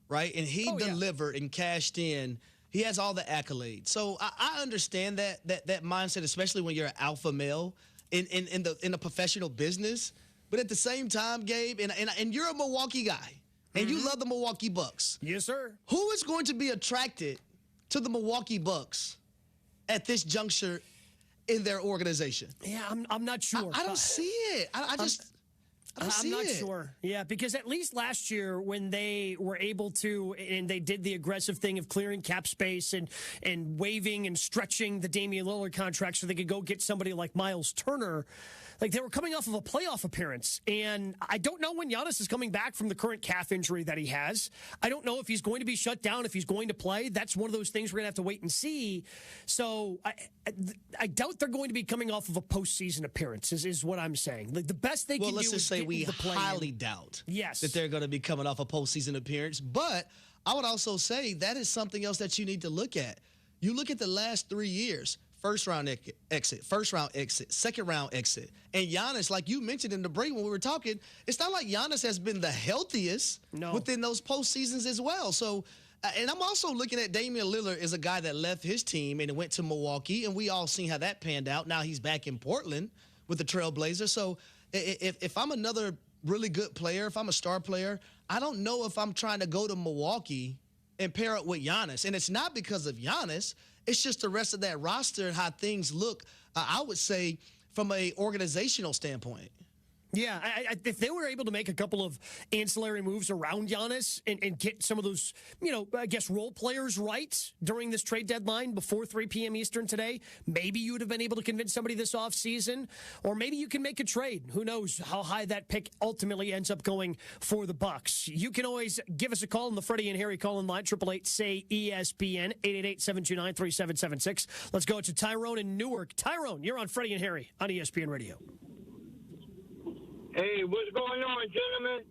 S6: right? And he delivered and cashed in. He has all the accolades. So I understand that mindset, especially when you're an alpha male in the professional business. But at the same time, Gabe, and you're a Milwaukee guy, and you love the Milwaukee Bucks.
S9: Yes, sir.
S6: Who is going to be attracted to the Milwaukee Bucks at this juncture in their organization?
S9: Yeah, I'm not sure.
S6: I don't see it. I don't see it.
S9: I'm not sure. Yeah, because at least last year when they were able to, and they did the aggressive thing of clearing cap space and waiving and stretching the Damian Lillard contract so they could go get somebody like Miles Turner. Like, they were coming off of a playoff appearance, and I don't know when Giannis is coming back from the current calf injury that he has. I don't know if he's going to be shut down, if he's going to play. That's one of those things we're going to have to wait and see. So I doubt they're going to be coming off of a postseason appearance, is what I'm saying. Like, the best they can do is
S6: let's just say we highly doubt that they're going to be coming off a postseason appearance. But I would also say that is something else that you need to look at. You look at the last 3 years. First round exit, second round exit. And Giannis, like you mentioned in the break when we were talking, it's not like Giannis has been the healthiest within those postseasons as well. So, and I'm also looking at Damian Lillard as a guy that left his team and went to Milwaukee, and we all seen how that panned out. Now he's back in Portland with the Trail Blazers. So if I'm another really good player, if I'm a star player, I don't know if I'm trying to go to Milwaukee and pair up with Giannis. And it's not because of Giannis. It's just the rest of that roster and how things look, I would say, from a organizational standpoint.
S9: Yeah, if they were able to make a couple of ancillary moves around Giannis and get some of those, I guess, role players right during this trade deadline before 3 p.m. Eastern today, maybe you would have been able to convince somebody this offseason, or maybe you can make a trade. Who knows how high that pick ultimately ends up going for the Bucks. You can always give us a call on the Freddie and Harry call-in line, 888-SAY-ESPN, 888-729-3776. Let's go to Tyrone in Newark. Tyrone, you're on Freddie and Harry on ESPN Radio.
S4: Hey, what's going on, gentlemen?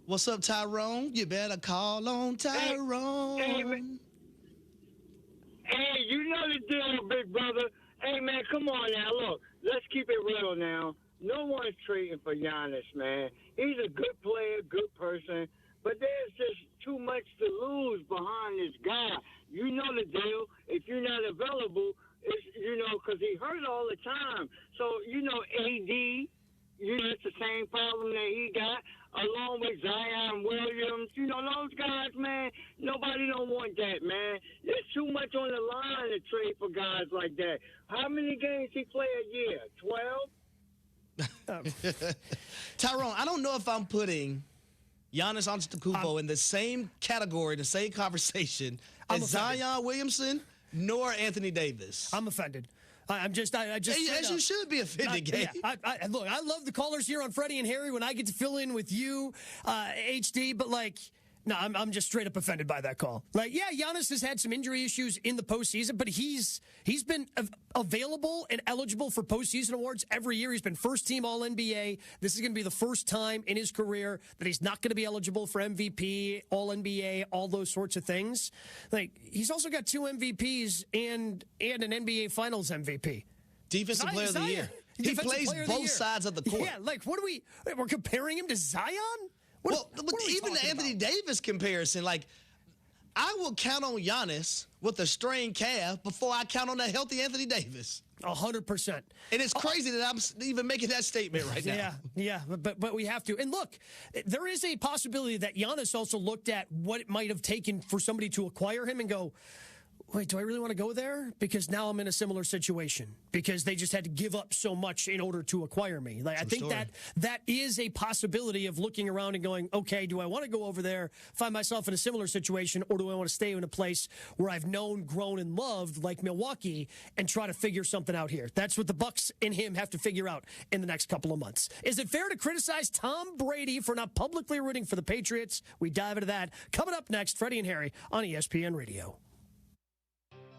S6: What's up, Tyrone? You better call on Tyrone.
S4: Hey, you know the deal, big brother. Hey, man, come on now. Look, let's keep it real now. No one's trading for Giannis, man. He's a good player, good person, but there's just too much to lose behind this guy. You know the deal. If you're not available, it's, because he hurt all the time. So, AD... it's the same problem that he got, along with Zion Williams. Those guys, man, nobody don't want that, man. There's too much on the line to trade for guys like that. How many games he play a year? 12?
S6: Tyrone, I don't know if I'm putting Giannis Antetokounmpo in the same category, the same conversation as Zion Williamson nor Anthony Davis.
S9: I'm offended. I just
S6: as you should be offended, Gabe.
S9: Yeah, look, I love the callers here on Freddie and Harry when I get to fill in with you, HD, but no, I'm just straight up offended by that call. Giannis has had some injury issues in the postseason, but he's been available and eligible for postseason awards every year. He's been first team All-NBA. This is going to be the first time in his career that he's not going to be eligible for MVP, All-NBA, all those sorts of things. He's also got 2 MVPs and an NBA Finals MVP.
S6: Defensive Player of the Year. He plays both sides of the court.
S9: Yeah, we're comparing him to Zion?
S6: Even the Anthony Davis comparison, I will count on Giannis with a strained calf before I count on a healthy Anthony Davis.
S9: 100%.
S6: And it's crazy that I'm even making that statement right now.
S9: Yeah, but we have to. And look, there is a possibility that Giannis also looked at what it might have taken for somebody to acquire him and go, wait, do I really want to go there? Because now I'm in a similar situation because they just had to give up so much in order to acquire me. Like, I think that is a possibility of looking around and going, okay, do I want to go over there, find myself in a similar situation, or do I want to stay in a place where I've known, grown, and loved, like Milwaukee, and try to figure something out here? That's what the Bucs and him have to figure out in the next couple of months. Is it fair to criticize Tom Brady for not publicly rooting for the Patriots? We dive into that. Coming up next, Freddie and Harry on ESPN Radio.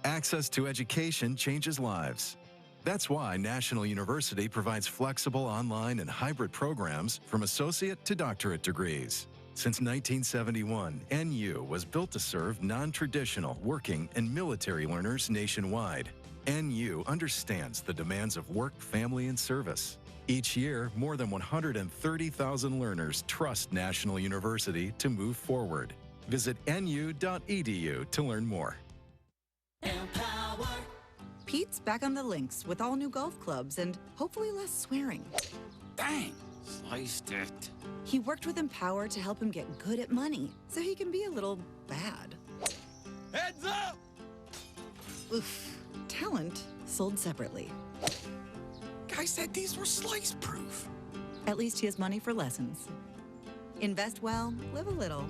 S1: Access to education changes lives. That's why National University provides flexible online and hybrid programs from associate to doctorate degrees. Since 1971, NU was built to serve non-traditional working and military learners nationwide. NU understands the demands of work, family, and service. Each year, more than 130,000 learners trust National University to move forward. Visit nu.edu to learn more.
S5: Pete's back on the links with all new golf clubs and hopefully less swearing.
S3: Bang! Sliced it.
S5: He worked with Empower to help him get good at money so he can be a little bad.
S3: Heads up!
S5: Oof. Talent sold separately.
S3: Guy said these were slice-proof.
S5: At least he has money for lessons. Invest well, live a little.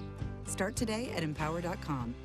S5: Start today at empower.com.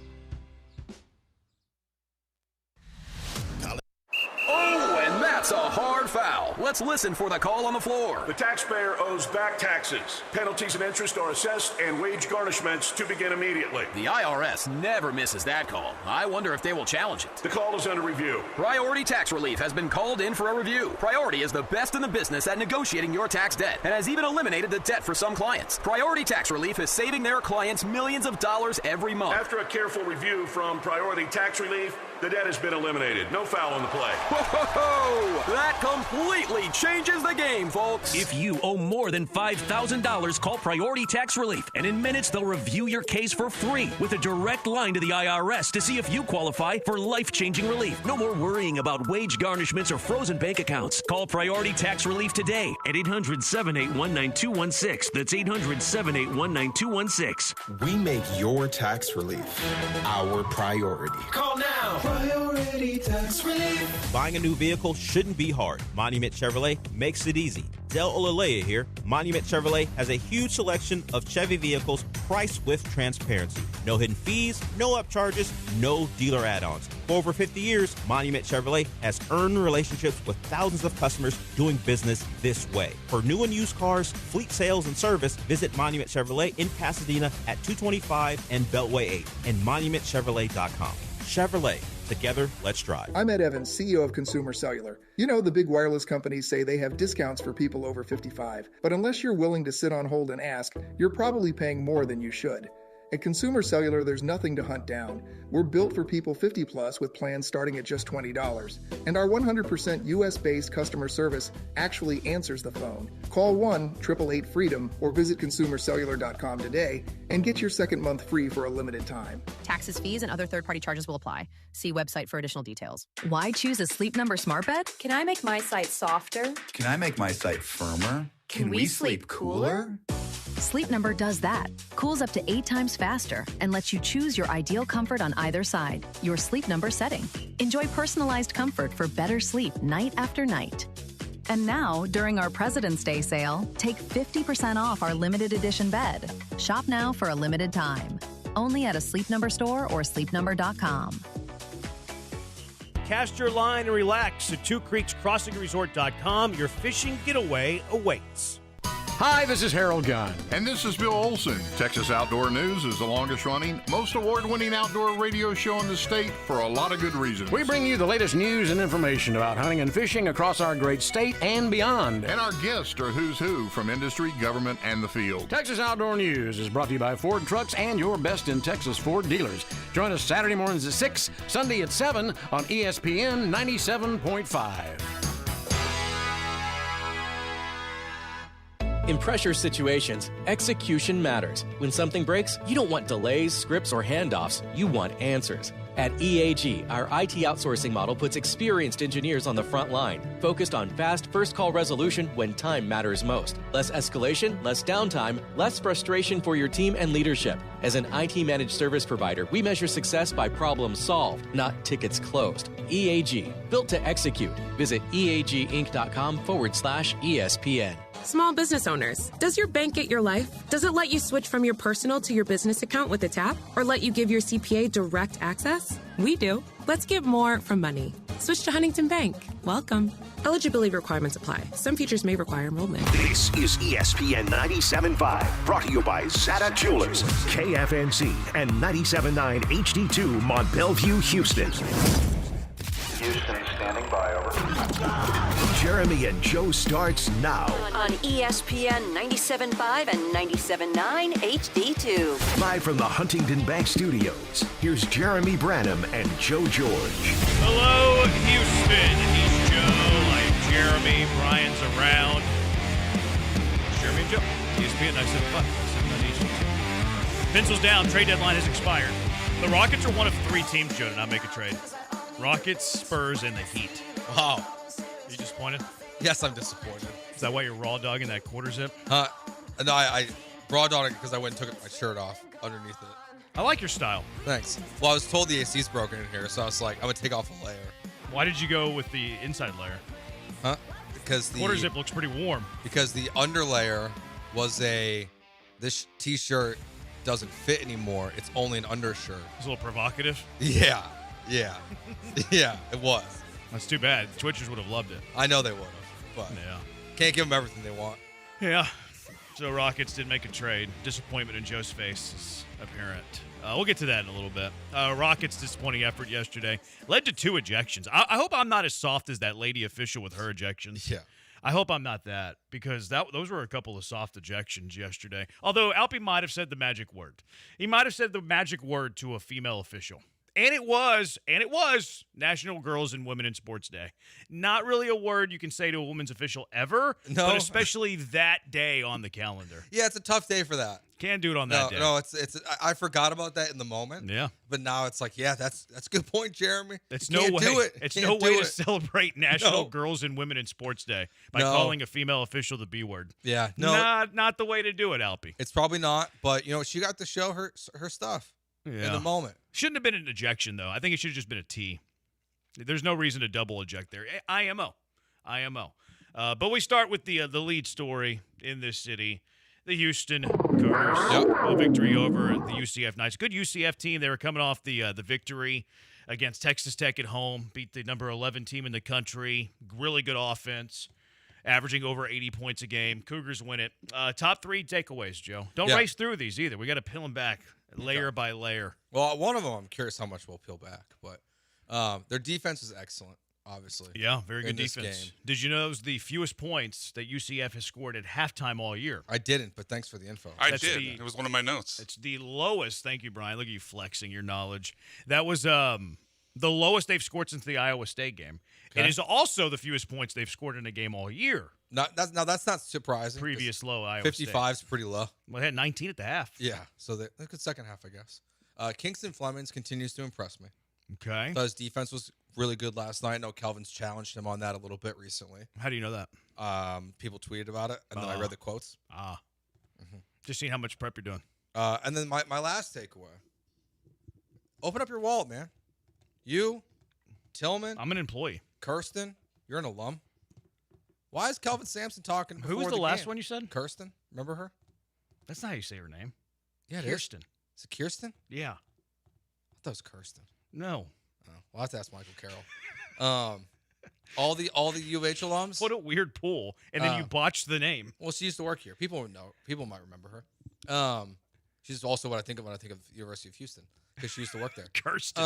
S11: Oh, and that's a hard foul. Let's listen for the call on the floor.
S12: The taxpayer owes back taxes. Penalties and interest are assessed and wage garnishments to begin immediately.
S11: The IRS never misses that call. I wonder if they will challenge it.
S12: The call is under review.
S11: Priority Tax Relief has been called in for a review. Priority is the best in the business at negotiating your tax debt and has even eliminated the debt for some clients. Priority Tax Relief is saving their clients millions of dollars every month.
S12: After a careful review from Priority Tax Relief, the debt has been eliminated. No foul on the play.
S11: Whoa! That completely changes the game, folks.
S16: If you owe more than $5,000, call Priority Tax Relief, and in minutes they'll review your case for free with a direct line to the IRS to see if you qualify for life-changing relief. No more worrying about wage garnishments or frozen bank accounts. Call Priority Tax Relief today at 800-781-9216. That's 800-781-9216.
S18: We make your tax relief our priority.
S3: Call now. Priority Tax Relief.
S2: Buying a new vehicle shouldn't be hard. Monument Chevrolet makes it easy. Del Olalea here. Monument Chevrolet has a huge selection of Chevy vehicles priced with transparency. No hidden fees, no upcharges, no dealer add-ons. For over 50 years, Monument Chevrolet has earned relationships with thousands of customers doing business this way. For new and used cars, fleet sales, and service, visit Monument Chevrolet in Pasadena at 225 and Beltway 8 and monumentchevrolet.com. Chevrolet. Together, let's drive.
S21: I'm Ed Evans, CEO of Consumer Cellular. You know, the big wireless companies say they have discounts for people over 55. But unless you're willing to sit on hold and ask, you're probably paying more than you should. At Consumer Cellular, there's nothing to hunt down. We're built for people 50 plus with plans starting at just $20. And our 100% US-based customer service actually answers the phone. Call 1-888-FREEDOM or visit consumercellular.com today and get your second month free for a limited time.
S25: Taxes, fees, and other third-party charges will apply. See website for additional details. Why choose a Sleep Number smart bed?
S28: Can I make my site softer?
S30: Can I make my site firmer? Can we sleep cooler?
S25: Sleep Number does that. Cools up to 8 times faster and lets you choose your ideal comfort on either side. Your Sleep Number setting. Enjoy personalized comfort for better sleep night after night. And now, during our President's Day sale, take 50% off our limited edition bed. Shop now for a limited time. Only at a Sleep Number store or sleepnumber.com.
S2: Cast your line and relax at TwoCreeksCrossingResort.com. Your fishing getaway awaits.
S31: Hi, this is Harold Gunn.
S32: And this is Bill Olson. Texas Outdoor News is the longest running, most award-winning outdoor radio show in the state for a lot of good reasons.
S31: We bring you the latest news and information about hunting and fishing across our great state and beyond.
S32: And our guests are who's who from industry, government, and the field.
S31: Texas Outdoor News is brought to you by Ford Trucks and your best in Texas Ford dealers. Join us Saturday mornings at 6, Sunday at 7 on ESPN 97.5.
S33: In pressure situations, execution matters. When something breaks, you don't want delays, scripts, or handoffs. You want answers.
S7: At EAG, our IT outsourcing model puts experienced engineers on the front line, focused on fast first-call resolution when time matters most. Less escalation, less downtime, less frustration for your team and leadership. As an IT managed service provider, we measure success by problems solved, not tickets closed. EAG, built to execute. Visit eaginc.com/ESPN.
S8: Small business owners, does your bank get your life? Does it let you switch from your personal to your business account with a tap? Or let you give your CPA direct access? We do. Let's get more from money. Switch to Huntington Bank. Welcome. Eligibility requirements apply. Some features may require enrollment.
S10: This is ESPN 97.5, brought to you by Zada Jewelers, KFNC, and 97.9 HD2 Mont Bellevue, Houston.
S13: Houston standing by, over.
S10: Jeremy and Joe starts now.
S14: On ESPN 97.5 and 97.9 HD2.
S10: Live from the Huntington Bank Studios, here's Jeremy Branham and Joe George.
S2: Hello, Houston. He's Joe. I'm Jeremy. Brian's around. Jeremy and Joe. ESPN 97.5. Pencils down. Trade deadline has expired. The Rockets are one of 3 teams, Joe, to not make a trade. Rockets, Spurs, and the Heat.
S15: Wow.
S2: Are you disappointed?
S15: Yes, I'm disappointed.
S2: Is that why you're raw dogging that quarter zip?
S15: No, I raw dogged it because I went and took my shirt off underneath it.
S2: I like your style.
S15: Thanks. Well, I was told the AC's broken in here, so I was like, I'm going to take off a layer.
S2: Why did you go with the inside layer?
S15: Huh? Because the
S2: quarter zip looks pretty warm.
S15: Because the underlayer was this t-shirt doesn't fit anymore. It's only an undershirt.
S2: It's a little provocative.
S15: Yeah. Yeah, it was.
S2: That's too bad. Twitchers would have loved it.
S15: I know they would have, but
S2: yeah,
S15: can't give them everything they want.
S2: Yeah. So Rockets did make a trade. Disappointment in Joe's face is apparent. We'll get to that in a little bit. Rockets' disappointing effort yesterday led to 2 ejections. I hope I'm not as soft as that lady official with her ejections.
S15: Yeah.
S2: I hope I'm not that, because those were a couple of soft ejections yesterday. Although Alpy might have said the magic word. He might have said the magic word to a female official. And it was National Girls and Women in Sports Day. Not really a word you can say to a women's official ever, but especially that day on the calendar.
S15: Yeah, it's a tough day for that.
S2: Can't do it on that day.
S15: No, I forgot about that in the moment.
S2: Yeah.
S15: But now it's like, yeah, that's a good point, Jeremy.
S2: It's
S15: you
S2: no
S15: can't
S2: way.
S15: Do it.
S2: It's
S15: can't
S2: no
S15: do
S2: way
S15: it.
S2: to celebrate National Girls and Women in Sports Day by calling a female official the B word.
S15: Yeah. No.
S2: Not the way to do it, Alpy.
S15: It's probably not, but she got to show her stuff in the moment.
S2: Shouldn't have been an ejection, though. I think it should have just been a T. There's no reason to double eject there. IMO. But we start with the lead story in this city. The Houston Cougars, a victory over the UCF Knights. Good UCF team. They were coming off the victory against Texas Tech at home. Beat the number 11 team in the country. Really good offense. Averaging over 80 points a game. Cougars win it. Top 3 takeaways, Joe. Don't race through these either. We got to peel them back layer by layer.
S15: Well, one of them, I'm curious how much we'll peel back. But their defense is excellent, obviously.
S2: Yeah, very good defense.
S15: Game.
S2: Did you know it was the fewest points that UCF has scored at halftime all year?
S15: I didn't, but thanks for the info.
S17: I did. It was one of my notes.
S2: It's the lowest. Thank you, Brian. Look at you flexing your knowledge. That was the lowest they've scored since the Iowa State game. Okay. It is also the fewest points they've scored in a game all year.
S15: That's not surprising.
S2: Previous low, Iowa
S15: 55 is pretty low.
S2: Well, they had 19 at the half.
S15: Yeah, so they're good second half, I guess. Kingston Flemings continues to impress me.
S2: Okay.
S15: His defense was really good last night. I know Kelvin's challenged him on that a little bit recently.
S2: How do you know that?
S15: People tweeted about it, and then I read the quotes.
S2: Just seeing how much prep you're doing.
S15: And then my last takeaway. Open up your wallet, man. You, Tillman.
S2: I'm an employee.
S15: Kirsten, you're an alum. Why is Kelvin Sampson talking before
S2: Who was the
S15: game?
S2: last one you said?
S15: Kirsten. Remember her?
S2: That's not how you say her name.
S15: Yeah,
S2: Kirsten.
S15: Is it Kirsten?
S2: Yeah.
S15: I thought it was Kirsten.
S2: No.
S15: Oh, well, I'll have to ask Michael Carroll. All the UH alums.
S2: What a weird pull. And then you botched the name.
S15: Well, she used to work here. People would know. People might remember her. She's also what I think of when I think of University of Houston, because she used to work there.
S2: Kirsten.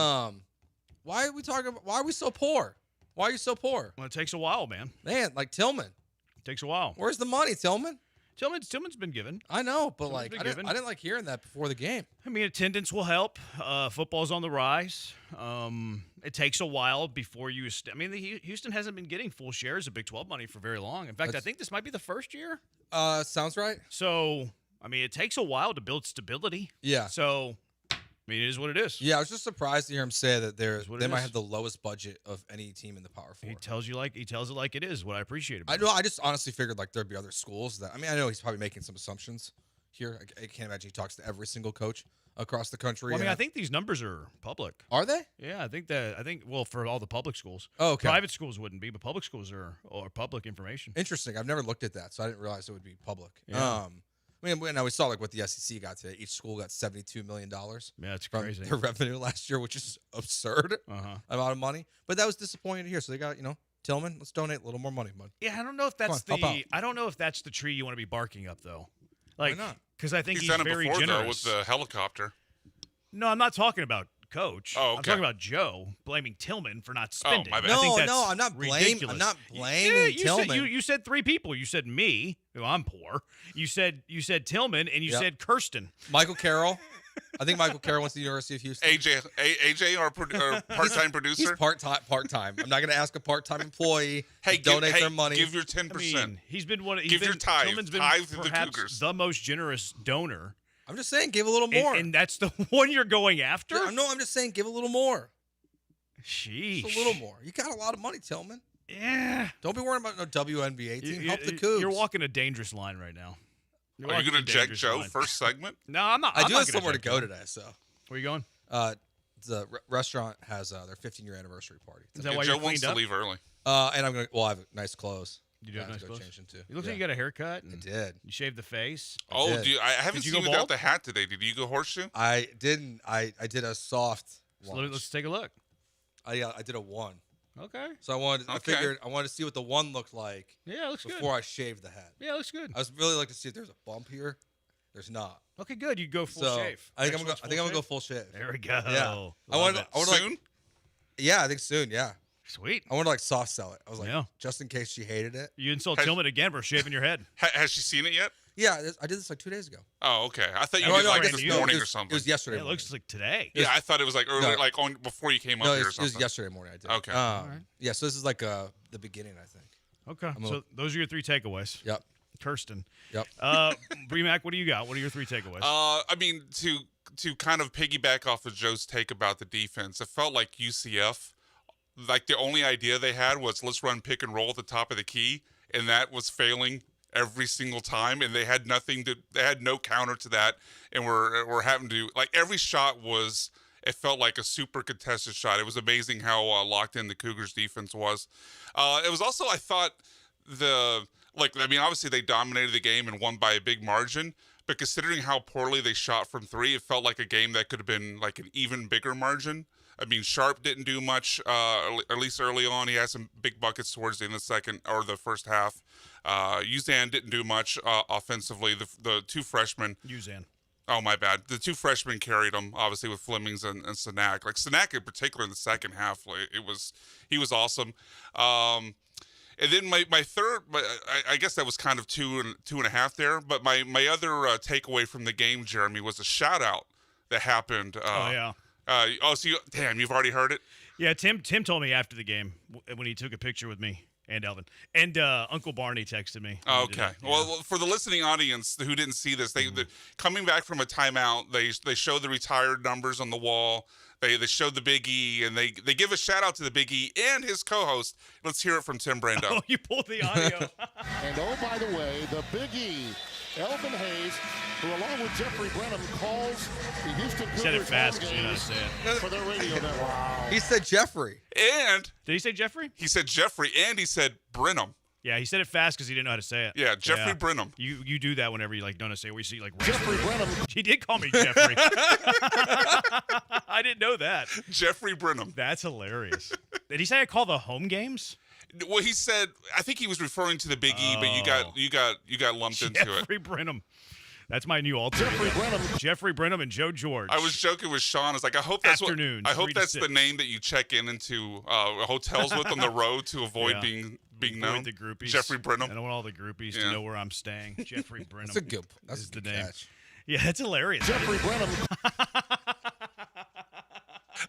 S15: Why are we talking about? Why are we so poor? Why are you so poor?
S2: Well, it takes a while, man.
S15: Man, like Tillman.
S2: It takes a while.
S15: Where's the money, Tillman?
S2: Tillman's been given.
S15: I know, but I didn't like hearing that before the game.
S2: I mean, attendance will help. Football's on the rise. It takes a while before you. Houston hasn't been getting full shares of Big 12 money for very long. In fact, I think this might be the first year.
S15: Sounds right.
S2: So, it takes a while to build stability.
S15: Yeah.
S2: So, I mean, it is what it is.
S15: Yeah, I was just surprised to hear him say that they might have the lowest budget of any team in the Power Four.
S2: He tells it like it is. What I appreciate about
S15: I know. I just honestly figured like there'd be other schools that. I mean, I know he's probably making some assumptions here. I can't imagine he talks to every single coach across the country.
S2: Well, I mean, I think these numbers are public.
S15: Are they?
S2: Yeah, I think well, for all the public schools.
S15: Oh, okay.
S2: Private schools wouldn't be, but public schools are public information.
S15: Interesting. I've never looked at that, so I didn't realize it would be public.
S2: Yeah.
S15: I mean, we saw like what the SEC got today. Each school got $72 million.
S2: Yeah, that's
S15: from
S2: crazy.
S15: their revenue last year, which is absurd amount of money. But that was disappointing to hear. So they got, Tillman, let's donate a little more money, bud.
S2: Yeah, I don't know if that's I don't know if that's the tree you want to be barking up though. Like,
S15: why not?
S2: Because I think he's
S4: done it
S2: very
S4: before,
S2: generous.
S4: though, with the helicopter.
S2: No, I'm not talking about Coach.
S4: Oh, okay.
S2: I'm talking about Joe blaming Tillman for not spending.
S4: my bad.
S2: I think that's
S15: I'm not
S2: ridiculous.
S15: I'm not blaming Tillman.
S2: You said three people. You said me, who I'm poor. You said Tillman, and you said Kirsten.
S15: Michael Carroll. I think Michael Carroll went to the University of Houston.
S4: AJ, our part-time producer.
S15: He's part-time. I'm not going to ask a part-time employee to donate their money.
S4: Give your 10%.
S2: I mean, he's been one.
S4: Give your tithe.
S2: Tillman's been
S4: Tithe to the
S2: perhaps
S4: Cougars.
S2: the most generous donor.
S15: I'm just saying, give a little more.
S2: And that's the one you're going after?
S15: No, I'm just saying, give a little more.
S2: Sheesh.
S15: Just a little more. You got a lot of money, Tillman.
S2: Yeah.
S15: Don't be worrying about no WNBA team. Help the Cougs.
S2: You're walking a dangerous line right now.
S4: Are you going to eject Joe first segment?
S2: No, I'm not.
S15: I
S2: I'm
S15: do
S2: not
S15: have
S2: gonna
S15: somewhere to
S2: eject
S15: go
S2: Joe.
S15: today, so.
S2: Where are you going?
S15: The restaurant has their 15-year anniversary party.
S2: Is that why
S4: Joe
S2: you're
S4: wants
S2: cleaned
S4: to
S2: up?
S4: leave early.
S15: And I'm going to, I have nice clothes.
S2: You do have nice
S15: to go
S2: clothes?
S15: change into.
S2: You look like you got a haircut.
S15: I did.
S2: You shaved the face.
S4: I haven't
S2: Did you
S4: seen
S2: go
S4: without
S2: bald?
S4: the hat today. Did you go horseshoe?
S15: I didn't. I did a soft
S2: So
S15: launch.
S2: let's take a look.
S15: I did a 1.
S2: Okay.
S15: So I figured I wanted to see what the 1 looked like.
S2: Yeah, it looks good.
S15: Before I shaved the hat.
S2: Yeah, it looks good.
S15: I was really like to see if there's a bump here. There's not.
S2: Okay, good. You go full
S15: So,
S2: shave.
S15: I think I'm gonna go full shave.
S2: There we go.
S15: Yeah. I
S2: Love
S15: want
S2: it.
S4: Soon?
S15: Yeah, I think soon. Yeah.
S2: Sweet.
S15: I want to soft sell it. I was like,
S2: Yeah.
S15: just in case she hated it.
S2: You insult Tillman again for shaving your head.
S4: Has she seen it yet?
S15: Yeah, I did this like 2 days ago.
S4: Oh, okay. I thought you
S15: No,
S4: did
S15: no,
S4: like
S15: I
S4: this
S15: guess
S4: morning
S15: it
S4: or
S15: was-
S4: something.
S15: It was yesterday.
S2: Yeah, it
S15: morning.
S2: looks like today.
S4: Yeah, I thought it was like early,
S15: No.
S4: like before you came up
S15: No,
S4: here or
S15: it was
S4: something.
S15: yesterday morning. I did.
S4: Okay.
S15: Yeah, so this is like the beginning, I think.
S2: Okay. So those are your 3 takeaways.
S15: Yep.
S2: Kirsten.
S15: Yep.
S2: Mac, what do you got? What are your 3 takeaways?
S4: I mean, to kind of piggyback off of Joe's take about the defense, it felt like UCF, like the only idea they had was let's run pick and roll at the top of the key, and that was failing every single time, and they had no counter to that, and we're having to, like, every shot was, it felt like a super contested shot. It was amazing how locked in the Cougars defense was. It was also, I thought, obviously they dominated the game and won by a big margin, but considering how poorly they shot from 3, it felt like a game that could have been like an even bigger margin. I mean, Sharp didn't do much, at least early on. He had some big buckets towards the end of the first half. Uzan didn't do much offensively. The 2 freshmen.
S2: Uzan.
S4: Oh, my bad. The 2 freshmen carried them, obviously, with Flemings and Sanak. Like, Sanak in particular in the second half, like, he was awesome. And then my third, I guess that was kind of 2 and a half there. But my other takeaway from the game, Jeremy, was a shout out that happened.
S2: Oh yeah.
S4: You've already heard it?
S2: Yeah, Tim told me after the game when he took a picture with me and Elvin. And Uncle Barney texted me.
S4: Okay. Yeah. Well, for the listening audience who didn't see this, they coming back from a timeout, they showed the retired numbers on the wall. They showed the Big E, and they give a shout out to the Big E and his co-host. Let's hear it from Tim Brando.
S2: Oh, you pulled the audio.
S6: And oh, by the way, the Big E, Elvin Hayes, who along with Jeffrey Brenham calls the Houston Cougars
S2: said it fast
S6: home
S2: because you know how to
S6: games
S2: say it.
S6: for their radio network. Wow.
S15: He said Jeffrey.
S4: And
S2: did he say Jeffrey?
S4: He said Jeffrey, and he said Brenham.
S2: Yeah, he said it fast because he didn't know how to say it.
S4: Yeah, Jeffrey Brenham.
S2: You do that whenever you don't know how to say it. Where you see like
S6: Jeffrey Brenham.
S2: He did call me Jeffrey. I didn't know that.
S4: Jeffrey Brenham.
S2: That's hilarious. Did he say I call the home games?
S4: Well, he said I think he was referring to the Big E, but you got lumped into it.
S2: Jeffrey Brenham. That's my new alter. Jeffrey Brenham and Joe George.
S4: I was joking with Sean. I was like, I hope that's
S2: Afternoons,
S4: I hope that's
S2: 6.
S4: the name that you check into hotels with on the road to avoid being known.
S2: The groupies.
S4: Jeffrey Brenham.
S2: I don't want all the groupies to know where I'm staying. Jeffrey Brenham.
S15: That's
S2: the
S15: good
S2: name.
S15: catch.
S2: Yeah, that's hilarious.
S6: Jeffrey Brenham.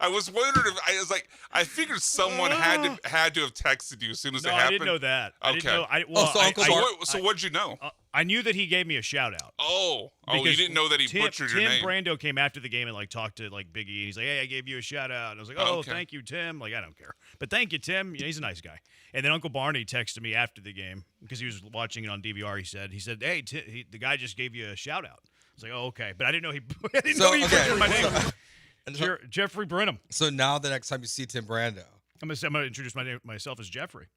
S4: I was wondering if I figured someone had to have texted you as soon as it happened.
S2: I didn't know that.
S4: Okay.
S2: I didn't know.
S4: So what'd you know?
S2: I knew that he gave me a shout out.
S4: Oh, you didn't know that he butchered your name.
S2: Tim Brando came after the game and like talked to like Big E. He's like, "Hey, I gave you a shout out." And I was like, "Oh, thank you, Tim." Like, I don't care, but thank you, Tim. Yeah, he's a nice guy. And then Uncle Barney texted me after the game because he was watching it on DVR. He said, "Hey, the guy just gave you a shout out." I was like, "Oh, okay," but I didn't know he butchered my name. Jeffrey Brenham.
S15: So now the next time you see Tim Brando,
S2: I'm gonna introduce myself as Jeffrey.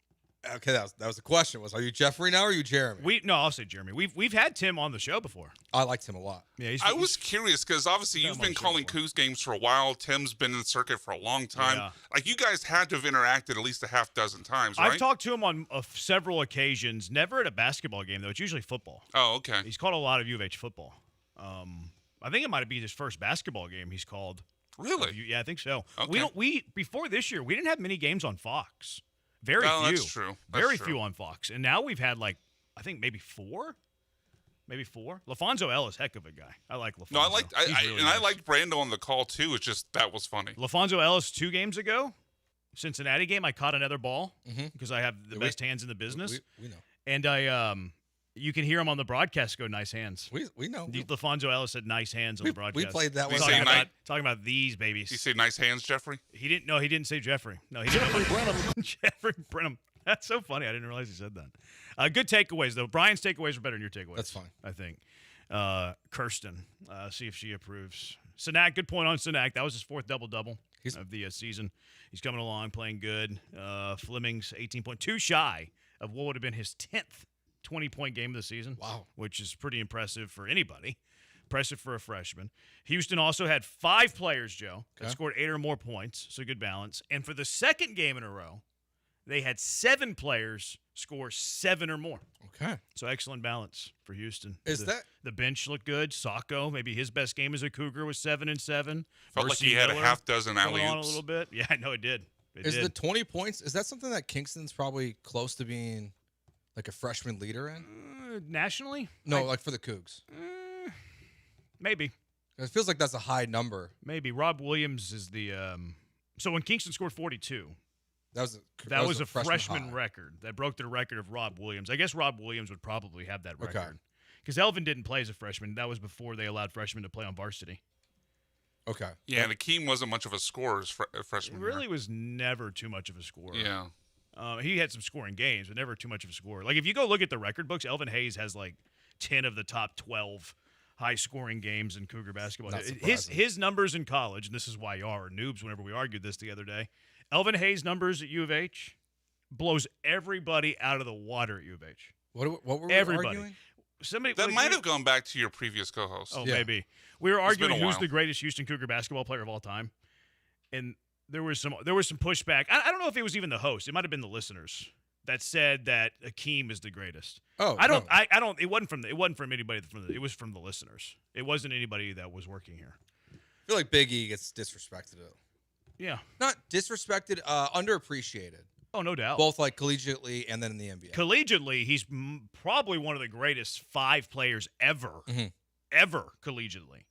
S15: Okay, that was the question. Are you Jeffrey now or are you Jeremy?
S2: I'll say Jeremy. We've had Tim on the show before.
S15: I liked him a lot.
S2: Yeah,
S4: I was curious because obviously you've been calling Cougs games for a while. Tim's been in the circuit for a long time.
S2: Yeah.
S4: Like you guys had to have interacted at least a half dozen times, right?
S2: I've talked to him on several occasions. Never at a basketball game though. It's usually football.
S4: Oh, okay.
S2: He's called a lot of U of H football. I think it might be his first basketball game he's called.
S4: Really?
S2: Yeah, I think so.
S4: Okay.
S2: We before this year we didn't have many games on Fox. Very few.
S4: That's true.
S2: Very few on Fox. And now we've had I think maybe four. LaFonso Ellis, heck of a guy. I like LaFonso.
S4: No, I liked Brando on the call too. It's just that was funny.
S2: LaFonso Ellis 2 games ago, Cincinnati game, I caught another ball because I have the best hands in the business.
S15: We know.
S2: And you can hear him on the broadcast go, nice hands.
S15: We know.
S2: LaFonso Ellis said nice hands on the broadcast.
S15: We played that one.
S2: Talking about these babies.
S4: Did you say nice hands, Jeffrey?
S2: He didn't say Jeffrey. No, he didn't. Jeffrey Brenham. That's so funny. I didn't realize he said that. Good takeaways, though. Brian's takeaways are better than your takeaways.
S15: That's fine.
S2: I think. Kirsten, see if she approves. Sanak, good point on Sanak. That was his 4th double-double of the season. He's coming along, playing good. Fleming's 18.2 shy of what would have been his 10th 20-point game of the season.
S15: Wow.
S2: Which is pretty impressive for anybody. Impressive for a freshman. Houston also had 5 players, Joe, that scored 8 or more points, so good balance. And for the second game in a row, they had 7 players score 7 or more.
S15: Okay.
S2: So excellent balance for Houston.
S15: The
S2: bench looked good? Sacco, maybe his best game as a Cougar was 7 and 7.
S4: Felt like he had a half dozen alley-oops.
S2: On a little bit. Yeah, I know it did.
S15: The 20 points, is that something that Kingston's probably close to being like a freshman leader in?
S2: Nationally?
S15: No, like for the Cougs.
S2: Maybe.
S15: It feels like that's a high number.
S2: Maybe. Rob Williams is the so when Kingston scored 42, that was a freshman record. That broke the record of Rob Williams. I guess Rob Williams would probably have that record. Because Elvin didn't play as a freshman. That was before they allowed freshmen to play on varsity.
S15: Okay.
S4: Yeah, and Akeem wasn't much of a scorer as freshman.
S2: He really was never too much of a scorer.
S4: Yeah.
S2: He had some scoring games, but never too much of a scorer. Like, if you go look at the record books, Elvin Hayes has, 10 of the top 12 high-scoring games in Cougar basketball. His numbers in college, and this is why y'all are noobs whenever we argued this the other day, Elvin Hayes' numbers at U of H blows everybody out of the water at U of H.
S15: What were we arguing?
S4: That might have gone back to your previous co-host.
S2: Oh, yeah. Maybe. We were arguing who's the greatest Houston Cougar basketball player of all time. And there was some pushback. I don't know if it was even the host. It might have been the listeners that said that Akeem is the greatest.
S15: Oh,
S2: I don't. It wasn't from anybody. It was from the listeners. It wasn't anybody that was working here.
S15: I feel like Big E gets disrespected.
S2: Yeah.
S15: Not disrespected, underappreciated.
S2: Oh, no doubt.
S15: Both collegiately and then in the NBA.
S2: Collegiately, he's probably one of the greatest 5 players ever.
S15: Mm-hmm.
S2: Ever collegiately.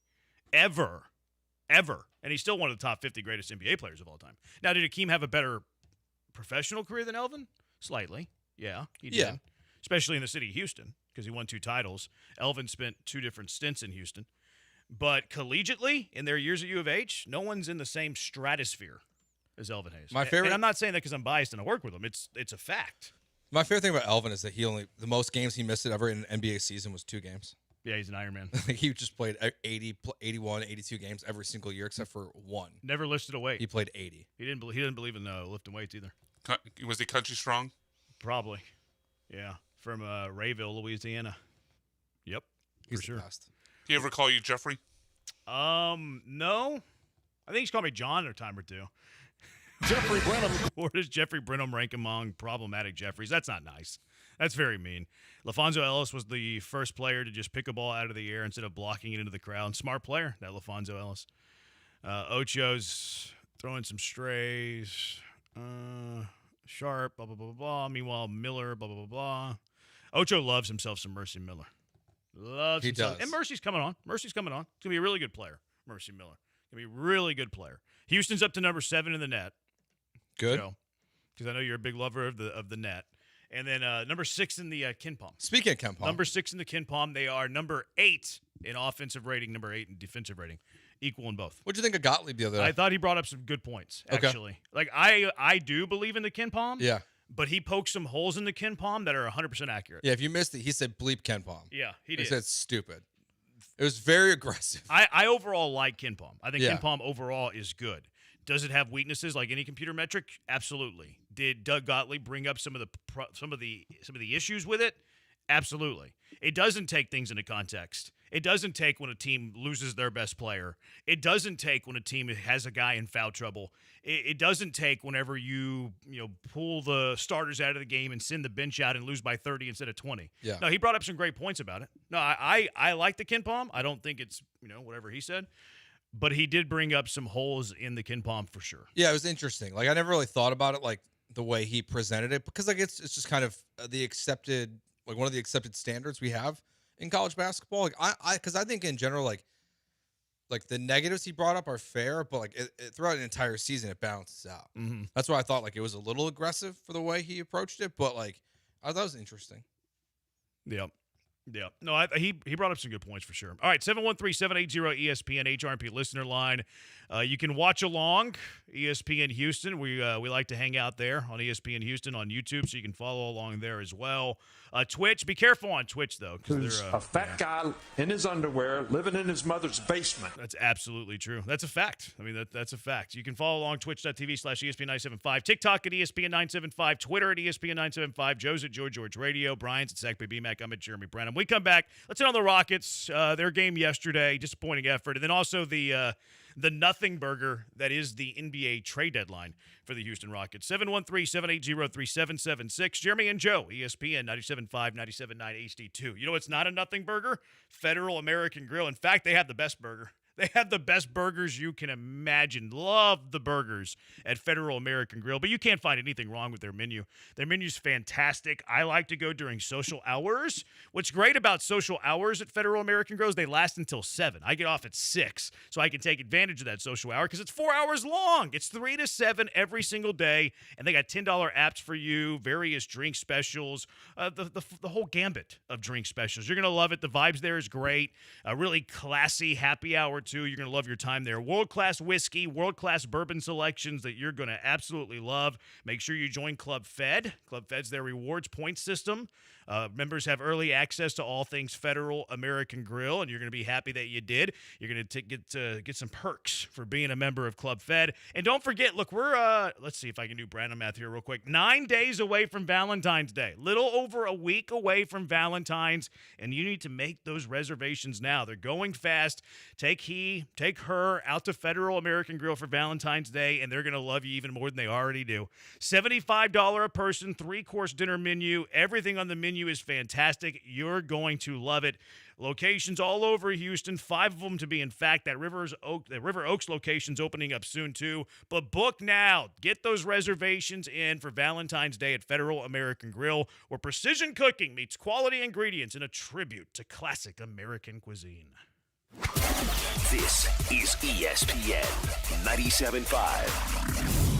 S2: Ever. And he's still one of the top 50 greatest NBA players of all time. Now, did Akeem have a better professional career than Elvin? Slightly. Yeah, he did.
S15: Yeah.
S2: Especially in the city of Houston, because he won 2 titles. Elvin spent 2 different stints in Houston. But collegiately, in their years at U of H, no one's in the same stratosphere as Elvin Hayes.
S15: My favorite,
S2: and I'm not saying that because I'm biased and I work with him. It's a fact.
S15: My favorite thing about Elvin is that the most games he missed ever in an NBA season was 2 games.
S2: Yeah, he's an Iron Man.
S15: He just played 80, 81, 82 games every single year except for 1.
S2: Never listed a weight.
S15: He played 80.
S2: He didn't believe in lifting weights either.
S4: Was he country strong?
S2: Probably. Yeah, from Rayville, Louisiana. Yep,
S15: he's
S2: for sure.
S15: The best.
S4: Do you ever call you Jeffrey?
S2: No. I think he's called me John a time or 2.
S6: Jeffrey Brenham.
S2: Where does Jeffrey Brenham rank among problematic Jeffreys? That's not nice. That's very mean. LaFonso Ellis was the first player to just pick a ball out of the air instead of blocking it into the crowd. Smart player, that LaFonso Ellis. Ocho's throwing some strays. Sharp, blah, blah, blah, blah. Meanwhile, Miller, blah, blah, blah, blah. Ocho loves himself some Mercy Miller. Loves
S15: he
S2: himself.
S15: does.
S2: And Mercy's coming on. It's going to be a really good player, Mercy Miller. Going to be a really good player. Houston's up to number 7 in the net.
S15: Good.
S2: Because I know you're a big lover of the net. And then number 6 in the KenPom.
S15: Speaking of KenPom.
S2: Number 6 in the KenPom. They are number 8 in offensive rating, number 8 in defensive rating. Equal in both.
S15: What'd you think of Gottlieb the other day?
S2: I thought he brought up some good points, actually. Like, I do believe in the KenPom.
S15: Yeah.
S2: But he poked some holes in the KenPom that are 100% accurate.
S15: Yeah, if you missed it, he said bleep KenPom.
S2: Yeah, he did.
S15: He said stupid. It was very aggressive.
S2: I overall like KenPom. I think KenPom overall is good. Does it have weaknesses like any computer metric? Absolutely. Did Doug Gottlieb bring up some of the issues with it? Absolutely. It doesn't take things into context. It doesn't take when a team loses their best player. It doesn't take when a team has a guy in foul trouble. It doesn't take whenever you pull the starters out of the game and send the bench out and lose by 30 instead of 20.
S15: Yeah.
S2: No, he brought up some great points about it. No, I like the KenPom. I don't think it's whatever he said, but he did bring up some holes in the KenPom for sure.
S15: Yeah, it was interesting. Like I never really thought about it like the way he presented it because like it's just kind of the accepted one of the accepted standards we have in college basketball. Like because I think in general like the negatives he brought up are fair, but like throughout an entire season it balances out.
S2: Mm-hmm.
S15: That's why I thought like it was a little aggressive for the way he approached it, but like I thought it was interesting.
S2: Yep. Yeah. No, he brought up some good points for sure. All right, 713-780-ESPN HRP listener line. You can watch along ESPN Houston. We like to hang out there on ESPN Houston on YouTube, so you can follow along there as well. Twitch, be careful on Twitch, though.
S1: Who's a fat guy in his underwear living in his mother's basement.
S2: That's absolutely true. That's a fact. I mean, that's a fact. You can follow along twitch.tv/ESPN975, TikTok at ESPN975, Twitter at ESPN975, Joe's at George Radio, Brian's at Zach BMac, I'm at Jeremy Branham. We come back. Let's hit on the Rockets. Their game yesterday, disappointing effort. And then also the nothing burger that is the NBA trade deadline for the Houston Rockets. 713-780-3776. Jeremy and Joe, ESPN 97.5, 97.9 HD2. You know what's not a nothing burger? Federal American Grill. In fact, they have the best burger. They have the best burgers you can imagine. Love the burgers at Federal American Grill, but you can't find anything wrong with their menu. Their menu's fantastic. I like to go during social hours. What's great about social hours at Federal American Grill is they last until 7. I get off at 6, so I can take advantage of that social hour because it's 4 hours long. It's 3 to 7 every single day, and they got $10 apps for you, various drink specials, the whole gambit of drink specials. You're going to love it. The vibes there is great. A really classy happy hour too. You're going to love your time there. World-class whiskey, world-class bourbon selections that you're going to absolutely love. Make sure you join Club Fed. Club Fed's their rewards point system. Members have early access to all things Federal American Grill, and you're going to be happy that you did. You're going to get some perks for being a member of Club Fed. And don't forget, look, we're let's see if I can do Brandon math here real quick. 9 days away from Valentine's Day. Little over a week away from Valentine's, and you need to make those reservations now. They're going fast. Take her out to Federal American Grill for Valentine's Day, and they're going to love you even more than they already do. $75 a person, 3-course dinner menu. Everything on the menu is fantastic. You're going to love it. Locations all over Houston, 5 of them to be. In fact, the River Oaks location's opening up soon too. But book now. Get those reservations in for Valentine's Day at Federal American Grill, where precision cooking meets quality ingredients in a tribute to classic American cuisine.
S10: This is ESPN 97.5.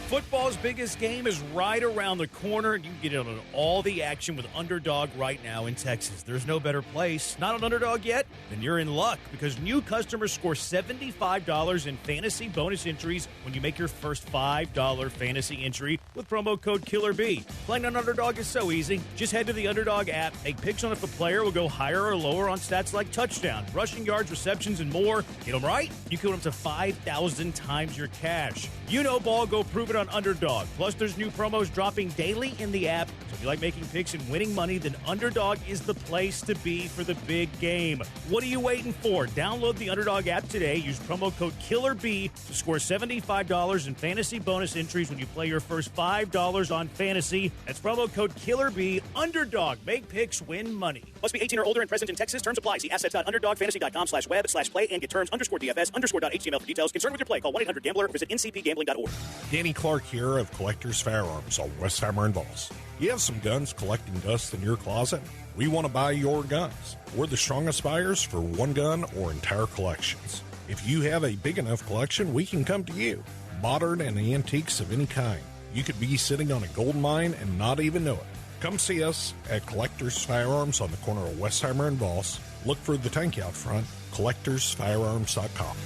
S2: Football's biggest game is right around the corner, and you can get in on all the action with Underdog right now in Texas. There's no better place. Not on Underdog yet? Then you're in luck, because new customers score $75 in fantasy bonus entries when you make your first $5 fantasy entry with promo code KILLERB. Playing on Underdog is so easy. Just head to the Underdog app, take picks on if a player will go higher or lower on stats like touchdown, rushing yards, receptions, and more. Get them right, you can win up to 5,000 times your cash. You know ball, go prove it on Underdog. Plus, there's new promos dropping daily in the app. So if you like making picks and winning money, then Underdog is the place to be for the big game. What are you waiting for? Download the Underdog app today. Use promo code KILLERB to score $75 in fantasy bonus entries when you play your first $5 on fantasy. That's promo code KILLERB. Underdog. Make picks, win money. Must be 18 or older and present in Texas. Terms apply. See assets.underdogfantasy.com/web/play and get terms _DFS_.html for details. Concerned with your play, call 1-800-GAMBLER. Visit ncpgambling.org.
S5: Danny Clark here of Collectors Firearms on Westheimer and Voss. You have some guns collecting dust in your closet? We want to buy your guns. We're the strongest buyers for one gun or entire collections. If you have a big enough collection, we can come to you. Modern and antiques of any kind. You could be sitting on a gold mine and not even know it. Come see us at Collectors Firearms on the corner of Westheimer and Voss. Look for the tank out front, collectorsfirearms.com.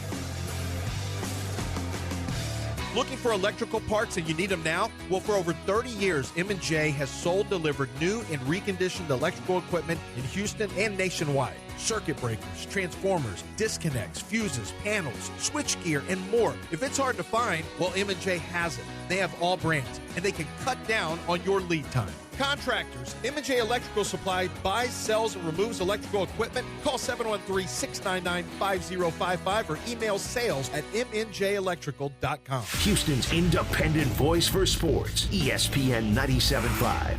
S9: Looking for electrical parts and you need them now? Well, for over 30 years, M&J has sold, delivered new and reconditioned electrical equipment in Houston and nationwide. Circuit breakers, transformers, disconnects, fuses, panels, switchgear, and more. If it's hard to find, well, M&J has it. They have all brands, and they can cut down on your lead time. Contractors, M&J Electrical Supply buys, sells, and removes electrical equipment. Call 713-699-5055 or email sales at mnjelectrical.com.
S10: Houston's independent voice for sports, ESPN 97.5.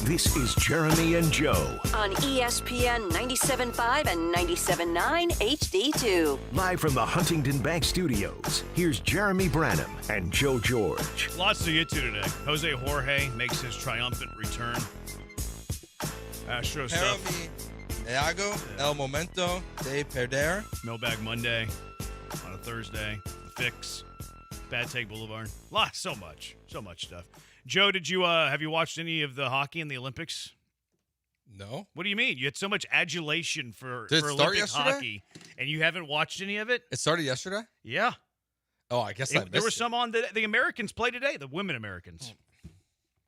S10: This is Jeremy and Joe
S14: on ESPN 97.5 and 97.9 HD2.
S10: Live from the Huntington Bank Studios, here's Jeremy Branham and Joe George.
S2: Lots to get to today. Jose Jorge makes his triumphant return. Astro stuff.
S15: Iago, El Momento de Perder.
S2: Mailbag Monday on a Thursday. The Fix. Bad Take Boulevard. So much stuff. Joe, did you have you watched any of the hockey in the Olympics?
S15: No.
S2: What do you mean? You had so much adulation for
S15: Did it start
S2: Olympic
S15: yesterday?
S2: hockey, and you haven't watched any of it?
S15: It started yesterday?
S2: Yeah.
S15: Oh, I guess I missed
S2: There were
S15: it.
S2: some on the Americans play today, the women Americans.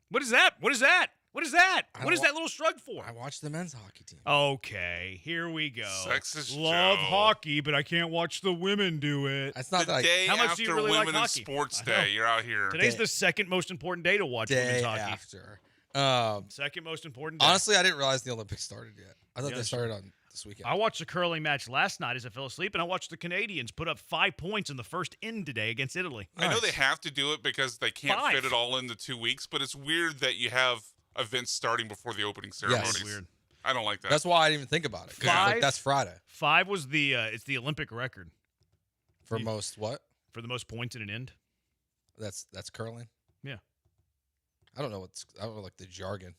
S2: What is that? What is that? What is that? What is that little shrug for?
S15: I watched the men's hockey team.
S2: Okay, here we go.
S4: Sexist
S2: Love
S4: Joe.
S2: hockey, but I can't watch the women do it.
S15: That's not
S4: The
S15: that
S4: day
S2: How much
S4: after
S2: do you really like
S4: Women in
S2: hockey?
S4: Sports
S2: I know.
S4: Day, you're out here.
S2: Today's the second most important day to watch women's
S15: day
S2: hockey.
S15: after.
S2: Second most important day.
S15: Honestly, I didn't realize the Olympics started yet. I thought
S2: Yeah,
S15: they started on this weekend.
S2: I watched the curling match last night as I fell asleep, and I watched the Canadians put up 5 points in the first end today against Italy.
S4: I know they have to do it because they can't
S2: 5.
S4: fit it all into 2 weeks, but it's weird that you have events starting before the opening ceremonies.
S2: It's weird.
S4: I don't like that.
S15: That's why I didn't even think about it. 'Cause I was like, that's Friday.
S2: 5 was it's the Olympic record.
S15: For most what?
S2: For the most points in an end.
S15: That's curling?
S2: Yeah.
S15: I don't know like the jargon.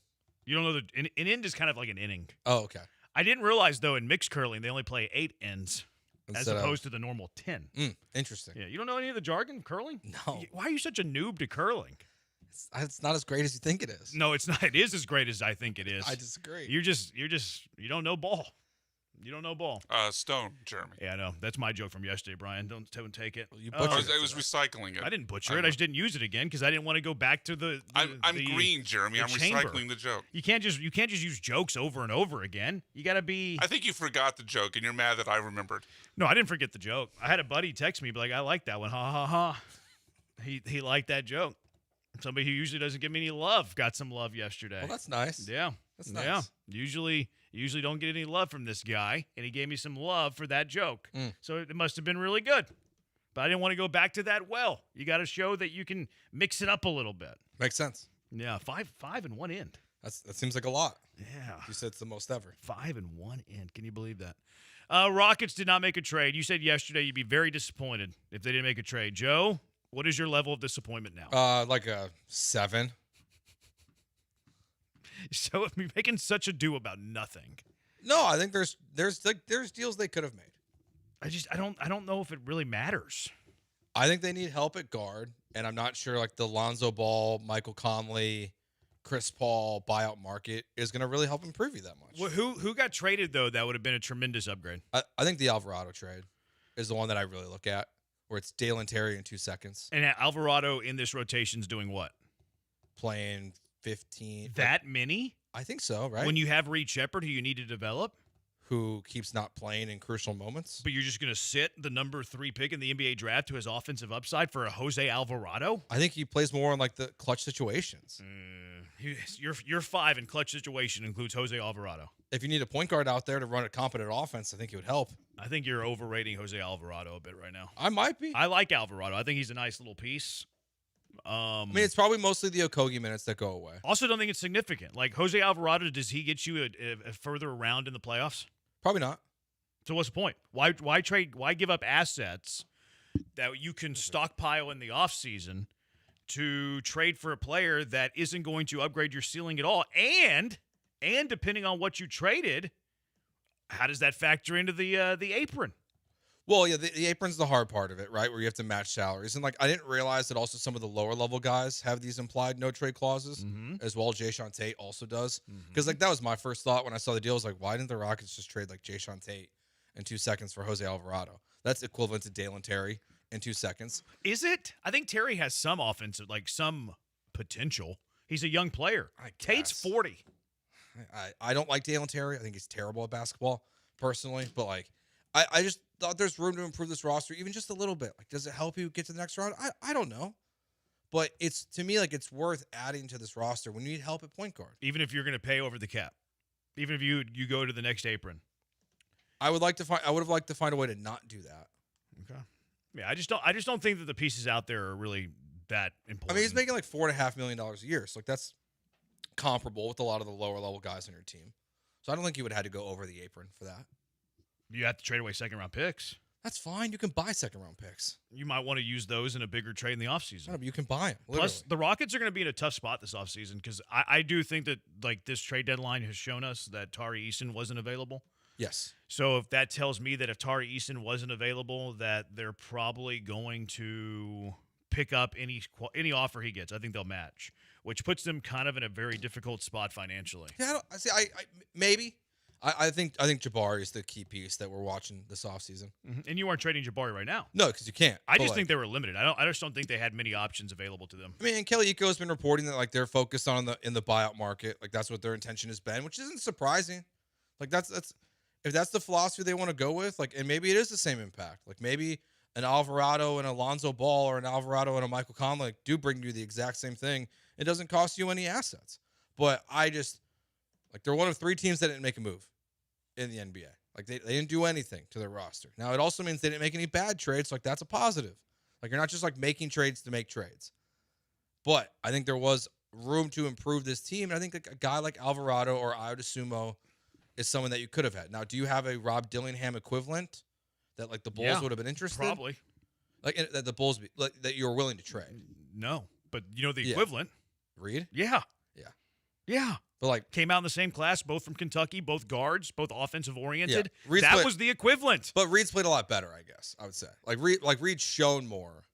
S2: You don't know an end is kind of like an inning.
S15: Oh, okay.
S2: I didn't realize, though, in mixed curling, they only play 8 ends
S15: Instead
S2: as
S15: of-
S2: opposed to the normal 10.
S15: Interesting.
S2: Yeah, you don't know any of the jargon curling?
S15: No.
S2: Why are you such a noob to curling?
S15: It's not as great as you think it is.
S2: No, it's not. It is as great as I think it is.
S15: I disagree.
S2: You don't know ball. You don't know ball.
S4: Stone, Jeremy.
S2: Yeah, I know. That's my joke from yesterday, Brian. Don't take it.
S15: You
S4: I was recycling it.
S2: I didn't butcher it. I just didn't use it again because I didn't want to go back to the
S4: I'm green, Jeremy.
S2: the
S4: I'm
S2: chamber.
S4: recycling the joke.
S2: You can't just use jokes over and over again. You got to be.
S4: I think you forgot the joke, and you're mad that I remembered.
S2: No, I didn't forget the joke. I had a buddy text me, be like, I like that one. Ha, ha, ha. He liked that joke. Somebody who usually doesn't give me any love got some love yesterday.
S15: Well, that's nice.
S2: Yeah.
S15: That's nice.
S2: Yeah. Usually don't get any love from this guy, and he gave me some love for that joke. So it must have been really good. But I didn't want to go back to that well. You got to show that you can mix it up a little bit.
S15: Makes sense.
S2: Yeah, five in one end.
S15: That seems like a lot.
S2: Yeah.
S15: You said it's the most ever.
S2: 5 in one end. Can you believe that? Rockets did not make a trade. You said yesterday you'd be very disappointed if they didn't make a trade. Joe, what is your level of disappointment now?
S15: Like a 7.
S2: So if you're making such a do about nothing.
S15: No, I think there's deals they could have made.
S2: I don't know if it really matters.
S15: I think they need help at guard, and I'm not sure like the Lonzo Ball, Michael Conley, Chris Paul buyout market is going to really help improve you that much.
S2: Well, who got traded though? That would have been a tremendous upgrade.
S15: I think the Alvarado trade is the one that I really look at, where it's Dalen Terry in 2 seconds.
S2: And Alvarado in this rotation is doing what?
S15: Playing 15.
S2: That many?
S15: I think so, right?
S2: When you have Reed Shepard, who you need to develop,
S15: who keeps not playing in crucial moments.
S2: But you're just going to sit the number 3 pick in the NBA draft to his offensive upside for a Jose Alvarado?
S15: I think he plays more in like the clutch situations.
S2: Your 5 in clutch situation includes Jose Alvarado.
S15: If you need a point guard out there to run a competent offense, I think it would help.
S2: I think you're overrating Jose Alvarado a bit right now.
S15: I might be.
S2: I like Alvarado. I think he's a nice little piece.
S15: I mean, it's probably mostly the Okogie minutes that go away.
S2: Also, don't think it's significant. Like Jose Alvarado, does he get you a further round in the playoffs?
S15: Probably not.
S2: So what's the point? Why trade? Why give up assets that you can stockpile in the offseason to trade for a player that isn't going to upgrade your ceiling at all? And depending on what you traded, how does that factor into the apron?
S15: Well, yeah, the apron's the hard part of it, right? Where you have to match salaries. And, like, I didn't realize that also some of the lower-level guys have these implied no-trade clauses as well. Jayshawn Tate also does. Because, like, that was my first thought when I saw the deal. I was like, why didn't the Rockets just trade, like, Jayshawn Tate in 2 seconds for Jose Alvarado? That's equivalent to Dalen Terry in 2 seconds.
S2: Is it? I think Terry has some offensive, like, some potential. He's a young player. Tate's 40.
S15: I don't like Dalen Terry. I think he's terrible at basketball, personally. But, like, I just thought there's room to improve this roster even just a little bit. Like, does it help you get to the next round? I don't know. But it's, to me, like, it's worth adding to this roster when you need help at point guard.
S2: Even if you're going to pay over the cap. Even if you go to the next apron.
S15: I would have liked to find a way to not do that.
S2: Okay. Yeah, I just don't think that the pieces out there are really that important.
S15: I mean, he's making like $4.5 million a year. So, like, that's comparable with a lot of the lower level guys on your team. So I don't think you would have had to go over the apron for that.
S2: You have to trade away second-round picks.
S15: That's fine. You can buy second-round picks.
S2: You might want to use those in a bigger trade in the offseason.
S15: No, but you can buy them. Literally.
S2: Plus, the Rockets are going to be in a tough spot this offseason because I do think that, like, this trade deadline has shown us that Tari Eason wasn't available.
S15: Yes.
S2: So if that tells me that if Tari Eason wasn't available, that they're probably going to pick up any offer he gets. I think they'll match, which puts them kind of in a very difficult spot financially.
S15: Yeah, I maybe. I think Jabari is the key piece that we're watching this offseason.
S2: Mm-hmm. And you aren't trading Jabari right now.
S15: No, because you can't.
S2: I just think they were limited. I just don't think they had many options available to them.
S15: I mean, and Kelly Iko has been reporting that, like, they're focused on in the buyout market. Like, that's what their intention has been, which isn't surprising. Like, that's if that's the philosophy they want to go with, like, and maybe it is the same impact. Like, maybe an Alvarado and Alonzo Ball or an Alvarado and a Michael Conley, like, do bring you the exact same thing. It doesn't cost you any assets. But they're one of 3 teams that didn't make a move in the NBA. Like, they didn't do anything to their roster. Now, it also means they didn't make any bad trades. Like, that's a positive. Like, you're not just, like, making trades to make trades. But I think there was room to improve this team. And I think a guy like Alvarado or Ayo Sumo is someone that you could have had. Now, do you have a Rob Dillingham equivalent that, like, the Bulls would have been interested?
S2: Probably.
S15: Like, that the Bulls, that you were willing to trade?
S2: No. But you know the equivalent?
S15: Reed?
S2: Yeah.
S15: Yeah.
S2: Yeah.
S15: But, like,
S2: came out in the same class, both from Kentucky, both guards, both offensive oriented.
S15: Yeah.
S2: That was the equivalent.
S15: But Reed's played a lot better, I guess. I would say. Reed's shown more.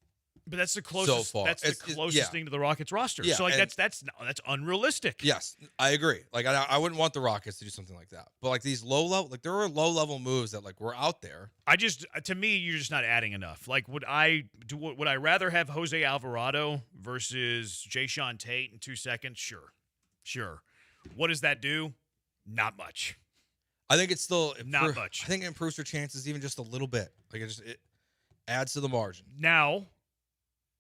S2: But that's the closest.
S15: So far.
S2: That's the closest thing to the Rockets roster.
S15: Yeah,
S2: so, like, that's unrealistic.
S15: Yes, I agree. Like, I wouldn't want the Rockets to do something like that. But, like, these low level, like, there were low level moves that, like, were out there.
S2: To me, you're just not adding enough. Like, would I rather have Jose Alvarado versus Jayshawn Tate in 2 seconds? Sure. What does that do? Not much.
S15: I think it's still
S2: not much.
S15: I think it improves your chances even just a little bit. Like, it adds to the margin.
S2: Now,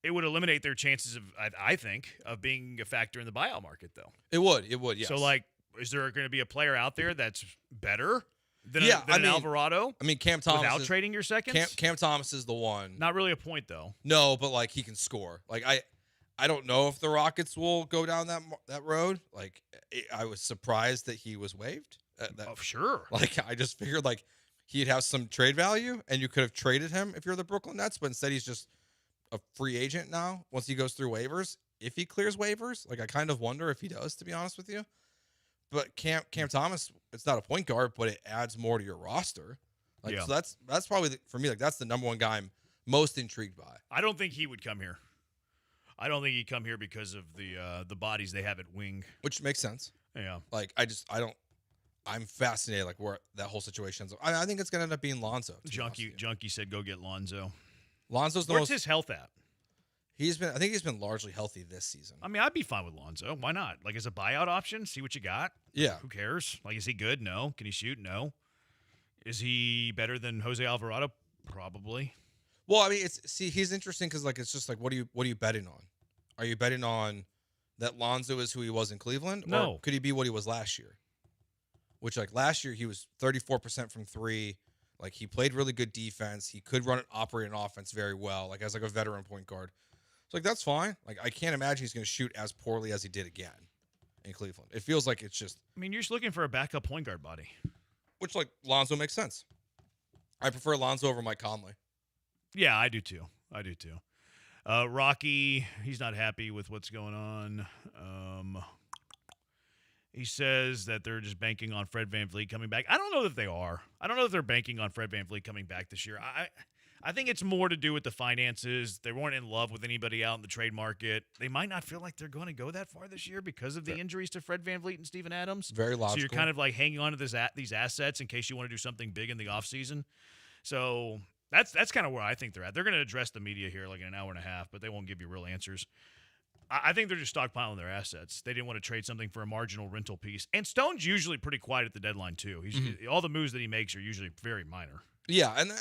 S2: it would eliminate their chances of, I think, of being a factor in the buyout market, though.
S15: It would, yes.
S2: So, like, is there going to be a player out there that's better than an Alvarado?
S15: I mean, Cam Thomas
S2: without trading your seconds?
S15: Cam Thomas is the one.
S2: Not really a point, though.
S15: No, but, like, he can score. Like, I don't know if the Rockets will go down that road. Like, I was surprised that he was waived.
S2: Sure.
S15: Like, I just figured, like, he'd have some trade value, and you could have traded him if you're the Brooklyn Nets, but instead he's just a free agent now once he goes through waivers. If he clears waivers, like, I kind of wonder if he does, to be honest with you. But Cam Thomas, it's not a point guard, but it adds more to your roster. Like, so that's probably for me, like, that's the number one guy I'm most intrigued by.
S2: I don't think he would come here. I don't think he'd come here because of the bodies they have at wing,
S15: which makes sense.
S2: Yeah,
S15: like, I'm fascinated, like, where that whole situation is. I think it's gonna end up being Lonzo.
S2: Junkie said go get Lonzo.
S15: Lonzo's
S2: Where's his health at?
S15: I think he's been largely healthy this season.
S2: I mean, I'd be fine with Lonzo. Why not? Like, as a buyout option, see what you got.
S15: Yeah.
S2: Who cares? Like, is he good? No. Can he shoot? No. Is he better than Jose Alvarado? Probably.
S15: Well, I mean, he's interesting because, like, it's just like, what are you betting on? Are you betting on that Lonzo is who he was in Cleveland?
S2: No.
S15: Or could he be what he was last year? Which, like, last year he was 34% from 3. Like, he played really good defense. He could operate an offense very well, like, as like a veteran point guard. So Like, that's fine. Like, I can't imagine he's going to shoot as poorly as he did again in Cleveland. It feels like it's just...
S2: I mean, you're just looking for a backup point guard body.
S15: Which, like, Lonzo makes sense. I prefer Lonzo over Mike Conley.
S2: Yeah, I do too. Rocky, he's not happy with what's going on. He says that they're just banking on Fred VanVleet coming back. I don't know that they are. I don't know if they're banking on Fred VanVleet coming back this year. I think it's more to do with the finances. They weren't in love with anybody out in the trade market. They might not feel like they're going to go that far this year because of the injuries to Fred VanVleet and Steven Adams.
S15: Very logical.
S2: So you're kind of like hanging on to these assets in case you want to do something big in the offseason. So that's kind of where I think they're at. They're going to address the media here like in an hour and a half, but they won't give you real answers. I think they're just stockpiling their assets. They didn't want to trade something for a marginal rental piece. And Stone's usually pretty quiet at the deadline too. All the moves that he makes are usually very minor.
S15: Yeah, and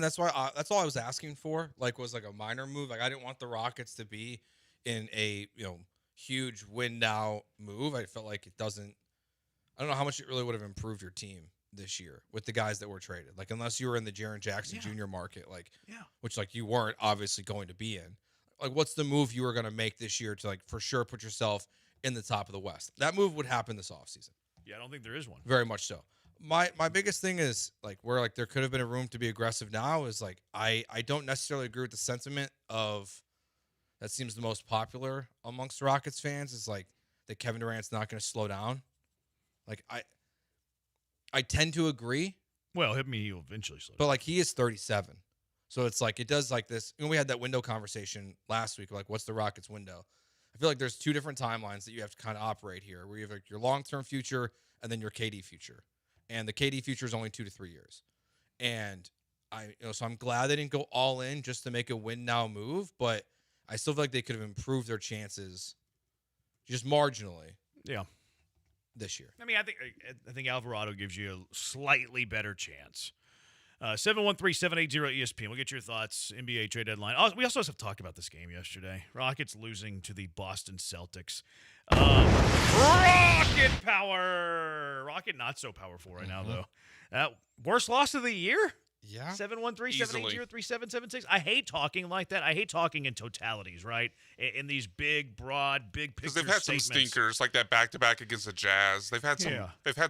S15: that's why that's all I was asking for. Like, was like a minor move. Like, I didn't want the Rockets to be in a huge win now move. I felt like it doesn't. I don't know how much it really would have improved your team this year with the guys that were traded. Like, unless you were in the Jaren Jackson Jr. market, which like you weren't obviously going to be in. Like, what's the move you were going to make this year to, like, for sure put yourself in the top of the West? That move would happen this offseason.
S2: Yeah, I don't think there is one.
S15: Very much so. My biggest thing is, like, where, like, there could have been a room to be aggressive now is, like, I don't necessarily agree with the sentiment of that seems the most popular amongst Rockets fans is, like, that Kevin Durant's not going to slow down. Like, I tend to agree.
S2: Well, he'll eventually slow down.
S15: But, like, he is 37. So it's like, it does like this. We had that window conversation last week. Like, what's the Rockets window? I feel like there's two different timelines that you have to kind of operate here, where you have like your long-term future and then your KD future. And the KD future is only 2 to 3 years. And so I'm glad they didn't go all in just to make a win now move, but I still feel like they could have improved their chances just marginally.
S2: Yeah.
S15: This year.
S2: I mean, I think Alvarado gives you a slightly better chance. 713-780-ESPN. We'll get your thoughts. NBA trade deadline. We also have to talk about this game yesterday. Rockets losing to the Boston Celtics. Rocket power. Rocket not so powerful right now, though. Worst loss of the year?
S15: Yeah.
S2: 713-780-3776. I hate talking like that. I hate talking in totalities, right? In these big, broad, big picture
S4: statements. Because they've had some stinkers, like that back-to-back against the Jazz. They've had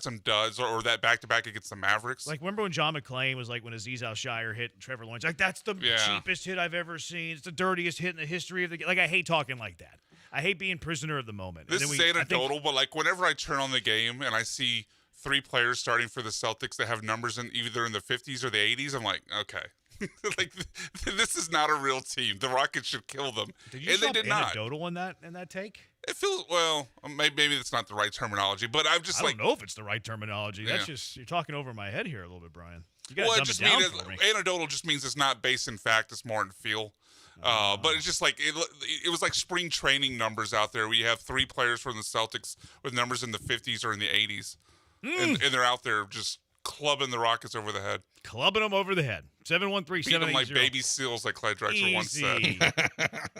S4: some duds, or that back-to-back against the Mavericks.
S2: Like, remember when John McClain was like, when Aziz Al-Shire hit Trevor Lawrence? Like, that's the cheapest hit I've ever seen. It's the dirtiest hit in the history of the game. Like, I hate talking like that. I hate being prisoner of the moment.
S4: This is anecdotal, but like whenever I turn on the game and I see 3 players starting for the Celtics that have numbers in either in the 50s or the 80s, I'm like, okay. Like, this is not a real team. The Rockets should kill them.
S2: Did you
S4: they did not.
S2: Anecdotal in that take?
S4: It feels, well, maybe that's not the right terminology, but I'm just
S2: I don't know if it's the right terminology. That's just, you're talking over my head here a little bit, Brian. You got to dumb it down for me.
S4: Anecdotal just means it's not based in fact, it's more in feel. But it's just like it was like spring training numbers out there. We have 3 players from the Celtics with numbers in the 50s or in the 80s, and they're out there just clubbing the Rockets over the head.
S2: Clubbing them over the head. 713-780.
S4: Beating them like baby seals, like Clyde Drexler once said.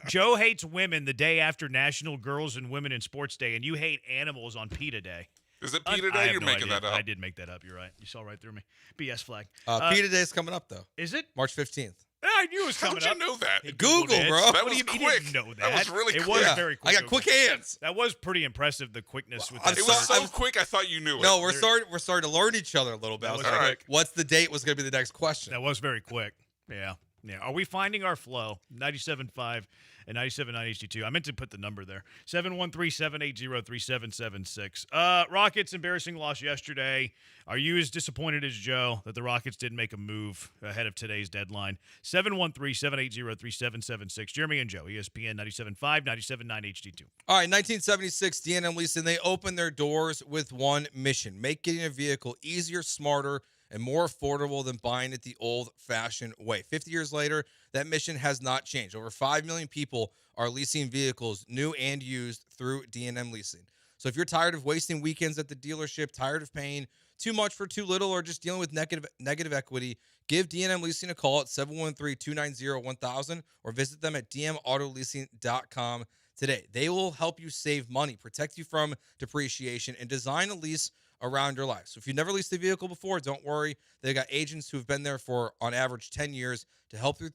S2: Joe hates women the day after National Girls and Women in Sports Day, and you hate animals on PETA Day.
S4: Is it PETA Day? You're making that up.
S2: I did make that up. You're right. You saw right through me. BS flag.
S15: PETA Day is coming up, though.
S2: Is it?
S15: March 15th.
S2: I knew it was coming up.
S4: How'd you know that?
S15: Google, bro.
S4: That was quick.
S2: He didn't know that.
S4: That was really quick.
S2: It was very quick.
S15: I got quick hands.
S2: That was pretty impressive, the quickness with that.
S4: It was so quick, I thought you knew it.
S15: No, we're starting to learn each other a little bit.
S2: That was
S15: all
S2: right.
S15: What's the date was going to be the next question.
S2: That was very quick. Yeah. Are we finding our flow? 97.5 and 97.9 HD2. I meant to put the number there. 713-780-3776. Rockets embarrassing loss yesterday. Are you as disappointed as Joe that the Rockets didn't make a move ahead of today's deadline? 713-780-3776. Jeremy and Joe, ESPN 97.5, 97.9 HD2.
S15: All right, 1976, D&M Leasing, they opened their doors with one mission: make getting a vehicle easier, smarter, and more affordable than buying it the old-fashioned way. 50 years later, that mission has not changed. Over 5 million people are leasing vehicles, new and used, through D&M Leasing. So if you're tired of wasting weekends at the dealership, tired of paying too much for too little, or just dealing with negative equity, give D&M Leasing a call at 713-290-1000 or visit them at dmautoleasing.com today. They will help you save money, protect you from depreciation, and design a lease around your life. So if you've never leased a vehicle before, don't worry. They've got agents who have been there for, on average, 10 years to help you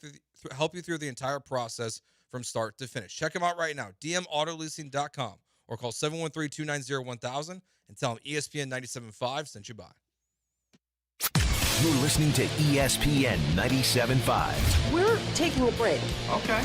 S15: through the entire process, from start to finish. Check them out right now, dmautoleasing.com, or call 713-290-1000 and tell them ESPN 97.5 sent you by.
S10: You're listening to ESPN 97.5.
S11: We're taking a break.
S31: Okay,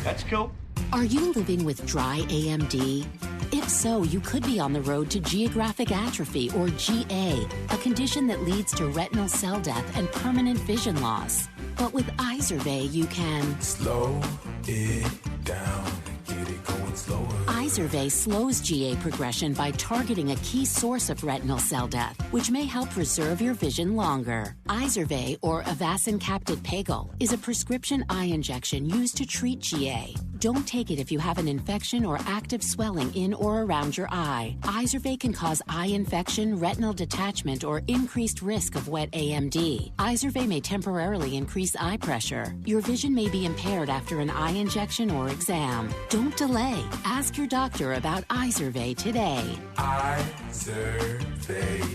S31: that's cool.
S12: Are you living with dry AMD? If so, you could be on the road to geographic atrophy, or GA, a condition that leads to retinal cell death and permanent vision loss. But with Izervay, you can
S16: slow it down and get it going slower.
S12: Izervay slows GA progression by targeting a key source of retinal cell death, which may help preserve your vision longer. Izervay, or avacincaptad pegol, is a prescription eye injection used to treat GA. Don't take it if you have an infection or active swelling in or around your eye. Izervay can cause eye infection, retinal detachment, or increased risk of wet AMD. Izervay may temporarily increase eye pressure. Your vision may be impaired after an eye injection or exam. Don't delay. Ask your doctor about Izervay today.
S16: Izervay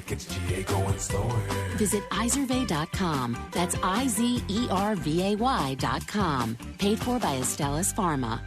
S16: gets GA going slower.
S12: Visit Izervay.com. That's IZERVAY.com. Paid for by Astellas Pharma.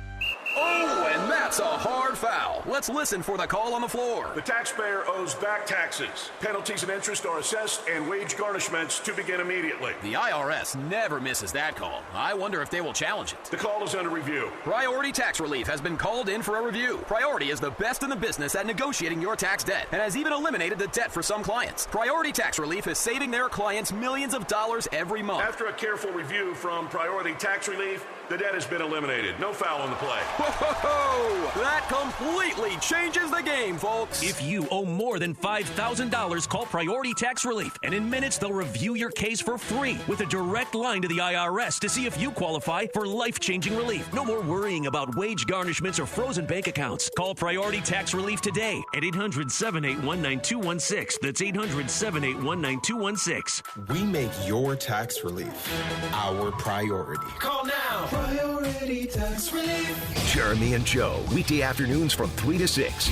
S17: Oh, and that's a hard foul. Let's listen for the call on the floor.
S19: The taxpayer owes back taxes. Penalties and interest are assessed and wage garnishments to begin immediately.
S17: The IRS never misses that call. I wonder if they will challenge it.
S19: The call is under review.
S17: Priority Tax Relief has been called in for a review. Priority is the best in the business at negotiating your tax debt and has even eliminated the debt for some clients. Priority Tax Relief is saving their clients millions of dollars every month.
S19: After a careful review from Priority Tax Relief, the debt has been eliminated. No foul on the play.
S17: Whoa! That completely changes the game, folks.
S20: If you owe more than $5,000, call Priority Tax Relief, and in minutes they'll review your case for free with a direct line to the IRS to see if you qualify for life-changing relief. No more worrying about wage garnishments or frozen bank accounts. Call Priority Tax Relief today at 800-781-9216. That's 800-781-9216.
S18: We make your tax relief our priority.
S16: Call now. Priority Tax Relief.
S10: Jeremy and Joe, weekday afternoons from 3 to 6.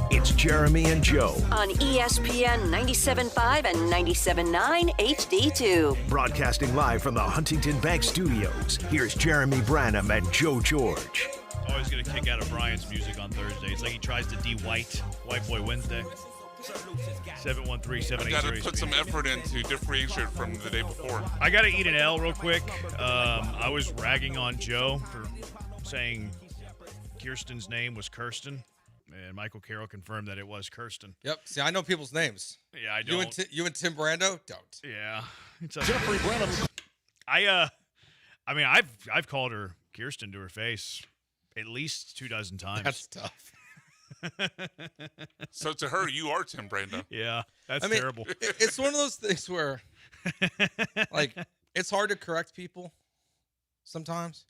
S10: It's Jeremy and Joe
S14: on ESPN 97.5 and 97.9 HD2.
S10: Broadcasting live from the Huntington Bank Studios. Here's Jeremy Branham and Joe George.
S2: Always get a kick out of Brian's music on Thursday. It's like he tries to de-white White Boy Wednesday. 713-780.
S4: Got to put some effort in to differentiate from the day before.
S2: I got to eat an L real quick. I was ragging on Joe for saying Kirsten's name was Kirsten. And Michael Carroll confirmed that it was Kirsten.
S15: Yep. See, I know people's names.
S2: Yeah, I don't.
S15: You and Tim Brando don't.
S2: Yeah.
S6: Jeffrey Brenham.
S2: I mean, I've called her Kirsten to her face at least 24 times.
S15: That's tough.
S4: So to her, you are Tim Brando.
S2: Yeah, that's terrible.
S15: It's one of those things where, like, it's hard to correct people sometimes.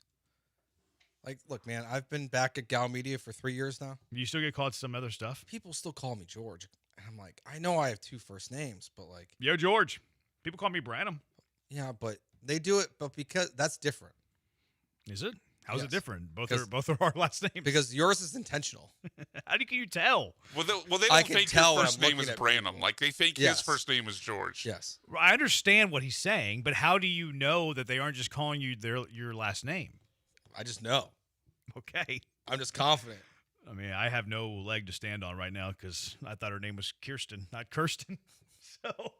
S15: Like, look, man, I've been back at Gal Media for 3 years now.
S2: You still get called some other stuff?
S15: People still call me George. And I'm like, I know I have two first names, but like...
S2: Yo, George. People call me Branham.
S15: Yeah, but they do it, but because that's different.
S2: Is it? How's it different? Both are our last names.
S15: Because yours is intentional.
S2: How can you tell?
S4: Well, they don't think your first name is Branham. Like, they think his first name is George.
S15: Yes.
S2: I understand what he's saying, but how do you know that they aren't just calling you your last name?
S15: I just know.
S2: Okay.
S15: I'm just confident.
S2: I mean, I have no leg to stand on right now because I thought her name was Kirsten, not Kirsten. So, all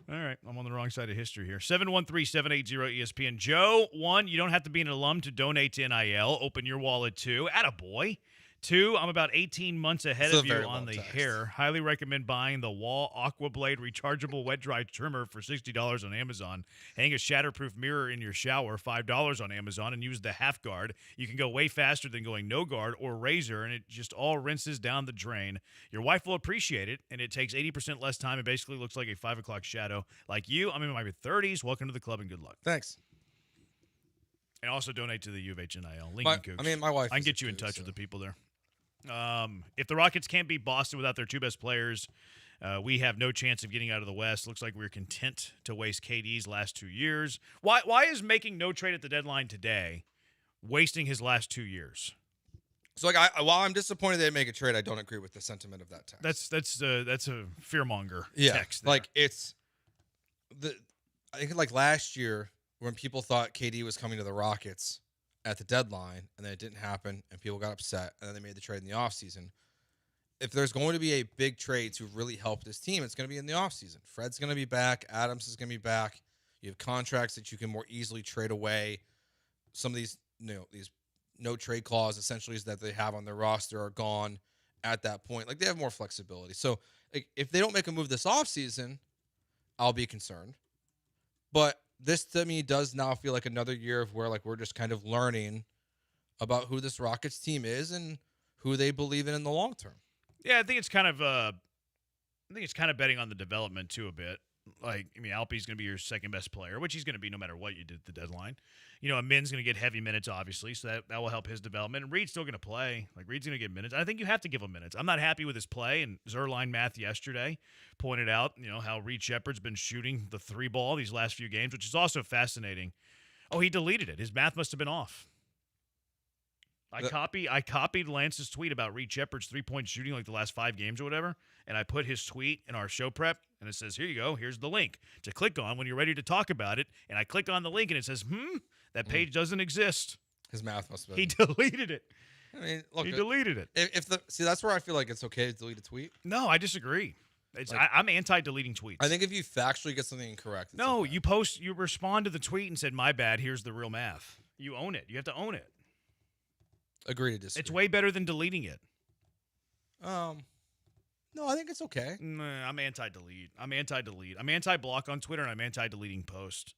S2: right. I'm on the wrong side of history here. 713-780-ESPN. Joe, 1, you don't have to be an alum to donate to NIL. Open your wallet, 2. Attaboy. 2, I'm about 18 months ahead of you on the hair. Highly recommend buying the Wall Aqua Blade rechargeable wet-dry trimmer for $60 on Amazon. Hang a shatterproof mirror in your shower, $5 on Amazon, and use the half guard. You can go way faster than going no guard or razor, and it just all rinses down the drain. Your wife will appreciate it, and it takes 80% less time and basically looks like a 5 o'clock shadow. Like you, I'm in my 30s. Welcome to the club and good luck.
S15: Thanks.
S2: And also donate to the U of H NIL. Lincoln Cougs.
S15: My wife.
S2: I can get you in touch with the people there. If the Rockets can't beat Boston without their 2 best players, We have no chance of getting out of the West. Looks like we're content to waste KD's last 2 years. Why is making no trade at the deadline today wasting his last 2 years?
S15: So, while I'm disappointed they didn't make a trade, I don't agree with the sentiment of that text.
S2: That's a fearmonger text.
S15: There. Like I think like last year when people thought KD was coming to the Rockets at the deadline and then it didn't happen and people got upset and then they made the trade in the offseason. If there's going to be a big trade to really help this team, it's going to be in the offseason. Fred's going to be back. Adams is going to be back. You have contracts that you can more easily trade away. Some of these no trade clause essentially is that they have on their roster are gone at that point. Like they have more flexibility. So if they don't make a move this offseason, I'll be concerned. But this to me does now feel like another year of where like we're just kind of learning about who this Rockets team is and who they believe in the long term.
S2: Yeah, I think it's kind of betting on the development too a bit. Like, I mean, Alpe's going to be your second best player, which he's going to be no matter what you did at the deadline. You know, Amin's going to get heavy minutes, obviously, so that will help his development. And Reed's still going to play. Like, Reed's going to get minutes. I think you have to give him minutes. I'm not happy with his play, and Zerline Math yesterday pointed out, how Reed Shepherd's been shooting the 3-ball these last few games, which is also fascinating. Oh, he deleted it. His math must have been off. I copied Lance's tweet about Reed Shepherd's 3-point shooting like the last 5 games or whatever, and I put his tweet in our show prep, and it says, here you go, here's the link to click on when you're ready to talk about it, and I click on the link, and it says, that page doesn't exist.
S15: His math must have been.
S2: He deleted it.
S15: I mean, look,
S2: he deleted it.
S15: See, that's where I feel like it's okay to delete a tweet.
S2: No, I disagree. I'm anti-deleting tweets.
S15: I think if you factually get something incorrect.
S2: No, okay. You respond to the tweet and said, my bad, here's the real math. You own it. You have to own it.
S15: Agree to disagree.
S2: It's way better than deleting it.
S15: No, I think it's okay.
S2: I'm anti-delete. I'm anti-delete. I'm anti-block on Twitter, and I'm anti-deleting post.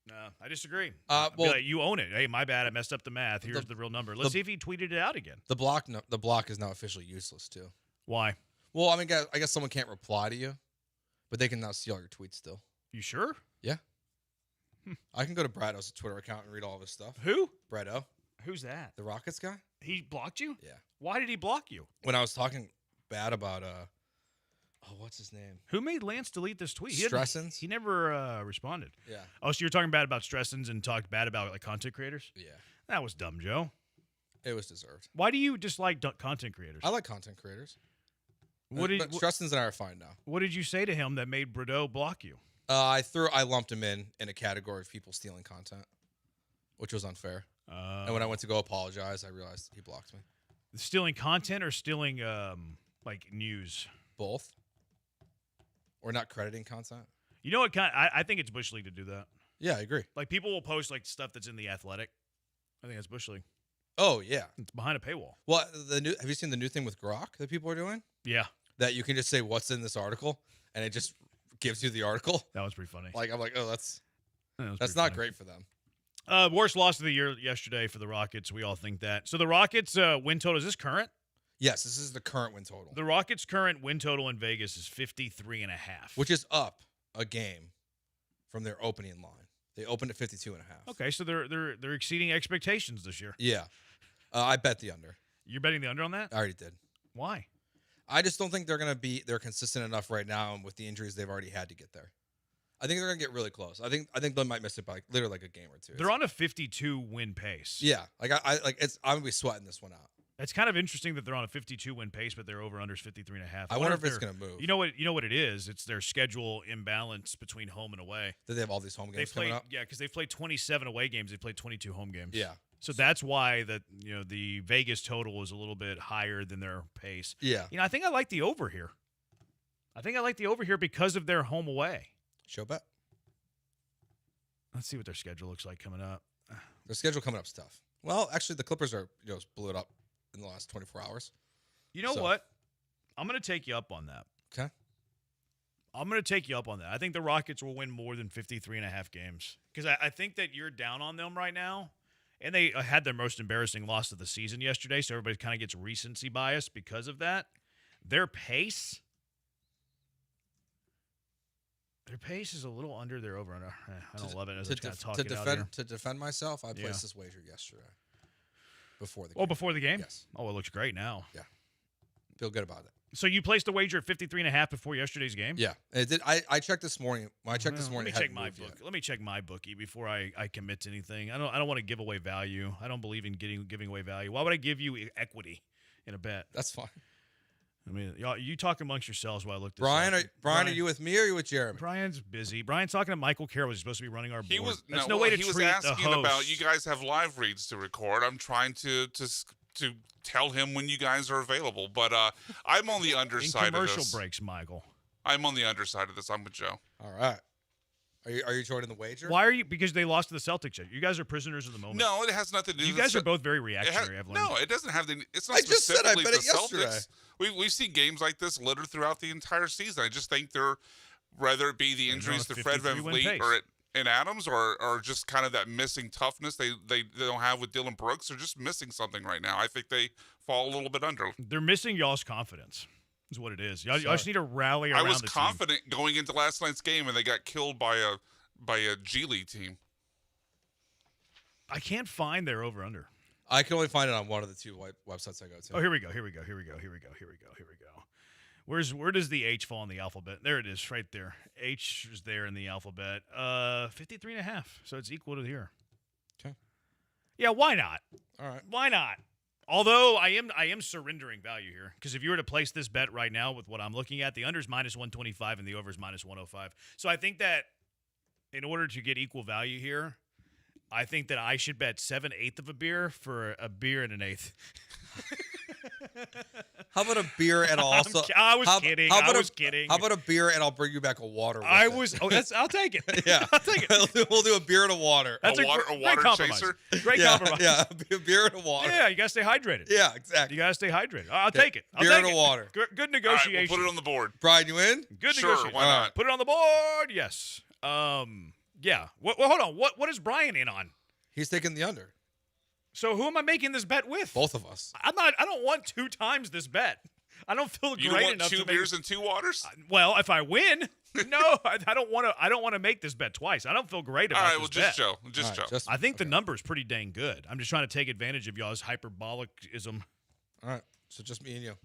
S2: No, I disagree.
S15: Well,
S2: you own it. Hey, my bad. I messed up the math. Here's the real number. Let's see if he tweeted it out again.
S15: The block is now officially useless too.
S2: Why?
S15: Well, I mean, I guess someone can't reply to you, but they can now see all your tweets still.
S2: You sure?
S15: Yeah. I can go to Brado's Twitter account and read all of his stuff.
S2: Who?
S15: Brado.
S2: Who's that?
S15: The Rockets guy.
S2: He blocked you?
S15: Yeah.
S2: Why did he block you?
S15: When I was talking bad about what's his name?
S2: Who made Lance delete this tweet?
S15: Stressens.
S2: He never responded.
S15: Yeah.
S2: Oh, so you're talking bad about Stressens and talked bad about like content creators?
S15: Yeah.
S2: That was dumb, Joe.
S15: It was deserved.
S2: Why do you dislike content creators?
S15: I like content creators.
S2: But
S15: Stressens and I are fine now.
S2: What did you say to him that made Brado block you?
S15: I lumped him in a category of people stealing content, which was unfair. And when I went to go apologize, I realized he blocked me.
S2: Stealing content or stealing like news?
S15: Both. Or not crediting content.
S2: You know what? I think it's Bush League to do that.
S15: Yeah, I agree.
S2: Like people will post like stuff that's in the Athletic. I think that's Bush League.
S15: Oh yeah,
S2: it's behind a paywall.
S15: Well, have you seen the new thing with Grok that people are doing?
S2: Yeah,
S15: that you can just say what's in this article and it just gives you the article.
S2: That was pretty funny.
S15: Like I'm like, oh, that's not
S2: funny.
S15: Great for them.
S2: Worst loss of the year yesterday for the Rockets. We all think that. So the Rockets win total, is this current?
S15: Yes, this is the current win total.
S2: The Rockets' current win total in Vegas is 53.5.
S15: Which is up a game from their opening line. They opened at 52.5.
S2: Okay, so they're exceeding expectations this year.
S15: Yeah. I bet the under.
S2: You're betting the under on that?
S15: I already did.
S2: Why?
S15: I just don't think they're consistent enough right now, and with the injuries they've already had to get there. I think they're gonna get really close. I think they might miss it by literally like a game or two.
S2: They're on a 52 win pace.
S15: Yeah, I'm gonna be sweating this one out.
S2: It's kind of interesting that they're on a 52 win pace, but their over under is 53.5.
S15: I wonder if it's gonna move.
S2: You know what it is? It's their schedule imbalance between home and away.
S15: Did they have all these home games coming up?
S2: Yeah, because they've played 27 away games. They played 22 home games.
S15: Yeah.
S2: So that's why the Vegas total is a little bit higher than their pace.
S15: Yeah.
S2: I think I like the over here. I think I like the over here because of their home away.
S15: Show bet.
S2: Let's see what their schedule looks like coming up.
S15: Their schedule coming up is tough. Well, actually, the Clippers are blew it up in the last 24 hours.
S2: You know what? I'm going to take you up on that.
S15: Okay.
S2: I'm going to take you up on that. I think the Rockets will win more than 53.5 games because I think that you're down on them right now. And they had their most embarrassing loss of the season yesterday, so everybody kind of gets recency bias because of that. Their pace is a little under their over. I don't love it. As
S15: to defend myself, I placed this wager yesterday before the game.
S2: Oh, before the game?
S15: Yes.
S2: Oh, it looks great now.
S15: Yeah. Feel good about it.
S2: So you placed a wager at 53.5 before yesterday's game?
S15: Yeah, it did. I checked this morning. When I checked this morning,
S2: Let me check my book. Let me check my bookie before I commit to anything. I don't want to give away value. I don't believe in giving away value. Why would I give you equity in a bet?
S15: That's fine.
S2: I mean, y'all, you talk amongst yourselves while I look this
S15: Brian,
S2: up.
S15: Brian, are you with me or are you with Jeremy?
S2: Brian's busy. Brian's talking to Michael Carroll. He's supposed to be running our board.
S4: He was
S2: That's no way to
S4: he
S2: treat
S4: was asking
S2: the host.
S4: about you guys have live reads to record. I'm trying to tell him when you guys are available, but I'm on the underside
S2: in commercial
S4: of this.
S2: breaks, Michael.
S4: I'm on the underside of this. I'm with Joe.
S15: All right. Are you joining the wager?
S2: Why are you? Because they lost to the Celtics. You guys are prisoners of the moment.
S4: No, it has nothing to do.
S2: You
S4: with
S2: guys are both very reactionary. I've learned.
S4: No, it doesn't have the. It's not
S15: I just said I
S4: specifically
S15: bet
S4: the
S15: it yesterday.
S4: Celtics. We've seen games like this littered throughout the entire season. I just think they're, whether it be the injuries to Fred VanVleet or and Adams, or just kind of that missing toughness they don't have with Dylan Brooks, they're just missing something right now. I think they fall a little bit under.
S2: They're missing y'all's confidence. Is what it is. Y'all just need to rally around.
S4: I was
S2: the
S4: confident going into last night's game, and they got killed by a G League team.
S2: I can't find their over/under.
S15: I can only find it on one of the two websites I go to.
S2: Oh, here we go. Where does the H fall in the alphabet? There it is, right there. H is there in the alphabet. 53.5. So it's equal to here.
S15: Okay.
S2: Yeah, why not?
S15: All right.
S2: Why not? Although I am surrendering value here, because if you were to place this bet right now with what I'm looking at, the under is -125 and the over is -105. So I think that in order to get equal value here, I think that I should bet 7/8 of a beer for a beer and an eighth.
S15: How about a beer and also?
S2: I was kidding.
S15: How about
S2: kidding.
S15: How about a beer and I'll bring you back a water? With
S2: I
S15: it.
S2: was. Oh, I'll take it.
S15: Yeah,
S2: I'll take it.
S15: We'll do a beer and a water.
S2: That's
S4: a water
S2: great compromise.
S4: chaser.
S2: Great compromise.
S15: Yeah, a beer and a water.
S2: Yeah, you gotta stay hydrated.
S15: Yeah, exactly.
S2: You gotta stay hydrated. I'll take it. I'll
S15: beer
S2: take
S15: and
S2: it.
S15: a water.
S2: Good
S4: All right,
S2: negotiation.
S4: we'll put it on the board.
S15: Brian, you in?
S2: Good
S4: Sure,
S2: negotiation.
S4: why not?
S2: Put it on the board. Yes. Yeah. Well, hold on. What is Brian in on?
S15: He's taking the under.
S2: So who am I making this bet with?
S15: Both of us.
S2: I don't want 2 times this bet. I don't feel
S4: You
S2: great
S4: don't want
S2: enough
S4: 2
S2: to
S4: beers and 2 waters?
S2: Well, if I win, no, I don't want to make this bet twice. I don't feel great about
S4: All right,
S2: this
S4: well,
S2: bet.
S4: just Joe.
S2: I think the number is pretty dang good. I'm just trying to take advantage of y'all's hyperbolicism.
S15: All right, so just me and you.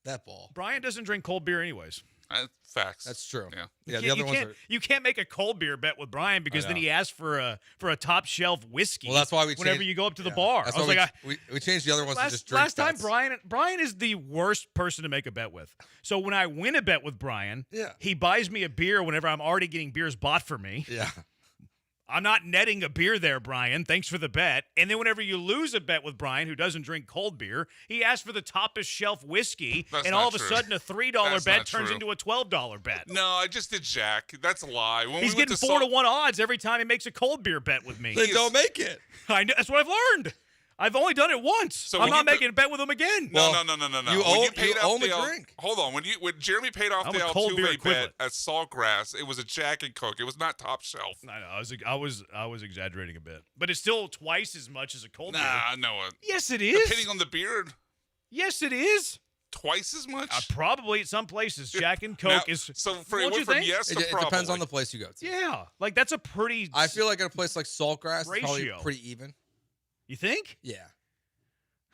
S15: That ball.
S2: Brian doesn't drink cold beer anyways.
S4: Facts.
S15: That's true.
S4: Yeah.
S15: Yeah. The other ones are.
S2: You can't make a cold beer bet with Brian because then he asks for a top shelf whiskey.
S15: Well, that's why we
S2: whenever
S15: changed,
S2: you go up to the bar.
S15: That's
S2: I was
S15: why
S2: like,
S15: we changed the other ones to just drink
S2: last time
S15: bets.
S2: Brian is the worst person to make a bet with. So when I win a bet with Brian,
S15: Yeah.
S2: he buys me a beer whenever I'm already getting beers bought for me.
S15: Yeah.
S2: I'm not netting a beer there, Brian. Thanks for the bet. And then whenever you lose a bet with Brian, who doesn't drink cold beer, he asks for the toppest shelf whiskey,
S4: That's
S2: and
S4: not
S2: all of a
S4: true.
S2: sudden a $3
S4: That's
S2: bet
S4: not
S2: turns
S4: true.
S2: into a $12 bet.
S4: No, I just did Jack. That's a lie. When
S2: He's
S4: we went
S2: getting
S4: to
S2: 4 to 1 odds every time he makes a cold beer bet with me.
S15: Then don't make it.
S2: I know, that's what I've learned. I've only done it once.
S4: So
S2: I'm
S4: when
S2: not
S4: you
S2: making a bet with him again.
S4: No.
S15: You
S4: When
S15: owe
S4: off
S15: him a
S4: the
S15: drink.
S4: Hold on. When Jeremy paid off
S2: I'm
S4: the
S2: a cold beer
S4: Altuve bet
S2: equivalent.
S4: at Saltgrass, it was a Jack and Coke. It was not top shelf.
S2: I know. I was exaggerating a bit, but it's still twice as much as a cold beer.
S4: Nah, no.
S2: Yes, it is.
S4: Depending on the beer,
S2: Yes, it is.
S4: twice as much.
S2: Probably at some places, Jack and Coke
S4: Now,
S2: is.
S4: so for
S2: Don't
S4: it went
S2: you
S4: from
S2: think?
S4: yes to
S15: It
S4: probably.
S15: depends on the place you go to.
S2: Yeah, like that's a pretty.
S15: I feel like at a place like Saltgrass, it's probably
S2: Ratio.
S15: pretty even.
S2: You think?
S15: Yeah.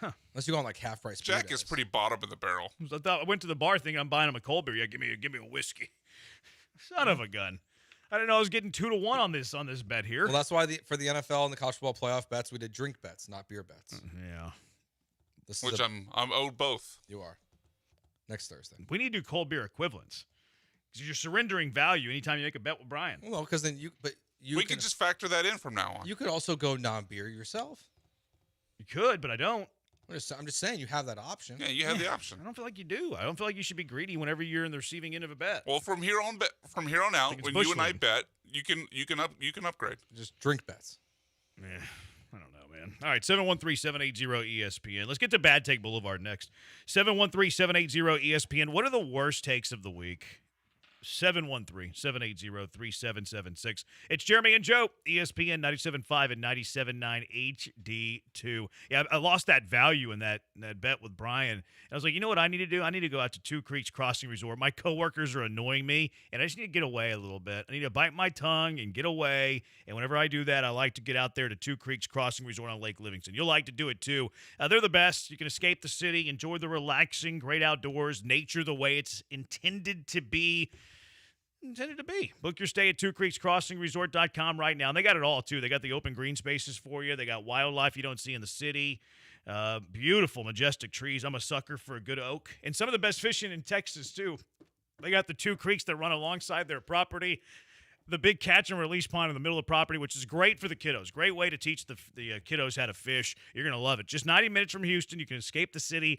S2: Huh.
S15: Unless you go on like half price.
S4: Jack
S15: burritos.
S4: is pretty bottom of the barrel.
S2: I went to the bar thinking I'm buying him a cold beer. Yeah, give me a whiskey. Son of a gun. I didn't know I was getting 2 to 1 on this bet here.
S15: Well, that's why for the NFL and the college football playoff bets, we did drink bets, not beer bets.
S2: Yeah.
S15: This
S4: Which
S15: is
S4: I'm owed both.
S15: You are. Next Thursday.
S2: We need to do cold beer equivalents. Because you're surrendering value anytime you make a bet with Brian.
S15: Well, because then
S4: We could just factor that in from now on.
S15: You could also go non-beer yourself.
S2: You could, but I don't.
S15: I'm just saying you have that option.
S4: Yeah, you have the option.
S2: I don't feel like you do. I don't feel like you should be greedy whenever you're in the receiving end of a bet.
S4: Well, from here on out,
S2: it's
S4: when
S2: bush
S4: you and I
S2: league.
S4: bet, you can upgrade.
S15: Just drink bets.
S2: Yeah, I don't know, man. All right, 713-780-ESPN. Let's get to Bad Take Boulevard next. 713-780-ESPN. What are the worst takes of the week? 713-780-3776. It's Jeremy and Joe, ESPN 97.5 and 97.9 HD2. Yeah, I lost that value in that bet with Brian. I was like, you know what I need to do? I need to go out to Two Creeks Crossing Resort. My coworkers are annoying me, and I just need to get away a little bit. I need to bite my tongue and get away, and whenever I do that, I like to get out there to Two Creeks Crossing Resort on Lake Livingston. You'll like to do it, too. They're the best. You can escape the city, enjoy the relaxing, great outdoors, nature the way it's intended to be. Book your stay at twocreekscrossingresort.com right now. And they got it all, too. They got the open green spaces for you. They got wildlife you don't see in the city. Beautiful, majestic trees. I'm a sucker for a good oak. And some of the best fishing in Texas, too. They got the two creeks that run alongside their property. The big catch and release pond in the middle of the property, which is great for the kiddos. Great way to teach the kiddos how to fish. You're going to love it. Just 90 minutes from Houston. You can escape the city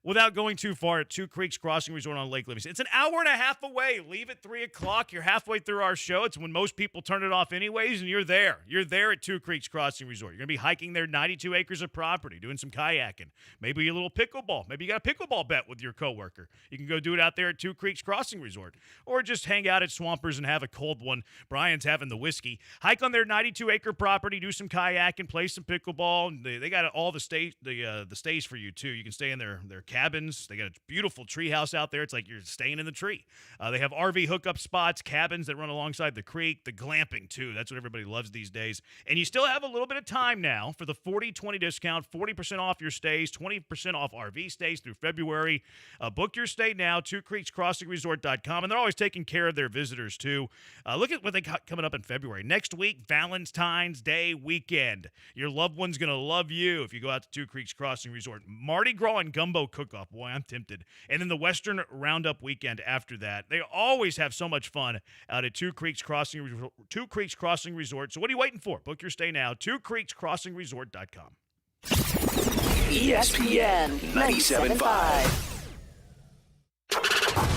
S2: without going too far at Two Creeks Crossing Resort on Lake Livingston. It's an hour and a half away. Leave at 3 o'clock. You're halfway through our show. It's when most people turn it off anyways, and you're there. You're there at Two Creeks Crossing Resort. You're going to be hiking their 92 acres of property, doing some kayaking, maybe a little pickleball. Maybe you got a pickleball bet with your coworker. You can go do it out there at Two Creeks Crossing Resort, or just hang out at Swampers and have a cold one. Brian's having the whiskey. Hike on their 92-acre property, do some kayaking, play some pickleball. They got all the stays for you, too. You can stay in their cabins. They got a beautiful tree house out there. It's like you're staying in the tree. They have RV hookup spots, cabins that run alongside the creek, the glamping, too. That's what everybody loves these days. And you still have a little bit of time now for the 40-20 discount, 40% off your stays, 20% off RV stays through February. Book your stay now, twocreekscrossingresort.com. And they're always taking care of their visitors, too. Look at what they got coming up in February. Next week, Valentine's Day weekend. Your loved one's going to love you if you go out to Two Creeks Crossing Resort. Mardi Gras and Gumbo Cook-Off. Boy, I'm tempted. And then the Western Roundup weekend after that. They always have so much fun out at Two Creeks Crossing Resort. So what are you waiting for? Book your stay now, twocreekscrossingresort.com.
S10: ESPN 97.5.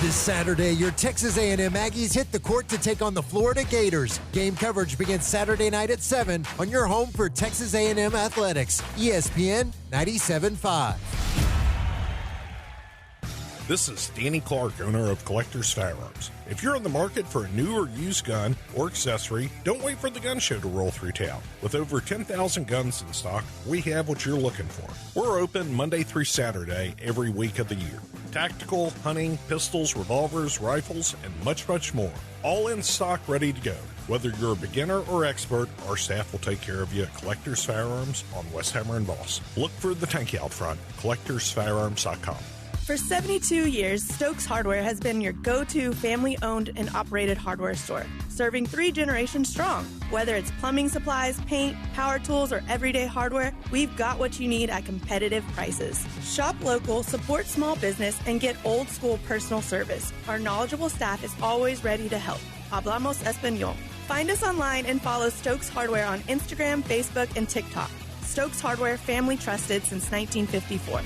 S3: This Saturday, your Texas A&M Aggies hit the court to take on the Florida Gators. Game coverage begins Saturday night at 7 on your home for Texas A&M Athletics, ESPN 97.5.
S5: This is Danny Clark, owner of Collector's Firearms. If you're in the market for a new or used gun or accessory, don't wait for the gun show to roll through town. With over 10,000 guns in stock, we have what you're looking for. We're open Monday through Saturday every week of the year. Tactical, hunting, pistols, revolvers, rifles, and much, much more. All in stock, ready to go. Whether you're a beginner or expert, our staff will take care of you at Collector's Firearms on Westheimer and Voss. Look for the tank out front, collectorsfirearms.com.
S11: For 72 years, Stokes Hardware has been your go-to family-owned and operated hardware store, serving 3 generations strong. Whether it's plumbing supplies, paint, power tools, or everyday hardware, we've got what you need at competitive prices. Shop local, support small business, and get old-school personal service. Our knowledgeable staff is always ready to help. Hablamos Español. Find us online and follow Stokes Hardware on Instagram, Facebook, and TikTok. Stokes Hardware, family trusted since 1954.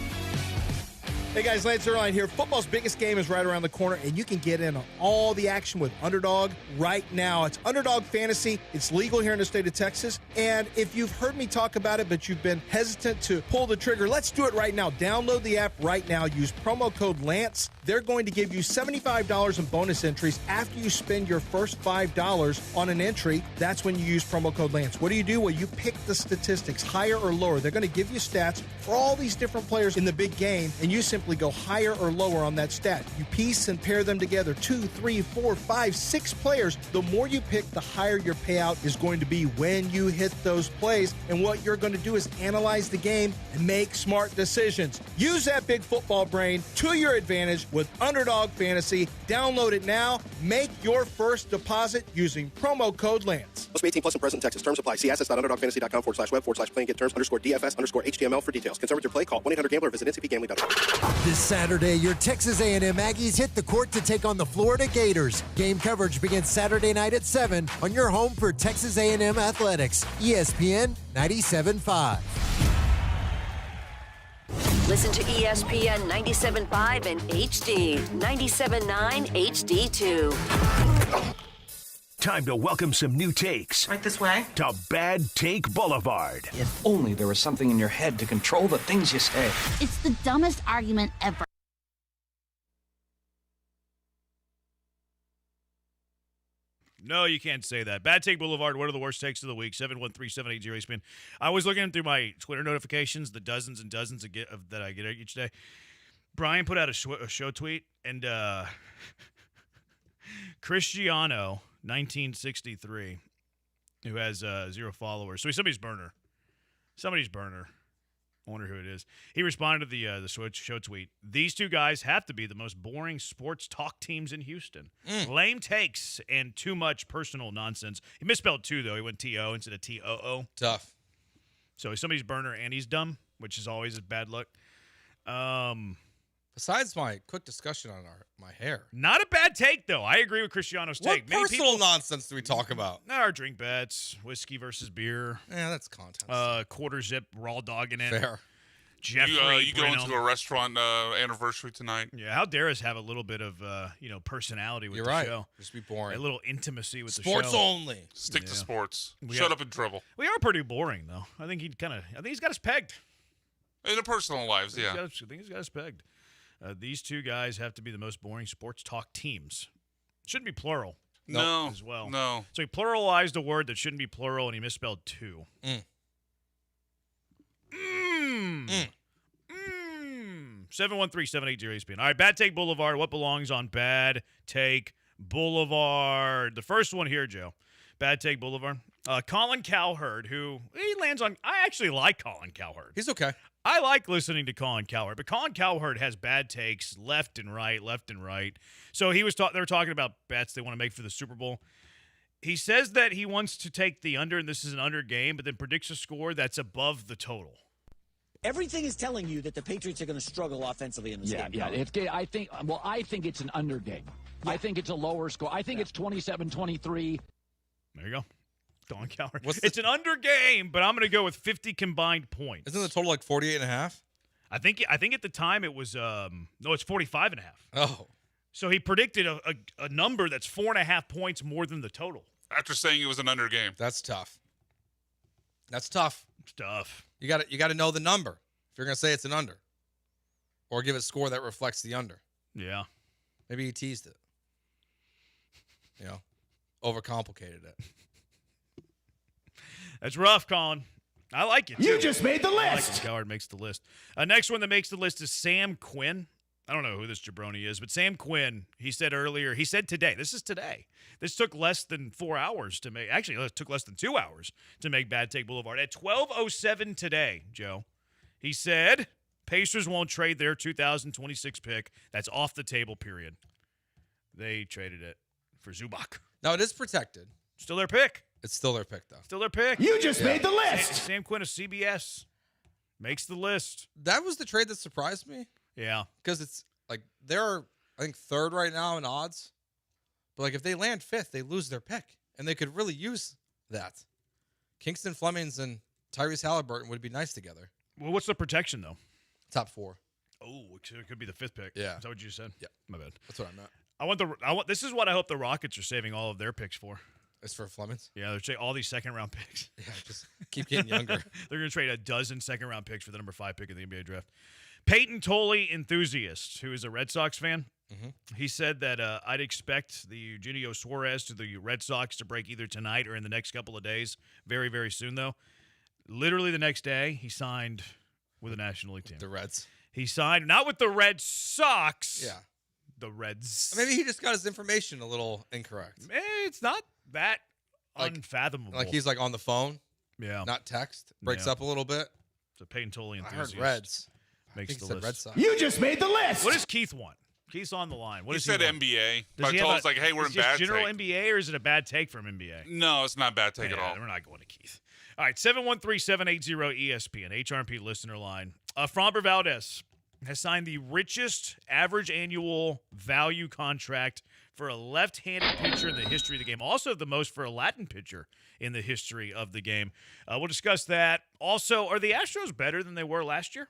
S9: Hey guys, Lance Zerline here. Football's biggest game is right around the corner, and you can get in on all the action with Underdog right now. It's Underdog Fantasy. It's legal here in the state of Texas. And if you've heard me talk about it, but you've been hesitant to pull the trigger, let's do it right now. Download the app right now. Use promo code Lance. They're going to give you $75 in bonus entries after you spend your first $5 on an entry. That's when you use promo code Lance. What do? Well, you pick the statistics, higher or lower. They're going to give you stats for all these different players in the big game, and you simply go higher or lower on that stat. You piece and pair them together, 2, 3, 4, 5, 6 players. The more you pick, the higher your payout is going to be when you hit those plays. And what you're going to do is analyze the game and make smart decisions. Use that big football brain to your advantage with Underdog Fantasy. Download it now. Make your first deposit using promo code Lance.
S21: Must be 18 plus and present in Texas. Terms apply. See assets.underdogfantasy.com/web/plan. Get terms _DFS_HTML for details. Concerned with your play? Call 1-800-GAMBLER or visit ncpgambling.com.
S3: This Saturday, your Texas A&M Aggies hit the court to take on the Florida Gators. Game coverage begins Saturday night at 7 on your home for Texas A&M Athletics, ESPN 97.5.
S14: Listen to ESPN 97.5 and HD, 97.9 HD2.
S10: Time to welcome some new takes.
S22: Right this way.
S10: To Bad Take Boulevard.
S23: If only there was something in your head to control the things you say.
S24: It's the dumbest argument ever.
S2: No, you can't say that. Bad Take Boulevard, what are the worst takes of the week? 713-780-ESPN. I was looking through my Twitter notifications, the dozens and dozens that I get each day. Brian put out a show tweet, and Cristiano, 1963, who has 0 followers. So he's somebody's burner. I wonder who it is. He responded to the show tweet. These two guys have to be the most boring sports talk teams in Houston. Lame takes and too much personal nonsense. He misspelled two, though. He went T-O instead of T-O-O.
S15: Tough.
S2: So he's somebody's burner and he's dumb, which is always a bad luck.
S15: Besides my quick discussion on my hair.
S2: Not a bad take, though. I agree with Cristiano's take.
S15: What personal nonsense do we talk about?
S2: Our drink bets, whiskey versus beer.
S15: Yeah, that's content.
S2: Quarter zip, raw dogging it.
S15: Fair.
S2: Jeffrey
S4: you go into a restaurant anniversary tonight.
S2: Yeah, how dare us have a little bit of personality with the show.
S15: Just be boring.
S2: A little intimacy with
S15: sports
S2: the show.
S15: only.
S4: Stick to sports. Shut up and dribble.
S2: We are pretty boring, though. I think he's got us pegged.
S4: In the personal lives, yeah.
S2: I think he's got us pegged. These two guys have to be the most boring sports talk teams. Shouldn't be plural.
S4: No.
S2: As well.
S4: No.
S2: So he pluralized a word that shouldn't be plural, and he misspelled two. 713-780-ESPN. All right, Bad Take Boulevard. What belongs on Bad Take Boulevard? The first one here, Joe. Bad Take Boulevard. Colin Cowherd, who he lands on. I actually like Colin Cowherd.
S15: He's okay.
S2: I like listening to Colin Cowherd, but Colin Cowherd has bad takes left and right. So they were talking about bets they want to make for the Super Bowl. He says that he wants to take the under, and this is an under game, but then predicts a score that's above the total.
S7: Everything is telling you that the Patriots are going to struggle offensively in this game.
S8: Yeah, I think it's an under game. Yeah. I think it's a lower score. I think it's 27-23.
S2: There you go. Colin Cowherd. It's an under game, but I'm going to go with 50 combined points.
S15: Isn't the total like 48.5?
S2: I think at the time it was it's 45.5.
S15: Oh.
S2: So he predicted a number that's 4.5 points more than the total.
S4: After saying it was an under game.
S15: That's tough.
S2: It's tough.
S15: You got to know the number if you're going to say it's an under. Or give a score that reflects the under.
S2: Yeah.
S15: Maybe he teased it. Overcomplicated it.
S2: That's rough, Colin. I like it.
S8: You just made the list.
S2: I like it. Cowherd makes the list. Next one that makes the list is Sam Quinn. I don't know who this jabroni is, but Sam Quinn, he said today. This is today. This took less than 4 hours to make. Actually, it took less than 2 hours to make Bad Take Boulevard. At 12:07 today, Joe, he said Pacers won't trade their 2026 pick. That's off the table, period. They traded it for Zubac.
S15: Now, it is protected.
S2: Still their pick.
S15: It's still their pick, though.
S2: Still their pick.
S8: You just made the list.
S2: Sam Quinn of CBS makes the list.
S15: That was the trade that surprised me.
S2: Yeah.
S15: Because it's like they're, I think, third right now in odds. But like if they land fifth, they lose their pick. And they could really use that. Kingston Flemings and Tyrese Halliburton would be nice together.
S2: Well, what's the protection, though?
S15: Top 4.
S2: Oh, it could be the 5th pick.
S15: Yeah.
S2: Is that what you said?
S15: Yeah.
S2: My bad.
S15: That's what I meant.
S2: This is what I hope the Rockets are saving all of their picks for.
S15: It's for Flemings?
S2: Yeah, they're trading all these second-round picks.
S15: Yeah, just keep getting younger.
S2: They're going to trade a dozen second-round picks for the number 5 pick in the NBA draft. Peyton Tolley enthusiast, who is a Red Sox fan, he said that I'd expect the Eugenio Suarez to the Red Sox to break either tonight or in the next couple of days. Very, very soon, though. Literally the next day, he signed with a National League team.
S15: The Reds.
S2: He signed, not with the Red Sox.
S15: Yeah.
S2: The Reds.
S15: Maybe he just got his information a little incorrect.
S2: It's not that unfathomable.
S15: Like he's like on the phone.
S2: Yeah.
S15: Not text. Breaks up a little bit.
S2: It's a Peyton Tolley enthusiast.
S15: I heard Reds.
S2: Makes the list.
S15: Red Sox.
S8: You just made the list.
S2: What does Keith want? Keith's on the line. What
S4: He
S2: does
S4: said
S2: want?
S4: NBA.
S2: Does
S4: But
S2: he
S4: I told
S2: have
S4: us, like, hey, we're in
S2: is it
S4: bad
S2: general
S4: take.
S2: NBA, or is it a bad take from NBA?
S4: No, it's not bad take at all.
S2: We're not going to Keith. All right, 713-780-ESPN, HRP listener line. Framber Valdez has signed the richest average annual value contract for a left-handed pitcher in the history of the game. Also the most for a Latin pitcher in the history of the game. We'll discuss that. Also, are the Astros better than they were last year?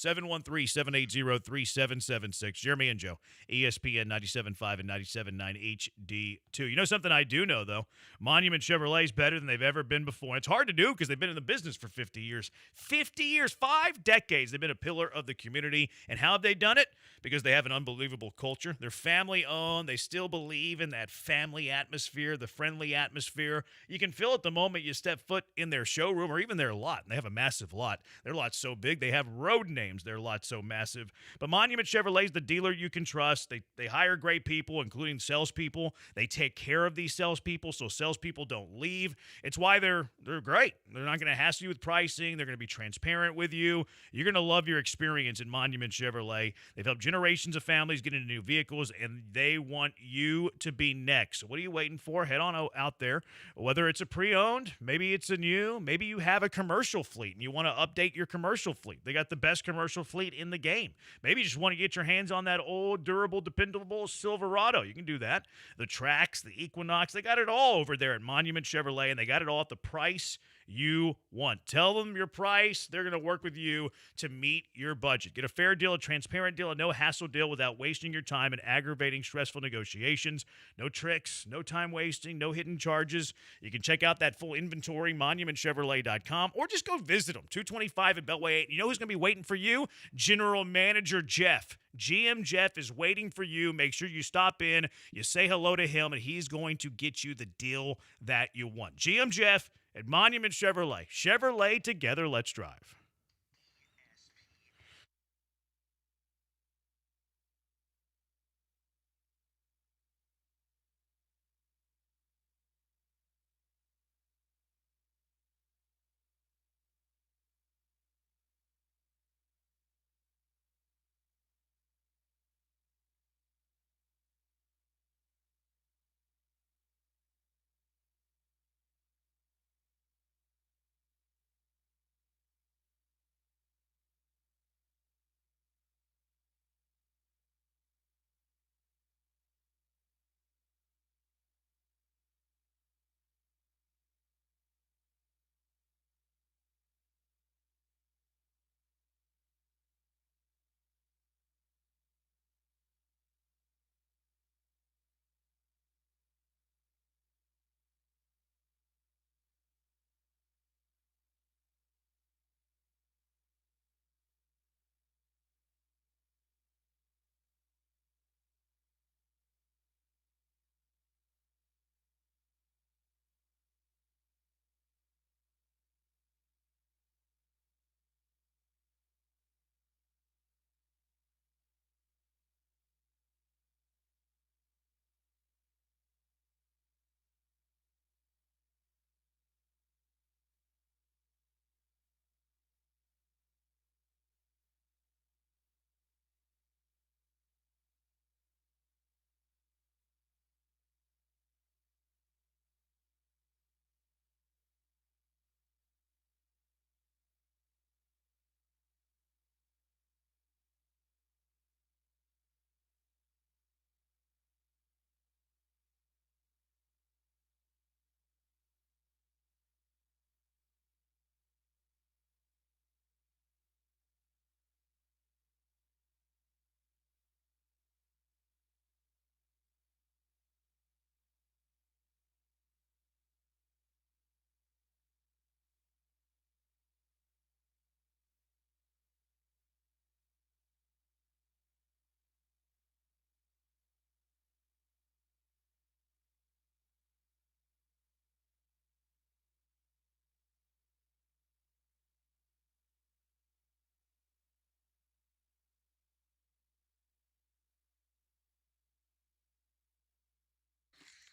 S2: 713-780-3776. Jeremy and Joe, ESPN 97.5 and 97.9 HD2. You know something I do know, though? Monument Chevrolet is better than they've ever been before. It's hard to do because they've been in the business for 50 years. 50 years, 5 decades. They've been a pillar of the community. And how have they done it? Because they have an unbelievable culture. They're family-owned. They still believe in that family atmosphere, the friendly atmosphere. You can feel it the moment you step foot in their showroom or even their lot. And they have a massive lot. Their lot's so big, they have road names. Their lot's so massive. But Monument Chevrolet is the dealer you can trust. They hire great people, including salespeople. They take care of these salespeople so salespeople don't leave. It's why they're great. They're not going to hassle you with pricing. They're going to be transparent with you. You're going to love your experience in Monument Chevrolet. They've helped generations of families get into new vehicles, and they want you to be next. So what are you waiting for? Head on out there. Whether it's a pre-owned, maybe it's a new, maybe you have a commercial fleet and you want to update your commercial fleet. They got the best commercial fleet in the game. Maybe you just want to get your hands on that old, durable, dependable Silverado. You can do that. The Trax, the Equinox, they got it all over there at Monument Chevrolet, and they got it all at the price you want. Tell them your price. They're going to work with you to meet your budget. Get a fair deal, a transparent deal, a no-hassle deal without wasting your time and aggravating, stressful negotiations. No tricks, no time wasting, no hidden charges. You can check out that full inventory, monumentchevrolet.com, or just go visit them, 225 at Beltway 8. You know who's going to be waiting for you? General Manager Jeff. GM Jeff is waiting for you. Make sure you stop in, you say hello to him, and he's going to get you the deal that you want. GM Jeff at Monument Chevrolet. Chevrolet together, let's drive.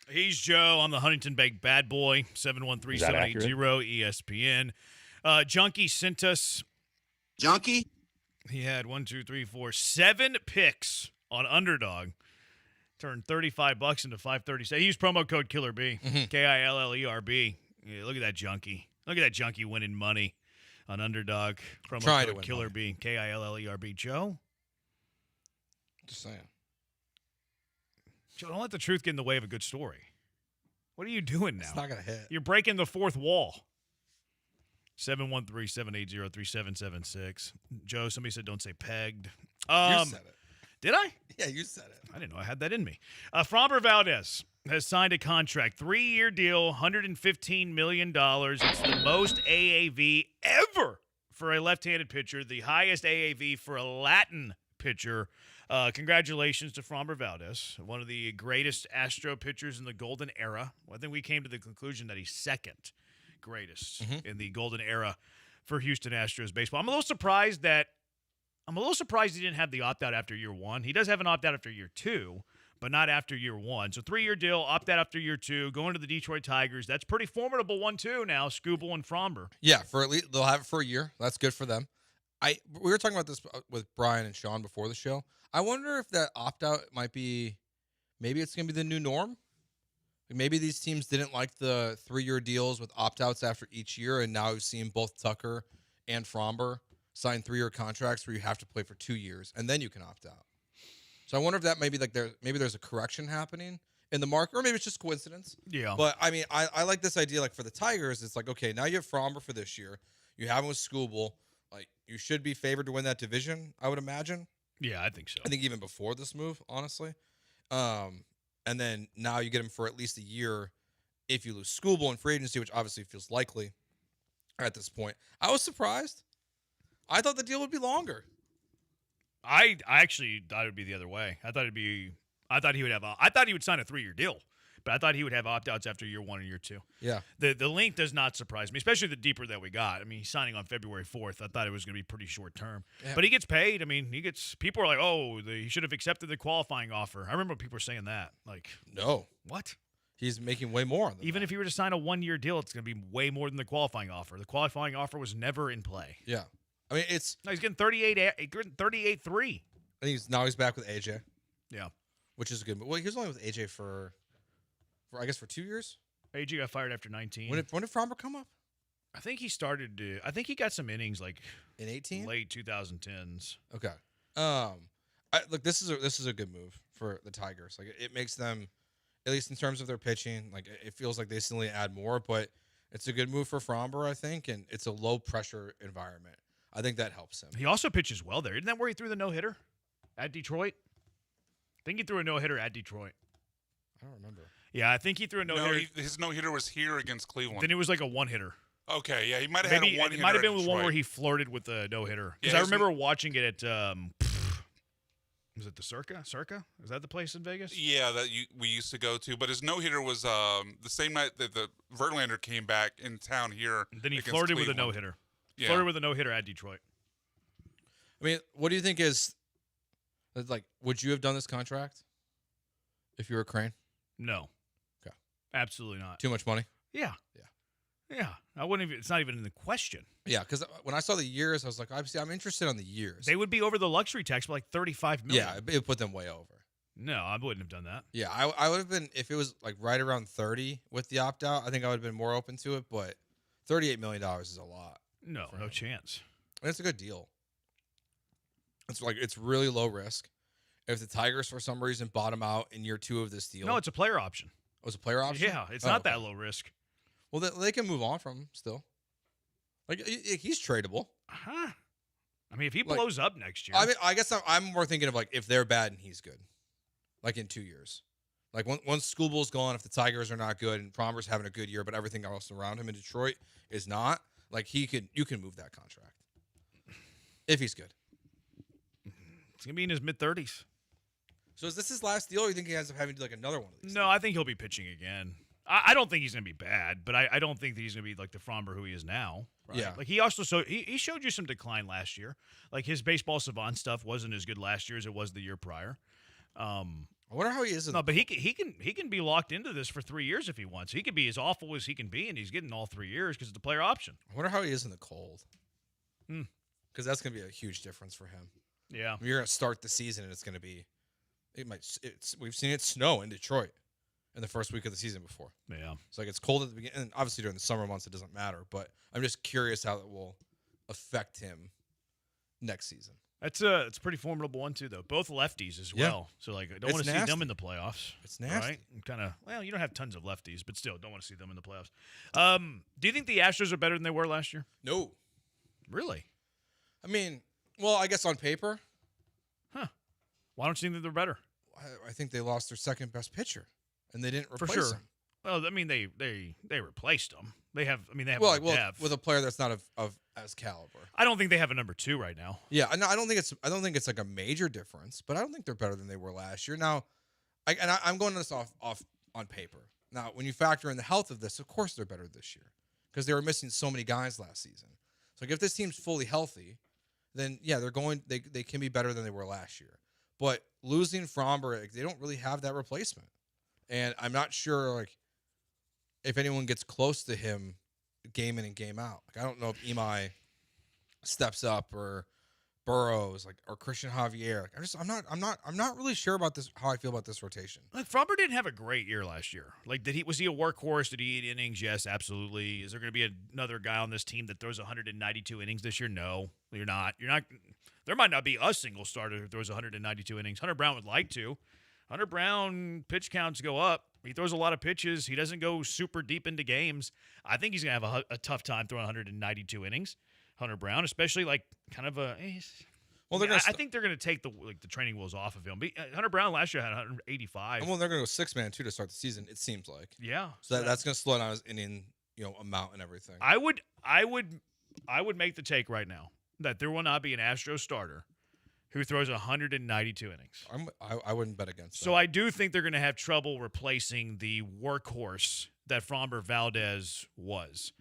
S2: He's Joe. I'm the Huntington Bank bad boy, 713-780 ESPN. Junkie sent us.
S1: Junkie?
S2: He had 7 picks on Underdog. Turned $35 into $537. He used promo code Killer B, KILLERB. Yeah, look at that junkie. Look at that junkie winning money on Underdog. Promo code Killer B, KILLERB. Joe?
S15: Just saying.
S2: Joe, don't let the truth get in the way of a good story. What are you doing now?
S15: It's not going to hit.
S2: You're breaking the fourth wall. 713-780-3776. Joe, somebody said don't say pegged.
S15: You said it.
S2: Did I?
S15: Yeah, you said it.
S2: I didn't know I had that in me. Framber Valdez has signed a contract, 3-year deal, $115 million. It's the most AAV ever for a left-handed pitcher, the highest AAV for a Latin pitcher. Congratulations to Framber Valdez, one of the greatest Astro pitchers in the golden era. I think we came to the conclusion that he's second greatest in the golden era for Houston Astros baseball. I'm a little surprised he didn't have the opt-out after year one. He does have an opt-out after year two, but not after year one. So 3-year deal, opt-out after year two, going to the Detroit Tigers. That's pretty formidable 1-2 now, Skubal and Framber.
S15: Yeah, for at least they'll have it for a year. That's good for them. We were talking about this with Brian and Sean before the show. I wonder if that opt-out might be, maybe it's going to be the new norm. Maybe these teams didn't like the 3-year deals with opt-outs after each year, and now we've seen both Tucker and Framber sign 3-year contracts where you have to play for 2 years, and then you can opt out. So I wonder if that maybe there's a correction happening in the market, or maybe it's just coincidence.
S2: Yeah.
S15: But, I mean, I like this idea. Like, for the Tigers, it's like, okay, now you have Framber for this year. You have him with Skubal. Like, you should be favored to win that division, I would imagine.
S2: Yeah, I think so.
S15: I think even before this move, honestly. And then now you get him for at least a year if you lose Skubal in free agency, which obviously feels likely at this point. I was surprised. I thought the deal would be longer.
S2: I actually thought it would be the other way. I thought he would sign a 3-year deal, but I thought he would have opt-outs after year 1 and year 2.
S15: Yeah.
S2: The length does not surprise me, especially the deeper that we got. I mean, he's signing on February 4th. I thought it was going to be pretty short term. Yeah. But he gets paid. I mean, people are like, oh, he should have accepted the qualifying offer. I remember people were saying that. Like,
S15: no.
S2: What?
S15: He's making way more than
S2: Even if he were to sign a 1-year deal, it's going to be way more than the qualifying offer. The qualifying offer was never in play.
S15: Yeah. I mean,
S2: he's getting 38.3.
S15: And he's back with AJ.
S2: Yeah.
S15: Which is good. Well, he was only with AJ for I guess for 2 years.
S2: AJ got fired after 19.
S15: When did Framber come up?
S2: I think he got some innings like
S15: in 18,
S2: late 2010s.
S15: Okay. Look, this is a good move for the Tigers. Like, it makes them, at least in terms of their pitching, like, it feels like they still need to add more, but it's a good move for Framber, I think, and it's a low pressure environment. I think that helps him.
S2: He also pitches well there. Isn't that where he threw the no-hitter at Detroit? I think he threw a no-hitter at Detroit.
S15: I don't remember.
S2: Yeah, I think he threw a no-hitter.
S4: No, his no-hitter was here against Cleveland.
S2: Then it was like a one-hitter.
S4: Okay, yeah, he might have had a one-hitter.
S2: It might have been the one where he flirted with the no-hitter. Because I remember watching it at, was it the Circa? Is that the place in Vegas?
S4: Yeah, we used to go to. But his no-hitter was the same night that the Verlander came back in town here.
S2: And then he flirted with a no-hitter.
S4: Yeah.
S2: Flirted with a no-hitter at Detroit.
S15: I mean, what do you think is, like, would you have done this contract if you were Crane?
S2: No.
S15: Okay.
S2: Absolutely not.
S15: Too much money?
S2: Yeah. I wouldn't even. It's not even in the question.
S15: Yeah, because when I saw the years, I was like, obviously, I'm interested on the years.
S2: They would be over the luxury tax by like $35 million.
S15: Yeah, it would put them way over.
S2: No, I wouldn't have done that.
S15: Yeah, I would have been, if it was like right around 30 with the opt out, I think I would have been more open to it. But $38 million is a lot.
S2: No chance.
S15: And it's a good deal. It's really low risk. If the Tigers for some reason bottom out in year 2 of this deal,
S2: no, it's a player option.
S15: Oh, it's a player option.
S2: Yeah, it's not that low risk.
S15: Well, they can move on from him still. Like, he's tradable.
S2: Huh. I mean, if he blows up next year.
S15: I mean, I guess I'm more thinking of, like, if they're bad and he's good. Like, in 2 years. Like, once Skubal's gone, if the Tigers are not good and Framber's having a good year, but everything else around him in Detroit is not, like, you can move that contract. If he's good.
S2: It's going to be in his mid-30s.
S15: So is this his last deal, or you think he ends up having to do, like, another one of these?
S2: No, I think he'll be pitching again. I don't think he's going to be bad, but I don't think that he's going to be like the Framber who he is now. Right?
S15: Yeah.
S2: Like, he also he showed you some decline last year. Like, his baseball savant stuff wasn't as good last year as it was the year prior.
S15: I wonder how he is.
S2: No, but he can be locked into this for 3 years if he wants. He can be as awful as he can be, and he's getting all 3 years because it's a player option.
S15: I wonder how he is in the cold. Because that's going to be a huge difference for him.
S2: Yeah.
S15: I mean, you're going to start the season, and it's going to be we've seen it snow in Detroit in the first week of the season before.
S2: Yeah.
S15: It's like it's cold at the beginning. And obviously during the summer months, it doesn't matter. But I'm just curious how it will affect him next season.
S2: It's a pretty formidable one too, though. Both lefties as well. So like, I don't want to see them in the playoffs.
S15: It's nasty.
S2: Right? Kind of. Well, you don't have tons of lefties, but still, don't want to see them in the playoffs. Do you think the Astros are better than they were last year?
S15: No.
S2: Really?
S15: I mean, well, I guess on paper.
S2: Huh. Why don't you think that they're better?
S15: I think they lost their second best pitcher, and they didn't replace
S2: For sure.
S15: him.
S2: Well, I mean, they replaced him. They have
S15: well,
S2: more depth.
S15: with a player that's not of as caliber.
S2: I don't think they have a number 2 right now.
S15: Yeah, I don't think it's like a major difference, but I don't think they're better than they were last year. Now, I'm going this off on paper. Now, when you factor in the health of this, of course they're better this year because they were missing so many guys last season. So like, if this team's fully healthy, then yeah, they can be better than they were last year. But losing Fromber, they don't really have that replacement, and I'm not sure like if anyone gets close to him game in and game out. Like, I don't know if Imai steps up or Burrows, like, or Christian Javier. Like, I'm not really sure about this, how I feel about this rotation.
S2: Like, Fromber didn't have a great year last year. Like, was he a workhorse? Did he eat innings? Yes, absolutely. Is there going to be another guy on this team that throws 192 innings this year? No, you're not. There might not be a single starter who throws 192 innings. Hunter Brown would like to. Hunter Brown pitch counts go up. He throws a lot of pitches. He doesn't go super deep into games. I think he's going to have a tough time throwing 192 innings, Hunter Brown, especially like kind of a well, I think they're going to take the training wheels off of him. Hunter Brown last year had 185.
S15: Well, they're going to go 6-man too to start the season, it seems like.
S2: Yeah.
S15: So that's going to slow down his inning, amount and everything.
S2: I would make the take right now that there will not be an Astro starter who throws 192 innings.
S15: I wouldn't bet against that.
S2: So I do think they're going to have trouble replacing the workhorse that Fromber Valdez was.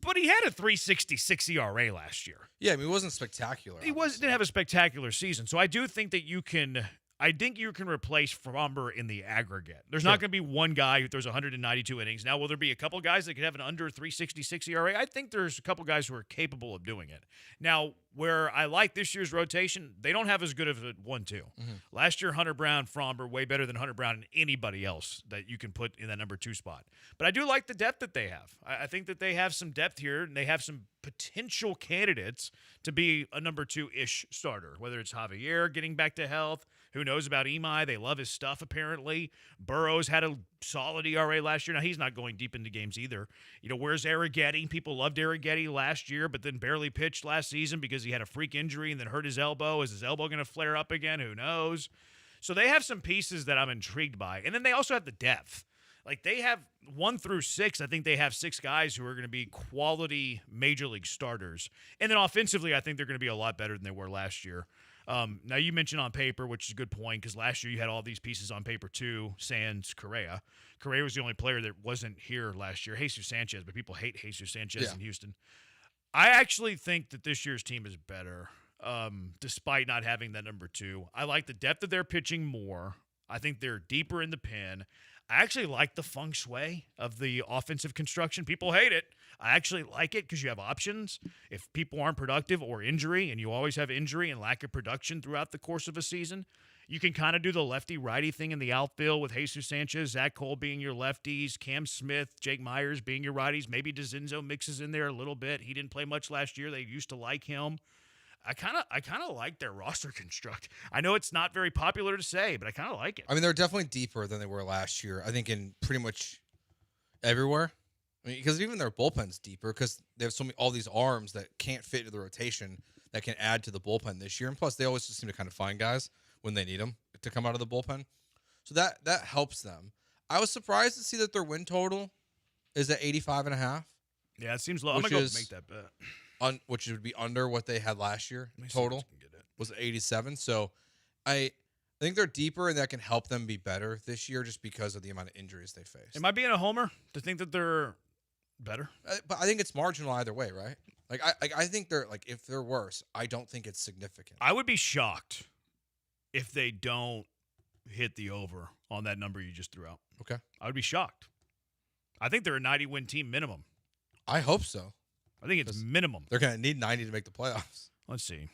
S2: But he had a 3.66 ERA last year.
S15: Yeah, I mean, it wasn't spectacular.
S2: He didn't have a spectacular season. So I do think that you can replace Fromber in the aggregate. There's not going to be one guy who throws 192 innings. Now, will there be a couple guys that could have an under 3.66 ERA? I think there's a couple guys who are capable of doing it. Now, where I like this year's rotation, they don't have as good of a 1-2. Mm-hmm. Last year, Hunter Brown, Fromber, way better than Hunter Brown and anybody else that you can put in that number 2 spot. But I do like the depth that they have. I think that they have some depth here, and they have some potential candidates to be a number 2-ish starter, whether it's Javier getting back to health. Who knows about Imai? They love his stuff, apparently. Burrows had a solid ERA last year. Now, he's not going deep into games either. Where's Arrighetti? People loved Arrighetti last year, but then barely pitched last season because he had a freak injury and then hurt his elbow. Is his elbow going to flare up again? Who knows? So they have some pieces that I'm intrigued by. And then they also have the depth. Like, they have 1 through 6. I think they have 6 guys who are going to be quality major league starters. And then offensively, I think they're going to be a lot better than they were last year. Now, you mentioned on paper, which is a good point, because last year you had all these pieces on paper too, sans Correa. Correa was the only player that wasn't here last year. Jesus Sanchez, but people hate Jesus Sanchez in Houston. I actually think that this year's team is better, despite not having that number 2. I like the depth of their pitching more. I think they're deeper in the pen. I actually like the feng shui of the offensive construction. People hate it. I actually like it because you have options. If people aren't productive or injury, and you always have injury and lack of production throughout the course of a season, you can kind of do the lefty-righty thing in the outfield with Jesus Sanchez, Zach Cole being your lefties, Cam Smith, Jake Myers being your righties. Maybe DeZenzo mixes in there a little bit. He didn't play much last year. They used to like him. I kind of like their roster construct. I know it's not very popular to say, but I kind of like it.
S15: I mean, they're definitely deeper than they were last year. I think in pretty much everywhere. I mean, because even their bullpen's deeper because they have all these arms that can't fit into the rotation that can add to the bullpen this year. And plus, they always just seem to kind of find guys when they need them to come out of the bullpen. So that helps them. I was surprised to see that their win total is at 85.5.
S2: Yeah, it seems low. I'm going to go make that bet.
S15: Which would be under what they had last year total, was 87. So I think they're deeper, and that can help them be better this year just because of the amount of injuries they face.
S2: Am I being a homer to think that they're better?
S15: But I think it's marginal either way, right? Like I think they're like, if they're worse, I don't think it's significant.
S2: I would be shocked if they don't hit the over on that number you just threw out.
S15: Okay.
S2: I would be shocked. I think they're a 90-win team minimum.
S15: I hope so.
S2: I think it's minimum.
S15: They're going to need 90 to make the playoffs.
S2: Let's see.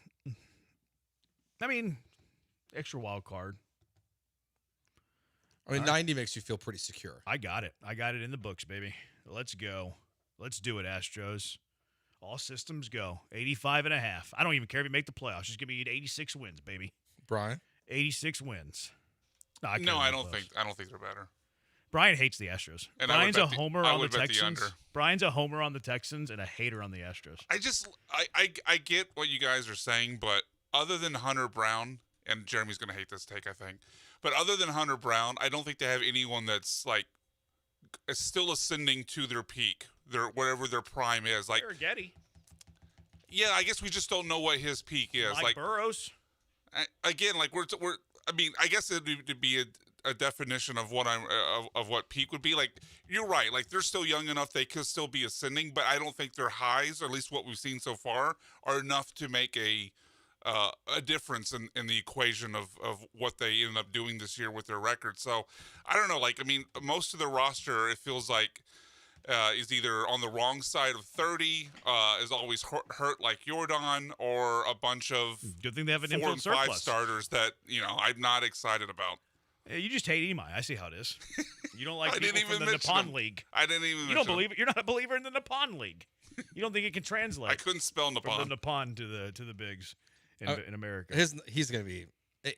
S2: I mean, extra wild card.
S15: I mean, 90 makes you feel pretty secure.
S2: I got it. I got it in the books, baby. Let's go. Let's do it, Astros. All systems go. 85.5. I don't even care if you make the playoffs. Just give me 86 wins, baby.
S15: Brian?
S2: 86 wins.
S4: No, I don't think they're better.
S2: Brian hates the Astros.
S4: And
S2: Brian's a homer on the Texans.
S4: The under.
S2: Brian's a homer on the Texans and a hater on the Astros.
S4: I get what you guys are saying, but other than Hunter Brown, and Jeremy's going to hate this take, I think, but other than Hunter Brown, I don't think they have anyone that's like still ascending to their peak, whatever their prime is. Like
S2: Arrighetti.
S4: Yeah, I guess we just don't know what his peak is.
S2: Like Burrows.
S4: Again, like we're. I mean, I guess it'd be a definition of what of what peak would be. Like you're right. Like they're still young enough; they could still be ascending. But I don't think their highs, or at least what we've seen so far, are enough to make a difference in the equation of what they ended up doing this year with their record. So I don't know. Like I mean, most of the roster, it feels like. Is either on the wrong side of 30, is always hurt like Jordan, or a bunch of
S2: good thing they have an
S4: 4
S2: infield
S4: and
S2: surplus.
S4: 5 starters that I'm not excited about.
S2: Yeah, you just hate Imai. I see how it is. You don't like
S4: I
S2: people
S4: didn't
S2: from
S4: even
S2: the
S4: mention
S2: Nippon
S4: him.
S2: League.
S4: I didn't even.
S2: You don't believe it. You're not a believer in the Nippon League. You don't think it can translate.
S4: I couldn't spell Nippon.
S2: From the Nippon to the bigs in America.
S15: He's going to be. I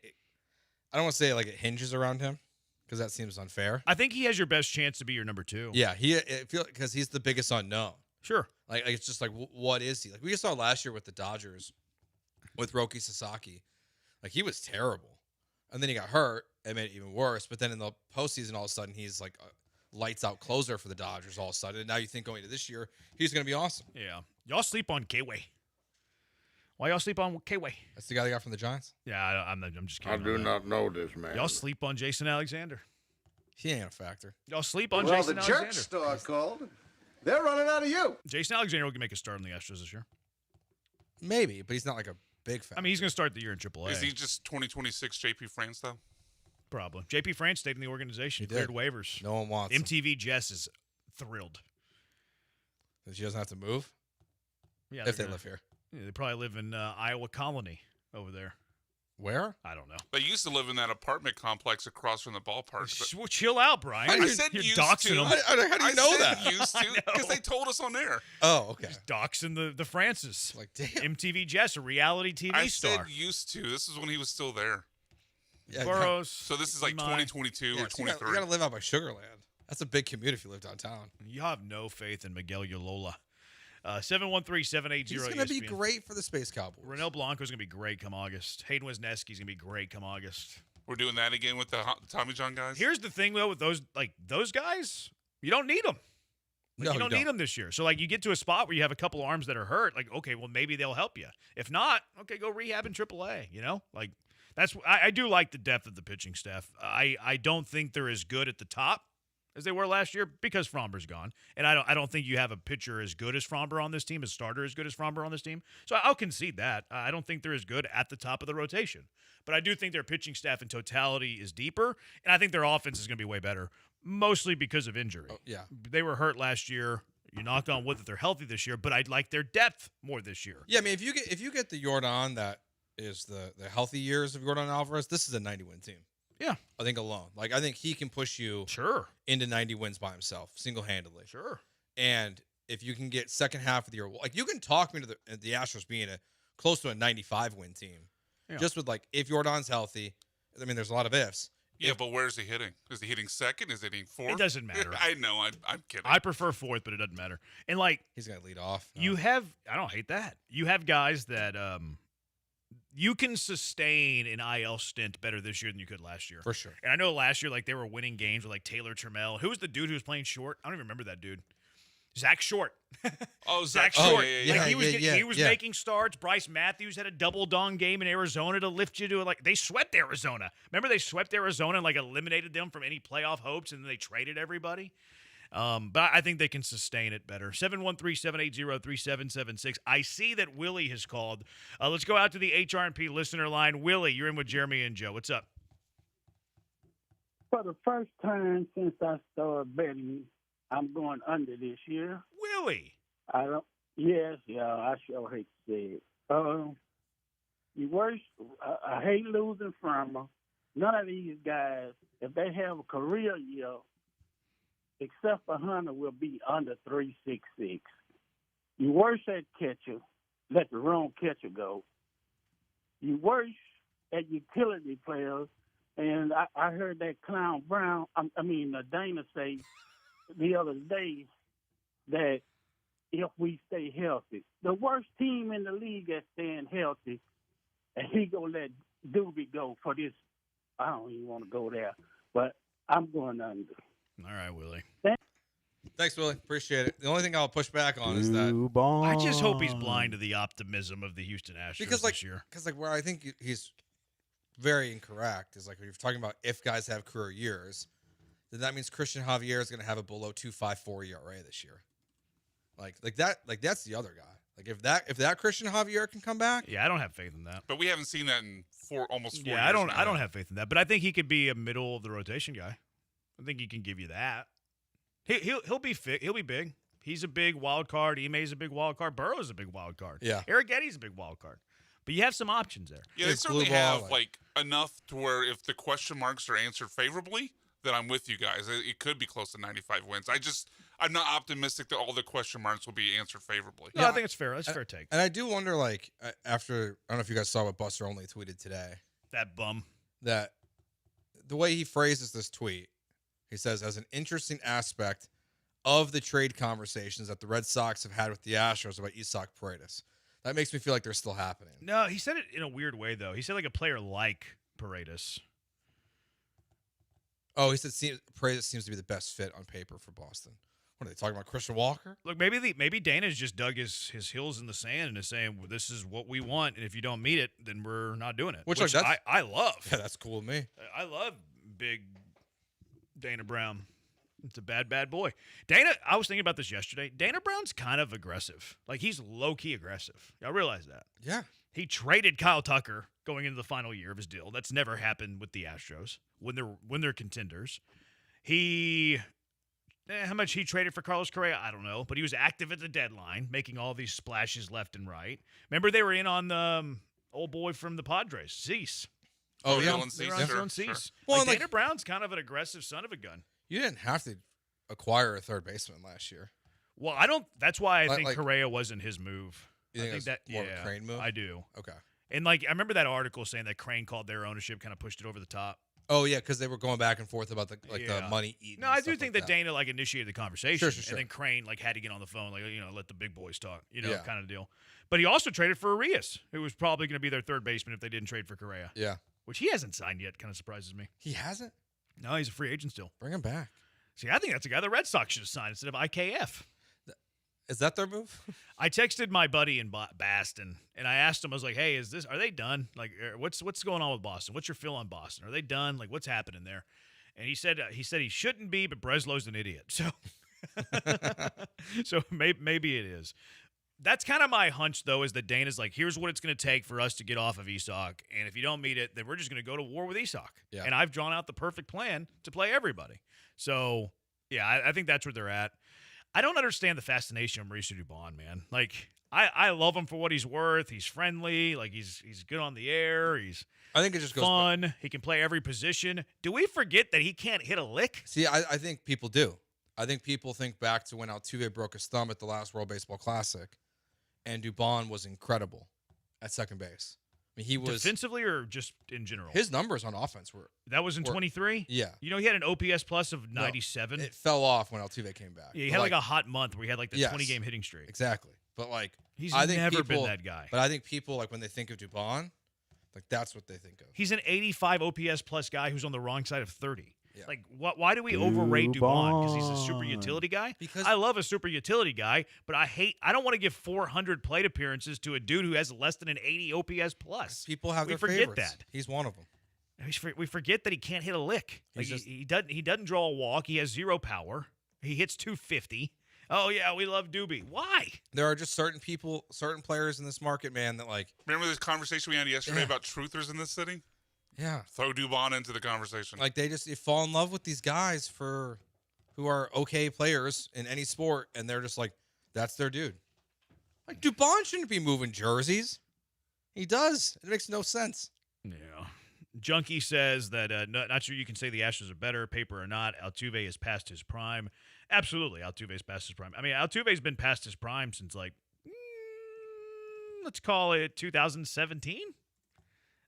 S15: don't want to say like it hinges around him. Because that seems unfair.
S2: I think he has your best chance to be your number 2.
S15: Yeah, because he's the biggest unknown.
S2: Sure.
S15: Like it's just like, what is he? Like we saw last year with the Dodgers, with Roki Sasaki. Like he was terrible, and then he got hurt and made it even worse. But then in the postseason, all of a sudden he's like a lights out closer for the Dodgers. All of a sudden, and now you think going to this year he's going to be awesome.
S2: Yeah, y'all sleep on K-Way. Why y'all sleep on K-Way?
S15: That's the guy they got from the Giants?
S2: Yeah, I'm just kidding.
S6: I do not know this man.
S2: Y'all sleep on Jason Alexander.
S15: He ain't a factor.
S2: Y'all sleep on Jason Alexander.
S1: Well, the jerk store called. They're running out of you.
S2: Jason Alexander will make a start on the Astros this year.
S15: Maybe, but he's not like a big fan.
S2: I mean, he's going to start the year in AAA.
S4: Is he just 2026 JP France, though?
S2: Probably. JP France stayed in the organization. Cleared waivers.
S15: No one wants him.
S2: MTV Jess is thrilled.
S15: That she doesn't have to move?
S2: Yeah,
S15: if they live here.
S2: Yeah, they probably live in Iowa Colony over there.
S15: Where?
S2: I don't know.
S4: They used to live in that apartment complex across from the ballpark.
S2: Well, chill out, Brian.
S4: I said
S2: you're
S4: used
S2: doxing
S4: to.
S2: them.
S15: How do you know that?
S4: Used to because they told us on there.
S15: Oh, okay.
S2: Just doxing the Francis.
S15: Like, damn.
S2: MTV Jess, a reality TV star.
S4: I said used to. This is when he was still there.
S15: Yeah,
S2: Burrows.
S4: So this is like 2022 or 23.
S15: You got to live out by Sugarland. That's a big commute if you live downtown.
S2: You have no faith in Miguel Yolola. 713-780-ESPN.
S15: He's going to be great for the Space Cowboys.
S2: Renell Blanco's going to be great come August. Hayden Wisniewski's going to be great come August.
S4: We're doing that again with the Tommy John guys?
S2: Here's the thing, though, with those guys, you don't need them. You don't need them this year. So, you get to a spot where you have a couple arms that are hurt. Like, okay, well, maybe they'll help you. If not, okay, go rehab in AAA, I do like the depth of the pitching staff. I don't think they're as good at the top as they were last year because Fromber's gone. And I don't think you have a pitcher as good as Fromber on this team, a starter as good as Fromber on this team. So I'll concede that. I don't think they're as good at the top of the rotation. But I do think their pitching staff in totality is deeper, and I think their offense is going to be way better, mostly because of injury.
S15: Oh, yeah.
S2: They were hurt last year. You knocked on wood that they're healthy this year, but I'd like their depth more this year.
S15: Yeah, I mean, if you get the Jordan that is the healthy years of Jordan Alvarez, this is a 90-win team.
S2: Yeah.
S15: I think alone. I think he can push you into 90 wins by himself, single-handedly.
S2: Sure.
S15: And if you can get second half of the year, you can talk me to the Astros being close to a 95-win team. Yeah. Just with, if Jordan's healthy. I mean, there's a lot of ifs.
S4: Yeah, but where's he hitting? Is he hitting second? Is he hitting fourth?
S2: It doesn't matter.
S4: I know. I'm kidding.
S2: I prefer fourth, but it doesn't matter. And,
S15: he's going to lead off. No.
S2: You have – I don't hate that. You have guys that you can sustain an IL stint better this year than you could last year.
S15: For sure.
S2: And I know last year, they were winning games with, Taylor Trammell. Who was the dude who was playing short? I don't even remember that dude. Zach Short.
S4: Oh,
S2: Zach Short.
S4: Yeah.
S2: He was making starts. Bryce Matthews had a double dong game in Arizona to lift you to they swept Arizona. Remember they swept Arizona and eliminated them from any playoff hopes, and then they traded everybody. But I think they can sustain it better. 713-780-3776. I see that Willie has called. Let's go out to the HRP listener line. Willie, you're in with Jeremy and Joe. What's up?
S13: For the first time since I started betting, I'm going under this year.
S2: Willie?
S13: I sure hate to say it. I hate losing from them. None of these guys, if they have a career year, except for Hunter, will be under 3.66. You worse at catcher, let the wrong catcher go. You worse at utility players, and I heard that clown Brown, Dana say the other day that if we stay healthy, the worst team in the league at staying healthy, and he gonna let Doobie go for this. I don't even want to go there, but I'm going under.
S2: All right, Willie.
S15: Thanks, Willie. Appreciate it. The only thing I'll push back on is that
S2: I just hope he's blind to the optimism of the Houston Astros this year.
S15: Because where I think he's very incorrect is when you're talking about if guys have career years, then that means Christian Javier is going to have a below 2.54 ERA this year. That's the other guy. If that Christian Javier can come back,
S2: I don't have faith in that.
S4: But we haven't seen that in almost 4 years.
S2: I don't have faith in that. But I think he could be a middle of the rotation guy. I think he can give you that. He'll be fit. He'll be big. He's a big wild card. Ime's a big wild card. Burrow's a big wild card.
S15: Yeah.
S2: Arrighetti's a big wild card. But you have some options there.
S4: Yeah, they certainly have enough to where if the question marks are answered favorably, then I'm with you guys. It could be close to 95 wins. I'm not optimistic that all the question marks will be answered favorably.
S2: No, I think it's fair. That's a fair take.
S15: And I do wonder, after I don't know if you guys saw what Buster Only tweeted today.
S2: That bum.
S15: That the way he phrases this tweet, he says, as an interesting aspect of the trade conversations that the Red Sox have had with the Astros about Isaac Paredes. That makes me feel like they're still happening.
S2: No, he said it in a weird way, though. He said like a player like Paredes.
S15: Oh, he said Paredes seems to be the best fit on paper for Boston. What are they talking about, Christian Walker?
S2: Look, maybe Dana's just dug his heels in the sand and is saying, well, this is what we want, and if you don't meet it, then we're not doing it. Which I love.
S15: Yeah, that's cool with me.
S2: I love big Dana Brown. It's a bad boy. Dana, I was thinking about this yesterday. Dana Brown's kind of aggressive. He's low-key aggressive. I realize that.
S15: Yeah.
S2: He traded Kyle Tucker going into the final year of his deal. That's never happened with the Astros when they're contenders. How much he traded for Carlos Correa, I don't know. But he was active at the deadline, making all these splashes left and right. Remember they were in on the old boy from the Padres, Cease.
S15: Oh, yeah.
S2: They were on Cease.
S15: Sure.
S2: Well, Dana Brown's kind of an aggressive son of a gun.
S15: You didn't have to acquire a third baseman last year.
S2: Well, I don't. That's why I think Correa wasn't his move.
S15: You think that more of a Crane move?
S2: I do.
S15: Okay.
S2: And I remember that article saying that Crane called their ownership, kind of pushed it over the top.
S15: Oh yeah, because they were going back and forth about the money eating.
S2: No, I do think that Dana initiated the conversation,
S15: sure.
S2: and then Crane had to get on the phone, let the big boys talk,
S15: Yeah.
S2: kind of deal. But he also traded for Arias, who was probably going to be their third baseman if they didn't trade for Correa.
S15: Yeah.
S2: Which he hasn't signed yet. Kind of surprises me.
S15: He hasn't?
S2: No, he's a free agent still.
S15: Bring him back.
S2: See, I think that's a guy the Red Sox should have signed instead of IKF.
S15: Is that their move?
S2: I texted my buddy in Boston, and I asked him, I was like, hey, are they done? What's going on with Boston? What's your feel on Boston? Are they done? What's happening there? And he said he shouldn't be, but Breslow's an idiot. So, maybe it is. That's kind of my hunch, though, is that Dana's here's what it's going to take for us to get off of Isak, and if you don't meet it, then we're just going to go to war with Isak.
S15: Yeah.
S2: And I've drawn out the perfect plan to play everybody. So, yeah, I think that's where they're at. I don't understand the fascination of Mauricio Dubon, man. I love him for what he's worth. He's friendly. He's good on the air.
S15: I think it just goes
S2: fun. He can play every position. Do we forget that he can't hit a lick?
S15: See, I think people do. I think people think back to when Altuve broke his thumb at the last World Baseball Classic, and Dubon was incredible at second base. I mean, he was
S2: defensively or just in general.
S15: His numbers on offense were
S2: that was in 23.
S15: Yeah,
S2: he had an OPS plus of 97.
S15: It fell off when Altuve came back.
S2: Yeah, he had a hot month where he had the 20-game hitting streak.
S15: Exactly, but
S2: he's
S15: I think
S2: never been that guy.
S15: But I think people when they think of Dubon, that's what they think of.
S2: He's an 85 OPS plus guy who's on the wrong side of 30.
S15: Yeah.
S2: Why do we overrate Dubon? Because he's a super utility guy? Because I love a super utility guy, but I don't want to give 400 plate appearances to a dude who has less than an 80 OPS plus.
S15: People have their
S2: forget
S15: favorites.
S2: That.
S15: He's one of them.
S2: We forget that he can't hit a lick. He doesn't draw a walk. He has zero power. He hits 250. Oh, yeah, we love Doobie. Why?
S15: There are just certain players in this market, man, that
S4: Remember this conversation we had yesterday about truthers in this city?
S15: Yeah.
S4: Throw Dubon into the conversation.
S15: They fall in love with these guys who are okay players in any sport, and they're just that's their dude. Dubon shouldn't be moving jerseys. He does. It makes no sense.
S2: Yeah. Junkie says that not sure you can say the Astros are better, paper or not. Altuve is past his prime. Absolutely, Altuve's past his prime. I mean, Altuve's been past his prime since let's call it 2017.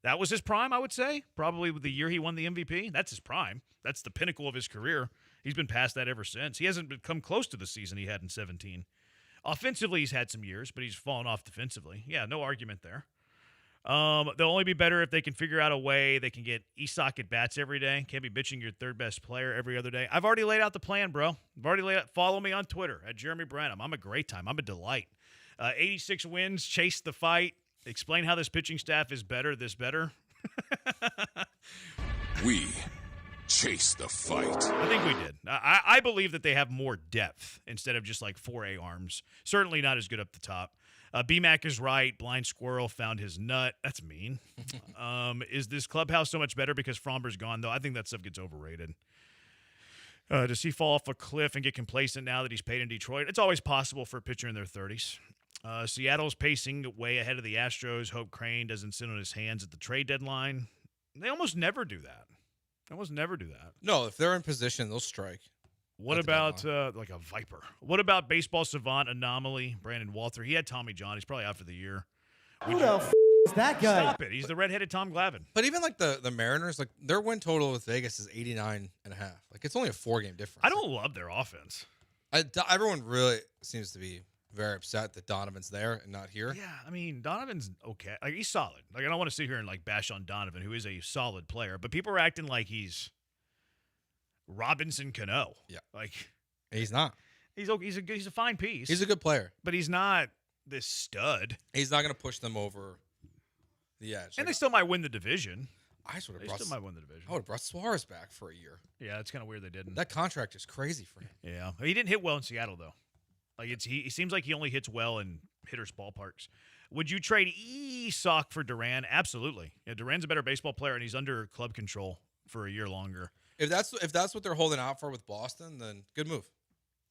S2: That was his prime, I would say. Probably the year he won the MVP. That's his prime. That's the pinnacle of his career. He's been past that ever since. He hasn't come close to the season he had in 17. Offensively, he's had some years, but he's fallen off defensively. Yeah, no argument there. They'll only be better if they can figure out a way they can get Isak at bats every day. Can't be bitching your third best player every other day. I've already laid out the plan, bro. I've already laid out. Follow me on Twitter at Jeremy Branham. I'm a great time. I'm a delight. 86 wins, chase the fight. Explain how this pitching staff is better, better.
S16: We chase the fight.
S2: I think we did. I believe that they have more depth instead of just like 4A arms. Certainly not as good up the top. BMAC is right. Blind Squirrel found his nut. That's mean. Is this clubhouse so much better because Fromber's gone, though? I think that stuff gets overrated. Does he fall off a cliff and get complacent now that he's paid in Detroit? It's always possible for a pitcher in their 30s. Seattle's pacing way ahead of the Astros. Hope Crane doesn't sit on his hands at the trade deadline. They almost never do that.
S15: No, if they're in position, they'll strike.
S2: What about like a Viper? What about baseball savant anomaly, Brandon Walther? He had Tommy John. He's probably out for the year.
S12: Who the is that guy?
S2: Stop it. He's the redheaded Tom Glavine.
S15: But even like the Mariners, like their win total with Vegas is 89.5. Like it's only a 4-game difference.
S2: I don't love their offense.
S15: Everyone really seems to be very upset that Donovan's there and not here.
S2: Yeah, I mean, Donovan's okay. Like he's solid. Like I don't want to sit here and like bash on Donovan, who is a solid player, but people are acting like he's Robinson Cano.
S15: Yeah.
S2: Like
S15: he's not.
S2: He's okay. He's a fine piece.
S15: He's a good player,
S2: but he's not this stud.
S15: He's not going to push them over the edge.
S2: And they still might win the division.
S15: I still
S2: might win the division.
S15: I would have brought Suarez back for a year.
S2: Yeah, it's kind of weird they didn't.
S15: That contract is crazy for him.
S2: Yeah, he didn't hit well in Seattle though. Like he seems like he only hits well in hitters' ballparks. Would you trade Isak for Duran? Absolutely. Yeah, Duran's a better baseball player, and he's under club control for a year longer.
S15: If that's what they're holding out for with Boston, then good move.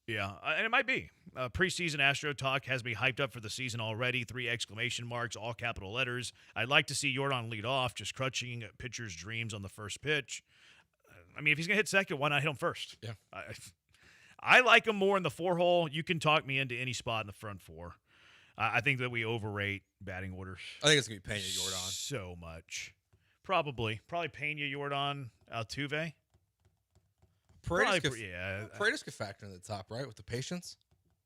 S2: Yeah, and it might be. Preseason Astro talk has me hyped up for the season already. 3 exclamation marks, all capital letters. I'd like to see Jordan lead off, just crushing pitchers' dreams on the first pitch. I mean, if he's going to hit second, why not hit him first?
S15: Yeah.
S2: I like him more in the 4-hole. You can talk me into any spot in the front 4. I think that we overrate batting orders.
S15: I think it's going to be Pena Jordan.
S2: So much. Probably Pena, Jordan, Altuve.
S15: Paredes could factor in the top, right, with the patience.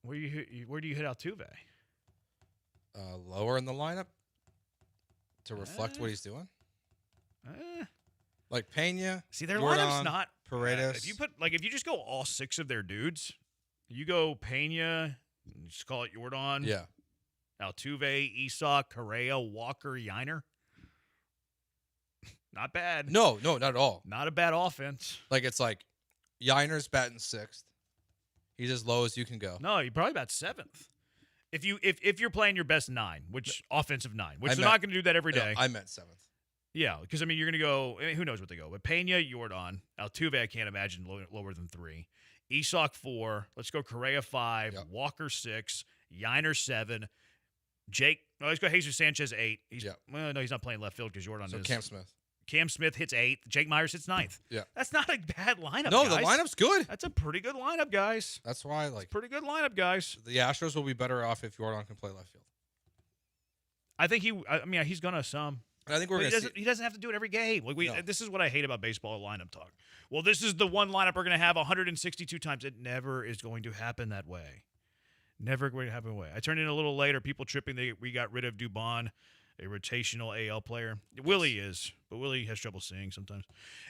S2: Where do you hit Altuve?
S15: Lower in the lineup to reflect what he's doing. Like Pena.
S2: See, their
S15: Jordan,
S2: lineup's not
S15: Paredes.
S2: If you just go all 6 of their dudes, you go Pena, just call it Jordan.
S15: Yeah.
S2: Altuve, Isak, Correa, Walker, Yiner. Not bad.
S15: No, not at all.
S2: Not a bad offense.
S15: Like it's like Yiner's batting 6th. He's as low as you can go.
S2: No, you're probably about 7th. If you're playing your best 9, which offensive 9, which they're not going to do that every day.
S15: I meant 7th.
S2: Yeah, because I mean you're going to go. I mean, who knows what they go? But Pena, Jordan, Altuve, I can't imagine lower than 3. Isak 4. Let's go Correa 5. Yep. Walker 6. Yiner 7. Jake. No, let's go Jesus Sanchez 8. Well, no, he's not playing left field because Jordan is.
S15: Cam Smith.
S2: Cam Smith hits 8th. Jake Myers hits 9th.
S15: Yeah.
S2: That's not a bad lineup,
S15: No,
S2: guys.
S15: the lineup's good.
S2: That's a pretty good lineup, guys.
S15: That's why,
S2: pretty good lineup, guys.
S15: The Astros will be better off if Jordan can play left field.
S2: I think he's going to some.
S15: And I think
S2: he doesn't have to do it every game. Like This is what I hate about baseball lineup talk. Well, this is the one lineup we're going to have 162 times. It never is going to happen that way. Never going to happen that way. I turned in a little later. People tripping. We got rid of Dubon, a rotational AL player. Willie is, but Willie has trouble seeing sometimes.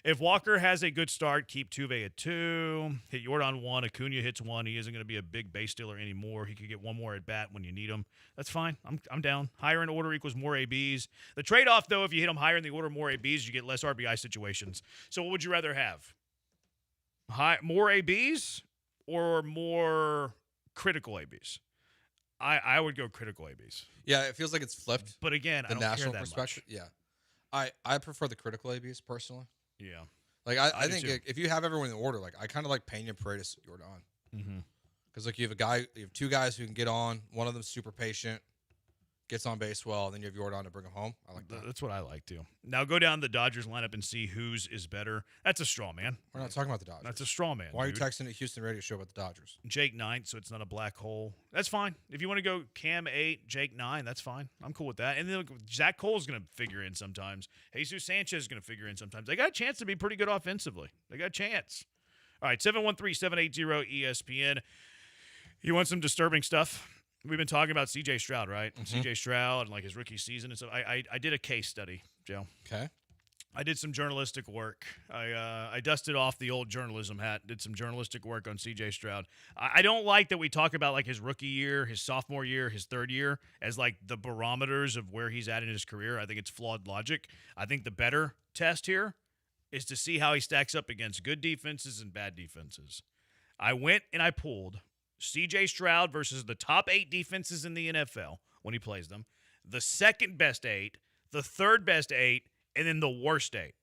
S2: If Walker has a good start, keep Tuve at 2. Hit Jordan 1. Acuna hits 1. He isn't going to be a big base stealer anymore. He could get one more at bat when you need him. That's fine. I'm down. Higher in order equals more ABs. The trade-off, though, if you hit him higher in the order, more ABs, you get less RBI situations. So what would you rather have? More ABs or more critical ABs? I would go critical ABs.
S15: Yeah, it feels like it's flipped.
S2: But again, I don't care that much.
S15: Yeah. I prefer the critical ABs personally.
S2: Yeah.
S15: Like I think if you have everyone in order, like I kind of like Pena, Paredes, Jordan.
S2: Mm-hmm.
S15: Because like you have 2 guys who can get on. One of them's super patient. gets on base well, and then you have Jordan to bring him home. I like that.
S2: That's what I like too. Now go down the Dodgers lineup and see whose is better. That's a straw man.
S15: We're not talking about the Dodgers.
S2: That's a straw man.
S15: Why are you
S2: dude.
S15: texting a Houston radio show about the Dodgers?
S2: Jake 9, so it's not a black hole. That's fine. If you want to go Cam 8, Jake 9, that's fine. I'm cool with that. And then look, Zach Cole's going to figure in sometimes. Jesus Sanchez is going to figure in sometimes. They got a chance to be pretty good offensively. They got a chance. All right, 713-780-ESPN. You want some disturbing stuff? We've been talking about C.J. Stroud, right? C.J. Stroud and like his rookie season and stuff. I did a case study, Joe.
S15: Okay.
S2: I did some journalistic work. I dusted off the old journalism hat, did some journalistic work on C.J. Stroud. I don't like that we talk about like his rookie year, his sophomore year, his third year as like the barometers of where he's at in his career. I think it's flawed logic. I think the better test here is to see how he stacks up against good defenses and bad defenses. I went and I pulled C.J. Stroud versus the top 8 defenses in the NFL when he plays them, the second best 8, the third best 8, and then the worst 8.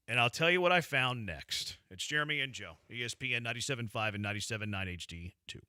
S2: And I'll tell you what I found next. It's Jeremy and Joe, ESPN 97.5 and 97.9 HD2.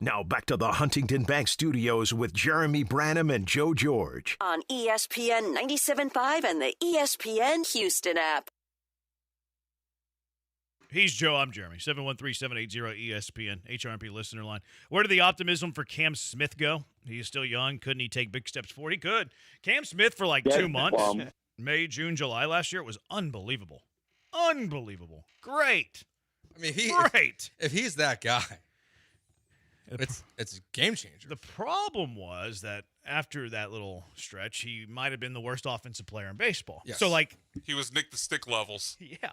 S10: Now back to the Huntington Bank Studios with Jeremy Branham and Joe George.
S14: On ESPN 97.5 and the ESPN Houston app.
S2: He's Joe. I'm Jeremy. 713-780-ESPN, HRMP listener line. Where did the optimism for Cam Smith go? He's still young. Couldn't he take big steps forward? He could. Cam Smith for like 2 months, May, June, July last year, it was unbelievable. Unbelievable. Great.
S15: I mean,
S2: Great.
S15: If he's that guy, it's a game changer.
S2: The problem was that after that little stretch, he might have been the worst offensive player in baseball.
S4: Yes.
S2: So, like,
S4: he was Nick the Stick levels.
S2: yeah.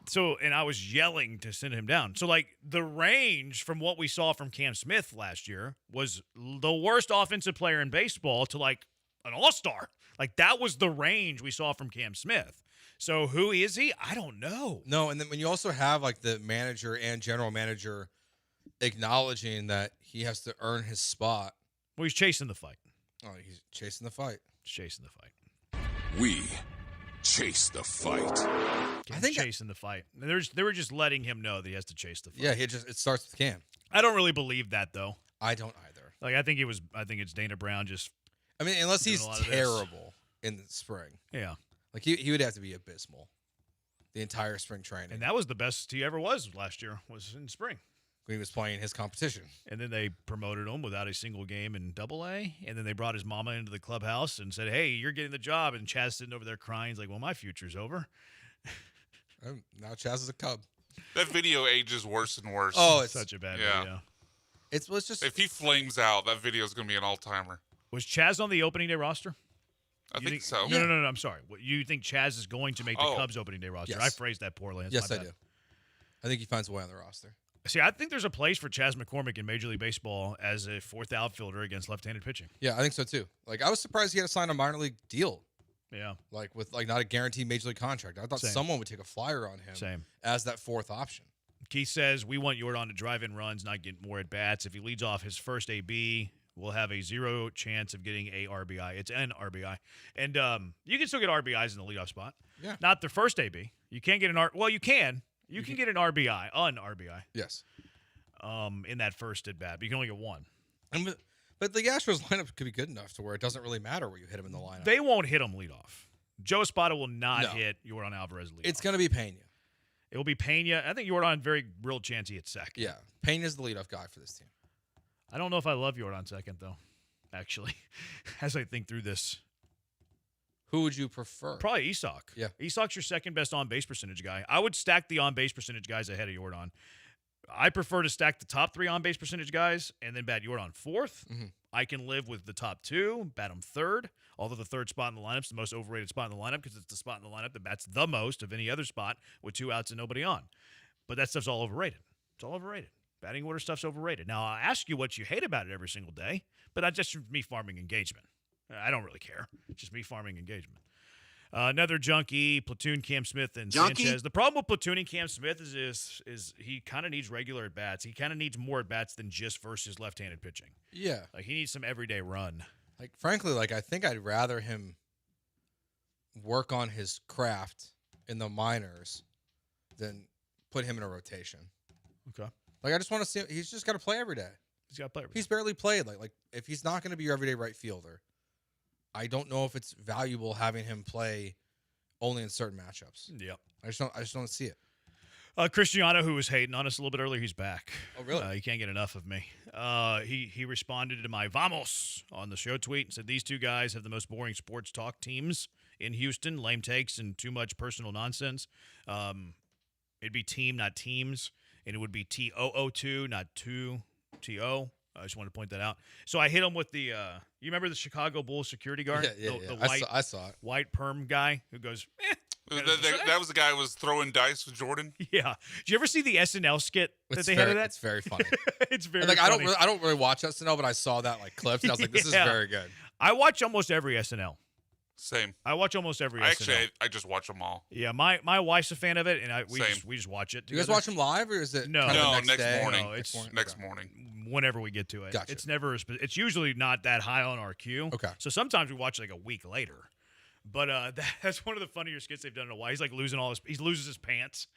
S2: So, and I was yelling to send him down. So, like, the range from what we saw from Cam Smith last year was the worst offensive player in baseball to, like, an all-star. Like, that was the range we saw from Cam Smith. So, who is he? I don't know.
S15: No, and then when you also have, like, the manager and general manager acknowledging that he has to earn his spot.
S2: Well, he's chasing the fight.
S15: Oh, he's chasing the fight.
S2: He's chasing the fight.
S16: We chase the fight.
S2: I think chasing the fight. They were just letting him know that he has to chase the fight.
S15: Yeah, it starts with Cam.
S2: I don't really believe that though.
S15: I don't either.
S2: Like I think it's Dana Brown just.
S15: I mean, unless he's terrible in the spring.
S2: Yeah.
S15: Like he would have to be abysmal. The entire spring training.
S2: And that was the best he ever was last year. Was in spring.
S15: When he was playing his competition.
S2: And then they promoted him without a single game in Double-A. And then they brought his mama into the clubhouse and said, "Hey, you're getting the job." And Chaz sitting over there crying. He's like, "Well, my future's over."
S15: Now Chaz is a Cub.
S4: That video ages worse and worse.
S15: Oh, it's
S2: such a bad video.
S15: It's just
S4: if he flames out, that video is going to be an all-timer.
S2: Was Chaz on the opening day roster?
S4: I think so.
S2: No. I'm sorry. You think Chaz is going to make the Cubs opening day roster?
S15: Yes.
S2: I phrased that poorly. That's
S15: yes,
S2: my
S15: I
S2: bad.
S15: do. I think he finds a way on the roster.
S2: See, I think there's a place for Chaz McCormick in Major League Baseball as a fourth outfielder against left-handed pitching.
S15: Yeah, I think so too. Like I was surprised he had to sign a minor league deal.
S2: Yeah.
S15: Like with not a guaranteed Major League contract. I thought someone would take a flyer on him as that fourth option.
S2: Keith says, "We want Jordan to drive in runs, not get more at-bats. If he leads off his first AB, we'll have a 0 chance of getting a RBI. It's an RBI. And you can still get RBIs in the leadoff spot.
S15: Yeah.
S2: Not the first AB. You can't get an well, you can. You can get an RBI, RBI.
S15: Yes.
S2: In that first at bat, but you can only get one.
S15: But the Astros lineup could be good enough to where it doesn't really matter where you hit him in the lineup.
S2: They won't hit him leadoff. Joe Espada will not hit Jordan Alvarez leadoff.
S15: It's going to be Pena.
S2: It will be Pena. I think Jordan very real chance he hits second.
S15: Yeah, Pena's the leadoff guy for this team.
S2: I don't know if I love Jordan second though. Actually, as I think through this.
S15: Who would you prefer?
S2: Probably Isak.
S15: Yeah.
S2: Isak's your second best on-base percentage guy. I would stack the on-base percentage guys ahead of Jordan. I prefer to stack the top 3 on-base percentage guys and then bat Jordan fourth.
S15: Mm-hmm.
S2: I can live with the top 2, bat him third, although the third spot in the lineup is the most overrated spot in the lineup because it's the spot in the lineup that bats the most of any other spot with 2 outs and nobody on. But that stuff's all overrated. It's all overrated. Batting order stuff's overrated. Now, I'll ask you what you hate about it every single day, but that's just me farming engagement. I don't really care. It's just me farming engagement. Another junkie, platoon Cam Smith and Sanchez. The problem with platooning Cam Smith is he kind of needs regular at-bats. He kind of needs more at-bats than just versus left-handed pitching.
S15: Yeah.
S2: Like, he needs some everyday run.
S15: Like, frankly, like, I think I'd rather him work on his craft in the minors than put him in a rotation.
S2: Okay.
S15: Like, I just want to see him. He's just got to play every day.
S2: He's got to play every day.
S15: He's barely played. Like if he's not going to be your everyday right fielder, I don't know if it's valuable having him play only in certain matchups.
S2: Yep.
S15: I just don't see it.
S2: Cristiano, who was hating on us a little bit earlier, he's back.
S15: Oh, really?
S2: He can't get enough of me. He responded to my Vamos on the show tweet and said, "These two guys have the most boring sports talk teams in Houston. Lame takes and too much personal nonsense. It'd be team, not teams. And it would be TOO2, not 2TO. I just wanted to point that out. So I hit him with the, you remember the Chicago Bulls security guard?
S15: Yeah.
S2: The white,
S15: I saw it.
S2: White perm guy who goes,
S4: That was the guy who was throwing dice with Jordan?
S2: Yeah. Did you ever see the SNL skit that they had of that?
S15: It's very funny.
S2: It's very
S15: like,
S2: funny.
S15: I don't really watch SNL, but I saw that like clips, and I was like, this is very good.
S2: I watch almost every SNL.
S4: Same.
S2: I watch almost every SNL.
S4: Actually, I just watch them all.
S2: Yeah, my wife's a fan of it, and we just watch it together.
S15: You guys watch them live, or is it
S2: no
S4: next morning?
S2: No, it's
S4: next morning.
S2: Whenever we get to it.
S15: Gotcha.
S2: It's never. It's usually not that high on our queue.
S15: Okay.
S2: So sometimes we watch like a week later. But that's one of the funnier skits they've done in a while. He's like he loses his pants.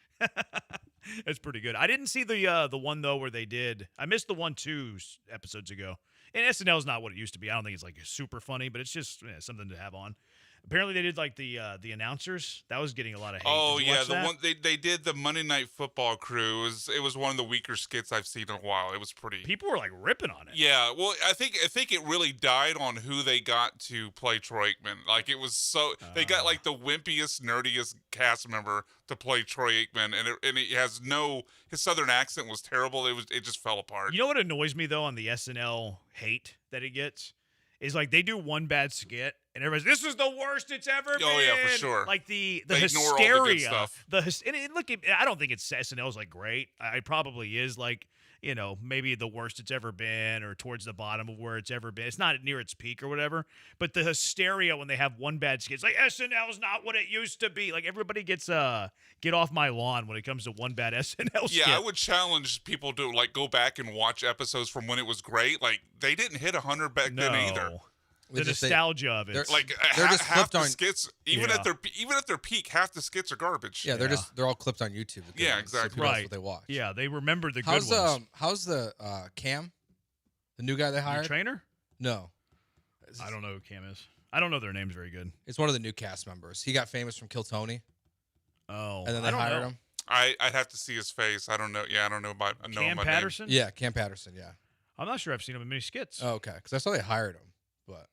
S2: That's pretty good. I didn't see the one though where they did. I missed the 1-2 episodes ago. And SNL's not what it used to be. I don't think it's like super funny, but it's just something to have on. Apparently they did like the announcers. That was getting a lot of hate.
S4: Oh
S2: Did you watch that?
S4: one they did the Monday Night Football crew. It was one of the weaker skits I've seen in a while. It was pretty.
S2: People were like ripping on it.
S4: Yeah, well, I think it really died on who they got to play Troy Aikman. Like it was they got like the wimpiest, nerdiest cast member to play Troy Aikman, and it has his southern accent was terrible. It just fell apart.
S2: You know what annoys me though on the SNL hate that it gets is like they do one bad skit and everybody's this is the worst it's ever been.
S4: Oh yeah, for sure.
S2: Like the
S4: they
S2: hysteria.
S4: Ignore all the good stuff.
S2: Look, I don't think it's SNL's like great. It probably is like maybe the worst it's ever been or towards the bottom of where it's ever been. It's not near its peak or whatever. But the hysteria when they have one bad skit, it's like SNL's not what it used to be. Like everybody gets get off my lawn when it comes to one bad SNL skit.
S4: Yeah, I would challenge people to like go back and watch episodes from when it was great. Like they didn't hit 100 back then either.
S2: The nostalgia of it.
S4: They're just half the skits, even at their peak, half the skits are garbage.
S15: Yeah, they're all clipped on YouTube.
S4: Yeah, exactly.
S2: Right.
S15: What they watch.
S2: Yeah, they remember the good ones.
S15: How's the Cam, the new guy they hired?
S2: The trainer?
S15: No,
S2: I don't know who Cam is. I don't know their names very good.
S15: It's one of the new cast members. He got famous from Kill Tony.
S2: Oh,
S15: and then they hired him.
S4: I'd have to see his face. I don't know. Yeah, I don't know about
S2: Cam Patterson.
S4: Name.
S15: Yeah, Cam Patterson. Yeah,
S2: I'm not sure I've seen him in many skits.
S15: Oh, okay, because I saw they hired him, but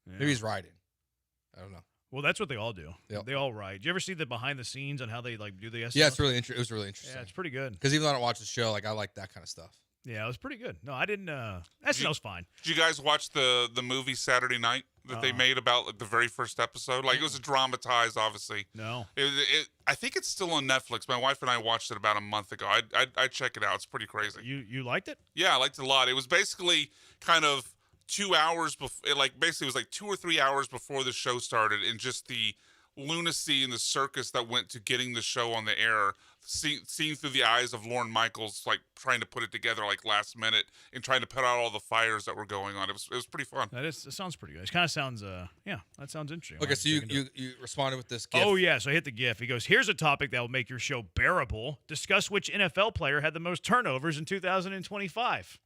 S15: maybe he's writing. I don't know.
S2: Well, that's what they all do. Yep. They all write. Do you ever see the behind the scenes on how they like do the SNL?
S15: Yeah, it's really it was really interesting.
S2: Yeah, it's pretty good.
S15: Because even though I don't watch the show, like I like that kind of stuff.
S2: Yeah, it was pretty good. No, I didn't. SNL's fine.
S4: Did you guys watch the movie Saturday Night that they made about like, the very first episode? Like it was dramatized, obviously.
S2: No.
S4: I think it's still on Netflix. My wife and I watched it about a month ago. I'd check it out. It's pretty crazy.
S2: You liked it?
S4: Yeah, I liked it a lot. It was basically kind of 2 hours before. Like basically, it was like 2 or 3 hours before the show started, and just the lunacy and the circus that went to getting the show on the air, seen through the eyes of Lorne Michaels, like trying to put it together like last minute and trying to put out all the fires that were going on. It was pretty fun.
S2: It sounds pretty good. It kind of sounds that sounds interesting.
S15: Okay, so you responded with this GIF.
S2: Oh yeah, so I hit the GIF. He goes, "Here's a topic that will make your show bearable. Discuss which NFL player had the most turnovers in 2025."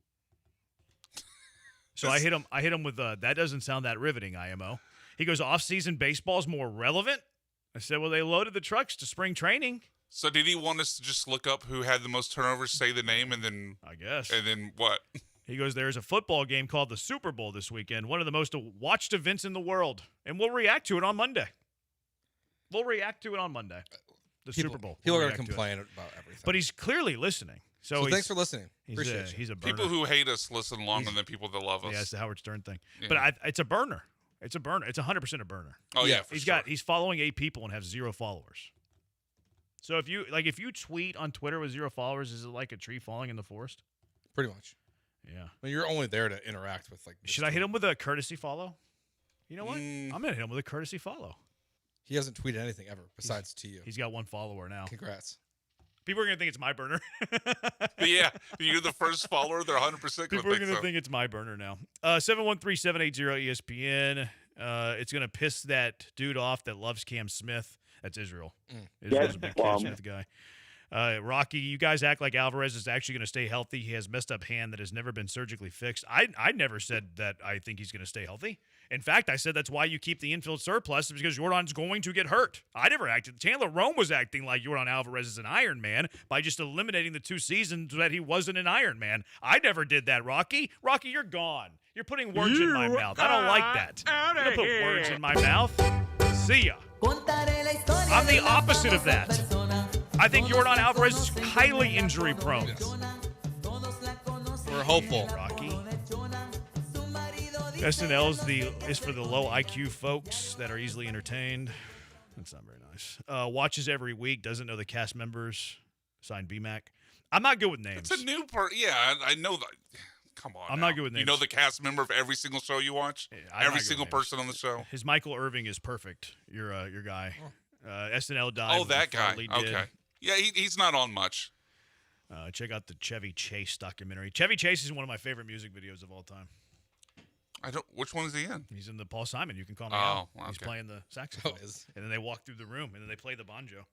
S2: So I hit him with that doesn't sound that riveting, IMO. He goes, "Off-season baseball is more relevant." I said, "Well, they loaded the trucks to spring training."
S4: So did he want us to just look up who had the most turnovers, say the name, and then
S2: I guess,
S4: and then what?
S2: He goes, "There's a football game called the Super Bowl this weekend, one of the most watched events in the world, and we'll react to it on Monday." The Super Bowl.
S15: People are going to complain about everything,
S2: but he's clearly listening. So
S15: thanks for listening. Appreciate
S2: He's a burner.
S4: People who hate us listen longer than people that love us.
S2: Yeah, it's the Howard Stern thing. Yeah. But it's a burner. It's a burner. It's 100% a burner.
S4: Oh yeah,
S2: he's following 8 people and has 0 followers. So if you tweet on Twitter with 0 followers, is it like a tree falling in the forest?
S15: Pretty much.
S2: Yeah.
S15: I mean, you're only there to interact with like.
S2: Should I hit him with a courtesy follow? You know what? I'm gonna hit him with a courtesy follow.
S15: He hasn't tweeted anything ever besides to you.
S2: He's got 1 follower now.
S15: Congrats.
S2: People are going to think it's my burner.
S4: Yeah, you're the first follower. They're 100%
S2: People are going to think it's my burner now. 713-780-ESPN. It's going to piss that dude off that loves Cam Smith. That's Israel. Israel's a big Cam Smith guy. Rocky, you guys act like Alvarez is actually going to stay healthy. He has messed up hand that has never been surgically fixed. I never said that I think he's going to stay healthy. In fact, I said that's why you keep the infield surplus, because Yordan's going to get hurt. I never acted. Chandler Rome was acting like Yordan Alvarez is an Iron Man by just eliminating the 2 seasons that he wasn't an Iron Man. I never did that, Rocky. Rocky, you're gone. You're putting words in my mouth. I don't like that. You don't put words in my mouth. See ya. I'm the opposite of that. I think Yordan Alvarez is highly injury prone.
S15: We're hopeful,
S2: Rocky. SNL is for the low IQ folks that are easily entertained. That's not very nice. Watches every week, doesn't know the cast members. Signed BMAC. I'm not good with names.
S4: It's a new part. Yeah, I know that. Come on.
S2: I'm not good with names.
S4: You know the cast member of every single show you watch? Yeah, every single person on the show?
S2: His Michael Irving is perfect. Your guy. SNL died.
S4: Oh, that guy. Okay. Yeah, he's not on much.
S2: Check out the Chevy Chase documentary. Chevy Chase is one of my favorite music videos of all time.
S4: Which one is he in?
S2: He's in the Paul Simon. You Can Call Me Out.
S4: Okay.
S2: He's playing the saxophone. And then they walk through the room, and then they play the banjo.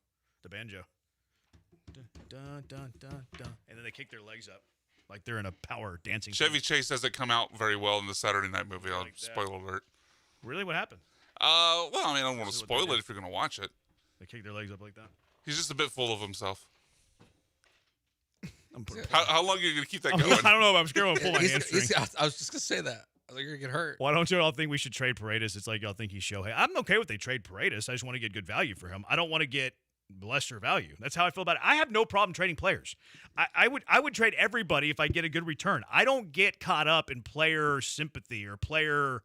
S2: dun, dun, dun, dun. And then they kick their legs up like they're in a power dancing.
S4: Chevy Chase doesn't come out very well in the Saturday Night Movie. Spoiler alert.
S2: Really? What happened?
S4: Well, I mean, I don't want to spoil it if you're going to watch it.
S2: They kick their legs up like that?
S4: He's just a bit full of himself.
S2: I'm
S4: how long are you going to keep that going?
S2: I don't know. I'm scared I'm going to pull my hamstring.
S15: I was just going to say that. I think you're going to get hurt.
S2: Why don't you all think we should trade Paredes? It's like y'all think he's Shohei. I'm okay with they trade Paredes. I just want to get good value for him. I don't want to get lesser value. That's how I feel about it. I have no problem trading players. I would trade everybody if I get a good return. I don't get caught up in player sympathy or player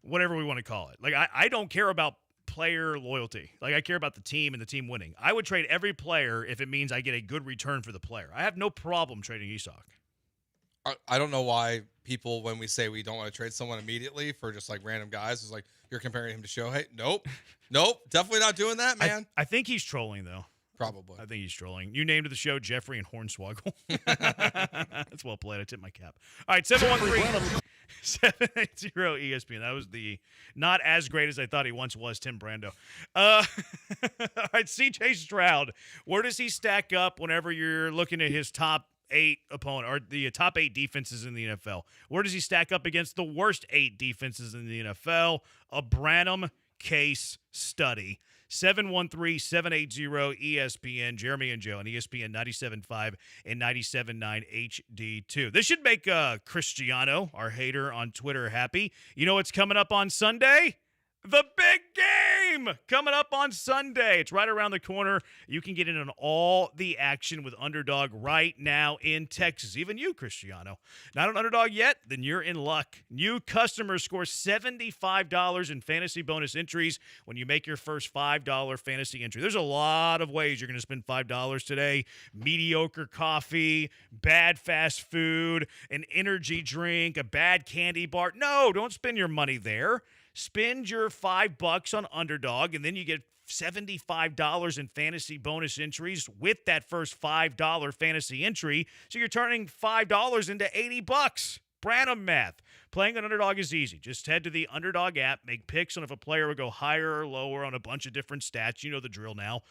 S2: whatever we want to call it. Like I don't care about player loyalty. Like I care about the team and the team winning. I would trade every player if it means I get a good return for the player. I have no problem trading Isak.
S15: I don't know why people, when we say we don't want to trade someone immediately for just like random guys, is like you're comparing him to Shohei. Nope, definitely not doing that, man.
S2: I think he's trolling though.
S15: Probably.
S2: I think he's trolling. You named the show Jeffrey and Hornswoggle. That's well played. I tip my cap. All right, 713-780 ESPN. That was the not as great as I thought he once was, Tim Brando. All right, CJ Stroud. Where does he stack up whenever you're looking at his top 8 opponent or the top 8 defenses in the NFL? Where does he stack up against the worst 8 defenses in the NFL? A Branham case study. 713-780-ESPN. Jeremy and Joe on ESPN 97.5 and 97.9 HD2. This should make Cristiano, our hater on Twitter, happy. You know what's coming up on Sunday? The big game coming up on Sunday. It's right around the corner. You can get in on all the action with Underdog right now in Texas. Even you, Cristiano. Not an Underdog yet? Then you're in luck. New customers score $75 in fantasy bonus entries when you make your first $5 fantasy entry. There's a lot of ways you're going to spend $5 today. Mediocre coffee, bad fast food, an energy drink, a bad candy bar. No, don't spend your money there. Spend your $5 on Underdog, and then you get $75 in fantasy bonus entries with that first $5 fantasy entry. So you're turning $5 into $80. Branham math. Playing on Underdog is easy. Just head to the Underdog app, make picks on if a player will go higher or lower on a bunch of different stats. You know the drill now.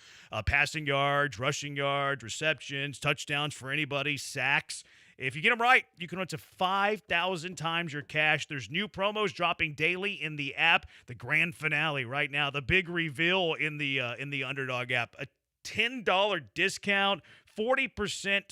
S2: Passing yards, rushing yards, receptions, touchdowns for anybody, sacks. If you get them right, you can win up to 5,000 times your cash. There's new promos dropping daily in the app. The grand finale right now, the big reveal in the Underdog app. A $10 discount, 40%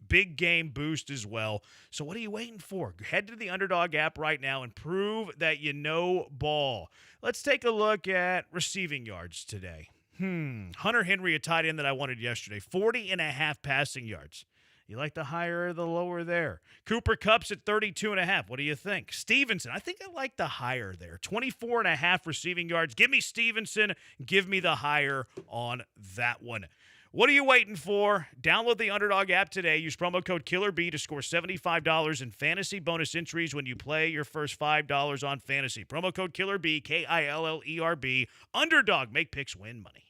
S2: big game boost as well. So what are you waiting for? Head to the Underdog app right now and prove that you know ball. Let's take a look at receiving yards today. Hunter Henry, a tight end that I wanted yesterday, 40.5 passing yards. You like the higher or the lower there? Cooper Kupp's at 32.5. What do you think? Stevenson, I think I like the higher there. 24.5 receiving yards. Give me Stevenson. Give me the higher on that one. What are you waiting for? Download the Underdog app today. Use promo code KILLERB to score $75 in fantasy bonus entries when you play your first $5 on fantasy. Promo code KILLERB, KILLERB. Underdog. Make picks, win money.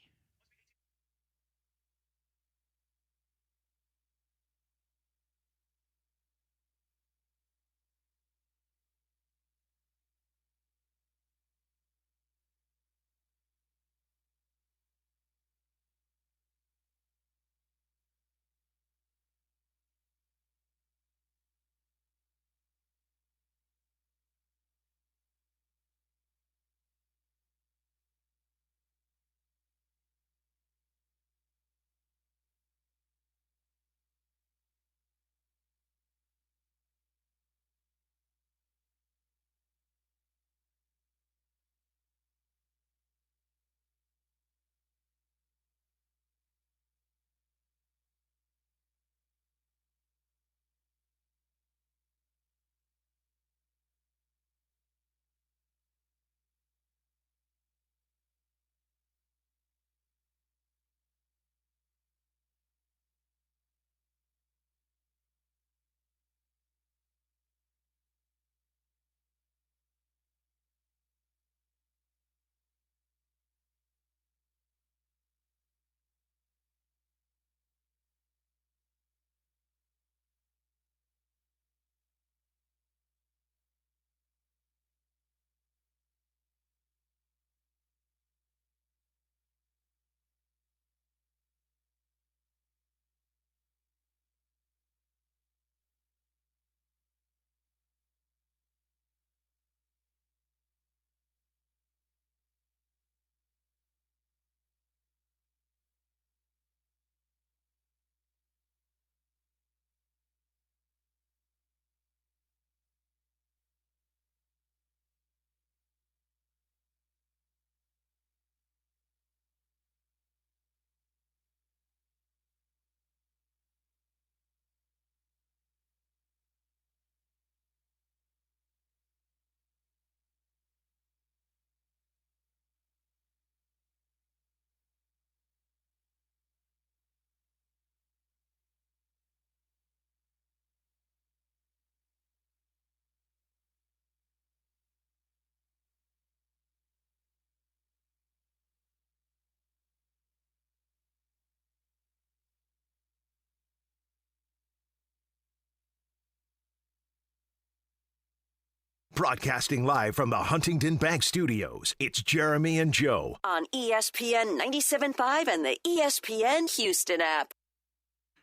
S10: Broadcasting live from the Huntington Bank Studios, it's Jeremy and Joe.
S14: On ESPN 97.5 and the ESPN Houston app.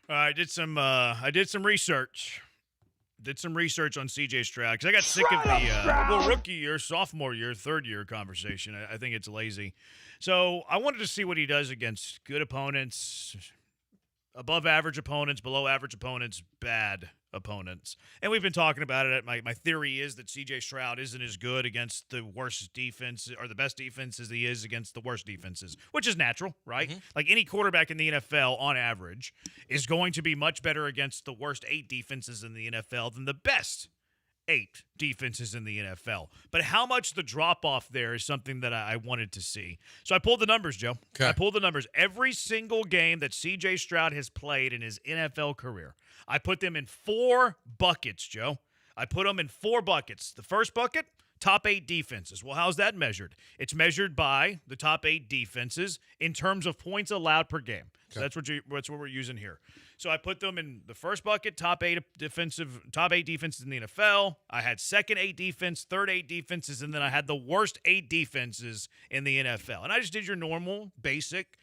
S2: I did some research. Did some research on C.J. Stroud because I got sick of the rookie year, sophomore year, third year conversation. I think it's lazy. So I wanted to see what he does against good opponents, above average opponents, below average opponents, bad opponents. And we've been talking about it. My theory is that C.J. Stroud isn't as good against the worst defense or the best defense as he is against the worst defenses, which is natural, right?
S15: Mm-hmm.
S2: Like any quarterback in the NFL on average is going to be much better against the worst 8 defenses in the NFL than the best 8 defenses in the NFL. But how much the drop-off there is something that I wanted to see. So I pulled the numbers, Joe.
S15: Okay.
S2: I pulled the numbers. Every single game that C.J. Stroud has played in his NFL career, I put them in 4 buckets, Joe. I put them in 4 buckets. The first bucket, top 8 defenses. Well, how's that measured? It's measured by the top 8 defenses in terms of points allowed per game. So that's what we're using here. So I put them in the first bucket, top 8 defenses in the NFL. I had second 8 defense, third 8 defenses, and then I had the worst 8 defenses in the NFL. And I just did your normal, basic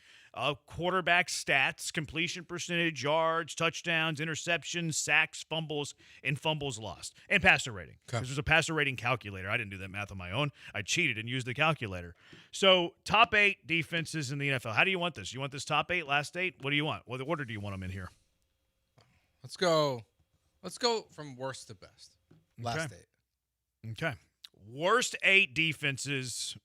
S2: quarterback stats, completion percentage, yards, touchdowns, interceptions, sacks, fumbles, and fumbles lost, and passer rating.
S15: Okay.
S2: This was a passer rating calculator. I didn't do that math on my own. I cheated and used the calculator. So top 8 defenses in the NFL. How do you want this? You want this top 8, last 8? What do you want? What order do you want them in here?
S15: Let's go from worst to best. Last 8.
S2: Okay. Worst 8 defenses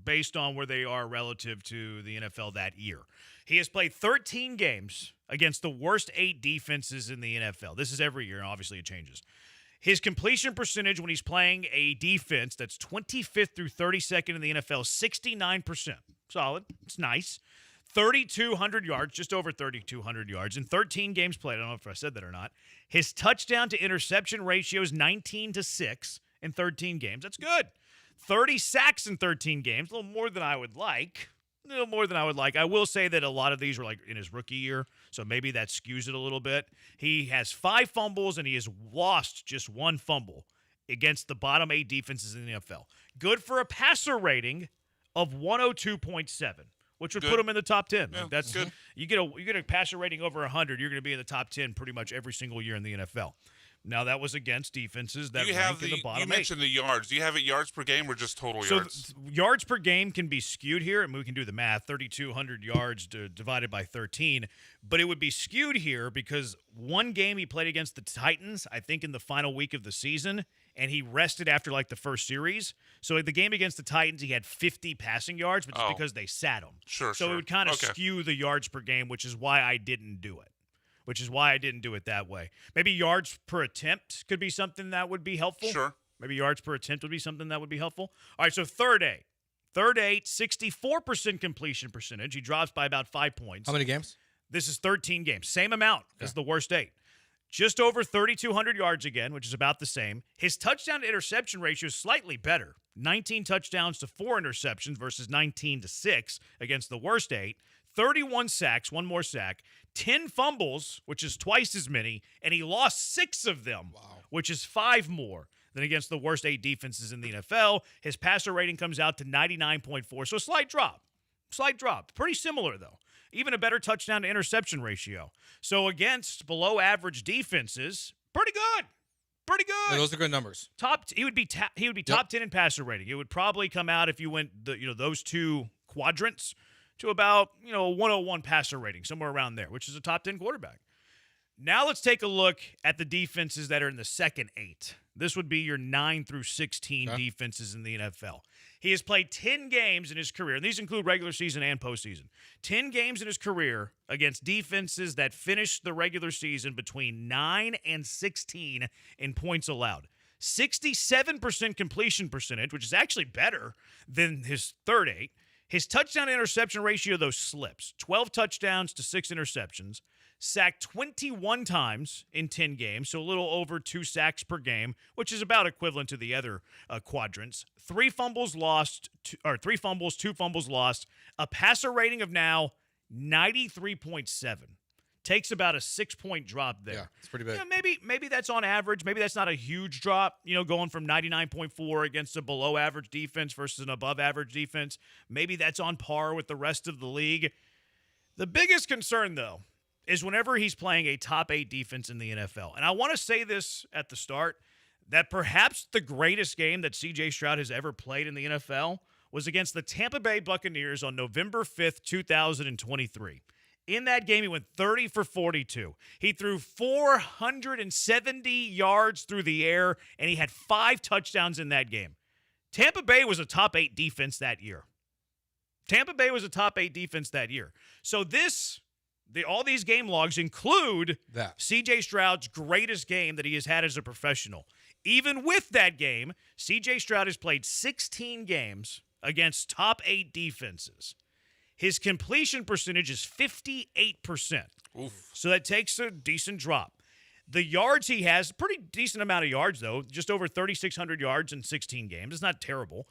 S2: based on where they are relative to the NFL that year. He has played 13 games against the worst 8 defenses in the NFL. This is every year, and obviously it changes. His completion percentage when he's playing a defense that's 25th through 32nd in the NFL, 69%. Solid. It's nice. 3,200 yards, just over 3,200 yards in 13 games played. I don't know if I said that or not. His touchdown to interception ratio is 19-6 in 13 games. That's good. 30 sacks in 13 games, a little more than I would like. I will say that a lot of these were like in his rookie year, so maybe that skews it a little bit. He has 5 fumbles, and he has lost just 1 fumble against the bottom 8 defenses in the NFL. Good for a passer rating of 102.7. Which would put him in the top 10.
S4: Yeah,
S2: that's
S4: good.
S2: You get a passer rating over 100, you're going to be in the top 10 pretty much every single year in the NFL. Now that was against defenses that rank in the bottom 8.
S4: You mentioned the yards. Do you have it yards per game or just total yards?
S2: Yards per game can be skewed here, and we can do the math. 3,200 yards divided by 13, but it would be skewed here because one game he played against the Titans, I think in the final week of the season, and he rested after like the first series. So at the game against the Titans, he had 50 passing yards, but it's because they sat him.
S4: Sure.
S2: So it would kind of skew the yards per game, which is why I didn't do it. That way. Maybe yards per attempt could be something that would be helpful.
S4: Sure.
S2: Maybe yards per attempt would be something that would be helpful. All right, so third 8, 64% completion percentage. He drops by about 5 points.
S15: How many games?
S2: This is 13 games. Same amount as the worst 8. Just over 3,200 yards again, which is about the same. His touchdown to interception ratio is slightly better. 19 touchdowns to 4 interceptions versus 19-6 against the worst 8. 31 sacks, 1 more sack. 10 fumbles, which is twice as many, and he lost 6 of them, which is 5 more than against the worst 8 defenses in the NFL. His passer rating comes out to 99.4, so a slight drop. Pretty similar, though. Even a better touchdown to interception ratio. So against below average defenses, pretty good.
S15: Yeah, those are good numbers.
S2: He would be top 10 in passer rating. It would probably come out if you went those 2 quadrants to about, a 101 passer rating, somewhere around there, which is a top 10 quarterback. Now let's take a look at the defenses that are in the second 8. This would be your 9 through 16 defenses in the NFL. He has played 10 games in his career, and these include regular season and postseason. 10 games in his career against defenses that finished the regular season between 9 and 16 in points allowed. 67% completion percentage, which is actually better than his third 8. His touchdown-interception ratio, though, slips. 12 touchdowns to 6 interceptions. Sacked 21 times in 10 games, so a little over 2 sacks per game, which is about equivalent to the other quadrants. 3 fumbles, 2 fumbles lost. A passer rating of now 93.7. Takes about a 6-point drop there.
S15: Yeah, it's pretty big.
S2: Maybe that's on average. Maybe that's not a huge drop, going from 99.4 against a below average defense versus an above average defense. Maybe that's on par with the rest of the league. The biggest concern, though, is whenever he's playing a top 8 defense in the NFL. And I want to say this at the start, that perhaps the greatest game that C.J. Stroud has ever played in the NFL was against the Tampa Bay Buccaneers on November 5th, 2023. In that game, he went 30 for 42. He threw 470 yards through the air, and he had 5 touchdowns in that game. Tampa Bay was a top 8 defense that year. So all these game logs include C.J. Stroud's greatest game that he has had as a professional. Even with that game, C.J. Stroud has played 16 games against top 8 defenses. His completion percentage is 58%.
S4: Oof.
S2: So that takes a decent drop. The yards he has, pretty decent amount of yards, though, just over 3,600 yards in 16 games. It's not terrible.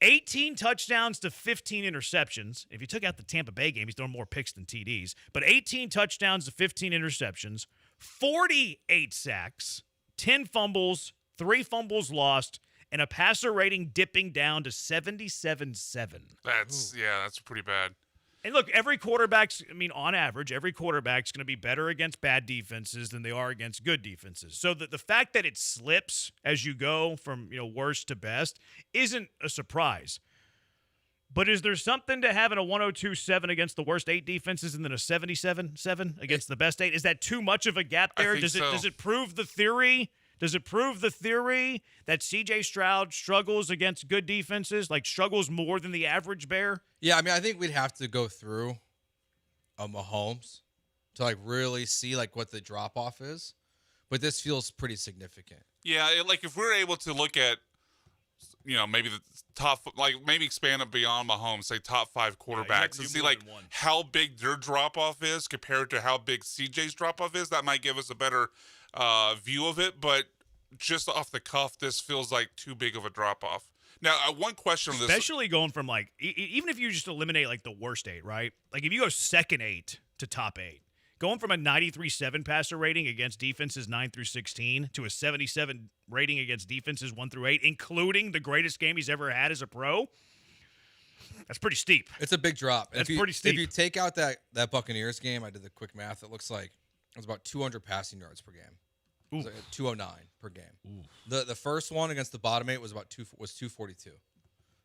S2: 18 touchdowns to 15 interceptions. If you took out the Tampa Bay game, he's throwing more picks than TDs. But 18 touchdowns to 15 interceptions, 48 sacks, 10 fumbles, 3 fumbles lost, and a passer rating dipping down to 77.7.
S4: That's pretty bad.
S2: And look, on average, every quarterback's going to be better against bad defenses than they are against good defenses. So the fact that it slips as you go from worst to best isn't a surprise. But is there something to having a 102.7 against the worst 8 defenses and then a 77.7 against the best 8? Is that too much of a gap there? Does it prove the theory? Does it prove the theory that C.J. Stroud struggles against good defenses, like struggles more than the average Bear?
S15: Yeah, I think we'd have to go through a Mahomes to really see what the drop off is. But this feels pretty significant.
S4: Yeah, if we're able to look at, maybe the top, maybe expand it beyond Mahomes, say top 5 quarterbacks, and see how big their drop off is compared to how big CJ's drop off is. That might give us a better view of it, but just off the cuff, this feels like too big of a drop off. Now, one question on this,
S2: especially going from even if you just eliminate the worst 8, right? If you go second 8 to top 8, going from a 93.7 passer rating against defenses 9 through 16 to a 77 rating against defenses 1 through 8, including the greatest game he's ever had as a pro. That's pretty steep.
S15: It's a big drop.
S2: That's pretty steep.
S15: If you take out that Buccaneers game, I did the quick math. It looks like it was about 200 passing yards per game. It was 209 per game. Ooh. The first one against the bottom 8 was 242.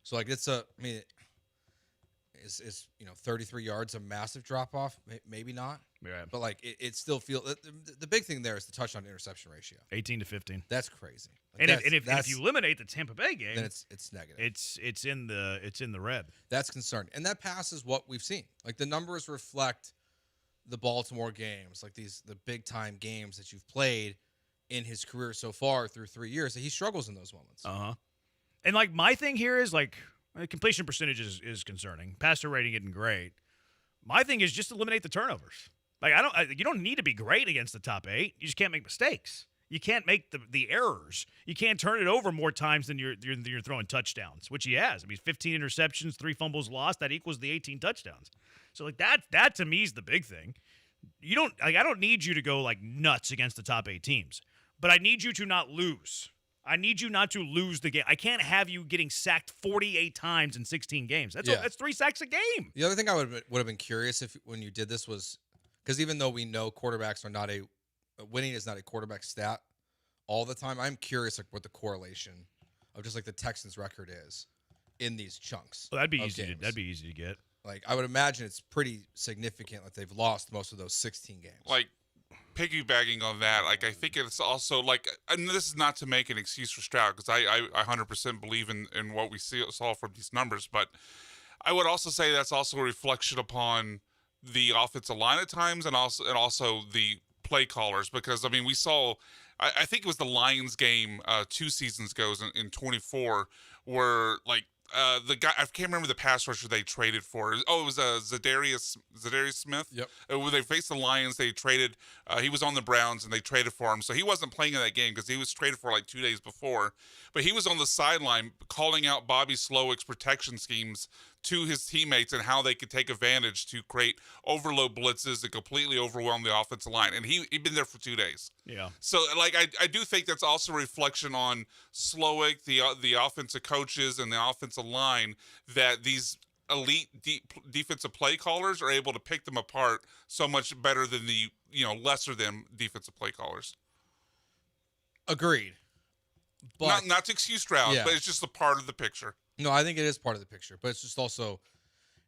S15: So is 33 yards a massive drop off? Maybe not.
S2: Yeah.
S15: But it still feels the big thing there is the touchdown to interception ratio.
S2: 18 to 15.
S15: That's crazy.
S2: If you eliminate the Tampa Bay game,
S15: then it's negative.
S2: It's in the red.
S15: That's concerning, and that passes what we've seen. The numbers reflect the Baltimore games, the big time games that you've played in his career so far through 3 years. That he struggles in those moments.
S2: And my thing here is completion percentage is concerning. Passer rating isn't great. My thing is just eliminate the turnovers. You don't need to be great against the top 8. You just can't make mistakes. You can't make the errors. You can't turn it over more times than you're throwing touchdowns, which he has. 15 interceptions, 3 fumbles lost. That equals the 18 touchdowns. So that to me is the big thing. You don't I don't need you to go nuts against the top 8 teams, but I need you to not lose. I need you not to lose the game. I can't have you getting sacked 48 times in 16 games. That's 3 sacks a game.
S15: The other thing I would have been curious when you did this was because even though we know quarterbacks are not winning is not a quarterback stat all the time, I'm curious what the correlation of just the Texans' record is in these chunks.
S2: Well, that'd be easy to get.
S15: I would imagine it's pretty significant that they've lost most of those 16 games.
S4: Piggybacking on that, I think it's also and this is not to make an excuse for Stroud because I 100% believe in what we saw from these numbers, but I would also say that's also a reflection upon the offensive line at times and also the play callers because we saw I think it was the Lions game 2 seasons ago in 24 where the guy I can't remember the pass rusher they traded for. Oh, it was Zadarius Smith.
S15: Yep.
S4: When they faced the Lions, they traded. He was on the Browns, and they traded for him. So he wasn't playing in that game because he was traded for 2 days before. But he was on the sideline calling out Bobby Slowick's protection schemes to his teammates and how they could take advantage to create overload blitzes and completely overwhelm the offensive line. And he'd been there for 2 days.
S2: Yeah.
S4: So, like, I do think that's also a reflection on Slowick, the offensive coaches, and the offensive line, that these elite defensive play callers are able to pick them apart so much better than the lesser than defensive play callers.
S15: Agreed. But
S4: not to excuse Stroud, but it's just a part of the picture.
S15: No, I think it is part of the picture, but it's just also,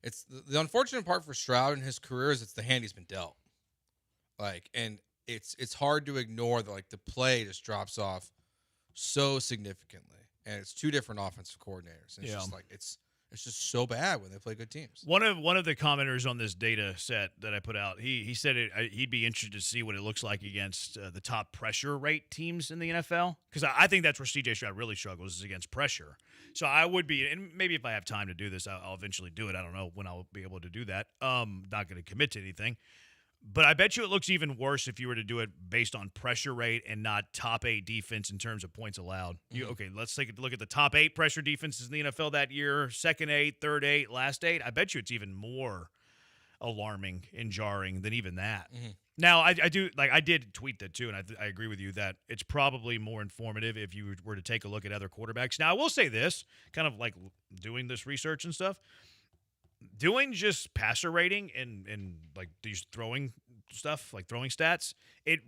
S15: it's the unfortunate part for Stroud in his career is it's the hand he's been dealt. And it's hard to ignore that, the play just drops off so significantly, and it's two different offensive coordinators. And it's just it's just so bad when they play good teams.
S2: One of the commenters on this data set that I put out, he said he'd be interested to see what it looks like against the top pressure rate teams in the NFL, because I think that's where C.J. Stroud really struggles, is against pressure. So I would be, and maybe if I have time to do this, I'll eventually do it. I don't know when I'll be able to do that. Not going to commit to anything. But I bet you it looks even worse if you were to do it based on pressure rate and not top 8 defense in terms of points allowed. Okay, let's take a look at the top 8 pressure defenses in the NFL that year, second 8, third 8, last 8. I bet you it's even more alarming and jarring than even that. Now, I did tweet that too, and I agree with you that it's probably more informative if you were to take a look at other quarterbacks. Now, I will say this, kind of like doing this research and stuff, doing just passer rating and like these throwing stuff, like throwing stats, it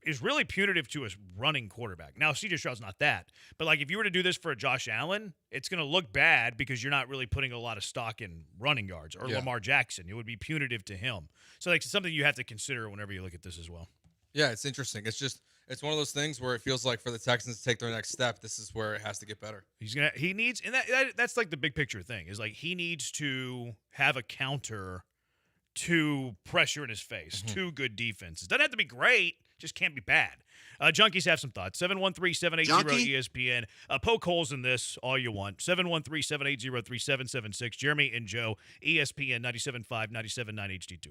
S2: is really punitive to a running quarterback. Now, C.J. Stroud's not that, but if you were to do this for a Josh Allen, it's going to look bad because you're not really putting a lot of stock in running yards, or Lamar Jackson. It would be punitive to him. So it's something you have to consider whenever you look at this as well.
S15: Yeah, it's interesting. It's one of those things where it feels like for the Texans to take their next step, this is where it has to get better.
S2: He needs, and that's like the big picture thing, is he needs to have a counter to pressure in his face, to good defenses. Doesn't have to be great, just can't be bad. Junkies have some thoughts. 713-780-ESPN. Poke holes in this all you want. 713-780-3776. Jeremy and Joe, ESPN 97.5, 97.9 HD2.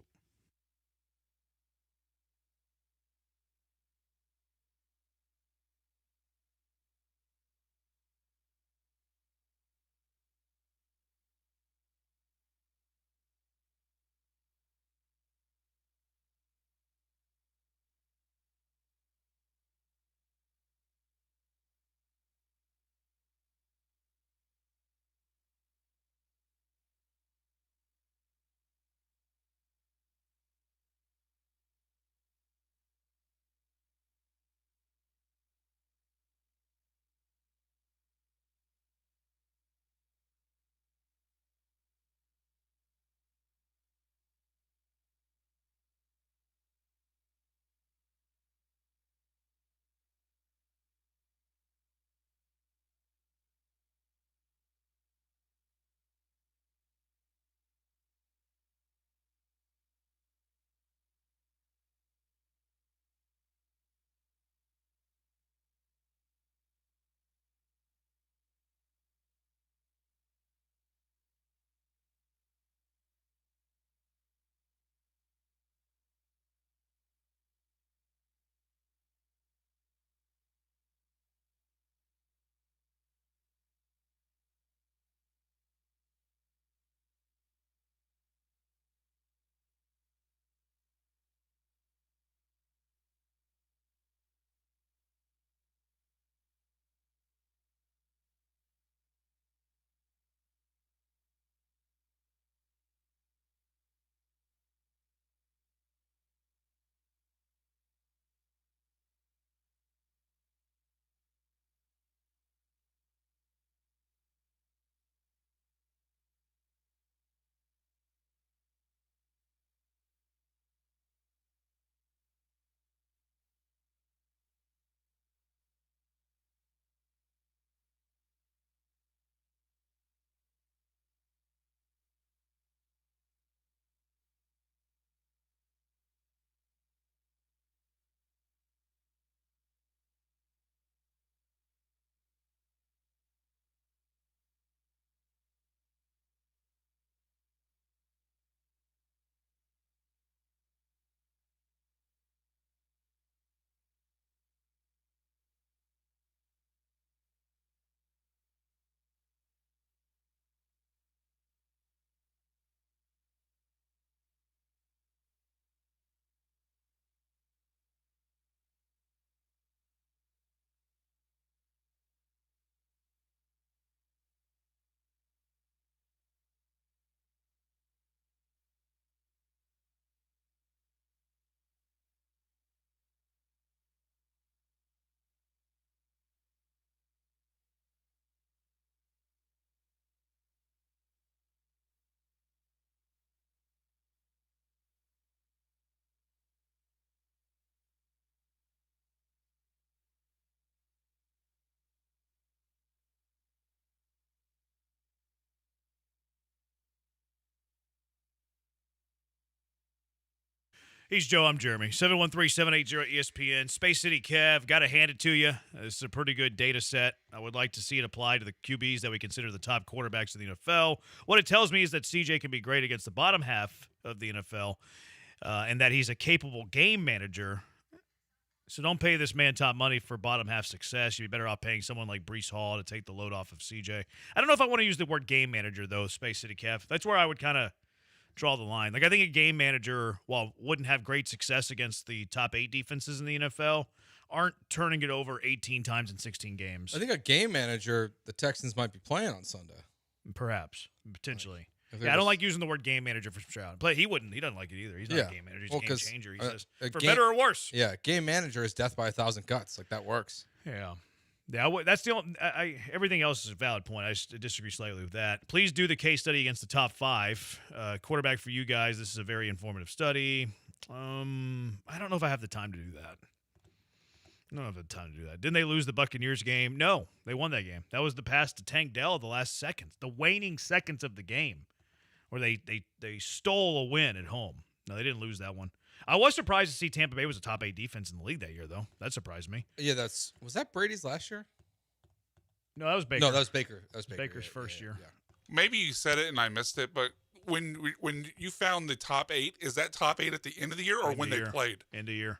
S2: He's Joe. I'm Jeremy. 713-780-ESPN. Space City Kev. Got to hand it to you. This is a pretty good data set. I would like to see it apply to the QBs that we consider the top quarterbacks in the NFL. What it tells me is that CJ can be great against the bottom half of the NFL, and that he's a capable game manager. So don't pay this man top money for bottom half success. You'd be better off paying someone like Breece Hall to take the load off of CJ. I don't know if I want to use the word game manager, though, Space City Kev. That's where I would kind of draw the line. Like, I think a game manager, while wouldn't have great success against the top 8 defenses in the NFL, aren't turning it over 18 times in 16 games.
S15: I think a game manager, the Texans might be playing on Sunday.
S2: Perhaps. Potentially. Yeah, I don't like using the word game manager for Stroud. He wouldn't. He doesn't like it either. He's not a game manager. He's a game changer. He says, for better or worse.
S15: Yeah, game manager is death by 1,000 cuts. Like, that works.
S2: Yeah. Yeah, that's the only. Everything else is a valid point. I just disagree slightly with that. Please do the case study against the top 5. Quarterback for you guys. This is a very informative study. I don't know if I have the time to do that. I don't have the time to do that. Didn't they lose the Buccaneers game? No, they won that game. That was the pass to Tank Dell at the last seconds, the waning seconds of the game, where they stole a win at home. No, they didn't lose that one. I was surprised to see Tampa Bay was a top 8 defense in the league that year, though. That surprised me.
S15: Yeah, was that Brady's last year?
S2: No, that was Baker.
S15: No, that was Baker. That was
S2: Baker's first year.
S15: Yeah.
S4: Maybe you said it and I missed it, but when you found the top 8, is that top 8 at the end of the year or when they played?
S2: End of year.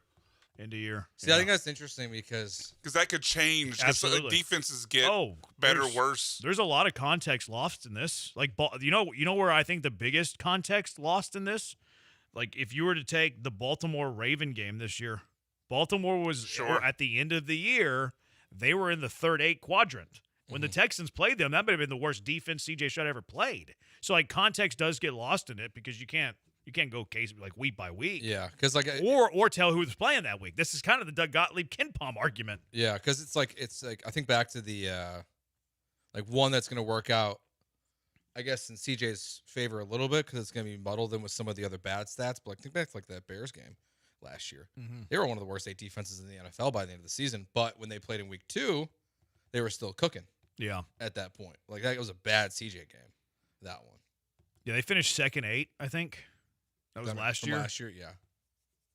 S15: See, I think that's interesting because
S4: that could change.
S2: Absolutely.
S4: Defenses get better, worse.
S2: There's a lot of context lost in this. Like, you know where I think the biggest context lost in this? Like, if you were to take the Baltimore Raven game this year, Baltimore was at the end of the year, they were in the third 8 quadrant. When the Texans played them, that might have been the worst defense C.J. Stroud ever played. So, like, context does get lost in it because you can't go case like week by week.
S15: Yeah, because
S2: or tell who was playing that week. This is kind of the Doug Gottlieb Ken-Palm argument.
S15: Yeah, because it's like I think back to the one that's going to work out, I guess, in CJ's favor a little bit because it's going to be muddled in with some of the other bad stats. But think back to like that Bears game last year.
S2: Mm-hmm.
S15: They were one of the worst 8 defenses in the NFL by the end of the season. But when they played in week 2, they were still cooking.
S2: Yeah,
S15: at that point, like that was a bad CJ game. That one.
S2: Yeah, they finished second 8, I think. That was last year?
S15: Last year, yeah.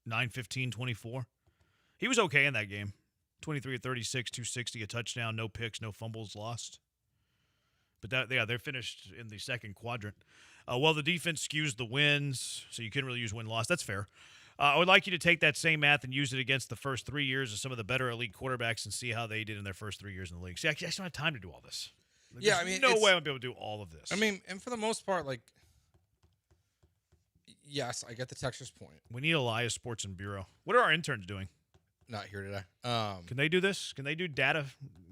S2: 9-15-24. He was okay in that game. 23 of 36, 260, a touchdown, no picks, no fumbles lost. But they're finished in the second quadrant. Well, the defense skews the wins, so you couldn't really use win-loss. That's fair. I would like you to take that same math and use it against the first 3 years of some of the better elite quarterbacks and see how they did in their first 3 years in the league. See, I just don't have time to do all this. There's no way I'm going to be able to do all of this.
S15: I mean, and for the most part, like, yes, I get the Texas point.
S2: We need Elias Sports and Bureau. What are our interns doing?
S15: Not here today.
S2: Can they do this? Can they do data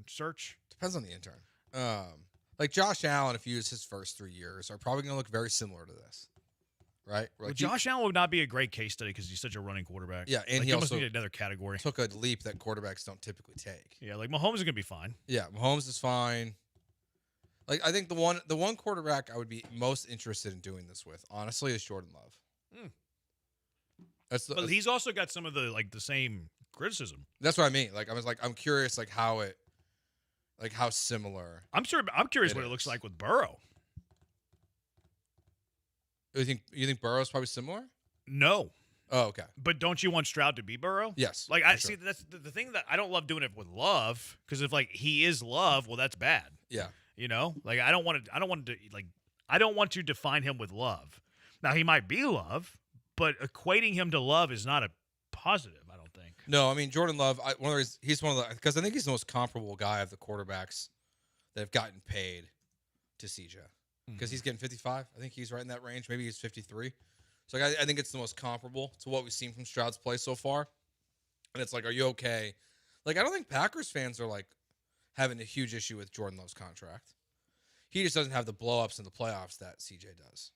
S2: search?
S15: Depends on the intern. Like Josh Allen, if you use his first 3 years, are probably going to look very similar to this, right?
S2: Well, Josh Allen would not be a great case study because he's such a running quarterback.
S15: Yeah, and he
S2: must
S15: also
S2: need another category.
S15: Took a leap that quarterbacks don't typically take.
S2: Yeah, like Mahomes is going to be fine.
S15: Yeah, Mahomes is fine. Like I think the one quarterback I would be most interested in doing this with, honestly, is Jordan Love.
S2: But he's also got some of the same criticism.
S15: That's what I mean. Like I'm curious how similar.
S2: I'm curious what it looks like with Burrow.
S15: You think Burrow's probably similar?
S2: No.
S15: Oh, okay.
S2: But don't you want Stroud to be Burrow?
S15: Yes.
S2: Like I see that's the thing that I don't love doing it with Love because if he is Love, well that's bad.
S15: Yeah.
S2: You know? Like I don't want to define him with Love. Now he might be Love, but equating him to Love is not a positive, I don't think.
S15: No, I mean Jordan Love, he's one of the because I think he's the most comparable guy of the quarterbacks that have gotten paid to CJ. Because he's getting 55. I think he's right in that range. Maybe he's 53. So I think it's the most comparable to what we've seen from Stroud's play so far. And it's like, are you okay? Like, I don't think Packers fans are having a huge issue with Jordan Love's contract. He just doesn't have the blow-ups in the playoffs that CJ does.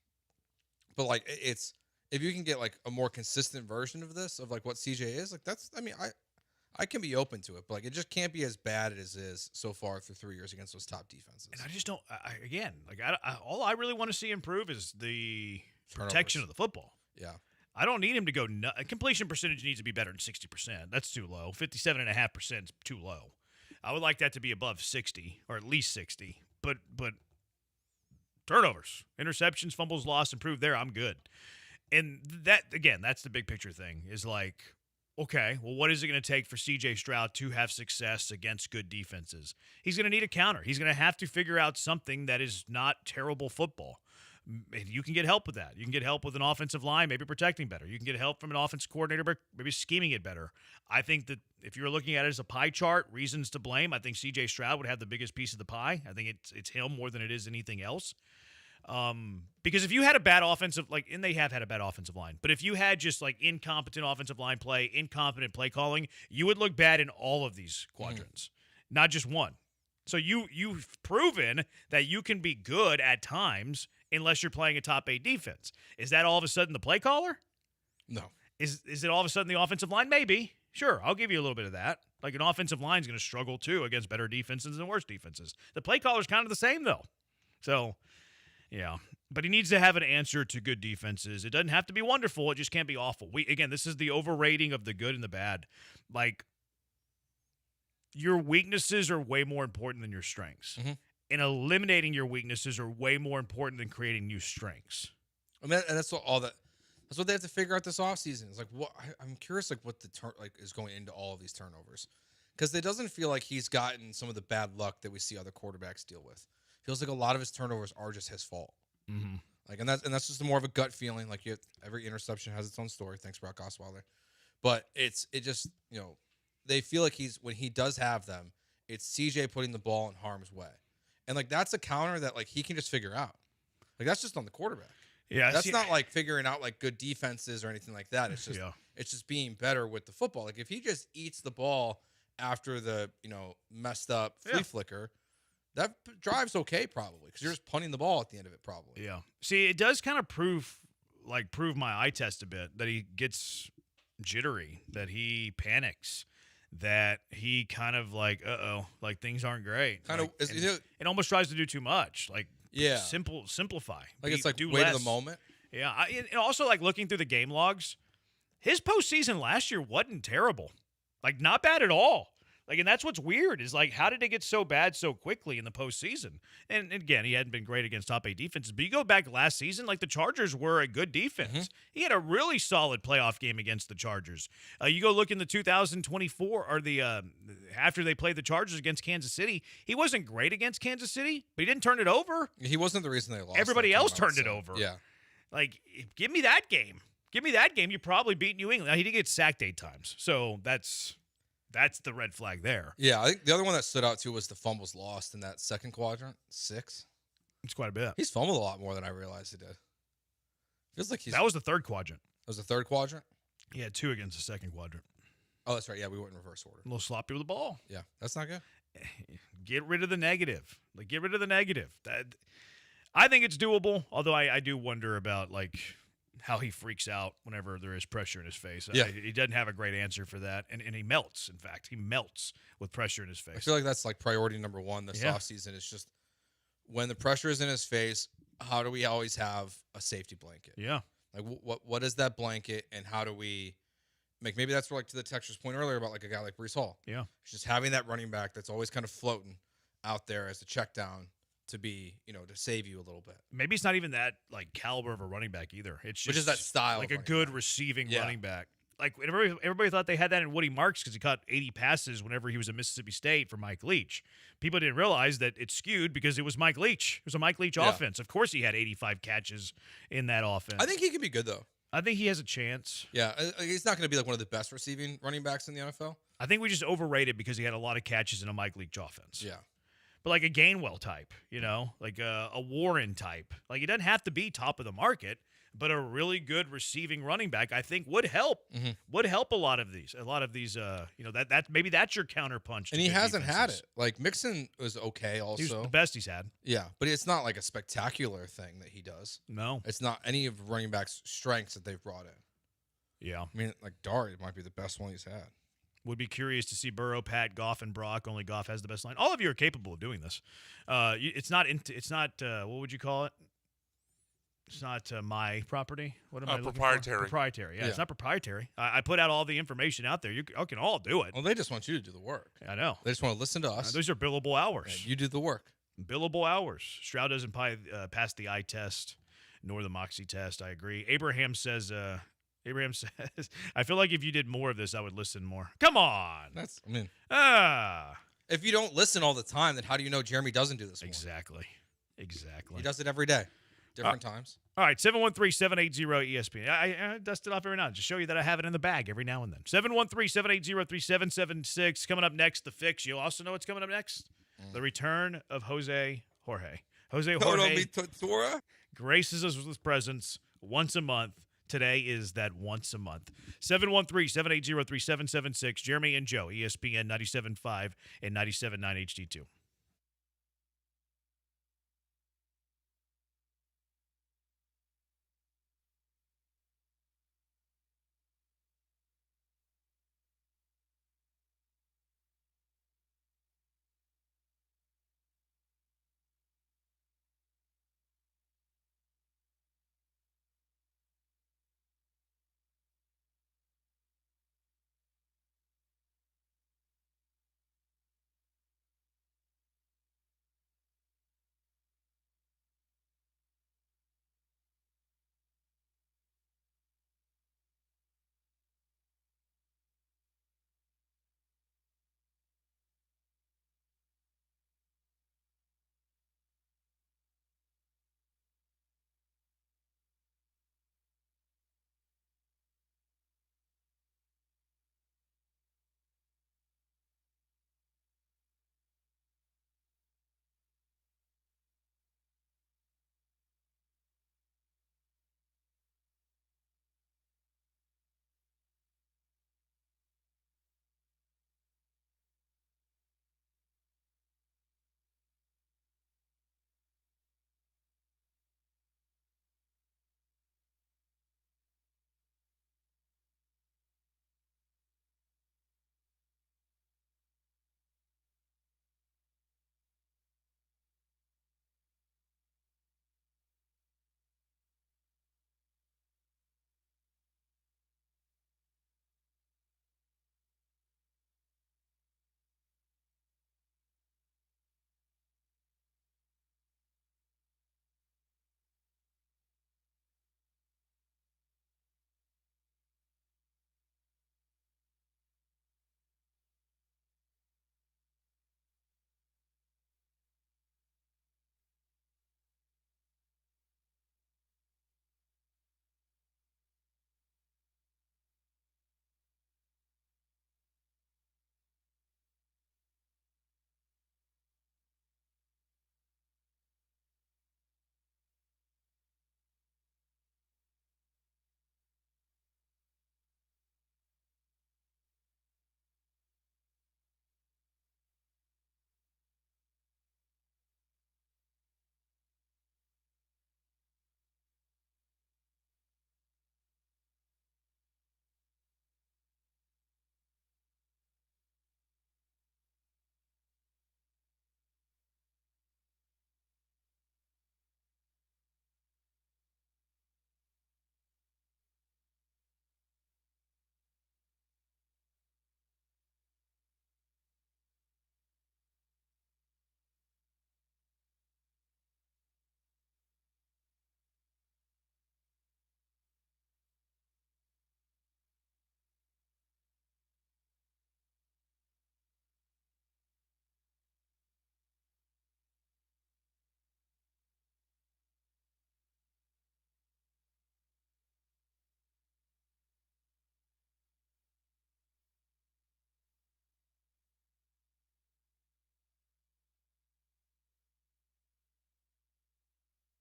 S15: But it's if you can get a more consistent version of this of what CJ is, that's I can be open to it, but it just can't be as bad as it is so far through 3 years against those top defenses.
S2: And I just don't. All I really want to see improve is the protection of the football.
S15: Yeah,
S2: I don't need him to go. Completion percentage needs to be better than 60%. That's too low. 57.5% is too low. I would like that to be above 60 or at least 60. But turnovers, interceptions, fumbles lost, improved there. I'm good. And that, again, that's the big picture thing is like, okay, well, what is it going to take for C.J. Stroud to have success against good defenses? He's going to need a counter. He's going to have to figure out something that is not terrible football. You can get help with that. You can get help with an offensive line, maybe protecting better. You can get help from an offense coordinator, maybe scheming it better. I think that if you're looking at it as a pie chart, reasons to blame, I think C.J. Stroud would have the biggest piece of the pie. I think it's him more than it is anything else. Because if you had a bad offensive, and they have had a bad offensive line, but if you had just incompetent offensive line play, incompetent play calling, you would look bad in all of these quadrants, not just one. So you've proven that you can be good at times unless you're playing a top 8 defense. Is that all of a sudden the play caller?
S15: No.
S2: Is it all of a sudden the offensive line? Maybe. Sure, I'll give you a little bit of that. An offensive line is going to struggle too against better defenses and worse defenses. The play caller's kind of the same though. So, yeah. But he needs to have an answer to good defenses. It doesn't have to be wonderful. It just can't be awful. Again, this is the overrating of the good and the bad. Your weaknesses are way more important than your strengths.
S15: Mm-hmm.
S2: And eliminating your weaknesses are way more important than creating new strengths.
S15: And that's what they have to figure out this offseason. It's I'm curious what the is going into all of these turnovers. Because it doesn't feel like he's gotten some of the bad luck that we see other quarterbacks deal with. Feels like a lot of his turnovers are just his fault.
S2: Mm-hmm.
S15: And that's just more of a gut feeling. Every interception has its own story. Thanks, Brock Osweiler. But it just they feel like when he does have them, it's CJ putting the ball in harm's way, and that's a counter that he can just figure out. That's just on the quarterback.
S2: Yeah,
S15: that's not figuring out good defenses or anything like that. It's just it's just being better with the football. If he just eats the ball after the messed up flea flicker. That drive's okay, probably, because you're just punting the ball at the end of it, probably.
S2: Yeah. See, it does kind of prove my eye test a bit that he gets jittery, that he panics, that he kind of things aren't great. It almost tries to do too much. Simplify.
S15: It's
S2: do
S15: wait
S2: less.
S15: of the moment.
S2: Yeah. And also looking through the game logs, his postseason last year wasn't terrible. Not bad at all. And that's what's weird is how did it get so bad so quickly in the postseason? And again, he hadn't been great against top 8 defenses, but you go back last season, the Chargers were a good defense. Mm-hmm. He had a really solid playoff game against the Chargers. You go look in the 2024 or after they played the Chargers against Kansas City, he wasn't great against Kansas City, but he didn't turn it over.
S15: He wasn't the reason they lost.
S2: Everybody else turned it over.
S15: Yeah.
S2: Give me that game. Give me that game. You probably beat New England. Now, he did get sacked 8 times, so that's the red flag there.
S15: Yeah, I think the other one that stood out too was the fumbles lost in that second quadrant, 6.
S2: It's quite a bit.
S15: He's fumbled a lot more than I realized he did. Feels like
S2: that was the third quadrant.
S15: That was the third quadrant?
S2: He had 2 against the second quadrant.
S15: Oh, that's right. Yeah, we went in reverse order.
S2: A little sloppy with the ball.
S15: Yeah, that's not good.
S2: Get rid of the negative. Get rid of the negative. I think it's doable, although I do wonder about, how he freaks out whenever there is pressure in his face.
S15: Yeah.
S2: He doesn't have a great answer for that, and he melts, in fact. He melts with pressure in his face.
S15: I feel like that's priority number 1 this offseason. It's just when the pressure is in his face, how do we always have a safety blanket?
S2: Yeah.
S15: What is that blanket, and how do we maybe that's to the Texas point earlier about a guy like Breece Hall.
S2: Yeah.
S15: It's just having that running back that's always kind of floating out there as a check down to be, to save you a little bit.
S2: Maybe it's not even that caliber of a running back either. It's just
S15: which is that style,
S2: a good receiving running back. Everybody thought they had that in Woody Marks because he caught 80 passes whenever he was at Mississippi State for Mike Leach. People didn't realize that it skewed because it was Mike Leach. It was a Mike Leach offense. Of course, he had 85 catches in that offense.
S15: I think he could be good though.
S2: I think he has a chance.
S15: Yeah, he's not going to be one of the best receiving running backs in the NFL.
S2: I think we just overrated because he had a lot of catches in a Mike Leach offense.
S15: Yeah.
S2: But a Gainwell type, a Warren type. It doesn't have to be top of the market, but a really good receiving running back, I think, would help.
S15: Mm-hmm.
S2: Would help a lot of these. That maybe that's your counterpunch.
S15: And he hasn't had it. Mixon was okay also.
S2: He was the best he's had.
S15: Yeah, but it's not a spectacular thing that he does.
S2: No.
S15: It's not any of running backs' strengths that they've brought in.
S2: Yeah.
S15: I mean, Dari might be the best one he's had.
S2: Would be curious to see Burrow, Pat, Goff, and Brock. Only Goff has the best line. All of you are capable of doing this. It's not. What would you call it? It's not my property. What am I looking
S4: proprietary.
S2: For? Proprietary. Yeah, it's not proprietary. I put out all the information out there. You can all do it.
S15: Well, they just want you to do the work.
S2: I know.
S15: They just want to listen to us.
S2: Those are billable hours.
S15: And you do the work.
S2: Billable hours. Stroud doesn't pass the eye test. nor the Moxie test. I agree. Abraham says, I feel like if you did more of this, I would listen more. Come on.
S15: If you don't listen all the time, then how do you know Jeremy doesn't do this more?
S2: Exactly.
S15: He does it every day, different times.
S2: All right, 713-780-ESPN. I dust it off every now and then. Just show you that I have it in the bag every now and then. 713-780-3776. Coming up next, the fix. You also know what's coming up next? The return of Jose Jorge. Jose Jorge graces us with his presence once a month. Today is that once a month. 713-780-3776. Jeremy and Joe, ESPN 97.5 and 97.9 HD2.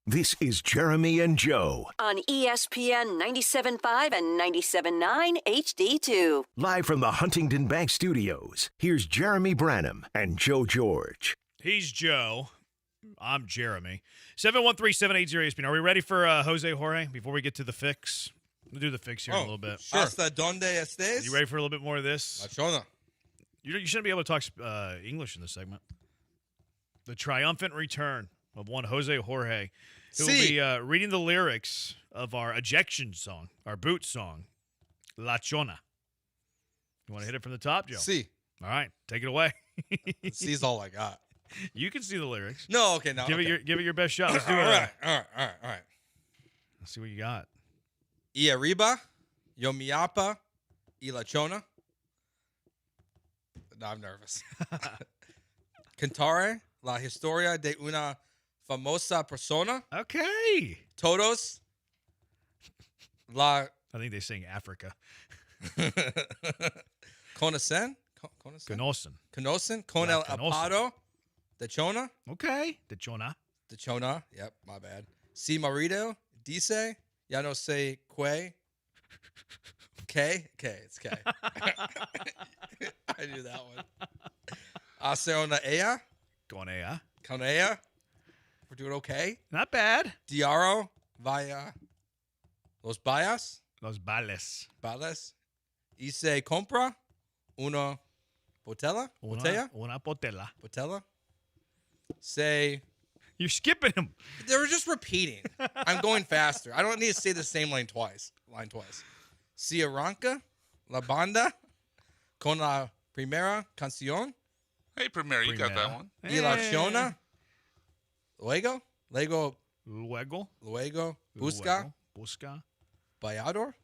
S10: This is Jeremy and Joe.
S14: On ESPN 97.5 and 97.9 HD2.
S10: Live from the Huntington Bank Studios, here's Jeremy Branham and Joe George.
S2: He's Joe. I'm Jeremy. 713-780-ESPN. Are we ready for Jose Jorge before we get to the fix? We'll do the fix here in a little bit.
S15: Sure. ¿Hasta dónde estés?
S2: You ready for a little bit more of this?
S15: Machona.
S2: You shouldn't be able to talk English in this segment. The triumphant return of one Jose Jorge, who will be reading the lyrics of our ejection song, our boot song, La Chona. You want to hit it from the top, Joe?
S15: See.
S2: All right, take it away.
S15: C's all I got.
S2: You can see the lyrics.
S15: No, okay, no.
S2: Give it your best shot. Let's do it.
S15: All right.
S2: Let's see what you got.
S15: Y arriba, yo mi apa, y la chona. No, I'm nervous. Cantare la historia de una famosa persona.
S2: Okay.
S15: Todos la...
S2: I think they sing Africa.
S15: Conocen con el apado de chona.
S2: Okay. De chona.
S15: De chona. Yep, my bad. Si marido dice, ya no sé qué. K? K, it's K. I knew that one. Hace una ella.
S2: Con ella.
S15: Con ella. We're doing okay.
S2: Not bad.
S15: Diaro vaya. Los bayas.
S2: Los bales.
S15: Bales. Y se compra una botella. Botella.
S2: Una botella.
S15: Botella. Say.
S2: You're skipping them.
S15: They were just repeating. I'm going faster. I don't need to say the same line twice. Si arranca la banda con la primera canción.
S4: Hey, Primera, you got that one.
S15: Y la chona. Luego. Busca. Bailador.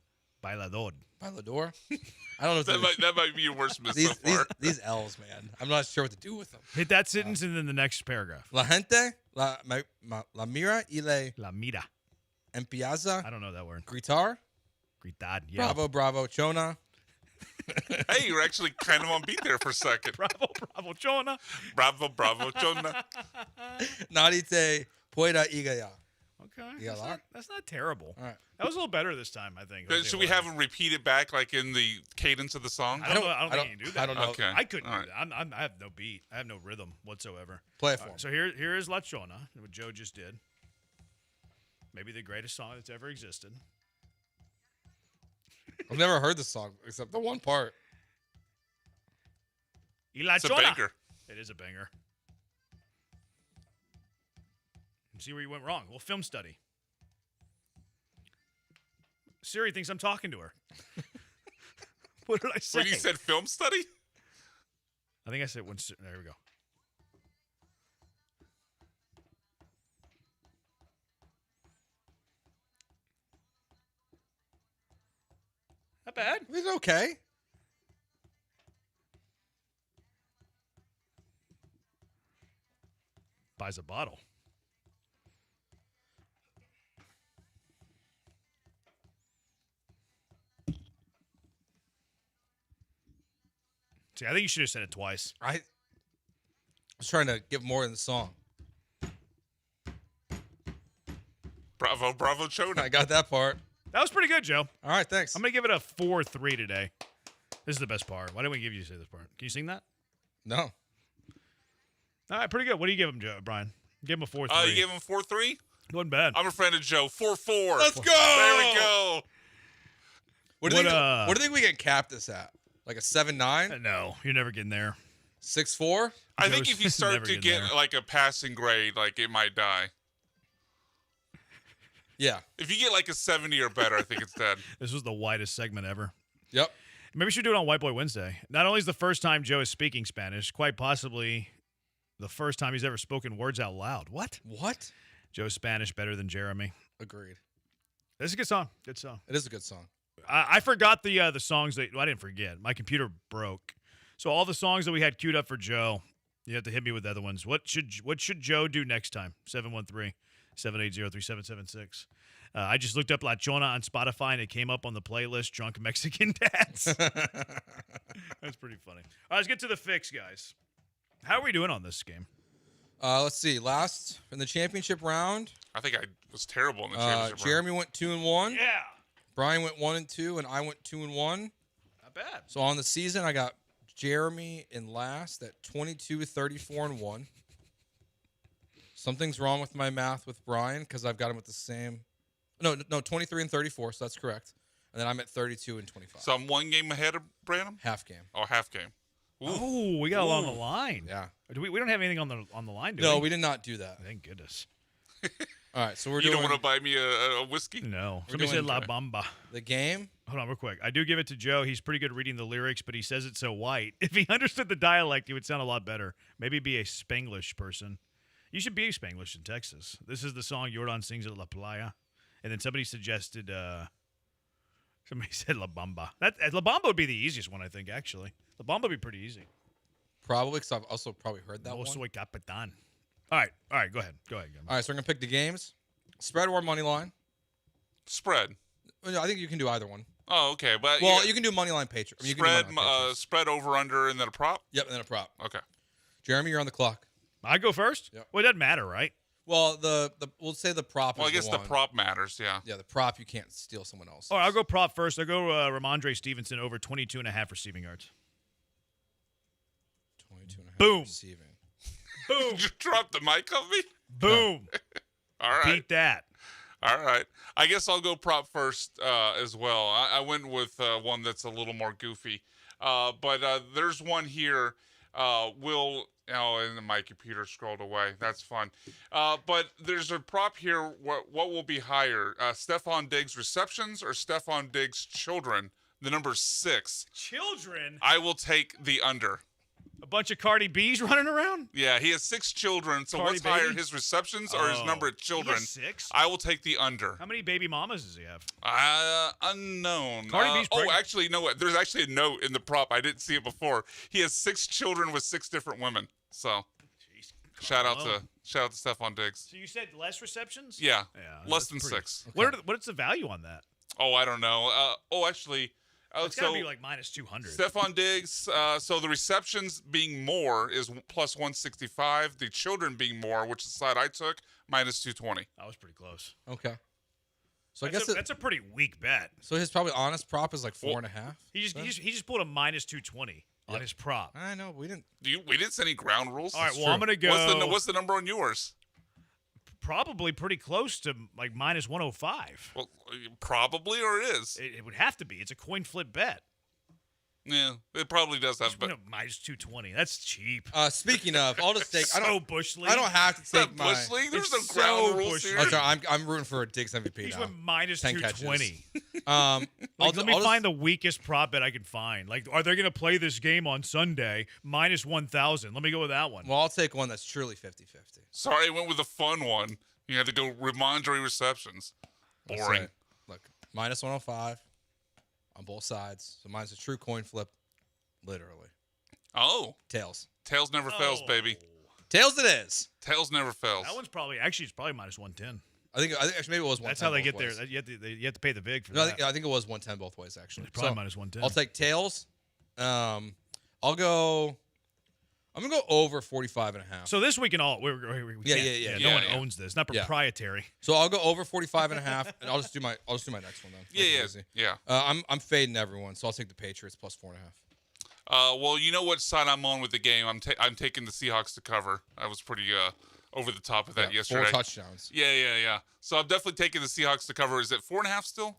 S15: I don't know if
S4: that might be your worst miss so far.
S15: These L's, man. I'm not sure what to do with them.
S2: Hit that sentence and then the next paragraph.
S15: La gente, la mira y
S2: la mira.
S15: Empieza.
S2: I don't know that word.
S15: Gritar.
S2: Yeah.
S15: Bravo, chona.
S4: Hey, you were actually kind of on beat there for a second.
S2: Bravo, chona.
S4: Bravo, chona.
S15: Nadie te pueda igaya.
S2: Okay. That's not terrible.
S15: All right.
S2: That was a little better this time, I think.
S4: Should we have him repeat it back, like in the cadence of the song?
S2: I don't think you can do that.
S15: I don't know.
S4: Okay.
S2: I couldn't do that. I have no beat. I have no rhythm whatsoever.
S15: Play it for him.
S2: So here is La Chona, what Joe just did. Maybe the greatest song that's ever existed.
S15: I've never heard the song except the one part.
S4: It's a banger.
S2: It is a banger. See where you went wrong. Well, film study. Siri thinks I'm talking to her. What did I say?
S4: When you said film study?
S2: I think I said when. There we go. Not bad.
S15: It's okay.
S2: Buys a bottle. See, I think you should have said it twice.
S15: I was trying to give more in the song.
S4: Bravo, chona.
S15: I got that part.
S2: That was pretty good, Joe.
S15: All right, thanks.
S2: I'm going to give it a 4-3 today. This is the best part. Why didn't we give you to say this part? Can you sing that?
S15: No.
S2: All right, pretty good. What do you give him, Joe, Brian? Give him a 4-3.
S4: You gave him 4-3?
S2: Wasn't bad.
S4: I'm a friend of Joe. 4-4.
S15: Let's go.
S4: There we go.
S15: What do you think we can cap this at? Like a 7-9?
S2: No, you're never getting there.
S15: 6-4?
S4: I think if you start to get like a passing grade, like it might die.
S15: Yeah.
S4: If you get like a 70 or better, I think it's dead.
S2: This was the widest segment ever.
S15: Yep.
S2: Maybe we should do it on White Boy Wednesday. Not only is the first time Joe is speaking Spanish, quite possibly the first time he's ever spoken words out loud. What? Joe's Spanish better than Jeremy.
S15: Agreed.
S2: This is a good song. Good song.
S15: It is a good song.
S2: I forgot the songs that I didn't forget. My computer broke, so all the songs that we had queued up for Joe, you have to hit me with the other ones. What should Joe do next time? 713-780-3776. I just looked up La Chona on Spotify and it came up on the playlist Drunk Mexican Dads. That's pretty funny. All right, let's get to the fix, guys. How are we doing on this game?
S15: Let's see. Last in the championship round,
S4: I think I was terrible in the championship
S15: Jeremy went 2-1.
S2: Yeah.
S15: Brian went 1-2, and I went 2-1.
S2: Not bad.
S15: So on the season, I got Jeremy in last at 22-34-1. Something's wrong with my math with Brian because I've got him at the same. No, 23-34. So that's correct. And then I'm at 32-25.
S4: So I'm one game ahead of Branham.
S15: Half game.
S4: Oh, half game. Ooh.
S2: Oh, we got along the line.
S15: Yeah.
S2: We don't have anything on the line, do we?
S15: No, we did not do that.
S2: Thank goodness.
S15: All right, so
S4: You don't want to buy me a whiskey?
S2: No.
S15: We're
S2: Somebody said
S15: doing
S2: La Bamba.
S15: The game?
S2: Hold on real quick. I do give it to Joe. He's pretty good reading the lyrics, but he says it so white. If he understood the dialect, he would sound a lot better. Maybe be a Spanglish person. You should be Spanglish in Texas. This is the song Jordan sings at La Playa. And then somebody suggested, somebody said La Bamba. La Bamba would be the easiest one, I think, actually. La Bamba would be pretty easy.
S15: Probably, because I've also probably heard that one.
S2: Soy Capitan. All right, go ahead.
S15: All right, so we're going to pick the games. Spread or money line?
S4: Spread.
S15: I think you can do either one.
S4: Oh, okay. But
S15: you can do money line Patriots.
S4: Spread over under and then a prop?
S15: Yep, and then a prop.
S4: Okay.
S15: Jeremy, you're on the clock.
S2: I go first?
S15: Yep.
S2: Well, it doesn't matter, right?
S15: Well, we'll say the prop
S4: Well,
S15: is
S4: I guess
S15: the
S4: the prop matters, yeah.
S15: Yeah, the prop, you can't steal someone else.
S2: All right, I'll go prop first. I'll go Ramondre Stevenson over 22.5 receiving yards.
S15: 22.5
S2: Boom.
S15: receiving.
S2: Boom.
S4: Did you drop the mic on me?
S2: Boom.
S4: All right.
S2: Beat that.
S4: All right. I guess I'll go prop first as well. I went with one that's a little more goofy. But there's one here. And my computer scrolled away. That's fun. But there's a prop here. What will be higher? Stephon Diggs receptions or Stephon Diggs children? The number 6.
S2: Children?
S4: I will take the under.
S2: A bunch of Cardi B's running around?
S4: Yeah, he has 6 children. So
S2: Cardi
S4: what's
S2: baby?
S4: higher, his receptions or his number of children?
S2: He has 6?
S4: I will take the under.
S2: How many baby mamas does he have?
S4: Unknown.
S2: Cardi B's pregnant.
S4: Actually, no. There's actually a note in the prop. I didn't see it before. He has 6 children with 6 different women. So, shout out to Stephon Diggs.
S2: So you said less receptions?
S4: Yeah, less than 6.
S2: Okay. What's the value on that?
S4: Oh, I don't know. Actually,
S2: it's got to be like minus 200.
S4: Stephon Diggs. So the receptions being more is plus 165. The children being more, which is the side I took, minus 220.
S2: That was pretty close.
S15: Okay. So
S2: that's a pretty weak bet.
S15: So his probably honest prop is like 4.5.
S2: He just pulled a minus 220 on his prop.
S15: I know we didn't.
S4: We didn't set any ground rules.
S2: All right. Well, I'm gonna go.
S4: What's the number on yours?
S2: Probably pretty close to like minus 105.
S4: Well, probably or it is.
S2: It would have to be. It's a coin flip bet.
S4: Yeah, it probably does have.
S2: But minus 220. That's cheap.
S15: Speaking of, I'll just take.
S2: Bush league.
S15: I don't have to take my
S4: Bush league. There's no
S2: It's
S4: ground
S2: so
S4: rules
S2: Bush
S4: here.
S2: league.
S15: Oh, sorry, I'm rooting for a Diggs MVP
S2: He's
S15: now.
S2: went minus 220.
S15: Let
S2: me find the weakest prop bet I can find. Like, are they going to play this game on Sunday? Minus 1,000. Let me go with that one.
S15: Well, I'll take one that's truly 50-50.
S4: Sorry, I went with a fun one. You had to go Ramondre receptions. Boring.
S15: Look, minus 105 on both sides. So mine's a true coin flip, literally.
S4: Oh.
S15: Tails.
S4: Tails never fails, baby.
S15: Tails it is.
S4: Tails never fails.
S2: That one's probably minus 110.
S15: I think actually maybe it was 110.
S2: That's how they get
S15: ways.
S2: there. You have to pay the vig for
S15: no,
S2: that.
S15: I think it was 110 both ways actually.
S2: It's probably minus 110.
S15: I'll take tails. I'm gonna go over 45.5.
S2: So this we can all.
S15: Yeah.
S2: No one owns this. Not proprietary.
S15: So I'll go over 45.5, and I'll just do my next one then.
S4: Yeah.
S15: I'm fading everyone, so I'll take the Patriots plus 4.5.
S4: Well, you know what side I'm on with the game. I'm taking the Seahawks to cover. I was pretty over the top of that yesterday.
S15: 4 touchdowns.
S4: Yeah. So I'm definitely taking the Seahawks to cover. Is it 4.5 still?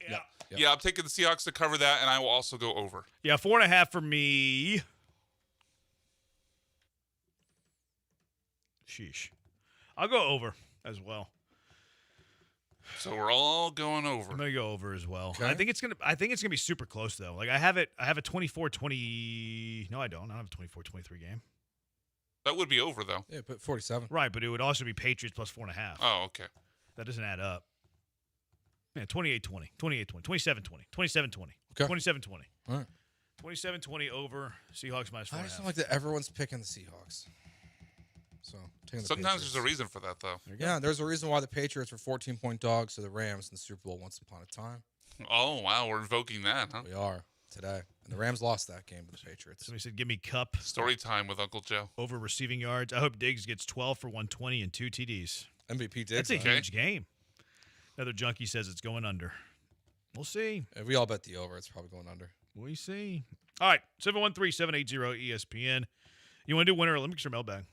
S4: Yeah. I'm taking the Seahawks to cover that, and I will also go over.
S2: Yeah, 4.5 for me. Sheesh. I'll go over as well.
S4: So we're all going over.
S2: I'm gonna go over as well.
S15: Okay.
S2: I think it's gonna be super close though. Like I have a 24-20. No, I don't. I don't have a 24-23 game.
S4: That would be over though.
S15: Yeah, but 47.
S2: Right, but it would also be Patriots plus 4.5.
S4: Oh, okay.
S2: That doesn't add up. Yeah, 28-20, 28-20, 27-20, 27-20,
S15: Okay.
S2: 27-20.
S15: All right.
S2: 27-20 over Seahawks minus 4.5.
S15: I just don't like that everyone's picking the Seahawks. So taking the
S4: Sometimes
S15: Patriots.
S4: there's a reason for that though.
S15: Yeah, there's a reason why the Patriots were 14-point dogs to the Rams in the Super Bowl once upon a time.
S4: Oh wow, we're invoking that, huh?
S15: We are today, and the Rams lost that game to the Patriots.
S2: Somebody said, "Give me Cup
S4: Story time with Uncle Joe
S2: over receiving yards." I hope Diggs gets 12 for 120 and 2 TDs.
S15: MVP Diggs.
S2: That's a huge game. Another junkie says it's going under. We'll see.
S15: If we all bet the over, it's probably going under.
S2: We see. All right, 713-780-ESPN. You want to do winner Olympics or mailbag?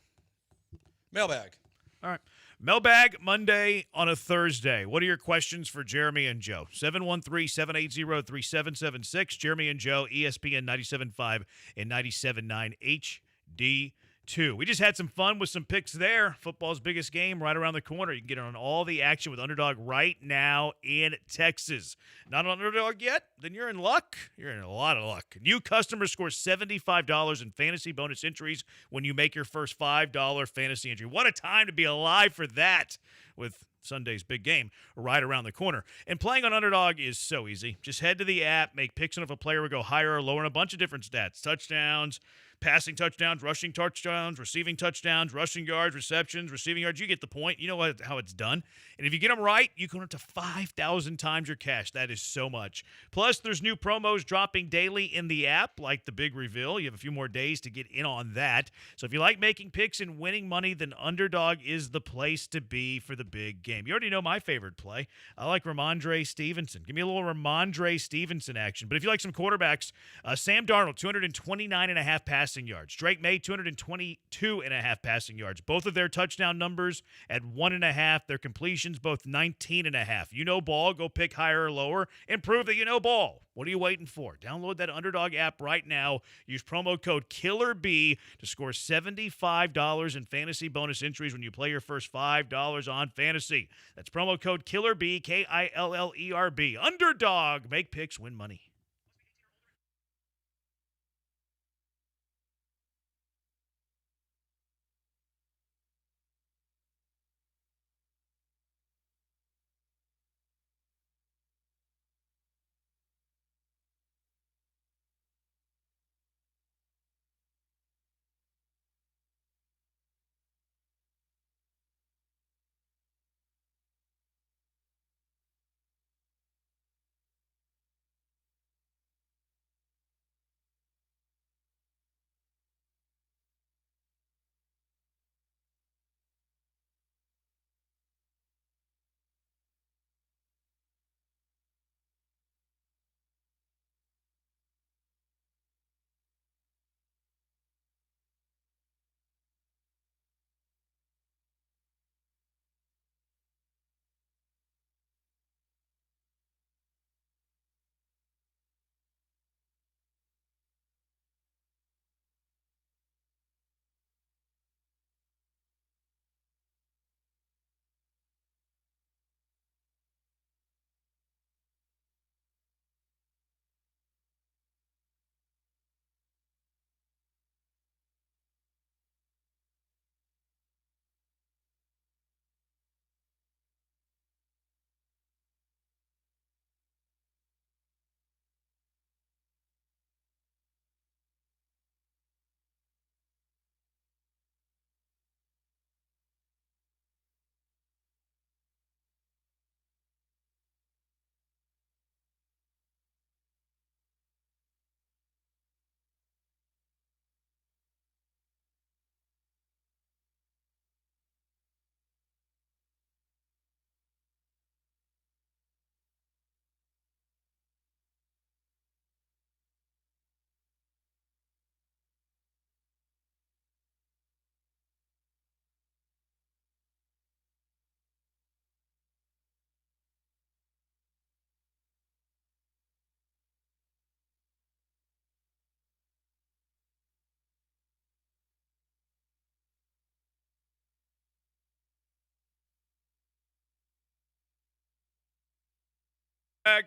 S15: Mailbag.
S2: All right. Mailbag Monday on a Thursday. What are your questions for Jeremy and Joe? 713-780-3776. Jeremy and Joe, ESPN 97.5 and 97.9 HD2. We just had some fun with some picks there. Football's biggest game right around the corner. You can get on all the action with Underdog right now in Texas. Not on Underdog yet? Then you're in luck. You're in a lot of luck. New customers score $75 in fantasy bonus entries when you make your first $5 fantasy entry. What a time to be alive for that with Sunday's big game right around the corner. And playing on Underdog is so easy. Just head to the app, make picks on if a player would go higher or lower, and a bunch of different stats. Touchdowns, passing touchdowns, rushing touchdowns, receiving touchdowns, rushing yards, receptions, receiving yards. You get the point. You know how it's done. And if you get them right, you can earn up to 5,000 times your cash. That is so much. Plus, there's new promos dropping daily in the app, like the big reveal. You have a few more days to get in on that. So if you like making picks and winning money, then Underdog is the place to be for the big game. You already know my favorite play. I like Ramondre Stevenson. Give me a little Ramondre Stevenson action. But if you like some quarterbacks, Sam Darnold, 229.5 passing yards. Drake May, 222.5 passing yards. Both of their touchdown numbers at 1.5. Their completions, both 19.5. You know ball. Go pick higher or lower and prove that you know ball. What are you waiting for? Download that Underdog app right now. Use promo code KILLERB to score $75 in fantasy bonus entries when you play your first $5 on fantasy. That's promo code KILLERB, KILLERB. Underdog. Make picks, win money.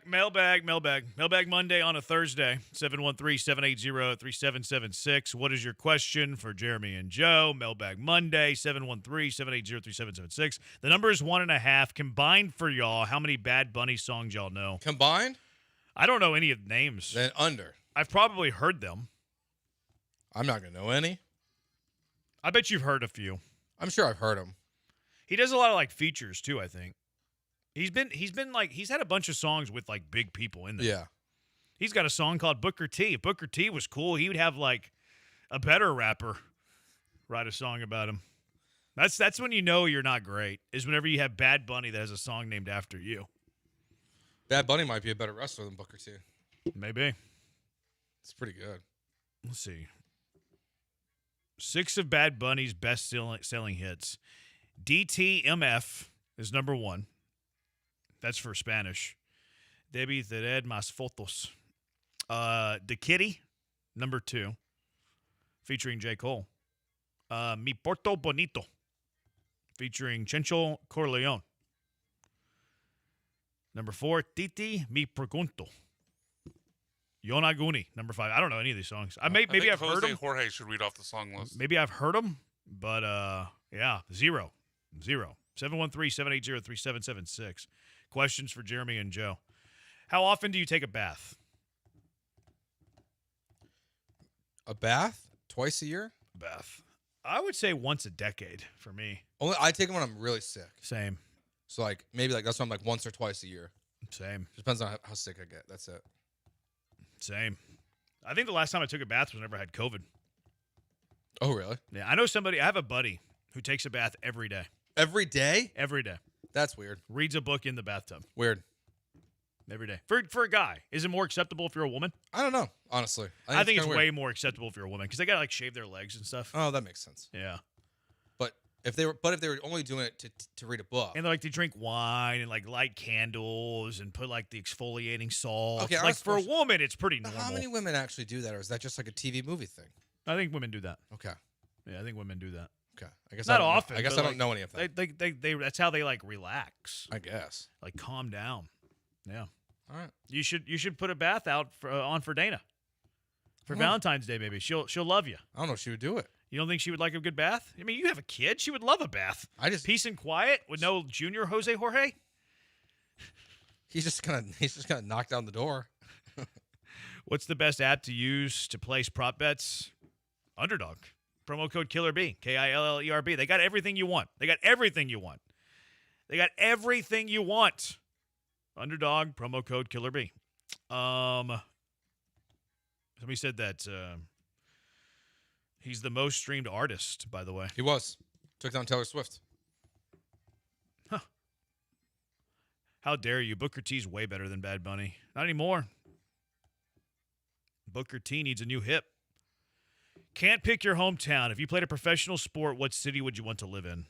S2: Mailbag Monday on a Thursday, 713-780-3776. What is your question for Jeremy and Joe? Mailbag Monday, 713-780-3776. The number is 1.5. Combined for y'all, how many Bad Bunny songs y'all know?
S15: Combined?
S2: I don't know any of the names.
S15: Then under.
S2: I've probably heard them.
S15: I'm not going to know any.
S2: I bet you've heard a few.
S15: I'm sure I've heard them.
S2: He does a lot of like features too, I think. He's had a bunch of songs with like big people in there.
S15: Yeah.
S2: He's got a song called Booker T. If Booker T was cool, he would have like a better rapper write a song about him. That's when you know you're not great, is whenever you have Bad Bunny that has a song named after you.
S15: Bad Bunny might be a better wrestler than Booker T.
S2: Maybe.
S15: It's pretty good.
S2: Let's see. 6 of Bad Bunny's best selling hits. DTMF is number 1. That's for Spanish. Debí tener más fotos. The Kitty, number 2, featuring J. Cole. Mi Porto Bonito, featuring Chencho Corleone. Number 4, Titi Mi Pregunto. Yonaguni, number 5. I don't know any of these songs. Maybe I've heard them.
S4: Jorge should read off the song list.
S2: Maybe I've heard them, but yeah, zero. 713-780-3776. Questions for Jeremy and Joe. How often do you take a bath?
S15: A bath? Twice a year?
S2: Bath. I would say once a decade for me.
S15: Only I take them when I'm really sick.
S2: Same.
S15: So like maybe like that's why I'm like once or twice a year.
S2: Same.
S15: Depends on how sick I get. That's it.
S2: Same. I think the last time I took a bath was whenever I had COVID.
S15: Oh, really?
S2: Yeah, I know somebody. I have a buddy who takes a bath every day.
S15: Every day?
S2: Every day.
S15: That's weird.
S2: Reads a book in the bathtub.
S15: Weird.
S2: Every day. For a guy. Is it more acceptable if you're a woman?
S15: I don't know, honestly.
S2: I think it's way more acceptable if you're a woman because they got to like shave their legs and stuff.
S15: Oh, that makes sense.
S2: Yeah.
S15: But if they were only doing it to read a book.
S2: And they like to drink wine and like light candles and put like the exfoliating salt.
S15: Okay,
S2: like for a woman, it's pretty normal.
S15: How many women actually do that, or is that just like a TV movie thing?
S2: I think women do that.
S15: Okay.
S2: Yeah, I think women do that.
S15: Okay. I guess
S2: not often.
S15: I guess I don't know any of that.
S2: They that's how they like relax.
S15: I guess.
S2: Like calm down. Yeah.
S15: All right.
S2: You should put a bath out on for Dana. For Valentine's Day, maybe. She'll love you.
S15: I don't know if she would do it.
S2: You don't think she would like a good bath? I mean, you have a kid. She would love a bath. Peace and quiet with no junior Jose Jorge.
S15: He's just gonna knock down the door.
S2: What's the best app to use to place prop bets? Underdog. Promo code KillerB. KILLERB. They got everything you want. They got everything you want. They got everything you want. Underdog. Promo code KillerB. Somebody said that he's the most streamed artist, by the way.
S15: He was. Took down Taylor Swift.
S2: Huh. How dare you? Booker T's way better than Bad Bunny. Not anymore. Booker T needs a new hip. Can't pick your hometown. If you played a professional sport, what city would you want to live in?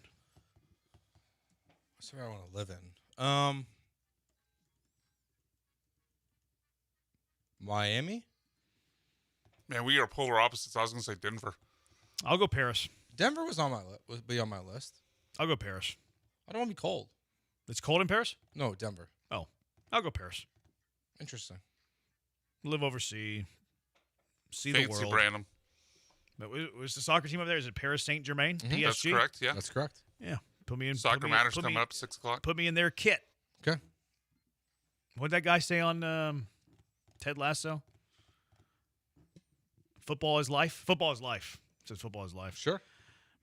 S15: What's where I want to live in? Miami?
S4: Man, we are polar opposites. I was going to say Denver.
S2: I'll go Paris.
S15: Denver was on my would be on my list.
S2: I'll go Paris.
S15: I don't want to be cold.
S2: It's cold in Paris?
S15: No, Denver.
S2: Oh, I'll go Paris.
S15: Interesting.
S2: Live overseas. See
S4: Fancy
S2: the world.
S4: Branham.
S2: But was the soccer team over there? Is it Paris Saint-Germain? PSG?
S4: That's correct, yeah.
S15: That's correct.
S2: Yeah. Put me in.
S4: Soccer Matters coming up at 6 o'clock.
S2: Put me in their kit.
S15: Okay.
S2: What did that guy say on Ted Lasso? Football is life? Football is life. It says football is life.
S15: Sure.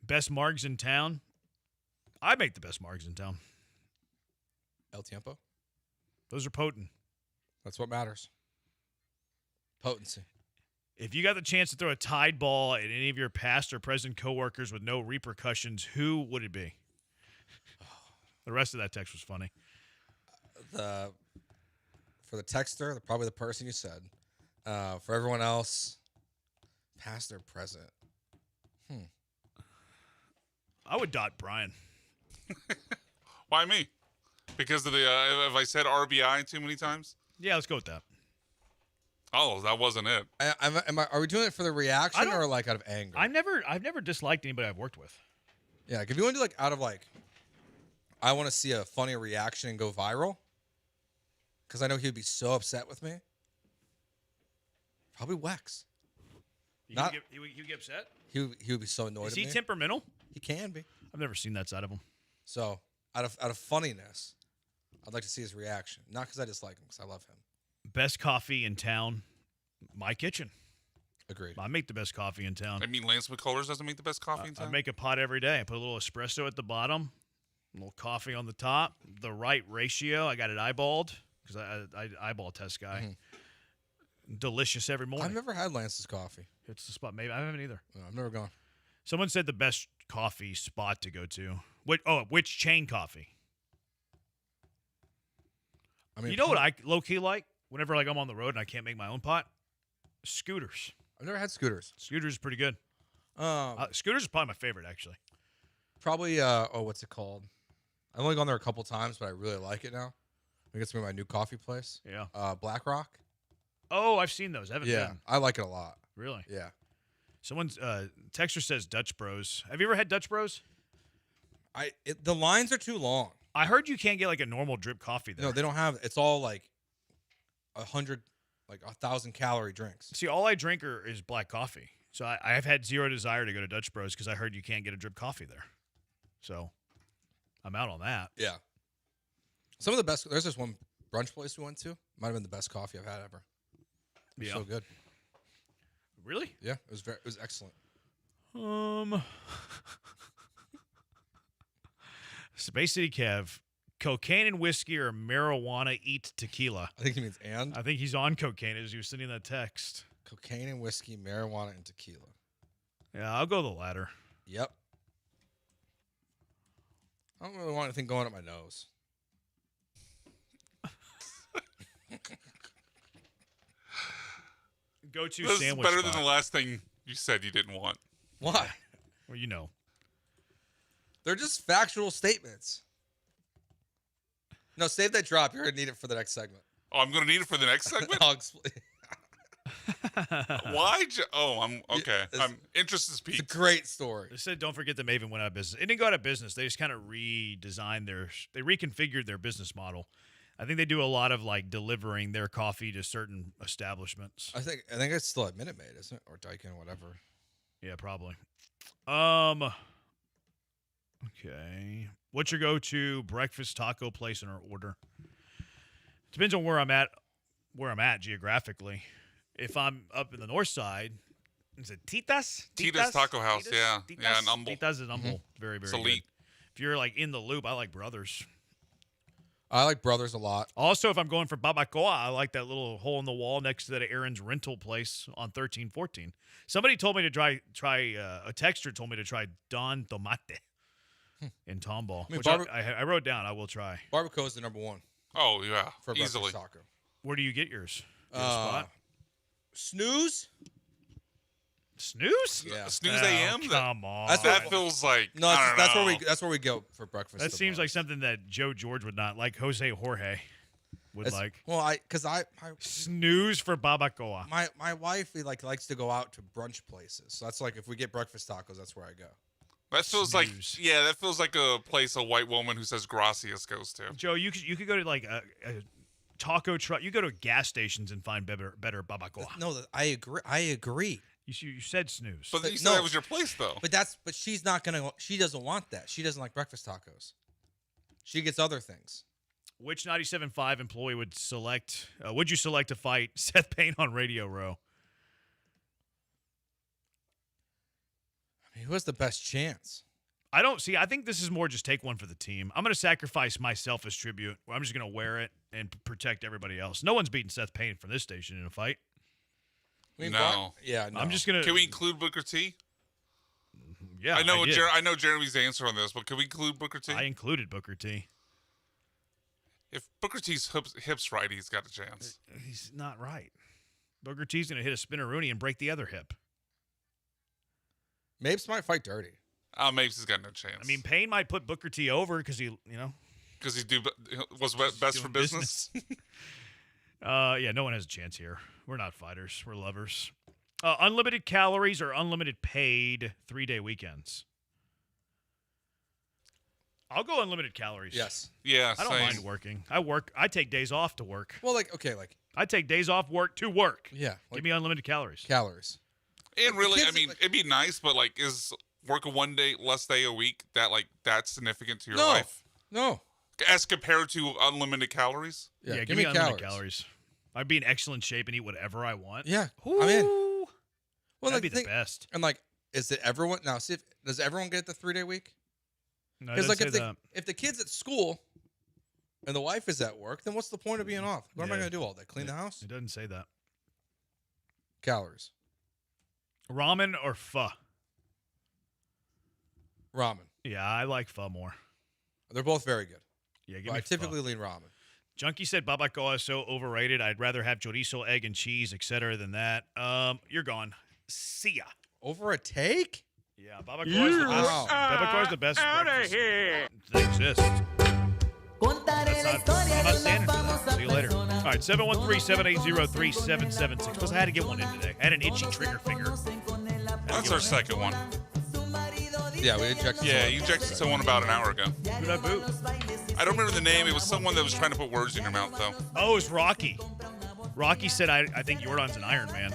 S2: Best margs in town? I make the best margs in town.
S15: El Tiempo?
S2: Those are potent.
S15: That's what matters. Potency.
S2: If you got the chance to throw a Tide ball at any of your past or present coworkers with no repercussions, who would it be? The rest of that text was funny.
S15: For the texter, probably the person you said. For everyone else, past or present.
S2: I would dot Brian.
S4: Why me? Because of the have I said RBI too many times?
S2: Yeah, let's go with that.
S4: Oh, that wasn't it.
S15: Are we doing it for the reaction or like out of anger?
S2: I've never disliked anybody I've worked with.
S15: Yeah, like if you want to do like out of like, I want to see a funny reaction and go viral. Because I know he would be so upset with me. Probably Wex.
S2: He would get upset?
S15: He would be so annoyed
S2: Is
S15: at
S2: he
S15: me.
S2: temperamental?
S15: He can be.
S2: I've never seen that side of him.
S15: So out of funniness, I'd like to see his reaction. Not because I dislike him, because I love him.
S2: Best coffee in town, my kitchen.
S15: Agreed.
S2: I make the best coffee in town.
S4: I mean, Lance McCullers doesn't make the best coffee in town?
S2: I make a pot every day. I put a little espresso at the bottom, a little coffee on the top, the right ratio. I got it eyeballed because I eyeball test guy. Mm-hmm. Delicious every morning.
S15: I've never had Lance's coffee.
S2: It's the spot. Maybe I haven't either.
S15: No, I've never gone.
S2: Someone said the best coffee spot to go to. Which chain coffee?
S15: I mean,
S2: you know what I low-key like? Whenever like I'm on the road and I can't make my own pot? Scooters.
S15: I've never had Scooters.
S2: Scooters is pretty good. Scooters is probably my favorite, actually.
S15: Probably, what's it called? I've only gone there a couple times, but I really like it now. I think it's my new coffee place.
S2: Yeah.
S15: Black Rock.
S2: Oh, I've seen those. I haven't been.
S15: I like it a lot.
S2: Really?
S15: Yeah.
S2: Someone's texter says Dutch Bros. Have you ever had Dutch Bros?
S15: The lines are too long.
S2: I heard you can't get like a normal drip coffee there.
S15: No, they don't have. It's all like 1,000 calorie drinks.
S2: See, all I drink is black coffee. So I have had zero desire to go to Dutch Bros because I heard you can't get a drip coffee there. So I'm out on that.
S15: Yeah. Some of the best. There's this one brunch place we went to. Might have been the best coffee I've had ever. It was so good.
S2: Really?
S15: Yeah, it was excellent.
S2: Space City Kev, cocaine and whiskey or marijuana eat tequila.
S15: I think he means and.
S2: I think he's on cocaine as you were sending that text.
S15: Cocaine and whiskey, marijuana and tequila.
S2: Yeah, I'll go the latter.
S15: Yep. I don't really want anything going up my nose.
S2: Go-to
S4: This
S2: sandwich
S4: is better
S2: spot.
S4: than the last thing you said you didn't want.
S15: Why?
S2: Well, you know.
S15: They're just factual statements. No, save that drop. You're going to need it for the next segment.
S4: Oh, I'm going to need it for the next segment?
S15: I'll explain.
S4: Why? I'm okay. I'm interested to speak.
S15: It's a great story.
S2: They said don't forget the Maven went out of business. It didn't go out of business. They just kind of they reconfigured their business model. I think they do a lot of like delivering their coffee to certain establishments.
S15: I think it's still at Minute Maid, isn't it? Or Daikin, whatever.
S2: Yeah, probably. Okay. What's your go-to breakfast taco place in our order? Depends on where I'm at geographically. If I'm up in the north side, is it Titas?
S4: Tita's Taco House,
S2: Titas?
S4: yeah.
S2: Titas?
S4: Yeah, in Humble.
S2: Titas is Humble. Very, very
S4: It's
S2: good.
S4: elite.
S2: If you're like in the loop, I like Brothers.
S15: I like Brothers a lot.
S2: Also, if I'm going for Babacoa, I like that little hole in the wall next to that Aaron's rental place on 1314. Somebody told me to try a texter told me to try Don Tomate in Tomball,
S15: I mean,
S2: which I wrote down. I will try.
S15: Barbacoa is the number one.
S4: Oh, yeah.
S15: For a
S4: easily.
S15: breakfast taco.
S2: Where do you get yours? Do you have a spot?
S15: Snooze?
S2: Snooze?
S15: Yeah.
S4: Snooze AM?
S2: Come on.
S4: That feels like
S15: No, that's where we go for breakfast.
S2: That seems like something that Joe George would not like. Jose Jorge would like.
S15: Well, because
S2: Snooze for Babacoa.
S15: My wife likes to go out to brunch places. So that's like if we get breakfast tacos, that's where I go.
S4: That feels that feels like a place a white woman who says gracias goes to.
S2: Joe, you could go to like a taco truck. You go to gas stations and find better Babacoa.
S15: No, I agree.
S2: You said Snooze.
S4: But you said that was your place, though.
S15: But she's not gonna. She doesn't want that. She doesn't like breakfast tacos. She gets other things.
S2: Which 97.5 employee would select? Would you select to fight Seth Payne on Radio Row?
S15: I mean, who has the best chance?
S2: I don't see. I think this is more just take one for the team. I'm going to sacrifice myself as tribute. I'm just going to wear it and protect everybody else. No one's beating Seth Payne from this station in a fight.
S4: No.
S15: Yeah, no.
S2: I'm just gonna.
S4: Can we include Booker T?
S2: Yeah,
S4: I know Jeremy's answer on this, but can we include Booker T?
S2: I included Booker T.
S4: If Booker T's hips right, he's got a chance.
S2: He's not right. Booker T's gonna hit a spinneroonie and break the other hip.
S15: Mapes might fight dirty.
S4: Mapes has got no chance.
S2: I mean, Payne might put Booker T over because he
S4: was best for business.
S2: Yeah, no one has a chance here. We're not fighters. We're lovers. Unlimited calories or unlimited paid 3-day weekends? I'll go unlimited calories.
S15: Yes.
S4: Yeah,
S2: I don't mind working. I take days off to work.
S15: Well,
S2: I take days off work to work.
S15: Yeah.
S2: Give me unlimited calories.
S4: And really, I mean, it'd be nice, but is work a less day a week that's significant to your life?
S15: No.
S4: As compared to unlimited calories?
S2: Yeah, give me unlimited calories. I'd be in excellent shape and eat whatever I want.
S15: Yeah.
S2: Ooh.
S15: I'm in. Well,
S2: that'd be the best.
S15: And is it everyone now? See, does everyone get the 3-day week?
S2: No,
S15: Because if the kid's at school and the wife is at work, then what's the point of being off? What am I going to do all day? Clean the house?
S2: It doesn't say that.
S15: Calories.
S2: Ramen or pho?
S15: Ramen.
S2: Yeah, I like pho more.
S15: They're both very good.
S2: Yeah,
S15: I typically lean ramen.
S2: Junkie said Babacoa is so overrated. I'd rather have chorizo, egg, and cheese, etc. than that. You're gone. See ya.
S15: Over a take?
S2: Yeah, Babacoa is the best breakfast that exists. I'm not standing for that. See you later. All right, 713-780-3776. Because I had to get one in today. I had an itchy trigger finger.
S4: That's our second one.
S15: Yeah, we ejected
S4: someone. You ejected someone about an hour ago.
S2: Who did I boot?
S4: I don't remember the name. It was someone that was trying to put words in your mouth, though.
S2: Oh, it was Rocky. Rocky said, I think Jordan's an Iron Man.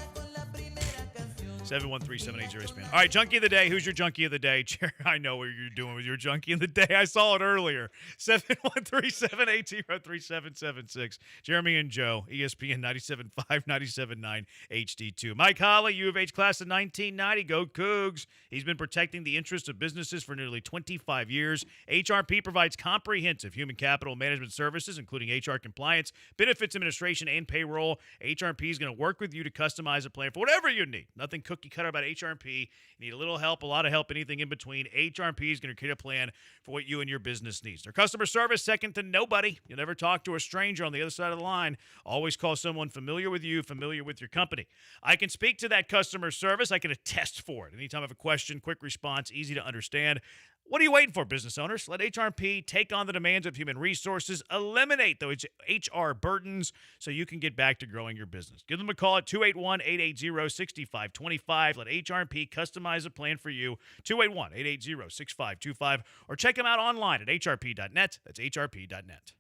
S2: 713-780-SPN. All right, Junkie of the Day. Who's your Junkie of the Day? I know what you're doing with your Junkie of the Day. I saw it earlier. 713-780-3776. Jeremy and Joe, ESPN 97.5, 97.9 HD2. Mike Holly, U of H class of 1990. Go Cougs. He's been protecting the interests of businesses for nearly 25 years. HRP provides comprehensive human capital management services, including HR compliance, benefits administration, and payroll. HRP is going to work with you to customize a plan for whatever you need. Nothing cookie cutter about HRP. You need a little help, a lot of help, anything in between. HRP is going to create a plan for what you and your business needs. Their customer service, second to nobody. You'll never talk to a stranger on the other side of the line. Always call someone familiar with you, familiar with your company. I can speak to that customer service. I can attest for it. Anytime I have a question, quick response, easy to understand. What are you waiting for, business owners? Let HRP take on the demands of human resources, eliminate those HR burdens so you can get back to growing your business. Give them a call at 281-880-6525. Let HRP customize a plan for you, 281-880-6525, or check them out online at hrp.net. That's hrp.net.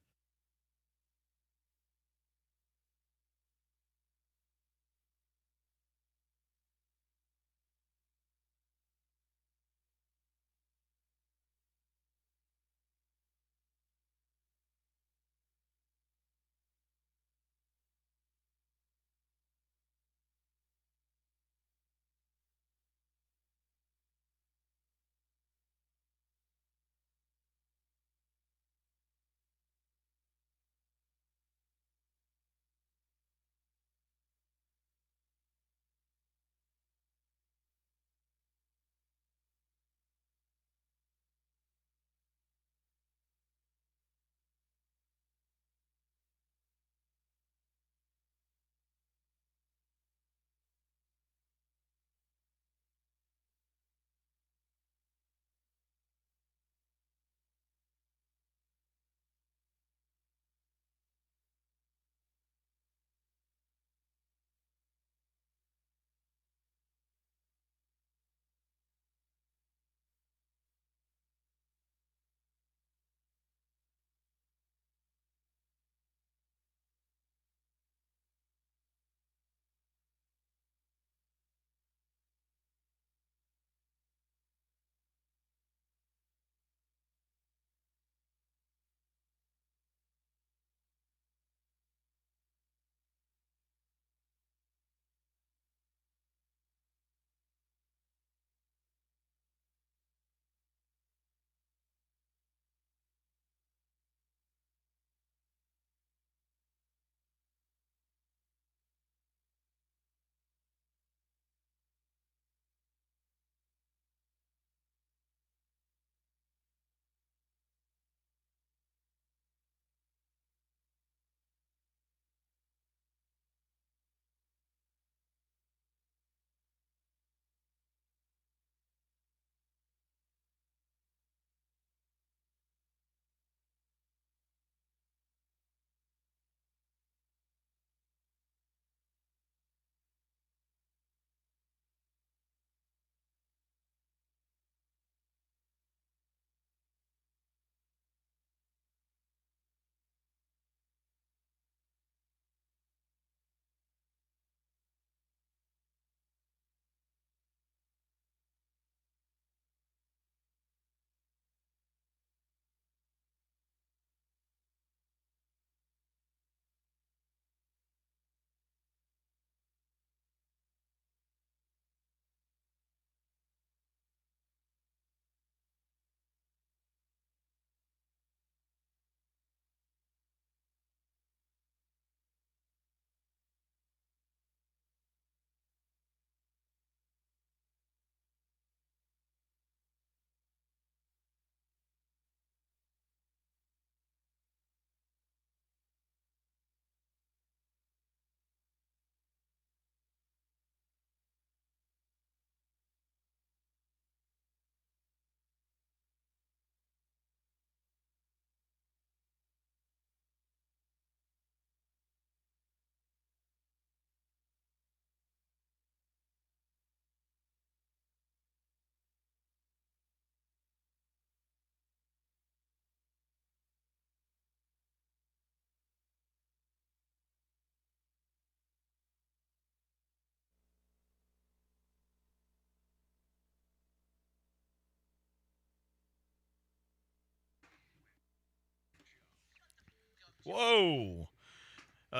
S2: Whoa.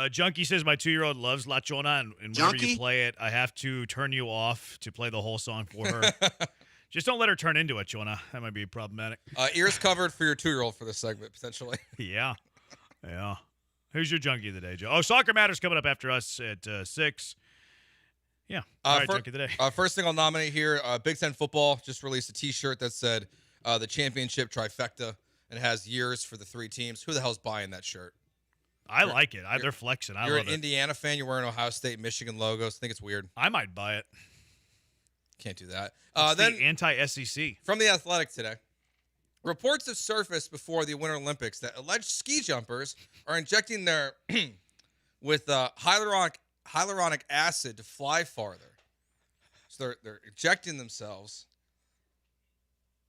S2: Junkie says my 2-year-old loves La Chona, and whenever
S17: Junkie?
S2: you play it, I have to turn you off to play the whole song for her. Just don't let her turn into it, Chona. That might be problematic.
S15: Ears covered for your 2-year-old for this segment, potentially.
S2: Yeah. Yeah. Who's your junkie of the day, Joe? Oh, Soccer Matters coming up after us at 6. Yeah. All right, junkie of the day.
S15: First thing I'll nominate here, Big Ten Football just released a T-shirt that said the championship trifecta and has years for the 3 teams. Who the hell's buying that shirt?
S2: I like it. They're flexing. I
S15: You're
S2: love
S15: an
S2: it.
S15: Indiana fan. You're wearing Ohio State, Michigan logos. I think it's weird.
S2: I might buy it.
S15: Can't do that.
S2: Then the anti-SEC.
S15: From The Athletic today, reports have surfaced before the Winter Olympics that alleged ski jumpers are injecting their with hyaluronic acid to fly farther. So they're injecting themselves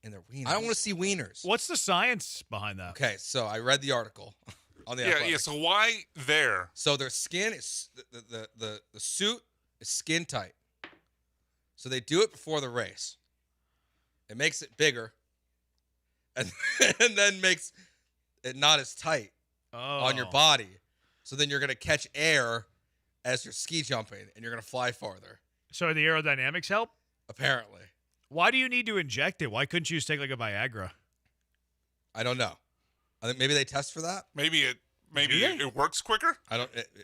S15: in their wieners. I don't want to see wieners.
S2: What's the science behind that?
S15: Okay, so I read the article on the Athletic.
S4: Yeah. So why there?
S15: So their skin is the suit is skin tight. So they do it before the race. It makes it bigger, and then makes it not as tight on your body. So then you're gonna catch air as you're ski jumping, and you're gonna fly farther.
S2: So the aerodynamics help?
S15: Apparently.
S2: Why do you need to inject it? Why couldn't you just take like a Viagra?
S15: I don't know. I think maybe they test for that.
S4: Maybe it works quicker.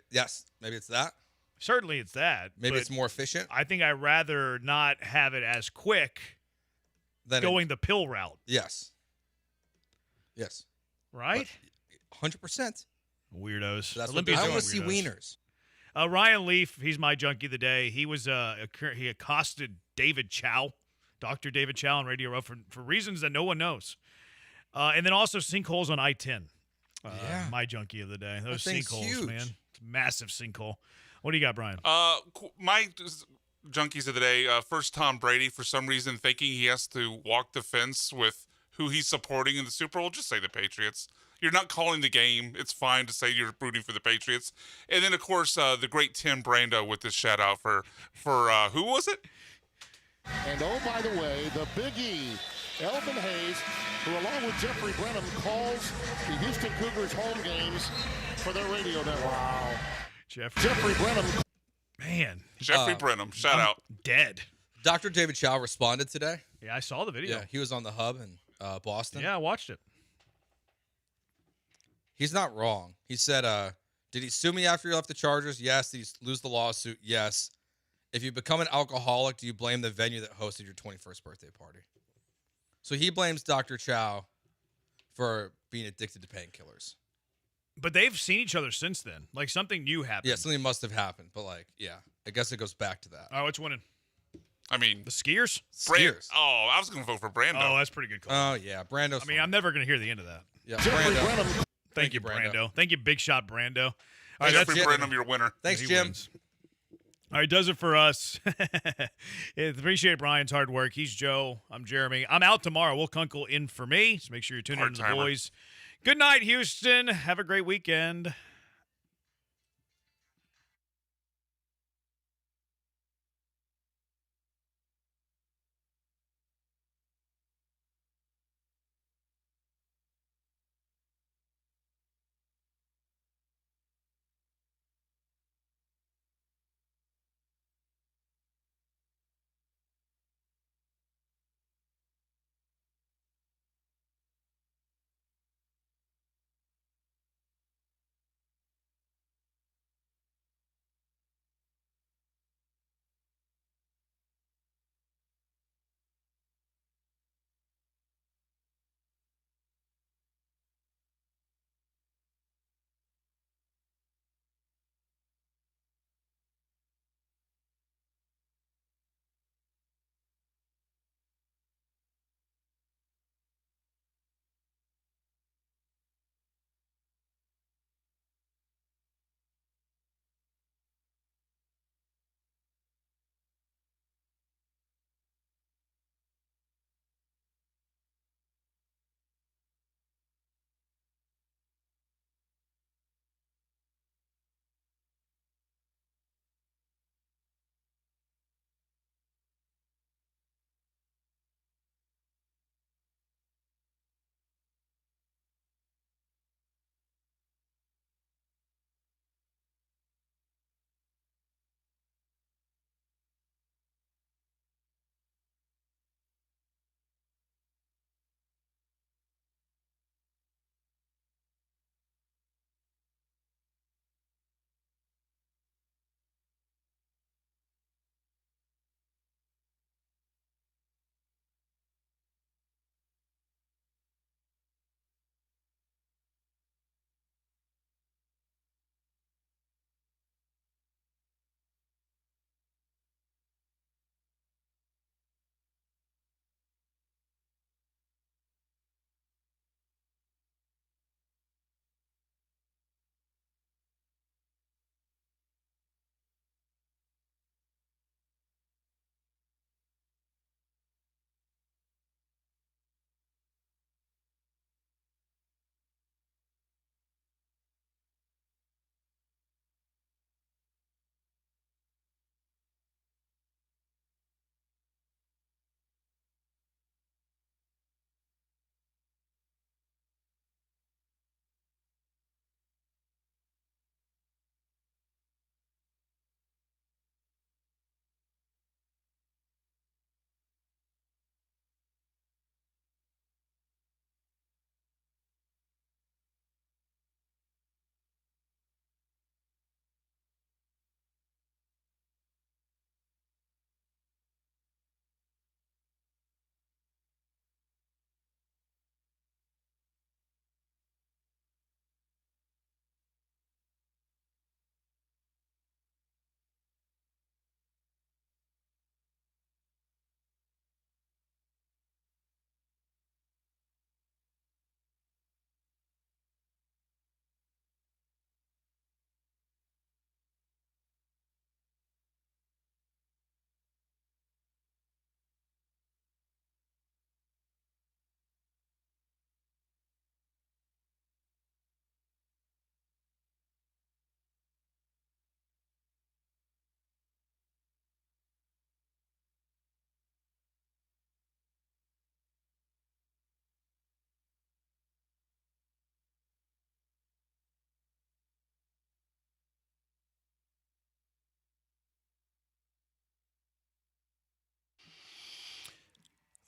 S15: Yes, maybe it's that.
S2: Certainly it's that.
S15: Maybe
S2: but
S15: it's more efficient.
S2: I think I'd rather not have it as quick
S15: than
S2: going the pill route.
S15: Yes.
S2: Right?
S15: 100%.
S2: Weirdos.
S15: That's
S2: Olympians
S15: I
S2: are
S15: want to see
S2: weirdos.
S15: wieners.
S2: Ryan Leaf, he's my junkie of the day. He was he accosted David Chow, Dr. David Chow on Radio Row for reasons that no one knows. And then also sinkholes on I-10. My junkie of the day. Those sinkholes,
S15: huge.
S2: man. Massive sinkhole. What do you got, Brian?
S4: My junkies of the day. First, Tom Brady, for some reason thinking he has to walk the fence with who he's supporting in the Super Bowl. Just say the Patriots. You're not calling the game. It's fine to say you're rooting for the Patriots. And then, of course, the great Tim Brando with this shout out for who was it?
S6: And oh, by the way, the Big E, Elvin Hayes, who along with Jeffrey Brenham calls the Houston Cougars home games for their radio network. Wow. Jeffrey Brenham.
S2: Man.
S4: Jeffrey Brenham. Shout out.
S2: Dead.
S15: Dr. David Chow responded today.
S2: Yeah, I saw the video.
S15: Yeah, he was on the Hub in Boston.
S2: Yeah, I watched it.
S15: He's not wrong. He said, did he sue me after he left the Chargers? Yes. Did he lose the lawsuit? Yes. If you become an alcoholic, do you blame the venue that hosted your 21st birthday party? So he blames Dr. Chow for being addicted to painkillers.
S2: But they've seen each other since then. Like, something new happened.
S15: Yeah, something must have happened. But, I guess it goes back to that.
S2: All right, what's winning?
S4: I mean,
S2: the Skiers?
S15: Skiers.
S4: I was going to vote for Brando.
S2: Oh, that's pretty good call.
S15: Oh, yeah. Brando's
S2: I'm never going to hear the end of that.
S15: Yeah, Brando.
S2: Thank you, Brando. Thank you, Big Shot Brando. All right,
S4: Jeffrey Brenham, your winner.
S15: Thanks, Jim.
S2: Wins. All right, does it for us. Appreciate Brian's hard work. He's Joe. I'm Jeremy. I'm out tomorrow. Will Kunkel in for me, so make sure you tune in to the boys. Good night, Houston. Have a great weekend.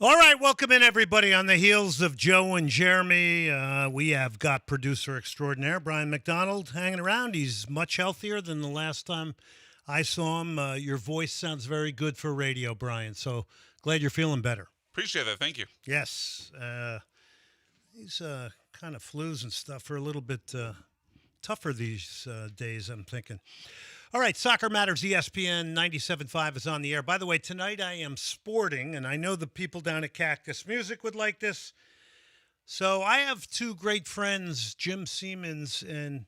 S17: All right, welcome in, everybody. On the heels of Joe and Jeremy, we have got producer extraordinaire Brian McDonald hanging around. He's much healthier than the last time I saw him. Your voice sounds very good for radio, Brian, so glad you're feeling better.
S4: Appreciate that. Thank you.
S17: Yes. These kind of flus and stuff are a little bit tougher these days, I'm thinking. All right, Soccer Matters, ESPN 97.5 is on the air. By the way, tonight I am sporting, and I know the people down at Cactus Music would like this. So I have two great friends, Jim Siemens and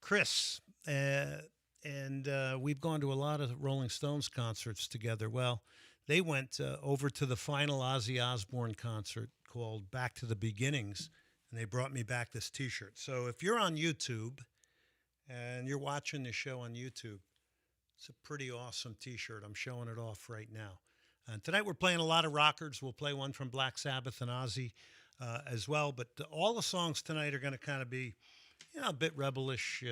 S17: Chris, and we've gone to a lot of Rolling Stones concerts together. Well, they went over to the final Ozzy Osbourne concert called Back to the Beginnings, and they brought me back this T-shirt. So if you're on YouTube and you're watching the show on YouTube, it's a pretty awesome T-shirt. I'm showing it off right now. And tonight we're playing a lot of rockers. We'll play one from Black Sabbath and Ozzy as well. But all the songs tonight are going to kind of be, a bit rebellish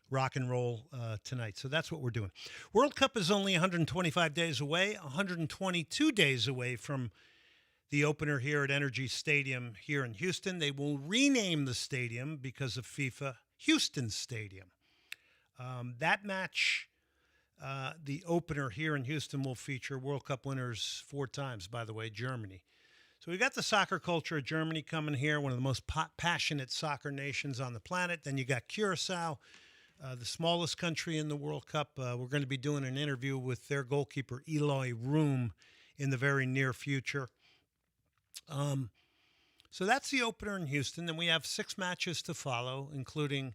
S17: rock and roll tonight. So that's what we're doing. World Cup is only 125 days away, 122 days away from the opener here at Energy Stadium here in Houston. They will rename the stadium because of FIFA Houston Stadium. That match, the opener here in Houston, will feature World Cup winners 4 times, by the way, Germany. So we got the soccer culture of Germany coming here, one of the most passionate soccer nations on the planet. Then you got Curacao, the smallest country in the World Cup. We're going to be doing an interview with their goalkeeper, Eloy Room, in the very near future. So that's the opener in Houston. Then we have 6 matches to follow, including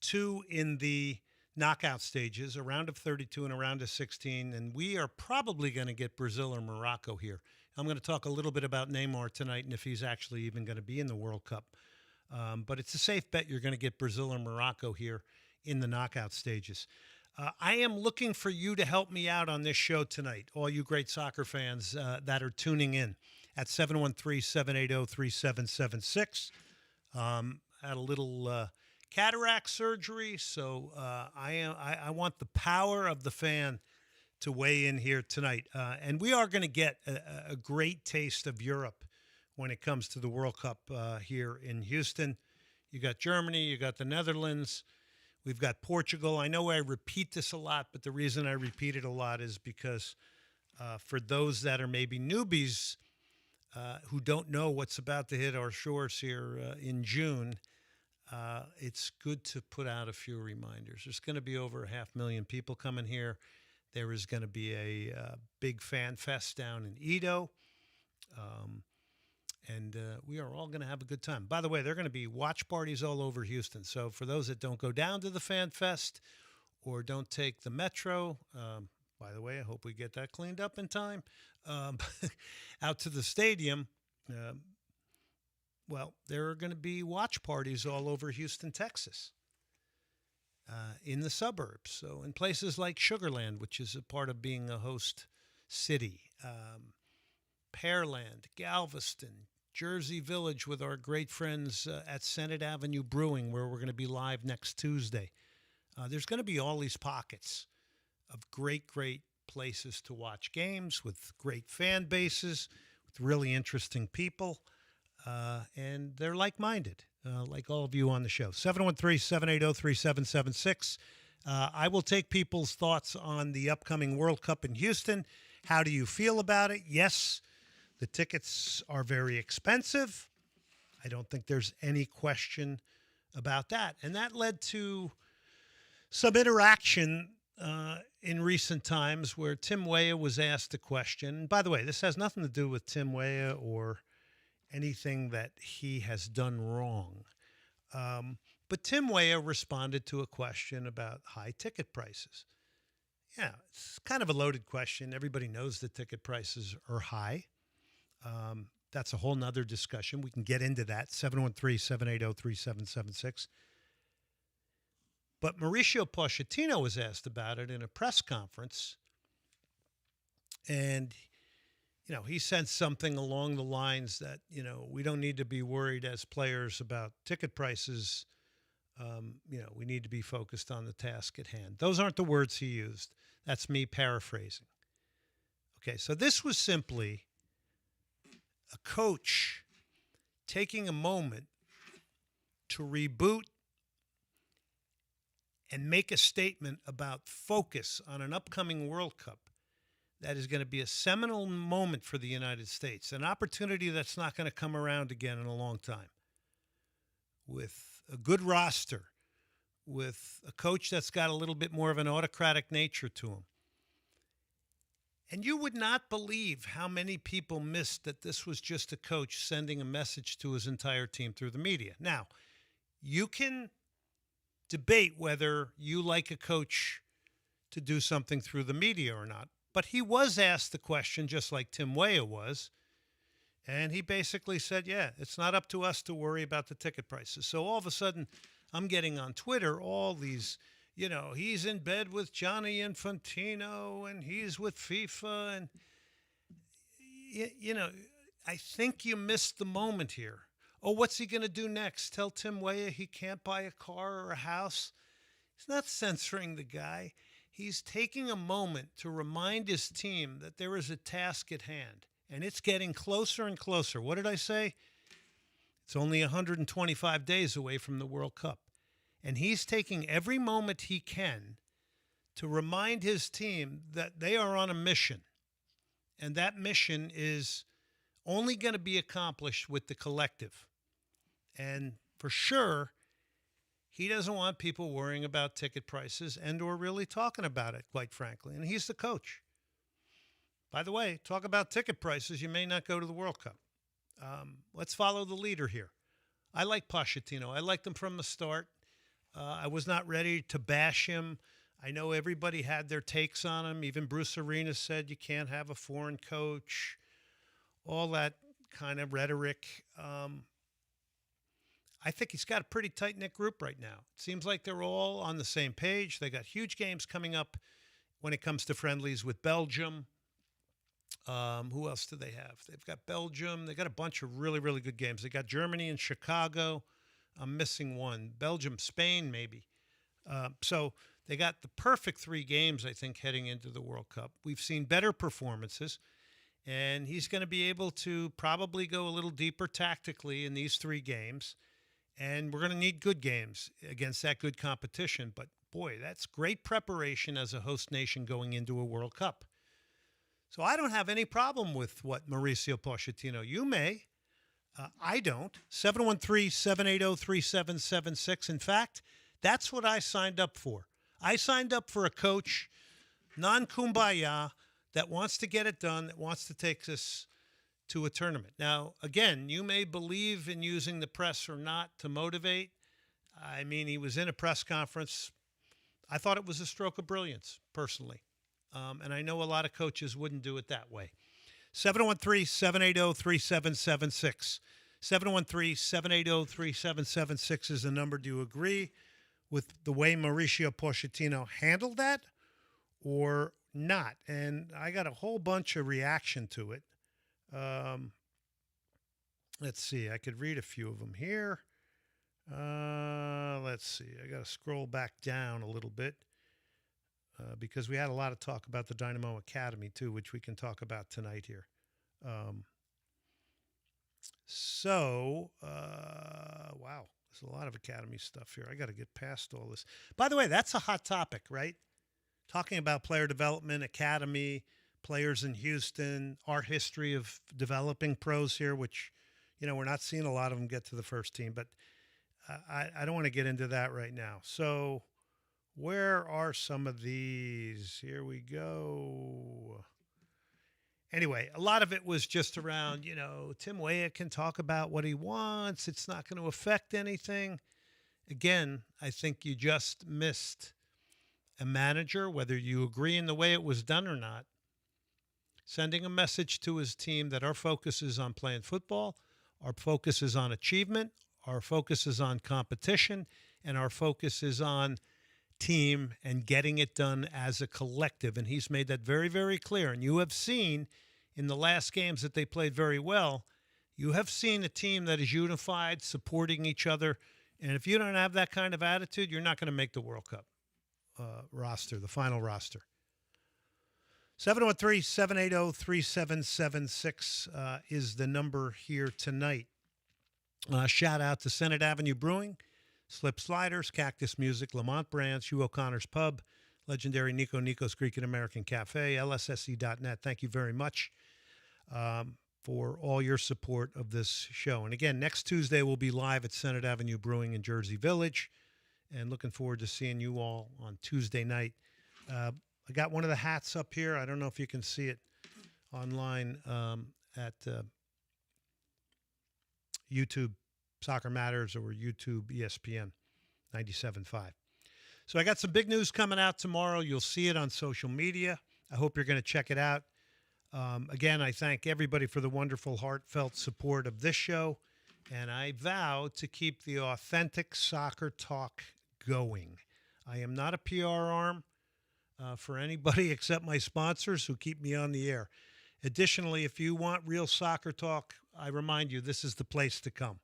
S17: 2 in the knockout stages, a round of 32 and a round of 16. And we are probably going to get Brazil or Morocco here. I'm going to talk a little bit about Neymar tonight and if he's actually even going to be in the World Cup. But it's a safe bet you're going to get Brazil or Morocco here in the knockout stages. I am looking for you to help me out on this show tonight, all you great soccer fans that are tuning in at 713-780-3776. Had a little cataract surgery, so I want the power of the fan to weigh in here tonight. And we are going to get a great taste of Europe when it comes to the World Cup here in Houston. You got Germany, you got the Netherlands, we've got Portugal. I know I repeat this a lot, but the reason I repeat it a lot is because for those that are maybe newbies who don't know what's about to hit our shores here in June, it's good to put out a few reminders. There's going to be over 500,000 people coming here. There is going to be a big fan fest down in Edo. And we are all going to have a good time. By the way, there are going to be watch parties all over Houston. So for those that don't go down to the Fan Fest or don't take the Metro, by the way, I hope we get that cleaned up in time, out to the stadium, well, there are going to be watch parties all over Houston, Texas, in the suburbs. So in places like Sugarland, which is a part of being a host city, Pearland, Galveston, Jersey Village with our great friends at Senate Avenue Brewing, where we're going to be live next Tuesday. There's going to be all these pockets of great, great places to watch games with great fan bases, with really interesting people, and they're like-minded, like all of you on the show. 713-780-3776. I will take people's thoughts on the upcoming World Cup in Houston. How do you feel about it? Yes, the tickets are very expensive. I don't think there's any question about that. And that led to some interaction in recent times where Tim Weah was asked a question. By the way, this has nothing to do with Tim Weah or anything that he has done wrong. But Tim Weah responded to a question about high ticket prices. Yeah, it's kind of a loaded question. Everybody knows that ticket prices are high. That's a whole nother discussion. We can get into that. 713-780-3776. But Mauricio Pochettino was asked about it in a press conference. And, he said something along the lines that, we don't need to be worried as players about ticket prices. We need to be focused on the task at hand. Those aren't the words he used. That's me paraphrasing. Okay, so this was simply a coach taking a moment to reboot and make a statement about focus on an upcoming World Cup that is going to be a seminal moment for the United States, an opportunity that's not going to come around again in a long time. With a good roster, with a coach that's got a little bit more of an autocratic nature to him. And you would not believe how many people missed that this was just a coach sending a message to his entire team through the media. Now, you can debate whether you like a coach to do something through the media or not, but he was asked the question just like Tim Weah was, and he basically said, yeah, it's not up to us to worry about the ticket prices. So all of a sudden, I'm getting on Twitter all these, he's in bed with Gianni Infantino and he's with FIFA. And, I think you missed the moment here. Oh, what's he going to do next? Tell Tim Weah he can't buy a car or a house? He's not censoring the guy. He's taking a moment to remind his team that there is a task at hand, and it's getting closer and closer. What did I say? It's only 125 days away from the World Cup. And he's taking every moment he can to remind his team that they are on a mission. And that mission is only going to be accomplished with the collective. And for sure, he doesn't want people worrying about ticket prices and or really talking about it, quite frankly. And he's the coach. By the way, talk about ticket prices, you may not go to the World Cup. Let's follow the leader here. I like Pochettino. I liked him from the start. I was not ready to bash him. I know everybody had their takes on him. Even Bruce Arena said you can't have a foreign coach. All that kind of rhetoric. I think he's got a pretty tight-knit group right now. It seems like they're all on the same page. They got huge games coming up when it comes to friendlies with Belgium. Who else do they have? They've got Belgium. They got a bunch of really, really good games. They got Germany and Chicago. I'm missing one. Belgium, Spain, maybe. So they got the perfect 3 games, I think, heading into the World Cup. We've seen better performances, and he's going to be able to probably go a little deeper tactically in these 3 games. And we're going to need good games against that good competition. But, boy, that's great preparation as a host nation going into a World Cup. So I don't have any problem with what Mauricio Pochettino. You may. I don't. 713-780-3776. In fact, that's what I signed up for. I signed up for a coach, non-kumbaya, that wants to get it done, that wants to take us to a tournament. Now, again, you may believe in using the press or not to motivate. I mean, he was in a press conference. I thought it was a stroke of brilliance, personally. And I know a lot of coaches wouldn't do it that way. 713-780-3776. 713-780-3776 is the number. Do you agree with the way Mauricio Pochettino handled that or not? And I got a whole bunch of reaction to it. Let's see. I could read a few of them here. Let's see. I got to scroll back down a little bit because we had a lot of talk about the Dynamo Academy, too, which we can talk about tonight here. Wow, there's a lot of Academy stuff here. I got to get past all this. By the way, that's a hot topic, right? Talking about player development, Academy, players in Houston, our history of developing pros here, which, we're not seeing a lot of them get to the first team, but I don't want to get into that right now. So where are some of these? Here we go. Anyway, a lot of it was just around, Tim Weah can talk about what he wants. It's not going to affect anything. Again, I think you just missed a manager, whether you agree in the way it was done or not, sending a message to his team that our focus is on playing football, our focus is on achievement, our focus is on competition, and our focus is on team and getting it done as a collective. And he's made that very, very clear. And you have seen in the last games that they played very well, you have seen a team that is unified, supporting each other. And if you don't have that kind of attitude, you're not going to make the World Cup roster, the final roster. 713-780-3776 is the number here tonight. Shout out to Senate Avenue Brewing, Slip Sliders, Cactus Music, Lamont Brands, Hugh O'Connor's Pub, legendary Nico's Greek and American Cafe, lsse.net. Thank you very much for all your support of this show. And again, next Tuesday we'll be live at Senate Avenue Brewing in Jersey Village, and looking forward to seeing you all on Tuesday night. I got one of the hats up here. I don't know if you can see it online at YouTube Soccer Matters or YouTube ESPN 97.5. So I got some big news coming out tomorrow. You'll see it on social media. I hope you're going to check it out. Again, I thank everybody for the wonderful, heartfelt support of this show, and I vow to keep the authentic soccer talk going. I am not a PR arm for anybody except my sponsors who keep me on the air. Additionally, if you want real soccer talk, I remind you, this is the place to come.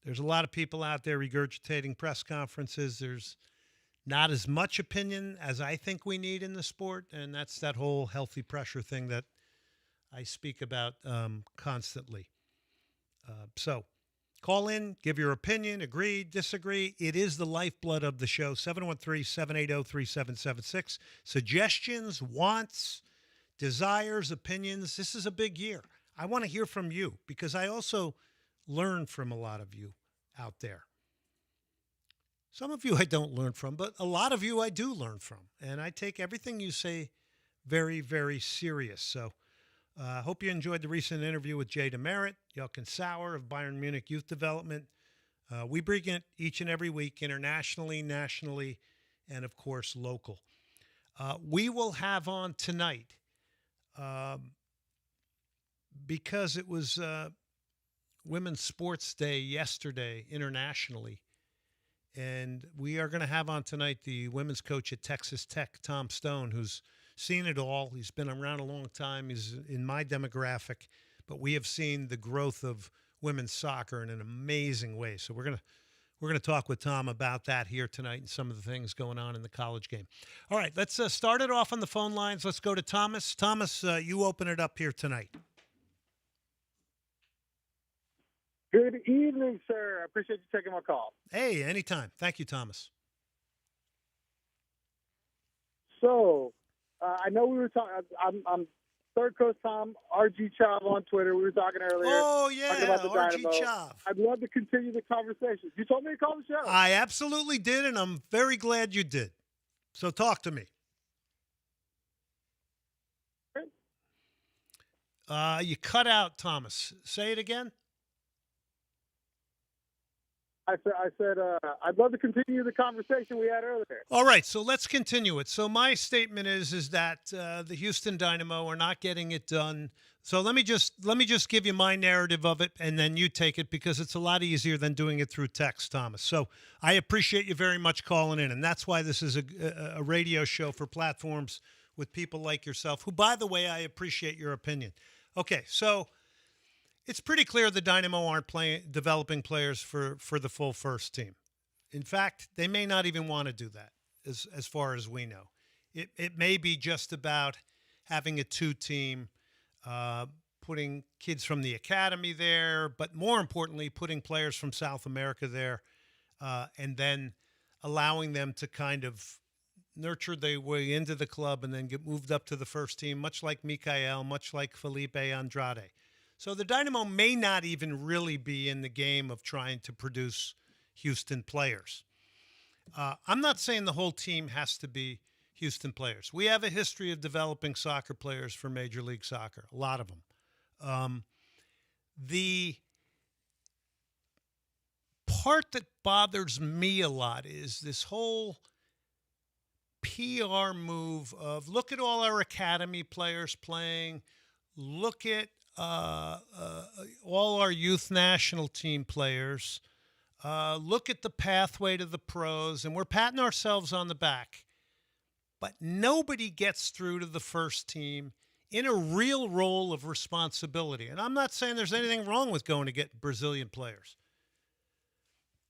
S17: There's a lot of people out there regurgitating press conferences. There's not as much opinion as I think we need in the sport, and that's that whole healthy pressure thing that I speak about constantly. So call in, give your opinion, agree, disagree. It is the lifeblood of the show. 713-780-3776. Suggestions, wants, desires, opinions. This is a big year. I want to hear from you because I also learn from a lot of you out there. Some of you I don't learn from, but a lot of you I do learn from. And I take everything you say very, very serious. So I hope you enjoyed the recent interview with Jay Demerit, Jochen Sauer of Bayern Munich Youth Development. We bring it each and every week, internationally, nationally, and, of course, local. We will have on tonight, because it was Women's Sports Day yesterday internationally, and we are going to have on tonight the women's coach at Texas Tech, Tom Stone, who's seen it all. He's been around a long time. He's in my demographic, but we have seen the growth of women's soccer in an amazing way. So we're going to talk with Tom about that here tonight and some of the things going on in the college game. All right, let's start it off on the phone lines. Let's go to Thomas. Thomas, you open it up here tonight.
S19: Good evening, sir. I appreciate you taking my call.
S17: Hey, anytime. Thank you, Thomas.
S19: So, I know we were talking. I'm Third Coast Tom, RG Chav on Twitter. We were talking earlier.
S17: Oh, yeah,
S19: talking about the
S17: RG
S19: Dynamo.
S17: Chav.
S19: I'd love to continue the conversation. You told me to call the show.
S17: I absolutely did, and I'm very glad you did. So talk to me. You cut out, Thomas. Say it again.
S19: I said I'd love to continue the conversation we had earlier.
S17: All right, so let's continue it. So my statement is that the Houston Dynamo are not getting it done. So let me just give you my narrative of it, and then you take it because it's a lot easier than doing it through text, Thomas. So I appreciate you very much calling in, and that's why this is a radio show for platforms with people like yourself, who, by the way, I appreciate your opinion. Okay, so it's pretty clear the Dynamo aren't developing players for the full first team. In fact, they may not even want to do that, as far as we know. It may be just about having a two-team, putting kids from the academy there, but more importantly, putting players from South America there, and then allowing them to kind of nurture their way into the club and then get moved up to the first team, much like Mikael, much like Felipe Andrade. So the Dynamo may not even really be in the game of trying to produce Houston players. I'm not saying the whole team has to be Houston players. We have a history of developing soccer players for Major League Soccer, a lot of them. The part that bothers me a lot is this whole PR move of look at all our academy players playing, look at all our youth national team players, look at the pathway to the pros, and we're patting ourselves on the back. But nobody gets through to the first team in a real role of responsibility. And I'm not saying there's anything wrong with going to get Brazilian players.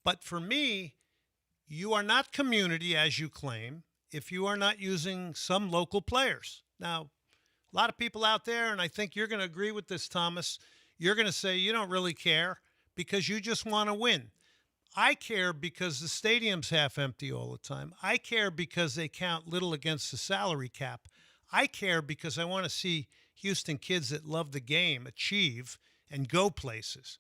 S17: But for me, you are not community, as you claim. if you are not using some local players. Now, a lot of people out there, and I think you're going to agree with this, Thomas, you're going to say you don't really care because you just want to win. I care because the stadium's half empty all the time. I care because they count little against the salary cap. I care because I want to see Houston kids that love the game achieve and go places.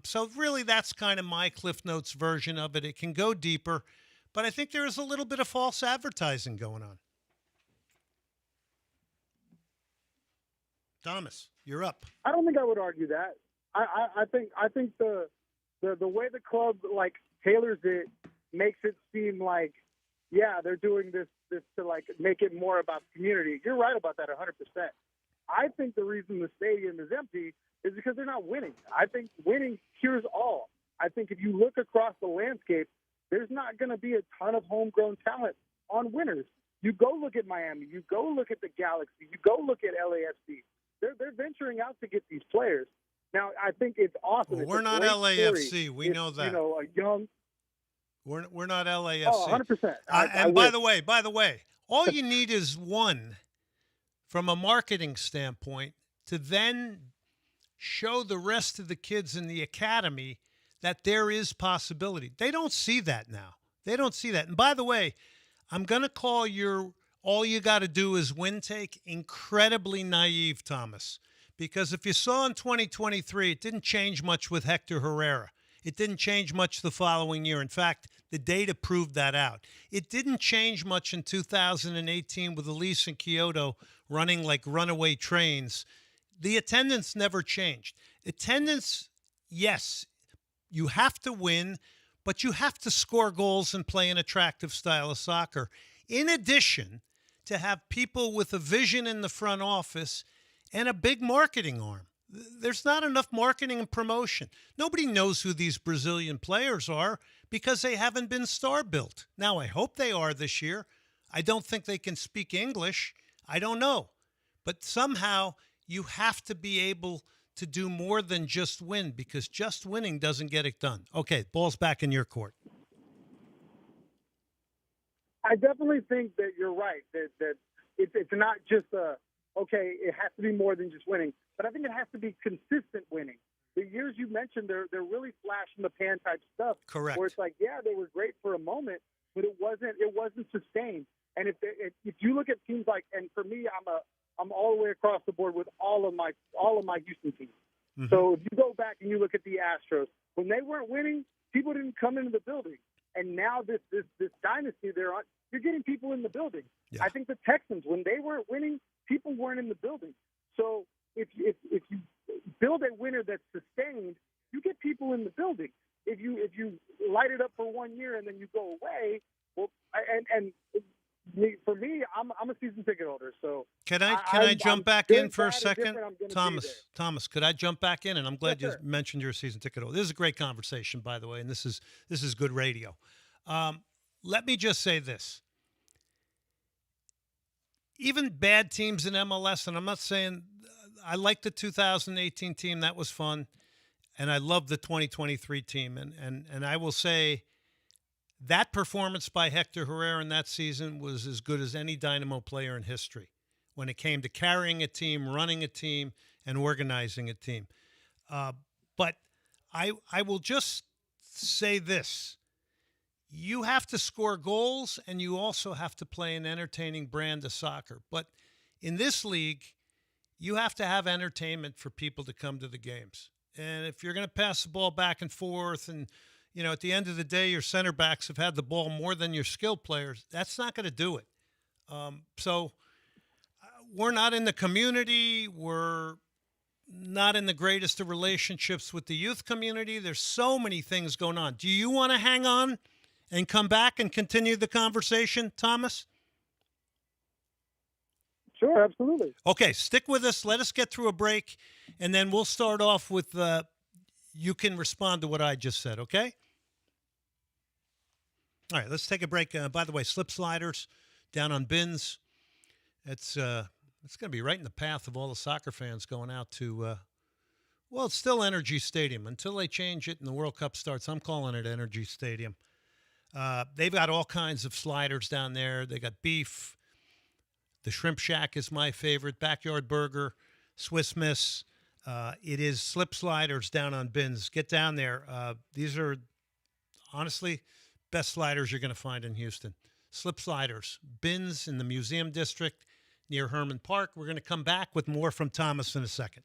S17: So really that's kind of my Cliff Notes version of it. It can go deeper, but I think there is a little bit of false advertising going on. Thomas, you're up.
S19: I don't think I would argue that. I think the way the club like tailors it makes it seem like, yeah, they're doing this to like make it more about the community. You're right about that 100%. I think the reason the stadium is empty is because they're not winning. I think winning cures all. I think if you look across the landscape, there's not going to be a ton of homegrown talent on winners. You go look at Miami. You go look at the Galaxy. You go look at LAFC. They're venturing out to get these players. Now, I think it's awesome.
S17: Well, we're not LAFC. We know that.
S19: You know, a young.
S17: We're not LAFC.
S19: Oh, 100%.
S17: And by the way, all you need is one from a marketing standpoint to then show the rest of the kids in the academy that there is possibility. They don't see that now. They don't see that. And by the way, I'm going to call your all you got to do is win take incredibly naive, Thomas. Because if you saw in 2023, it didn't change much with Hector Herrera. It didn't change much the following year. In fact, the data proved that out. It didn't change much in 2018 with Elise and Kyoto running like runaway trains. The attendance never changed. Attendance, yes, you have to win, but you have to score goals and play an attractive style of soccer. In addition, to have people with a vision in the front office and a big marketing arm. There's not enough marketing and promotion. Nobody knows who these Brazilian players are because they haven't been star built. Now, I hope they are this year. I don't think they can speak English. I don't know. But somehow you have to be able to do more than just win because just winning doesn't get it done. Okay, ball's back in your court.
S19: I definitely think that you're right, that it's not just okay, it has to be more than just winning, but I think it has to be consistent winning. The years you mentioned, they're really flash in the pan type stuff.
S17: Correct.
S19: Where it's like, yeah, they were great for a moment, but it wasn't sustained. And if you look at teams like, and for me, I'm all the way across the board with all of my Houston teams. Mm-hmm. So if you go back and you look at the Astros, when they weren't winning, people didn't come into the building. And now this dynasty you're getting people in the building. Yeah. I think the Texans, when they weren't winning, people weren't in the building. So if you build a winner that's sustained, you get people in the building. If you light it up for 1 year and then you go away, well, for me, I'm a season ticket holder. So
S17: can I jump back in for a second, Thomas? Could I jump back in? And I'm glad you mentioned you're a season ticket holder. This is a great conversation, by the way, and this is good radio. Let me just say this. Even bad teams in MLS, and I'm not saying I like the 2018 team. That was fun. And I love the 2023 team. And I will say that performance by Hector Herrera in that season was as good as any Dynamo player in history when it came to carrying a team, running a team, and organizing a team. But I will just say this. You have to score goals, and you also have to play an entertaining brand of soccer. But in this league, you have to have entertainment for people to come to the games. And if you're going to pass the ball back and forth and, you know, at the end of the day, your center backs have had the ball more than your skilled players, that's not going to do it. So we're not in the community. We're not in the greatest of relationships with the youth community. There's so many things going on. Do you want to hang on and come back and continue the conversation, Thomas?
S19: Sure, absolutely.
S17: Okay, stick with us. Let us get through a break, and then we'll start off with you can respond to what I just said, okay? All right, let's take a break. By the way, slip sliders down on bins. It's going to be right in the path of all the soccer fans going out to, well, it's still Energy Stadium. Until they change it and the World Cup starts, I'm calling it Energy Stadium. They've got all kinds of sliders down there. They got beef. The Shrimp Shack is my favorite. Backyard Burger, Swiss Miss. It is slip sliders down on Bins. Get down there. These are, honestly, best sliders you're going to find in Houston. Slip sliders. Bins in the Museum District near Herman Park. We're going to come back with more from Thomas in a second.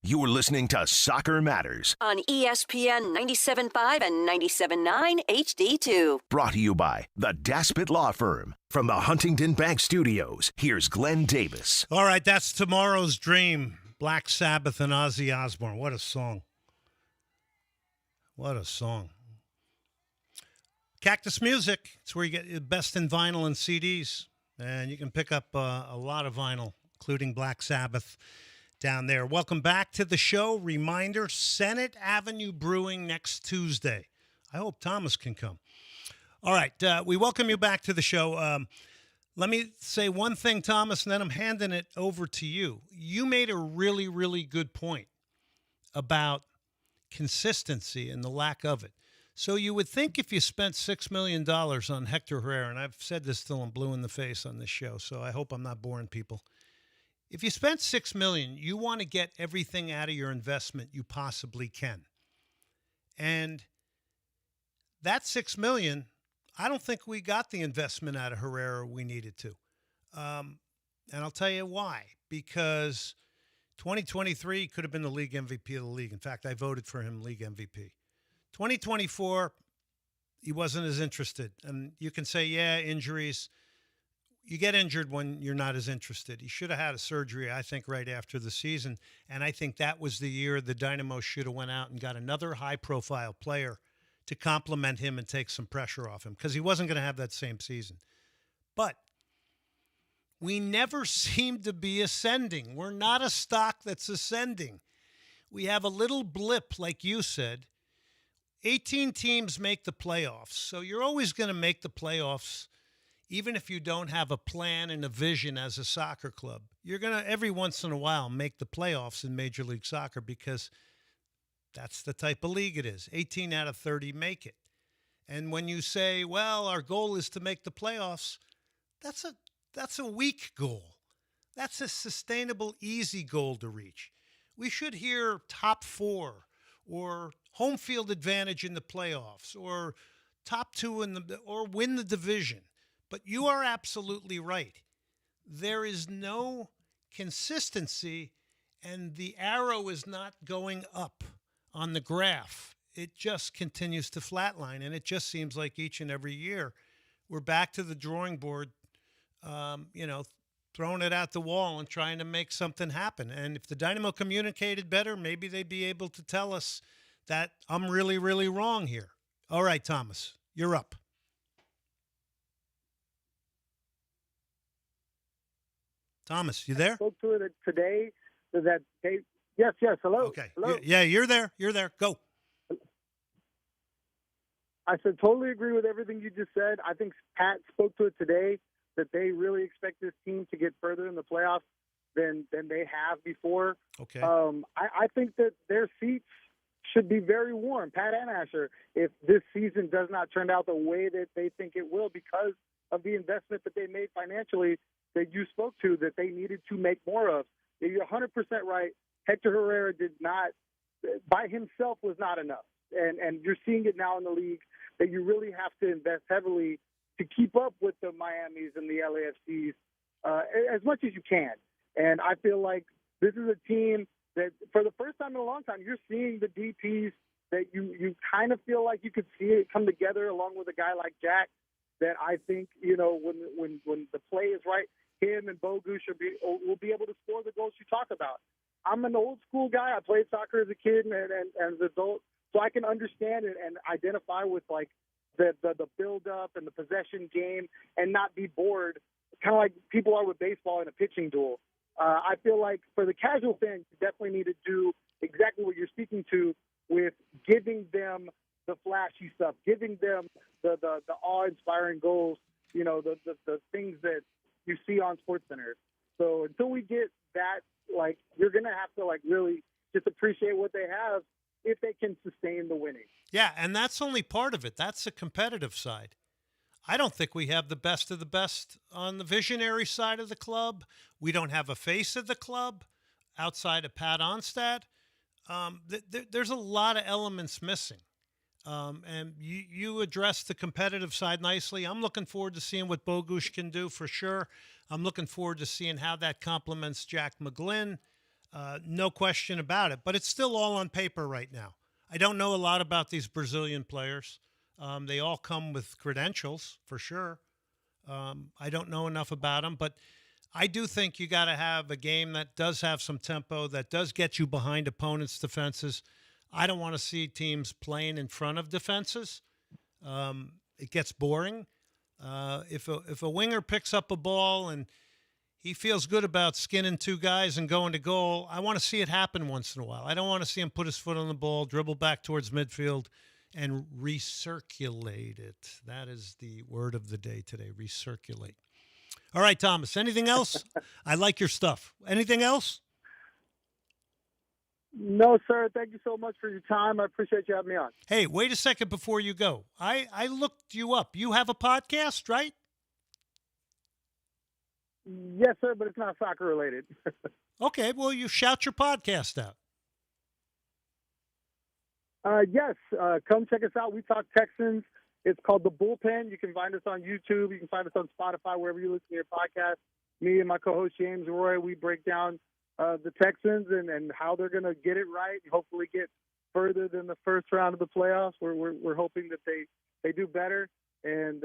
S10: You're listening to Soccer Matters,
S14: on ESPN 97.5 and 97.9 HD2.
S10: brought to you by the Daspit Law Firm. From the Huntington Bank Studios, here's Glenn Davis.
S17: All right, that's Tomorrow's Dream. Black Sabbath and Ozzy Osbourne. What a song. What a song. Cactus Music. It's where you get the best in vinyl and CDs. And you can pick up a lot of vinyl, including Black Sabbath, down there. Welcome back to the show. Reminder, Senate Avenue Brewing next Tuesday. I hope Thomas can come. All right, we welcome you back to the show. Let me say one thing, Thomas, and then I'm handing it over to you. You made a really, really good point about consistency and the lack of it. So you would think if you spent $6 million on Hector Herrera, and I've said this till I'm blue in the face on this show, so I hope I'm not boring people. If you spent $6 million, you want to get everything out of your investment you possibly can. And that $6 million, I don't think we got the investment out of Herrera we needed to. And I'll tell you why. Because 2023 could have been the league MVP of the league. In fact, I voted for him league MVP. 2024, he wasn't as interested. And you can say, yeah, injuries. You get injured when you're not as interested. He should have had a surgery, I think, right after the season. And I think that was the year the Dynamo should have went out and got another high-profile player to complement him and take some pressure off him, because he wasn't going to have that same season. But we never seem to be ascending. We're not a stock that's ascending. We have a little blip, like you said. 18 teams make the playoffs, so you're always going to make the playoffs even if you don't have a plan and a vision as a soccer club. You're going to, every once in a while, make the playoffs in Major League Soccer because that's the type of league it is. 18 out of 30 make it. And when you say, well, our goal is to make the playoffs, that's a weak goal. That's a sustainable, easy goal to reach. We should hear top 4 or home field advantage in the playoffs or top 2 or win the division. But you are absolutely right. There is no consistency, and the arrow is not going up on the graph. It just continues to flatline, and it just seems like each and every year we're back to the drawing board, throwing it at the wall and trying to make something happen. And if the Dynamo communicated better, maybe they'd be able to tell us that I'm really, really wrong here. All right, Thomas, you're up. Thomas, you there?
S19: I spoke to it today. That they, yes, hello.
S17: Okay.
S19: Hello.
S17: Yeah, you're there. You're there. Go.
S19: I said totally agree with everything you just said. I think Pat spoke to it today that they really expect this team to get further in the playoffs than they have before.
S17: Okay.
S19: I think that their seats should be very warm, Pat and Asher, if this season does not turn out the way that they think it will because of the investment that they made financially that you spoke to, that they needed to make more of. You're 100% right. Hector Herrera did not, by himself, was not enough. And you're seeing it now in the league that you really have to invest heavily to keep up with the Miamis and the LAFCs as much as you can. And I feel like this is a team that, for the first time in a long time, you're seeing the DPs that you kind of feel like you could see it come together along with a guy like Jack, that I think, when the play is right, him and Bogusz will be able to score the goals you talk about. I'm an old school guy. I played soccer as a kid and as an adult, so I can understand and identify with like the build up and the possession game and not be bored, kind of like people are with baseball in a pitching duel. I feel like for the casual fan, you definitely need to do exactly what you're speaking to with giving them the flashy stuff, giving them the awe-inspiring goals, the things that you see on SportsCenter. So until we get that, like, you're going to have to, like, really just appreciate what they have if they can sustain the winning.
S17: Yeah, and that's only part of it. That's the competitive side. I don't think we have the best of the best on the visionary side of the club. We don't have a face of the club outside of Pat Onstad. There's a lot of elements missing. And you addressed the competitive side nicely. I'm looking forward to seeing what Bogusz can do for sure. I'm looking forward to seeing how that complements Jack McGlynn. No question about it. But it's still all on paper right now. I don't know a lot about these Brazilian players. They all come with credentials for sure. I don't know enough about them, but I do think you got to have a game that does have some tempo, that does get you behind opponents' defenses. I don't want to see teams playing in front of defenses. It gets boring. If a winger picks up a ball and he feels good about skinning 2 guys and going to goal, I want to see it happen once in a while. I don't want to see him put his foot on the ball, dribble back towards midfield, and recirculate it. That is the word of the day today, recirculate. All right, Thomas, anything else? I like your stuff. Anything else?
S19: No, sir. Thank you so much for your time. I appreciate you having me on.
S17: Hey, wait a second before you go. I looked you up. You have a podcast, right?
S19: Yes, sir, but it's not soccer related.
S17: Okay, well, you shout your podcast out.
S19: Yes, come check us out. We talk Texans. It's called The Bullpen. You can find us on YouTube. You can find us on Spotify, wherever you listen to your podcast. me and my co-host James Roy, we break down the Texans and how they're going to get it right and hopefully get further than the first round of the playoffs. We're hoping that they do better. And,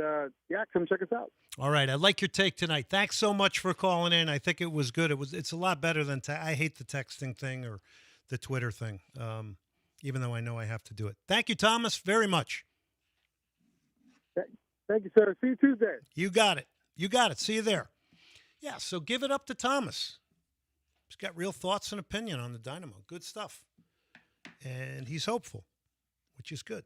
S19: come check us out.
S17: All right. I like your take tonight. Thanks so much for calling in. I think it was good. It's a lot better than I hate the texting thing or the Twitter thing, even though I know I have to do it. Thank you, Thomas, very much.
S19: Thank you, sir. See you Tuesday.
S17: You got it. See you there. Yeah, so give it up to Thomas. He's got real thoughts and opinion on the Dynamo. Good stuff. And he's hopeful, which is good.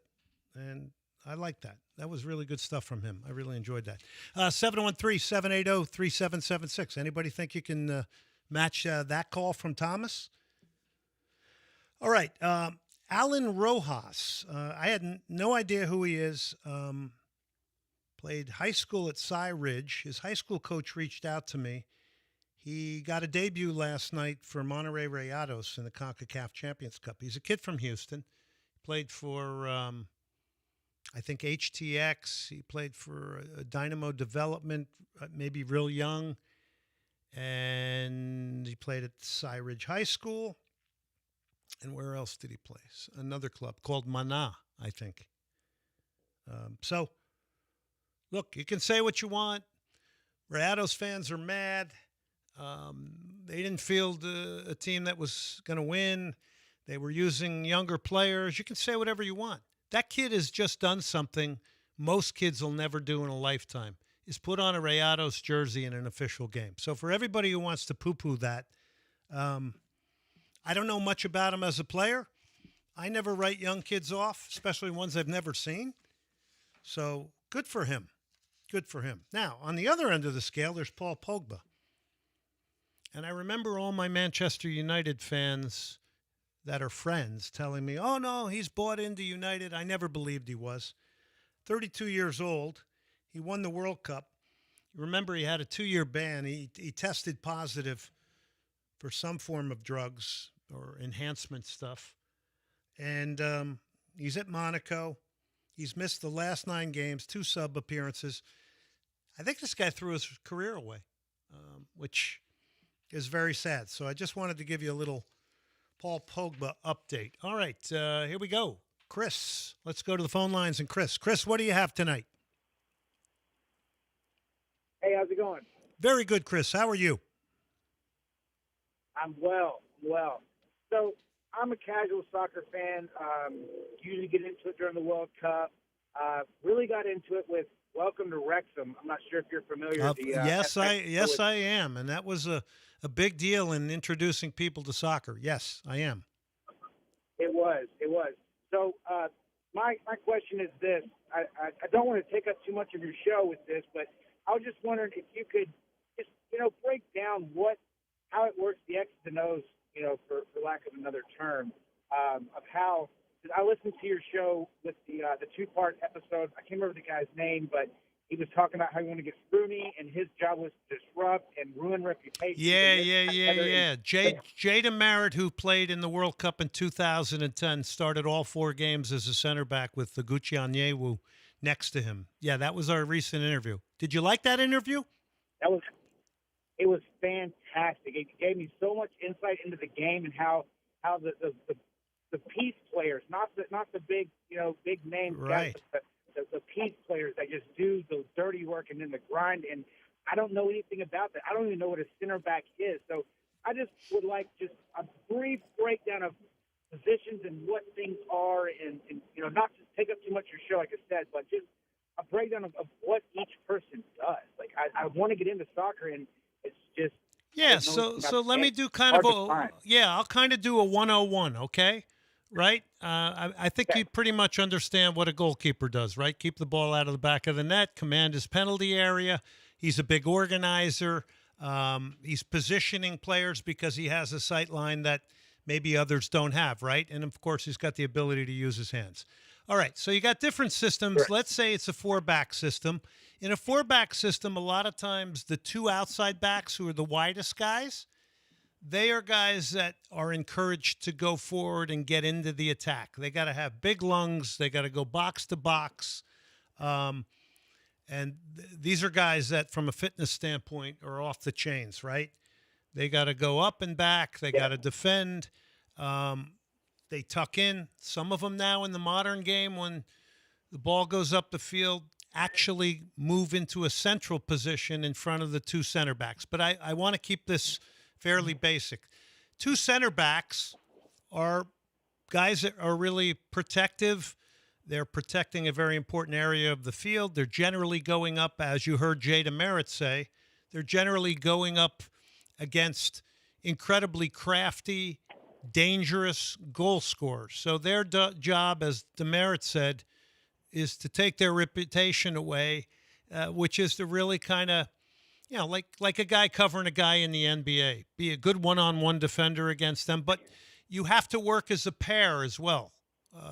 S17: And I like that. That was really good stuff from him. I really enjoyed that. 713-780-3776. Anybody think you can match that call from Thomas? All right. Alan Rojas. I had no idea who he is. Played high school at Cy Ridge. His high school coach reached out to me. He got a debut last night for Monterrey Rayados in the CONCACAF Champions Cup. He's a kid from Houston. Played for, I think, HTX. He played for Dynamo Development, maybe real young. And he played at Cy Ridge High School. And where else did he play? Another club called Mana, I think. Look, you can say what you want. Rayados fans are mad. They didn't field a team that was going to win. They were using younger players. You can say whatever you want. That kid has just done something most kids will never do in a lifetime, is put on a Rayados jersey in an official game. So for everybody who wants to poo-poo that, I don't know much about him as a player. I never write young kids off, especially ones I've never seen. So good for him. Good for him. Now, on the other end of the scale, there's Paul Pogba. And I remember all my Manchester United fans that are friends telling me, oh, no, he's bought into United. I never believed he was. 32 years old. He won the World Cup. Remember, he had a 2-year ban. He tested positive for some form of drugs or enhancement stuff. And he's at Monaco. He's missed the last 9 games, 2 sub appearances. I think this guy threw his career away, which is very sad. So I just wanted to give you a little Paul Pogba update. All right, here we go. Chris, let's go to the phone lines. And Chris, what do you have tonight?
S18: Hey, how's it going?
S17: Very good, Chris. How are you?
S18: I'm well. So I'm a casual soccer fan. Usually get into it during the World Cup. Really got into it with Welcome to Wrexham. I'm not sure if you're familiar with the
S17: yes, I am. And that was a big deal in introducing people to soccer. Yes, I am.
S18: It was. So my question is this. I don't want to take up too much of your show with this, but I was just wondering if you could just, break down how it works, the X's and O's, for lack of another term, of how. I listened to your show with the 2-part episode. I can't remember the guy's name, but he was talking about how he wanted to get Rooney, and his job was to disrupt and ruin reputation.
S17: Yeah. Jada Merritt, who played in the World Cup in 2010, started all 4 games as a center back with the Gucci Onyewu next to him. Yeah, that was our recent interview. Did you like that interview?
S18: It was fantastic. It gave me so much insight into the game and how the piece players, not the big name
S17: right.
S18: guys, but the piece players that just do the dirty work and then the grind. And I don't know anything about that. I don't even know what a center back is. So I just would like just a brief breakdown of positions and what things are, and not just take up too much of your show, like I said, but just a breakdown of what each person does. Like I want to get into soccer, and it's just
S17: so let me do kind of I'll kind of do a 101, okay? Right? I think you pretty much understand what a goalkeeper does, right? Keep the ball out of the back of the net, command his penalty area. He's a big organizer. He's positioning players because he has a sight line that maybe others don't have, right? And, of course, he's got the ability to use his hands. All right, so you got different systems. Sure. Let's say it's a 4-back system. In a 4-back system, a lot of times the 2 outside backs, who are the widest guys, they are guys that are encouraged to go forward and get into the attack. They got to have big lungs. They got to go box to box. And And these are guys that, from a fitness standpoint, are off the chains, right? They got to go up and back. They got to defend. They tuck in. Some of them now in the modern game, when the ball goes up the field, actually move into a central position in front of the two center backs. But I want to keep this fairly basic. Two center backs are guys that are really protective. They're protecting a very important area of the field. They're generally going up, as you heard Jay DeMerit say, they're generally going up against incredibly crafty, dangerous goal scorers. So their job, as DeMerit said, is to take their reputation away, which is to really kind of, like a guy covering a guy in the NBA, be a good one-on-one defender against them. But you have to work as a pair as well,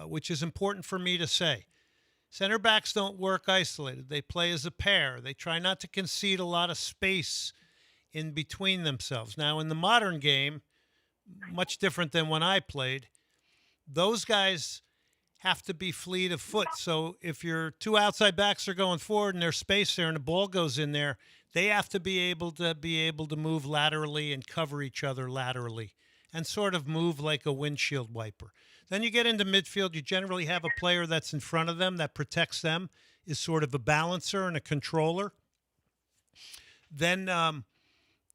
S17: which is important for me to say. Center backs don't work isolated. They play as a pair. They try not to concede a lot of space in between themselves. Now, in the modern game, much different than when I played, those guys have to be fleet of foot. So if your two outside backs are going forward and there's space there and the ball goes in there, they have to be able to move laterally and cover each other laterally and sort of move like a windshield wiper. Then you get into midfield, you generally have a player that's in front of them that protects them, is sort of a balancer and a controller. Then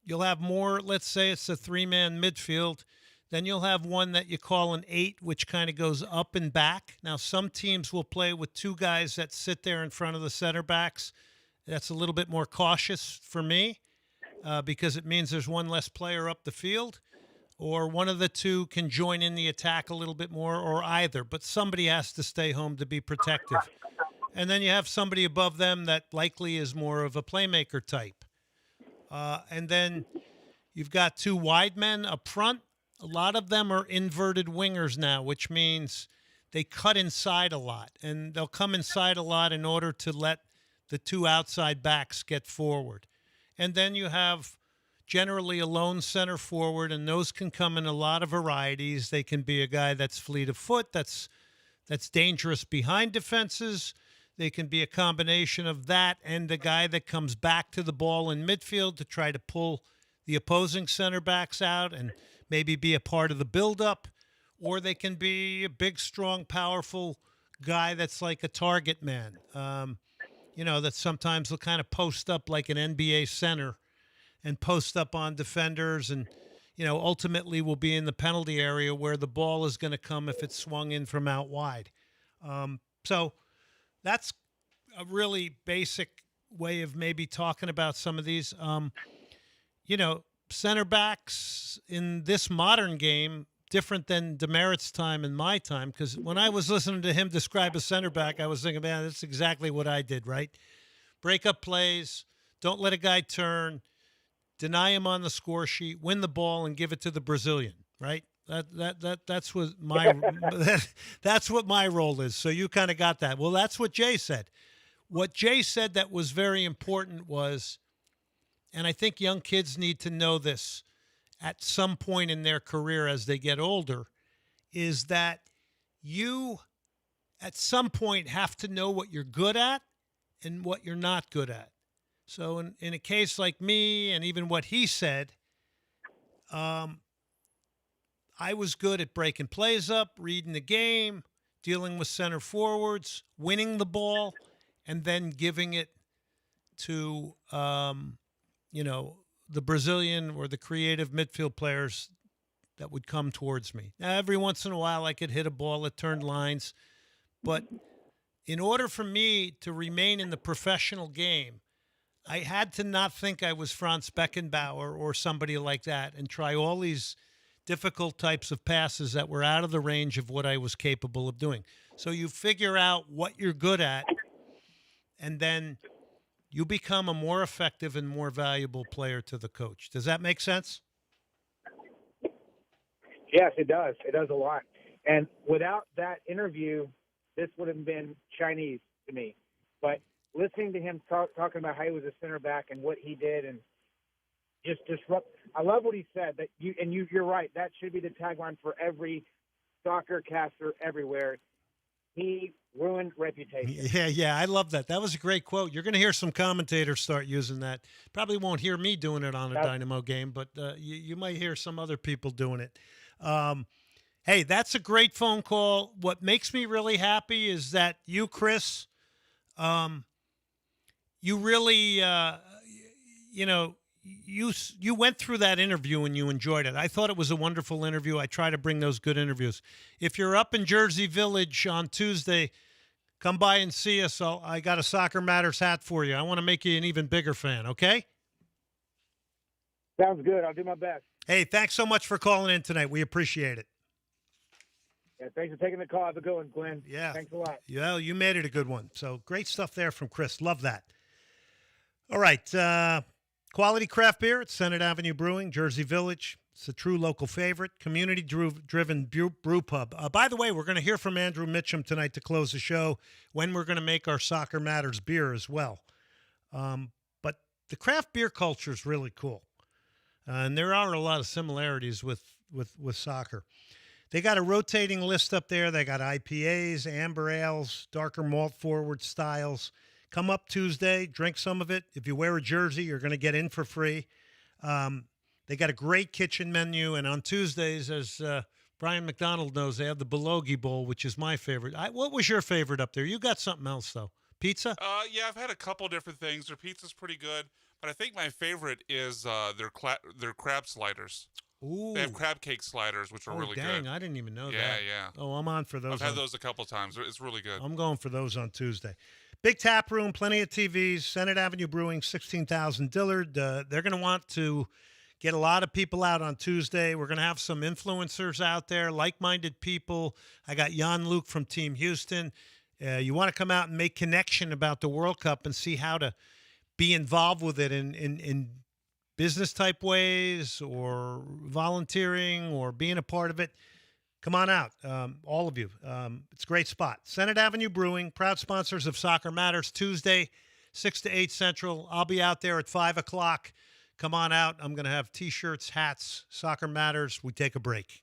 S17: you'll have more, let's say it's a three-man midfield. Then you'll have one that you call an 8, which kind of goes up and back. Now, some teams will play with two guys that sit there in front of the center backs. That's a little bit more cautious for me because it means there's one less player up the field, or one of the two can join in the attack a little bit more, or either. But somebody has to stay home to be protective. And then you have somebody above them that likely is more of a playmaker type. And then you've got two wide men up front. A lot of them are inverted wingers now, which means they cut inside a lot. And they'll come inside a lot in order to let the two outside backs get forward. And then you have generally a lone center forward, and those can come in a lot of varieties. They can be a guy that's fleet of foot, that's dangerous behind defenses. They can be a combination of that and the guy that comes back to the ball in midfield to try to pull the opposing center backs out and maybe be a part of the buildup. Or they can be a big, strong, powerful guy that's like a target man, that sometimes will kind of post up like an NBA center and post up on defenders and, ultimately will be in the penalty area where the ball is going to come if it's swung in from out wide. So that's a really basic way of maybe talking about some of these. Center backs in this modern game, different than DeMerit's time and my time, because when I was listening to him describe a center back, I was thinking, man, that's exactly what I did, right? Break up plays, don't let a guy turn, deny him on the score sheet, win the ball, and give it to the Brazilian, right? That's what my that's what my role is. So you kind of got that. Well, that's what Jay said. What Jay said that was very important was, and I think young kids need to know this at some point in their career as they get older, is that you at some point have to know what you're good at and what you're not good at. So in a case like me, and even what he said, I was good at breaking plays up, reading the game, dealing with center forwards, winning the ball, and then giving it to, the Brazilian or the creative midfield players that would come towards me. Now, every once in a while, I could hit a ball that turned lines. But in order for me to remain in the professional game, I had to not think I was Franz Beckenbauer or somebody like that and try all these difficult types of passes that were out of the range of what I was capable of doing. So you figure out what you're good at, and then you become a more effective and more valuable player to the coach. Does that make sense?
S18: Yes, it does. It does a lot. And without that interview, this would have been Chinese to me. But listening to him talking about how he was a center back and what he did and just disrupt. I love what he said. That you're right. That should be the tagline for every soccer caster everywhere. he ruined reputation.
S17: Yeah, I love that. That was a great quote. You're going to hear some commentators start using that. Probably won't hear me doing it on a Dynamo game, but you might hear some other people doing it. Hey, that's a great phone call. What makes me really happy is that you, Chris, you really, you went through that interview and you enjoyed it. I thought it was a wonderful interview. I try to bring those good interviews. If you're up in Jersey Village on Tuesday, come by and see us. I got a Soccer Matters hat for you. I want to make you an even bigger fan, okay?
S18: Sounds good. I'll do my best.
S17: Hey, thanks so much for calling in tonight. We appreciate it.
S18: Yeah, thanks for taking the call. Have a good one, Glenn.
S17: Yeah.
S18: Thanks a lot.
S17: Yeah, you made it a good one. So great stuff there from Chris. Love that. All right. Quality craft beer at Senate Avenue Brewing, Jersey Village. It's a true local favorite, community-driven brew pub. By the way, we're going to hear from Andrew Mitchum tonight to close the show when we're going to make our Soccer Matters beer as well. But the craft beer culture is really cool. And there are a lot of similarities with soccer. They got a rotating list up there. They got IPAs, amber ales, darker malt forward styles. Come up Tuesday, drink some of it. If you wear a jersey, you're going to get in for free. They got a great kitchen menu. And on Tuesdays, as Brian McDonald knows, they have the Belogi Bowl, which is my favorite. What was your favorite up there? You got something else, though. Pizza?
S4: Yeah, I've had a couple different things. Their pizza's pretty good. But I think my favorite is their crab sliders.
S17: Ooh.
S4: They have crab cake sliders, which are really
S17: dang,
S4: good.
S17: I didn't even know that.
S4: Yeah.
S17: Oh, I'm on for those.
S4: I've had those a couple times. It's really good.
S17: I'm going for those on Tuesday. Big tap room, plenty of TVs, Senate Avenue Brewing, 16,000 Dillard. They're going to want to get a lot of people out on Tuesday. We're going to have some influencers out there, like-minded people. I got Jan Luke from Team Houston. You want to come out and make connection about the World Cup and see how to be involved with it in business type ways or volunteering or being a part of it. Come on out, all of you. It's a great spot. Senate Avenue Brewing, proud sponsors of Soccer Matters, Tuesday, 6 to 8 Central. I'll be out there at 5 o'clock. Come on out. I'm going to have T-shirts, hats, Soccer Matters. We take a break.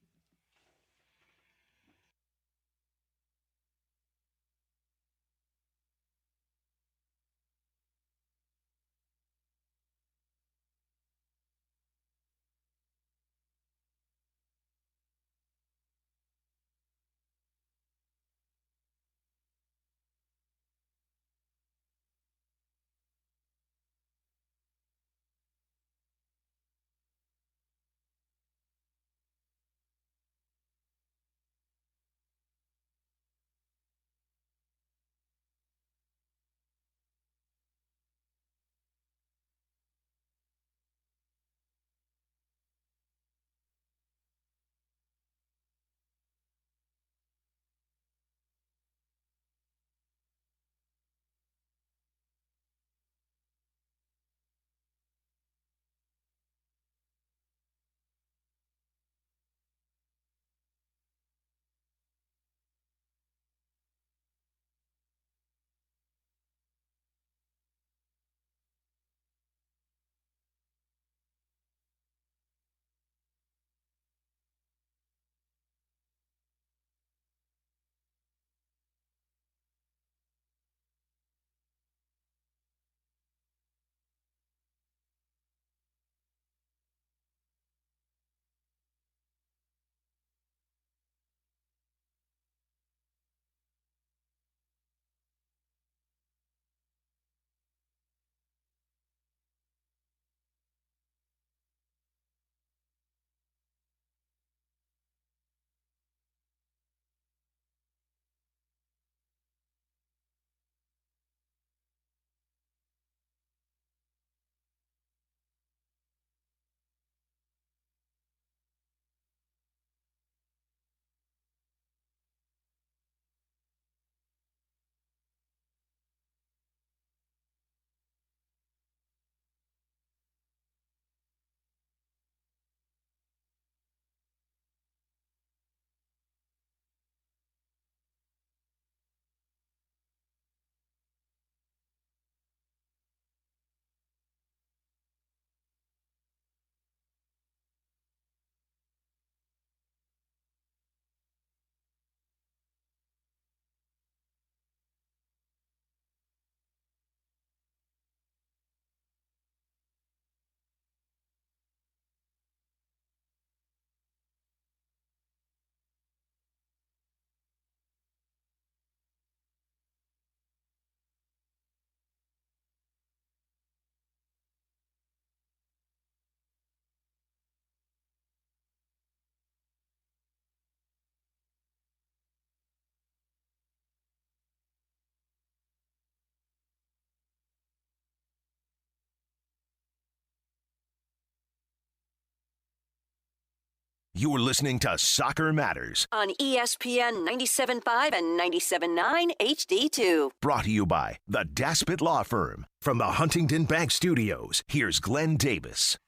S10: You're listening to Soccer Matters,
S14: on ESPN 97.5 and 97.9 HD2.
S10: brought to you by the Daspit Law Firm. From the Huntington Bank Studios, here's Glenn Davis.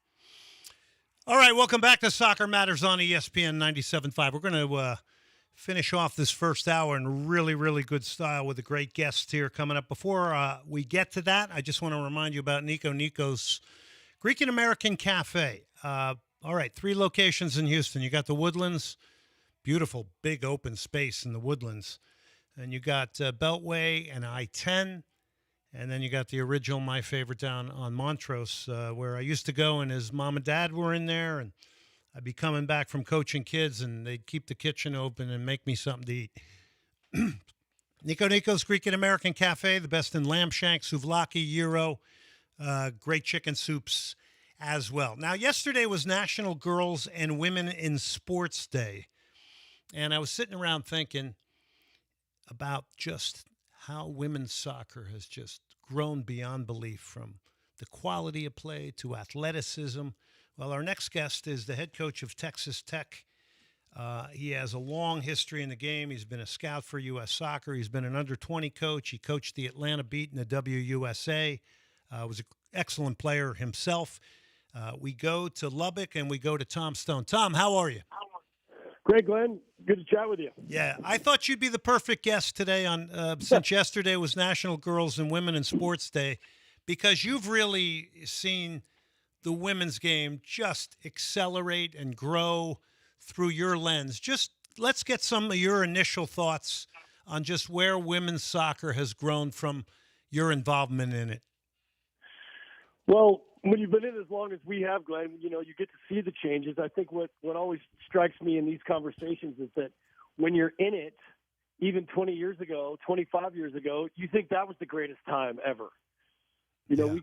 S17: All right, welcome back to Soccer Matters on ESPN 97.5. We're going to finish off this first hour in really, really good style with a great guest here coming up. Before we get to that, I just want to remind you about Nico's Greek and American Cafe. All right, 3 locations in Houston. You got the Woodlands, beautiful big open space in the Woodlands. And you got Beltway and I-10. And then you got the original, my favorite, down on Montrose, where I used to go, and his mom and dad were in there. And I'd be coming back from coaching kids, and they'd keep the kitchen open and make me something to eat. Nico's Greek and American Cafe, the best in lamb shank, souvlaki, gyro, great chicken soups as well. Now, yesterday was National Girls and Women in Sports Day, and I was sitting around thinking about just how women's soccer has just grown beyond belief, from the quality of play to athleticism. Well, our next guest is the head coach of Texas Tech. He has a long history in the game. He's been a scout for U.S. Soccer. He's been an under-20 coach. He coached the Atlanta Beat in the WUSA. Was an excellent player himself. We go to Lubbock, and we go to Tom Stone. Tom, how are you?
S5: Great, Glenn. Good to chat with you.
S17: Yeah, I thought you'd be the perfect guest today on since yesterday was National Girls and Women in Sports Day, because you've really seen the women's game just accelerate and grow through your lens. Just let's get some of your initial thoughts on just where women's soccer has grown from your involvement in it.
S5: Well, when you've been in as long as we have, Glenn, you get to see the changes. I think what always strikes me in these conversations is that when you're in it, even 20 years ago, 25 years ago, you think that was the greatest time ever.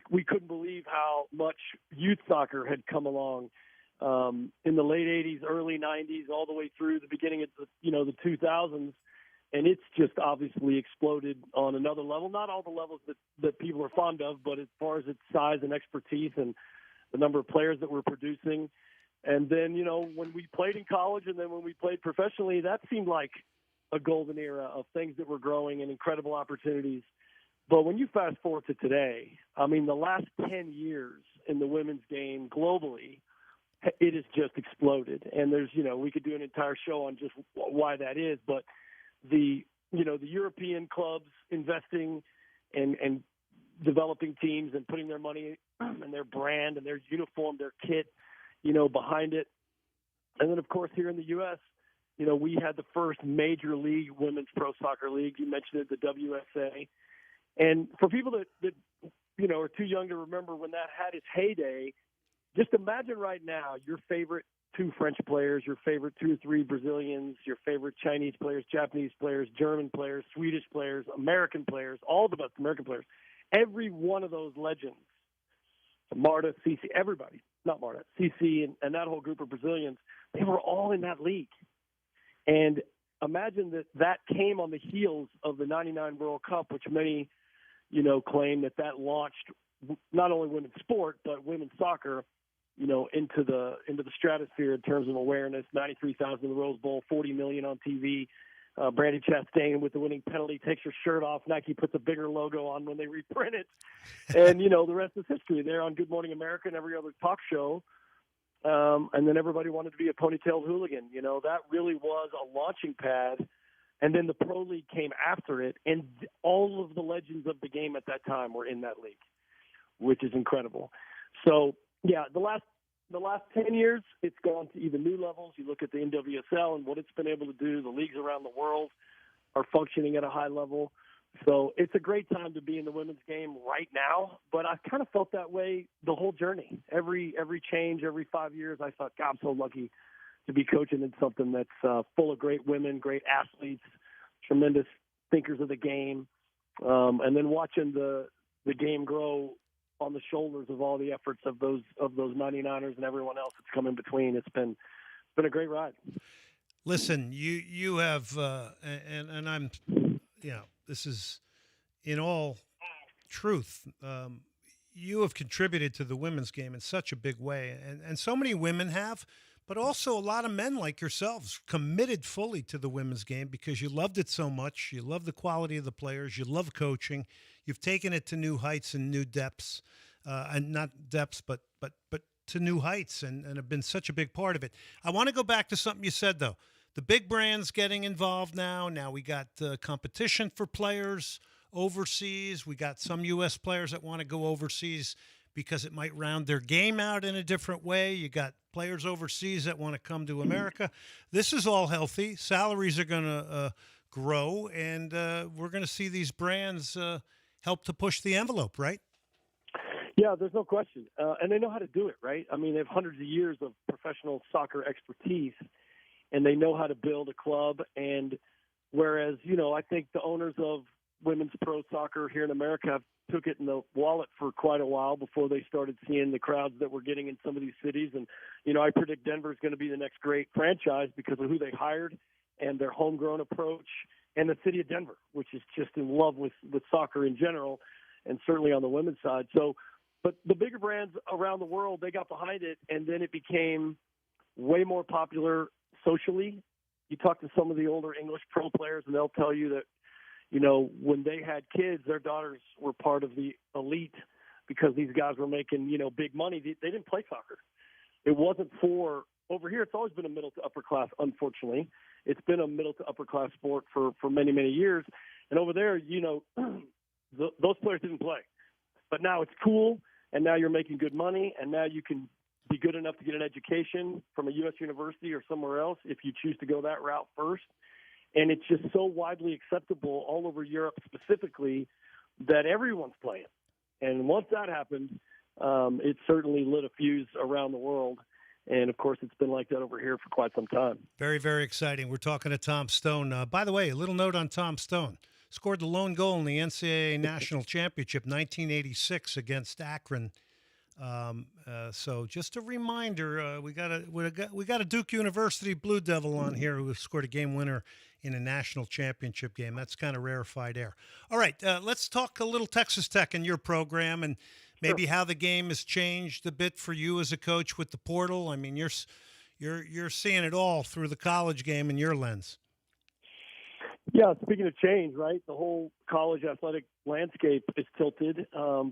S5: We couldn't believe how much youth soccer had come along in the late 80s, early 90s, all the way through the beginning of the 2000s. And it's just obviously exploded on another level. Not all the levels that people are fond of, but as far as its size and expertise and the number of players that we're producing. And then, when we played in college and then when we played professionally, that seemed like a golden era of things that were growing and incredible opportunities. But when you fast forward to today, I mean, the last 10 years in the women's game globally, it has just exploded. And there's, we could do an entire show on just why that is, but the European clubs investing and developing teams and putting their money and their brand and their uniform, their kit, behind it. And then, of course, here in the U.S., we had the first major league women's pro soccer league. You mentioned it, the WSA. And for people that are too young to remember when that had its heyday, just imagine right now your favorite 2 French players, your favorite 2 or 3 Brazilians, your favorite Chinese players, Japanese players, German players, Swedish players, American players, all the best American players. Every one of those legends, Marta, Cece, everybody, not Marta, Cece and that whole group of Brazilians, they were all in that league. And imagine that came on the heels of the 99 World Cup, which many, claim that launched not only women's sport, but women's soccer, into the stratosphere in terms of awareness. 93,000 in the Rose Bowl, 40 million on TV. Brandy Chastain with the winning penalty takes her shirt off. Nike puts a bigger logo on when they reprint it, and the rest is history. They're on Good Morning America and every other talk show, and then everybody wanted to be a ponytailed hooligan. That really was a launching pad, and then the pro league came after it, and all of the legends of the game at that time were in that league, which is incredible. So. Yeah, the last 10 years, it's gone to even new levels. You look at the NWSL and what it's been able to do. The leagues around the world are functioning at a high level. So it's a great time to be in the women's game right now. But I've kind of felt that way the whole journey. Every change, every 5 years, I thought, God, I'm so lucky to be coaching in something that's full of great women, great athletes, tremendous thinkers of the game, and then watching the game grow on the shoulders of all the efforts of those 99ers and everyone else that's come in between. It's been a great ride.
S17: Listen, you have and I'm this is in all truth. You have contributed to the women's game in such a big way, and so many women have, but also a lot of men like yourselves committed fully to the women's game because you loved it so much. You love the quality of the players. You love coaching. You've taken it to new heights and new depths, and not depths, but to new heights, and have been such a big part of it. I want to go back to something you said, though. The big brands getting involved now. Now we got competition for players overseas. We got some U.S. players that want to go overseas because it might round their game out in a different way. You got players overseas that want to come to America. This is all healthy. Salaries are going to grow, and we're going to see these brands help to push the envelope, right?
S5: Yeah, there's no question. And they know how to do it, right? I mean, they have hundreds of years of professional soccer expertise, and they know how to build a club. And whereas, I think the owners of women's pro soccer here in America have took it in the wallet for quite a while before they started seeing the crowds that we're getting in some of these cities. And, I predict Denver is going to be the next great franchise because of who they hired and their homegrown approach, and the city of Denver, which is just in love with soccer in general, and certainly on the women's side. So, but the bigger brands around the world, they got behind it, and then it became way more popular socially. You talk to some of the older English pro players, and they'll tell you that, when they had kids, their daughters were part of the elite because these guys were making, big money. They didn't play soccer. It wasn't for – over here, it's always been a middle to upper class, unfortunately. It's been a middle to upper class sport for many, many years. And over there, those players didn't play. But now it's cool, and now you're making good money, and now you can be good enough to get an education from a U.S. university or somewhere else if you choose to go that route first. And it's just so widely acceptable all over Europe specifically that everyone's playing. And once that happened, it certainly lit a fuse around the world. And, of course, it's been like that over here for quite some time.
S17: Very, very exciting. We're talking to Tom Stone. By the way, a little note on Tom Stone. Scored the lone goal in the NCAA National Championship 1986 against Akron. So just a reminder, we got a Duke University Blue Devil on here who scored a game winner in a national championship game. That's kind of rarefied air. All right, let's talk a little Texas Tech and your program, and maybe how the game has changed a bit for you as a coach with the portal. I mean, you're seeing it all through the college game in your lens.
S5: Yeah, speaking of change, right, the whole college athletic landscape is tilted.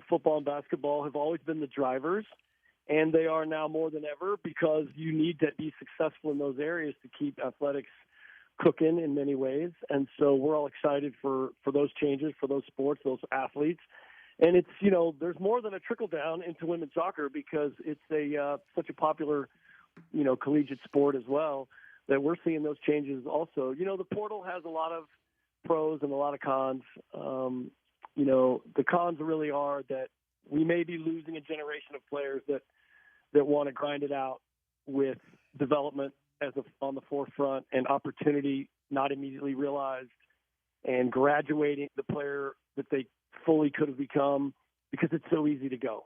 S5: Football and basketball have always been the drivers, and they are now more than ever because you need to be successful in those areas to keep athletics cooking in many ways. And so we're all excited for those changes, for those sports, those athletes. And it's, there's more than a trickle down into women's soccer because it's such a popular, collegiate sport as well, that we're seeing those changes also. The portal has a lot of pros and a lot of cons. The cons really are that we may be losing a generation of players that want to grind it out with development on the forefront and opportunity not immediately realized, and graduating the player that they fully could have become because it's so easy to go.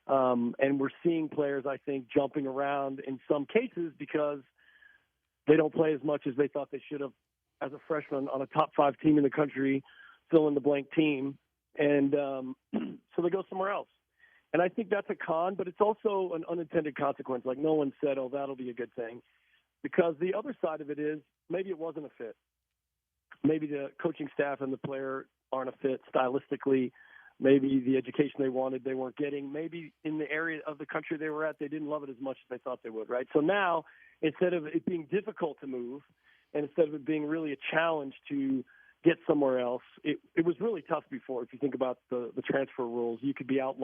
S5: And we're seeing players, I think, jumping around in some cases because they don't play as much as they thought they should have as a freshman on a top 5 team in the country, fill in the blank team. And so they go somewhere else. And I think that's a con, but it's also an unintended consequence. Like no one said, oh, that'll be a good thing. Because the other side of it is maybe it wasn't a fit. Maybe the coaching staff and the player aren't a fit stylistically. Maybe the education they wanted they weren't getting. Maybe in the area of the country they were at, they didn't love it as much as they thought they would, right? So now, instead of it being difficult to move, and instead of it being really a challenge to get somewhere else, it was really tough before. If you think about the transfer rules, you could be out